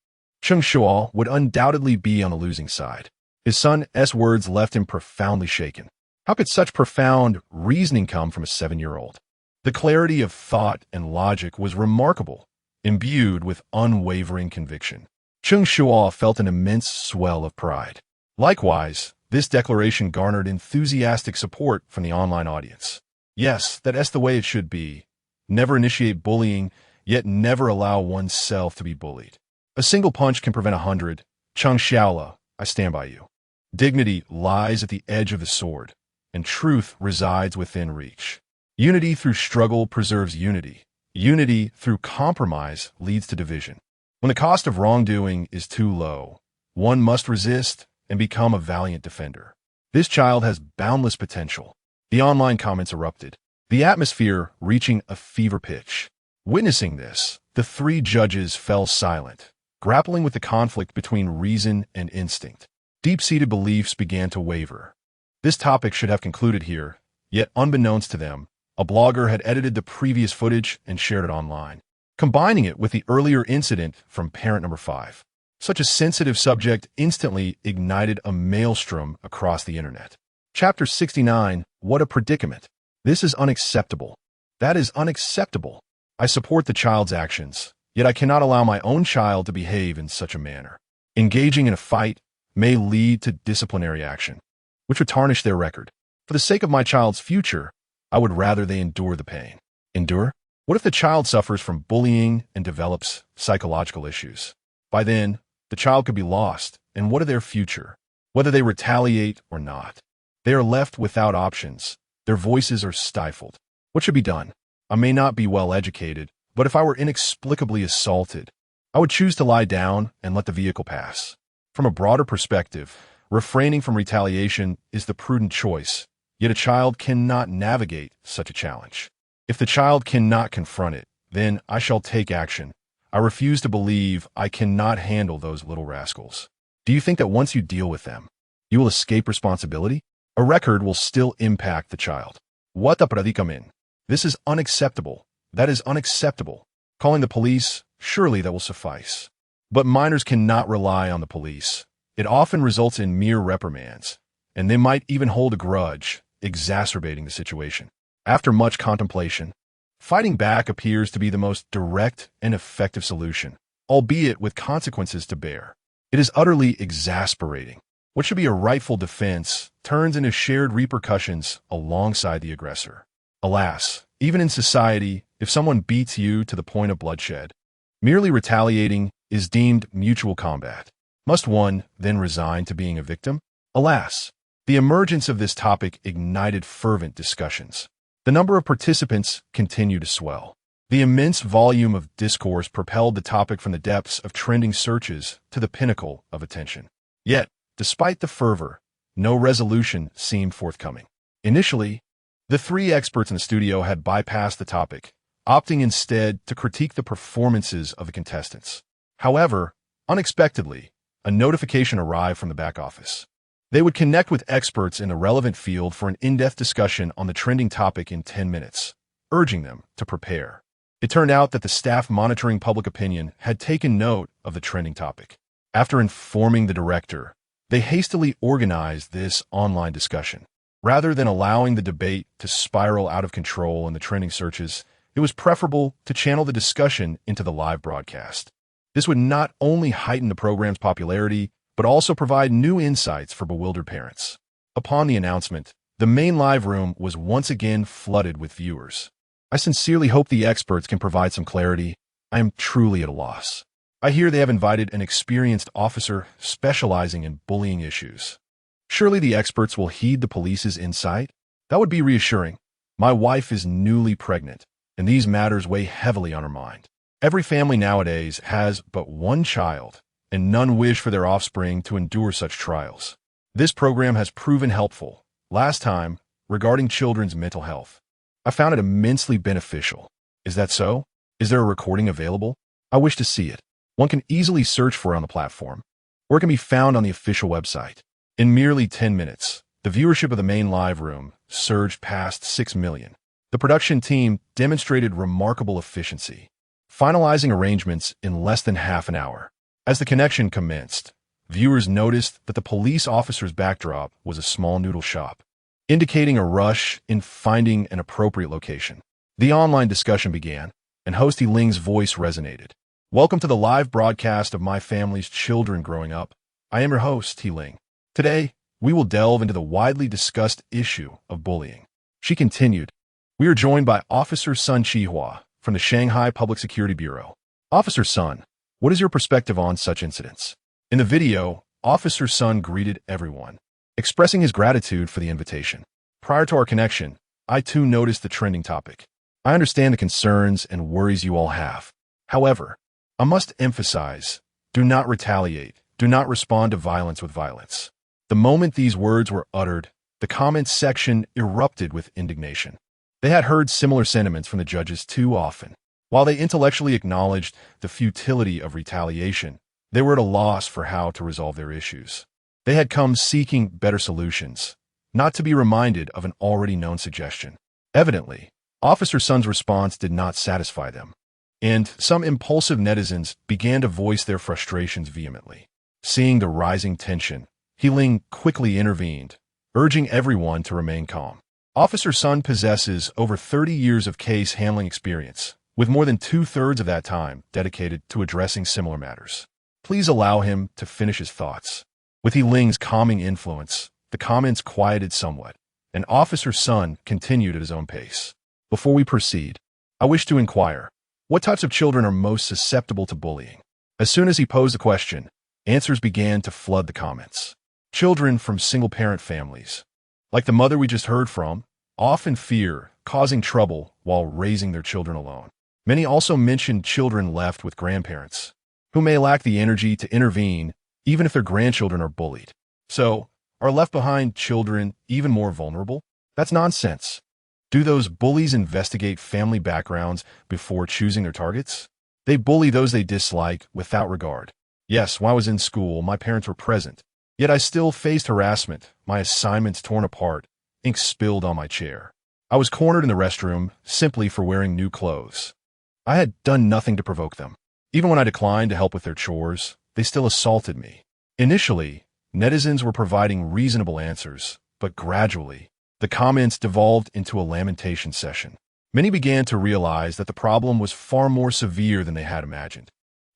Cheng Shuo would undoubtedly be on the losing side. His son's words left him profoundly shaken. How could such profound reasoning come from a 7-year-old? The clarity of thought and logic was remarkable, imbued with unwavering conviction. Cheng Shuo felt an immense swell of pride. Likewise, this declaration garnered enthusiastic support from the online audience. Yes, that's the way it should be. Never initiate bullying, yet never allow oneself to be bullied. A single punch can prevent 100. Cheng Shuo, I stand by you. Dignity lies at the edge of the sword, and truth resides within reach. Unity through struggle preserves unity. Unity through compromise leads to division. When the cost of wrongdoing is too low, one must resist and become a valiant defender. This child has boundless potential. The online comments erupted, the atmosphere reaching a fever pitch. Witnessing this, the 3 judges fell silent, grappling with the conflict between reason and instinct. Deep-seated beliefs began to waver. This topic should have concluded here, yet unbeknownst to them, a blogger had edited the previous footage and shared it online, combining it with the earlier incident from parent number 5. Such a sensitive subject instantly ignited a maelstrom across the internet. Chapter 69, What a Predicament. This is unacceptable. That is unacceptable. I support the child's actions, yet I cannot allow my own child to behave in such a manner. Engaging in a fight may lead to disciplinary action, which would tarnish their record. For the sake of my child's future, I would rather they endure the pain. Endure? What if the child suffers from bullying and develops psychological issues? By then, the child could be lost, and what of their future? Whether they retaliate or not, they are left without options. Their voices are stifled. What should be done? I may not be well educated, but if I were inexplicably assaulted, I would choose to lie down and let the vehicle pass. From a broader perspective, refraining from retaliation is the prudent choice, yet a child cannot navigate such a challenge. If the child cannot confront it, then I shall take action. I refuse to believe I cannot handle those little rascals. Do you think that once you deal with them, you will escape responsibility? A record will still impact the child. What the predicament? This is unacceptable. That is unacceptable. Calling the police, surely that will suffice. But minors cannot rely on the police. It often results in mere reprimands, and they might even hold a grudge, exacerbating the situation. After much contemplation, fighting back appears to be the most direct and effective solution, albeit with consequences to bear. It is utterly exasperating. What should be a rightful defense turns into shared repercussions alongside the aggressor. Alas, even in society, if someone beats you to the point of bloodshed, merely retaliating is deemed mutual combat. Must one then resign to being a victim? Alas, the emergence of this topic ignited fervent discussions. The number of participants continued to swell. The immense volume of discourse propelled the topic from the depths of trending searches to the pinnacle of attention. Yet, despite the fervor, no resolution seemed forthcoming. Initially, the three experts in the studio had bypassed the topic, opting instead to critique the performances of the contestants. However, unexpectedly, a notification arrived from the back office. They would connect with experts in the relevant field for an in-depth discussion on the trending topic in 10 minutes, urging them to prepare. It turned out that the staff monitoring public opinion had taken note of the trending topic. After informing the director, they hastily organized this online discussion. Rather than allowing the debate to spiral out of control in the trending searches, it was preferable to channel the discussion into the live broadcast. This would not only heighten the program's popularity, but also provide new insights for bewildered parents. Upon the announcement, the main live room was once again flooded with viewers. I sincerely hope the experts can provide some clarity. I am truly at a loss. I hear they have invited an experienced officer specializing in bullying issues. Surely the experts will heed the police's insight? That would be reassuring. My wife is newly pregnant, and these matters weigh heavily on her mind. Every family nowadays has but one child, and none wish for their offspring to endure such trials. This program has proven helpful. Last time, regarding children's mental health, I found it immensely beneficial. Is that so? Is there a recording available? I wish to see it. One can easily search for it on the platform, or it can be found on the official website. In merely 10 minutes, the viewership of the main live room surged past 6 million. The production team demonstrated remarkable efficiency, finalizing arrangements in less than half an hour. As the connection commenced, viewers noticed that the police officer's backdrop was a small noodle shop, indicating a rush in finding an appropriate location. The online discussion began, and host He Ling's voice resonated. Welcome to the live broadcast of my family's children growing up. I am your host, He Ling. Today, we will delve into the widely discussed issue of bullying. She continued, we are joined by Officer Sun Tsinghua from the Shanghai Public Security Bureau. Officer Sun, what is your perspective on such incidents? In the video, Officer Sun greeted everyone, expressing his gratitude for the invitation. Prior to our connection, I too noticed the trending topic. I understand the concerns and worries you all have. However, I must emphasize, do not retaliate, do not respond to violence with violence. The moment these words were uttered, the comments section erupted with indignation. They had heard similar sentiments from the judges too often. While they intellectually acknowledged the futility of retaliation, they were at a loss for how to resolve their issues. They had come seeking better solutions, not to be reminded of an already known suggestion. Evidently, Officer Sun's response did not satisfy them, and some impulsive netizens began to voice their frustrations vehemently. Seeing the rising tension, He Ling quickly intervened, urging everyone to remain calm. Officer Sun possesses over 30 years of case handling experience, with more than 2/3 of that time dedicated to addressing similar matters. Please allow him to finish his thoughts. With He Ling's calming influence, the comments quieted somewhat, and Officer Sun continued at his own pace. Before we proceed, I wish to inquire, what types of children are most susceptible to bullying? As soon as he posed the question, answers began to flood the comments. Children from single-parent families, like the mother we just heard from, often fear causing trouble while raising their children alone. Many also mentioned children left with grandparents, who may lack the energy to intervene even if their grandchildren are bullied. So, are left-behind children even more vulnerable? That's nonsense. Do those bullies investigate family backgrounds before choosing their targets? They bully those they dislike without regard. Yes, while I was in school, my parents were present. Yet I still faced harassment, my assignments torn apart, ink spilled on my chair. I was cornered in the restroom simply for wearing new clothes. I had done nothing to provoke them. Even when I declined to help with their chores, they still assaulted me. Initially, netizens were providing reasonable answers, but gradually, the comments devolved into a lamentation session. Many began to realize that the problem was far more severe than they had imagined,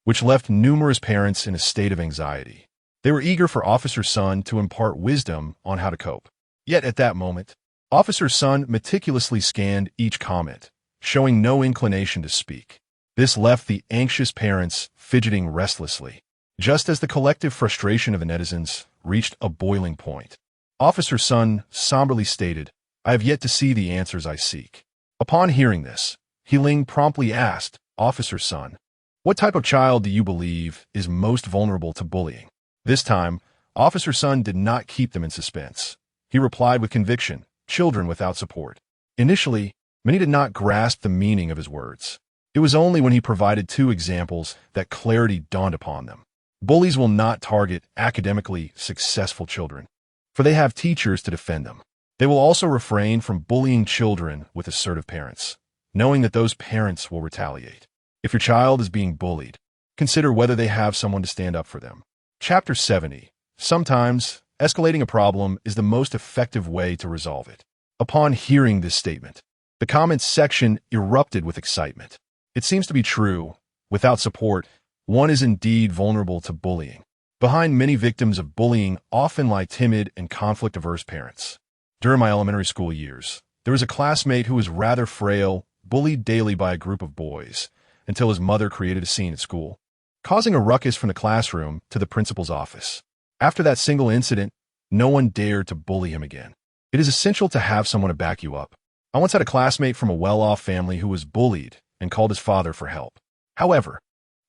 which left numerous parents in a state of anxiety. They were eager for Officer Sun to impart wisdom on how to cope. Yet at that moment, Officer Sun meticulously scanned each comment, showing no inclination to speak. This left the anxious parents fidgeting restlessly. Just as the collective frustration of the netizens reached a boiling point, Officer Sun somberly stated, "I have yet to see the answers I seek." Upon hearing this, He Ling promptly asked, "Officer Sun, what type of child do you believe is most vulnerable to bullying?" This time, Officer Sun did not keep them in suspense. He replied with conviction, "Children without support." Initially, many did not grasp the meaning of his words. It was only when he provided 2 examples that clarity dawned upon them. Bullies will not target academically successful children, for they have teachers to defend them. They will also refrain from bullying children with assertive parents, knowing that those parents will retaliate. If your child is being bullied, consider whether they have someone to stand up for them. Chapter 70. Sometimes, escalating a problem is the most effective way to resolve it. Upon hearing this statement, the comments section erupted with excitement. It seems to be true. Without support, one is indeed vulnerable to bullying. Behind many victims of bullying often lie timid and conflict-averse parents. During my elementary school years, there was a classmate who was rather frail, bullied daily by a group of boys, until his mother created a scene at school, causing a ruckus from the classroom to the principal's office. After that single incident, no one dared to bully him again. It is essential to have someone to back you up. I once had a classmate from a well-off family who was bullied and called his father for help. However,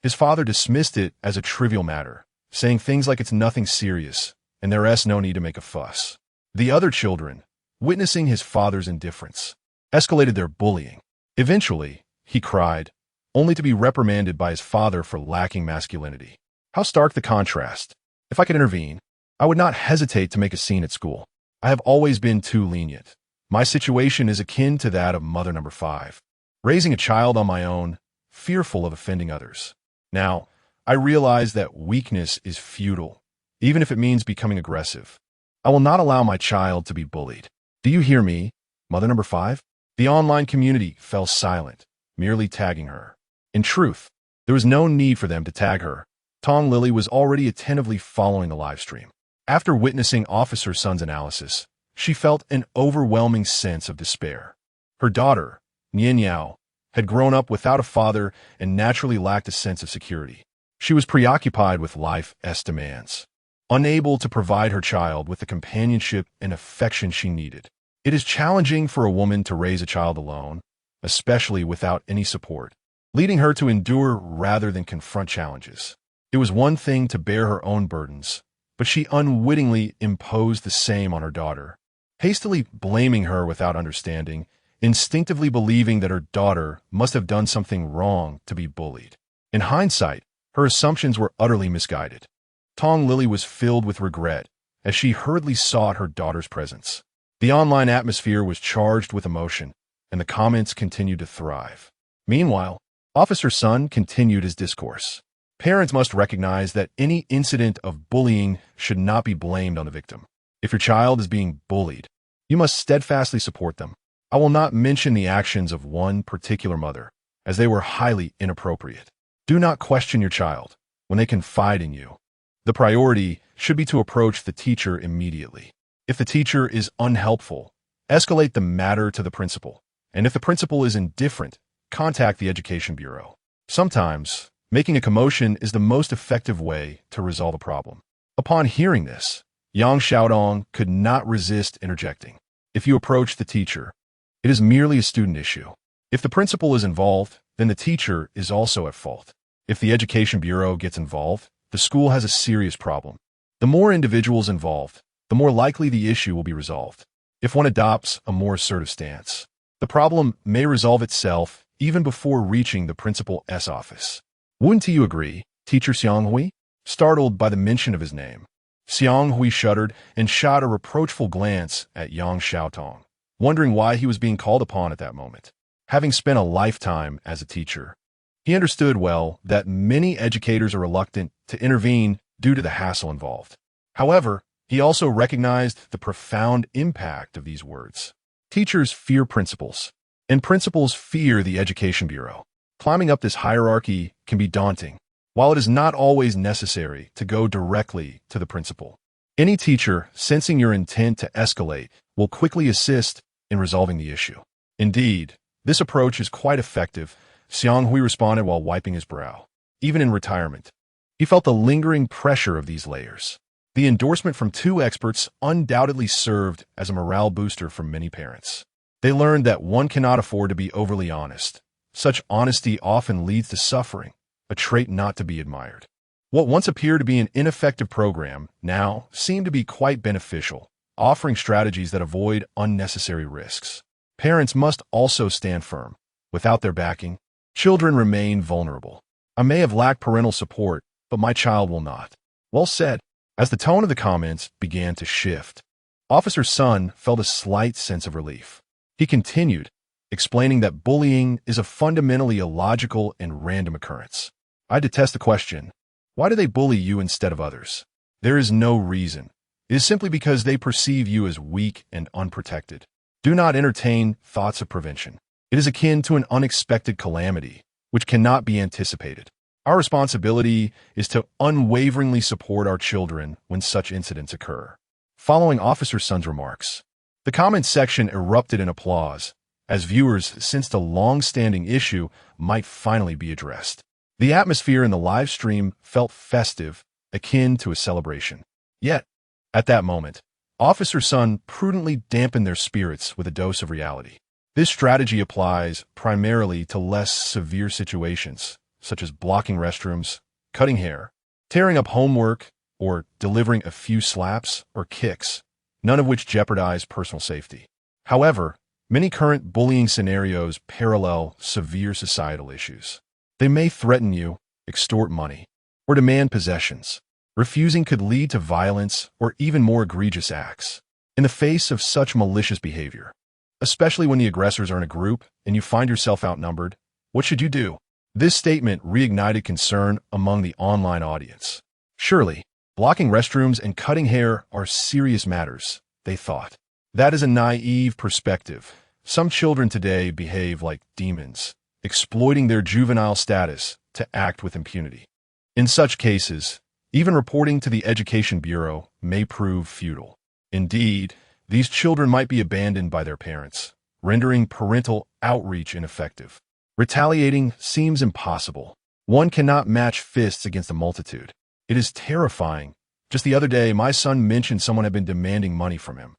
his father dismissed it as a trivial matter, saying things like it's nothing serious and there's no need to make a fuss. The other children, witnessing his father's indifference, escalated their bullying. Eventually, he cried, only to be reprimanded by his father for lacking masculinity. How stark the contrast. If I could intervene, I would not hesitate to make a scene at school. I have always been too lenient. My situation is akin to that of mother number 5, raising a child on my own, fearful of offending others. Now, I realize that weakness is futile, even if it means becoming aggressive. I will not allow my child to be bullied. Do you hear me, mother number 5? The online community fell silent, merely tagging her. In truth, there was no need for them to tag her. Tong Lily was already attentively following the live stream. After witnessing Officer Sun's analysis, she felt an overwhelming sense of despair. Her daughter, Nian Yao, had grown up without a father and naturally lacked a sense of security. She was preoccupied with life's demands, unable to provide her child with the companionship and affection she needed. It is challenging for a woman to raise a child alone, especially without any support, leading her to endure rather than confront challenges. It was one thing to bear her own burdens, but she unwittingly imposed the same on her daughter, hastily blaming her without understanding, instinctively believing that her daughter must have done something wrong to be bullied. In hindsight, her assumptions were utterly misguided. Tong Lily was filled with regret as she hurriedly sought her daughter's presence. The online atmosphere was charged with emotion, and the comments continued to thrive. Meanwhile, Officer Sun continued his discourse. Parents must recognize that any incident of bullying should not be blamed on the victim. If your child is being bullied, you must steadfastly support them. I will not mention the actions of one particular mother, as they were highly inappropriate. Do not question your child when they confide in you. The priority should be to approach the teacher immediately. If the teacher is unhelpful, escalate the matter to the principal. And if the principal is indifferent, contact the Education Bureau. Sometimes, making a commotion is the most effective way to resolve a problem. Upon hearing this, Yang Xiaodong could not resist interjecting. If you approach the teacher, it is merely a student issue. If the principal is involved, then the teacher is also at fault. If the Education Bureau gets involved, the school has a serious problem. The more individuals involved, the more likely the issue will be resolved. If one adopts a more assertive stance, the problem may resolve itself even before reaching the principal's office. Wouldn't you agree, Teacher Xianghui? Startled by the mention of his name, Xianghui shuddered and shot a reproachful glance at Yang Xiaotong, wondering why he was being called upon at that moment. Having spent a lifetime as a teacher, he understood well that many educators are reluctant to intervene due to the hassle involved. However, he also recognized the profound impact of these words. Teachers fear principals, and principals fear the Education Bureau. Climbing up this hierarchy can be daunting, while it is not always necessary to go directly to the principal. Any teacher sensing your intent to escalate will quickly assist in resolving the issue. Indeed, this approach is quite effective, Xianghui responded while wiping his brow. Even in retirement, he felt the lingering pressure of these layers. The endorsement from two experts undoubtedly served as a morale booster for many parents. They learned that one cannot afford to be overly honest. Such honesty often leads to suffering, a trait not to be admired. What once appeared to be an ineffective program now seemed to be quite beneficial, offering strategies that avoid unnecessary risks. Parents must also stand firm. Without their backing, children remain vulnerable. I may have lacked parental support, but my child will not. Well said. As the tone of the comments began to shift, Officer Sun felt a slight sense of relief. He continued, explaining that bullying is a fundamentally illogical and random occurrence. I detest the question, why do they bully you instead of others? There is no reason. It is simply because they perceive you as weak and unprotected. Do not entertain thoughts of prevention. It is akin to an unexpected calamity, which cannot be anticipated. Our responsibility is to unwaveringly support our children when such incidents occur. Following Officer Sun's remarks, the comments section erupted in applause, as viewers sensed a long-standing issue might finally be addressed. The atmosphere in the live stream felt festive, akin to a celebration. Yet, at that moment, Officer Sun prudently dampened their spirits with a dose of reality. This strategy applies primarily to less severe situations, such as blocking restrooms, cutting hair, tearing up homework, or delivering a few slaps or kicks, none of which jeopardize personal safety. However, many current bullying scenarios parallel severe societal issues. They may threaten you, extort money, or demand possessions. Refusing could lead to violence or even more egregious acts. In the face of such malicious behavior, especially when the aggressors are in a group and you find yourself outnumbered, what should you do? This statement reignited concern among the online audience. Surely, blocking restrooms and cutting hair are serious matters, they thought. That is a naive perspective. Some children today behave like demons, exploiting their juvenile status to act with impunity. In such cases, even reporting to the Education Bureau may prove futile. Indeed, these children might be abandoned by their parents, rendering parental outreach ineffective. Retaliating seems impossible. One cannot match fists against a multitude. It is terrifying. Just the other day, my son mentioned someone had been demanding money from him.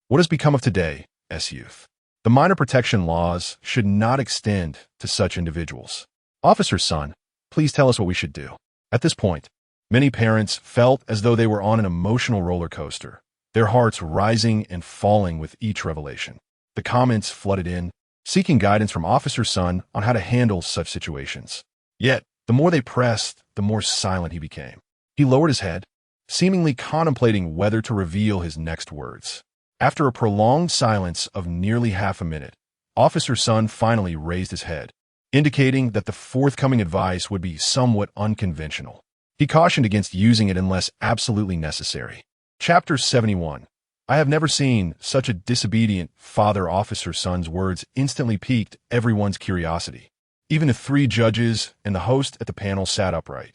What has become of today's youth? The minor protection laws should not extend to such individuals. Officer Sun, please tell us what we should do. At this point, many parents felt as though they were on an emotional roller coaster, their hearts rising and falling with each revelation. The comments flooded in, seeking guidance from Officer Sun on how to handle such situations. Yet, the more they pressed, the more silent he became. He lowered his head, seemingly contemplating whether to reveal his next words. After a prolonged silence of nearly half a minute, Officer Sun finally raised his head, indicating that the forthcoming advice would be somewhat unconventional. He cautioned against using it unless absolutely necessary. Chapter 71. I have never seen such a disobedient father. Officer Sun's words instantly piqued everyone's curiosity. Even the three judges and the host at the panel sat upright,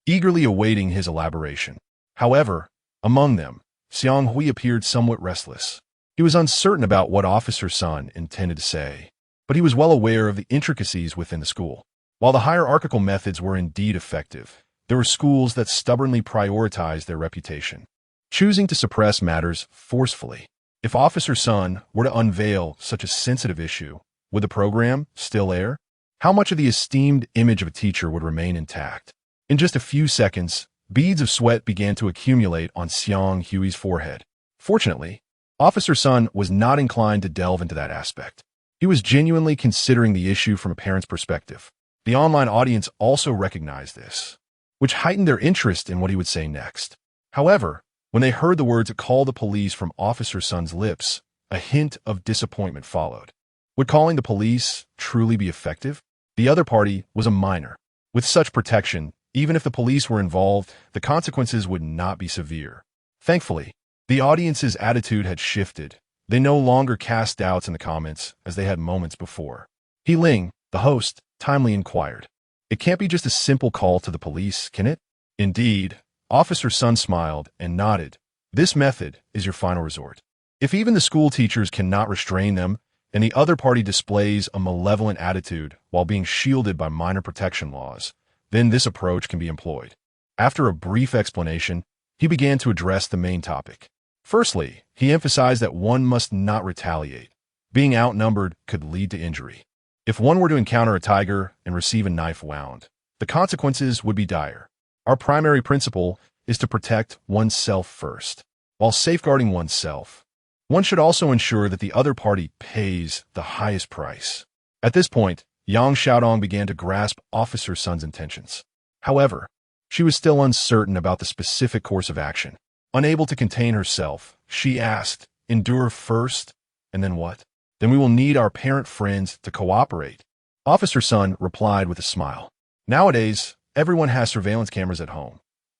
eagerly awaiting his elaboration. However, among them, Xianghui appeared somewhat restless. He was uncertain about what Officer Sun intended to say, but he was well aware of the intricacies within the school. While the hierarchical methods were indeed effective, there were schools that stubbornly prioritized their reputation, choosing to suppress matters forcefully. If Officer Sun were to unveil such a sensitive issue, would the program still air? How much of the esteemed image of a teacher would remain intact? In just a few seconds, beads of sweat began to accumulate on Xianghui's forehead. Fortunately, Officer Sun was not inclined to delve into that aspect. He was genuinely considering the issue from a parent's perspective. The online audience also recognized this, which heightened their interest in what he would say next. However, when they heard the words "call the police" from Officer Sun's lips, a hint of disappointment followed. Would calling the police truly be effective? The other party was a minor. With such protection, even if the police were involved, the consequences would not be severe. Thankfully, the audience's attitude had shifted. They no longer cast doubts in the comments as they had moments before. He Ling, the host, timely inquired. It can't be just a simple call to the police, can it? Indeed, Officer Sun smiled and nodded. This method is your final resort. If even the school teachers cannot restrain them, and the other party displays a malevolent attitude while being shielded by minor protection laws, then this approach can be employed. After a brief explanation, he began to address the main topic. Firstly, he emphasized that one must not retaliate. Being outnumbered could lead to injury. If one were to encounter a tiger and receive a knife wound, the consequences would be dire. Our primary principle is to protect oneself first. While safeguarding oneself, one should also ensure that the other party pays the highest price. At this point, Yang Xiaodong began to grasp Officer Sun's intentions. However, she was still uncertain about the specific course of action. Unable to contain herself, she asked, "Endure first, and then what?" "Then we will need our parent friends to cooperate." Officer Sun replied with a smile. "Nowadays, everyone has surveillance cameras at home,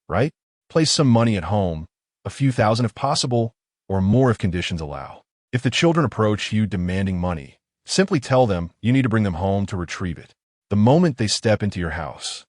right? Place some money at home, a few thousand if possible, or more if conditions allow. If the children approach you demanding money, simply tell them you need to bring them home to retrieve it. The moment they step into your house,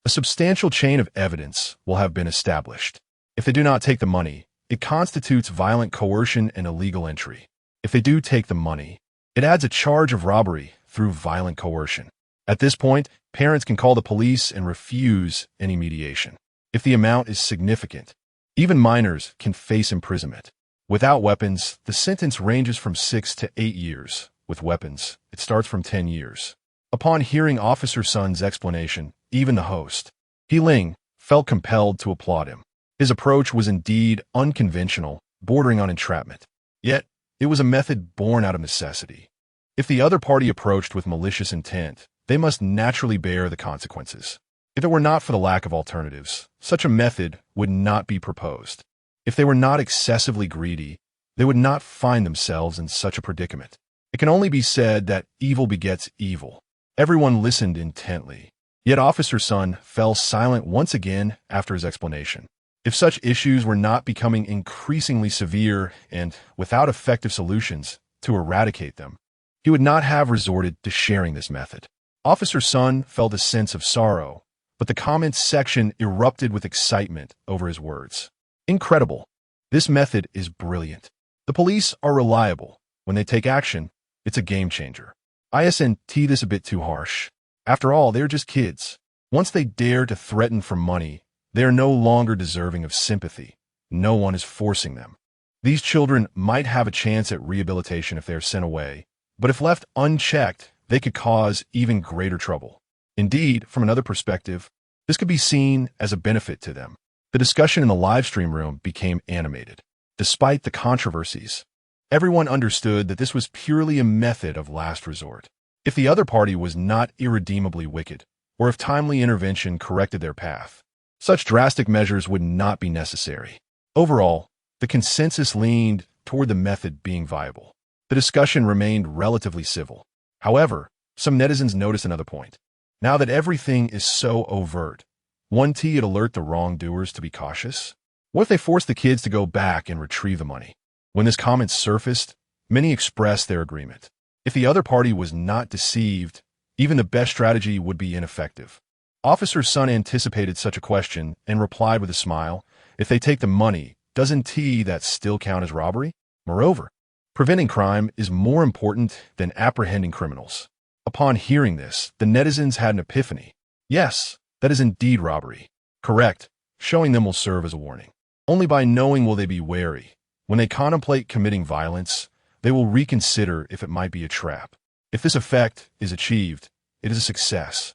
a substantial chain of evidence will have been established. If they do not take the money, it constitutes violent coercion and illegal entry. If they do take the money, it adds a charge of robbery through violent coercion. At this point, parents can call the police and refuse any mediation. If the amount is significant, even minors can face imprisonment. Without weapons, the sentence ranges from 6 to 8 years. With weapons, it starts from 10 years. Upon hearing Officer Sun's explanation, even the host, He Ling, felt compelled to applaud him. His approach was indeed unconventional, bordering on entrapment. Yet, it was a method born out of necessity. If the other party approached with malicious intent, they must naturally bear the consequences. If it were not for the lack of alternatives, such a method would not be proposed. If they were not excessively greedy, they would not find themselves in such a predicament. It can only be said that evil begets evil. Everyone listened intently. Yet Officer Sun fell silent once again after his explanation. If such issues were not becoming increasingly severe and without effective solutions to eradicate them, he would not have resorted to sharing this method. Officer Sun felt a sense of sorrow, but the comments section erupted with excitement over his words. Incredible. This method is brilliant. The police are reliable. When they take action, it's a game changer. Isn't this a bit too harsh? After all, they're just kids. Once they dare to threaten for money, they are no longer deserving of sympathy. No one is forcing them. These children might have a chance at rehabilitation if they are sent away, but if left unchecked, they could cause even greater trouble. Indeed, from another perspective, this could be seen as a benefit to them. The discussion in the live stream room became animated. Despite the controversies, everyone understood that this was purely a method of last resort. If the other party was not irredeemably wicked, or if timely intervention corrected their path, such drastic measures would not be necessary. Overall, the consensus leaned toward the method being viable. The discussion remained relatively civil. However, some netizens noticed another point. Now that everything is so overt, wouldn't it alert the wrongdoers to be cautious? What if they forced the kids to go back and retrieve the money? When this comment surfaced, many expressed their agreement. If the other party was not deceived, even the best strategy would be ineffective. Officer Sun anticipated such a question and replied with a smile, "If they take the money, doesn't that still count as robbery? Moreover, preventing crime is more important than apprehending criminals." Upon hearing this, the netizens had an epiphany. Yes, that is indeed robbery. Correct. Showing them will serve as a warning. Only by knowing will they be wary. When they contemplate committing violence, they will reconsider if it might be a trap. If this effect is achieved, it is a success.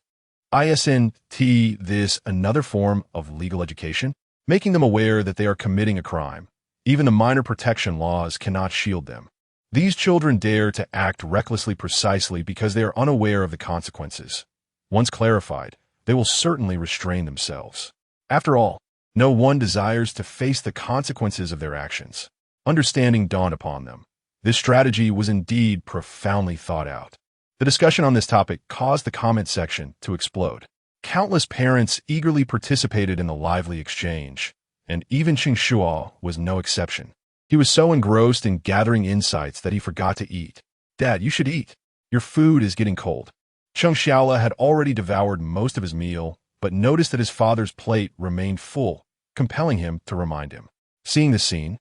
Isn't this another form of legal education? Making them aware that they are committing a crime. Even the minor protection laws cannot shield them. These children dare to act recklessly precisely because they are unaware of the consequences. Once clarified, they will certainly restrain themselves. After all, no one desires to face the consequences of their actions. Understanding dawned upon them. This strategy was indeed profoundly thought out. The discussion on this topic caused the comment section to explode. Countless parents eagerly participated in the lively exchange, and even Cheng Shuo was no exception. He was so engrossed in gathering insights that he forgot to eat. "Dad, you should eat. Your food is getting cold." Cheng Shuo had already devoured most of his meal, but noticed that his father's plate remained full, compelling him to remind him. Seeing the scene,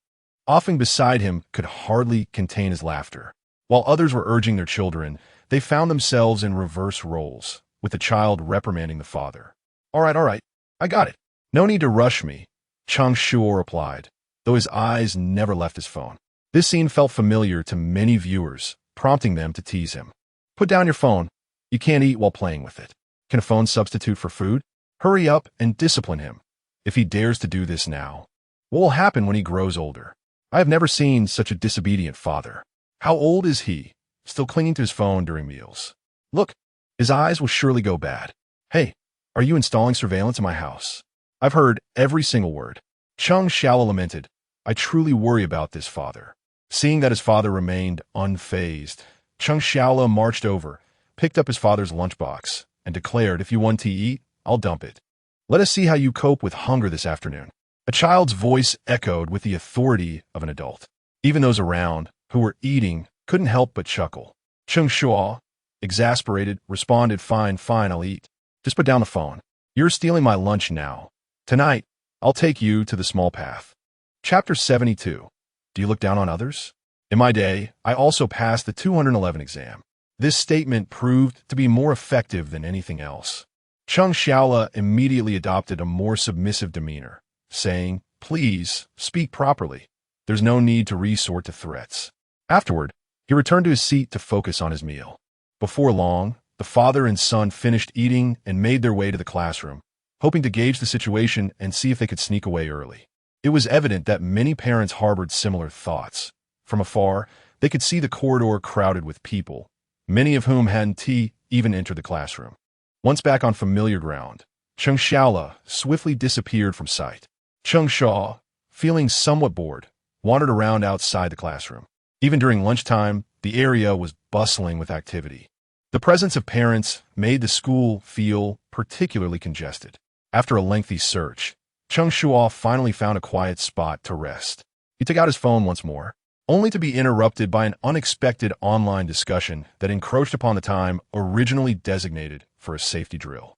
Offing beside him could hardly contain his laughter. While others were urging their children, they found themselves in reverse roles, with the child reprimanding the father. All right, I got it. No need to rush me," Cheng Shuo replied, though his eyes never left his phone. This scene felt familiar to many viewers, prompting them to tease him. "Put down your phone. You can't eat while playing with it. Can a phone substitute for food? Hurry up and discipline him. If he dares to do this now, what will happen when he grows older? I have never seen such a disobedient father. How old is he? Still clinging to his phone during meals. Look, his eyes will surely go bad. Hey, are you installing surveillance in my house? I've heard every single word." Cheng Shuo lamented, "I truly worry about this father." Seeing that his father remained unfazed, Cheng Shuo marched over, picked up his father's lunchbox, and declared, "If you want to eat, I'll dump it. Let us see how you cope with hunger this afternoon." A child's voice echoed with the authority of an adult. Even those around, who were eating, couldn't help but chuckle. Cheng Shuo, exasperated, responded, Fine, I'll eat. Just put down the phone. You're stealing my lunch now. Tonight, I'll take you to the small path." Chapter 72. Do you look down on others? In my day, I also passed the 211 exam. This statement proved to be more effective than anything else. Cheng Shuo immediately adopted a more submissive demeanor, saying, "Please, speak properly. There's no need to resort to threats." Afterward, he returned to his seat to focus on his meal. Before long, the father and son finished eating and made their way to the classroom, hoping to gauge the situation and see if they could sneak away early. It was evident that many parents harbored similar thoughts. From afar, they could see the corridor crowded with people, many of whom hadn't even entered the classroom. Once back on familiar ground, Cheng Shuo swiftly disappeared from sight. Cheng Shuo, feeling somewhat bored, wandered around outside the classroom. Even during lunchtime, the area was bustling with activity. The presence of parents made the school feel particularly congested. After a lengthy search, Cheng Shuo finally found a quiet spot to rest. He took out his phone once more, only to be interrupted by an unexpected online discussion that encroached upon the time originally designated for a safety drill.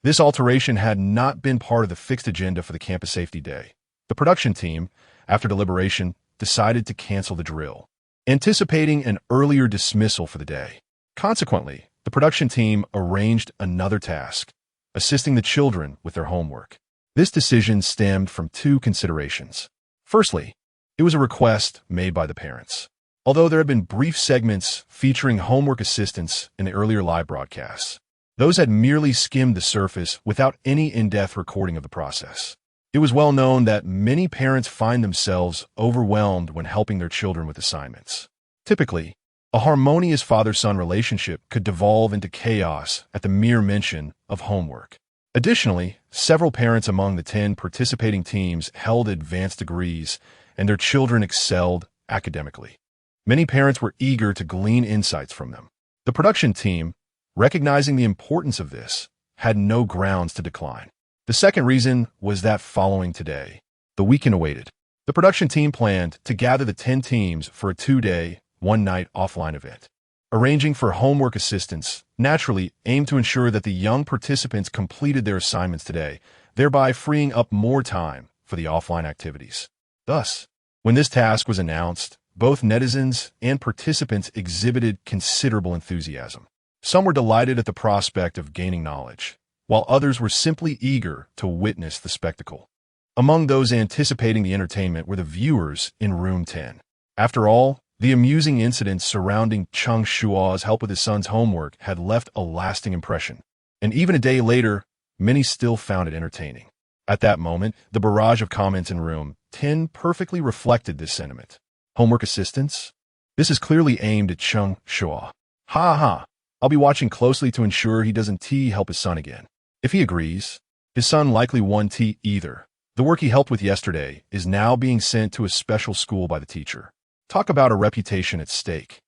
This alteration had not been part of the fixed agenda for the campus safety day. The production team, after deliberation, decided to cancel the drill, anticipating an earlier dismissal for the day. Consequently, the production team arranged another task, assisting the children with their homework. This decision stemmed from two considerations. Firstly, it was a request made by the parents. Although there had been brief segments featuring homework assistance in the earlier live broadcasts, those had merely skimmed the surface without any in-depth recording of the process. It was well known that many parents find themselves overwhelmed when helping their children with assignments. Typically, a harmonious father-son relationship could devolve into chaos at the mere mention of homework. Additionally, several parents among the 10 participating teams held advanced degrees, and their children excelled academically. Many parents were eager to glean insights from them. The production team, recognizing the importance of this, had no grounds to decline. The second reason was that following today, the weekend awaited. The production team planned to gather the 10 teams for a 2-day, 1-night offline event. Arranging for homework assistance naturally aimed to ensure that the young participants completed their assignments today, thereby freeing up more time for the offline activities. Thus, when this task was announced, both netizens and participants exhibited considerable enthusiasm. Some were delighted at the prospect of gaining knowledge, while others were simply eager to witness the spectacle. Among those anticipating the entertainment were the viewers in room 10. After all, the amusing incidents surrounding Cheng Shuo's help with his son's homework had left a lasting impression, and even a day later, many still found it entertaining. At that moment, the barrage of comments in room 10 perfectly reflected this sentiment. Homework assistance? This is clearly aimed at Cheng Shuo. Ha ha! I'll be watching closely to ensure he doesn't help his son again. If he agrees, his son likely won't either. The work he helped with yesterday is now being sent to a special school by the teacher. Talk about a reputation at stake.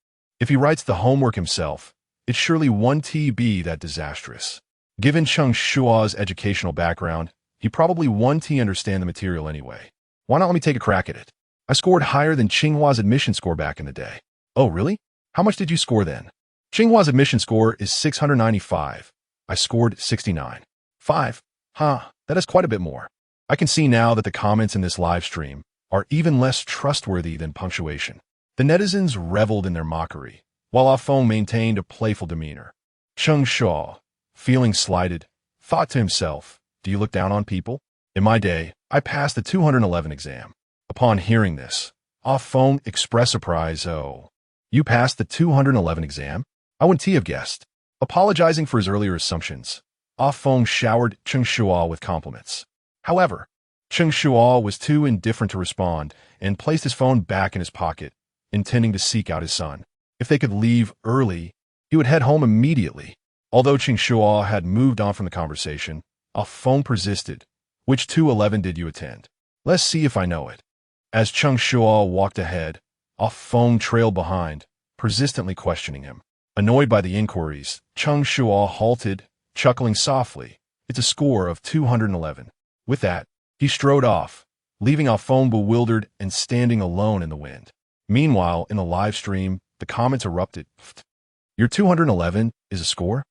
If he writes the homework himself, it surely won't be that disastrous. Given Cheng Shuo's educational background, he probably won't understand the material anyway. Why not let me take a crack at it? I scored higher than Tsinghua's admission score back in the day. Oh, really? How much did you score then? Tsinghua's admission score is 695. I scored 69. 5. That is quite a bit more. I can see now that the comments in this live stream are even less trustworthy than punctuation. The netizens reveled in their mockery, while Ah Feng maintained a playful demeanor. Cheng Shuo, feeling slighted, thought to himself, do you look down on people? In my day, I passed the 211 exam. Upon hearing this, Ah Feng expressed surprise. Oh, you passed the 211 exam? I wouldn't have guessed. Apologizing for his earlier assumptions, Ah Feng showered Cheng Shuo with compliments. However, Cheng Shuo was too indifferent to respond and placed his phone back in his pocket, intending to seek out his son. If they could leave early, he would head home immediately. Although Cheng Shuo had moved on from the conversation, Ah Feng persisted. Which 211 did you attend? Let's see if I know it. As Cheng Shuo walked ahead, Ah Feng trailed behind, persistently questioning him. Annoyed by the inquiries, Cheng Shuo halted, chuckling softly. It's a score of 211. With that, he strode off, leaving Ah Feng bewildered and standing alone in the wind. Meanwhile, in the live stream, the comments erupted. Your 211 is a score?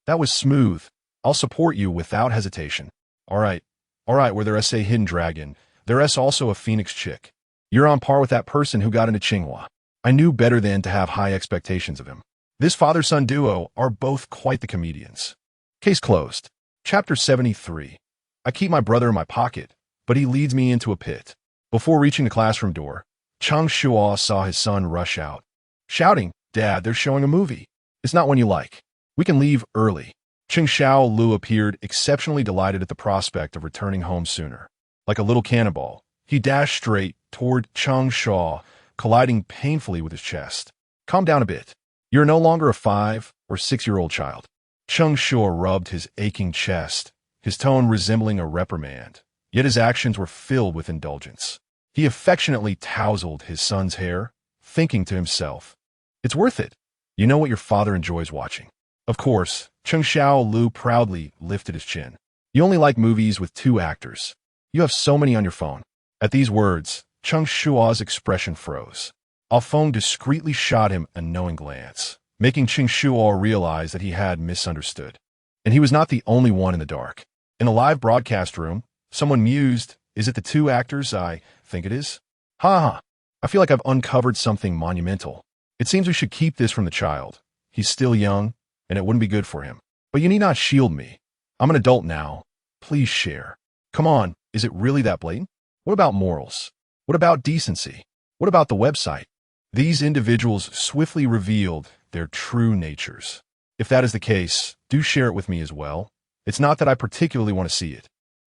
That was smooth. I'll support you without hesitation. All right, where there's a hidden dragon, there's also a phoenix chick. You're on par with that person who got into Tsinghua. I knew better than to have high expectations of him. This father-son duo are both quite the comedians. Case closed. Chapter 73. I keep my brother in my pocket, but he leads me into a pit. Before reaching the classroom door, Cheng Shuo saw his son rush out, shouting, Dad, they're showing a movie. It's not one you like. We can leave early. Cheng Xiao appeared exceptionally delighted at the prospect of returning home sooner. Like a little cannonball, he dashed straight toward Cheng Shuo, colliding painfully with his chest. Calm down a bit. You're no longer a 5 or 6-year-old child. Cheng Shuo rubbed his aching chest, his tone resembling a reprimand, yet his actions were filled with indulgence. He affectionately tousled his son's hair, thinking to himself, it's worth it. You know what your father enjoys watching. Of course, Cheng Xiao proudly lifted his chin. You only like movies with 2 actors. You have so many on your phone. At these words, Cheng Shuo's expression froze. Ah Feng discreetly shot him a knowing glance, making Cheng Shuo realize that he had misunderstood. And he was not the only one in the dark. In the live broadcast room, someone mused, is it the 2 actors I think it is? I feel like I've uncovered something monumental. It seems we should keep this from the child. He's still young, and it wouldn't be good for him. But you need not shield me. I'm an adult now. Please share. Come on, is it really that blatant? What about morals? What about decency? What about the website? These individuals swiftly revealed their true natures. If that is the case, do share it with me as well. It's not that I particularly want to see it,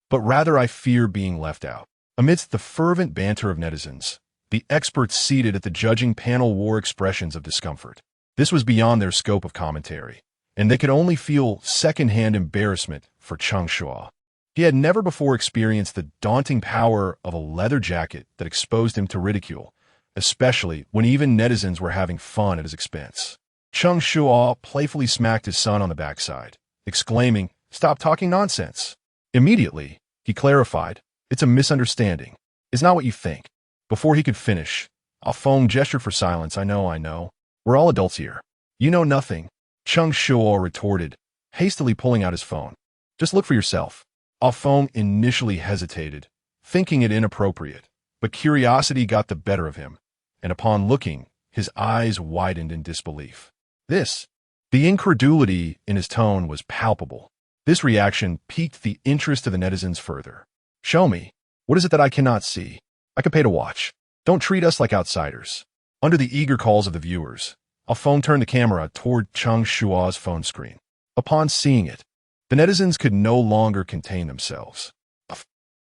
but rather I fear being left out. Amidst the fervent banter of netizens, the experts seated at the judging panel wore expressions of discomfort. This was beyond their scope of commentary, and they could only feel second-hand embarrassment for Cheng Shuo. He had never before experienced the daunting power of a leather jacket that exposed him to ridicule, especially when even netizens were having fun at his expense. Cheng Shuo playfully smacked his son on the backside, exclaiming, Stop talking nonsense. Immediately, he clarified, it's a misunderstanding. It's not what you think. Before he could finish, Ah Feng gestured for silence. I know. We're all adults here. You know nothing. Cheng Shuo retorted, hastily pulling out his phone. Just look for yourself. Ah Feng initially hesitated, thinking it inappropriate, but curiosity got the better of him, and upon looking, his eyes widened in disbelief. The incredulity in his tone was palpable. This reaction piqued the interest of the netizens further. Show me. What is it that I cannot see? I could pay to watch. Don't treat us like outsiders. Under the eager calls of the viewers, Ah Feng turned the camera toward Cheng Shuo's phone screen. Upon seeing it, the netizens could no longer contain themselves.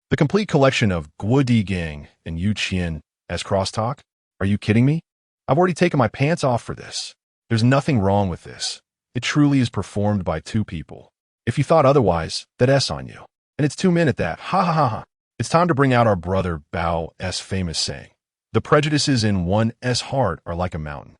The complete collection of Guo Di Gang and Yu Qian as crosstalk? Are you kidding me? I've already taken my pants off for this. There's nothing wrong with this. It truly is performed by two people. If you thought otherwise, that's on you. And it's 2 men at that. Ha ha ha ha. It's time to bring out our brother Bao's famous saying. The prejudices in one's heart are like a mountain.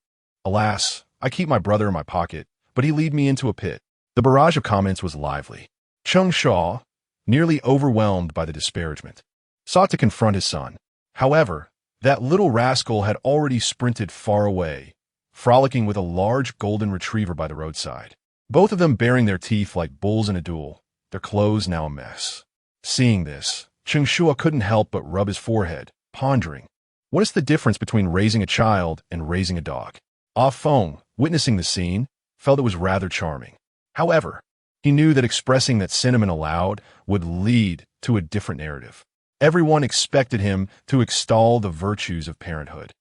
Alas, I keep my brother in my pocket, but he lead me into a pit. The barrage of comments was lively. Cheng Shuo, nearly overwhelmed by the disparagement, sought to confront his son. However, that little rascal had already sprinted far away, frolicking with a large golden retriever by the roadside. Both of them baring their teeth like bulls in a duel, their clothes now a mess. Seeing this, Cheng Shuo couldn't help but rub his forehead, pondering. What is the difference between raising a child and raising a dog? Ah Feng, witnessing the scene, felt it was rather charming. However, he knew that expressing that sentiment aloud would lead to a different narrative. Everyone expected him to extol the virtues of parenthood,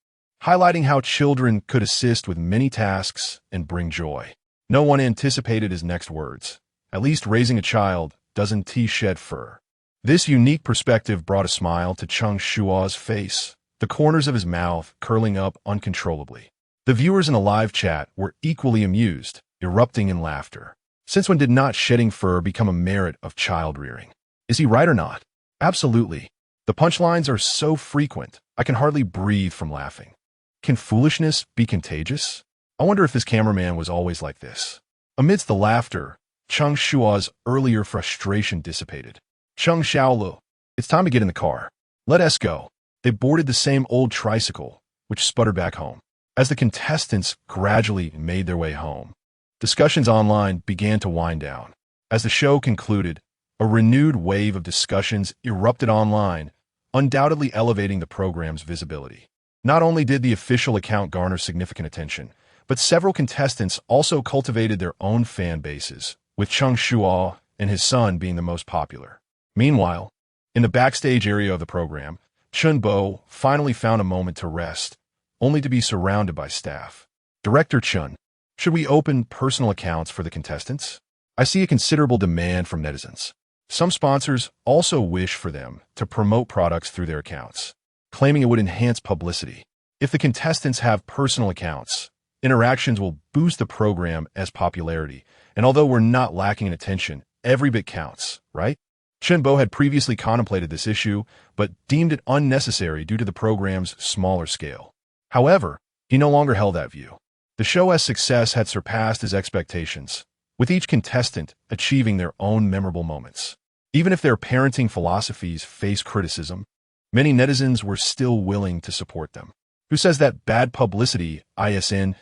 highlighting how children could assist with many tasks and bring joy. No one anticipated his next words. At least raising a child doesn't shed fur. This unique perspective brought a smile to Cheng Shuo's face, the corners of his mouth curling up uncontrollably. The viewers in the live chat were equally amused, erupting in laughter. Since when did not shedding fur become a merit of child rearing? Is he right or not? Absolutely. The punchlines are so frequent, I can hardly breathe from laughing. Can foolishness be contagious? I wonder if his cameraman was always like this. Amidst the laughter, Cheng Shuo's earlier frustration dissipated. Cheng Xiaolu, it's time to get in the car. Let us go. They boarded the same old tricycle, which sputtered back home. As the contestants gradually made their way home, discussions online began to wind down. As the show concluded, a renewed wave of discussions erupted online, undoubtedly elevating the program's visibility. Not only did the official account garner significant attention, but several contestants also cultivated their own fan bases, with Cheng Shuo and his son being the most popular. Meanwhile, in the backstage area of the program, Chun Bo finally found a moment to rest, only to be surrounded by staff. Director Chun, should we open personal accounts for the contestants? I see a considerable demand from netizens. Some sponsors also wish for them to promote products through their accounts, claiming it would enhance publicity. If the contestants have personal accounts, interactions will boost the program as popularity, and although we're not lacking in attention, every bit counts, right? Chun Bo had previously contemplated this issue, but deemed it unnecessary due to the program's smaller scale. However, he no longer held that view. The show's success had surpassed his expectations, with each contestant achieving their own memorable moments. Even if their parenting philosophies face criticism, many netizens were still willing to support them. Who says that bad publicity isn't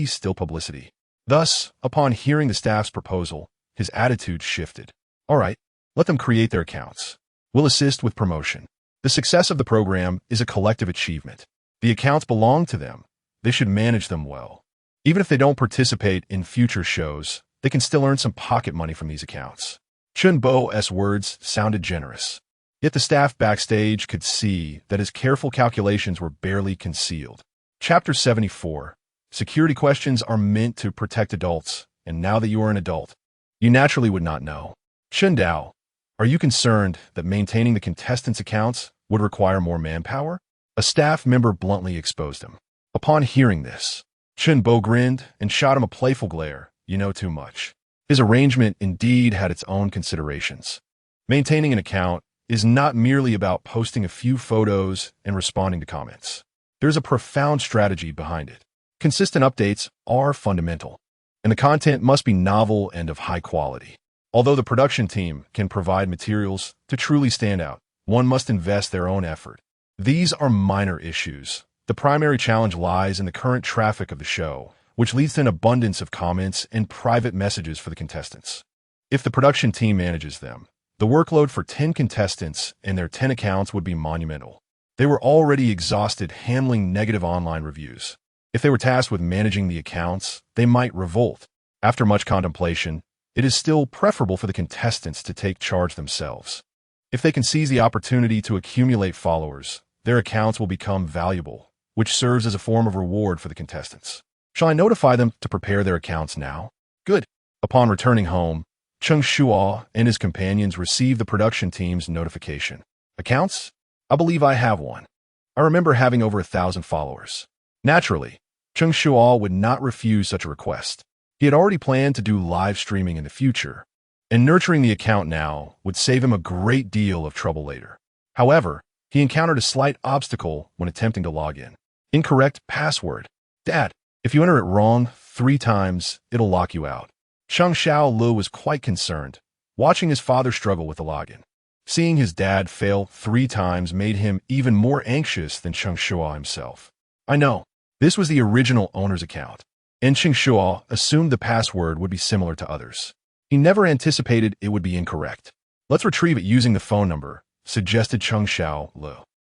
still publicity? Thus, upon hearing the staff's proposal, his attitude shifted. All right, let them create their accounts. We'll assist with promotion. The success of the program is a collective achievement. The accounts belong to them. They should manage them well. Even if they don't participate in future shows, they can still earn some pocket money from these accounts. Chun Bo's words sounded generous. Yet the staff backstage could see that his careful calculations were barely concealed. Chapter 74. Security questions are meant to protect adults, and now that you are an adult, you naturally would not know. Chun Dao, are you concerned that maintaining the contestants' accounts would require more manpower? A staff member bluntly exposed him. Upon hearing this, Chun Bo grinned and shot him a playful glare. You know too much. His arrangement indeed had its own considerations. Maintaining an account is not merely about posting a few photos and responding to comments. There's a profound strategy behind it. Consistent updates are fundamental, and the content must be novel and of high quality. Although the production team can provide materials to truly stand out, one must invest their own effort. These are minor issues. The primary challenge lies in the current traffic of the show, which leads to an abundance of comments and private messages for the contestants. If the production team manages them, the workload for 10 contestants and their 10 accounts would be monumental. They were already exhausted handling negative online reviews. If they were tasked with managing the accounts, they might revolt. After much contemplation, it is still preferable for the contestants to take charge themselves. If they can seize the opportunity to accumulate followers, their accounts will become valuable, which serves as a form of reward for the contestants. Shall I notify them to prepare their accounts now? Good. Upon returning home, Cheng Shuo and his companions received the production team's notification. Accounts? I believe I have one. I remember having over 1,000 followers. Naturally, Cheng Shuo would not refuse such a request. He had already planned to do live streaming in the future, and nurturing the account now would save him a great deal of trouble later. However, he encountered a slight obstacle when attempting to log in. Incorrect password. Dad, if you enter it wrong 3 times, it'll lock you out. Cheng Shuo was quite concerned, watching his father struggle with the login. Seeing his dad fail 3 times made him even more anxious than Cheng Shuo himself. I know, this was the original owner's account, and Cheng Shuo assumed the password would be similar to others. He never anticipated it would be incorrect. Let's retrieve it using the phone number, suggested Cheng Shuo.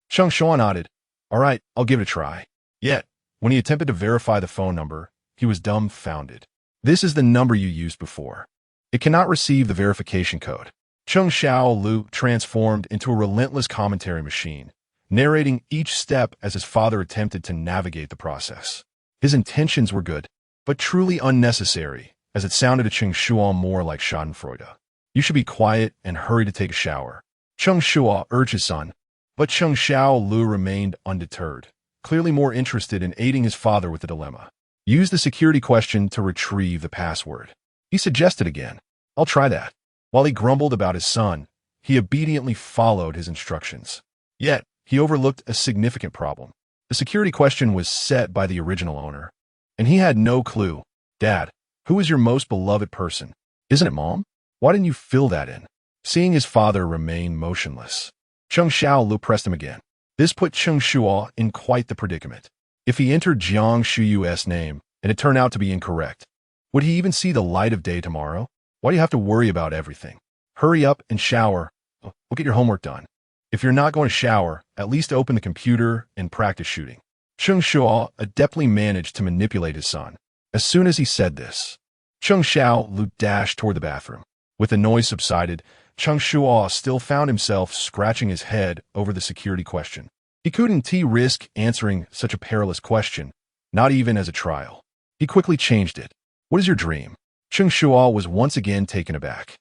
Cheng Shuo nodded. All right, I'll give it a try. Yet, when he attempted to verify the phone number, he was dumbfounded. This is the number you used before. It cannot receive the verification code. Cheng Shuo transformed into a relentless commentary machine, narrating each step as his father attempted to navigate the process. His intentions were good, but truly unnecessary, as it sounded to Cheng Shuo more like schadenfreude. You should be quiet and hurry to take a shower. Cheng Shuo urged his son, but Cheng Shuo remained undeterred, clearly more interested in aiding his father with the dilemma. Use the security question to retrieve the password. He suggested again. I'll try that. While he grumbled about his son, he obediently followed his instructions. Yet, he overlooked a significant problem. The security question was set by the original owner, and he had no clue. Dad, who is your most beloved person? Isn't it Mom? Why didn't you fill that in? Seeing his father remain motionless, Cheng Shuo pressed him again. This put Cheng Shuo in quite the predicament. If he entered Jiang Shuyu's name and it turned out to be incorrect, would he even see the light of day tomorrow? Why do you have to worry about everything? Hurry up and shower. We'll get your homework done. If you're not going to shower, at least open the computer and practice shooting. Cheng Shuo adeptly managed to manipulate his son. As soon as he said this, Cheng Shuo dashed toward the bathroom. With the noise subsided, Cheng Shuo still found himself scratching his head over the security question. He couldn't risk answering such a perilous question, not even as a trial. He quickly changed it. What is your dream? Cheng Shuo was once again taken aback.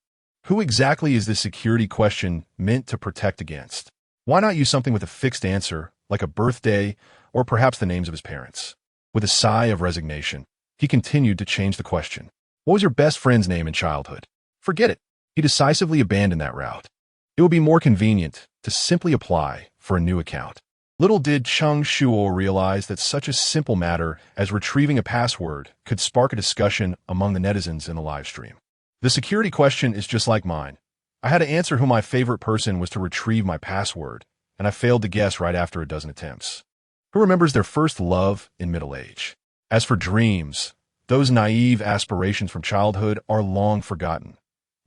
Who exactly is this security question meant to protect against? Why not use something with a fixed answer, like a birthday or perhaps the names of his parents? With a sigh of resignation, he continued to change the question. What was your best friend's name in childhood? Forget it. He decisively abandoned that route. It would be more convenient to simply apply for a new account. Little did Cheng Shuo realize that such a simple matter as retrieving a password could spark a discussion among the netizens in the live stream. The security question is just like mine. I had to answer who my favorite person was to retrieve my password, and I failed to guess right after a dozen attempts. Who remembers their first love in middle age? As for dreams, those naive aspirations from childhood are long forgotten.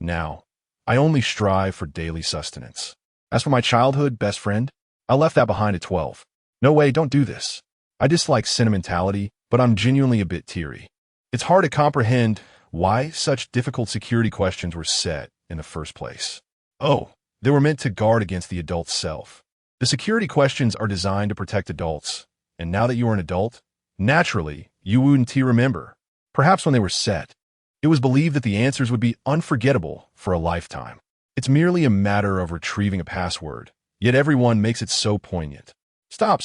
Now, I only strive for daily sustenance. As for my childhood best friend, I left that behind at 12. No way, don't do this. I dislike sentimentality, but I'm genuinely a bit teary. It's hard to comprehend why such difficult security questions were set in the first place. Oh, they were meant to guard against the adult self. The security questions are designed to protect adults, and now that you are an adult, naturally, you wouldn't remember. Perhaps when they were set, it was believed that the answers would be unforgettable for a lifetime. It's merely a matter of retrieving a password, yet everyone makes it so poignant. Stop.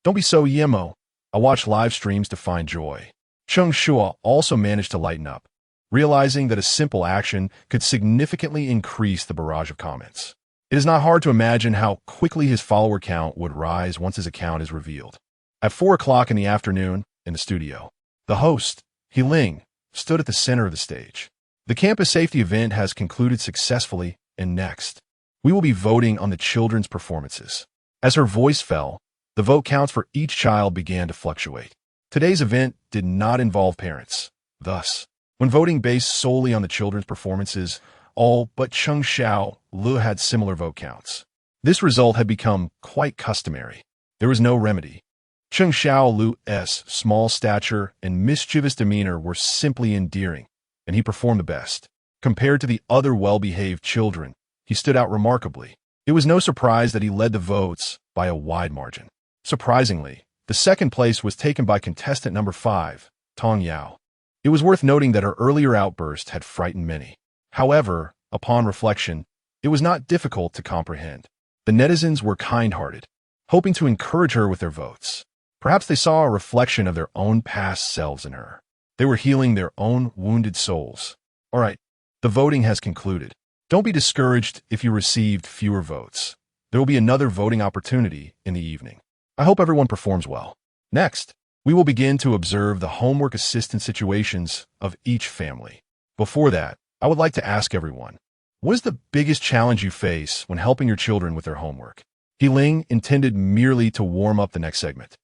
Don't be so emo. I watch live streams to find joy. Cheng Shuo also managed to lighten up, realizing that a simple action could significantly increase the barrage of comments. It is not hard to imagine how quickly his follower count would rise once his account is revealed. At 4 o'clock in the afternoon, in the studio, the host, He Ling, stood at the center of the stage. The campus safety event has concluded successfully, and next, we will be voting on the children's performances. As her voice fell, the vote counts for each child began to fluctuate. Today's event did not involve parents. Thus, when voting based solely on the children's performances, all but Cheng Shuo had similar vote counts. This result had become quite customary. There was no remedy. Cheng Shuo's small stature and mischievous demeanor were simply endearing, and he performed the best. Compared to the other well-behaved children, he stood out remarkably. It was no surprise that he led the votes by a wide margin. Surprisingly, the second place was taken by contestant number 5, Tong Yao. It was worth noting that her earlier outburst had frightened many. However, upon reflection, it was not difficult to comprehend. The netizens were kind-hearted, hoping to encourage her with their votes. Perhaps they saw a reflection of their own past selves in her. They were healing their own wounded souls. All right, the voting has concluded. Don't be discouraged if you received fewer votes. There will be another voting opportunity in the evening. I hope everyone performs well. Next, we will begin to observe the homework assistance situations of each family. Before that, I would like to ask everyone, what is the biggest challenge you face when helping your children with their homework? Ling intended merely to warm up the next segment,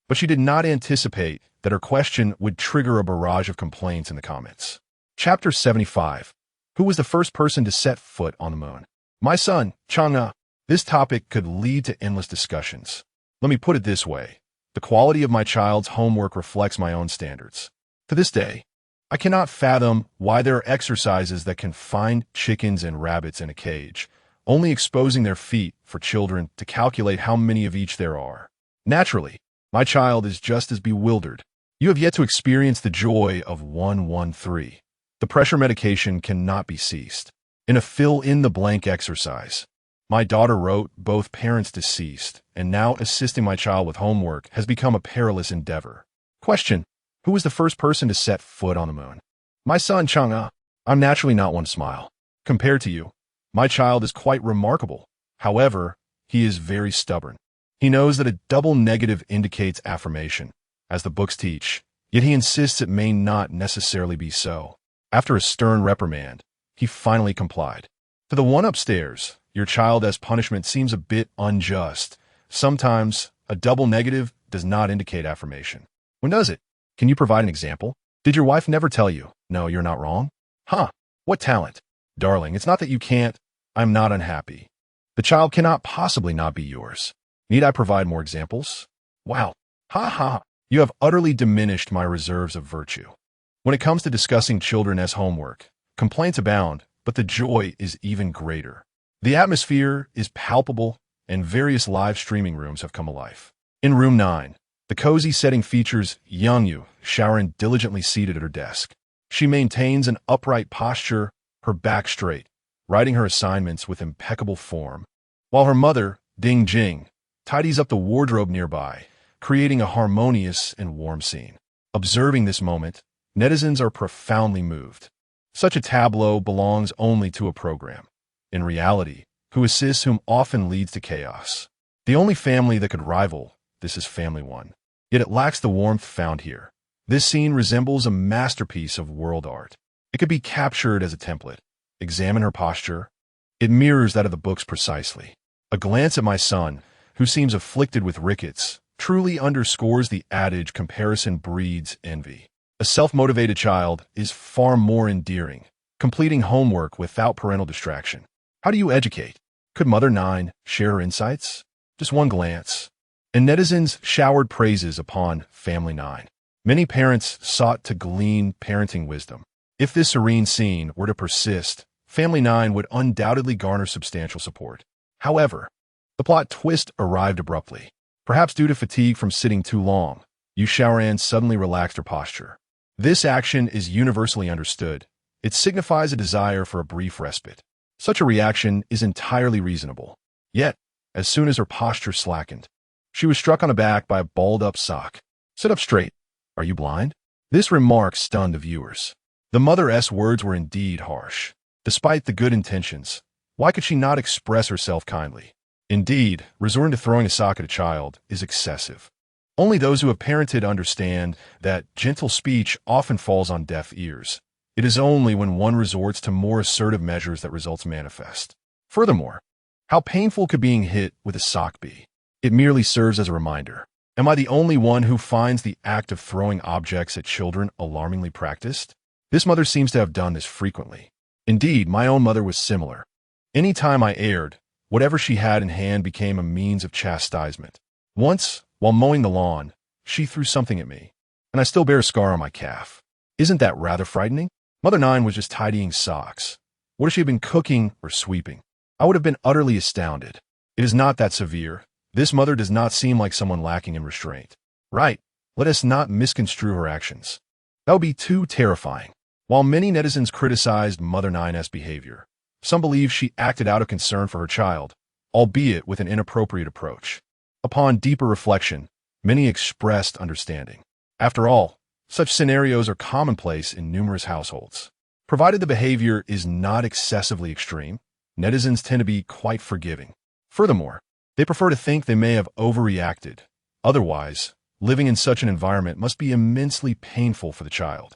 but she did not anticipate that her question would trigger a barrage of complaints in the comments. Chapter 75. Who was the first person to set foot on the moon? My son, Chang'e. This topic could lead to endless discussions. Let me put it this way. The quality of my child's homework reflects my own standards. To this day, I cannot fathom why there are exercises that confine chickens and rabbits in a cage, only exposing their feet for children to calculate how many of each there are. Naturally, my child is just as bewildered. You have yet to experience the joy of 113. The pressure medication cannot be ceased. In a fill-in-the-blank exercise, my daughter wrote both parents deceased, and now assisting my child with homework has become a perilous endeavor. Question: who was the first person to set foot on the moon? My son, Chang'e. I'm naturally not one to smile. Compared to you, my child is quite remarkable. However, he is very stubborn. He knows that a double negative indicates affirmation, as the books teach, yet he insists it may not necessarily be so. After a stern reprimand, he finally complied. To the one upstairs, your child as punishment seems a bit unjust. Sometimes, a double negative does not indicate affirmation. When does it? Can you provide an example? Did your wife never tell you, no, you're not wrong? Huh, what talent? Darling, it's not that you can't. I'm not unhappy. The child cannot possibly not be yours. Need I provide more examples? Wow. Ha ha. You have utterly diminished my reserves of virtue. When it comes to discussing children as homework, complaints abound, but the joy is even greater. The atmosphere is palpable, and various live streaming rooms have come alive. In room 9, the cozy setting features Young Yu, Sharon diligently seated at her desk. She maintains an upright posture, her back straight, writing her assignments with impeccable form, while her mother, Ding Jing, tidies up the wardrobe nearby, creating a harmonious and warm scene. Observing this moment, netizens are profoundly moved. Such a tableau belongs only to a program, in reality, who assists whom often leads to chaos. The only family that could rival this is Family 1. Yet it lacks the warmth found here. This scene resembles a masterpiece of world art. It could be captured as a template. Examine her posture. It mirrors that of the books precisely. A glance at my son, who seems afflicted with rickets, truly underscores the adage comparison breeds envy. A self-motivated child is far more endearing, completing homework without parental distraction. How do you educate? Could Mother 9 share her insights? Just one glance. And netizens showered praises upon Family 9. Many parents sought to glean parenting wisdom. If this serene scene were to persist, Family 9 would undoubtedly garner substantial support. However, the plot twist arrived abruptly. Perhaps due to fatigue from sitting too long, Yu Xiaoran suddenly relaxed her posture. This action is universally understood. It signifies a desire for a brief respite. Such a reaction is entirely reasonable. Yet, as soon as her posture slackened, she was struck on the back by a balled-up sock. Sit up straight. Are you blind? This remark stunned the viewers. The mother's words were indeed harsh. Despite the good intentions, why could she not express herself kindly? Indeed, resorting to throwing a sock at a child is excessive. Only those who have parented understand that gentle speech often falls on deaf ears. It is only when one resorts to more assertive measures that results manifest. Furthermore, how painful could being hit with a sock be? It merely serves as a reminder. Am I the only one who finds the act of throwing objects at children alarmingly practiced? This mother seems to have done this frequently. Indeed, my own mother was similar. Any time I erred, whatever she had in hand became a means of chastisement. Once, while mowing the lawn, she threw something at me, and I still bear a scar on my calf. Isn't that rather frightening? Mother 9 was just tidying socks. What if she had been cooking or sweeping? I would have been utterly astounded. It is not that severe. This mother does not seem like someone lacking in restraint. Right, let us not misconstrue her actions. That would be too terrifying. While many netizens criticized Mother 9's behavior, some believe she acted out of concern for her child, albeit with an inappropriate approach. Upon deeper reflection, many expressed understanding. After all, Such scenarios are commonplace in numerous households. Provided the behavior is not excessively extreme, netizens tend to be quite forgiving. Furthermore, they prefer to think they may have overreacted. Otherwise, living in such an environment must be immensely painful for the child.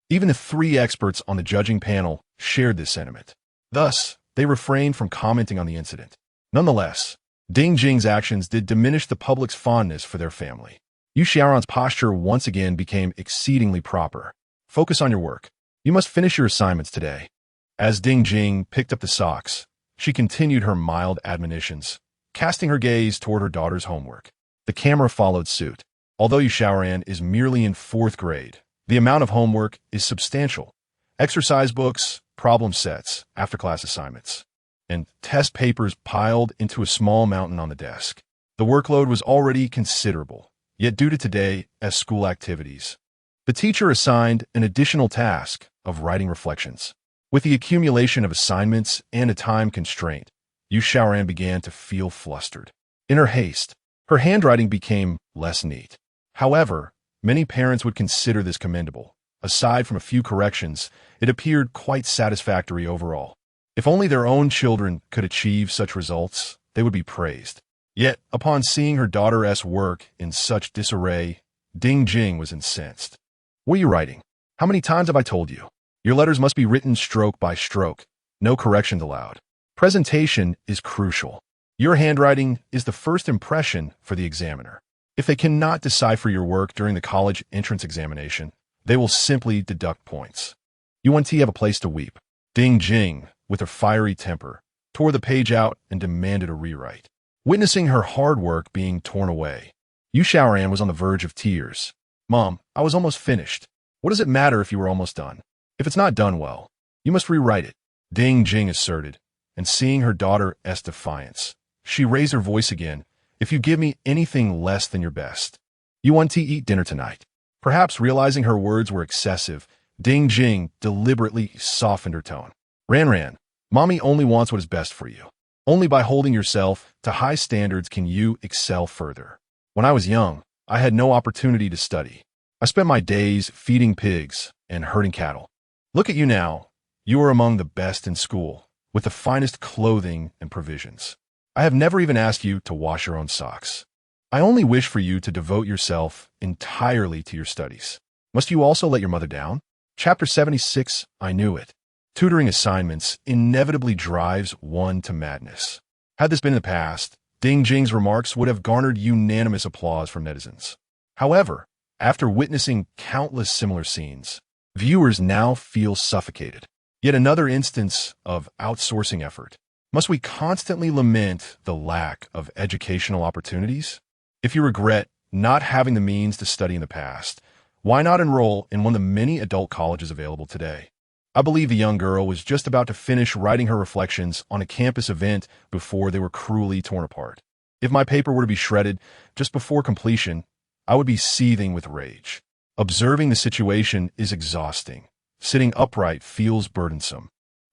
Even the three experts on the judging panel shared this sentiment. Thus, they refrained from commenting on the incident. Nonetheless, Ding Jing's actions did diminish the public's fondness for their family. Yu Xiaoran's posture once again became exceedingly proper. Focus on your work. You must finish your assignments today. As Ding Jing picked up the socks, she continued her mild admonitions, casting her gaze toward her daughter's homework. The camera followed suit. Although Yu Xiaoran is merely in 4th grade, the amount of homework is substantial. Exercise books, problem sets, after-class assignments, and test papers piled into a small mountain on the desk. The workload was already considerable, yet due to today as school activities, the teacher assigned an additional task of writing reflections. With the accumulation of assignments and a time constraint, Yu Xiaoran began to feel flustered. In her haste, her handwriting became less neat. However, many parents would consider this commendable. Aside from a few corrections, it appeared quite satisfactory overall. If only their own children could achieve such results, they would be praised. Yet, upon seeing her daughter's work in such disarray, Ding Jing was incensed. "What are you writing? How many times have I told you? Your letters must be written stroke by stroke. No corrections allowed. Presentation is crucial. Your handwriting is the first impression for the examiner. If they cannot decipher your work during the college entrance examination, they will simply deduct points. You want to have a place to weep." Ding Jing, with her fiery temper, tore the page out and demanded a rewrite. Witnessing her hard work being torn away, Yu Xiaoran was on the verge of tears. "Mom, I was almost finished. What does it matter if you were almost done? If it's not done well, you must rewrite it," Ding Jing asserted, and seeing her daughter's defiance, she raised her voice again. "If you give me anything less than your best, you want to eat dinner tonight." Perhaps realizing her words were excessive, Ding Jing deliberately softened her tone. "Ran, mommy only wants what is best for you. Only by holding yourself to high standards can you excel further. When I was young, I had no opportunity to study. I spent my days feeding pigs and herding cattle. Look at you now. You are among the best in school, with the finest clothing and provisions. I have never even asked you to wash your own socks. I only wish for you to devote yourself entirely to your studies. Must you also let your mother down?" Chapter 76, I Knew It. Tutoring assignments inevitably drives one to madness. Had this been in the past, Ding Jing's remarks would have garnered unanimous applause from netizens. However, after witnessing countless similar scenes, viewers now feel suffocated. Yet another instance of outsourcing effort. Must we constantly lament the lack of educational opportunities? If you regret not having the means to study in the past, why not enroll in one of the many adult colleges available today? I believe the young girl was just about to finish writing her reflections on a campus event before they were cruelly torn apart. If my paper were to be shredded just before completion, I would be seething with rage. Observing the situation is exhausting. Sitting upright feels burdensome.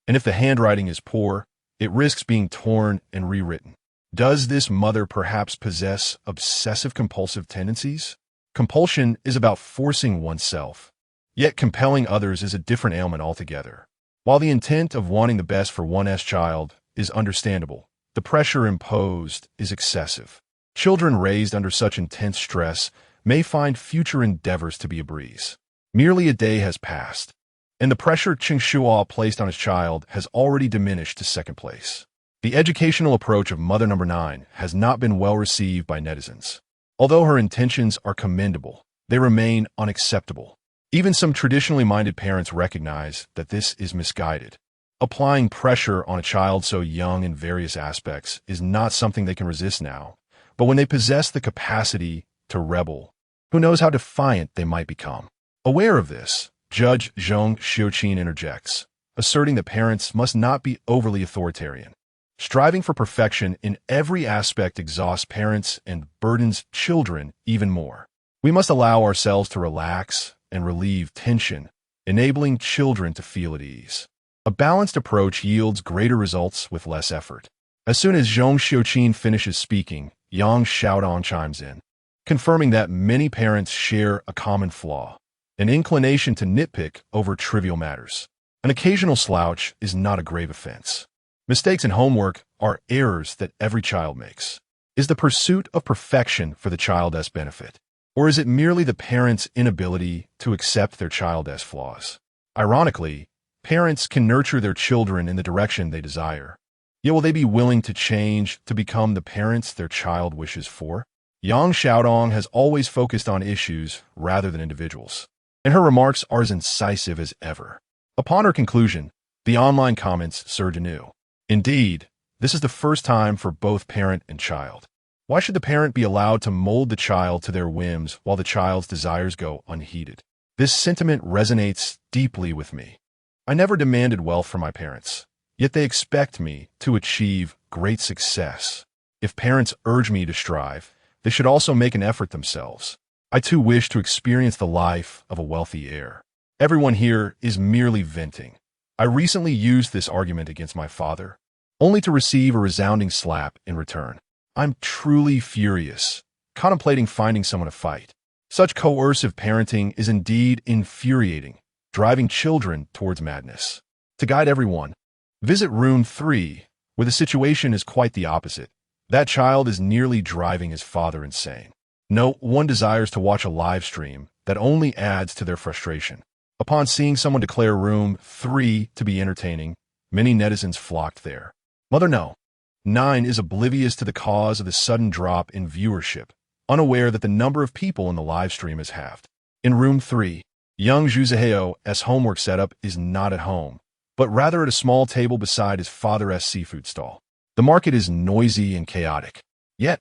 And if the handwriting is poor, it risks being torn and rewritten. Does this mother perhaps possess obsessive-compulsive tendencies? Compulsion is about forcing oneself, yet compelling others is a different ailment altogether. While the intent of wanting the best for one's child is understandable, the pressure imposed is excessive. Children raised under such intense stress may find future endeavors to be a breeze. Merely a day has passed, and the pressure Cheng Shuo placed on his child has already diminished to second place. The educational approach of Mother Number 9 has not been well received by netizens. Although her intentions are commendable, they remain unacceptable. Even some traditionally minded parents recognize that this is misguided. Applying pressure on a child so young in various aspects is not something they can resist now, but when they possess the capacity to rebel, who knows how defiant they might become. Aware of this, Judge Zhong Xiuqin interjects, asserting that parents must not be overly authoritarian. Striving for perfection in every aspect exhausts parents and burdens children even more. We must allow ourselves to relax and relieve tension, enabling children to feel at ease. A balanced approach yields greater results with less effort. As soon as Zhong Xiuqin finishes speaking, Yang Xiaodong chimes in, confirming that many parents share a common flaw. an inclination to nitpick over trivial matters. An occasional slouch is not a grave offense. Mistakes in homework are errors that every child makes. Is the pursuit of perfection for the child's benefit? Or is it merely the parent's inability to accept their child's flaws? Ironically, parents can nurture their children in the direction they desire. Yet will they be willing to change to become the parents their child wishes for? Yang Xiaodong has always focused on issues rather than individuals, and her remarks are as incisive as ever. Upon her conclusion, the online comments surge anew. Indeed, this is the first time for both parent and child. Why should the parent be allowed to mold the child to their whims while the child's desires go unheeded? This sentiment resonates deeply with me. I never demanded wealth from my parents, yet they expect me to achieve great success. If parents urge me to strive, they should also make an effort themselves. I too wish to experience the life of a wealthy heir. Everyone here is merely venting. I recently used this argument against my father, only to receive a resounding slap in return. I'm truly furious, contemplating finding someone to fight. Such coercive parenting is indeed infuriating, driving children towards madness. To guide everyone, visit room 3, where the situation is quite the opposite. That child is nearly driving his father insane. No one desires to watch a live stream that only adds to their frustration. Upon seeing someone declare room 3 to be entertaining, many netizens flocked there. Mother No. 9 is oblivious to the cause of the sudden drop in viewership, unaware that the number of people in the live stream is halved. In room 3, young Zhuzaheo's homework setup is not at home, but rather at a small table beside his father's seafood stall. The market is noisy and chaotic. Yet,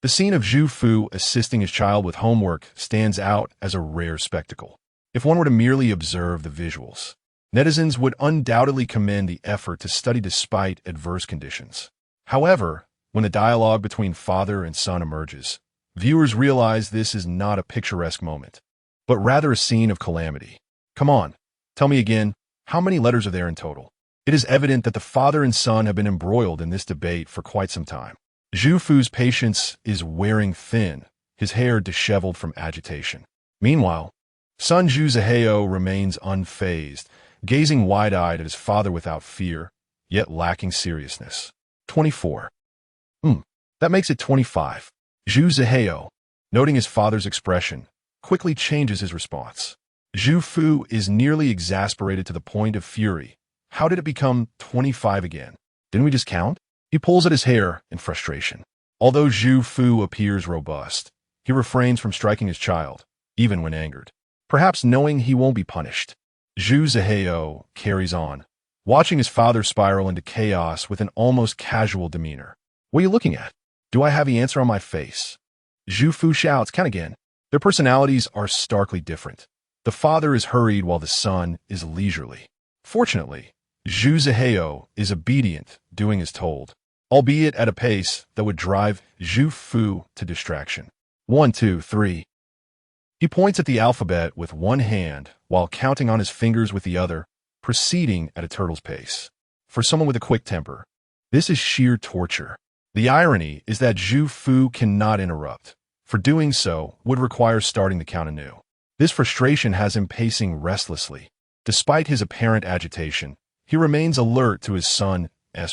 the scene of Zhu Fu assisting his child with homework stands out as a rare spectacle. If one were to merely observe the visuals, netizens would undoubtedly commend the effort to study despite adverse conditions. However, when the dialogue between father and son emerges, viewers realize this is not a picturesque moment, but rather a scene of calamity. Come on, tell me again, how many letters are there in total? It is evident that the father and son have been embroiled in this debate for quite some time. Zhu Fu's patience is wearing thin, his hair disheveled from agitation. Meanwhile, son Zhu Zaheo remains unfazed, gazing wide-eyed at his father without fear, yet lacking seriousness. 24. That makes it 25. Zhu Zaheo, noting his father's expression, quickly changes his response. Zhu Fu is nearly exasperated to the point of fury. How did it become 25 again? Didn't we just count? He pulls at his hair in frustration. Although Zhu Fu appears robust, he refrains from striking his child, even when angered, perhaps knowing he won't be punished. Zhu Zaheo carries on, watching his father spiral into chaos with an almost casual demeanor. What are you looking at? Do I have the answer on my face? Zhu Fu shouts, count again. Their personalities are starkly different. The father is hurried while the son is leisurely. Fortunately, Zhu Zaheo is obedient, doing as told, albeit at a pace that would drive Zhu Fu to distraction. 1, 2, 3. He points at the alphabet with one hand while counting on his fingers with the other, proceeding at a turtle's pace. For someone with a quick temper, this is sheer torture. The irony is that Zhu Fu cannot interrupt. For doing so would require starting the count anew. This frustration has him pacing restlessly. Despite his apparent agitation, he remains alert to his son's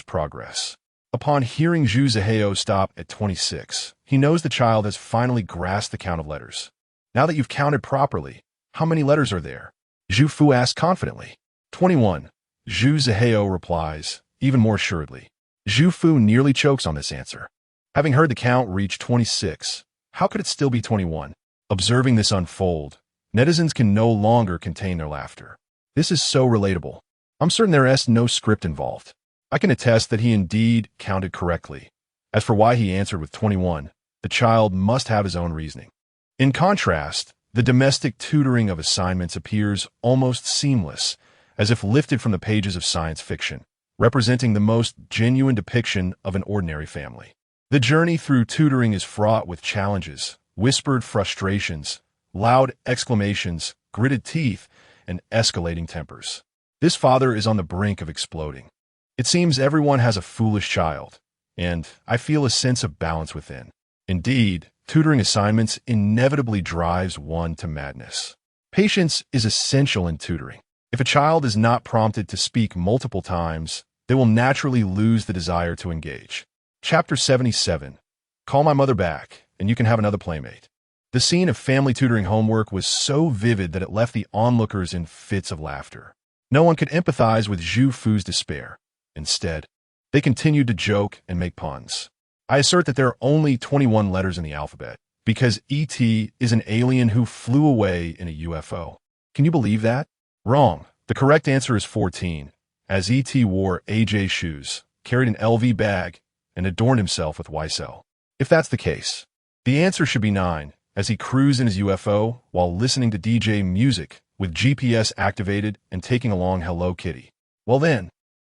progress. Upon hearing Zhu Zaheo stop at 26, he knows the child has finally grasped the count of letters. Now that you've counted properly, how many letters are there? Zhu Fu asks confidently. 21. Zhu Zaheo replies, even more assuredly. Zhu Fu nearly chokes on this answer. Having heard the count reach 26, how could it still be 21? Observing this unfold, netizens can no longer contain their laughter. This is so relatable. I'm certain there is no script involved. I can attest that he indeed counted correctly. As for why he answered with 21, the child must have his own reasoning. In contrast, the domestic tutoring of assignments appears almost seamless, as if lifted from the pages of science fiction, representing the most genuine depiction of an ordinary family. The journey through tutoring is fraught with challenges, whispered frustrations, loud exclamations, gritted teeth, and escalating tempers. This father is on the brink of exploding. It seems everyone has a foolish child, and I feel a sense of balance within. Indeed, tutoring assignments inevitably drives one to madness. Patience is essential in tutoring. If a child is not prompted to speak multiple times, they will naturally lose the desire to engage. Chapter 77. Call my mother back, and you can have another playmate. The scene of family tutoring homework was so vivid that it left the onlookers in fits of laughter. No one could empathize with Zhu Fu's despair. Instead, they continued to joke and make puns. I assert that there are only 21 letters in the alphabet, because E.T. is an alien who flew away in a UFO. Can you believe that? Wrong. The correct answer is 14, as E.T. wore AJ shoes, carried an LV bag, and adorned himself with YSL. If that's the case, the answer should be 9, as he cruised in his UFO while listening to DJ music with GPS activated and taking along Hello Kitty. Well then,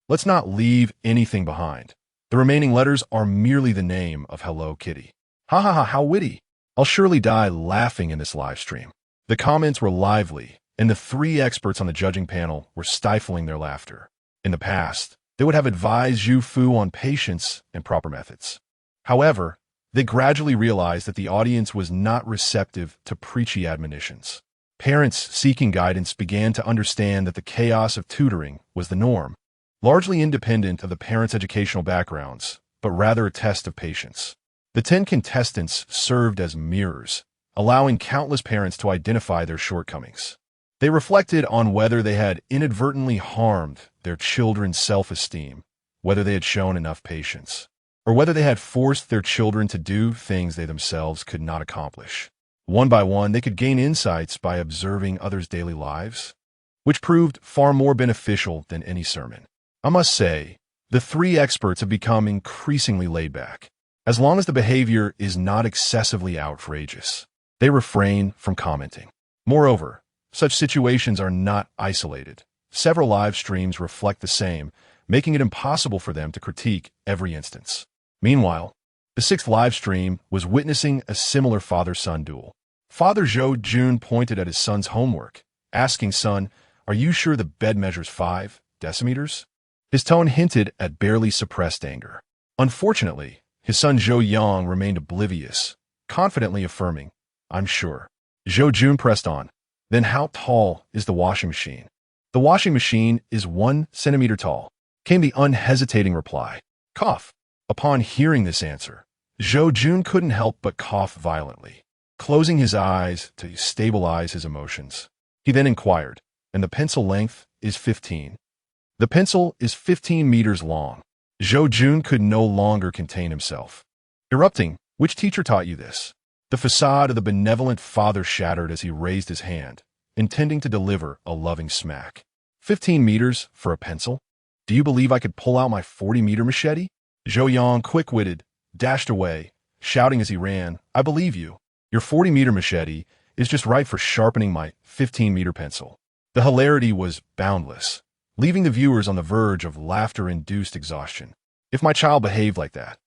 let's not leave anything behind. The remaining letters are merely the name of Hello Kitty. Ha ha ha, how witty. I'll surely die laughing in this live stream. The comments were lively, and the 3 experts on the judging panel were stifling their laughter. In the past, they would have advised Zhu Fu on patience and proper methods. However, they gradually realized that the audience was not receptive to preachy admonitions. Parents seeking guidance began to understand that the chaos of tutoring was the norm, largely independent of the parents' educational backgrounds, but rather a test of patience. The 10 contestants served as mirrors, allowing countless parents to identify their shortcomings. They reflected on whether they had inadvertently harmed their children's self-esteem, whether they had shown enough patience, or whether they had forced their children to do things they themselves could not accomplish. One by one, they could gain insights by observing others' daily lives, which proved far more beneficial than any sermon. I must say, the 3 experts have become increasingly laid back. As long as the behavior is not excessively outrageous, they refrain from commenting. Moreover, such situations are not isolated. Several live streams reflect the same, making it impossible for them to critique every instance. Meanwhile, the 6th live stream was witnessing a similar father-son duel. Father Zhou Jun pointed at his son's homework, asking son, "Are you sure the bed measures 5 decimeters?" His tone hinted at barely suppressed anger. Unfortunately, his son Zhou Yang remained oblivious, confidently affirming, "I'm sure." Zhou Jun pressed on, "Then how tall is the washing machine?" "The washing machine is 1 centimeter tall," came the unhesitating reply. Cough. Upon hearing this answer, Zhou Jun couldn't help but cough violently, closing his eyes to stabilize his emotions. He then inquired, "And the pencil length is 15. The pencil is 15 meters long. Zhou Jun could no longer contain himself. Erupting, "Which teacher taught you this?" The facade of the benevolent father shattered as he raised his hand, intending to deliver a loving smack. 15 meters for a pencil? Do you believe I could pull out my 40-meter machete? Zhou Yang, quick-witted, dashed away, shouting as he ran, "I believe you. Your 40-meter machete is just right for sharpening my 15-meter pencil." The hilarity was boundless, leaving the viewers on the verge of laughter-induced exhaustion. If my child behaved like that,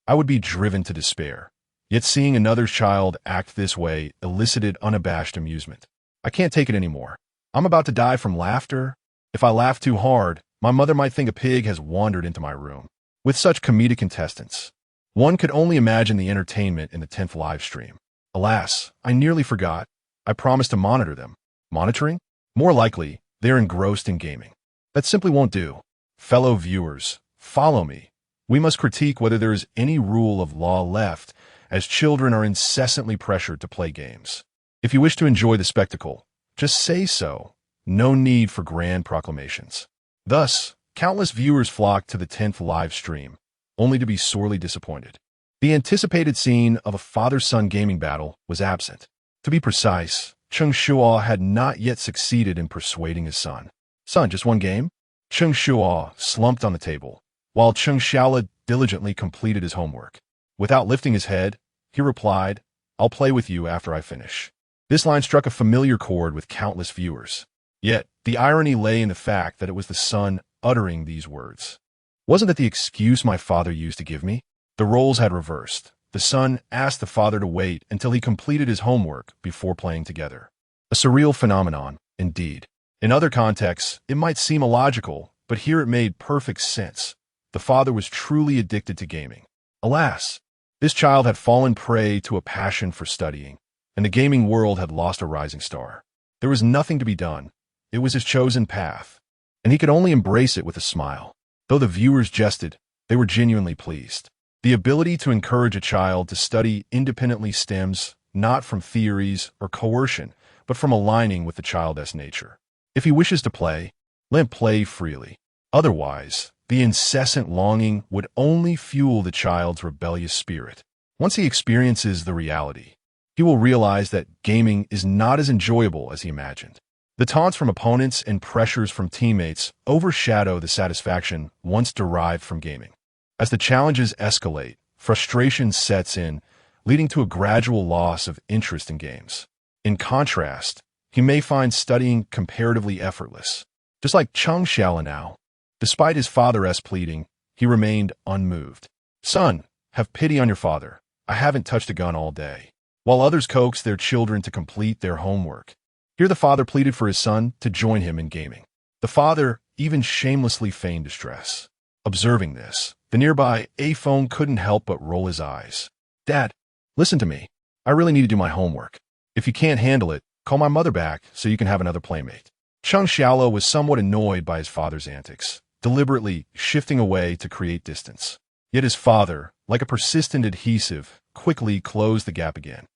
I would be driven to despair. Yet seeing another child act this way elicited unabashed amusement. I can't take it anymore. I'm about to die from laughter. If I laugh too hard, my mother might think a pig has wandered into my room. With such comedic contestants, one could only imagine the entertainment in the 10th live stream. Alas, I nearly forgot. I promised to monitor them. Monitoring? More likely, they're engrossed in gaming. That simply won't do. Fellow viewers, follow me. We must critique whether there is any rule of law left, as children are incessantly pressured to play games. If you wish to enjoy the spectacle, just say so. No need for grand proclamations. Thus, countless viewers flocked to the 10th live stream, only to be sorely disappointed. The anticipated scene of a father-son gaming battle was absent. To be precise, Cheng Shuo had not yet succeeded in persuading his son. "Son, just one game?" Cheng Shuo slumped on the table, while Cheng Xiaola diligently completed his homework. Without lifting his head, he replied, "I'll play with you after I finish." This line struck a familiar chord with countless viewers. Yet, the irony lay in the fact that it was the son uttering these words. Wasn't that the excuse my father used to give me? The roles had reversed. The son asked the father to wait until he completed his homework before playing together. A surreal phenomenon, indeed. In other contexts, it might seem illogical, but here it made perfect sense. The father was truly addicted to gaming. Alas, this child had fallen prey to a passion for studying, and the gaming world had lost a rising star. There was nothing to be done. It was his chosen path, and he could only embrace it with a smile. Though the viewers jested, they were genuinely pleased. The ability to encourage a child to study independently stems not from theories or coercion, but from aligning with the child's nature. If he wishes to play, let him play freely. Otherwise, the incessant longing would only fuel the child's rebellious spirit. Once he experiences the reality, he will realize that gaming is not as enjoyable as he imagined. The taunts from opponents and pressures from teammates overshadow the satisfaction once derived from gaming. As the challenges escalate, frustration sets in, leading to a gradual loss of interest in games. In contrast, he may find studying comparatively effortless. Just like Cheng Shuo now, despite his father's pleading, he remained unmoved. "Son, have pity on your father. I haven't touched a gun all day." While others coaxed their children to complete their homework, here the father pleaded for his son to join him in gaming. The father even shamelessly feigned distress. Observing this, the nearby phone couldn't help but roll his eyes. "Dad, listen to me. I really need to do my homework. If you can't handle it, call my mother back so you can have another playmate." Cheng Shuo was somewhat annoyed by his father's antics, deliberately shifting away to create distance. Yet his father, like a persistent adhesive, quickly closed the gap again.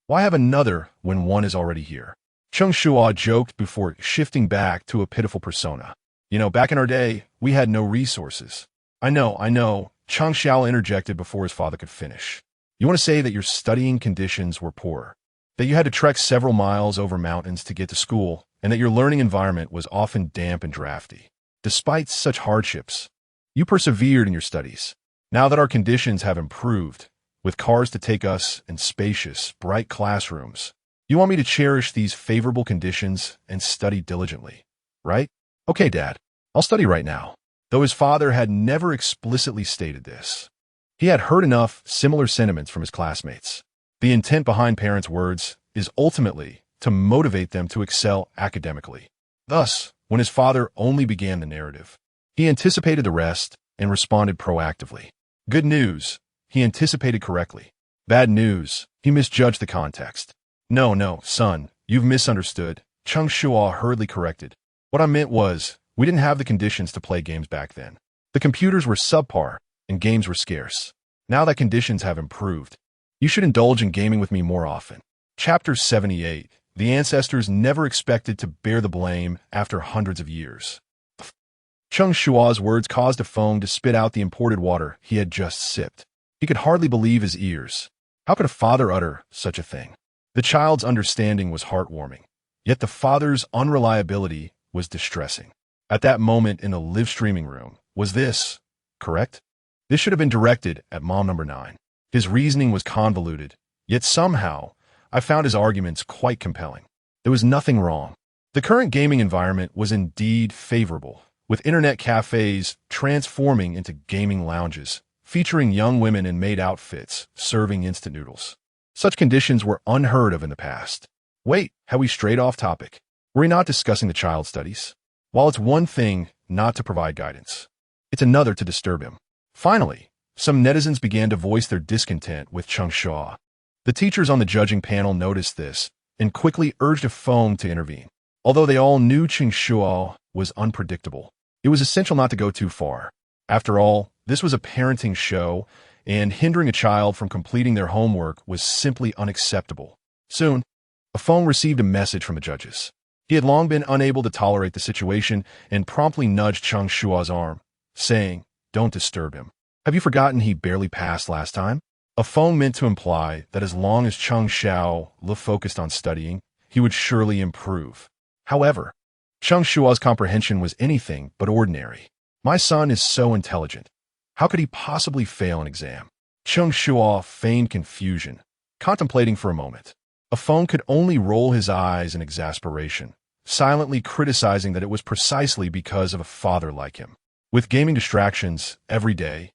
Why have another when one is already here? Cheng Shuo joked before shifting back to a pitiful persona. Back in our day, we had no resources. I know, Cheng Shuo interjected before his father could finish. You want to say that your studying conditions were poor, that you had to trek several miles over mountains to get to school, and that your learning environment was often damp and drafty. Despite such hardships, you persevered in your studies. Now that our conditions have improved, with cars to take us and spacious, bright classrooms, you want me to cherish these favorable conditions and study diligently, right? Okay, Dad, I'll study right now. Though his father had never explicitly stated this, he had heard enough similar sentiments from his classmates. The intent behind parents' words is ultimately to motivate them to excel academically. Thus, when his father only began the narrative, he anticipated the rest and responded proactively. Good news, he anticipated correctly. Bad news, he misjudged the context. No, son, you've misunderstood, Cheng Shuo hurriedly corrected. What I meant was, we didn't have the conditions to play games back then. The computers were subpar, and games were scarce. Now that conditions have improved, you should indulge in gaming with me more often. Chapter 78. The ancestors never expected to bear the blame after hundreds of years. Cheng Shuo's words caused a phone to spit out the imported water he had just sipped. He could hardly believe his ears. How could a father utter such a thing? The child's understanding was heartwarming, yet the father's unreliability was distressing. At that moment in the live streaming room, was this correct? This should have been directed at mom number 9. His reasoning was convoluted, yet somehow I found his arguments quite compelling. There was nothing wrong. The current gaming environment was indeed favorable, with internet cafes transforming into gaming lounges, featuring young women in maid outfits serving instant noodles. Such conditions were unheard of in the past. Wait, have we strayed off topic? Were we not discussing the child studies? While it's one thing not to provide guidance, it's another to disturb him. Finally, some netizens began to voice their discontent with Cheng Shuo. The teachers on the judging panel noticed this and quickly urged a phone to intervene. Although they all knew Cheng Shuo was unpredictable, it was essential not to go too far. After all, this was a parenting show, and hindering a child from completing their homework was simply unacceptable. Soon, a phone received a message from the judges. He had long been unable to tolerate the situation and promptly nudged Cheng Shuo's arm, saying, "Don't disturb him. Have you forgotten he barely passed last time?" A phone meant to imply that as long as Cheng Shuo focused on studying, he would surely improve. However, Cheng Shuo's comprehension was anything but ordinary. My son is so intelligent. How could he possibly fail an exam? Cheng Shuo feigned confusion, contemplating for a moment. A phone could only roll his eyes in exasperation, silently criticizing that it was precisely because of a father like him. With gaming distractions every day,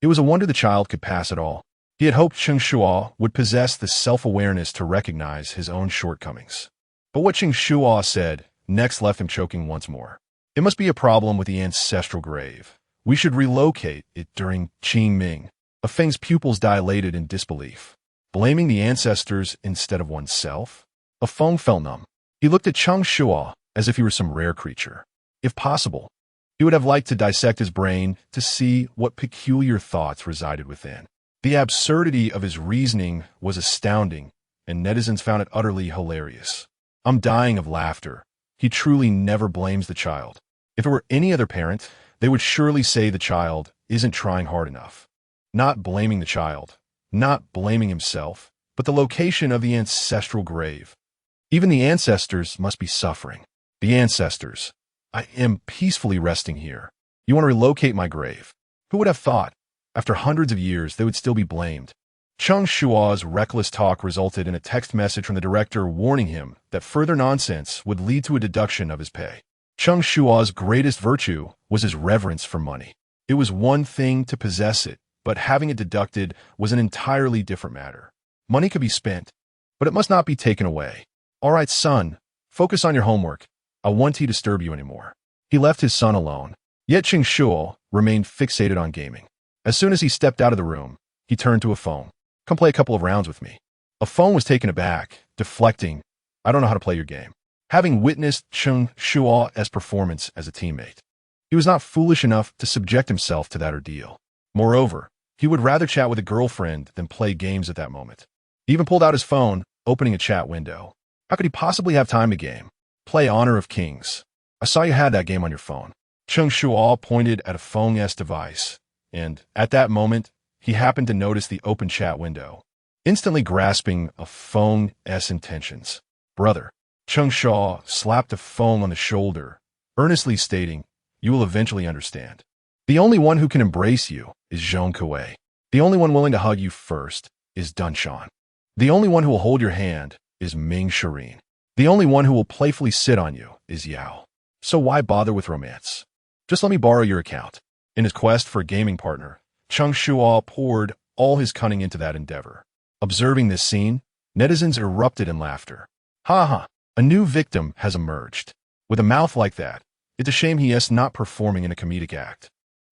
it was a wonder the child could pass it all. He had hoped Cheng Shuo would possess the self-awareness to recognize his own shortcomings. But what Cheng Shuo said next left him choking once more. It must be a problem with the ancestral grave. We should relocate it during Qingming. A Feng's pupils dilated in disbelief. Blaming the ancestors instead of oneself? A Feng felt numb. He looked at Cheng Shuo as if he were some rare creature. If possible, he would have liked to dissect his brain to see what peculiar thoughts resided within. The absurdity of his reasoning was astounding, and netizens found it utterly hilarious. I'm dying of laughter. He truly never blames the child. If it were any other parent, they would surely say the child isn't trying hard enough. Not blaming the child, not blaming himself, but the location of the ancestral grave. Even the ancestors must be suffering. The ancestors. I am peacefully resting here. You want to relocate my grave. Who would have thought? After hundreds of years, they would still be blamed. Cheng Shuo's reckless talk resulted in a text message from the director warning him that further nonsense would lead to a deduction of his pay. Cheng Shuo's greatest virtue was his reverence for money. It was one thing to possess it, but having it deducted was an entirely different matter. Money could be spent, but it must not be taken away. All right, son, focus on your homework. I won't disturb you anymore. He left his son alone. Yet Cheng Shuo remained fixated on gaming. As soon as he stepped out of the room, he turned to a phone. Come play a couple of rounds with me. A phone was taken aback, deflecting. I don't know how to play your game. Having witnessed Cheng Shuo's performance as a teammate, he was not foolish enough to subject himself to that ordeal. Moreover, he would rather chat with a girlfriend than play games at that moment. He even pulled out his phone, opening a chat window. How could he possibly have time to game? Play Honor of Kings. I saw you had that game on your phone. Cheng Shuo pointed at a phone-s device, and at that moment, he happened to notice the open chat window, instantly grasping a phone-s intentions. Brother, Cheng Shuo slapped the phone on the shoulder, earnestly stating, you will eventually understand. The only one who can embrace you is Zhong Kuei. The only one willing to hug you first is Dun Shan. The only one who will hold your hand is Ming Shirin. The only one who will playfully sit on you is Yao. So why bother with romance? Just let me borrow your account. In his quest for a gaming partner, Cheng Shuo poured all his cunning into that endeavor. Observing this scene, netizens erupted in laughter. Ha ha, a new victim has emerged. With a mouth like that, it's a shame he is not performing in a comedic act.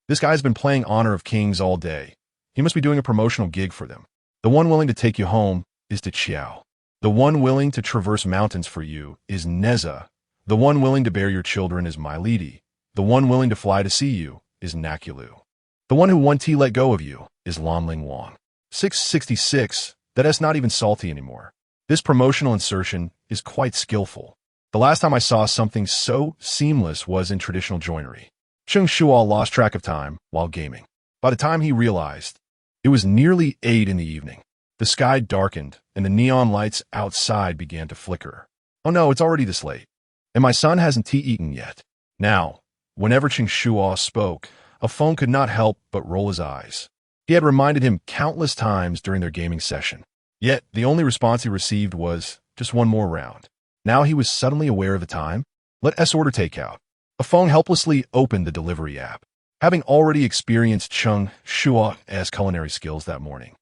This guy's been playing Honor of Kings all day. He must be doing a promotional gig for them. The one willing to take you home is De Chiao. The one willing to traverse mountains for you is Neza. The one willing to bear your children is Milady. The one willing to fly to see you is Nakulu. The one who won't let go of you is Lanling Wang. 666, that's not even salty anymore. This promotional insertion is quite skillful. The last time I saw something so seamless was in traditional joinery. Cheng Shuo lost track of time while gaming. By the time he realized, it was nearly 8 in the evening. The sky darkened, and the neon lights outside began to flicker. Oh no, it's already this late. And my son hasn't eaten yet. Now, whenever Cheng Shuo spoke, a phone could not help but roll his eyes. He had reminded him countless times during their gaming session. Yet, the only response he received was, just one more round. Now he was suddenly aware of the time. Let us order takeout. A phone helplessly opened the delivery app. Having already experienced Cheng Shuo's culinary skills that morning,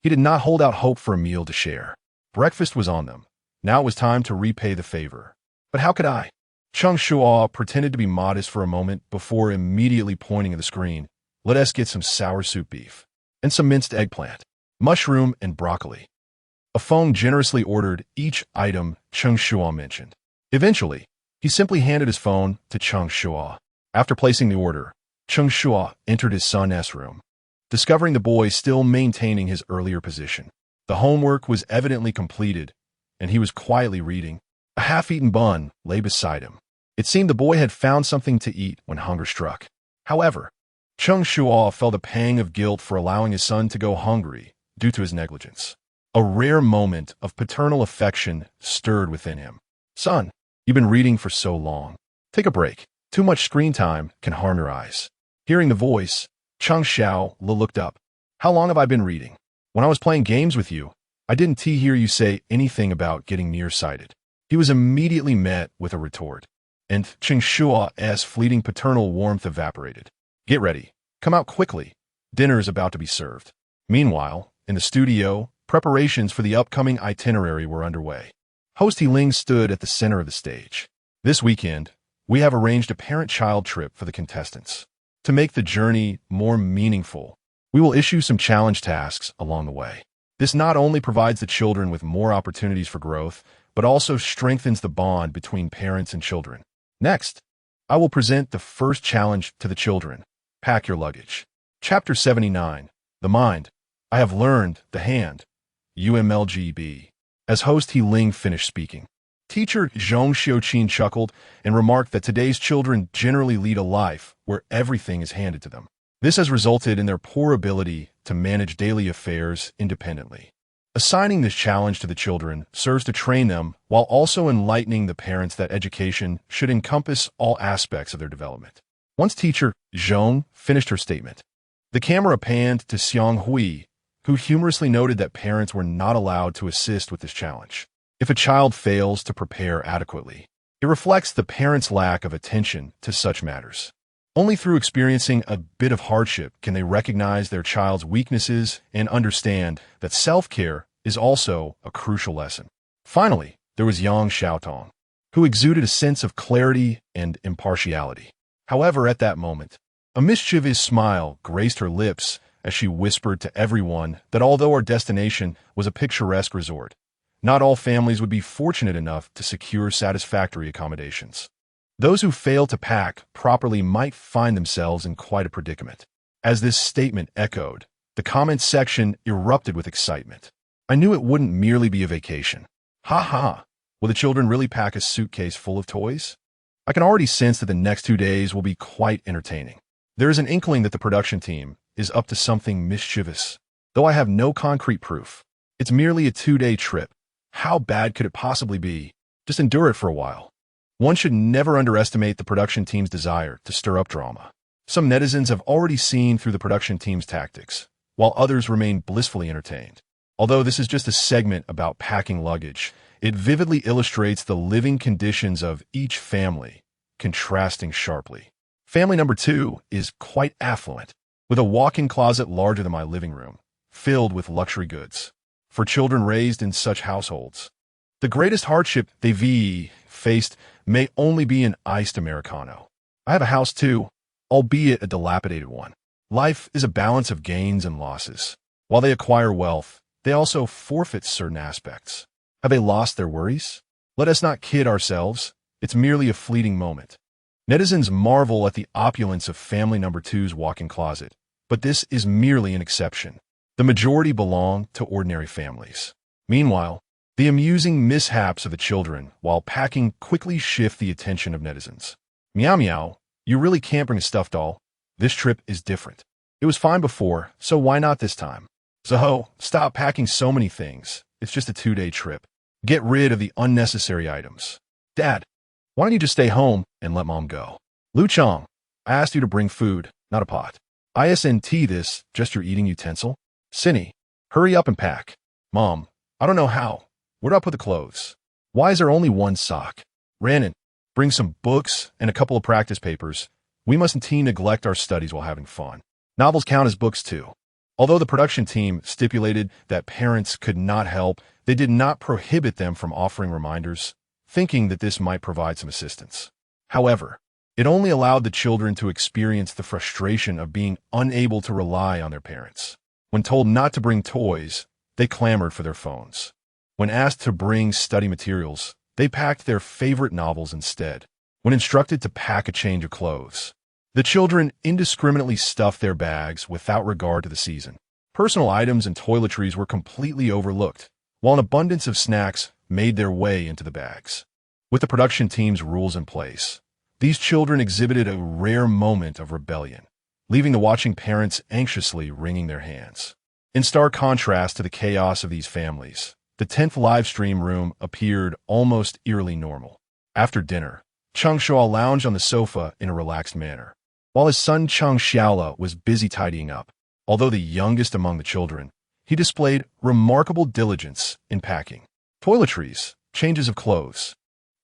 he did not hold out hope for a meal to share. Breakfast was on them. Now it was time to repay the favor. But how could I? Cheng Shuo pretended to be modest for a moment before immediately pointing at the screen. Let us get some sour soup beef and some minced eggplant, mushroom, and broccoli. A phone generously ordered each item Cheng Shuo mentioned. Eventually, he simply handed his phone to Cheng Shuo. After placing the order, Cheng Shuo entered his son's room, discovering the boy still maintaining his earlier position. The homework was evidently completed, and he was quietly reading. A half-eaten bun lay beside him. It seemed the boy had found something to eat when hunger struck. However, Cheng Shuo felt a pang of guilt for allowing his son to go hungry due to his negligence. A rare moment of paternal affection stirred within him. Son, you've been reading for so long. Take a break. Too much screen time can harm your eyes. Hearing the voice, Cheng Shuo looked up. How long have I been reading? When I was playing games with you, I didn't hear you say anything about getting nearsighted. He was immediately met with a retort, and Cheng Shuo's fleeting paternal warmth evaporated. Get ready. Come out quickly. Dinner is about to be served. Meanwhile, in the studio, preparations for the upcoming itinerary were underway. Host He Ling stood at the center of the stage. This weekend, we have arranged a parent-child trip for the contestants. To make the journey more meaningful, we will issue some challenge tasks along the way. This not only provides the children with more opportunities for growth, but also strengthens the bond between parents and children. Next, I will present the first challenge to the children. Pack your luggage. Chapter 79. The Mind. I have learned the hand. UMLGB. As host He Ling finished speaking, teacher Zhong Xiuqin chuckled and remarked that today's children generally lead a life where everything is handed to them. This has resulted in their poor ability to manage daily affairs independently. Assigning this challenge to the children serves to train them while also enlightening the parents that education should encompass all aspects of their development. Once teacher Zhong finished her statement, the camera panned to Xiang Hui, who humorously noted that parents were not allowed to assist with this challenge. If a child fails to prepare adequately, it reflects the parent's lack of attention to such matters. Only through experiencing a bit of hardship can they recognize their child's weaknesses and understand that self-care is also a crucial lesson. Finally, there was Yang Xiaotong, who exuded a sense of clarity and impartiality. However, at that moment, a mischievous smile graced her lips as she whispered to everyone that although our destination was a picturesque resort, not all families would be fortunate enough to secure satisfactory accommodations. Those who fail to pack properly might find themselves in quite a predicament. As this statement echoed, the comments section erupted with excitement. I knew it wouldn't merely be a vacation. Ha ha! Will the children really pack a suitcase full of toys? I can already sense that the next 2 days will be quite entertaining. There is an inkling that the production team is up to something mischievous, though I have no concrete proof. It's merely a 2-day trip. How bad could it possibly be? Just endure it for a while. One should never underestimate the production team's desire to stir up drama. Some netizens have already seen through the production team's tactics, while others remain blissfully entertained. Although this is just a segment about packing luggage, it vividly illustrates the living conditions of each family, contrasting sharply. Family number 2 is quite affluent, with a walk-in closet larger than my living room, filled with luxury goods. For children raised in such households, the greatest hardship they've faced may only be an iced Americano. I have a house too, albeit a dilapidated one. Life is a balance of gains and losses. While they acquire wealth, they also forfeit certain aspects. Have they lost their worries? Let us not kid ourselves. It's merely a fleeting moment. Netizens marvel at the opulence of family number 2's walk-in closet, but this is merely an exception. The majority belong to ordinary families. Meanwhile, the amusing mishaps of the children while packing quickly shift the attention of netizens. Meow meow, you really can't bring a stuffed doll. This trip is different. It was fine before, so why not this time? So, stop packing so many things. It's just a 2-day trip. Get rid of the unnecessary items. Dad, why don't you just stay home and let Mom go? Lu Chong, I asked you to bring food, not a pot. ISNT this, just your eating utensil? Cinny, hurry up and pack. Mom, I don't know how. Where do I put the clothes? Why is there only one sock? Ranon, bring some books and a couple of practice papers. We mustn't neglect our studies while having fun. Novels count as books too. Although the production team stipulated that parents could not help, they did not prohibit them from offering reminders, thinking that this might provide some assistance. However, it only allowed the children to experience the frustration of being unable to rely on their parents. When told not to bring toys, they clamored for their phones. When asked to bring study materials, they packed their favorite novels instead. When instructed to pack a change of clothes, the children indiscriminately stuffed their bags without regard to the season. Personal items and toiletries were completely overlooked, while an abundance of snacks made their way into the bags. With the production team's rules in place, these children exhibited a rare moment of rebellion, leaving the watching parents anxiously wringing their hands. In stark contrast to the chaos of these families, the 10th live stream room appeared almost eerily normal. After dinner, Cheng Shuo lounged on the sofa in a relaxed manner, while his son Cheng Xiaola was busy tidying up. Although the youngest among the children, he displayed remarkable diligence in packing. Toiletries, changes of clothes,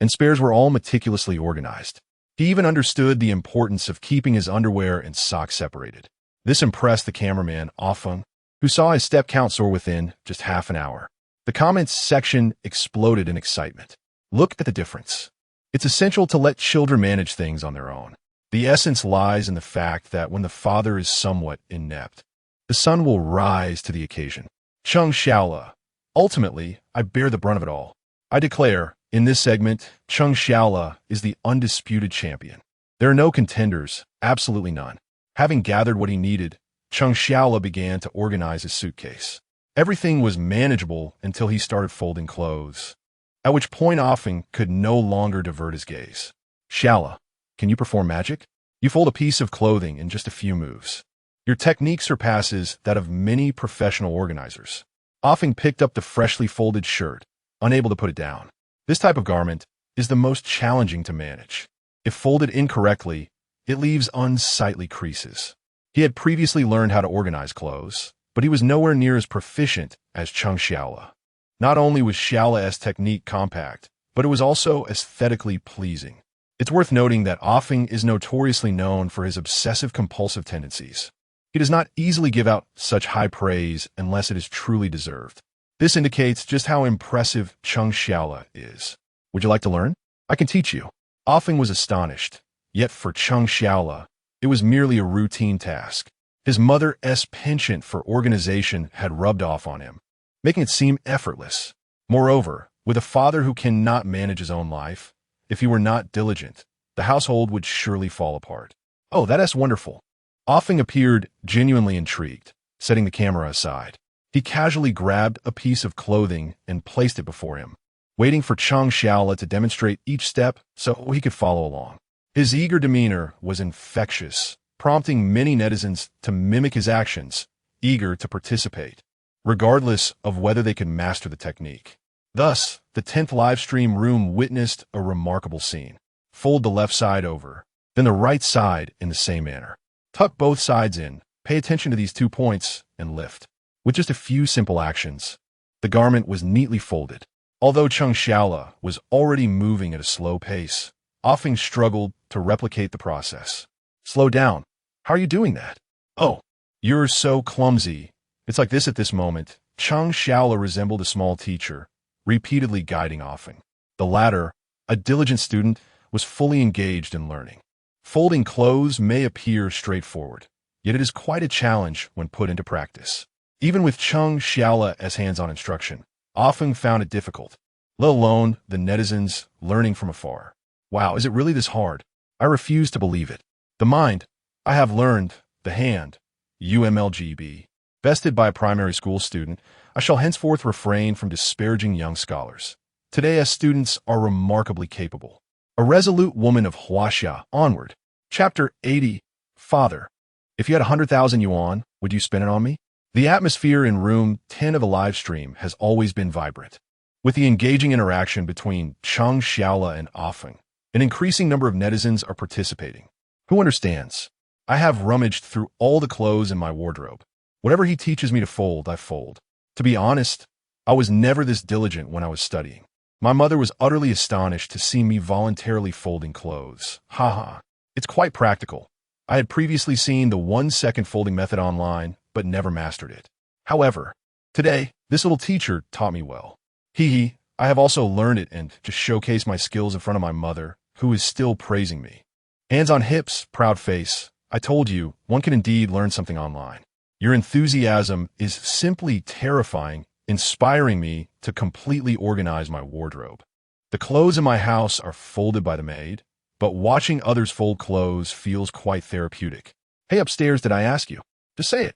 and spares were all meticulously organized. He even understood the importance of keeping his underwear and socks separated. This impressed the cameraman, Afeng, who saw his step count soar within just half an hour. The comments section exploded in excitement. Look at the difference. It's essential to let children manage things on their own. The essence lies in the fact that when the father is somewhat inept, the son will rise to the occasion. Cheng Xiaola. Ultimately, I bear the brunt of it all. I declare, in this segment, Cheng Shuo is the undisputed champion. There are no contenders, absolutely none. Having gathered what he needed, Cheng Shuo began to organize his suitcase. Everything was manageable until he started folding clothes, at which point Offing could no longer divert his gaze. Shuo, can you perform magic? You fold a piece of clothing in just a few moves. Your technique surpasses that of many professional organizers. Offing picked up the freshly folded shirt, unable to put it down. This type of garment is the most challenging to manage. If folded incorrectly, it leaves unsightly creases. He had previously learned how to organize clothes, but he was nowhere near as proficient as Cheng Shuo. Not only was Shuo's technique compact, but it was also aesthetically pleasing. It's worth noting that Offing is notoriously known for his obsessive-compulsive tendencies. He does not easily give out such high praise unless it is truly deserved. This indicates just how impressive Cheng Shuo is. Would you like to learn? I can teach you. Offing was astonished, yet for Cheng Shuo, it was merely a routine task. His mother's penchant for organization had rubbed off on him, making it seem effortless. Moreover, with a father who cannot manage his own life, if he were not diligent, the household would surely fall apart. Oh, that's wonderful. Offing appeared genuinely intrigued, setting the camera aside. He casually grabbed a piece of clothing and placed it before him, waiting for Cheng Shuo to demonstrate each step so he could follow along. His eager demeanor was infectious, prompting many netizens to mimic his actions, eager to participate, regardless of whether they could master the technique. Thus, the 10th livestream room witnessed a remarkable scene. Fold the left side over, then the right side in the same manner. Tuck both sides in, pay attention to these 2 points, and lift. With just a few simple actions, the garment was neatly folded. Although Cheng Shuo was already moving at a slow pace, Offing struggled to replicate the process. Slow down. How are you doing that? Oh, you're so clumsy. It's like this at this moment. Cheng Shuo resembled a small teacher, repeatedly guiding Offing. The latter, a diligent student, was fully engaged in learning. Folding clothes may appear straightforward, yet it is quite a challenge when put into practice. Even with Cheng Shuo as hands-on instruction, Offing found it difficult, let alone the netizens learning from afar. Wow, is it really this hard? I refuse to believe it. The mind, I have learned. The hand, UMLGB. Bested by a primary school student, I shall henceforth refrain from disparaging young scholars. Today, as students are remarkably capable. A resolute woman of Huaxia, onward. Chapter 80, Father. If you had 100,000 yuan, would you spend it on me? The atmosphere in room 10 of the live stream has always been vibrant. With the engaging interaction between Cheng Shuo and Offing, an increasing number of netizens are participating. Who understands? I have rummaged through all the clothes in my wardrobe. Whatever he teaches me to fold, I fold. To be honest, I was never this diligent when I was studying. My mother was utterly astonished to see me voluntarily folding clothes. Haha. It's quite practical. I had previously seen the 1-second folding method online, but never mastered it. However, today, this little teacher taught me well. I have also learned it and just showcased my skills in front of my mother, who is still praising me. Hands on hips, proud face. I told you, one can indeed learn something online. Your enthusiasm is simply terrifying, inspiring me to completely organize my wardrobe. The clothes in my house are folded by the maid, but watching others fold clothes feels quite therapeutic. Hey, upstairs, did I ask you? Just say it.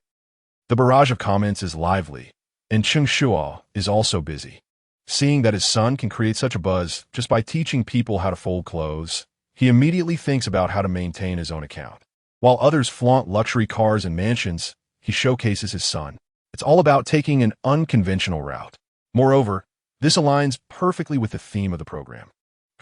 The barrage of comments is lively, and Cheng Shuo is also busy. Seeing that his son can create such a buzz just by teaching people how to fold clothes, he immediately thinks about how to maintain his own account. While others flaunt luxury cars and mansions, he showcases his son. It's all about taking an unconventional route. Moreover, this aligns perfectly with the theme of the program.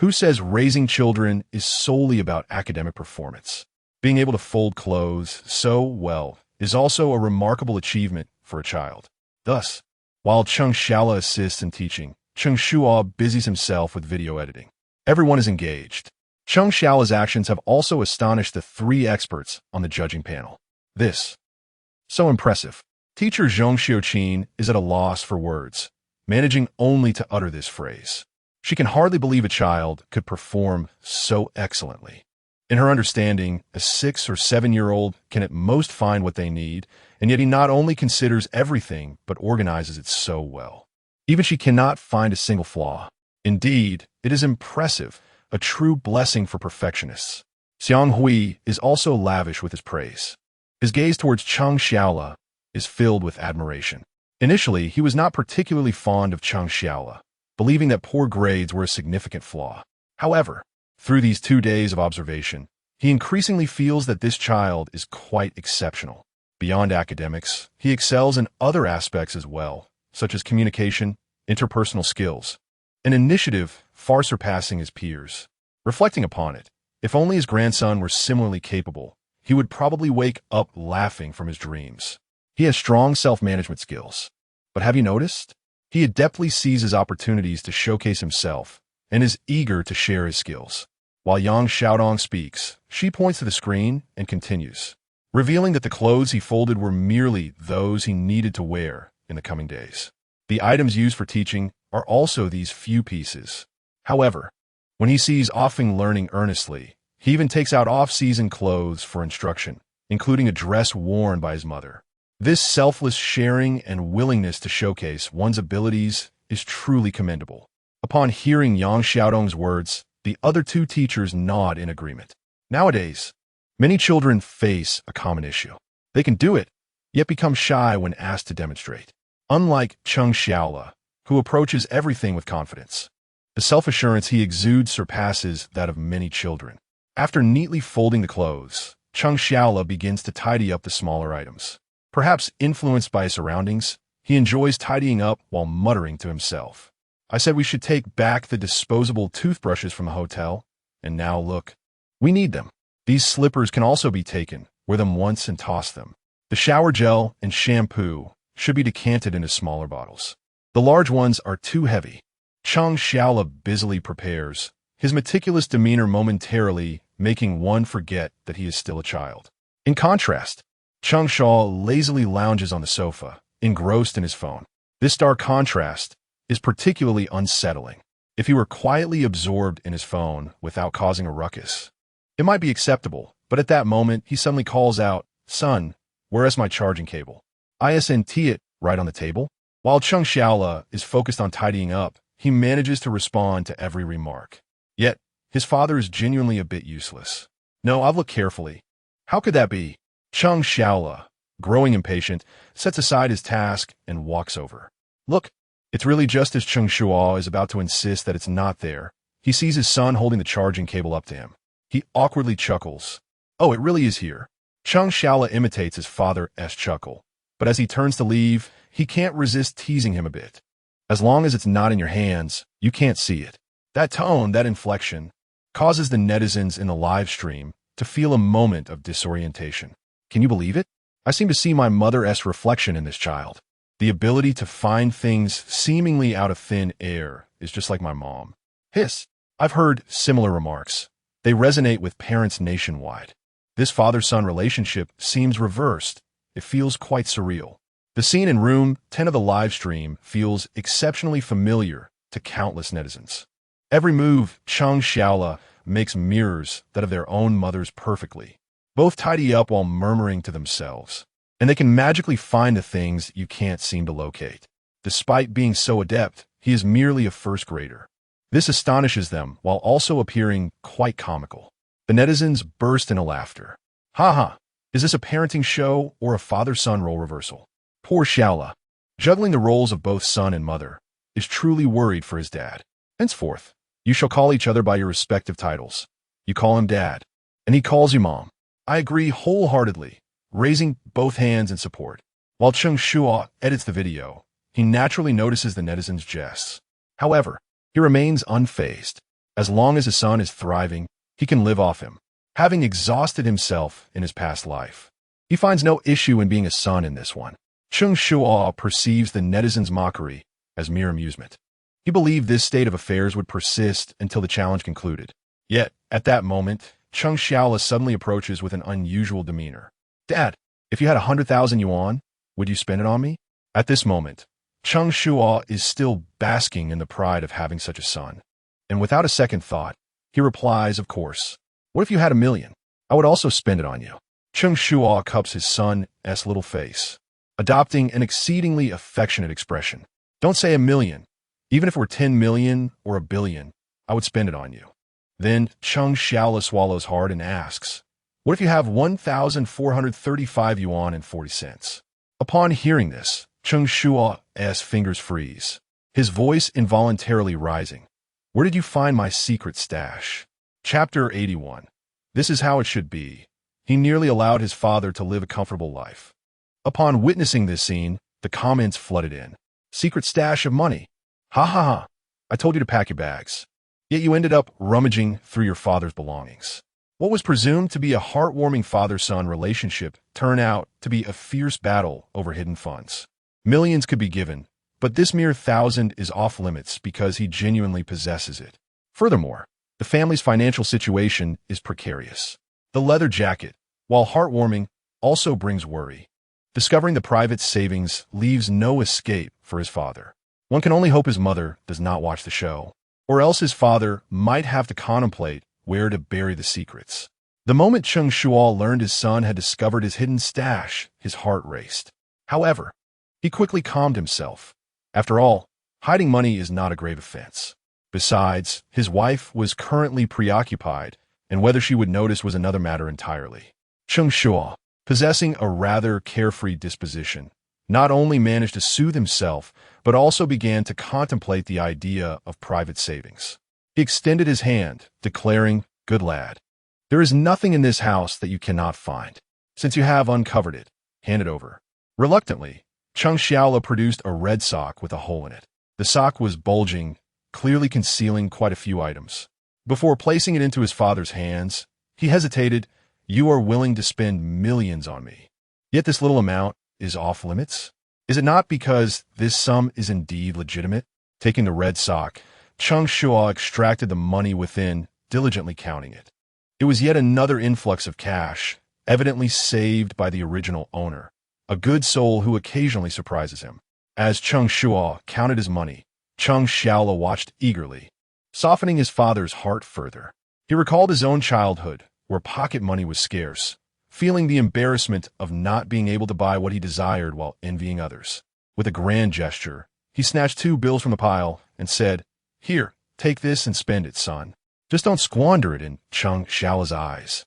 Who says raising children is solely about academic performance? Being able to fold clothes so well is also a remarkable achievement for a child. Thus, while Cheng Shuo assists in teaching, Cheng Shuo busies himself with video editing. Everyone is engaged. Cheng Shuo's actions have also astonished the 3 experts on the judging panel. This. So impressive. Teacher Zhong Xiuqin is at a loss for words, managing only to utter this phrase. She can hardly believe a child could perform so excellently. In her understanding, a 6 or 7-year-old can at most find what they need, and yet he not only considers everything, but organizes it so well. Even she cannot find a single flaw. Indeed, it is impressive, a true blessing for perfectionists. Xiang Hui is also lavish with his praise. His gaze towards Cheng Shuo is filled with admiration. Initially, he was not particularly fond of Cheng Shuo, believing that poor grades were a significant flaw. However, through these 2 days of observation, he increasingly feels that this child is quite exceptional. Beyond academics, he excels in other aspects as well, such as communication, interpersonal skills, an initiative far surpassing his peers. Reflecting upon it, if only his grandson were similarly capable, he would probably wake up laughing from his dreams. He has strong self-management skills. But have you noticed? He adeptly seizes opportunities to showcase himself and is eager to share his skills. While Yang Xiaodong speaks, she points to the screen and continues, revealing that the clothes he folded were merely those he needed to wear in the coming days. The items used for teaching are also these few pieces. However, when he sees Offing learning earnestly, he even takes out off-season clothes for instruction, including a dress worn by his mother. This selfless sharing and willingness to showcase one's abilities is truly commendable. Upon hearing Yang Xiaodong's words, the other 2 teachers nod in agreement. Nowadays, many children face a common issue. They can do it, yet become shy when asked to demonstrate. Unlike Cheng Shuo, who approaches everything with confidence, the self-assurance he exudes surpasses that of many children. After neatly folding the clothes, Cheng Shuo begins to tidy up the smaller items. Perhaps influenced by his surroundings, he enjoys tidying up while muttering to himself. I said we should take back the disposable toothbrushes from the hotel, and now look. We need them. These slippers can also be taken, wear them once and toss them. The shower gel and shampoo should be decanted into smaller bottles. The large ones are too heavy. Cheng Shuo busily prepares, his meticulous demeanor momentarily making one forget that he is still a child. In contrast, Cheng Shuo lazily lounges on the sofa, engrossed in his phone. This stark contrast is particularly unsettling. If he were quietly absorbed in his phone without causing a ruckus, it might be acceptable, but at that moment he suddenly calls out, "Son, where is my charging cable?" Isn't it right on the table? While Cheng Shuo is focused on tidying up, he manages to respond to every remark. Yet, his father is genuinely a bit useless. No, I've looked carefully. How could that be? Cheng Shuo, growing impatient, sets aside his task and walks over. Look, it's really just as Cheng Shuo is about to insist that it's not there. He sees his son holding the charging cable up to him. He awkwardly chuckles. Oh, it really is here. Cheng Shuo imitates his father's chuckle, but as he turns to leave, he can't resist teasing him a bit. As long as it's not in your hands, you can't see it. That tone, that inflection, causes the netizens in the live stream to feel a moment of disorientation. Can you believe it? I seem to see my mother's reflection in this child. The ability to find things seemingly out of thin air is just like my mom. Hiss. I've heard similar remarks. They resonate with parents nationwide. This father-son relationship seems reversed. It feels quite surreal. The scene in room 10 of the live stream feels exceptionally familiar to countless netizens. Every move Cheng Shuo makes mirrors that of their own mothers perfectly. Both tidy up while murmuring to themselves, and they can magically find the things you can't seem to locate. Despite being so adept, he is merely a first grader. This astonishes them while also appearing quite comical. The netizens burst into laughter. Ha! Is this a parenting show or a father-son role reversal? Poor Shuo, juggling the roles of both son and mother, is truly worried for his dad. Henceforth, you shall call each other by your respective titles. You call him dad, and he calls you mom. I agree wholeheartedly, raising both hands in support. While Cheng Shuo edits the video, he naturally notices the netizens' jests. However, he remains unfazed. As long as his son is thriving, he can live off him, having exhausted himself in his past life. He finds no issue in being a son in this one. Cheng Shuo perceives the netizens' mockery as mere amusement. He believed this state of affairs would persist until the challenge concluded. Yet, at that moment, Cheng Shuo suddenly approaches with an unusual demeanor. Dad, if you had 100,000 yuan, would you spend it on me? At this moment, Cheng Shuo is still basking in the pride of having such a son. And without a second thought, he replies, of course. What if you had 1,000,000? I would also spend it on you. Cheng Shuo cups his son's little face, adopting an exceedingly affectionate expression. Don't say 1,000,000. Even if it were 10 million or a billion, I would spend it on you. Then Cheng Shuo swallows hard and asks, what if you have 1,435 yuan and 40 cents? Upon hearing this, Cheng Shuo's fingers freeze, his voice involuntarily rising. Where did you find my secret stash? Chapter 81. This is how it should be. He nearly allowed his father to live a comfortable life. Upon witnessing this scene, the comments flooded in. Secret stash of money. Ha ha ha. I told you to pack your bags. Yet you ended up rummaging through your father's belongings. What was presumed to be a heartwarming father-son relationship turned out to be a fierce battle over hidden funds. Millions could be given, but this mere 1,000 is off limits because he genuinely possesses it. Furthermore, the family's financial situation is precarious. The leather jacket, while heartwarming, also brings worry. Discovering the private savings leaves no escape for his father. One can only hope his mother does not watch the show, or else his father might have to contemplate where to bury the secrets. The moment Cheng Shuo learned his son had discovered his hidden stash, his heart raced. However, he quickly calmed himself. After all, hiding money is not a grave offense. Besides, his wife was currently preoccupied, and whether she would notice was another matter entirely. Cheng Shuo, possessing a rather carefree disposition, not only managed to soothe himself, but also began to contemplate the idea of private savings. He extended his hand, declaring, good lad. There is nothing in this house that you cannot find. Since you have uncovered it, hand it over. Reluctantly, Cheng Shuo produced a red sock with a hole in it. The sock was bulging, clearly concealing quite a few items. Before placing it into his father's hands, he hesitated. You are willing to spend millions on me. Yet this little amount is off limits? Is it not because this sum is indeed legitimate? Taking the red sock, Cheng Shuo extracted the money within, diligently counting it. It was yet another influx of cash, evidently saved by the original owner, a good soul who occasionally surprises him. As Cheng Shuo counted his money, Cheng Shuo watched eagerly, softening his father's heart further. He recalled his own childhood, where pocket money was scarce, feeling the embarrassment of not being able to buy what he desired while envying others. With a grand gesture, he snatched 2 bills from the pile and said, Here, take this and spend it, son. Just don't squander it in Cheng Shuo's eyes.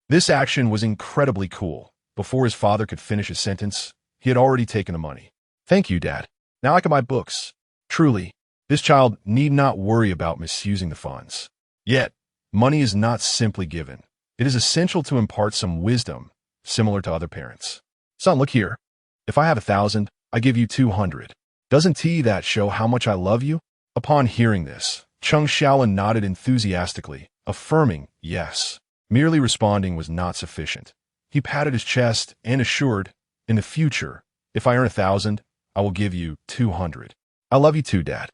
This action was incredibly cool. Before his father could finish his sentence, he had already taken the money. Thank you, Dad. Now I can buy books. Truly, this child need not worry about misusing the funds. Yet, money is not simply given. It is essential to impart some wisdom, similar to other parents. Son, look here. If I have 1,000, I give you 200. Doesn't that show how much I love you? Upon hearing this, Cheng Shuo nodded enthusiastically, affirming yes. Merely responding was not sufficient. He patted his chest and assured, in the future, if I earn 1,000, I will give you 200. I love you too, Dad.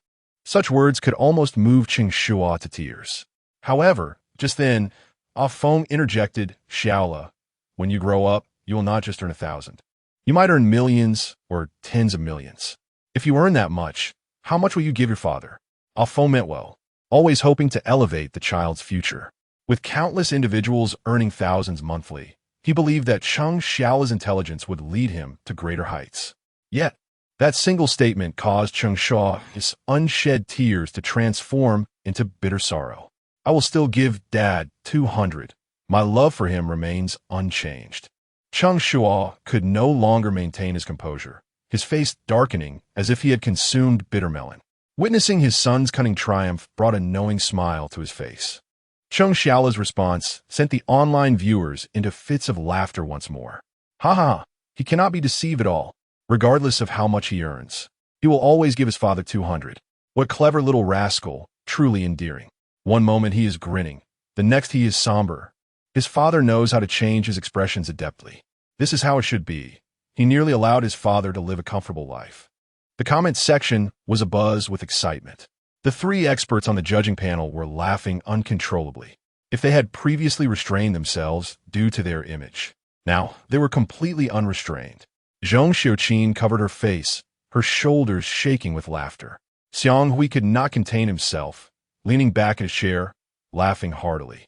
Such words could almost move Cheng Shuo to tears. However, just then, Ah Feng interjected, Shaola, when you grow up, you will not just earn 1,000. You might earn millions or tens of millions. If you earn that much, how much will you give your father? Ah Feng meant well, always hoping to elevate the child's future. With countless individuals earning thousands monthly, he believed that Cheng Shuo's intelligence would lead him to greater heights. Yet, that single statement caused Cheng Shuo's unshed tears to transform into bitter sorrow. I will still give Dad 200. My love for him remains unchanged. Cheng Shuo could no longer maintain his composure, his face darkening as if he had consumed bitter melon. Witnessing his son's cunning triumph brought a knowing smile to his face. Cheng Shuo's response sent the online viewers into fits of laughter once more. Ha ha, he cannot be deceived at all, regardless of how much he earns. He will always give his father 200. What clever little rascal, truly endearing. One moment he is grinning, the next he is somber. His father knows how to change his expressions adeptly. This is how it should be. He nearly allowed his father to live a comfortable life. The comments section was abuzz with excitement. The 3 experts on the judging panel were laughing uncontrollably. If they had previously restrained themselves due to their image, now they were completely unrestrained. Zhong Xiuqin covered her face, her shoulders shaking with laughter. Xiang Hui could not contain himself, leaning back in his chair, laughing heartily.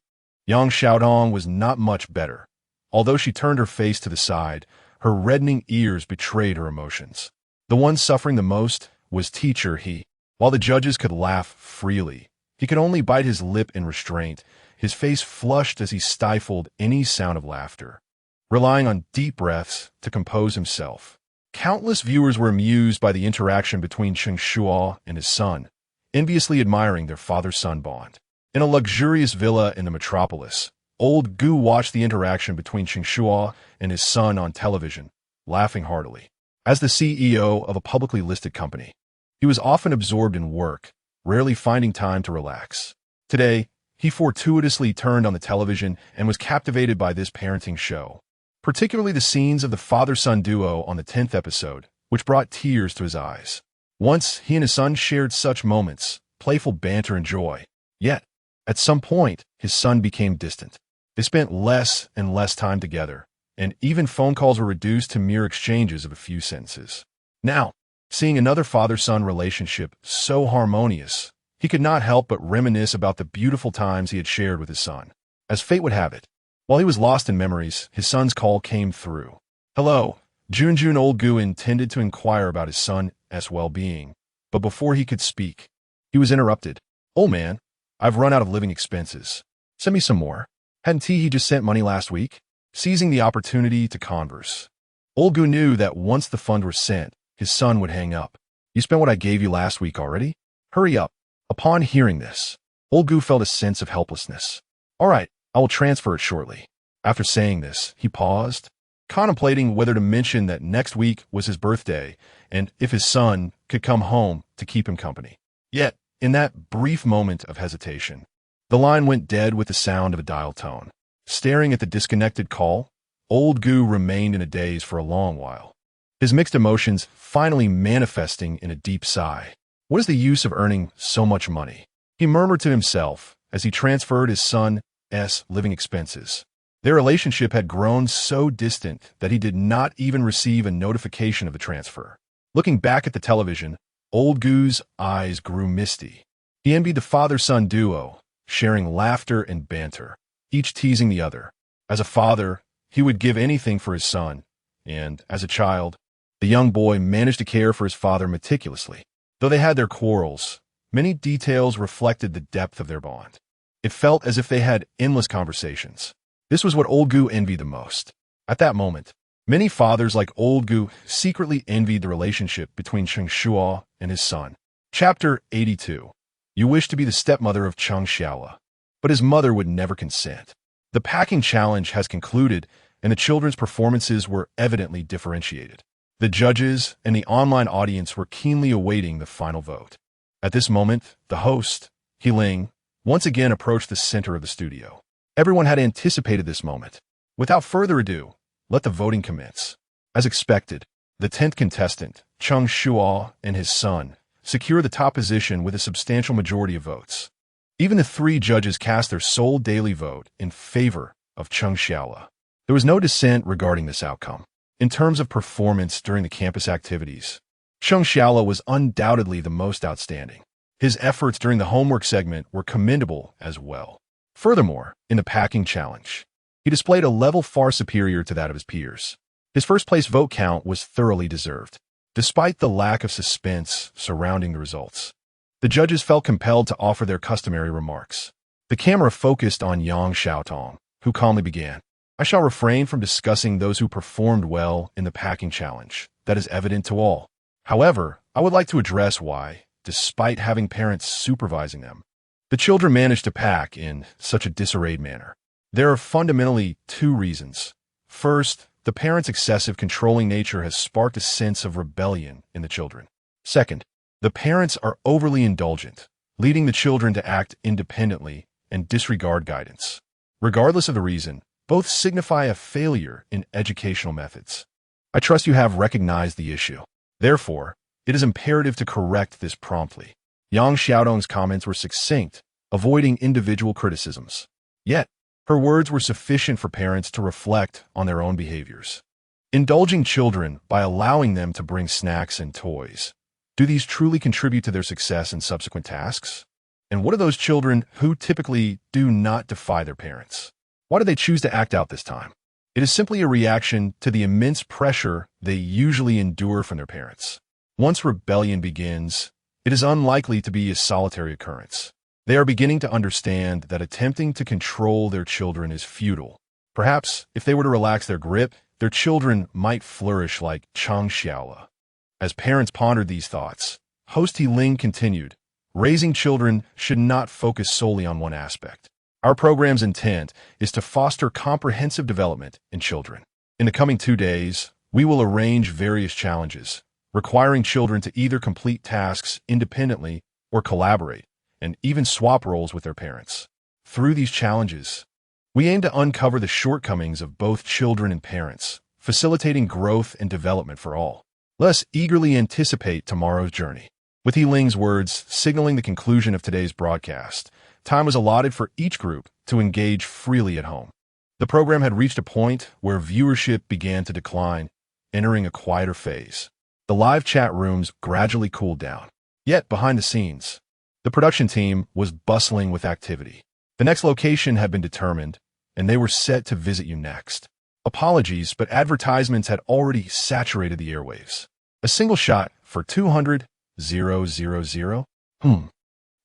Yang Xiaodong was not much better. Although she turned her face to the side, her reddening ears betrayed her emotions. The one suffering the most was Teacher He. While the judges could laugh freely, he could only bite his lip in restraint, his face flushed as he stifled any sound of laughter, relying on deep breaths to compose himself. Countless viewers were amused by the interaction between Cheng Shuo and his son, enviously admiring their father-son bond. In a luxurious villa in the metropolis, old Gu watched the interaction between Cheng Shuo and his son on television, laughing heartily. As the CEO of a publicly listed company, he was often absorbed in work, rarely finding time to relax. Today, he fortuitously turned on the television and was captivated by this parenting show, particularly the scenes of the father-son duo on the 10th episode, which brought tears to his eyes. Once, he and his son shared such moments, playful banter and joy. Yet, at some point, his son became distant. They spent less and less time together, and even phone calls were reduced to mere exchanges of a few sentences. Now, seeing another father-son relationship so harmonious, he could not help but reminisce about the beautiful times he had shared with his son. As fate would have it, while he was lost in memories, his son's call came through. "Hello." Junjun old Gu intended to inquire about his son's well-being, but before he could speak, he was interrupted. "Old man, I've run out of living expenses. Send me some more. Hadn't he just sent money last week?" Seizing the opportunity to converse, old Gu knew that once the funds were sent, his son would hang up. "You spent what I gave you last week already? Hurry up." Upon hearing this, old Gu felt a sense of helplessness. "All right, I will transfer it shortly." After saying this, he paused, contemplating whether to mention that next week was his birthday and if his son could come home to keep him company. Yet, in that brief moment of hesitation, the line went dead with the sound of a dial tone. Staring at the disconnected call, old Gu remained in a daze for a long while, his mixed emotions finally manifesting in a deep sigh. "What is the use of earning so much money?" he murmured to himself as he transferred his son's living expenses. Their relationship had grown so distant that he did not even receive a notification of the transfer. Looking back at the television, old Gu's eyes grew misty. He envied the father-son duo, sharing laughter and banter, each teasing the other. As a father, he would give anything for his son, and as a child, the young boy managed to care for his father meticulously. Though they had their quarrels, many details reflected the depth of their bond. It felt as if they had endless conversations. This was what old Gu envied the most. At that moment, many fathers like old Gu secretly envied the relationship between Cheng Shuo and his son. Chapter 82. You wish to be the stepmother of Cheng Shuo, but his mother would never consent. The packing challenge has concluded, and the children's performances were evidently differentiated. The judges and the online audience were keenly awaiting the final vote. At this moment, the host, Heling, once again approached the center of the studio. Everyone had anticipated this moment. Without further ado, let the voting commence. As expected, the 10th contestant, Cheng Shuo and his son, secure the top position with a substantial majority of votes. Even the three judges cast their sole daily vote in favor of Cheng Shuo. There was no dissent regarding this outcome. In terms of performance during the campus activities, Cheng Shuo was undoubtedly the most outstanding. His efforts during the homework segment were commendable as well. Furthermore, in the packing challenge, he displayed a level far superior to that of his peers. His first-place vote count was thoroughly deserved. Despite the lack of suspense surrounding the results, the judges felt compelled to offer their customary remarks. The camera focused on Yang Xiaotong, who calmly began, "I shall refrain from discussing those who performed well in the packing challenge. That is evident to all. However, I would like to address why, despite having parents supervising them, the children managed to pack in such a disarrayed manner. There are fundamentally two reasons. First, the parents' excessive controlling nature has sparked a sense of rebellion in the children. Second, the parents are overly indulgent, leading the children to act independently and disregard guidance. Regardless of the reason, both signify a failure in educational methods. I trust you have recognized the issue. Therefore, it is imperative to correct this promptly." Yang Xiaodong's comments were succinct, avoiding individual criticisms. Yet, her words were sufficient for parents to reflect on their own behaviors. Indulging children by allowing them to bring snacks and toys. Do these truly contribute to their success in subsequent tasks? And what are those children who typically do not defy their parents? Why do they choose to act out this time? It is simply a reaction to the immense pressure they usually endure from their parents. Once rebellion begins, it is unlikely to be a solitary occurrence. They are beginning to understand that attempting to control their children is futile. Perhaps, if they were to relax their grip, their children might flourish like Cheng Shuo. As parents pondered these thoughts, host He Ling continued, raising children should not focus solely on one aspect. Our program's intent is to foster comprehensive development in children. In the coming 2 days, we will arrange various challenges, requiring children to either complete tasks independently or collaborate, and even swap roles with their parents. Through these challenges, we aim to uncover the shortcomings of both children and parents, facilitating growth and development for all. Let us eagerly anticipate tomorrow's journey. With He Ling's words signaling the conclusion of today's broadcast, time was allotted for each group to engage freely at home. The program had reached a point where viewership began to decline, entering a quieter phase. The live chat rooms gradually cooled down. Yet, behind the scenes, the production team was bustling with activity. The next location had been determined, and they were set to visit you next. Apologies, but advertisements had already saturated the airwaves. A single shot for 200,000.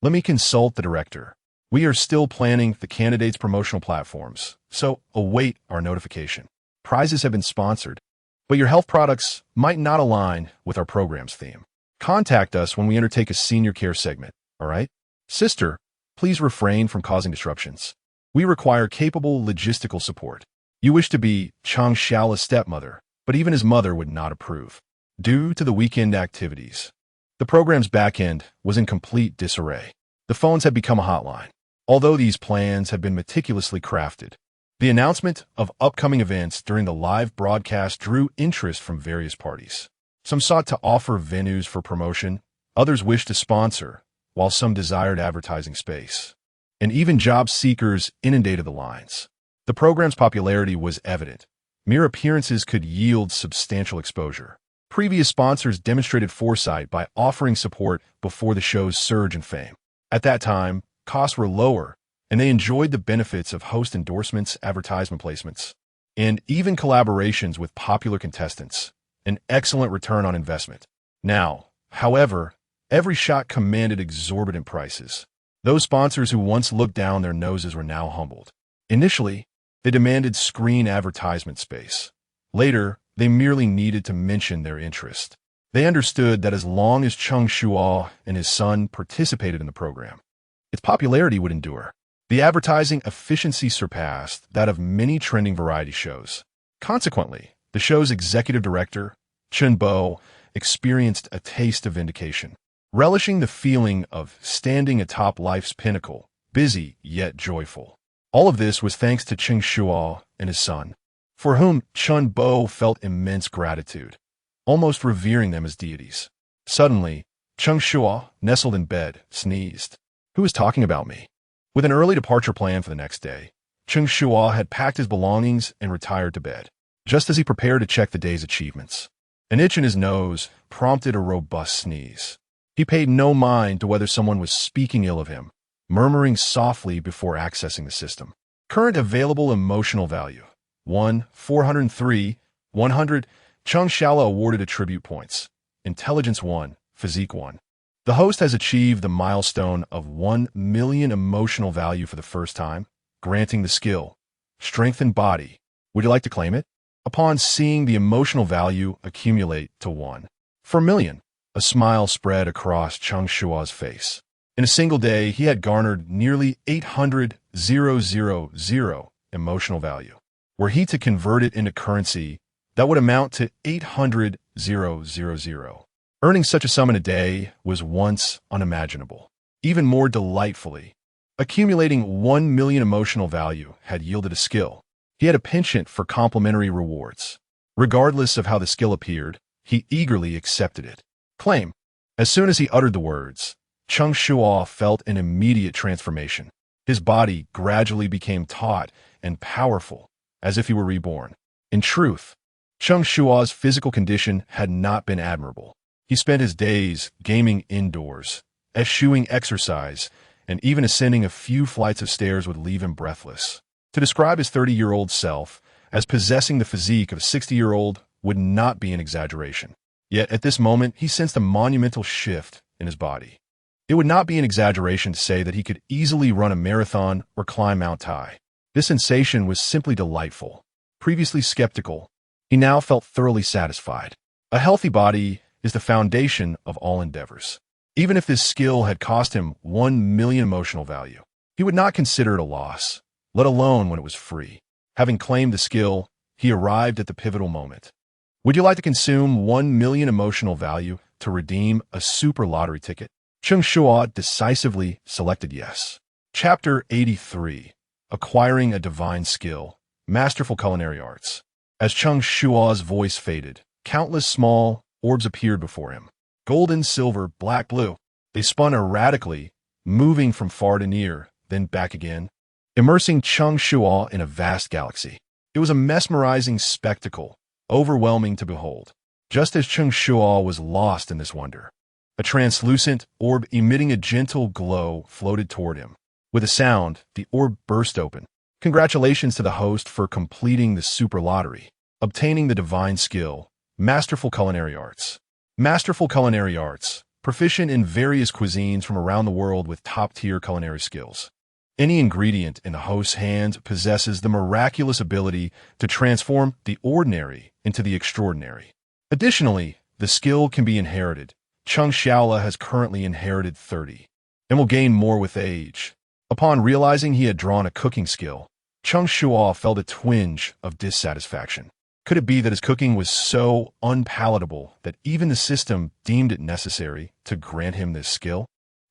Let me consult the director. We are still planning the candidates' promotional platforms, so await our notification. Prizes have been sponsored, but your health products might not align with our program's theme. Contact us when we undertake a senior care segment, all right? Sister, please refrain from causing disruptions. We require capable logistical support. You wish to be Cheng Shuo's stepmother, but even his mother would not approve. Due to the weekend activities, the program's back-end was in complete disarray. The phones had become a hotline. Although these plans had been meticulously crafted, the announcement of upcoming events during the live broadcast drew interest from various parties. Some sought to offer venues for promotion, others wished to sponsor, while some desired advertising space. And even job seekers inundated the lines. The program's popularity was evident. Mere appearances could yield substantial exposure. Previous sponsors demonstrated foresight by offering support before the show's surge in fame. At that time, costs were lower, and they enjoyed the benefits of host endorsements, advertisement placements, and even collaborations with popular contestants, an excellent return on investment. Now, however, every shot commanded exorbitant prices. Those sponsors who once looked down their noses were now humbled. Initially, they demanded screen advertisement space. Later, they merely needed to mention their interest. They understood that as long as Cheng Shuo and his son participated in the program, its popularity would endure. The advertising efficiency surpassed that of many trending variety shows. Consequently, the show's executive director, Cheng Shuo, experienced a taste of vindication. Relishing the feeling of standing atop life's pinnacle, busy yet joyful. All of this was thanks to Cheng Shuo and his son, for whom Cheng Shuo felt immense gratitude, almost revering them as deities. Suddenly, Cheng Shuo, nestled in bed, sneezed. Who is talking about me? With an early departure plan for the next day, Cheng Shuo had packed his belongings and retired to bed. Just as he prepared to check the day's achievements, an itch in his nose prompted a robust sneeze. He paid no mind to whether someone was speaking ill of him, murmuring softly before accessing the system. Current available emotional value: 1, 403, 100. Cheng Shuo awarded attribute points. Intelligence 1, Physique 1. The host has achieved the milestone of 1 million emotional value for the first time, granting the skill, Strengthen Body. Would you like to claim it? Upon seeing the emotional value accumulate to 1 per million, a smile spread across Cheng Shuo's face. In a single day, he had garnered nearly 800,000 emotional value. Were he to convert it into currency, that would amount to 800,000. Earning such a sum in a day was once unimaginable. Even more delightfully, accumulating 1 million emotional value had yielded a skill. He had a penchant for complimentary rewards. Regardless of how the skill appeared, he eagerly accepted it. Claim. As soon as he uttered the words, Cheng Shuo felt an immediate transformation. His body gradually became taut and powerful, as if he were reborn. In truth, Cheng Shuo's physical condition had not been admirable. He spent his days gaming indoors, eschewing exercise, and even ascending a few flights of stairs would leave him breathless. To describe his 30-year-old self as possessing the physique of a 60-year-old would not be an exaggeration. Yet at this moment, he sensed a monumental shift in his body. It would not be an exaggeration to say that he could easily run a marathon or climb Mount Tai. This sensation was simply delightful. Previously skeptical, he now felt thoroughly satisfied. A healthy body is the foundation of all endeavors. Even if this skill had cost him 1,000,000 emotional value, he would not consider it a loss, let alone when it was free. Having claimed the skill, he arrived at the pivotal moment. Would you like to consume 1,000,000 emotional value to redeem a super lottery ticket? Cheng Shuo decisively selected yes. Chapter 83. Acquiring a Divine Skill. Masterful Culinary Arts. As Cheng Shuo's voice faded, countless small orbs appeared before him. Golden, silver, black, blue. They spun erratically, moving from far to near, then back again, immersing Cheng Shuo in a vast galaxy. It was a mesmerizing spectacle, overwhelming to behold. Just as Cheng Shuo was lost in this wonder, a translucent orb emitting a gentle glow floated toward him. With a sound, the orb burst open. Congratulations to the host for completing the super lottery, obtaining the divine skill, Masterful Culinary Arts. Masterful Culinary Arts, proficient in various cuisines from around the world with top-tier culinary skills. Any ingredient in the host's hands possesses the miraculous ability to transform the ordinary into the extraordinary. Additionally, the skill can be inherited. Cheng Shuo has currently inherited 30, and will gain more with age. Upon realizing he had drawn a cooking skill, Cheng Shuo felt a twinge of dissatisfaction. Could it be that his cooking was so unpalatable that even the system deemed it necessary to grant him this skill?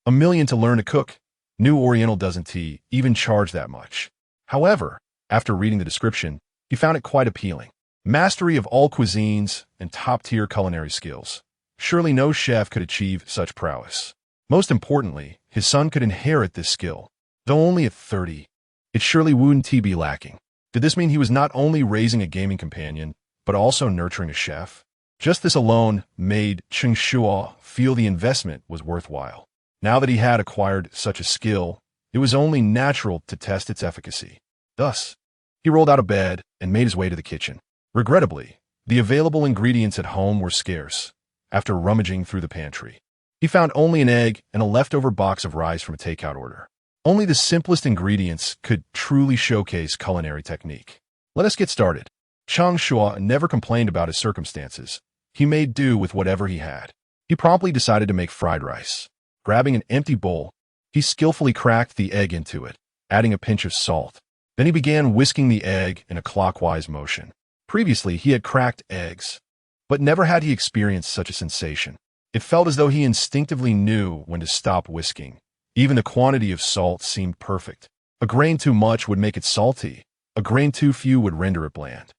1,000,000 to learn to cook. New Oriental doesn't even charge that much. However, after reading the description, he found it quite appealing. Mastery of all cuisines and top-tier culinary skills. Surely no chef could achieve such prowess. Most importantly, his son could inherit this skill. Though only at 30, it surely wouldn't be lacking. Did this mean he was not only raising a gaming companion, but also nurturing a chef? Just this alone made Cheng Shuo feel the investment was worthwhile. Now that he had acquired such a skill, it was only natural to test its efficacy. Thus, he rolled out of bed and made his way to the kitchen. Regrettably, the available ingredients at home were scarce. After rummaging through the pantry, he found only an egg and a leftover box of rice from a takeout order. Only the simplest ingredients could truly showcase culinary technique. Let us get started. Cheng Shuo never complained about his circumstances. He made do with whatever he had. He promptly decided to make fried rice. Grabbing an empty bowl, he skillfully cracked the egg into it, adding a pinch of salt. Then he began whisking the egg in a clockwise motion. Previously, he had cracked eggs, but never had he experienced such a sensation. It felt as though he instinctively knew when to stop whisking. Even the quantity of salt seemed perfect. A grain too much would make it salty. A grain too few would render it bland.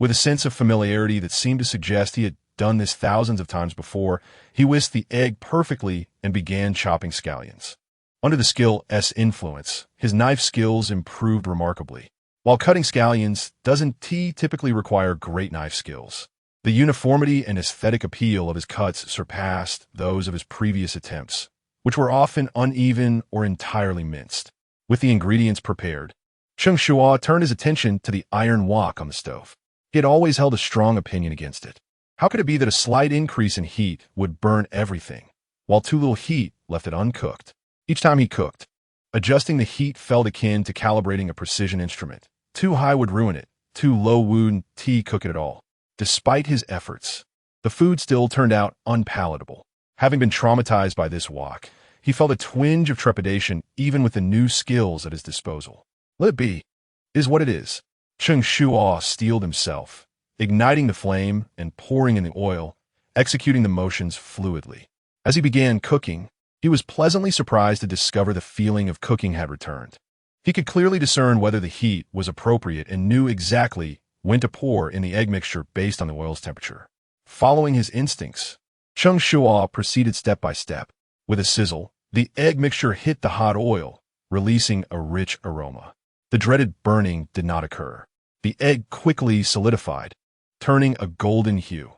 With a sense of familiarity that seemed to suggest he had done this thousands of times before, he whisked the egg perfectly and began chopping scallions. Under the skill's influence, his knife skills improved remarkably. While cutting scallions doesn't typically require great knife skills, the uniformity and aesthetic appeal of his cuts surpassed those of his previous attempts, which were often uneven or entirely minced. With the ingredients prepared, Cheng Shuo turned his attention to the iron wok on the stove. He had always held a strong opinion against it. How could it be that a slight increase in heat would burn everything, while too little heat left it uncooked? Each time he cooked, adjusting the heat felt akin to calibrating a precision instrument. Too high would ruin it, too low wouldn't cook it at all. Despite his efforts, the food still turned out unpalatable. Having been traumatized by this wok, he felt a twinge of trepidation even with the new skills at his disposal. Let it be. It is what it is. Cheng Shuo steeled himself, igniting the flame and pouring in the oil, executing the motions fluidly. As he began cooking, he was pleasantly surprised to discover the feeling of cooking had returned. He could clearly discern whether the heat was appropriate and knew exactly when to pour in the egg mixture based on the oil's temperature. Following his instincts, Cheng Shuo proceeded step by step. With a sizzle, the egg mixture hit the hot oil, releasing a rich aroma. The dreaded burning did not occur. The egg quickly solidified, turning a golden hue.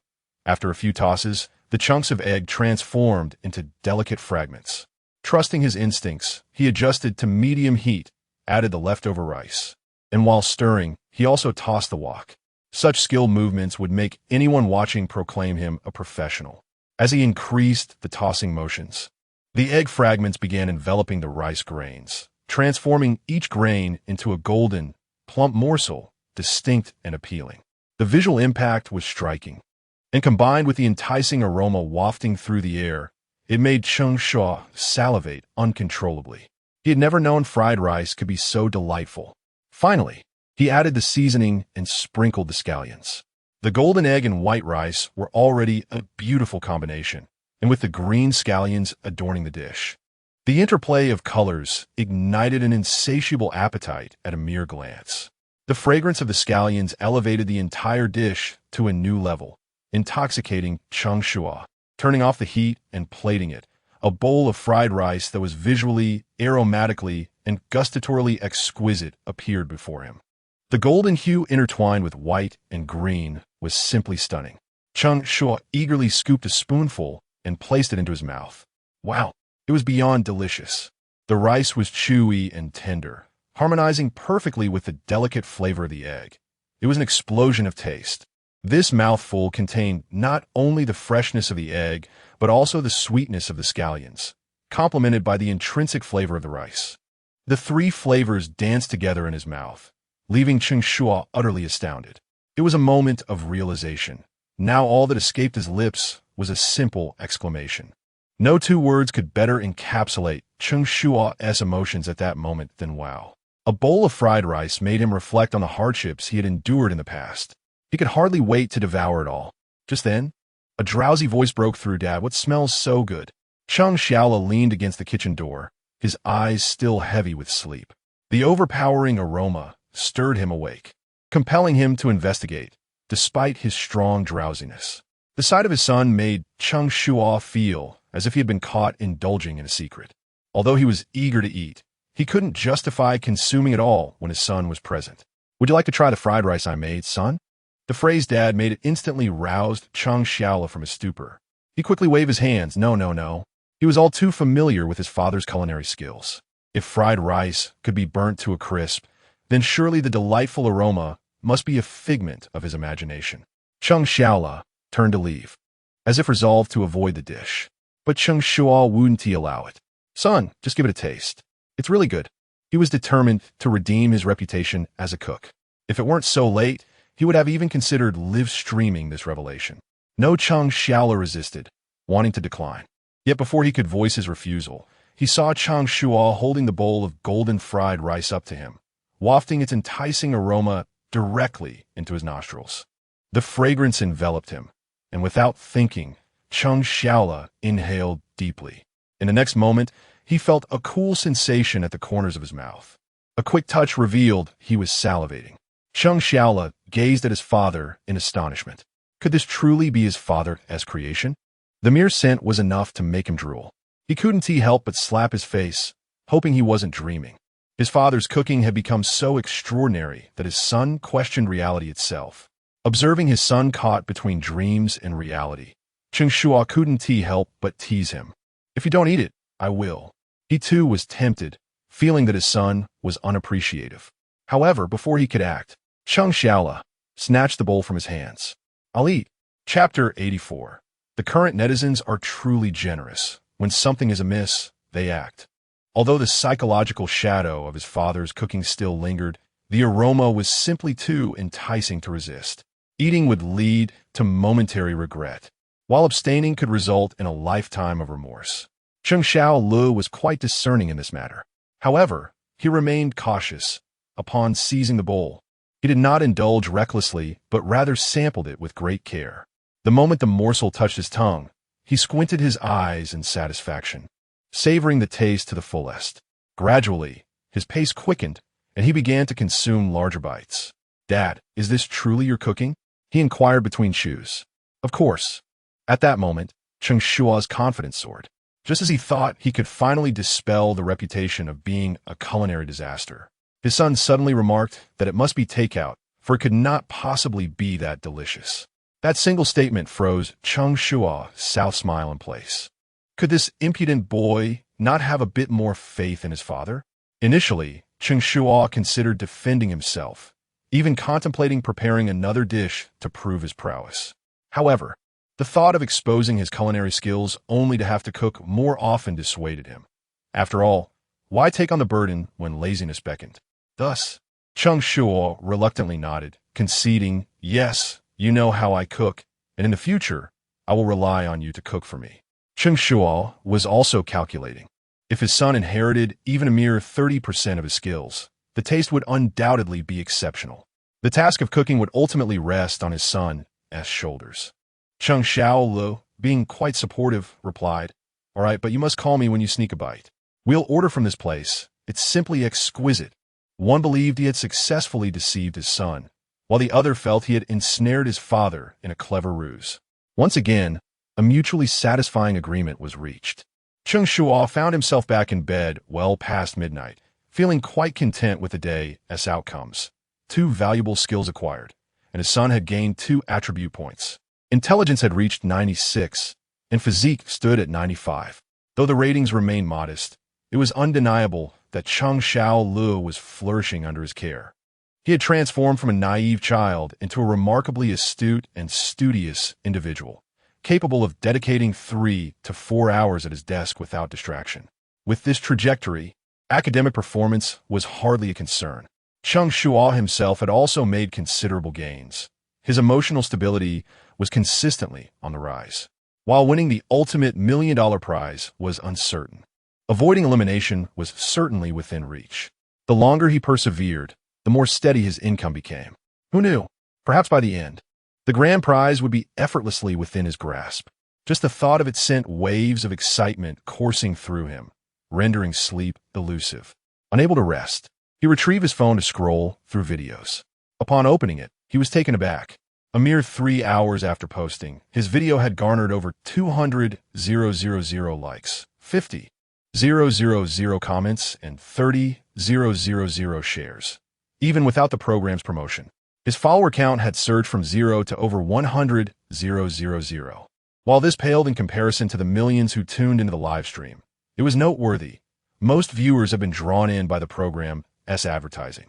After a few tosses, the chunks of egg transformed into delicate fragments. Trusting his instincts, he adjusted to medium heat, added the leftover rice, and while stirring, he also tossed the wok. Such skilled movements would make anyone watching proclaim him a professional. As he increased the tossing motions, The egg fragments began enveloping the rice grains, transforming each grain into a golden, plump morsel, distinct and appealing. The visual impact was striking, and combined with the enticing aroma wafting through the air, it made Cheng Shuo salivate uncontrollably. He had never known fried rice could be so delightful. Finally, he added the seasoning and sprinkled the scallions. The golden egg and white rice were already a beautiful combination, and with the green scallions adorning the dish. The interplay of colors ignited an insatiable appetite at a mere glance. The fragrance of the scallions elevated the entire dish to a new level, intoxicating Cheng Shuo. Turning off the heat and plating it, a bowl of fried rice that was visually, aromatically, and gustatorily exquisite appeared before him. The golden hue intertwined with white and green was simply stunning. Cheng Shuo eagerly scooped a spoonful and placed it into his mouth. Wow, it was beyond delicious. The rice was chewy and tender, harmonizing perfectly with the delicate flavor of the egg. It was an explosion of taste. This mouthful contained not only the freshness of the egg, but also the sweetness of the scallions, complemented by the intrinsic flavor of the rice. The three flavors danced together in his mouth, leaving Cheng Shuo utterly astounded. It was a moment of realization. Now all that escaped his lips was a simple exclamation. No two words could better encapsulate Cheng Shuo's emotions at that moment than wow. A bowl of fried rice made him reflect on the hardships he had endured in the past. He could hardly wait to devour it all. Just then, a drowsy voice broke through. "Dad, what smells so good?" Cheng Shuo leaned against the kitchen door, his eyes still heavy with sleep. The overpowering aroma stirred him awake, compelling him to investigate, despite his strong drowsiness. The sight of his son made Cheng Shuo feel as if he had been caught indulging in a secret. Although he was eager to eat, he couldn't justify consuming it all when his son was present. "Would you like to try the fried rice I made, son?" The phrase "dad" made it instantly roused Cheng Shuo from his stupor. He quickly waved his hands. No. He was all too familiar with his father's culinary skills. If fried rice could be burnt to a crisp, then surely the delightful aroma must be a figment of his imagination. Cheng Shuo turned to leave, as if resolved to avoid the dish. But Cheng Shuo wouldn't allow it. "Son, just give it a taste. It's really good." He was determined to redeem his reputation as a cook. If it weren't so late, he would have even considered live-streaming this revelation. No, Cheng Shuo resisted, wanting to decline. Yet before he could voice his refusal, he saw Cheng Shuo holding the bowl of golden fried rice up to him, wafting its enticing aroma directly into his nostrils. The fragrance enveloped him, and without thinking, Cheng Shuo inhaled deeply. In the next moment, he felt a cool sensation at the corners of his mouth. A quick touch revealed he was salivating. Cheng Shuo gazed at his father in astonishment. Could this truly be his father's creation? The mere scent was enough to make him drool. He couldn't help but slap his face, hoping he wasn't dreaming. His father's cooking had become so extraordinary that his son questioned reality itself. Observing his son caught between dreams and reality, Cheng Shuo couldn't help but tease him. "If you don't eat it, I will." He too was tempted, feeling that his son was unappreciative. However, before he could act, Cheng Shuo snatched the bowl from his hands. "I'll eat." Chapter 84. The current netizens are truly generous. When something is amiss, they act. Although the psychological shadow of his father's cooking still lingered, the aroma was simply too enticing to resist. Eating would lead to momentary regret, while abstaining could result in a lifetime of remorse. Cheng Shuo was quite discerning in this matter. However, he remained cautious. Upon seizing the bowl, he did not indulge recklessly, but rather sampled it with great care. The moment the morsel touched his tongue, he squinted his eyes in satisfaction, savoring the taste to the fullest. Gradually, his pace quickened, and he began to consume larger bites. "Dad, is this truly your cooking?" he inquired between chews. "Of course." At that moment, Cheng Shuo's confidence soared. Just as he thought he could finally dispel the reputation of being a culinary disaster, his son suddenly remarked that it must be takeout, for it could not possibly be that delicious. That single statement froze Cheng Shuo's south smile in place. Could this impudent boy not have a bit more faith in his father? Initially, Cheng Shuo considered defending himself, even contemplating preparing another dish to prove his prowess. However, The thought of exposing his culinary skills only to have to cook more often dissuaded him. After all, why take on the burden when laziness beckoned? Thus, Cheng Shuo reluctantly nodded, conceding, "Yes, you know how I cook, and in the future, I will rely on you to cook for me." Cheng Shuo was also calculating. If his son inherited even a mere 30% of his skills, the taste would undoubtedly be exceptional. The task of cooking would ultimately rest on his son's shoulders. Cheng Shuo, being quite supportive, replied, "All right, but you must call me when you sneak a bite. We'll order from this place. It's simply exquisite." One believed he had successfully deceived his son, while the other felt he had ensnared his father in a clever ruse. Once again, a mutually satisfying agreement was reached. Cheng Shuo found himself back in bed well past midnight, feeling quite content with the day's outcomes. 2 valuable skills acquired, and his son had gained 2 attribute points. Intelligence had reached 96, and physique stood at 95. Though the ratings remained modest, it was undeniable that Cheng Shuo was flourishing under his care. He had transformed from a naive child into a remarkably astute and studious individual, capable of dedicating 3 to 4 hours at his desk without distraction. With this trajectory, academic performance was hardly a concern. Cheng Shuo himself had also made considerable gains. His emotional stability was consistently on the rise, while winning the ultimate $1 million prize was uncertain. Avoiding elimination was certainly within reach. The longer he persevered, the more steady his income became. Who knew? Perhaps by the end, the grand prize would be effortlessly within his grasp. Just the thought of it sent waves of excitement coursing through him, rendering sleep elusive. Unable to rest, he retrieved his phone to scroll through videos. Upon opening it, he was taken aback. A mere 3 hours after posting, his video had garnered over 200,000 likes, 50,000 comments, and 30,000 shares. Even without the program's promotion, his follower count had surged from 0 to over 100,000. While this paled in comparison to the millions who tuned into the live stream, it was noteworthy. Most viewers have been drawn in by the program's advertising.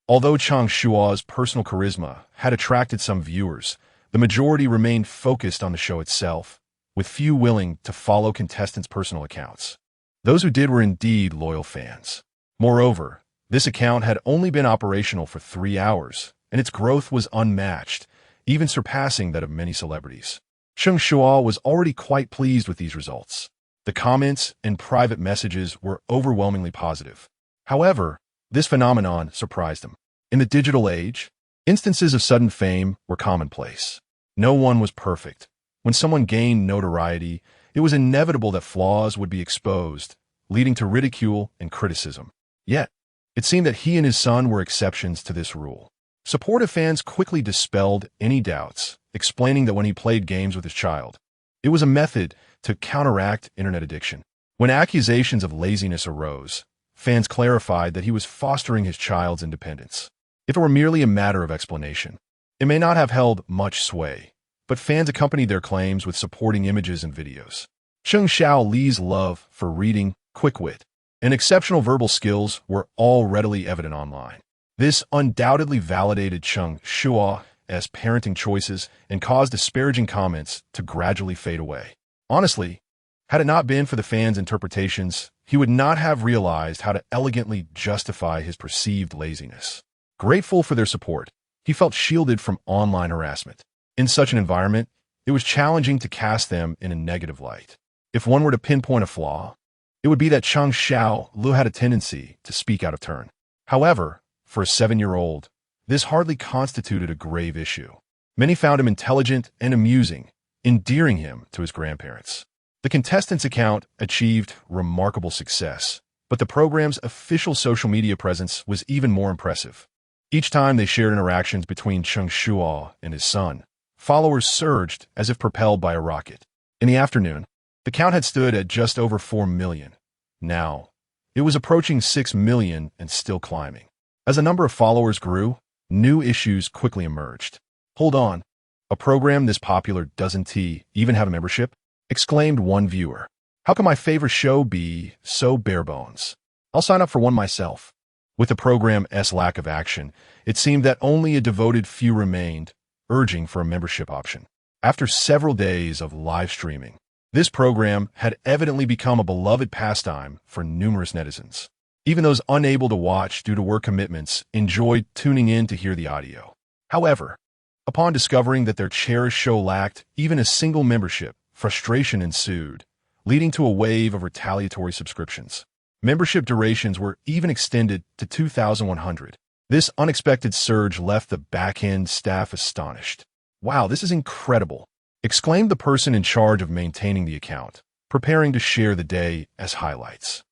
Although Cheng Shuo's personal charisma had attracted some viewers, the majority remained focused on the show itself, with few willing to follow contestants' personal accounts. Those who did were indeed loyal fans. Moreover, this account had only been operational for 3 hours, and its growth was unmatched, even surpassing that of many celebrities. Cheng Shuo was already quite pleased with these results. The comments and private messages were overwhelmingly positive. However, this phenomenon surprised him. In the digital age, instances of sudden fame were commonplace. No one was perfect. When someone gained notoriety, it was inevitable that flaws would be exposed, leading to ridicule and criticism. Yet, it seemed that he and his son were exceptions to this rule. Supportive fans quickly dispelled any doubts, explaining that when he played games with his child, it was a method to counteract internet addiction. When accusations of laziness arose, fans clarified that he was fostering his child's independence. If it were merely a matter of explanation, it may not have held much sway, but fans accompanied their claims with supporting images and videos. Cheng Shuo's love for reading, quick wit, and exceptional verbal skills were all readily evident online. This undoubtedly validated Cheng Shuo's parenting choices and caused disparaging comments to gradually fade away. Honestly, had it not been for the fans' interpretations, he would not have realized how to elegantly justify his perceived laziness. Grateful for their support, he felt shielded from online harassment. In such an environment, it was challenging to cast them in a negative light. If one were to pinpoint a flaw, it would be that Cheng Shuo had a tendency to speak out of turn. However, for a 7-year-old, this hardly constituted a grave issue. Many found him intelligent and amusing, endearing him to his grandparents. The contestant's account achieved remarkable success, but the program's official social media presence was even more impressive. Each time they shared interactions between Cheng Shuo and his son, followers surged as if propelled by a rocket. In the afternoon, the count had stood at just over 4 million. Now, it was approaching 6 million and still climbing. As the number of followers grew, new issues quickly emerged. "Hold on, a program this popular doesn't even have a membership?" exclaimed one viewer. "How can my favorite show be so bare bones? I'll sign up for one myself." With the program's lack of action, it seemed that only a devoted few remained, urging for a membership option. After several days of live streaming, this program had evidently become a beloved pastime for numerous netizens. Even those unable to watch due to work commitments enjoyed tuning in to hear the audio. However, upon discovering that their cherished show lacked even a single membership, frustration ensued, leading to a wave of retaliatory subscriptions. Membership durations were even extended to 2,100. This unexpected surge left the back-end staff astonished. "Wow, this is incredible," exclaimed the person in charge of maintaining the account, preparing to share the day as highlights.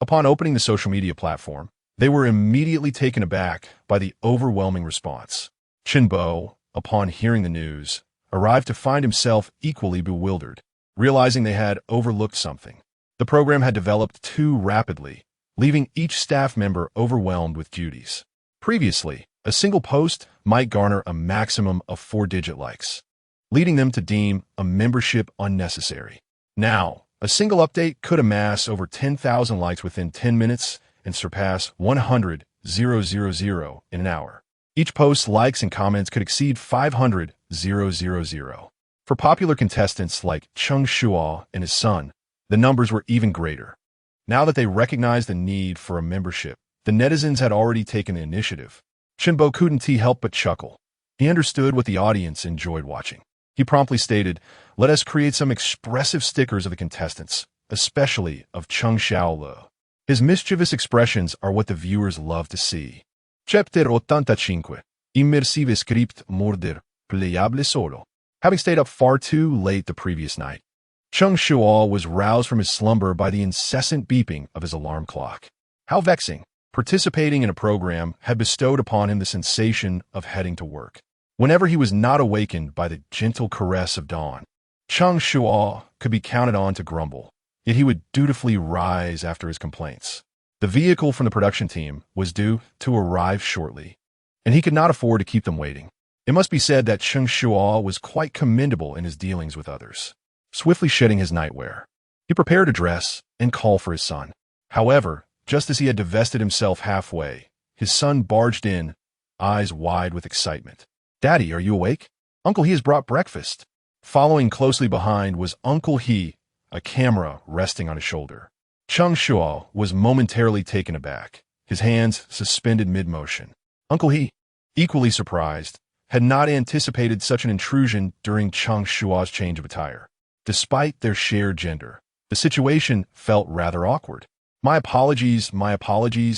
Upon opening the social media platform, they were immediately taken aback by the overwhelming response. Cheng Shuo, upon hearing the news, arrived to find himself equally bewildered, realizing they had overlooked something. The program had developed too rapidly, leaving each staff member overwhelmed with duties. Previously, a single post might garner a maximum of 4-digit likes, leading them to deem a membership unnecessary. Now, a single update could amass over 10,000 likes within 10 minutes and surpass 100,000 in an hour. Each post's likes and comments could exceed 500,000. For popular contestants like Cheng Shuo and his son, the numbers were even greater. Now that they recognized the need for a membership, the netizens had already taken the initiative. Cheng Shuo couldn't help but chuckle. He understood what the audience enjoyed watching. He promptly stated, "Let us create some expressive stickers of the contestants, especially of Cheng Shuo." His mischievous expressions are what the viewers love to see. Chapter 85. Immersive script murder, playable solo. Having stayed up far too late the previous night, Cheng Shuo was roused from his slumber by the incessant beeping of his alarm clock. How vexing! Participating in a program had bestowed upon him the sensation of heading to work. Whenever he was not awakened by the gentle caress of dawn, Cheng Shuo could be counted on to grumble, yet he would dutifully rise after his complaints. The vehicle from the production team was due to arrive shortly, and he could not afford to keep them waiting. It must be said that Cheng Shuo was quite commendable in his dealings with others. Swiftly shedding his nightwear, he prepared to dress and call for his son. However, just as he had divested himself halfway, his son barged in, eyes wide with excitement. "Daddy, are you awake? Uncle He has brought breakfast." Following closely behind was Uncle He, a camera resting on his shoulder. Cheng Shuo was momentarily taken aback, his hands suspended mid-motion. Uncle He, equally surprised, had not anticipated such an intrusion during Cheng Shuo's change of attire. Despite their shared gender, the situation felt rather awkward. My apologies,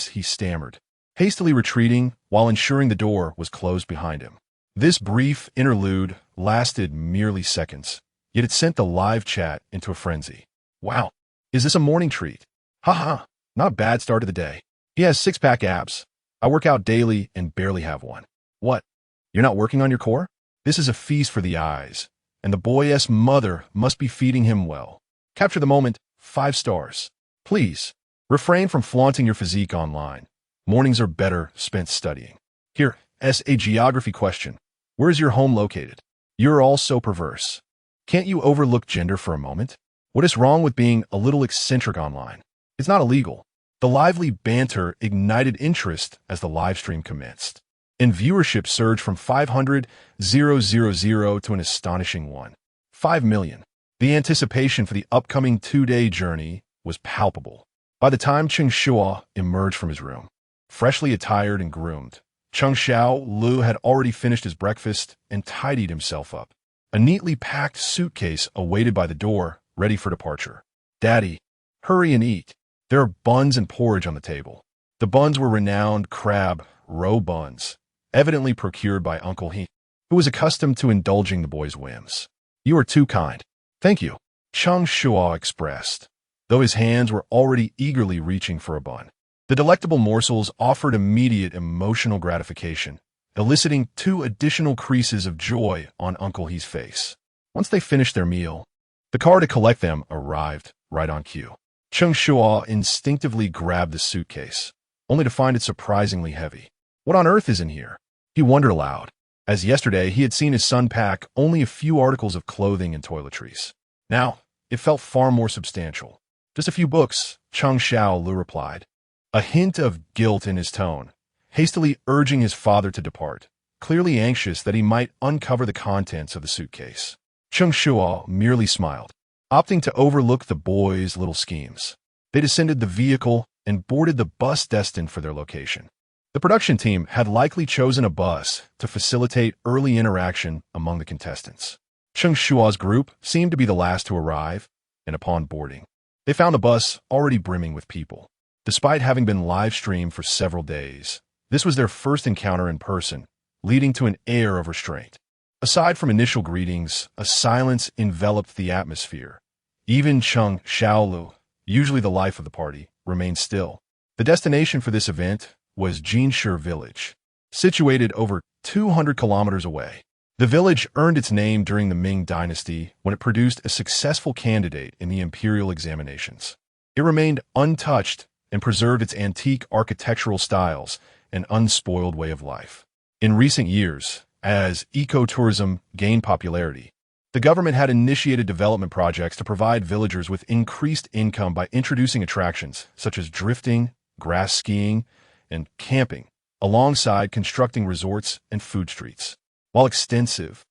he stammered, hastily retreating while ensuring the door was closed behind him. This brief interlude lasted merely seconds, yet it sent the live chat into a frenzy. "Wow, is this a morning treat? Haha, not bad start to the day. He has 6-pack abs. I work out daily and barely have one. What? You're not working on your core? This is a feast for the eyes, and the boy's mother must be feeding him well. Capture the moment, 5 stars. Please, refrain from flaunting your physique online. Mornings are better spent studying. Here, as a geography question. Where is your home located? You're all so perverse. Can't you overlook gender for a moment? What is wrong with being a little eccentric online? It's not illegal." The lively banter ignited interest as the live stream commenced, and viewership surged from 500,000 to an astonishing 1.5 million. The anticipation for the upcoming 2-day journey was palpable. By the time Cheng Shuo emerged from his room, freshly attired and groomed, Cheng Shuo had already finished his breakfast and tidied himself up. A neatly packed suitcase awaited by the door, ready for departure. "Daddy, hurry and eat. There are buns and porridge on the table." The buns were renowned crab roe buns, evidently procured by Uncle He, who was accustomed to indulging the boy's whims. "You are too kind. Thank you," Cheng Shuo expressed, though his hands were already eagerly reaching for a bun. The delectable morsels offered immediate emotional gratification, eliciting 2 additional creases of joy on Uncle He's face. Once they finished their meal, the car to collect them arrived right on cue. Cheng Shuo instinctively grabbed the suitcase, only to find it surprisingly heavy. What on earth is in here? He wondered aloud, as yesterday he had seen his son pack only a few articles of clothing and toiletries. Now, it felt far more substantial. "Just a few books," Cheng Shuo replied, a hint of guilt in his tone, hastily urging his father to depart, clearly anxious that he might uncover the contents of the suitcase. Cheng Shuo merely smiled, opting to overlook the boys' little schemes. They descended the vehicle and boarded the bus destined for their location. The production team had likely chosen a bus to facilitate early interaction among the contestants. Cheng Shuo's group seemed to be the last to arrive, and upon boarding, they found the bus already brimming with people. Despite having been live-streamed for several days, this was their first encounter in person, leading to an air of restraint. Aside from initial greetings, a silence enveloped the atmosphere. Even Cheng Shuo, usually the life of the party, remained still. The destination for this event was Jinshe Village, situated over 200 kilometers away. The village earned its name during the Ming Dynasty when it produced a successful candidate in the imperial examinations. It remained untouched and preserved its antique architectural styles and unspoiled way of life. In recent years, as ecotourism gained popularity, the government had initiated development projects to provide villagers with increased income by introducing attractions such as drifting, grass skiing, and camping, alongside constructing resorts and food streets. While extensive,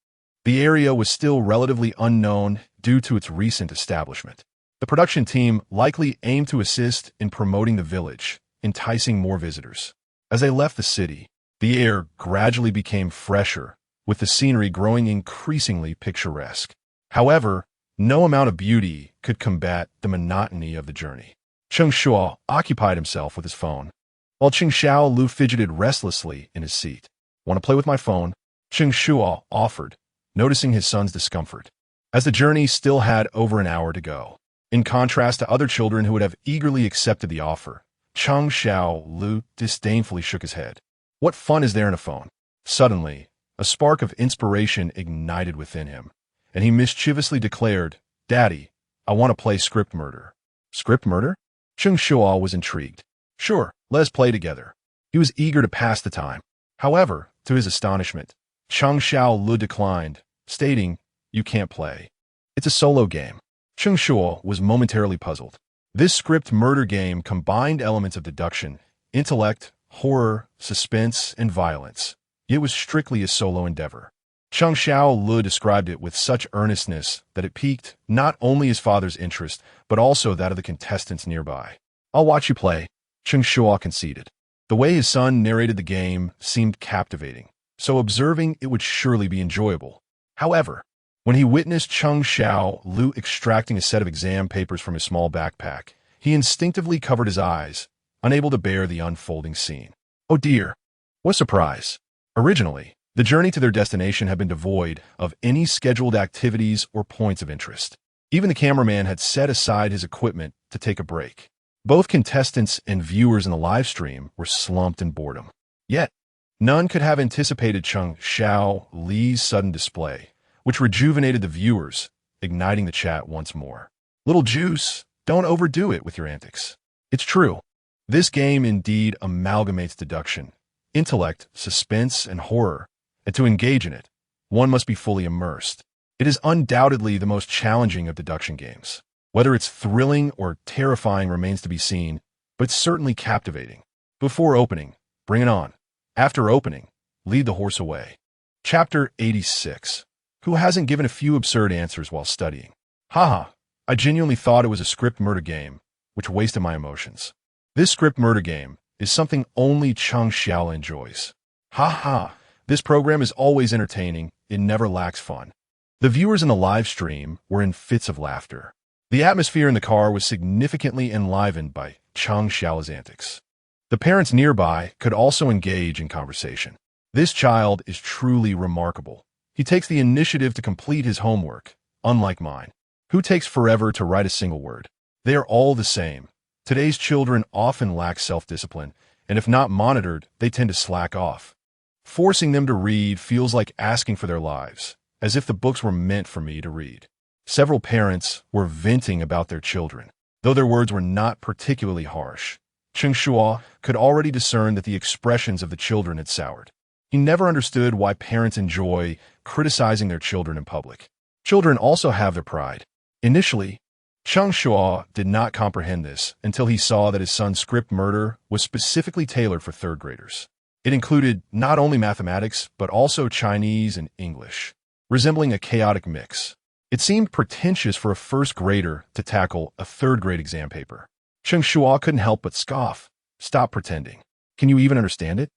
the area was still relatively unknown due to its recent establishment. The production team likely aimed to assist in promoting the village, enticing more visitors. As they left the city, the air gradually became fresher, with the scenery growing increasingly picturesque. However, no amount of beauty could combat the monotony of the journey. Cheng Shuo occupied himself with his phone, while Cheng Shuo fidgeted restlessly in his seat. "Want to play with my phone?" Cheng Shuo offered, noticing his son's discomfort, as the journey still had over an hour to go. In contrast to other children who would have eagerly accepted the offer, Cheng Shuo disdainfully shook his head. What fun is there in a phone? Suddenly, a spark of inspiration ignited within him, and he mischievously declared, "Daddy, I want to play script murder." Script murder? Cheng Shuo was intrigued. "Sure, let's play together." He was eager to pass the time. However, to his astonishment, Cheng Shuo declined, stating, "You can't play. It's a solo game." Cheng Shuo was momentarily puzzled. This script murder game combined elements of deduction, intellect, horror, suspense, and violence. It was strictly a solo endeavor. Cheng Shuo described it with such earnestness that it piqued not only his father's interest, but also that of the contestants nearby. "I'll watch you play," Cheng Shuo conceded. The way his son narrated the game seemed captivating, so observing it would surely be enjoyable. However, when he witnessed Cheng Shuo extracting a set of exam papers from his small backpack, he instinctively covered his eyes, unable to bear the unfolding scene. Oh dear! What surprise! Originally, the journey to their destination had been devoid of any scheduled activities or points of interest. Even the cameraman had set aside his equipment to take a break. Both contestants and viewers in the live stream were slumped in boredom. Yet, none could have anticipated Cheng Shuo's sudden display, which rejuvenated the viewers, igniting the chat once more. "Little Juice, don't overdo it with your antics." It's true. This game indeed amalgamates deduction, intellect, suspense, and horror, and to engage in it, one must be fully immersed. It is undoubtedly the most challenging of deduction games. Whether it's thrilling or terrifying remains to be seen, but it's certainly captivating. Before opening, bring it on. After opening, lead the horse away. Chapter 86. Who hasn't given a few absurd answers while studying? Haha, I genuinely thought it was a script murder game, which wasted my emotions. This script murder game is something only Cheng Shuo enjoys. Haha, this program is always entertaining, it never lacks fun. The viewers in the live stream were in fits of laughter. The atmosphere in the car was significantly enlivened by Cheng Shuo's antics. The parents nearby could also engage in conversation. This child is truly remarkable. He takes the initiative to complete his homework, unlike mine, who takes forever to write a single word. They are all the same. Today's children often lack self-discipline, and if not monitored, they tend to slack off. Forcing them to read feels like asking for their lives, as if the books were meant for me to read. Several parents were venting about their children, though their words were not particularly harsh. Cheng Shuo could already discern that the expressions of the children had soured. He never understood why parents enjoy criticizing their children in public. Children also have their pride. Initially, Cheng Shuo did not comprehend this until he saw that his son's script murder was specifically tailored for third graders. It included not only mathematics, but also Chinese and English, resembling a chaotic mix. It seemed pretentious for a first grader to tackle a third-grade exam paper. Cheng Shuo couldn't help but scoff. Stop pretending. Can you even understand it?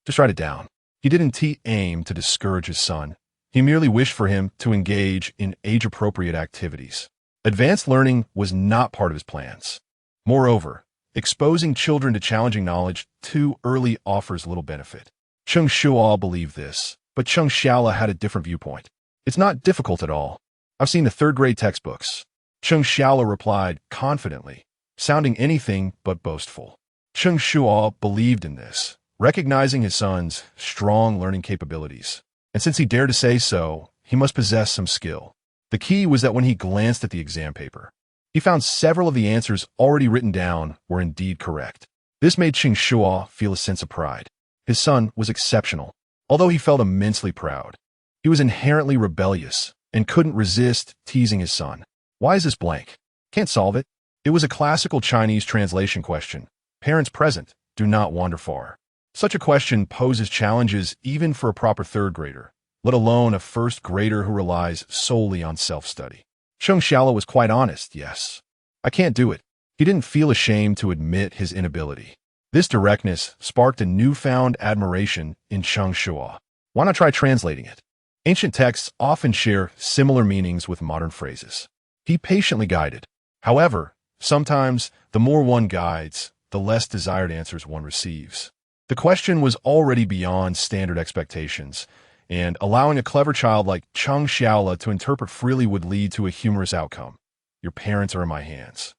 Just write it down. He didn't aim to discourage his son. He merely wished for him to engage in age-appropriate activities. Advanced learning was not part of his plans. Moreover, exposing children to challenging knowledge too early offers little benefit. Cheng Shuo believed this, but Cheng Shuo had a different viewpoint. It's not difficult at all. I've seen the third-grade textbooks. Cheng Shuo replied confidently, sounding anything but boastful. Cheng Shuo believed in this, recognizing his son's strong learning capabilities. And since he dared to say so, he must possess some skill. The key was that when he glanced at the exam paper, he found several of the answers already written down were indeed correct. This made Cheng Shuo feel a sense of pride. His son was exceptional, although he felt immensely proud. He was inherently rebellious and couldn't resist teasing his son. Why is this blank? Can't solve it. It was a classical Chinese translation question. Parents present, do not wander far. Such a question poses challenges even for a proper third grader, let alone a first grader who relies solely on self-study. Cheng Shuo was quite honest, yes. I can't do it. He didn't feel ashamed to admit his inability. This directness sparked a newfound admiration in Cheng Shuo. Why not try translating it? Ancient texts often share similar meanings with modern phrases. He patiently guided. However, sometimes the more one guides, the less desired answers one receives. The question was already beyond standard expectations, and allowing a clever child like Cheng Shuo to interpret freely would lead to a humorous outcome. Your parents are in my hands.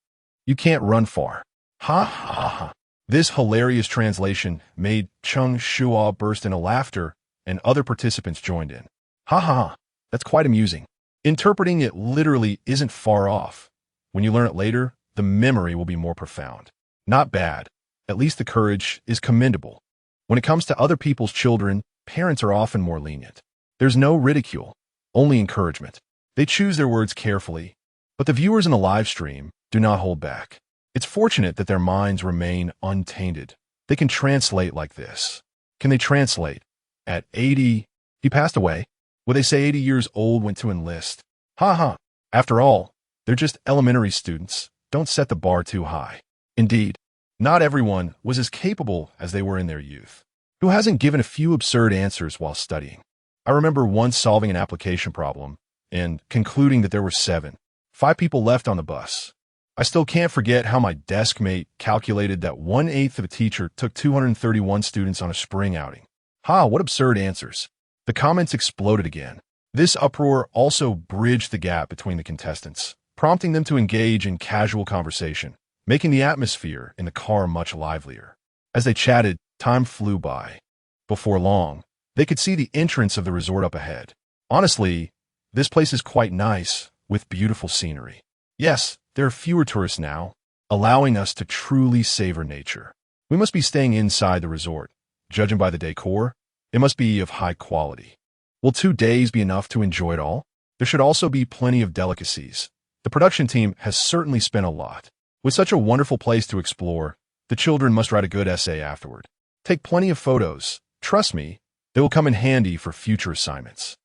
You can't run far. Ha ha ha. This hilarious translation made Cheng Shuo burst into laughter, and other participants joined in. Ha ha, that's quite amusing. Interpreting it literally isn't far off. When you learn it later, the memory will be more profound. Not bad. At least the courage is commendable. When it comes to other people's children, parents are often more lenient. There's no ridicule, only encouragement. They choose their words carefully, but the viewers in the live stream do not hold back. It's fortunate that their minds remain untainted. They can translate like this. Can they translate? At 80, he passed away. Would they say 80 years old went to enlist? Ha ha. After all, they're just elementary students. Don't set the bar too high. Indeed, not everyone was as capable as they were in their youth. Who hasn't given a few absurd answers while studying? I remember once solving an application problem and concluding that there were 5 people left on the bus. I still can't forget how my desk mate calculated that 1/8 of a teacher took 231 students on a spring outing. Ha, what absurd answers. The comments exploded again. This uproar also bridged the gap between the contestants, prompting them to engage in casual conversation, making the atmosphere in the car much livelier. As they chatted, time flew by. Before long, they could see the entrance of the resort up ahead. Honestly, this place is quite nice, with beautiful scenery. Yes, there are fewer tourists now, allowing us to truly savor nature. We must be staying inside the resort. Judging by the decor, it must be of high quality. Will 2 days be enough to enjoy it all? There should also be plenty of delicacies. The production team has certainly spent a lot. With such a wonderful place to explore, the children must write a good essay afterward. Take plenty of photos. Trust me, they will come in handy for future assignments.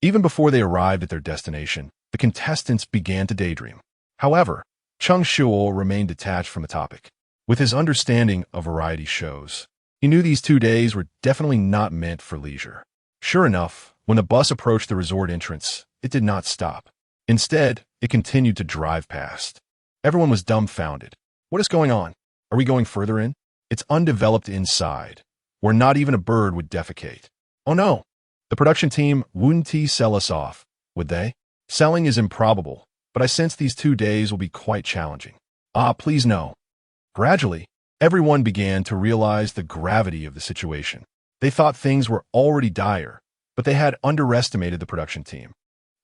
Even before they arrived at their destination, the contestants began to daydream. However, Cheng Shuo remained detached from the topic. With his understanding of variety shows, he knew these 2 days were definitely not meant for leisure. Sure enough, when the bus approached the resort entrance, it did not stop. Instead, it continued to drive past. Everyone was dumbfounded. What is going on? Are we going further in? It's undeveloped inside, where not even a bird would defecate. Oh no! The production team wouldn't sell us off, would they? Selling is improbable, but I sense these 2 days will be quite challenging. Ah, please no. Gradually, everyone began to realize the gravity of the situation. They thought things were already dire, but they had underestimated the production team,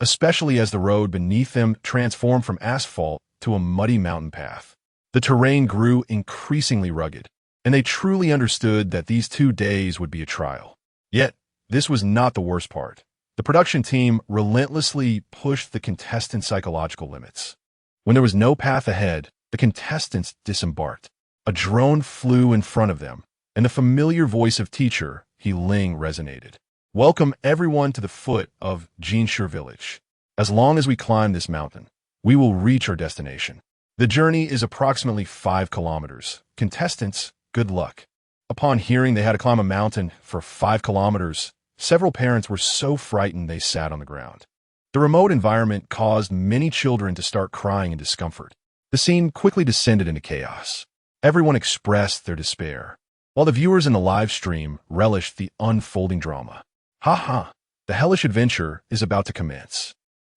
especially as the road beneath them transformed from asphalt to a muddy mountain path. The terrain grew increasingly rugged, and they truly understood that these 2 days would be a trial. Yet, this was not the worst part. The production team relentlessly pushed the contestants' psychological limits. When there was no path ahead, the contestants disembarked. A drone flew in front of them, and the familiar voice of teacher He Ling resonated. Welcome everyone to the foot of Jinshu village. As long as we climb this mountain, we will reach our destination. The journey is approximately 5 kilometers. Contestants, good luck. Upon hearing they had to climb a mountain for 5 kilometers, several parents were so frightened they sat on the ground. The remote environment caused many children to start crying in discomfort. The scene quickly descended into chaos. Everyone expressed their despair, while the viewers in the live stream relished the unfolding drama. Ha ha! The hellish adventure is about to commence.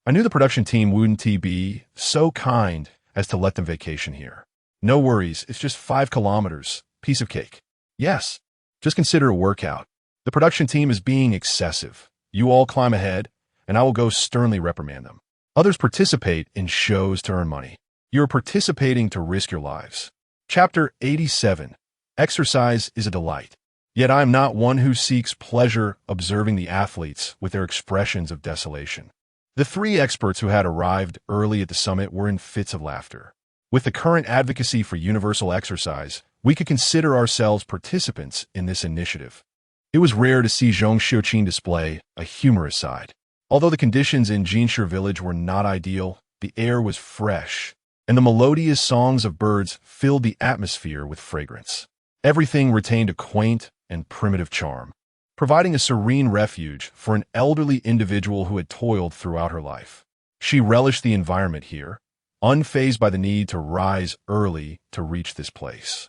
I knew the production team wouldn't be so kind as to let them vacation here. No worries, it's just 5 kilometers. Piece of cake. Yes, just consider a workout. The production team is being excessive. You all climb ahead, and I will go sternly reprimand them. Others participate in shows to earn money. You are participating to risk your lives. Chapter 87. Exercise is a delight. Yet I am not one who seeks pleasure observing the athletes with their expressions of desolation. The 3 experts who had arrived early at the summit were in fits of laughter. With the current advocacy for universal exercise, we could consider ourselves participants in this initiative. It was rare to see Cheng Shuo display a humorous side. Although the conditions in Jinshe village were not ideal, the air was fresh, and the melodious songs of birds filled the atmosphere with fragrance. Everything retained a quaint and primitive charm, providing a serene refuge for an elderly individual who had toiled throughout her life. She relished the environment here, unfazed by the need to rise early to reach this place.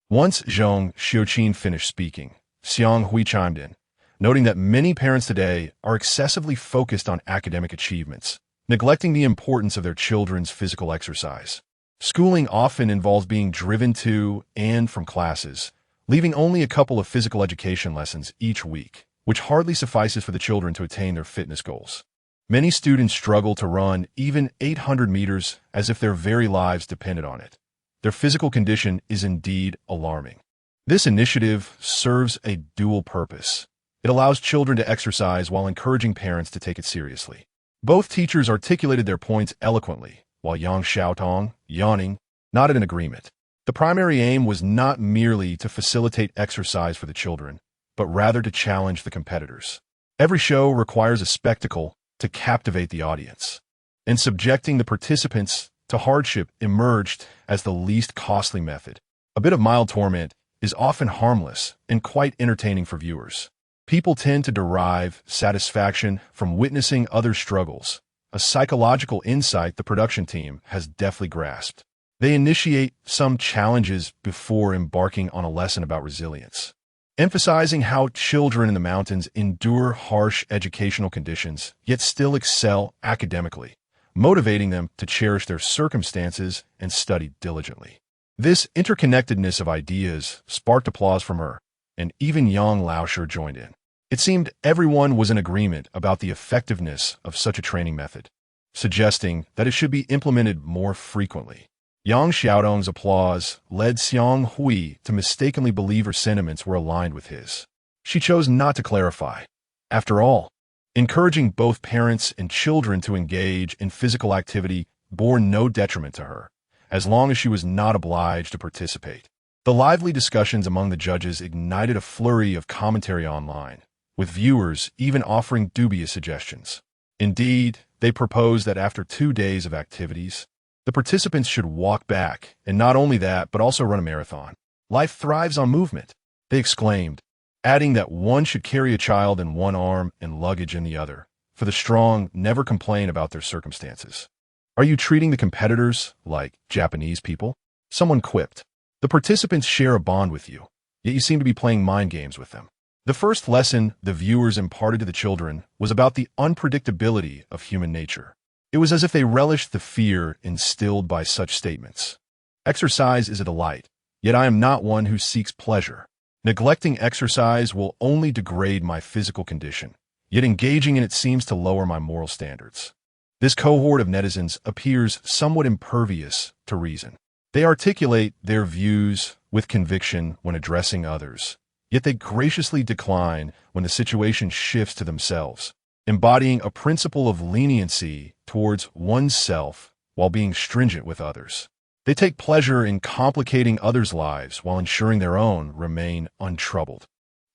Once Cheng Shuo finished speaking, Xiang Hui chimed in, noting that many parents today are excessively focused on academic achievements, neglecting the importance of their children's physical exercise. Schooling often involves being driven to and from classes, leaving only a couple of physical education lessons each week, which hardly suffices for the children to attain their fitness goals. Many students struggle to run even 800 meters as if their very lives depended on it. Their physical condition is indeed alarming. This initiative serves a dual purpose. It allows children to exercise while encouraging parents to take it seriously. Both teachers articulated their points eloquently, while Yang Xiaotong, yawning, nodded in agreement. The primary aim was not merely to facilitate exercise for the children, but rather to challenge the competitors. Every show requires a spectacle to captivate the audience, and subjecting the participants to hardship emerged as the least costly method. A bit of mild torment is often harmless and quite entertaining for viewers. People tend to derive satisfaction from witnessing others' struggles, a psychological insight the production team has deftly grasped. They initiate some challenges before embarking on a lesson about resilience, emphasizing how children in the mountains endure harsh educational conditions, yet still excel academically, motivating them to cherish their circumstances and study diligently. This interconnectedness of ideas sparked applause from her, and even Yang Laosher joined in. It seemed everyone was in agreement about the effectiveness of such a training method, suggesting that it should be implemented more frequently. Yang Xiaodong's applause led Xiang Hui to mistakenly believe her sentiments were aligned with his. She chose not to clarify. After all, encouraging both parents and children to engage in physical activity bore no detriment to her, as long as she was not obliged to participate. The lively discussions among the judges ignited a flurry of commentary online, with viewers even offering dubious suggestions. Indeed, they proposed that after 2 days of activities, the participants should walk back, and not only that, but also run a marathon. Life thrives on movement, they exclaimed, adding that one should carry a child in one arm and luggage in the other, for the strong never complain about their circumstances. Are you treating the competitors like Japanese people? Someone quipped. The participants share a bond with you, yet you seem to be playing mind games with them. The first lesson the viewers imparted to the children was about the unpredictability of human nature. It was as if they relished the fear instilled by such statements. Exercise is a delight, yet I am not one who seeks pleasure. Neglecting exercise will only degrade my physical condition, yet engaging in it seems to lower my moral standards. This cohort of netizens appears somewhat impervious to reason. They articulate their views with conviction when addressing others, yet they graciously decline when the situation shifts to themselves, embodying a principle of leniency towards oneself while being stringent with others. They take pleasure in complicating others' lives while ensuring their own remain untroubled.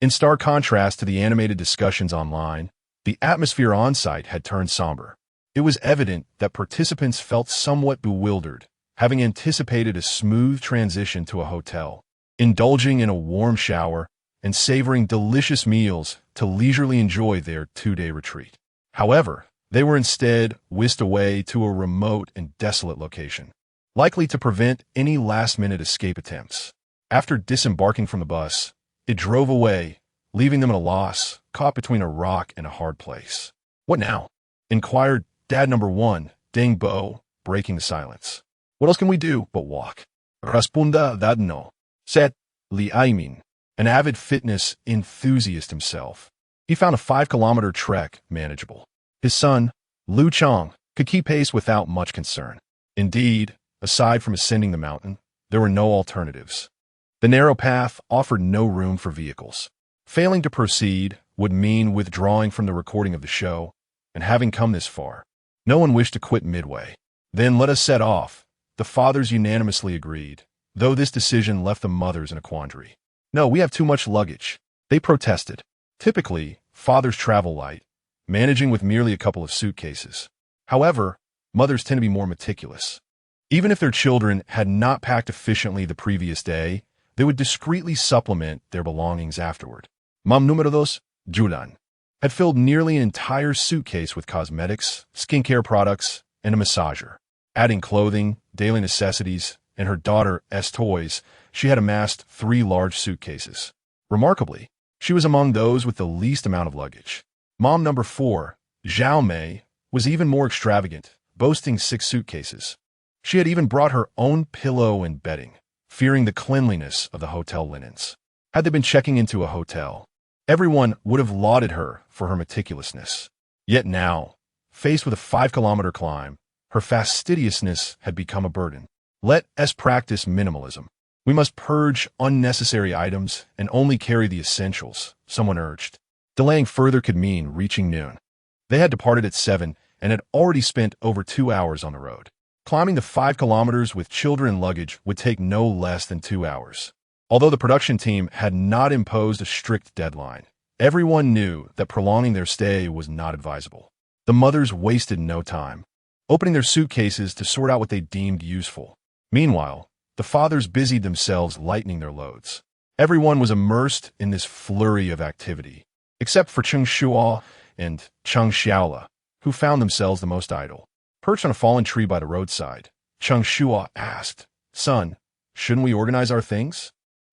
In stark contrast to the animated discussions online, the atmosphere on-site had turned somber. It was evident that participants felt somewhat bewildered, having anticipated a smooth transition to a hotel, indulging in a warm shower, and savoring delicious meals to leisurely enjoy their two-day retreat. However, they were instead whisked away to a remote and desolate location, likely to prevent any last-minute escape attempts. After disembarking from the bus, it drove away, leaving them at a loss, caught between a rock and a hard place. "What now?" inquired Dad number 1, Deng Bo, breaking the silence. "What else can we do but walk?" Respunda Dadno, said Li Aimin, an avid fitness enthusiast himself. He found a 5-kilometer trek manageable. His son, Lu Chang, could keep pace without much concern. Indeed, aside from ascending the mountain, there were no alternatives. The narrow path offered no room for vehicles. Failing to proceed would mean withdrawing from the recording of the show, and having come this far, no one wished to quit midway. "Then let us set off," the fathers unanimously agreed, though this decision left the mothers in a quandary. "No, we have too much luggage," they protested. Typically, fathers travel light, managing with merely a couple of suitcases. However, mothers tend to be more meticulous. Even if their children had not packed efficiently the previous day, they would discreetly supplement their belongings afterward. Mom número 2, Julan, had filled nearly an entire suitcase with cosmetics, skincare products, and a massager. Adding clothing, daily necessities, and her daughter's toys, she had amassed 3 large suitcases. Remarkably, she was among those with the least amount of luggage. Mom number 4, Zhao Mei, was even more extravagant, boasting 6 suitcases. She had even brought her own pillow and bedding, fearing the cleanliness of the hotel linens. Had they been checking into a hotel, everyone would have lauded her for her meticulousness. Yet now, faced with a 5-kilometer climb, her fastidiousness had become a burden. "Let us practice minimalism. We must purge unnecessary items and only carry the essentials," someone urged. Delaying further could mean reaching noon. They had departed at 7 and had already spent over 2 hours on the road. Climbing the 5 kilometers with children and luggage would take no less than 2 hours. Although the production team had not imposed a strict deadline, everyone knew that prolonging their stay was not advisable. The mothers wasted no time, opening their suitcases to sort out what they deemed useful. Meanwhile, the fathers busied themselves lightening their loads. Everyone was immersed in this flurry of activity, except for Cheng Shuo and Cheng Xiaola, who found themselves the most idle. Perched on a fallen tree by the roadside, Cheng Shuo asked, "Son, shouldn't we organize our things?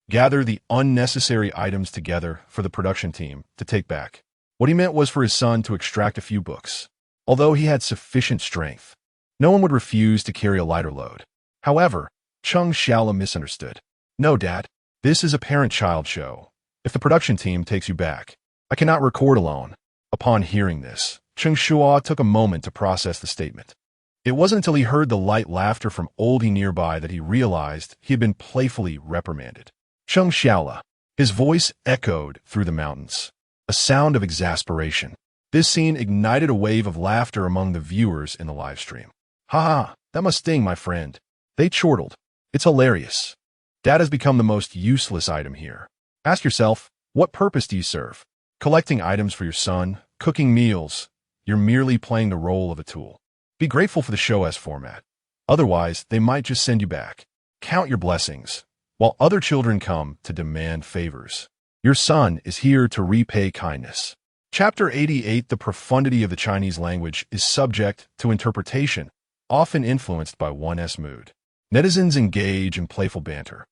Gather the unnecessary items together for the production team to take back." What he meant was for his son to extract a few books. Although he had sufficient strength, no one would refuse to carry a lighter load. However, Cheng Xiaola misunderstood. "No, Dad, this is a parent-child show. If the production team takes you back, I cannot record alone." Upon hearing this, Cheng Shuo took a moment to process the statement. It wasn't until he heard the light laughter from oldie nearby that he realized he had been playfully reprimanded. Cheng Xiaola. His voice echoed through the mountains, a sound of exasperation. This scene ignited a wave of laughter among the viewers in the live stream. "Ha ha, that must sting, my friend," they chortled. "It's hilarious. Dad has become the most useless item here. Ask yourself, what purpose do you serve? Collecting items for your son, cooking meals. You're merely playing the role of a tool. Be grateful for the show's format. Otherwise, they might just send you back. Count your blessings, while other children come to demand favors. Your son is here to repay kindness." Chapter 88. The profundity of the Chinese language is subject to interpretation, often influenced by one's mood. Netizens engage in playful banter,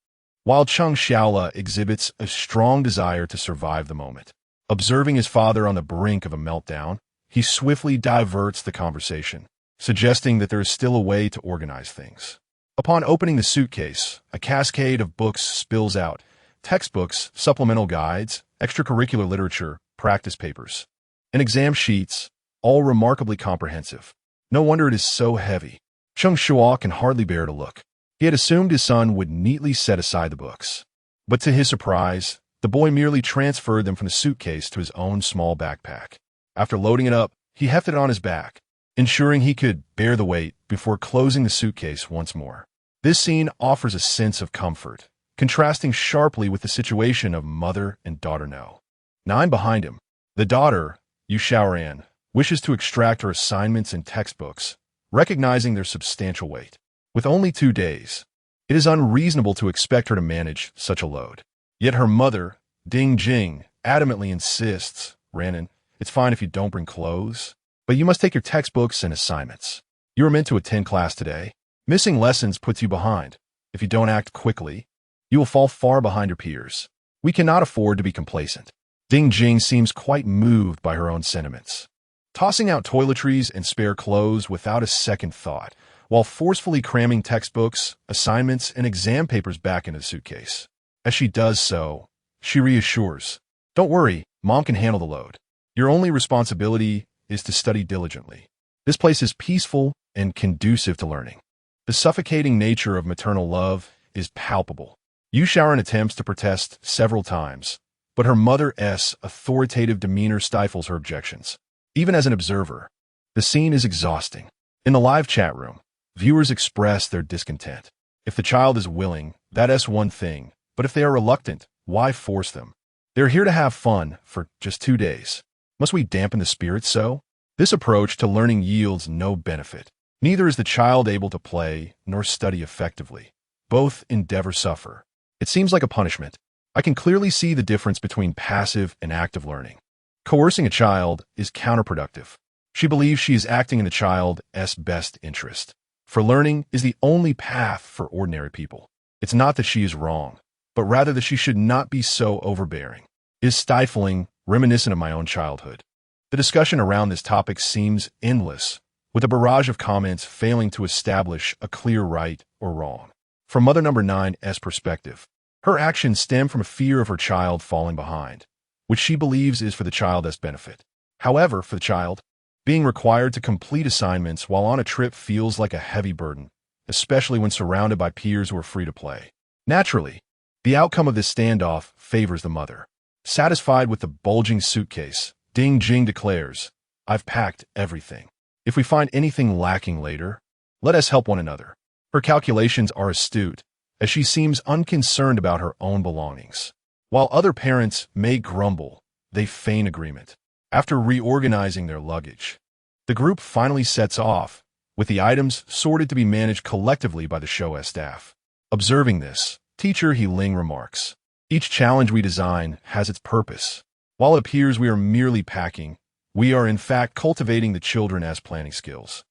while Cheng Xiaola exhibits a strong desire to survive the moment. Observing his father on the brink of a meltdown, he swiftly diverts the conversation, suggesting that there is still a way to organize things. Upon opening the suitcase, a cascade of books spills out: textbooks, supplemental guides, extracurricular literature, practice papers, and exam sheets, all remarkably comprehensive. No wonder it is so heavy. Cheng Shuo can hardly bear to look. He had assumed his son would neatly set aside the books, but to his surprise, the boy merely transferred them from the suitcase to his own small backpack. After loading it up, he hefted it on his back, ensuring he could bear the weight before closing the suitcase once more. This scene offers a sense of comfort, contrasting sharply with the situation of mother and daughter. Now I'm behind him. The daughter, Yu Xiaoran, wishes to extract her assignments and textbooks, recognizing their substantial weight. With only 2 days, it is unreasonable to expect her to manage such a load. Yet her mother, Ding Jing, adamantly insists, Ranan, it's fine if you don't bring clothes, but you must take your textbooks and assignments. You are meant to attend class today. Missing lessons puts you behind. If you don't act quickly, you will fall far behind your peers. We cannot afford to be complacent. Ding Jing seems quite moved by her own sentiments, tossing out toiletries and spare clothes without a second thought, while forcefully cramming textbooks, assignments, and exam papers back into the suitcase. As she does so, she reassures, don't worry, Mom can handle the load. Your only responsibility is to study diligently. This place is peaceful and conducive to learning. The suffocating nature of maternal love is palpable. Yu Shaoran attempts to protest several times, but her mother's authoritative demeanor stifles her objections. Even as an observer, the scene is exhausting. In the live chat room, viewers express their discontent. If the child is willing, that's one thing, but if they are reluctant, why force them? They're here to have fun for just 2 days. Must we dampen the spirit so? This approach to learning yields no benefit. Neither is the child able to play nor study effectively. Both endeavor suffer. It seems like a punishment. I can clearly see the difference between passive and active learning. Coercing a child is counterproductive. She believes she is acting in the child's best interest. For learning is the only path for ordinary people. It's not that she is wrong, but rather that she should not be so overbearing. It is stifling, reminiscent of my own childhood. The discussion around this topic seems endless, with a barrage of comments failing to establish a clear right or wrong. From mother number 9's perspective, her actions stem from a fear of her child falling behind, which she believes is for the child's benefit. However, for the child, being required to complete assignments while on a trip feels like a heavy burden, especially when surrounded by peers who are free to play. Naturally, the outcome of this standoff favors the mother. Satisfied with the bulging suitcase, Ding Jing declares, I've packed everything. If we find anything lacking later, let us help one another. Her calculations are astute, as she seems unconcerned about her own belongings. While other parents may grumble, they feign agreement. After reorganizing their luggage, the group finally sets off, with the items sorted to be managed collectively by the show staff. Observing this, teacher He Ling remarks, each challenge we design has its purpose. While it appears we are merely packing, we are in fact cultivating the children as planning skills.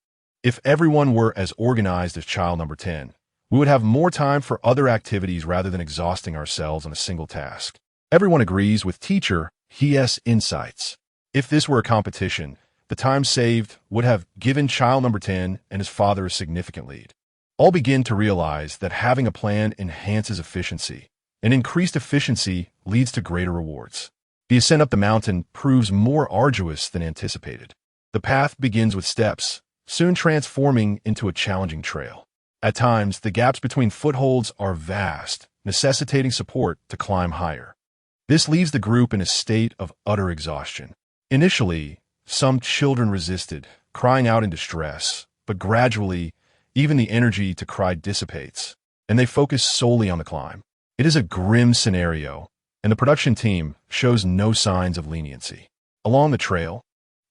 If everyone were as organized as child number 10, we would have more time for other activities rather than exhausting ourselves on a single task. Everyone agrees with teacher He's insights. If this were a competition, the time saved would have given child number 10 and his father a significant lead. All begin to realize that having a plan enhances efficiency, and increased efficiency leads to greater rewards. The ascent up the mountain proves more arduous than anticipated. The path begins with steps, soon transforming into a challenging trail. At times, the gaps between footholds are vast, necessitating support to climb higher. This leaves the group in a state of utter exhaustion. Initially, some children resisted, crying out in distress, but gradually, even the energy to cry dissipates, and they focus solely on the climb. It is a grim scenario, and the production team shows no signs of leniency. Along the trail,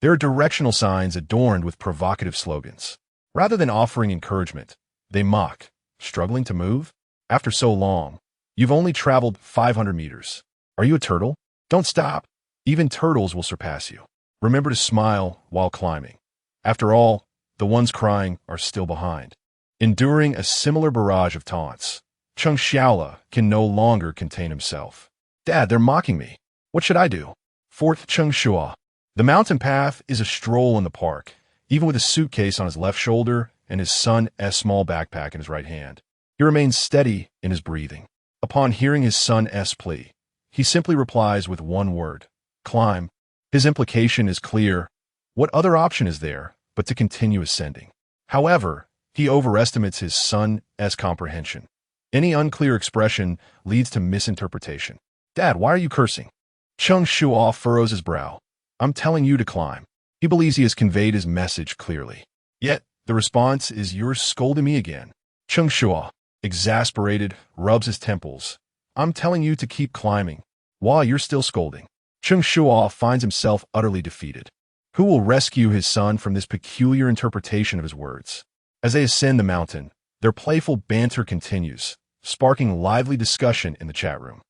there are directional signs adorned with provocative slogans. Rather than offering encouragement, they mock, struggling to move? After so long, you've only traveled 500 meters. Are you a turtle? Don't stop. Even turtles will surpass you. Remember to smile while climbing. After all, the ones crying are still behind. Enduring a similar barrage of taunts, Cheng Shuo can no longer contain himself. Dad, they're mocking me. What should I do? Fourth Cheng Shuo. The mountain path is a stroll in the park, even with a suitcase on his left shoulder and his son's small backpack in his right hand. He remains steady in his breathing. Upon hearing his son's plea, he simply replies with one word, climb. His implication is clear. What other option is there but to continue ascending? However, he overestimates his son's comprehension. Any unclear expression leads to misinterpretation. Dad, why are you cursing? Cheng Shuo furrows his brow. I'm telling you to climb. He believes he has conveyed his message clearly. Yet, the response is, you're scolding me again. Cheng Shuo, exasperated, rubs his temples. I'm telling you to keep climbing, while you're still scolding. Cheng Shuo finds himself utterly defeated. Who will rescue his son from this peculiar interpretation of his words? As they ascend the mountain, their playful banter continues, sparking lively discussion in the chat room.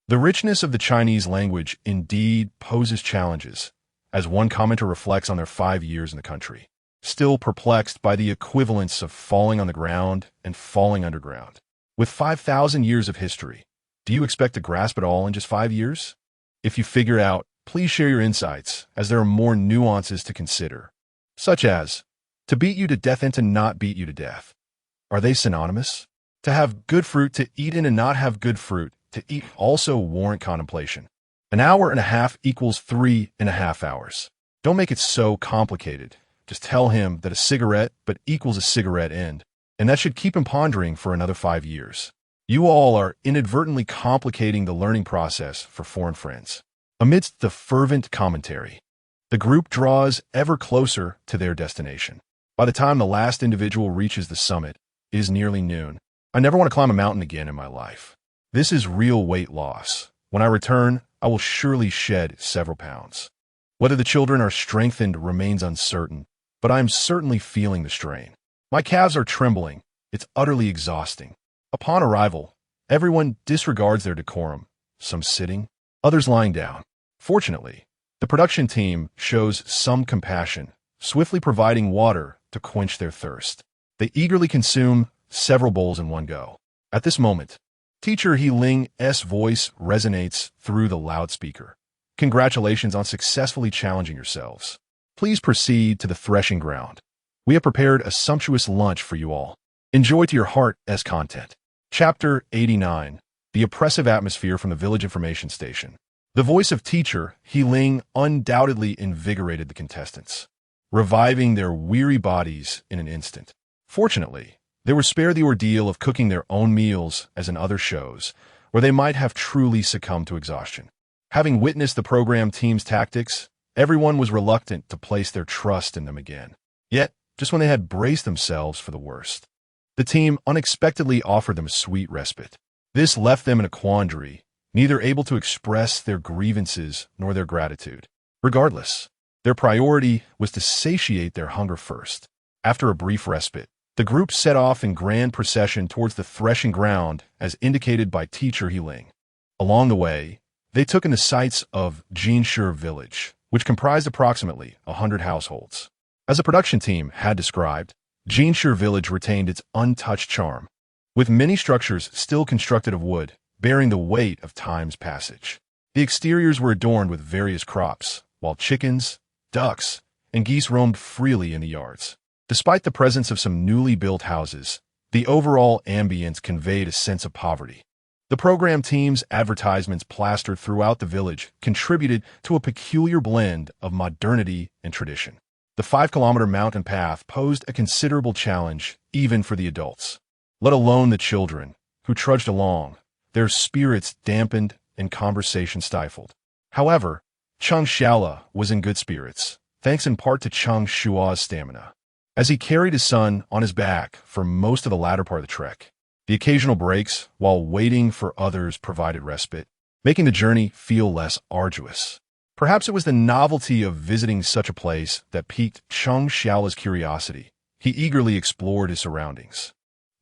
The richness of the Chinese language indeed poses challenges, as one commenter reflects on their 5 years in the country, still perplexed by the equivalence of falling on the ground and falling underground. With 5,000 years of history, do you expect to grasp it all in just 5 years? If you figure it out, please share your insights, as there are more nuances to consider, such as, to beat you to death and to not beat you to death. Are they synonymous? To have good fruit to eat and not have good fruit to eat also warrant contemplation. An hour and a half equals 3.5 hours. Don't make it so complicated. Just tell him that a cigarette but equals a cigarette end, and that should keep him pondering for another 5 years. You all are inadvertently complicating the learning process for foreign friends. Amidst the fervent commentary, the group draws ever closer to their destination. By the time the last individual reaches the summit, it is nearly noon. I never want to climb a mountain again in my life. This is real weight loss. When I return, I will surely shed several pounds. Whether the children are strengthened remains uncertain, but I am certainly feeling the strain. My calves are trembling. It's utterly exhausting. Upon arrival, everyone disregards their decorum, some sitting, others lying down. Fortunately, the production team shows some compassion, swiftly providing water to quench their thirst. They eagerly consume several bowls in one go. At this moment, Teacher He Ling's voice resonates through the loudspeaker. Congratulations on successfully challenging yourselves. Please proceed to the threshing ground. We have prepared a sumptuous lunch for you all. Enjoy to your heart's content. Chapter 89. The oppressive atmosphere from the village information station. The voice of Teacher He Ling undoubtedly invigorated the contestants, reviving their weary bodies in an instant. Fortunately, they were spared the ordeal of cooking their own meals as in other shows, where they might have truly succumbed to exhaustion. Having witnessed the program team's tactics, everyone was reluctant to place their trust in them again. Yet, just when they had braced themselves for the worst, the team unexpectedly offered them a sweet respite. This left them in a quandary, neither able to express their grievances nor their gratitude. Regardless, their priority was to satiate their hunger first. After a brief respite, the group set off in grand procession towards the threshing ground as indicated by Teacher He Ling. Along the way, they took in the sights of Cheng Shuo village, which comprised approximately 100 households. As the production team had described, Cheng Shuo village retained its untouched charm, with many structures still constructed of wood, bearing the weight of time's passage. The exteriors were adorned with various crops, while chickens, ducks, and geese roamed freely in the yards. Despite the presence of some newly built houses, the overall ambience conveyed a sense of poverty. The program team's advertisements plastered throughout the village contributed to a peculiar blend of modernity and tradition. The 5-kilometer mountain path posed a considerable challenge even for the adults, let alone the children, who trudged along, their spirits dampened and conversation stifled. However, Cheng Shuo was in good spirits, thanks in part to Cheng Shuo's stamina. As he carried his son on his back for most of the latter part of the trek, the occasional breaks while waiting for others provided respite, making the journey feel less arduous. Perhaps it was the novelty of visiting such a place that piqued Cheng Shuo's curiosity. He eagerly explored his surroundings,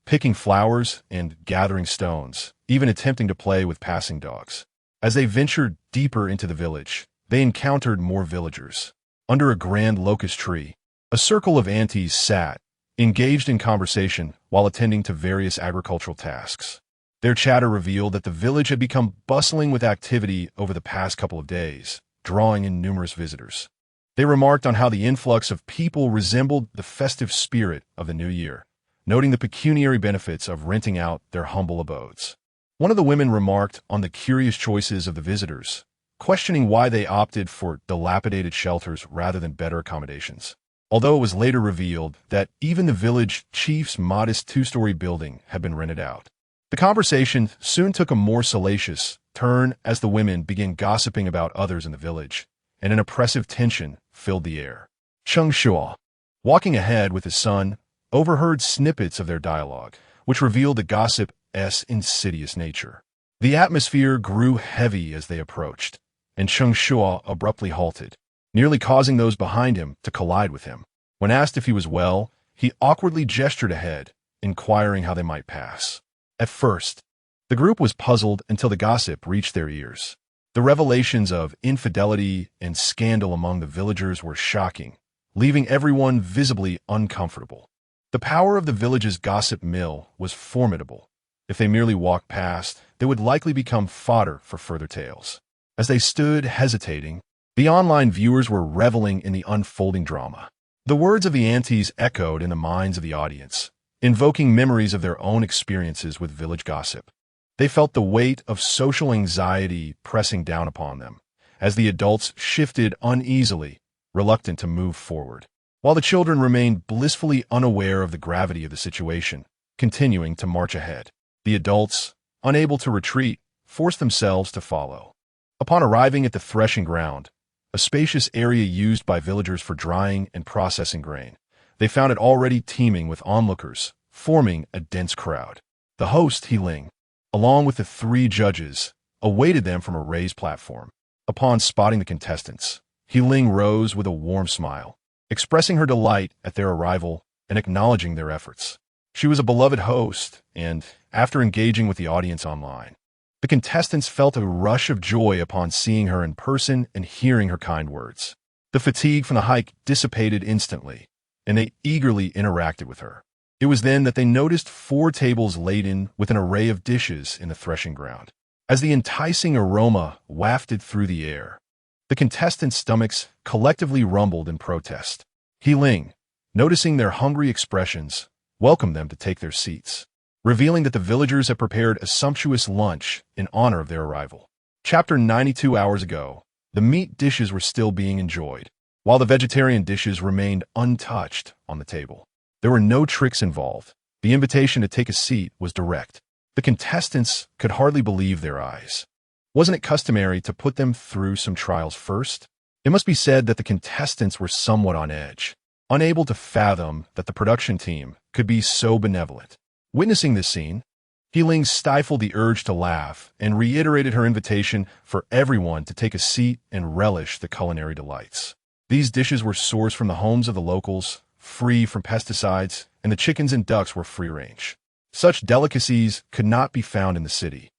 picking flowers and gathering stones, even attempting to play with passing dogs. As they ventured deeper into the village, they encountered more villagers. Under a grand locust tree, a circle of aunties sat, engaged in conversation while attending to various agricultural tasks. Their chatter revealed that the village had become bustling with activity over the past couple of days, drawing in numerous visitors. They remarked on how the influx of people resembled the festive spirit of the new year, noting the pecuniary benefits of renting out their humble abodes. One of the women remarked on the curious choices of the visitors, questioning why they opted for dilapidated shelters rather than better accommodations. Although it was later revealed that even the village chief's modest 2-story building had been rented out. The conversation soon took a more salacious turn as the women began gossiping about others in the village, and an oppressive tension filled the air. Cheng Shuo, walking ahead with his son, overheard snippets of their dialogue, which revealed the gossip's insidious nature. The atmosphere grew heavy as they approached, and Cheng Shuo abruptly halted. nearly causing those behind him to collide with him. When asked if he was well, he awkwardly gestured ahead, inquiring how they might pass. At first, the group was puzzled until the gossip reached their ears. The revelations of infidelity and scandal among the villagers were shocking, leaving everyone visibly uncomfortable. The power of the village's gossip mill was formidable. If they merely walked past, they would likely become fodder for further tales. As they stood hesitating, the online viewers were reveling in the unfolding drama. The words of the aunties echoed in the minds of the audience, invoking memories of their own experiences with village gossip. They felt the weight of social anxiety pressing down upon them, as the adults shifted uneasily, reluctant to move forward, while the children remained blissfully unaware of the gravity of the situation, continuing to march ahead. The adults, unable to retreat, forced themselves to follow. Upon arriving at the threshing ground, a spacious area used by villagers for drying and processing grain, they found it already teeming with onlookers, forming a dense crowd. The host, Healing, along with the 3 judges, awaited them from a raised platform. Upon spotting the contestants, Healing rose with a warm smile, expressing her delight at their arrival and acknowledging their efforts. She was a beloved host, and, after engaging with the audience online, the contestants felt a rush of joy upon seeing her in person and hearing her kind words. The fatigue from the hike dissipated instantly, and they eagerly interacted with her. It was then that they noticed 4 tables laden with an array of dishes in the threshing ground. As the enticing aroma wafted through the air, the contestants' stomachs collectively rumbled in protest. Healing, noticing their hungry expressions, welcomed them to take their seats, revealing that the villagers had prepared a sumptuous lunch in honor of their arrival. Chapter 92 hours ago, the meat dishes were still being enjoyed, while the vegetarian dishes remained untouched on the table. There were no tricks involved. The invitation to take a seat was direct. The contestants could hardly believe their eyes. Wasn't it customary to put them through some trials first? It must be said that the contestants were somewhat on edge, unable to fathom that the production team could be so benevolent. Witnessing this scene, Healing stifled the urge to laugh and reiterated her invitation for everyone to take a seat and relish the culinary delights. These dishes were sourced from the homes of the locals, free from pesticides, and the chickens and ducks were free-range. Such delicacies could not be found in the city,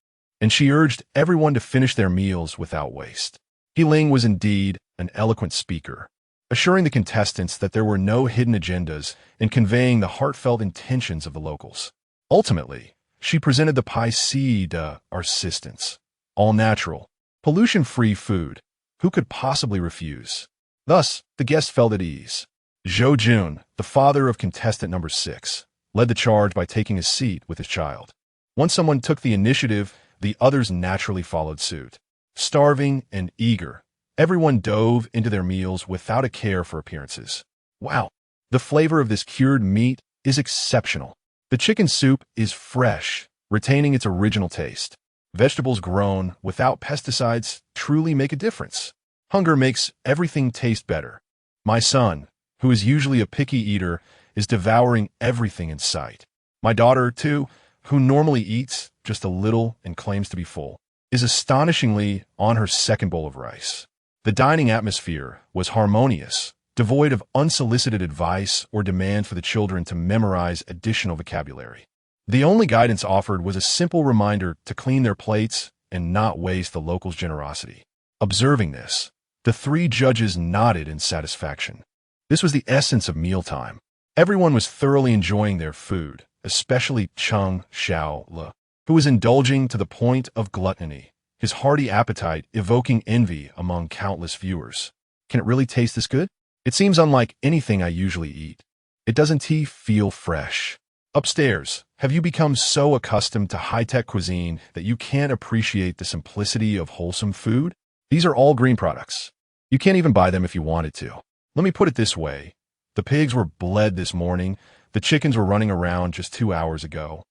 and she urged everyone to finish their meals without waste. Healing was indeed an eloquent speaker, assuring the contestants that there were no hidden agendas in conveying the heartfelt intentions of the locals. Ultimately, she presented the pièce de resistance, all-natural, pollution-free food. Who could possibly refuse? Thus, the guests felt at ease. Zhou Jun, the father of contestant number 6, led the charge by taking a seat with his child. Once someone took the initiative, the others naturally followed suit. Starving and eager, everyone dove into their meals without a care for appearances. Wow, the flavor of this cured meat is exceptional. The chicken soup is fresh, retaining its original taste. Vegetables grown without pesticides truly make a difference. Hunger makes everything taste better. My son, who is usually a picky eater, is devouring everything in sight. My daughter, too, who normally eats just a little and claims to be full, is astonishingly on her 2nd bowl of rice. The dining atmosphere was harmonious, devoid of unsolicited advice or demand for the children to memorize additional vocabulary. The only guidance offered was a simple reminder to clean their plates and not waste the locals' generosity. Observing this, the 3 judges nodded in satisfaction. This was the essence of mealtime. Everyone was thoroughly enjoying their food, especially Cheng Shuo, who was indulging to the point of gluttony, his hearty appetite evoking envy among countless viewers. Can it really taste this good? It seems unlike anything I usually eat. It doesn't feel fresh. Upstairs, have you become so accustomed to high-tech cuisine that you can't appreciate the simplicity of wholesome food? These are all green products. You can't even buy them if you wanted to. Let me put it this way. The pigs were bled this morning, the chickens were running around just 2 hours ago,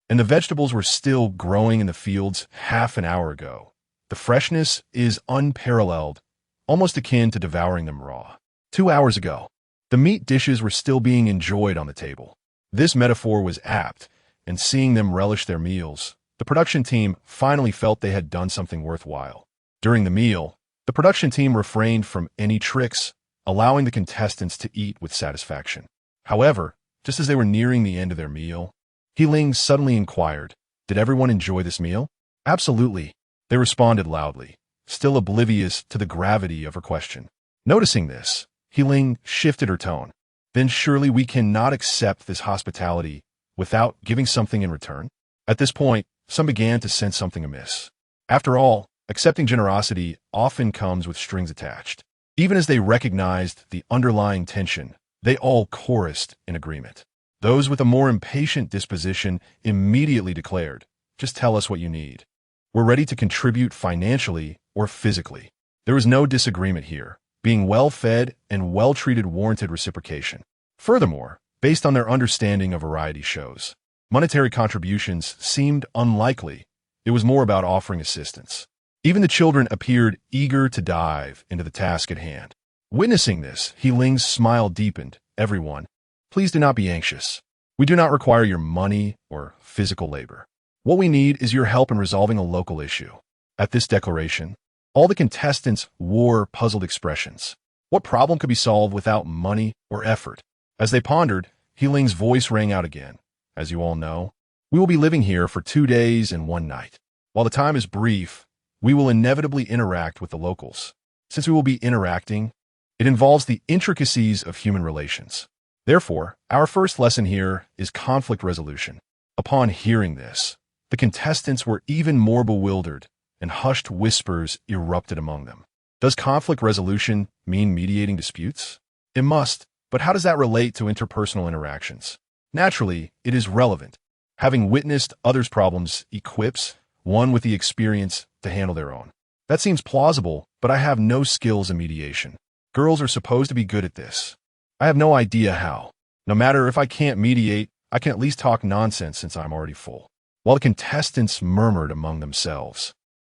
and the vegetables were still growing in the fields half an hour ago. The freshness is unparalleled, almost akin to devouring them raw. 2 hours ago, the meat dishes were still being enjoyed on the table. This metaphor was apt, and seeing them relish their meals, the production team finally felt they had done something worthwhile. During the meal, The production team refrained from any tricks, allowing the contestants to eat with satisfaction. However, just as they were nearing the end of their meal, He Ling suddenly inquired, "Did everyone enjoy this meal?" "Absolutely," they responded loudly, still oblivious to the gravity of her question. Noticing this, He Ling shifted her tone. "Then surely we cannot accept this hospitality without giving something in return?" At this point, some began to sense something amiss. After all, accepting generosity often comes with strings attached. Even as they recognized the underlying tension, they all chorused in agreement. Those with a more impatient disposition immediately declared, "Just tell us what you need. We're ready to contribute financially or physically." There was no disagreement here. Being well-fed and well-treated warranted reciprocation. Furthermore, based on their understanding of variety shows, monetary contributions seemed unlikely. It was more about offering assistance. Even the children appeared eager to dive into the task at hand. Witnessing this, He Ling's smile deepened. "Everyone, please do not be anxious. We do not require your money or physical labor. What we need is your help in resolving a local issue." At this declaration, all the contestants wore puzzled expressions. What problem could be solved without money or effort? As they pondered, He Ling's voice rang out again. "As you all know, we will be living here for 2 days and 1 night. While the time is brief, we will inevitably interact with the locals. Since we will be interacting, it involves the intricacies of human relations. Therefore, our first lesson here is conflict resolution." Upon hearing this, the contestants were even more bewildered, and hushed whispers erupted among them. Does conflict resolution mean mediating disputes? It must, but how does that relate to interpersonal interactions? Naturally, it is relevant. Having witnessed others' problems equips one with the experience to handle their own. That seems plausible, but I have no skills in mediation. Girls are supposed to be good at this. I have no idea how. No matter if I can't mediate, I can at least talk nonsense since I'm already full. While the contestants murmured among themselves,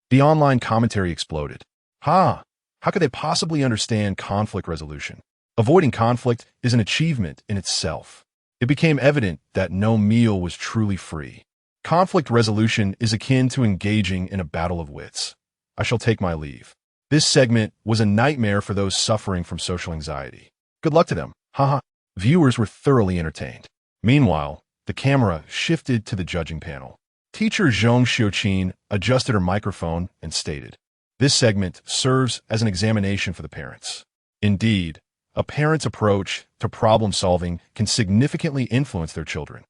the online commentary exploded. How could they possibly understand conflict resolution? Avoiding conflict is an achievement in itself. It became evident that no meal was truly free. Conflict resolution is akin to engaging in a battle of wits. I shall take my leave. This segment was a nightmare for those suffering from social anxiety. Good luck to them. Haha. Viewers were thoroughly entertained. Meanwhile, the camera shifted to the judging panel. Teacher Zhong Xiuqin adjusted her microphone and stated, "This segment serves as an examination for the parents." Indeed, a parent's approach to problem solving can significantly influence their children.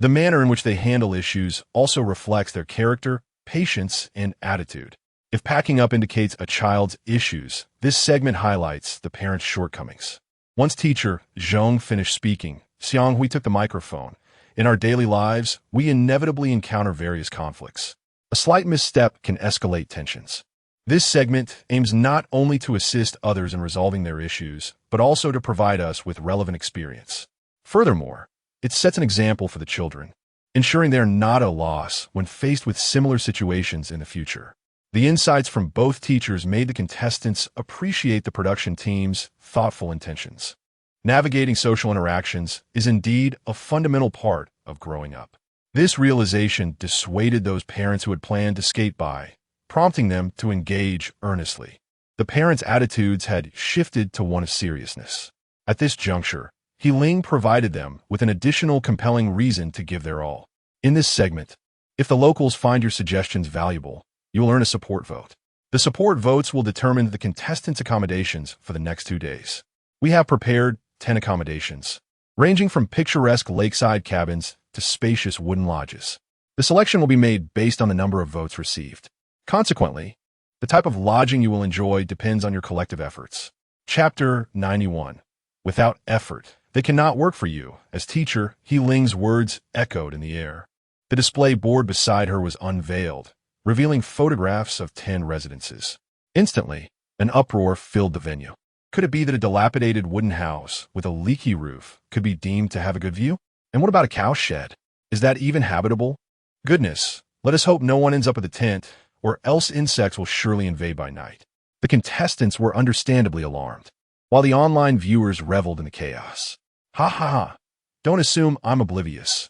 The manner in which they handle issues also reflects their character, patience, and attitude. If packing up indicates a child's issues, this segment highlights the parent's shortcomings. Once teacher Zhong finished speaking, Xiang Hui took the microphone. "In our daily lives, we inevitably encounter various conflicts. A slight misstep can escalate tensions. This segment aims not only to assist others in resolving their issues, but also to provide us with relevant experience. Furthermore, it sets an example for the children, ensuring they are not at a loss when faced with similar situations in the future." The insights from both teachers made the contestants appreciate the production team's thoughtful intentions. Navigating social interactions is indeed a fundamental part of growing up. This realization dissuaded those parents who had planned to skate by, prompting them to engage earnestly. The parents' attitudes had shifted to one of seriousness. At this juncture, He Ling provided them with an additional compelling reason to give their all. In this segment, if the locals find your suggestions valuable, you will earn a support vote. The support votes will determine the contestants' accommodations for the next 2 days. We have prepared 10 accommodations, ranging from picturesque lakeside cabins to spacious wooden lodges. The selection will be made based on the number of votes received. Consequently, the type of lodging you will enjoy depends on your collective efforts. Chapter 91. Without effort, they cannot work for you, as teacher He Ling's words echoed in the air. The display board beside her was unveiled, revealing photographs of 10 residences. Instantly, an uproar filled the venue. Could it be that a dilapidated wooden house with a leaky roof could be deemed to have a good view? And what about a cow shed? Is that even habitable? Goodness, let us hope no one ends up at the tent, or else insects will surely invade by night. The contestants were understandably alarmed, while the online viewers reveled in the chaos. Ha. Don't assume I'm oblivious.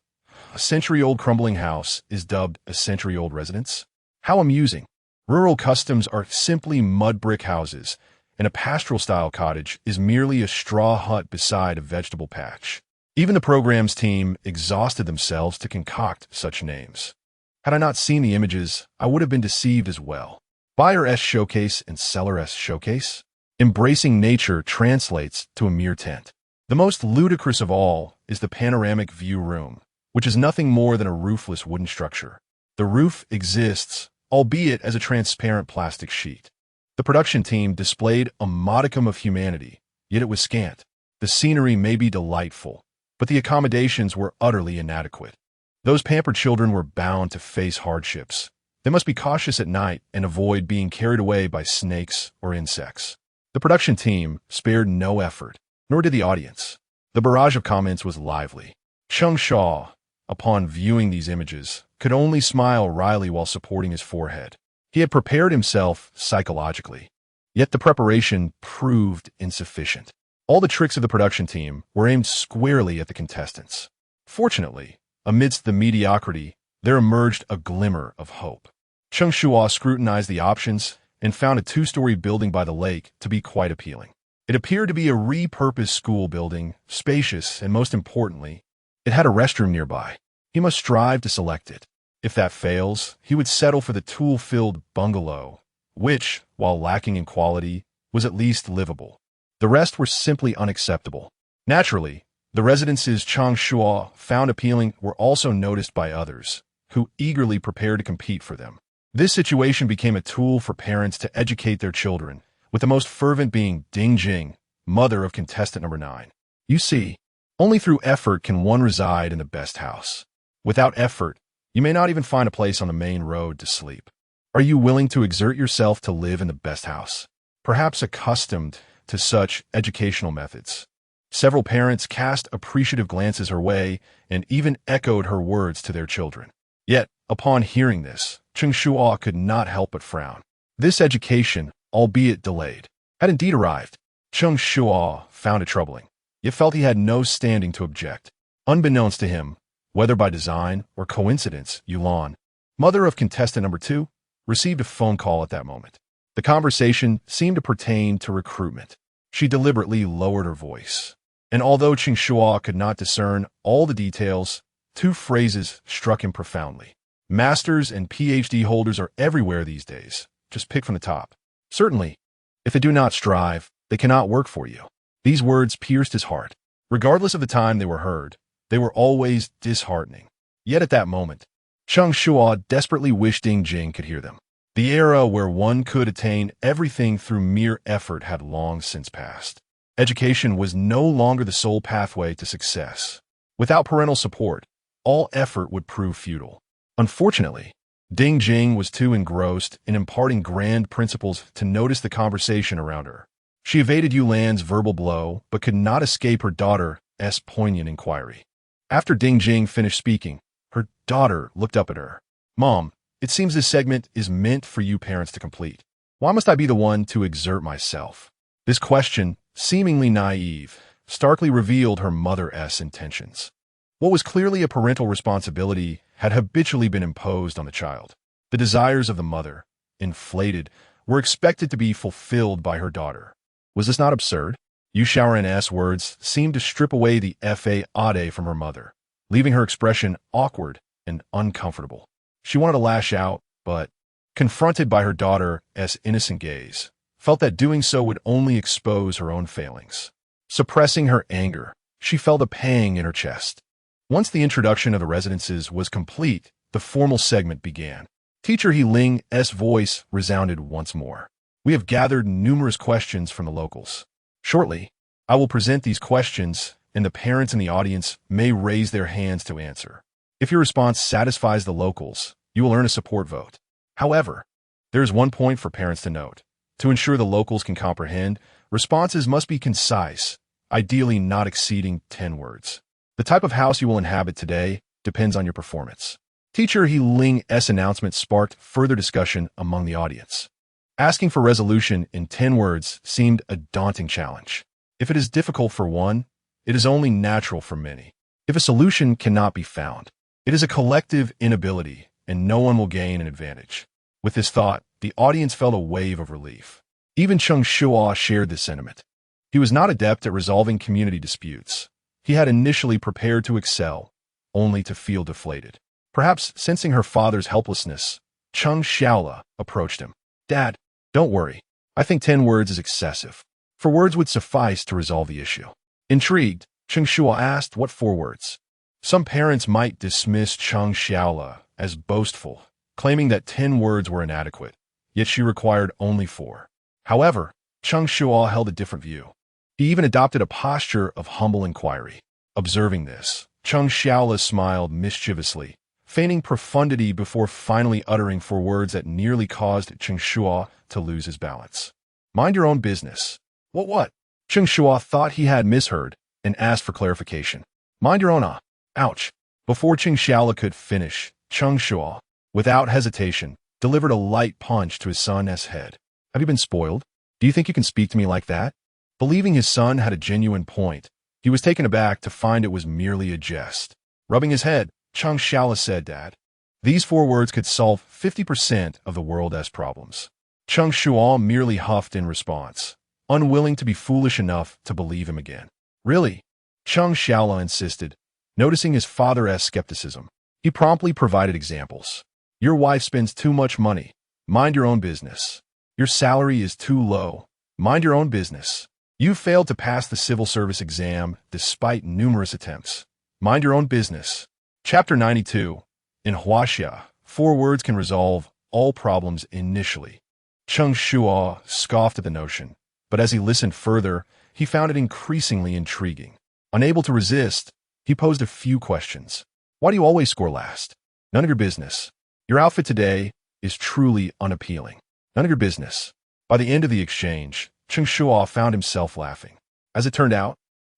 A century-old crumbling house is dubbed a century-old residence? How amusing. Rural customs are simply mud brick houses, and a pastoral-style cottage is merely a straw hut beside a vegetable patch. Even the program's team exhausted themselves to concoct such names. Had I not seen the images, I would have been deceived as well. Buyer-S showcase and seller-S showcase? Embracing nature translates to a mere tent. The most ludicrous of all is the panoramic view room, which is nothing more than a roofless wooden structure. The roof exists, albeit as a transparent plastic sheet. The production team displayed a modicum of humanity, yet it was scant. The scenery may be delightful, but the accommodations were utterly inadequate. Those pampered children were bound to face hardships. They must be cautious at night and avoid being carried away by snakes or insects. The production team spared no effort, nor did the audience. The barrage of comments was lively. Cheng Shuo, upon viewing these images, could only smile wryly while supporting his forehead. He had prepared himself psychologically, yet the preparation proved insufficient. All the tricks of the production team were aimed squarely at the contestants. Fortunately, amidst the mediocrity, there emerged a glimmer of hope. Cheng Shuo scrutinized the options and found a two-story building by the lake to be quite appealing. It appeared to be a repurposed school building, spacious, and most importantly, it had a restroom nearby. He must strive to select it. If that fails, he would settle for the tool-filled bungalow, which, while lacking in quality, was at least livable. The rest were simply unacceptable. Naturally, the residences Cheng Shuo found appealing were also noticed by others, who eagerly prepared to compete for them. This situation became a tool for parents to educate their children, with the most fervent being Ding Jing, mother of contestant number 9. You see, only through effort can one reside in the best house. Without effort, you may not even find a place on the main road to sleep. Are you willing to exert yourself to live in the best house? Perhaps accustomed to such educational methods. Several parents cast appreciative glances her way and even echoed her words to their children. Yet, upon hearing this, Cheng Shuo could not help but frown. This education, albeit delayed, had indeed arrived. Cheng Shuo found it troubling, yet felt he had no standing to object. Unbeknownst to him, whether by design or coincidence, Yulan, mother of contestant number 2, received a phone call at that moment. The conversation seemed to pertain to recruitment. She deliberately lowered her voice, and although Cheng Shuo could not discern all the details, 2 phrases struck him profoundly. Masters and PhD holders are everywhere these days. Just pick from the top. Certainly, if they do not strive, they cannot work for you. These words pierced his heart. Regardless of the time they were heard, they were always disheartening. Yet at that moment, Cheng Shuo desperately wished Ding Jing could hear them. The era where one could attain everything through mere effort had long since passed. Education was no longer the sole pathway to success. Without parental support, all effort would prove futile. Unfortunately, Ding Jing was too engrossed in imparting grand principles to notice the conversation around her. She evaded Yulan's verbal blow, but could not escape her daughter's poignant inquiry. After Ding Jing finished speaking, her daughter looked up at her. "Mom, it seems this segment is meant for you parents to complete. Why must I be the one to exert myself?" This question, seemingly naive, starkly revealed her mother's intentions. What was clearly a parental responsibility had habitually been imposed on the child. The desires of the mother, inflated, were expected to be fulfilled by her daughter. Was this not absurd? Yu Shaoran's words seemed to strip away the faade from her mother, leaving her expression awkward and uncomfortable. She wanted to lash out, but, confronted by her daughter's innocent gaze, felt that doing so would only expose her own failings. Suppressing her anger, she felt a pang in her chest. Once the introduction of the residences was complete, the formal segment began. Teacher He Ling's voice resounded once more. "We have gathered numerous questions from the locals. Shortly, I will present these questions, and the parents in the audience may raise their hands to answer. If your response satisfies the locals, you will earn a support vote. However, there is one point for parents to note. To ensure the locals can comprehend, responses must be concise, ideally not exceeding 10 words. The type of house you will inhabit today depends on your performance." Teacher He Ling's announcement sparked further discussion among the audience. Asking for resolution in 10 words seemed a daunting challenge. If it is difficult for one, it is only natural for many. If a solution cannot be found, it is a collective inability, and no one will gain an advantage. With this thought, the audience felt a wave of relief. Even Cheng Shuo shared this sentiment. He was not adept at resolving community disputes. He had initially prepared to excel, only to feel deflated. Perhaps sensing her father's helplessness, Cheng Shuo approached him. Dad, don't worry. I think 10 words is excessive. 4 words would suffice to resolve the issue. Intrigued, Cheng Shuo asked what 4 words. Some parents might dismiss Cheng Shuo as boastful, claiming that 10 words were inadequate, yet she required only 4. However, Cheng Shuo held a different view. He even adopted a posture of humble inquiry. Observing this, Cheng Shuo smiled mischievously, feigning profundity before finally uttering 4 words that nearly caused Cheng Shuo to lose his balance. Mind your own business. What? Cheng Shuo thought he had misheard and asked for clarification. Mind your own. Ouch. Before Cheng Shuo could finish, Cheng Shuo, without hesitation, delivered a light punch to his son's head. Have you been spoiled? Do you think you can speak to me like that? Believing his son had a genuine point, he was taken aback to find it was merely a jest. Rubbing his head, Cheng Shuo said, Dad, these 4 words could solve 50% of the world's problems. Cheng Shuo merely huffed in response, unwilling to be foolish enough to believe him again. Really? Cheng Shuo insisted, noticing his father's skepticism. He promptly provided examples. Your wife spends too much money. Mind your own business. Your salary is too low. Mind your own business. You failed to pass the civil service exam despite numerous attempts. Mind your own business. Chapter 92. In Huaxia, 4 words can resolve all problems initially. Cheng Shuo scoffed at the notion, but as he listened further, he found it increasingly intriguing. Unable to resist, he posed a few questions. Why do you always score last? None of your business. Your outfit today is truly unappealing. None of your business. By the end of the exchange, Cheng Shuo found himself laughing. As it turned out,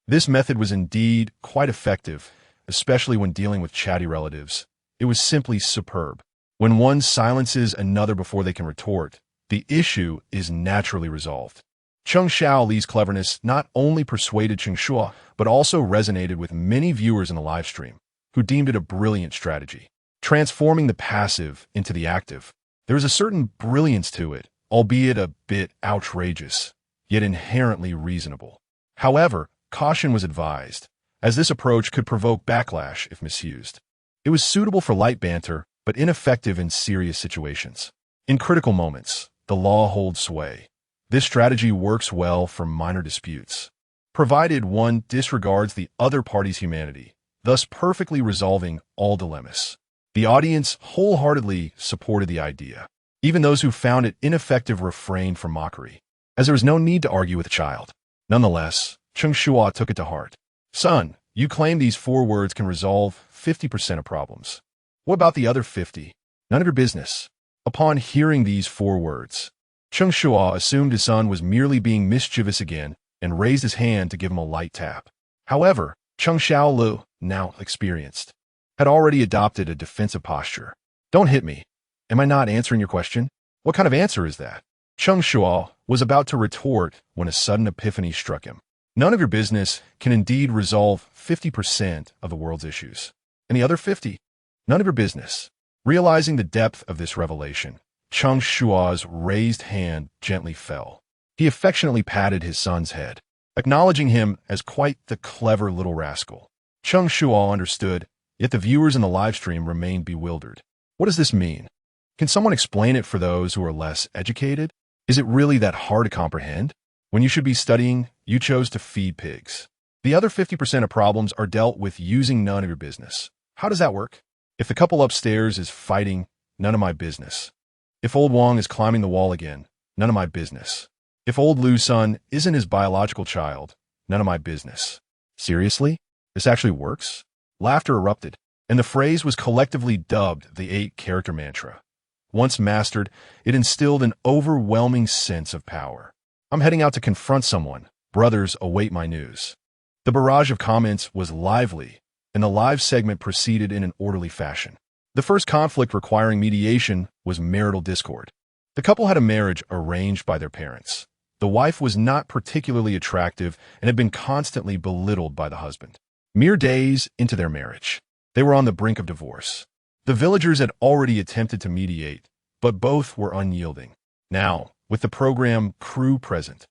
this method was indeed quite effective, especially when dealing with chatty relatives. It was simply superb. When one silences another before they can retort, the issue is naturally resolved. Cheng Shuo's cleverness not only persuaded Cheng Shuo, but also resonated with many viewers in the live stream, who deemed it a brilliant strategy. Transforming the passive into the active. There is a certain brilliance to it, albeit a bit outrageous, yet inherently reasonable. However, caution was advised, as this approach could provoke backlash if misused. It was suitable for light banter, but ineffective in serious situations. In critical moments, the law holds sway. This strategy works well for minor disputes, provided one disregards the other party's humanity, thus perfectly resolving all dilemmas. The audience wholeheartedly supported the idea. Even those who found it ineffective refrained from mockery, as there was no need to argue with a child. Nonetheless, Cheng Shuo took it to heart. Son, you claim these 4 words can resolve 50% of problems. What about the other 50? None of your business. Upon hearing these 4 words, Cheng Shuo assumed his son was merely being mischievous again and raised his hand to give him a light tap. However, Cheng Shuo, now experienced, had already adopted a defensive posture. Don't hit me. Am I not answering your question? What kind of answer is that? Cheng Shuo was about to retort when a sudden epiphany struck him. None of your business can indeed resolve 50% of the world's issues. And the other 50? None of your business. Realizing the depth of this revelation, Cheng Shuo's raised hand gently fell. He affectionately patted his son's head, acknowledging him as quite the clever little rascal. Cheng Shuo understood, yet the viewers in the live stream remained bewildered. What does this mean? Can someone explain it for those who are less educated? Is it really that hard to comprehend? When you should be studying, you chose to feed pigs. The other 50% of problems are dealt with using none of your business. How does that work? If the couple upstairs is fighting, none of my business. If old Wang is climbing the wall again, none of my business. If old Lu's son isn't his biological child, none of my business. Seriously? This actually works? Laughter erupted, and the phrase was collectively dubbed the 8-character mantra. Once mastered, it instilled an overwhelming sense of power. I'm heading out to confront someone. Brothers, await my news. The barrage of comments was lively, and the live segment proceeded in an orderly fashion. The first conflict requiring mediation was marital discord. The couple had a marriage arranged by their parents. The wife was not particularly attractive and had been constantly belittled by the husband. Mere days into their marriage, they were on the brink of divorce. The villagers had already attempted to mediate, but both were unyielding. Now, with the program crew present,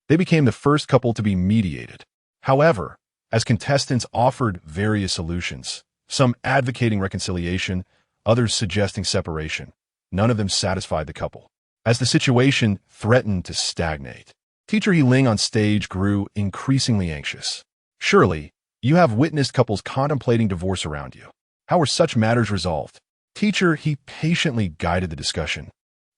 they became the first couple to be mediated. However, as contestants offered various solutions, some advocating reconciliation, others suggesting separation, none of them satisfied the couple. As the situation threatened to stagnate, Teacher He Ling on stage grew increasingly anxious. Surely, you have witnessed couples contemplating divorce around you. How were such matters resolved? Teacher He patiently guided the discussion,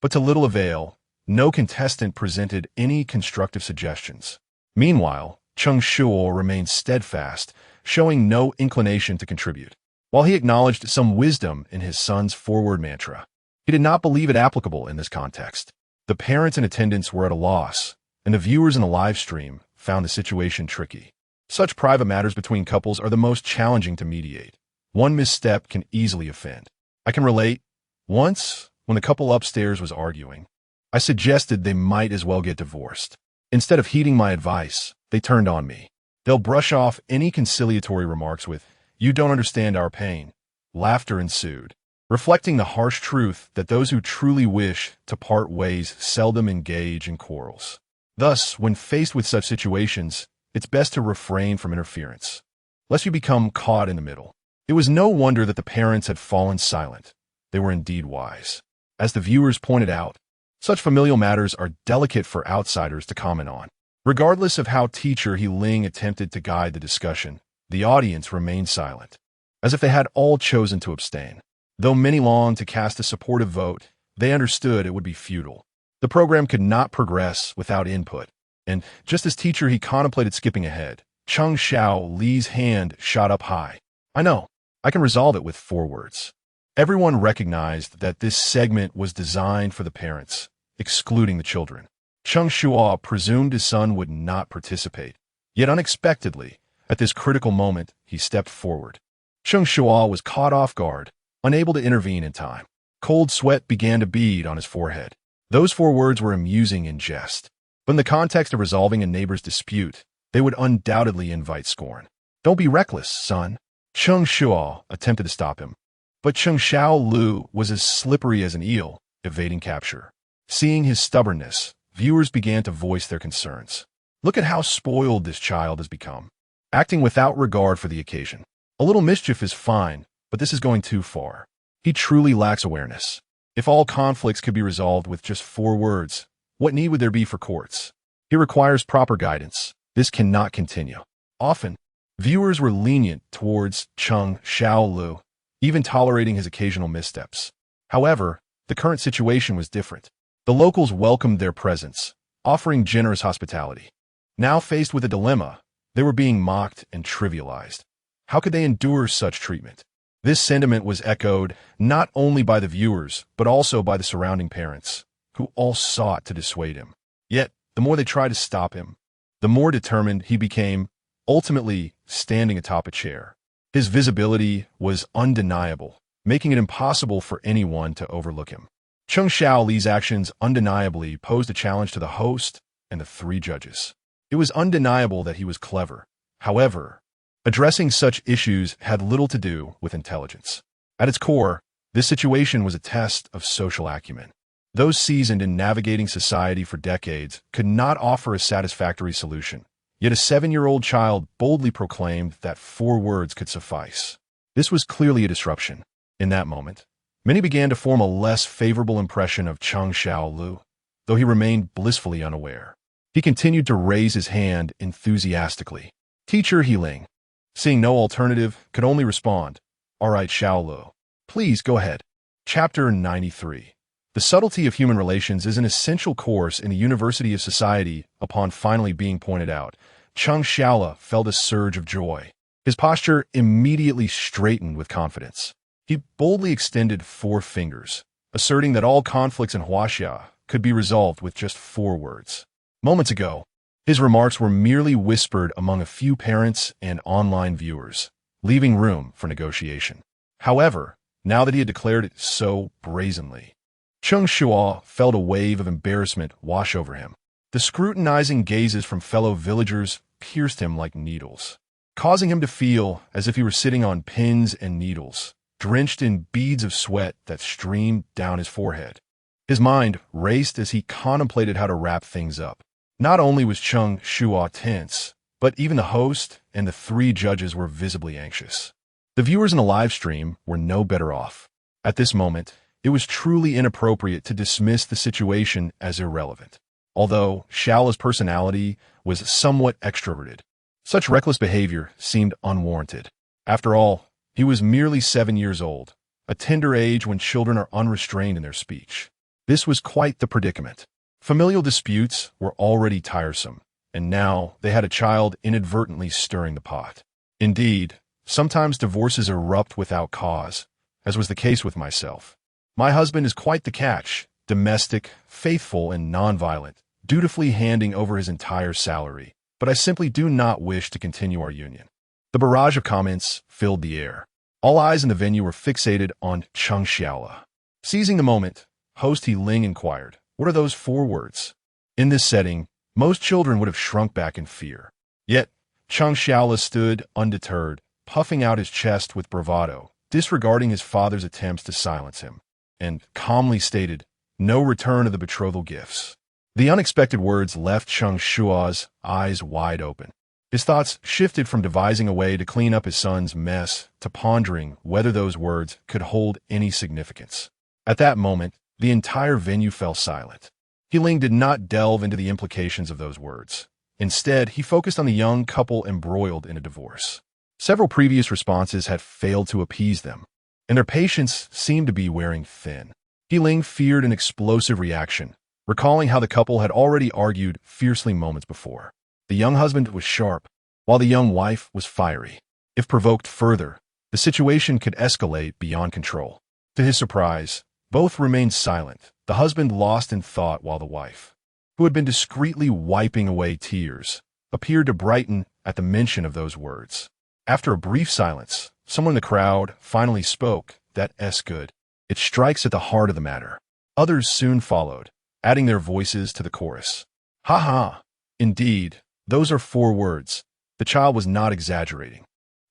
but to little avail. No contestant presented any constructive suggestions. Meanwhile, Cheng Shuo remained steadfast, showing no inclination to contribute. While he acknowledged some wisdom in his son's forward mantra, he did not believe it applicable in this context. The parents in attendance were at a loss, and the viewers in the live stream found the situation tricky. Such private matters between couples are the most challenging to mediate. One misstep can easily offend. I can relate. Once, when the couple upstairs was arguing, I suggested they might as well get divorced. Instead of heeding my advice, they turned on me. They'll brush off any conciliatory remarks with, "You don't understand our pain." Laughter ensued, reflecting the harsh truth that those who truly wish to part ways seldom engage in quarrels. Thus, when faced with such situations, it's best to refrain from interference, lest you become caught in the middle. It was no wonder that the parents had fallen silent. They were indeed wise. As the viewers pointed out, such familial matters are delicate for outsiders to comment on. Regardless of how Teacher He Ling attempted to guide the discussion, the audience remained silent, as if they had all chosen to abstain. Though many longed to cast a supportive vote, they understood it would be futile. The program could not progress without input, and just as Teacher He contemplated skipping ahead, Cheng Shuo Li's hand shot up high. "I know. I can resolve it with 4 words." Everyone recognized that this segment was designed for the parents, excluding the children. Cheng Shuo presumed his son would not participate, yet unexpectedly, at this critical moment, he stepped forward. Cheng Shuo was caught off guard, unable to intervene in time. Cold sweat began to bead on his forehead. Those 4 words were amusing in jest, but in the context of resolving a neighbor's dispute, they would undoubtedly invite scorn. "Don't be reckless, son." Cheng Shuo attempted to stop him, but Cheng Shuo was as slippery as an eel, evading capture. Seeing his stubbornness, viewers began to voice their concerns. "Look at how spoiled this child has become, acting without regard for the occasion. A little mischief is fine, but this is going too far. He truly lacks awareness. If all conflicts could be resolved with just 4 words, what need would there be for courts? He requires proper guidance. This cannot continue." Often, viewers were lenient towards Cheng Shuo, even tolerating his occasional missteps. However, the current situation was different. The locals welcomed their presence, offering generous hospitality. Now faced with a dilemma, they were being mocked and trivialized. How could they endure such treatment? This sentiment was echoed not only by the viewers, but also by the surrounding parents, who all sought to dissuade him. Yet, the more they tried to stop him, the more determined he became, ultimately standing atop a chair. His visibility was undeniable, making it impossible for anyone to overlook him. Cheng Shuo Li's actions undeniably posed a challenge to the host and the 3 judges. It was undeniable that he was clever. However, addressing such issues had little to do with intelligence. At its core, this situation was a test of social acumen. Those seasoned in navigating society for decades could not offer a satisfactory solution. Yet a 7-year-old child boldly proclaimed that 4 words could suffice. This was clearly a disruption. In that moment, many began to form a less favorable impression of Cheng Shuo, though he remained blissfully unaware. He continued to raise his hand enthusiastically. Teacher He Ling, seeing no alternative, could only respond, "All right, Shuo, please go ahead." Chapter 93. The subtlety of human relations is an essential course in the University of Society. Upon finally being pointed out, Cheng Shuo felt a surge of joy. His posture immediately straightened with confidence. He boldly extended 4 fingers, asserting that all conflicts in Huaxia could be resolved with just 4 words. Moments ago, his remarks were merely whispered among a few parents and online viewers, leaving room for negotiation. However, now that he had declared it so brazenly, Cheng Shuo felt a wave of embarrassment wash over him. The scrutinizing gazes from fellow villagers pierced him like needles, causing him to feel as if he were sitting on pins and needles, drenched in beads of sweat that streamed down his forehead. His mind raced as he contemplated how to wrap things up. Not only was Cheng Shuo tense, but even the host and the three judges were visibly anxious. The viewers in the live stream were no better off. At this moment, it was truly inappropriate to dismiss the situation as irrelevant. Although Xiaola's personality was somewhat extroverted, such reckless behavior seemed unwarranted. After all, he was merely 7 years old, a tender age when children are unrestrained in their speech. This was quite the predicament. Familial disputes were already tiresome, and now they had a child inadvertently stirring the pot. Indeed, sometimes divorces erupt without cause, as was the case with myself. My husband is quite the catch, domestic, faithful, and nonviolent, dutifully handing over his entire salary, but I simply do not wish to continue our union. The barrage of comments filled the air. All eyes in the venue were fixated on Cheng Xiaola. Seizing the moment, host He Ling inquired, "What are those 4 words?" In this setting, most children would have shrunk back in fear. Yet, Cheng Xiaola stood undeterred, puffing out his chest with bravado, disregarding his father's attempts to silence him, and calmly stated, "No return of the betrothal gifts." The unexpected words left Cheng Shuo's eyes wide open. His thoughts shifted from devising a way to clean up his son's mess to pondering whether those words could hold any significance. At that moment, the entire venue fell silent. He Ling did not delve into the implications of those words. Instead, he focused on the young couple embroiled in a divorce. Several previous responses had failed to appease them, and their patience seemed to be wearing thin. He Ling feared an explosive reaction, recalling how the couple had already argued fiercely moments before. The young husband was sharp, while the young wife was fiery. If provoked further, the situation could escalate beyond control. To his surprise, both remained silent, the husband lost in thought while the wife, who had been discreetly wiping away tears, appeared to brighten at the mention of those words. After a brief silence, someone in the crowd finally spoke, "That's good. It strikes at the heart of the matter." Others soon followed, adding their voices to the chorus. "Ha ha! Indeed, those are 4 words." The child was not exaggerating.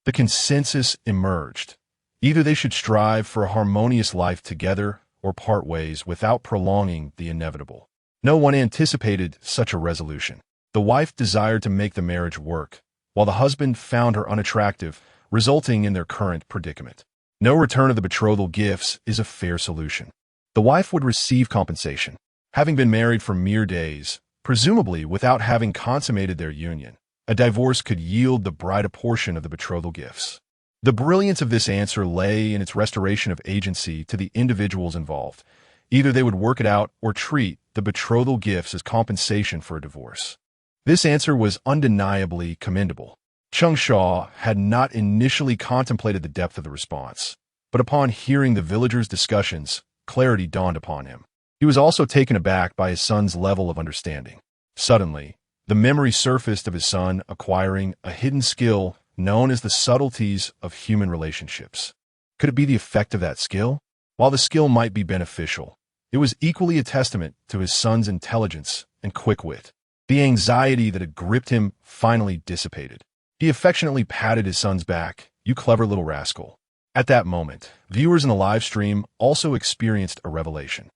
The consensus emerged. Either they should strive for a harmonious life together or part ways without prolonging the inevitable. No one anticipated such a resolution. The wife desired to make the marriage work, while the husband found her unattractive, resulting in their current predicament. No return of the betrothal gifts is a fair solution. The wife would receive compensation, having been married for mere days, presumably without having consummated their union. A divorce could yield the bride a portion of the betrothal gifts. The brilliance of this answer lay in its restoration of agency to the individuals involved. Either they would work it out or treat the betrothal gifts as compensation for a divorce. This answer was undeniably commendable. Cheng Shuo had not initially contemplated the depth of the response, but upon hearing the villagers' discussions, clarity dawned upon him. He was also taken aback by his son's level of understanding. Suddenly, the memory surfaced of his son acquiring a hidden skill known as the subtleties of human relationships. Could it be the effect of that skill? While the skill might be beneficial, it was equally a testament to his son's intelligence and quick wit. The anxiety that had gripped him finally dissipated. He affectionately patted his son's back. "You clever little rascal." At that moment, viewers in the live stream also experienced a revelation.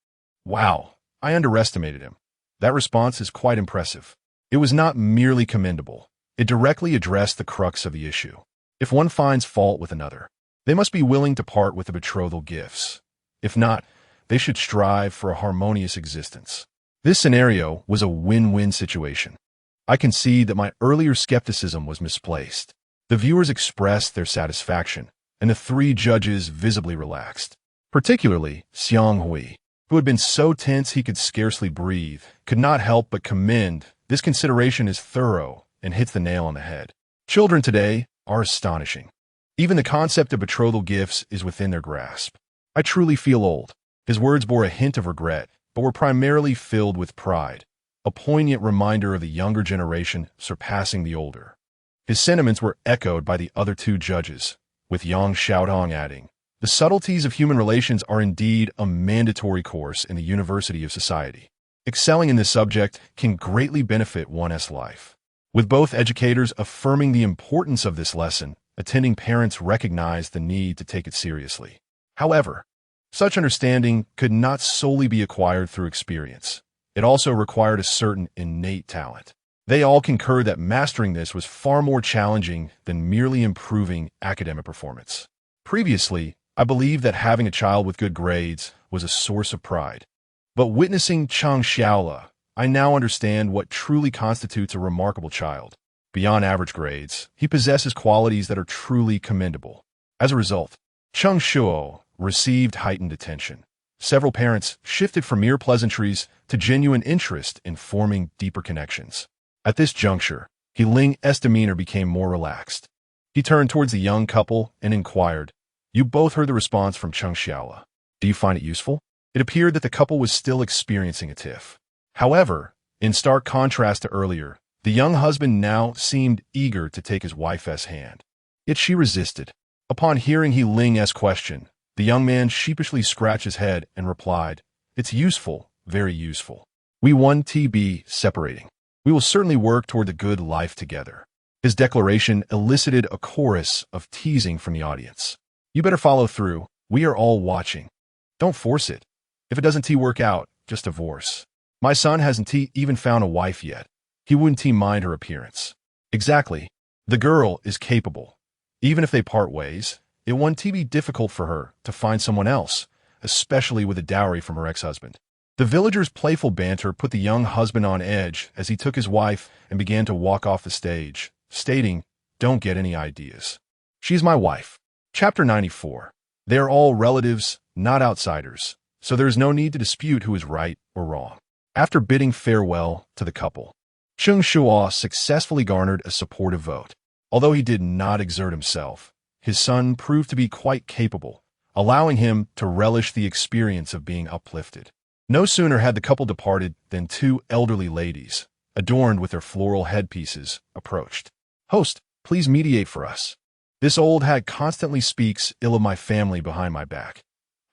"Wow, I underestimated him." That response is quite impressive. It was not merely commendable. It directly addressed the crux of the issue. If one finds fault with another, they must be willing to part with the betrothal gifts. If not, they should strive for a harmonious existence. This scenario was a win-win situation. I concede that my earlier skepticism was misplaced. The viewers expressed their satisfaction, and the 3 judges visibly relaxed. Particularly Xiang Hui, who had been so tense he could scarcely breathe, could not help but commend. This consideration is thorough and hits the nail on the head. Children today are astonishing. Even the concept of betrothal gifts is within their grasp. "I truly feel old." His words bore a hint of regret, but were primarily filled with pride, a poignant reminder of the younger generation surpassing the older. His sentiments were echoed by the other 2 judges, with Yang Xiaodong adding, "The subtleties of human relations are indeed a mandatory course in the University of Society. Excelling in this subject can greatly benefit one's life." With both educators affirming the importance of this lesson, attending parents recognized the need to take it seriously. However, Such understanding could not solely be acquired through experience. It also required a certain innate talent. They all concurred that mastering this was far more challenging than merely improving academic performance. Previously, I believed that having a child with good grades was a source of pride. But witnessing Cheng Shuo, I now understand what truly constitutes a remarkable child. Beyond average grades, he possesses qualities that are truly commendable. As a result, Cheng Shuo received heightened attention. Several parents shifted from mere pleasantries to genuine interest in forming deeper connections. At this juncture, He Ling's demeanor became more relaxed. He turned towards the young couple and inquired, "You both heard the response from Cheng Shuo. Do you find it useful?" It appeared that the couple was still experiencing a tiff. However, in stark contrast to earlier, the young husband now seemed eager to take his wife's hand. Yet she resisted. Upon hearing He Ling's question, the young man sheepishly scratched his head and replied, "It's useful, very useful. We want to be separating. We will certainly work toward the good life together." His declaration elicited a chorus of teasing from the audience. "You better follow through. We are all watching. Don't force it. If it doesn't work out, just divorce. My son hasn't even found a wife yet. He wouldn't mind her appearance." Exactly. The girl is capable. Even if they part ways, it won't be difficult for her to find someone else, especially with a dowry from her ex-husband. The villagers' playful banter put the young husband on edge as he took his wife and began to walk off the stage, stating, "Don't get any ideas. She's my wife." Chapter 94. They are all relatives, not outsiders, so there is no need to dispute who is right or wrong. After bidding farewell to the couple, Cheng Shuo successfully garnered a supportive vote. Although he did not exert himself, his son proved to be quite capable, allowing him to relish the experience of being uplifted. No sooner had the couple departed than two elderly ladies, adorned with their floral headpieces, approached. "Host, please mediate for us. This old hag constantly speaks ill of my family behind my back.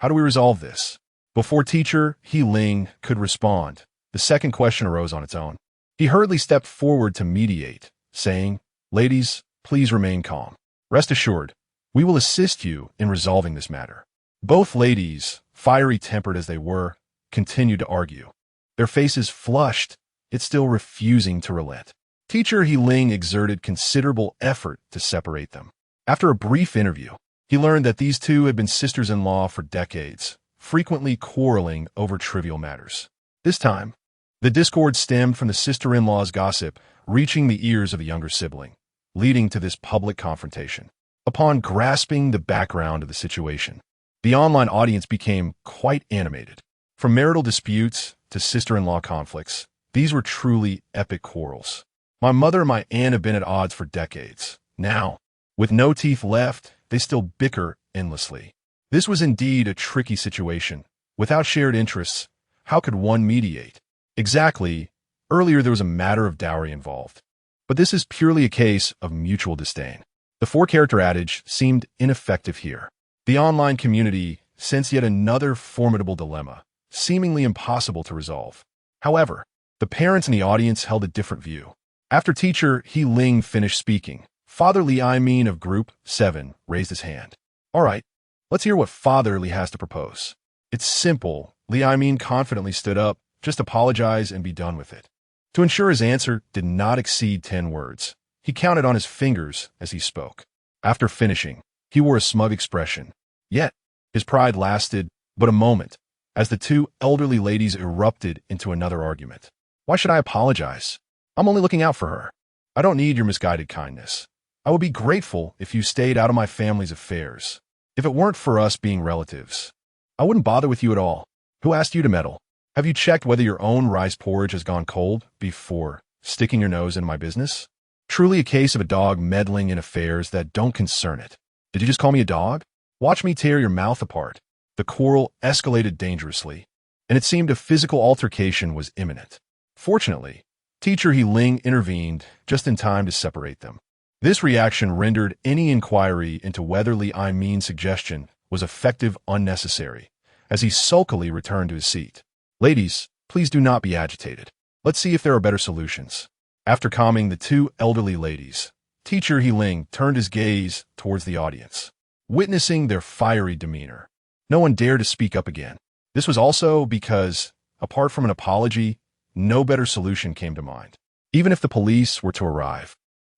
How do we resolve this?" Before teacher He Ling could respond, the second question arose on its own. He hurriedly stepped forward to mediate, saying, "Ladies, please remain calm. Rest assured, we will assist you in resolving this matter." Both ladies, fiery-tempered as they were, continued to argue. Their faces flushed, yet still refusing to relent. Teacher He Ling exerted considerable effort to separate them. After a brief interview, he learned that these two had been sisters-in-law for decades, frequently quarreling over trivial matters. This time, the discord stemmed from the sister-in-law's gossip reaching the ears of a younger sibling, leading to this public confrontation. Upon grasping the background of the situation, the online audience became quite animated. From marital disputes to sister-in-law conflicts, these were truly epic quarrels. My mother and my aunt have been at odds for decades. Now, with no teeth left, they still bicker endlessly. This was indeed a tricky situation. Without shared interests, how could one mediate? Exactly. Earlier there was a matter of dowry involved. But this is purely a case of mutual disdain. The four-character adage seemed ineffective here. The online community sensed yet another formidable dilemma, seemingly impossible to resolve. However, the parents in the audience held a different view. After teacher He Ling finished speaking, Father Li Aimin of Group 7 raised his hand. "All right, let's hear what Father Li has to propose." "It's simple." Li Aimin confidently stood up. "Just apologize and be done with it." To ensure his answer did not exceed 10 words, he counted on his fingers as he spoke. After finishing, he wore a smug expression. Yet, his pride lasted but a moment, as the two elderly ladies erupted into another argument. "Why should I apologize? I'm only looking out for her. I don't need your misguided kindness. I would be grateful if you stayed out of my family's affairs. If it weren't for us being relatives, I wouldn't bother with you at all. Who asked you to meddle? Have you checked whether your own rice porridge has gone cold before sticking your nose into my business?" Truly a case of a dog meddling in affairs that don't concern it. "Did you just call me a dog? Watch me tear your mouth apart." The quarrel escalated dangerously, and it seemed a physical altercation was imminent. Fortunately, teacher He Ling intervened just in time to separate them. This reaction rendered any inquiry into whether Li Aimin's suggestion was effective unnecessary, as he sulkily returned to his seat. "Ladies, please do not be agitated. Let's see if there are better solutions." After calming the two elderly ladies, teacher He Ling turned his gaze towards the audience. Witnessing their fiery demeanor, No one dared to speak up again. This was also because, apart from an apology, no better solution came to mind. Even if the police were to arrive,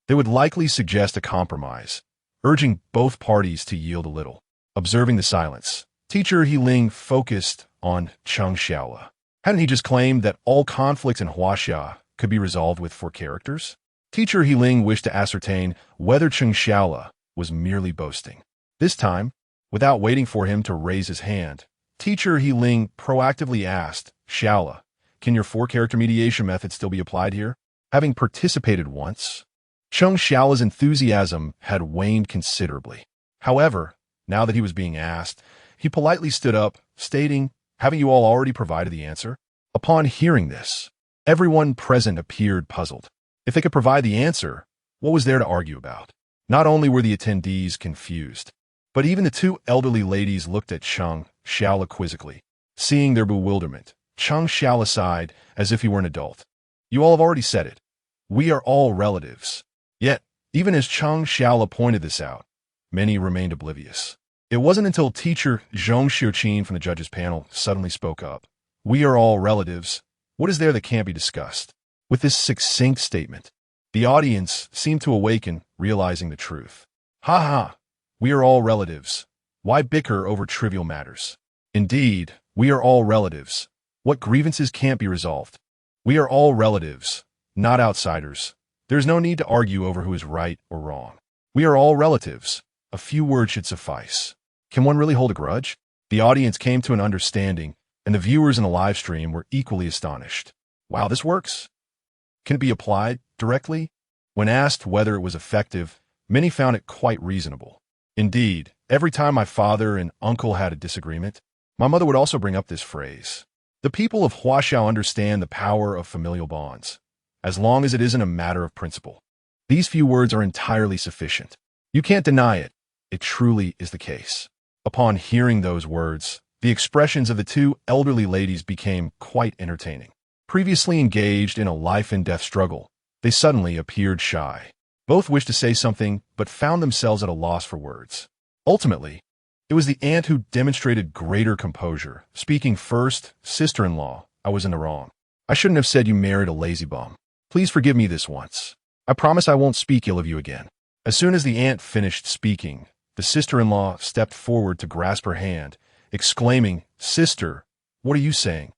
they would likely suggest a compromise, urging both parties to yield a little. Observing the silence, teacher He Ling focused on Cheng Shuo. Hadn't he just claimed that all conflicts in Huaxia could be resolved with 4 characters? Teacher He Ling wished to ascertain whether Cheng Shuo was merely boasting. This time, without waiting for him to raise his hand, Teacher He Ling proactively asked, Shuo, can your 4-character mediation method still be applied here? Having participated once, Cheng Shuo's enthusiasm had waned considerably. However, now that he was being asked, he politely stood up, stating, haven't you all already provided the answer? Upon hearing this, everyone present appeared puzzled. If they could provide the answer, what was there to argue about? Not only were the attendees confused, but even the 2 elderly ladies looked at Cheng Shuo quizzically. Seeing their bewilderment, Cheng Shuo sighed as if he were an adult. You all have already said it. We are all relatives. Yet, even as Cheng Shuo pointed this out, many remained oblivious. It wasn't until teacher Zhong Xiuqin from the judges' panel suddenly spoke up. We are all relatives. What is there that can't be discussed? With this succinct statement, the audience seemed to awaken, realizing the truth. Ha ha! We are all relatives. Why bicker over trivial matters? Indeed, we are all relatives. What grievances can't be resolved? We are all relatives, not outsiders. There is no need to argue over who is right or wrong. We are all relatives. A few words should suffice. Can one really hold a grudge? The audience came to an understanding, and the viewers in the live stream were equally astonished. Wow, this works? Can it be applied directly? When asked whether it was effective, many found it quite reasonable. Indeed, every time my father and uncle had a disagreement, my mother would also bring up this phrase. The people of Huaxiao understand the power of familial bonds, as long as it isn't a matter of principle. These few words are entirely sufficient. You can't deny it. It truly is the case. Upon hearing those words, the expressions of the 2 elderly ladies became quite entertaining. Previously engaged in a life-and-death struggle, they suddenly appeared shy. Both wished to say something, but found themselves at a loss for words. Ultimately, it was the aunt who demonstrated greater composure. Speaking first, sister-in-law, I was in the wrong. I shouldn't have said you married a lazy bum. Please forgive me this once. I promise I won't speak ill of you again. As soon as the aunt finished speaking, the sister-in-law stepped forward to grasp her hand, exclaiming, Sister, what are you saying?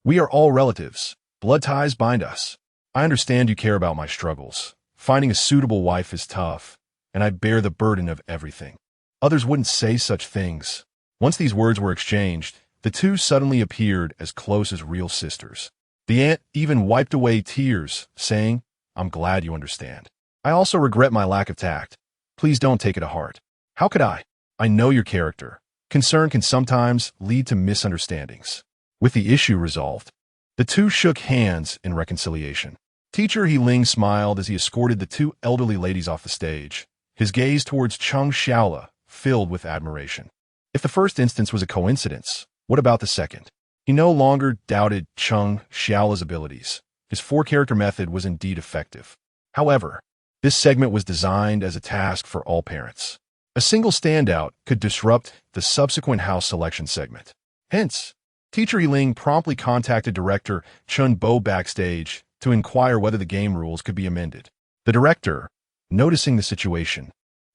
We are all relatives. Blood ties bind us. I understand you care about my struggles. Finding a suitable wife is tough, and I bear the burden of everything. Others wouldn't say such things. Once these words were exchanged, the 2 suddenly appeared as close as real sisters. The aunt even wiped away tears, saying, I'm glad you understand. I also regret my lack of tact. Please don't take it to heart. How could I? I know your character. Concern can sometimes lead to misunderstandings. With the issue resolved, the 2 shook hands in reconciliation. Teacher He Ling smiled as he escorted the 2 elderly ladies off the stage, his gaze towards Cheng Shuo filled with admiration. If the first instance was a coincidence, what about the second? He no longer doubted Cheng Shuo's abilities. His 4-character method was indeed effective. However, this segment was designed as a task for all parents. A single standout could disrupt the subsequent house selection segment. Hence, Teacher He Ling promptly contacted director Chun Bo backstage to inquire whether the game rules could be amended. The director, noticing the situation,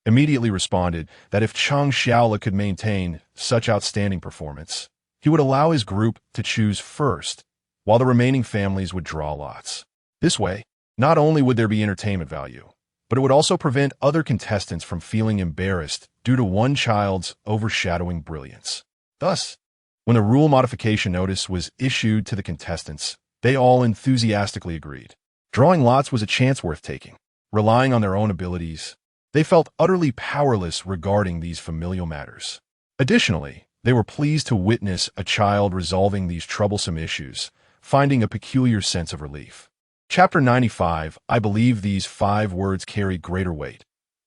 immediately responded that if Cheng Shuo could maintain such outstanding performance, he would allow his group to choose first, while the remaining families would draw lots. This way, not only would there be entertainment value, but it would also prevent other contestants from feeling embarrassed due to one child's overshadowing brilliance. Thus, when a rule modification notice was issued to the contestants, they all enthusiastically agreed. Drawing lots was a chance worth taking. Relying on their own abilities, they felt utterly powerless regarding these familial matters. Additionally, they were pleased to witness a child resolving these troublesome issues, finding a peculiar sense of relief. Chapter 95, I believe these 5 words carry greater weight.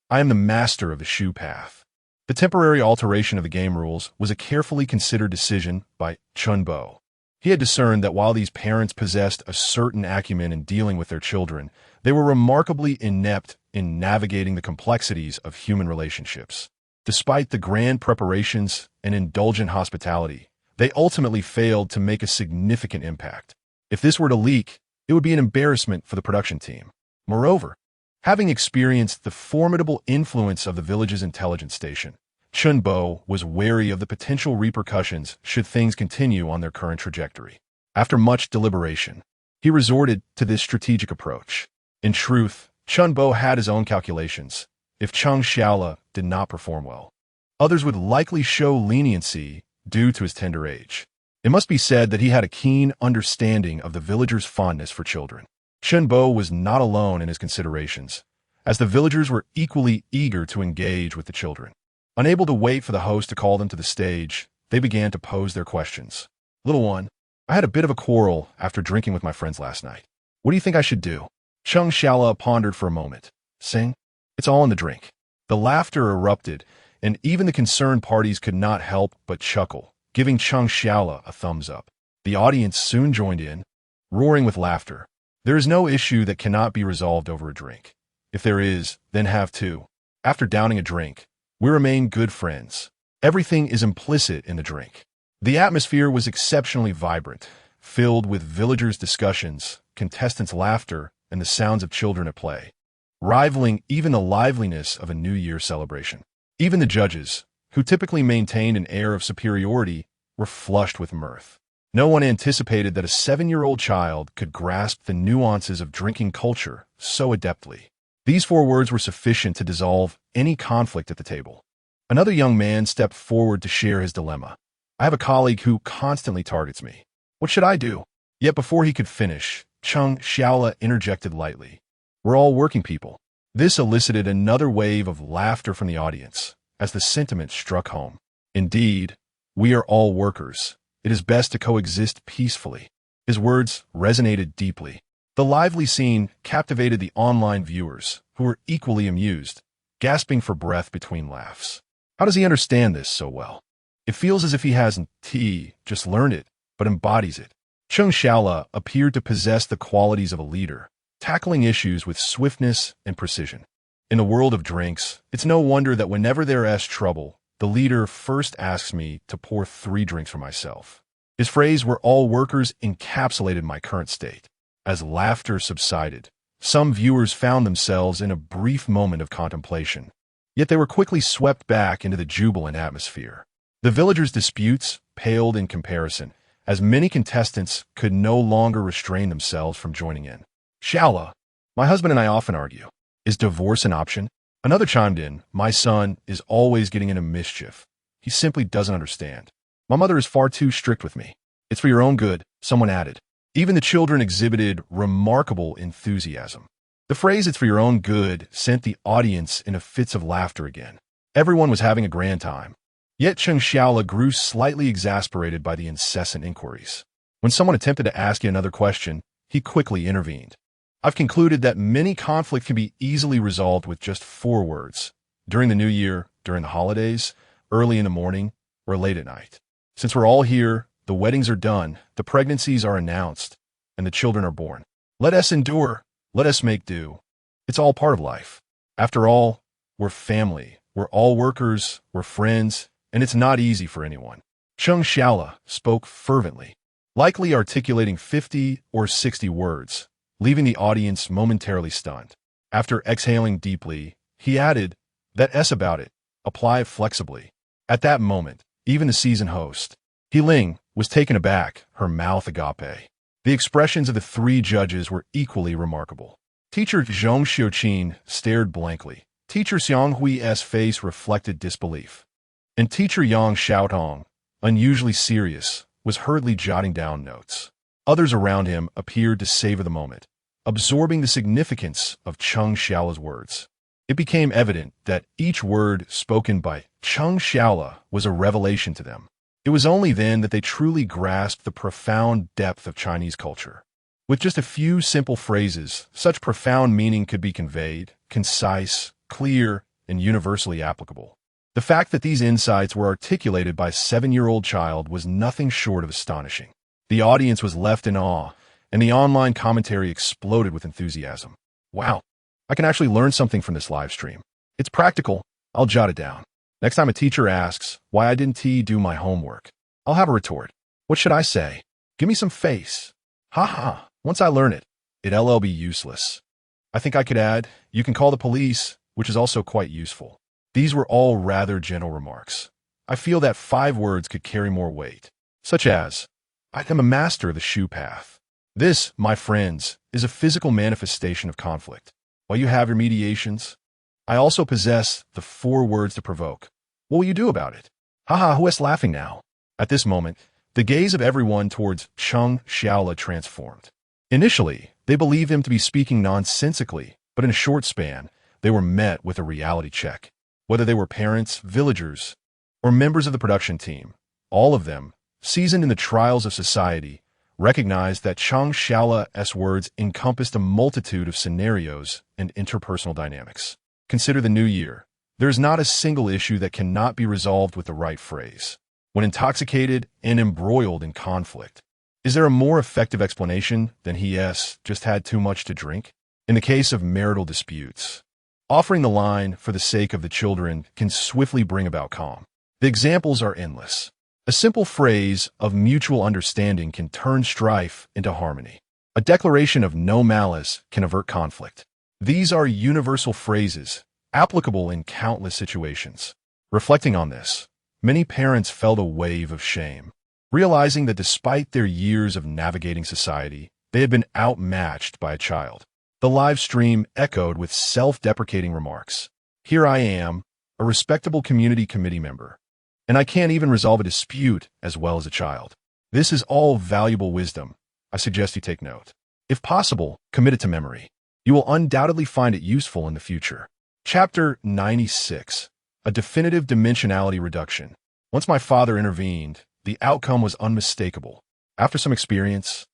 I am the master of the shoe path. The temporary alteration of the game rules was a carefully considered decision by Chun Bo. He had discerned that while these parents possessed a certain acumen in dealing with their children, they were remarkably inept in navigating the complexities of human relationships. Despite the grand preparations and indulgent hospitality, they ultimately failed to make a significant impact. If this were to leak, it would be an embarrassment for the production team. Moreover, having experienced the formidable influence of the village's intelligence station, Cheng Shuo was wary of the potential repercussions should things continue on their current trajectory. After much deliberation, he resorted to this strategic approach. In truth, Cheng Shuo had his own calculations. If Cheng Shuo did not perform well, others would likely show leniency due to his tender age. It must be said that he had a keen understanding of the villagers' fondness for children. Cheng Shuo was not alone in his considerations, as the villagers were equally eager to engage with the children. Unable to wait for the host to call them to the stage, they began to pose their questions. "Little one, I had a bit of a quarrel after drinking with my friends last night. What do you think I should do?" Cheng Shuo pondered for a moment. "Sing? It's all in the drink." The laughter erupted, and even the concerned parties could not help but chuckle, giving Cheng Shuo a thumbs up. The audience soon joined in, roaring with laughter. There is no issue that cannot be resolved over a drink. If there is, then have two. After downing a drink, we remain good friends. Everything is implicit in the drink. The atmosphere was exceptionally vibrant, filled with villagers' discussions, contestants' laughter, and the sounds of children at play, rivaling even the liveliness of a New Year celebration. Even the judges, who typically maintained an air of superiority, were flushed with mirth. No one anticipated that a 7-year-old child could grasp the nuances of drinking culture so adeptly. These 4 words were sufficient to dissolve any conflict at the table. Another young man stepped forward to share his dilemma. "I have a colleague who constantly targets me. What should I do?" Yet before he could finish, Cheng Shuo interjected lightly. "We're all working people." This elicited another wave of laughter from the audience, as the sentiment struck home. Indeed, we are all workers. It is best to coexist peacefully. His words resonated deeply. The lively scene captivated the online viewers, who were equally amused, gasping for breath between laughs. How does he understand this so well? It feels as if he hasn't just learned it, but embodies it. Cheng Shuo appeared to possess the qualities of a leader, tackling issues with swiftness and precision. In the world of drinks, it's no wonder that whenever there's trouble, the leader first asks me to pour 3 drinks for myself. His phrase, "we're all workers," encapsulated my current state. As laughter subsided, some viewers found themselves in a brief moment of contemplation. Yet they were quickly swept back into the jubilant atmosphere. The villagers' disputes paled in comparison, as many contestants could no longer restrain themselves from joining in. "Shuo, my husband and I often argue. Is divorce an option?" Another chimed in, "My son is always getting into mischief. He simply doesn't understand. My mother is far too strict with me." "It's for your own good," someone added. Even the children exhibited remarkable enthusiasm. The phrase, "it's for your own good," sent the audience into fits of laughter again. Everyone was having a grand time. Yet Cheng Shuo grew slightly exasperated by the incessant inquiries. When someone attempted to ask yet another question, he quickly intervened. "I've concluded that many conflicts can be easily resolved with just 4 words. During the New Year, during the holidays, early in the morning, or late at night. Since we're all here, the weddings are done, the pregnancies are announced, and the children are born. Let us endure, let us make do. It's all part of life. After all, we're family, we're all workers, we're friends, and it's not easy for anyone." Cheng Shuo spoke fervently, likely articulating 50 or 60 words, leaving the audience momentarily stunned. After exhaling deeply, he added, "That S about it, apply it flexibly." At that moment, even the season host, He Ling, was taken aback, her mouth agape. The expressions of the 3 judges were equally remarkable. Teacher Zhong Xiuqin stared blankly. Teacher Xiang Hui's face reflected disbelief. And Teacher Yang Xiaotong, unusually serious, was hurriedly jotting down notes. Others around him appeared to savor the moment, absorbing the significance of Cheng Shuo's words. It became evident that each word spoken by Cheng Shuo was a revelation to them. It was only then that they truly grasped the profound depth of Chinese culture. With just a few simple phrases, such profound meaning could be conveyed, concise, clear, and universally applicable. The fact that these insights were articulated by a 7-year-old child was nothing short of astonishing. The audience was left in awe, and the online commentary exploded with enthusiasm. "Wow, I can actually learn something from this live stream. It's practical. I'll jot it down." Next time a teacher asks why I didn't do my homework, I'll have a retort. What should I say? Give me some face. Ha ha. Once I learn it, it'll be useless. I think I could add, you can call the police, which is also quite useful. These were all rather gentle remarks. I feel that 5 words could carry more weight, such as, I am a master of the shoe path. This, my friends, is a physical manifestation of conflict. While you have your mediations, I also possess the 4 words to provoke. What will you do about it? Haha, who is laughing now? At this moment, the gaze of everyone towards Cheng Shuo transformed. Initially, they believed him to be speaking nonsensically, but in a short span, they were met with a reality check. Whether they were parents, villagers, or members of the production team, all of them, seasoned in the trials of society, recognized that Cheng Shuo's words encompassed a multitude of scenarios and interpersonal dynamics. Consider the new year. There is not a single issue that cannot be resolved with the right phrase. When intoxicated and embroiled in conflict, is there a more effective explanation than he just had too much to drink? In the case of marital disputes, offering the line for the sake of the children can swiftly bring about calm. The examples are endless. A simple phrase of mutual understanding can turn strife into harmony. A declaration of no malice can avert conflict. These are universal phrases, applicable in countless situations. Reflecting on this, many parents felt a wave of shame, realizing that despite their years of navigating society, they had been outmatched by a child. The live stream echoed with self-deprecating remarks. Here I am, a respectable community committee member, and I can't even resolve a dispute as well as a child. This is all valuable wisdom. I suggest you take note. If possible, commit it to memory. You will undoubtedly find it useful in the future. Chapter 96. A definitive dimensionality reduction. Once my father intervened, the outcome was unmistakable. After some experience,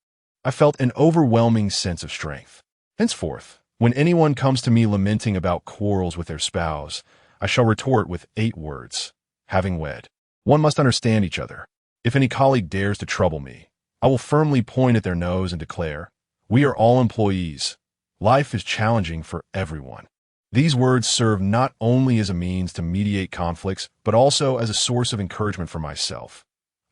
I felt an overwhelming sense of strength. Henceforth, when anyone comes to me lamenting about quarrels with their spouse, I shall retort with 8 words. Having wed, one must understand each other. If any colleague dares to trouble me, I will firmly point at their nose and declare, we are all employees. Life is challenging for everyone. These words serve not only as a means to mediate conflicts, but also as a source of encouragement for myself.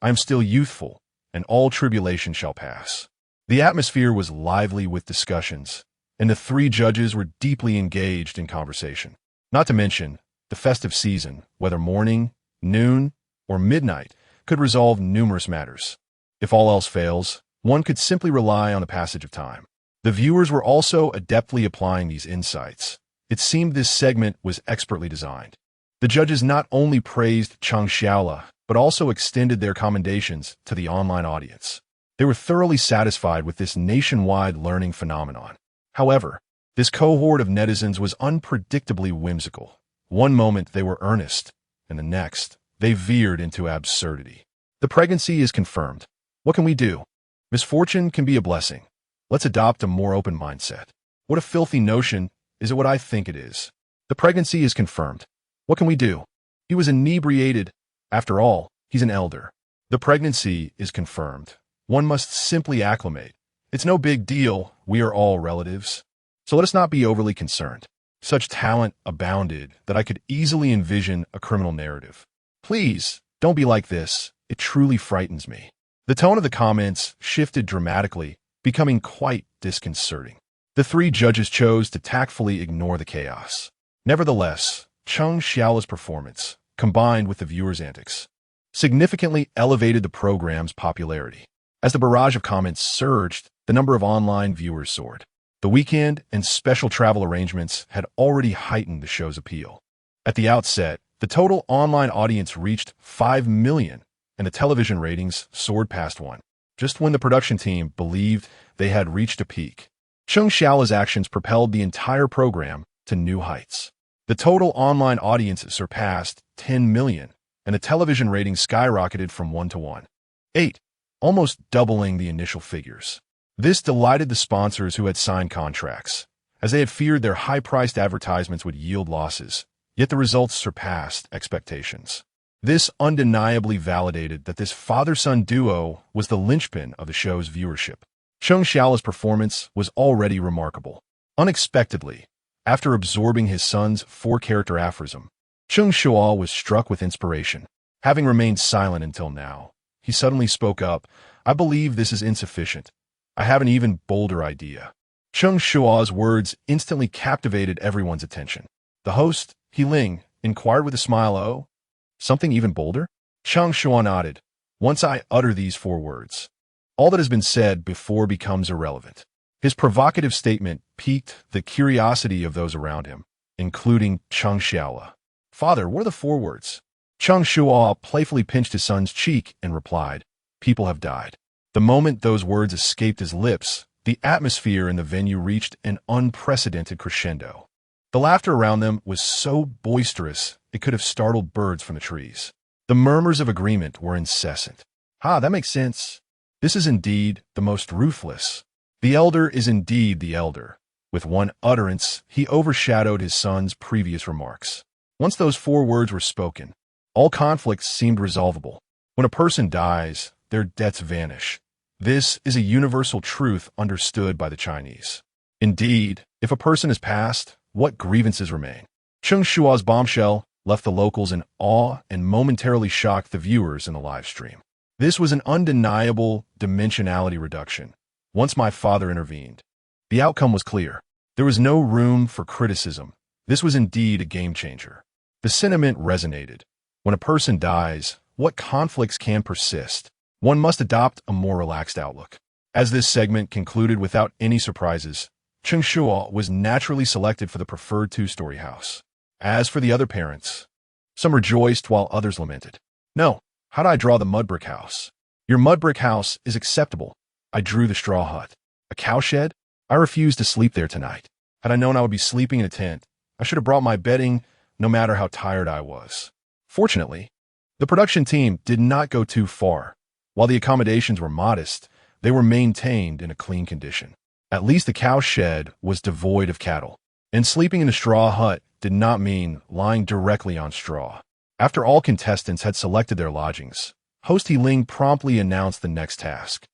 I am still youthful, and all tribulation shall pass. The atmosphere was lively with discussions, and the 3 judges were deeply engaged in conversation. Not to mention, the festive season, whether morning, noon, or midnight, could resolve numerous matters. If all else fails, one could simply rely on the passage of time. The viewers were also adeptly applying these insights. It seemed this segment was expertly designed. The judges not only praised Cheng Shuo, but also extended their commendations to the online audience. They were thoroughly satisfied with this nationwide learning phenomenon. However, this cohort of netizens was unpredictably whimsical. One moment they were earnest, and the next, they veered into absurdity. The pregnancy is confirmed. What can we do? Misfortune can be a blessing. Let's adopt a more open mindset. What a filthy notion. Is it what I think it is? The pregnancy is confirmed. What can we do? He was inebriated. After all, he's an elder. The pregnancy is confirmed. One must simply acclimate. It's no big deal. We are all relatives. So let us not be overly concerned. Such talent abounded that I could easily envision a criminal narrative. Please, don't be like this. It truly frightens me. The tone of the comments shifted dramatically, becoming quite disconcerting. The 3 judges chose to tactfully ignore the chaos. Nevertheless, Cheng Shuo's performance, combined with the viewers' antics, significantly elevated the program's popularity. As the barrage of comments surged, the number of online viewers soared. The weekend and special travel arrangements had already heightened the show's appeal. At the outset, the total online audience reached 5 million, and the television ratings soared past 1. Just when the production team believed they had reached a peak, Cheng Shuo's actions propelled the entire program to new heights. The total online audience surpassed 10 million, and the television ratings skyrocketed from 1 to 1. 8, almost doubling the initial figures. This delighted the sponsors who had signed contracts, as they had feared their high-priced advertisements would yield losses, yet the results surpassed expectations. This undeniably validated that this father-son duo was the linchpin of the show's viewership. Cheng Shuo's performance was already remarkable. Unexpectedly, after absorbing his son's 4-character aphorism, Cheng Shuo was struck with inspiration. Having remained silent until now, he suddenly spoke up. I believe this is insufficient. I have an even bolder idea. Cheng Shuo's words instantly captivated everyone's attention. The host, He Ling, inquired with a smile, "Oh, something even bolder?" Cheng Shuo nodded. "Once I utter these 4 words, all that has been said before becomes irrelevant." His provocative statement piqued the curiosity of those around him, including Cheng Xiaola. "Father, what are the 4 words?" Cheng Shuo playfully pinched his son's cheek and replied, "People have died." The moment those words escaped his lips, the atmosphere in the venue reached an unprecedented crescendo. The laughter around them was so boisterous it could have startled birds from the trees. The murmurs of agreement were incessant. That makes sense. This is indeed the most ruthless. The elder is indeed the elder." With one utterance, he overshadowed his son's previous remarks. Once those 4 words were spoken, all conflicts seemed resolvable. When a person dies, their debts vanish. This is a universal truth understood by the Chinese. Indeed, if a person is passed, what grievances remain? Cheng Shuo's bombshell left the locals in awe and momentarily shocked the viewers in the live stream. This was an undeniable dimensionality reduction. Once my father intervened, the outcome was clear. There was no room for criticism. This was indeed a game changer. The sentiment resonated. When a person dies, what conflicts can persist? One must adopt a more relaxed outlook. As this segment concluded without any surprises, Cheng Shuo was naturally selected for the preferred 2-story house. As for the other parents, some rejoiced while others lamented. "No, how do I draw the mud brick house?" "Your mud brick house is acceptable. I drew the straw hut." "A cowshed? I refuse to sleep there tonight. Had I known I would be sleeping in a tent, I should have brought my bedding, no matter how tired I was." Fortunately, the production team did not go too far. While the accommodations were modest, they were maintained in a clean condition. At least the cowshed was devoid of cattle. And sleeping in a straw hut did not mean lying directly on straw. After all contestants had selected their lodgings, host He Ling promptly announced the next task.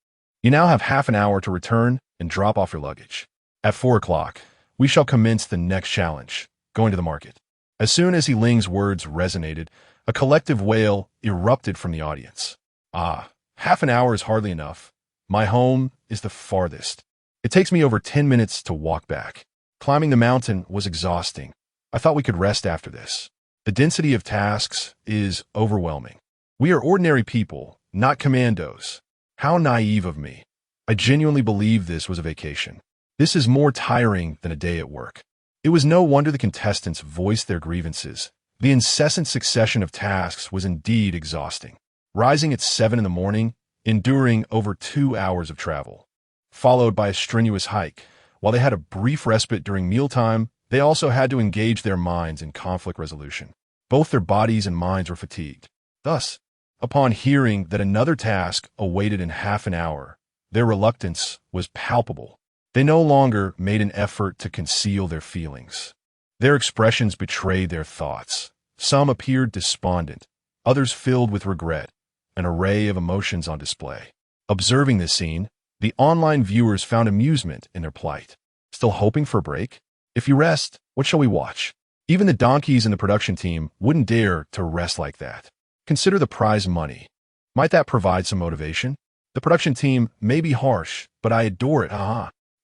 "You now have half an hour to return and drop off your luggage. At 4 o'clock, we shall commence the next challenge, going to the market." As soon as He Ling's words resonated, a collective wail erupted from the audience. Half an hour is hardly enough. My home is the farthest. It takes me over 10 minutes to walk back. Climbing the mountain was exhausting. I thought we could rest after this. The density of tasks is overwhelming. We are ordinary people, not commandos. How naive of me. I genuinely believe this was a vacation. This is more tiring than a day at work. It was no wonder the contestants voiced their grievances. The incessant succession of tasks was indeed exhausting. Rising at 7 in the morning, enduring over 2 hours of travel, followed by a strenuous hike. While they had a brief respite during mealtime, they also had to engage their minds in conflict resolution. Both their bodies and minds were fatigued. Thus, upon hearing that another task awaited in half an hour, their reluctance was palpable. They no longer made an effort to conceal their feelings. Their expressions betrayed their thoughts. Some appeared despondent, others filled with regret, an array of emotions on display. Observing this scene, the online viewers found amusement in their plight. Still hoping for a break? If you rest, what shall we watch? Even the donkeys in the production team wouldn't dare to rest like that. Consider the prize money. Might that provide some motivation? The production team may be harsh, but I adore it.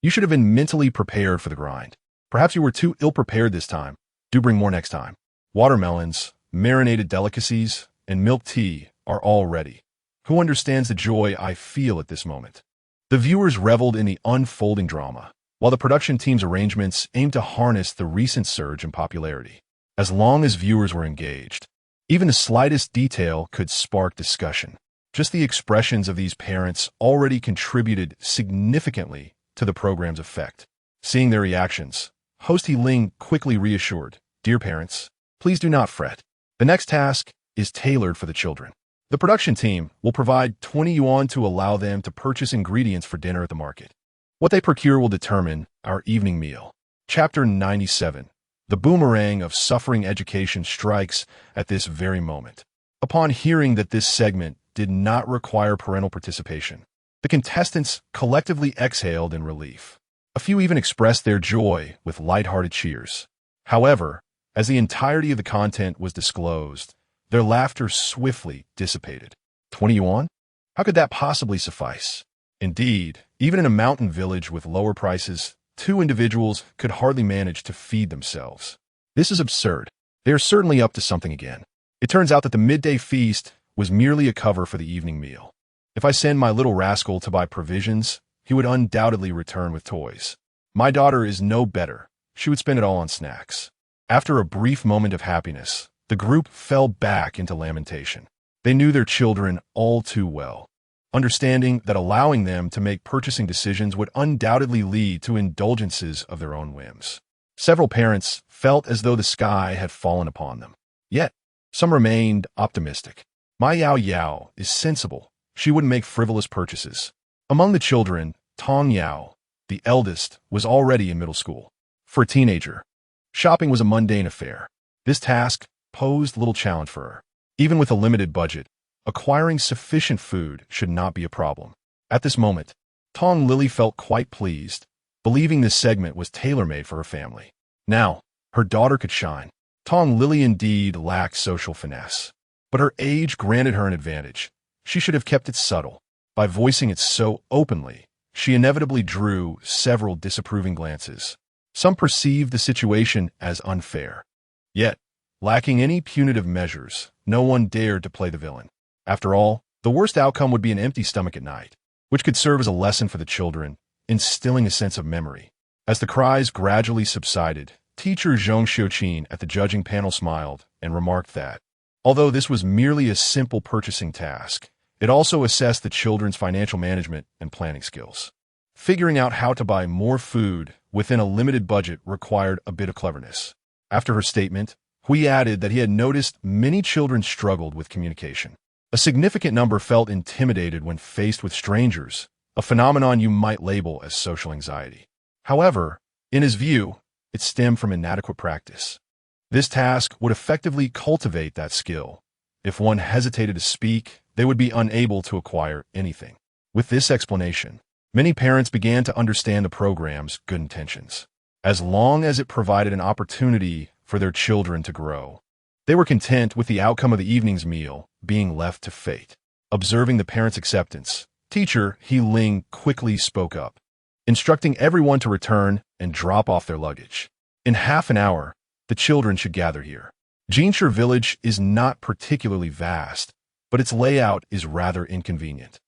You should have been mentally prepared for the grind. Perhaps you were too ill-prepared this time. Do bring more next time. Watermelons, marinated delicacies, and milk tea are all ready. Who understands the joy I feel at this moment? The viewers reveled in the unfolding drama, while the production team's arrangements aimed to harness the recent surge in popularity. As long as viewers were engaged, even the slightest detail could spark discussion. Just the expressions of these parents already contributed significantly to the program's effect. Seeing their reactions, host He Ling quickly reassured, "Dear parents, please do not fret. The next task is tailored for the children. The production team will provide 20 yuan to allow them to purchase ingredients for dinner at the market. What they procure will determine our evening meal." Chapter 97. The boomerang of suffering education strikes at this very moment. Upon hearing that this segment did not require parental participation, the contestants collectively exhaled in relief. A few even expressed their joy with lighthearted cheers. However, As the entirety of the content was disclosed, their laughter swiftly dissipated. 20 yuan? How could that possibly suffice? Indeed, even in a mountain village with lower prices, two individuals could hardly manage to feed themselves. This is absurd. They are certainly up to something again. It turns out that the midday feast was merely a cover for the evening meal. If I send my little rascal to buy provisions, he would undoubtedly return with toys. My daughter is no better. She would spend it all on snacks. After a brief moment of happiness, the group fell back into lamentation. They knew their children all too well, understanding that allowing them to make purchasing decisions would undoubtedly lead to indulgences of their own whims. Several parents felt as though the sky had fallen upon them. Yet, some remained optimistic. My Yao Yao is sensible. She wouldn't make frivolous purchases. Among the children, Tong Yao, the eldest, was already in middle school. For a teenager, shopping was a mundane affair. This task posed little challenge for her. Even with a limited budget, acquiring sufficient food should not be a problem. At this moment, Tong Lily felt quite pleased, believing this segment was tailor-made for her family. Now, her daughter could shine. Tong Lily indeed lacked social finesse, but her age granted her an advantage. She should have kept it subtle. By voicing it so openly, she inevitably drew several disapproving glances. Some perceived the situation as unfair. Yet, lacking any punitive measures, no one dared to play the villain. After all, the worst outcome would be an empty stomach at night, which could serve as a lesson for the children, instilling a sense of memory. As the cries gradually subsided, teacher Zhong Xiuqin at the judging panel smiled and remarked that, although this was merely a simple purchasing task, it also assessed the children's financial management and planning skills. Figuring out how to buy more food within a limited budget required a bit of cleverness. After her statement, Hui added that he had noticed many children struggled with communication. A significant number felt intimidated when faced with strangers, a phenomenon you might label as social anxiety. However, in his view, it stemmed from inadequate practice. This task would effectively cultivate that skill. If one hesitated to speak, they would be unable to acquire anything. With this explanation, many parents began to understand the program's good intentions. As long as it provided an opportunity for their children to grow, they were content with the outcome of the evening's meal being left to fate. Observing the parents' acceptance, teacher He Ling quickly spoke up, instructing everyone to return and drop off their luggage. In half an hour, the children should gather here. Jinshi village is not particularly vast, but its layout is rather inconvenient.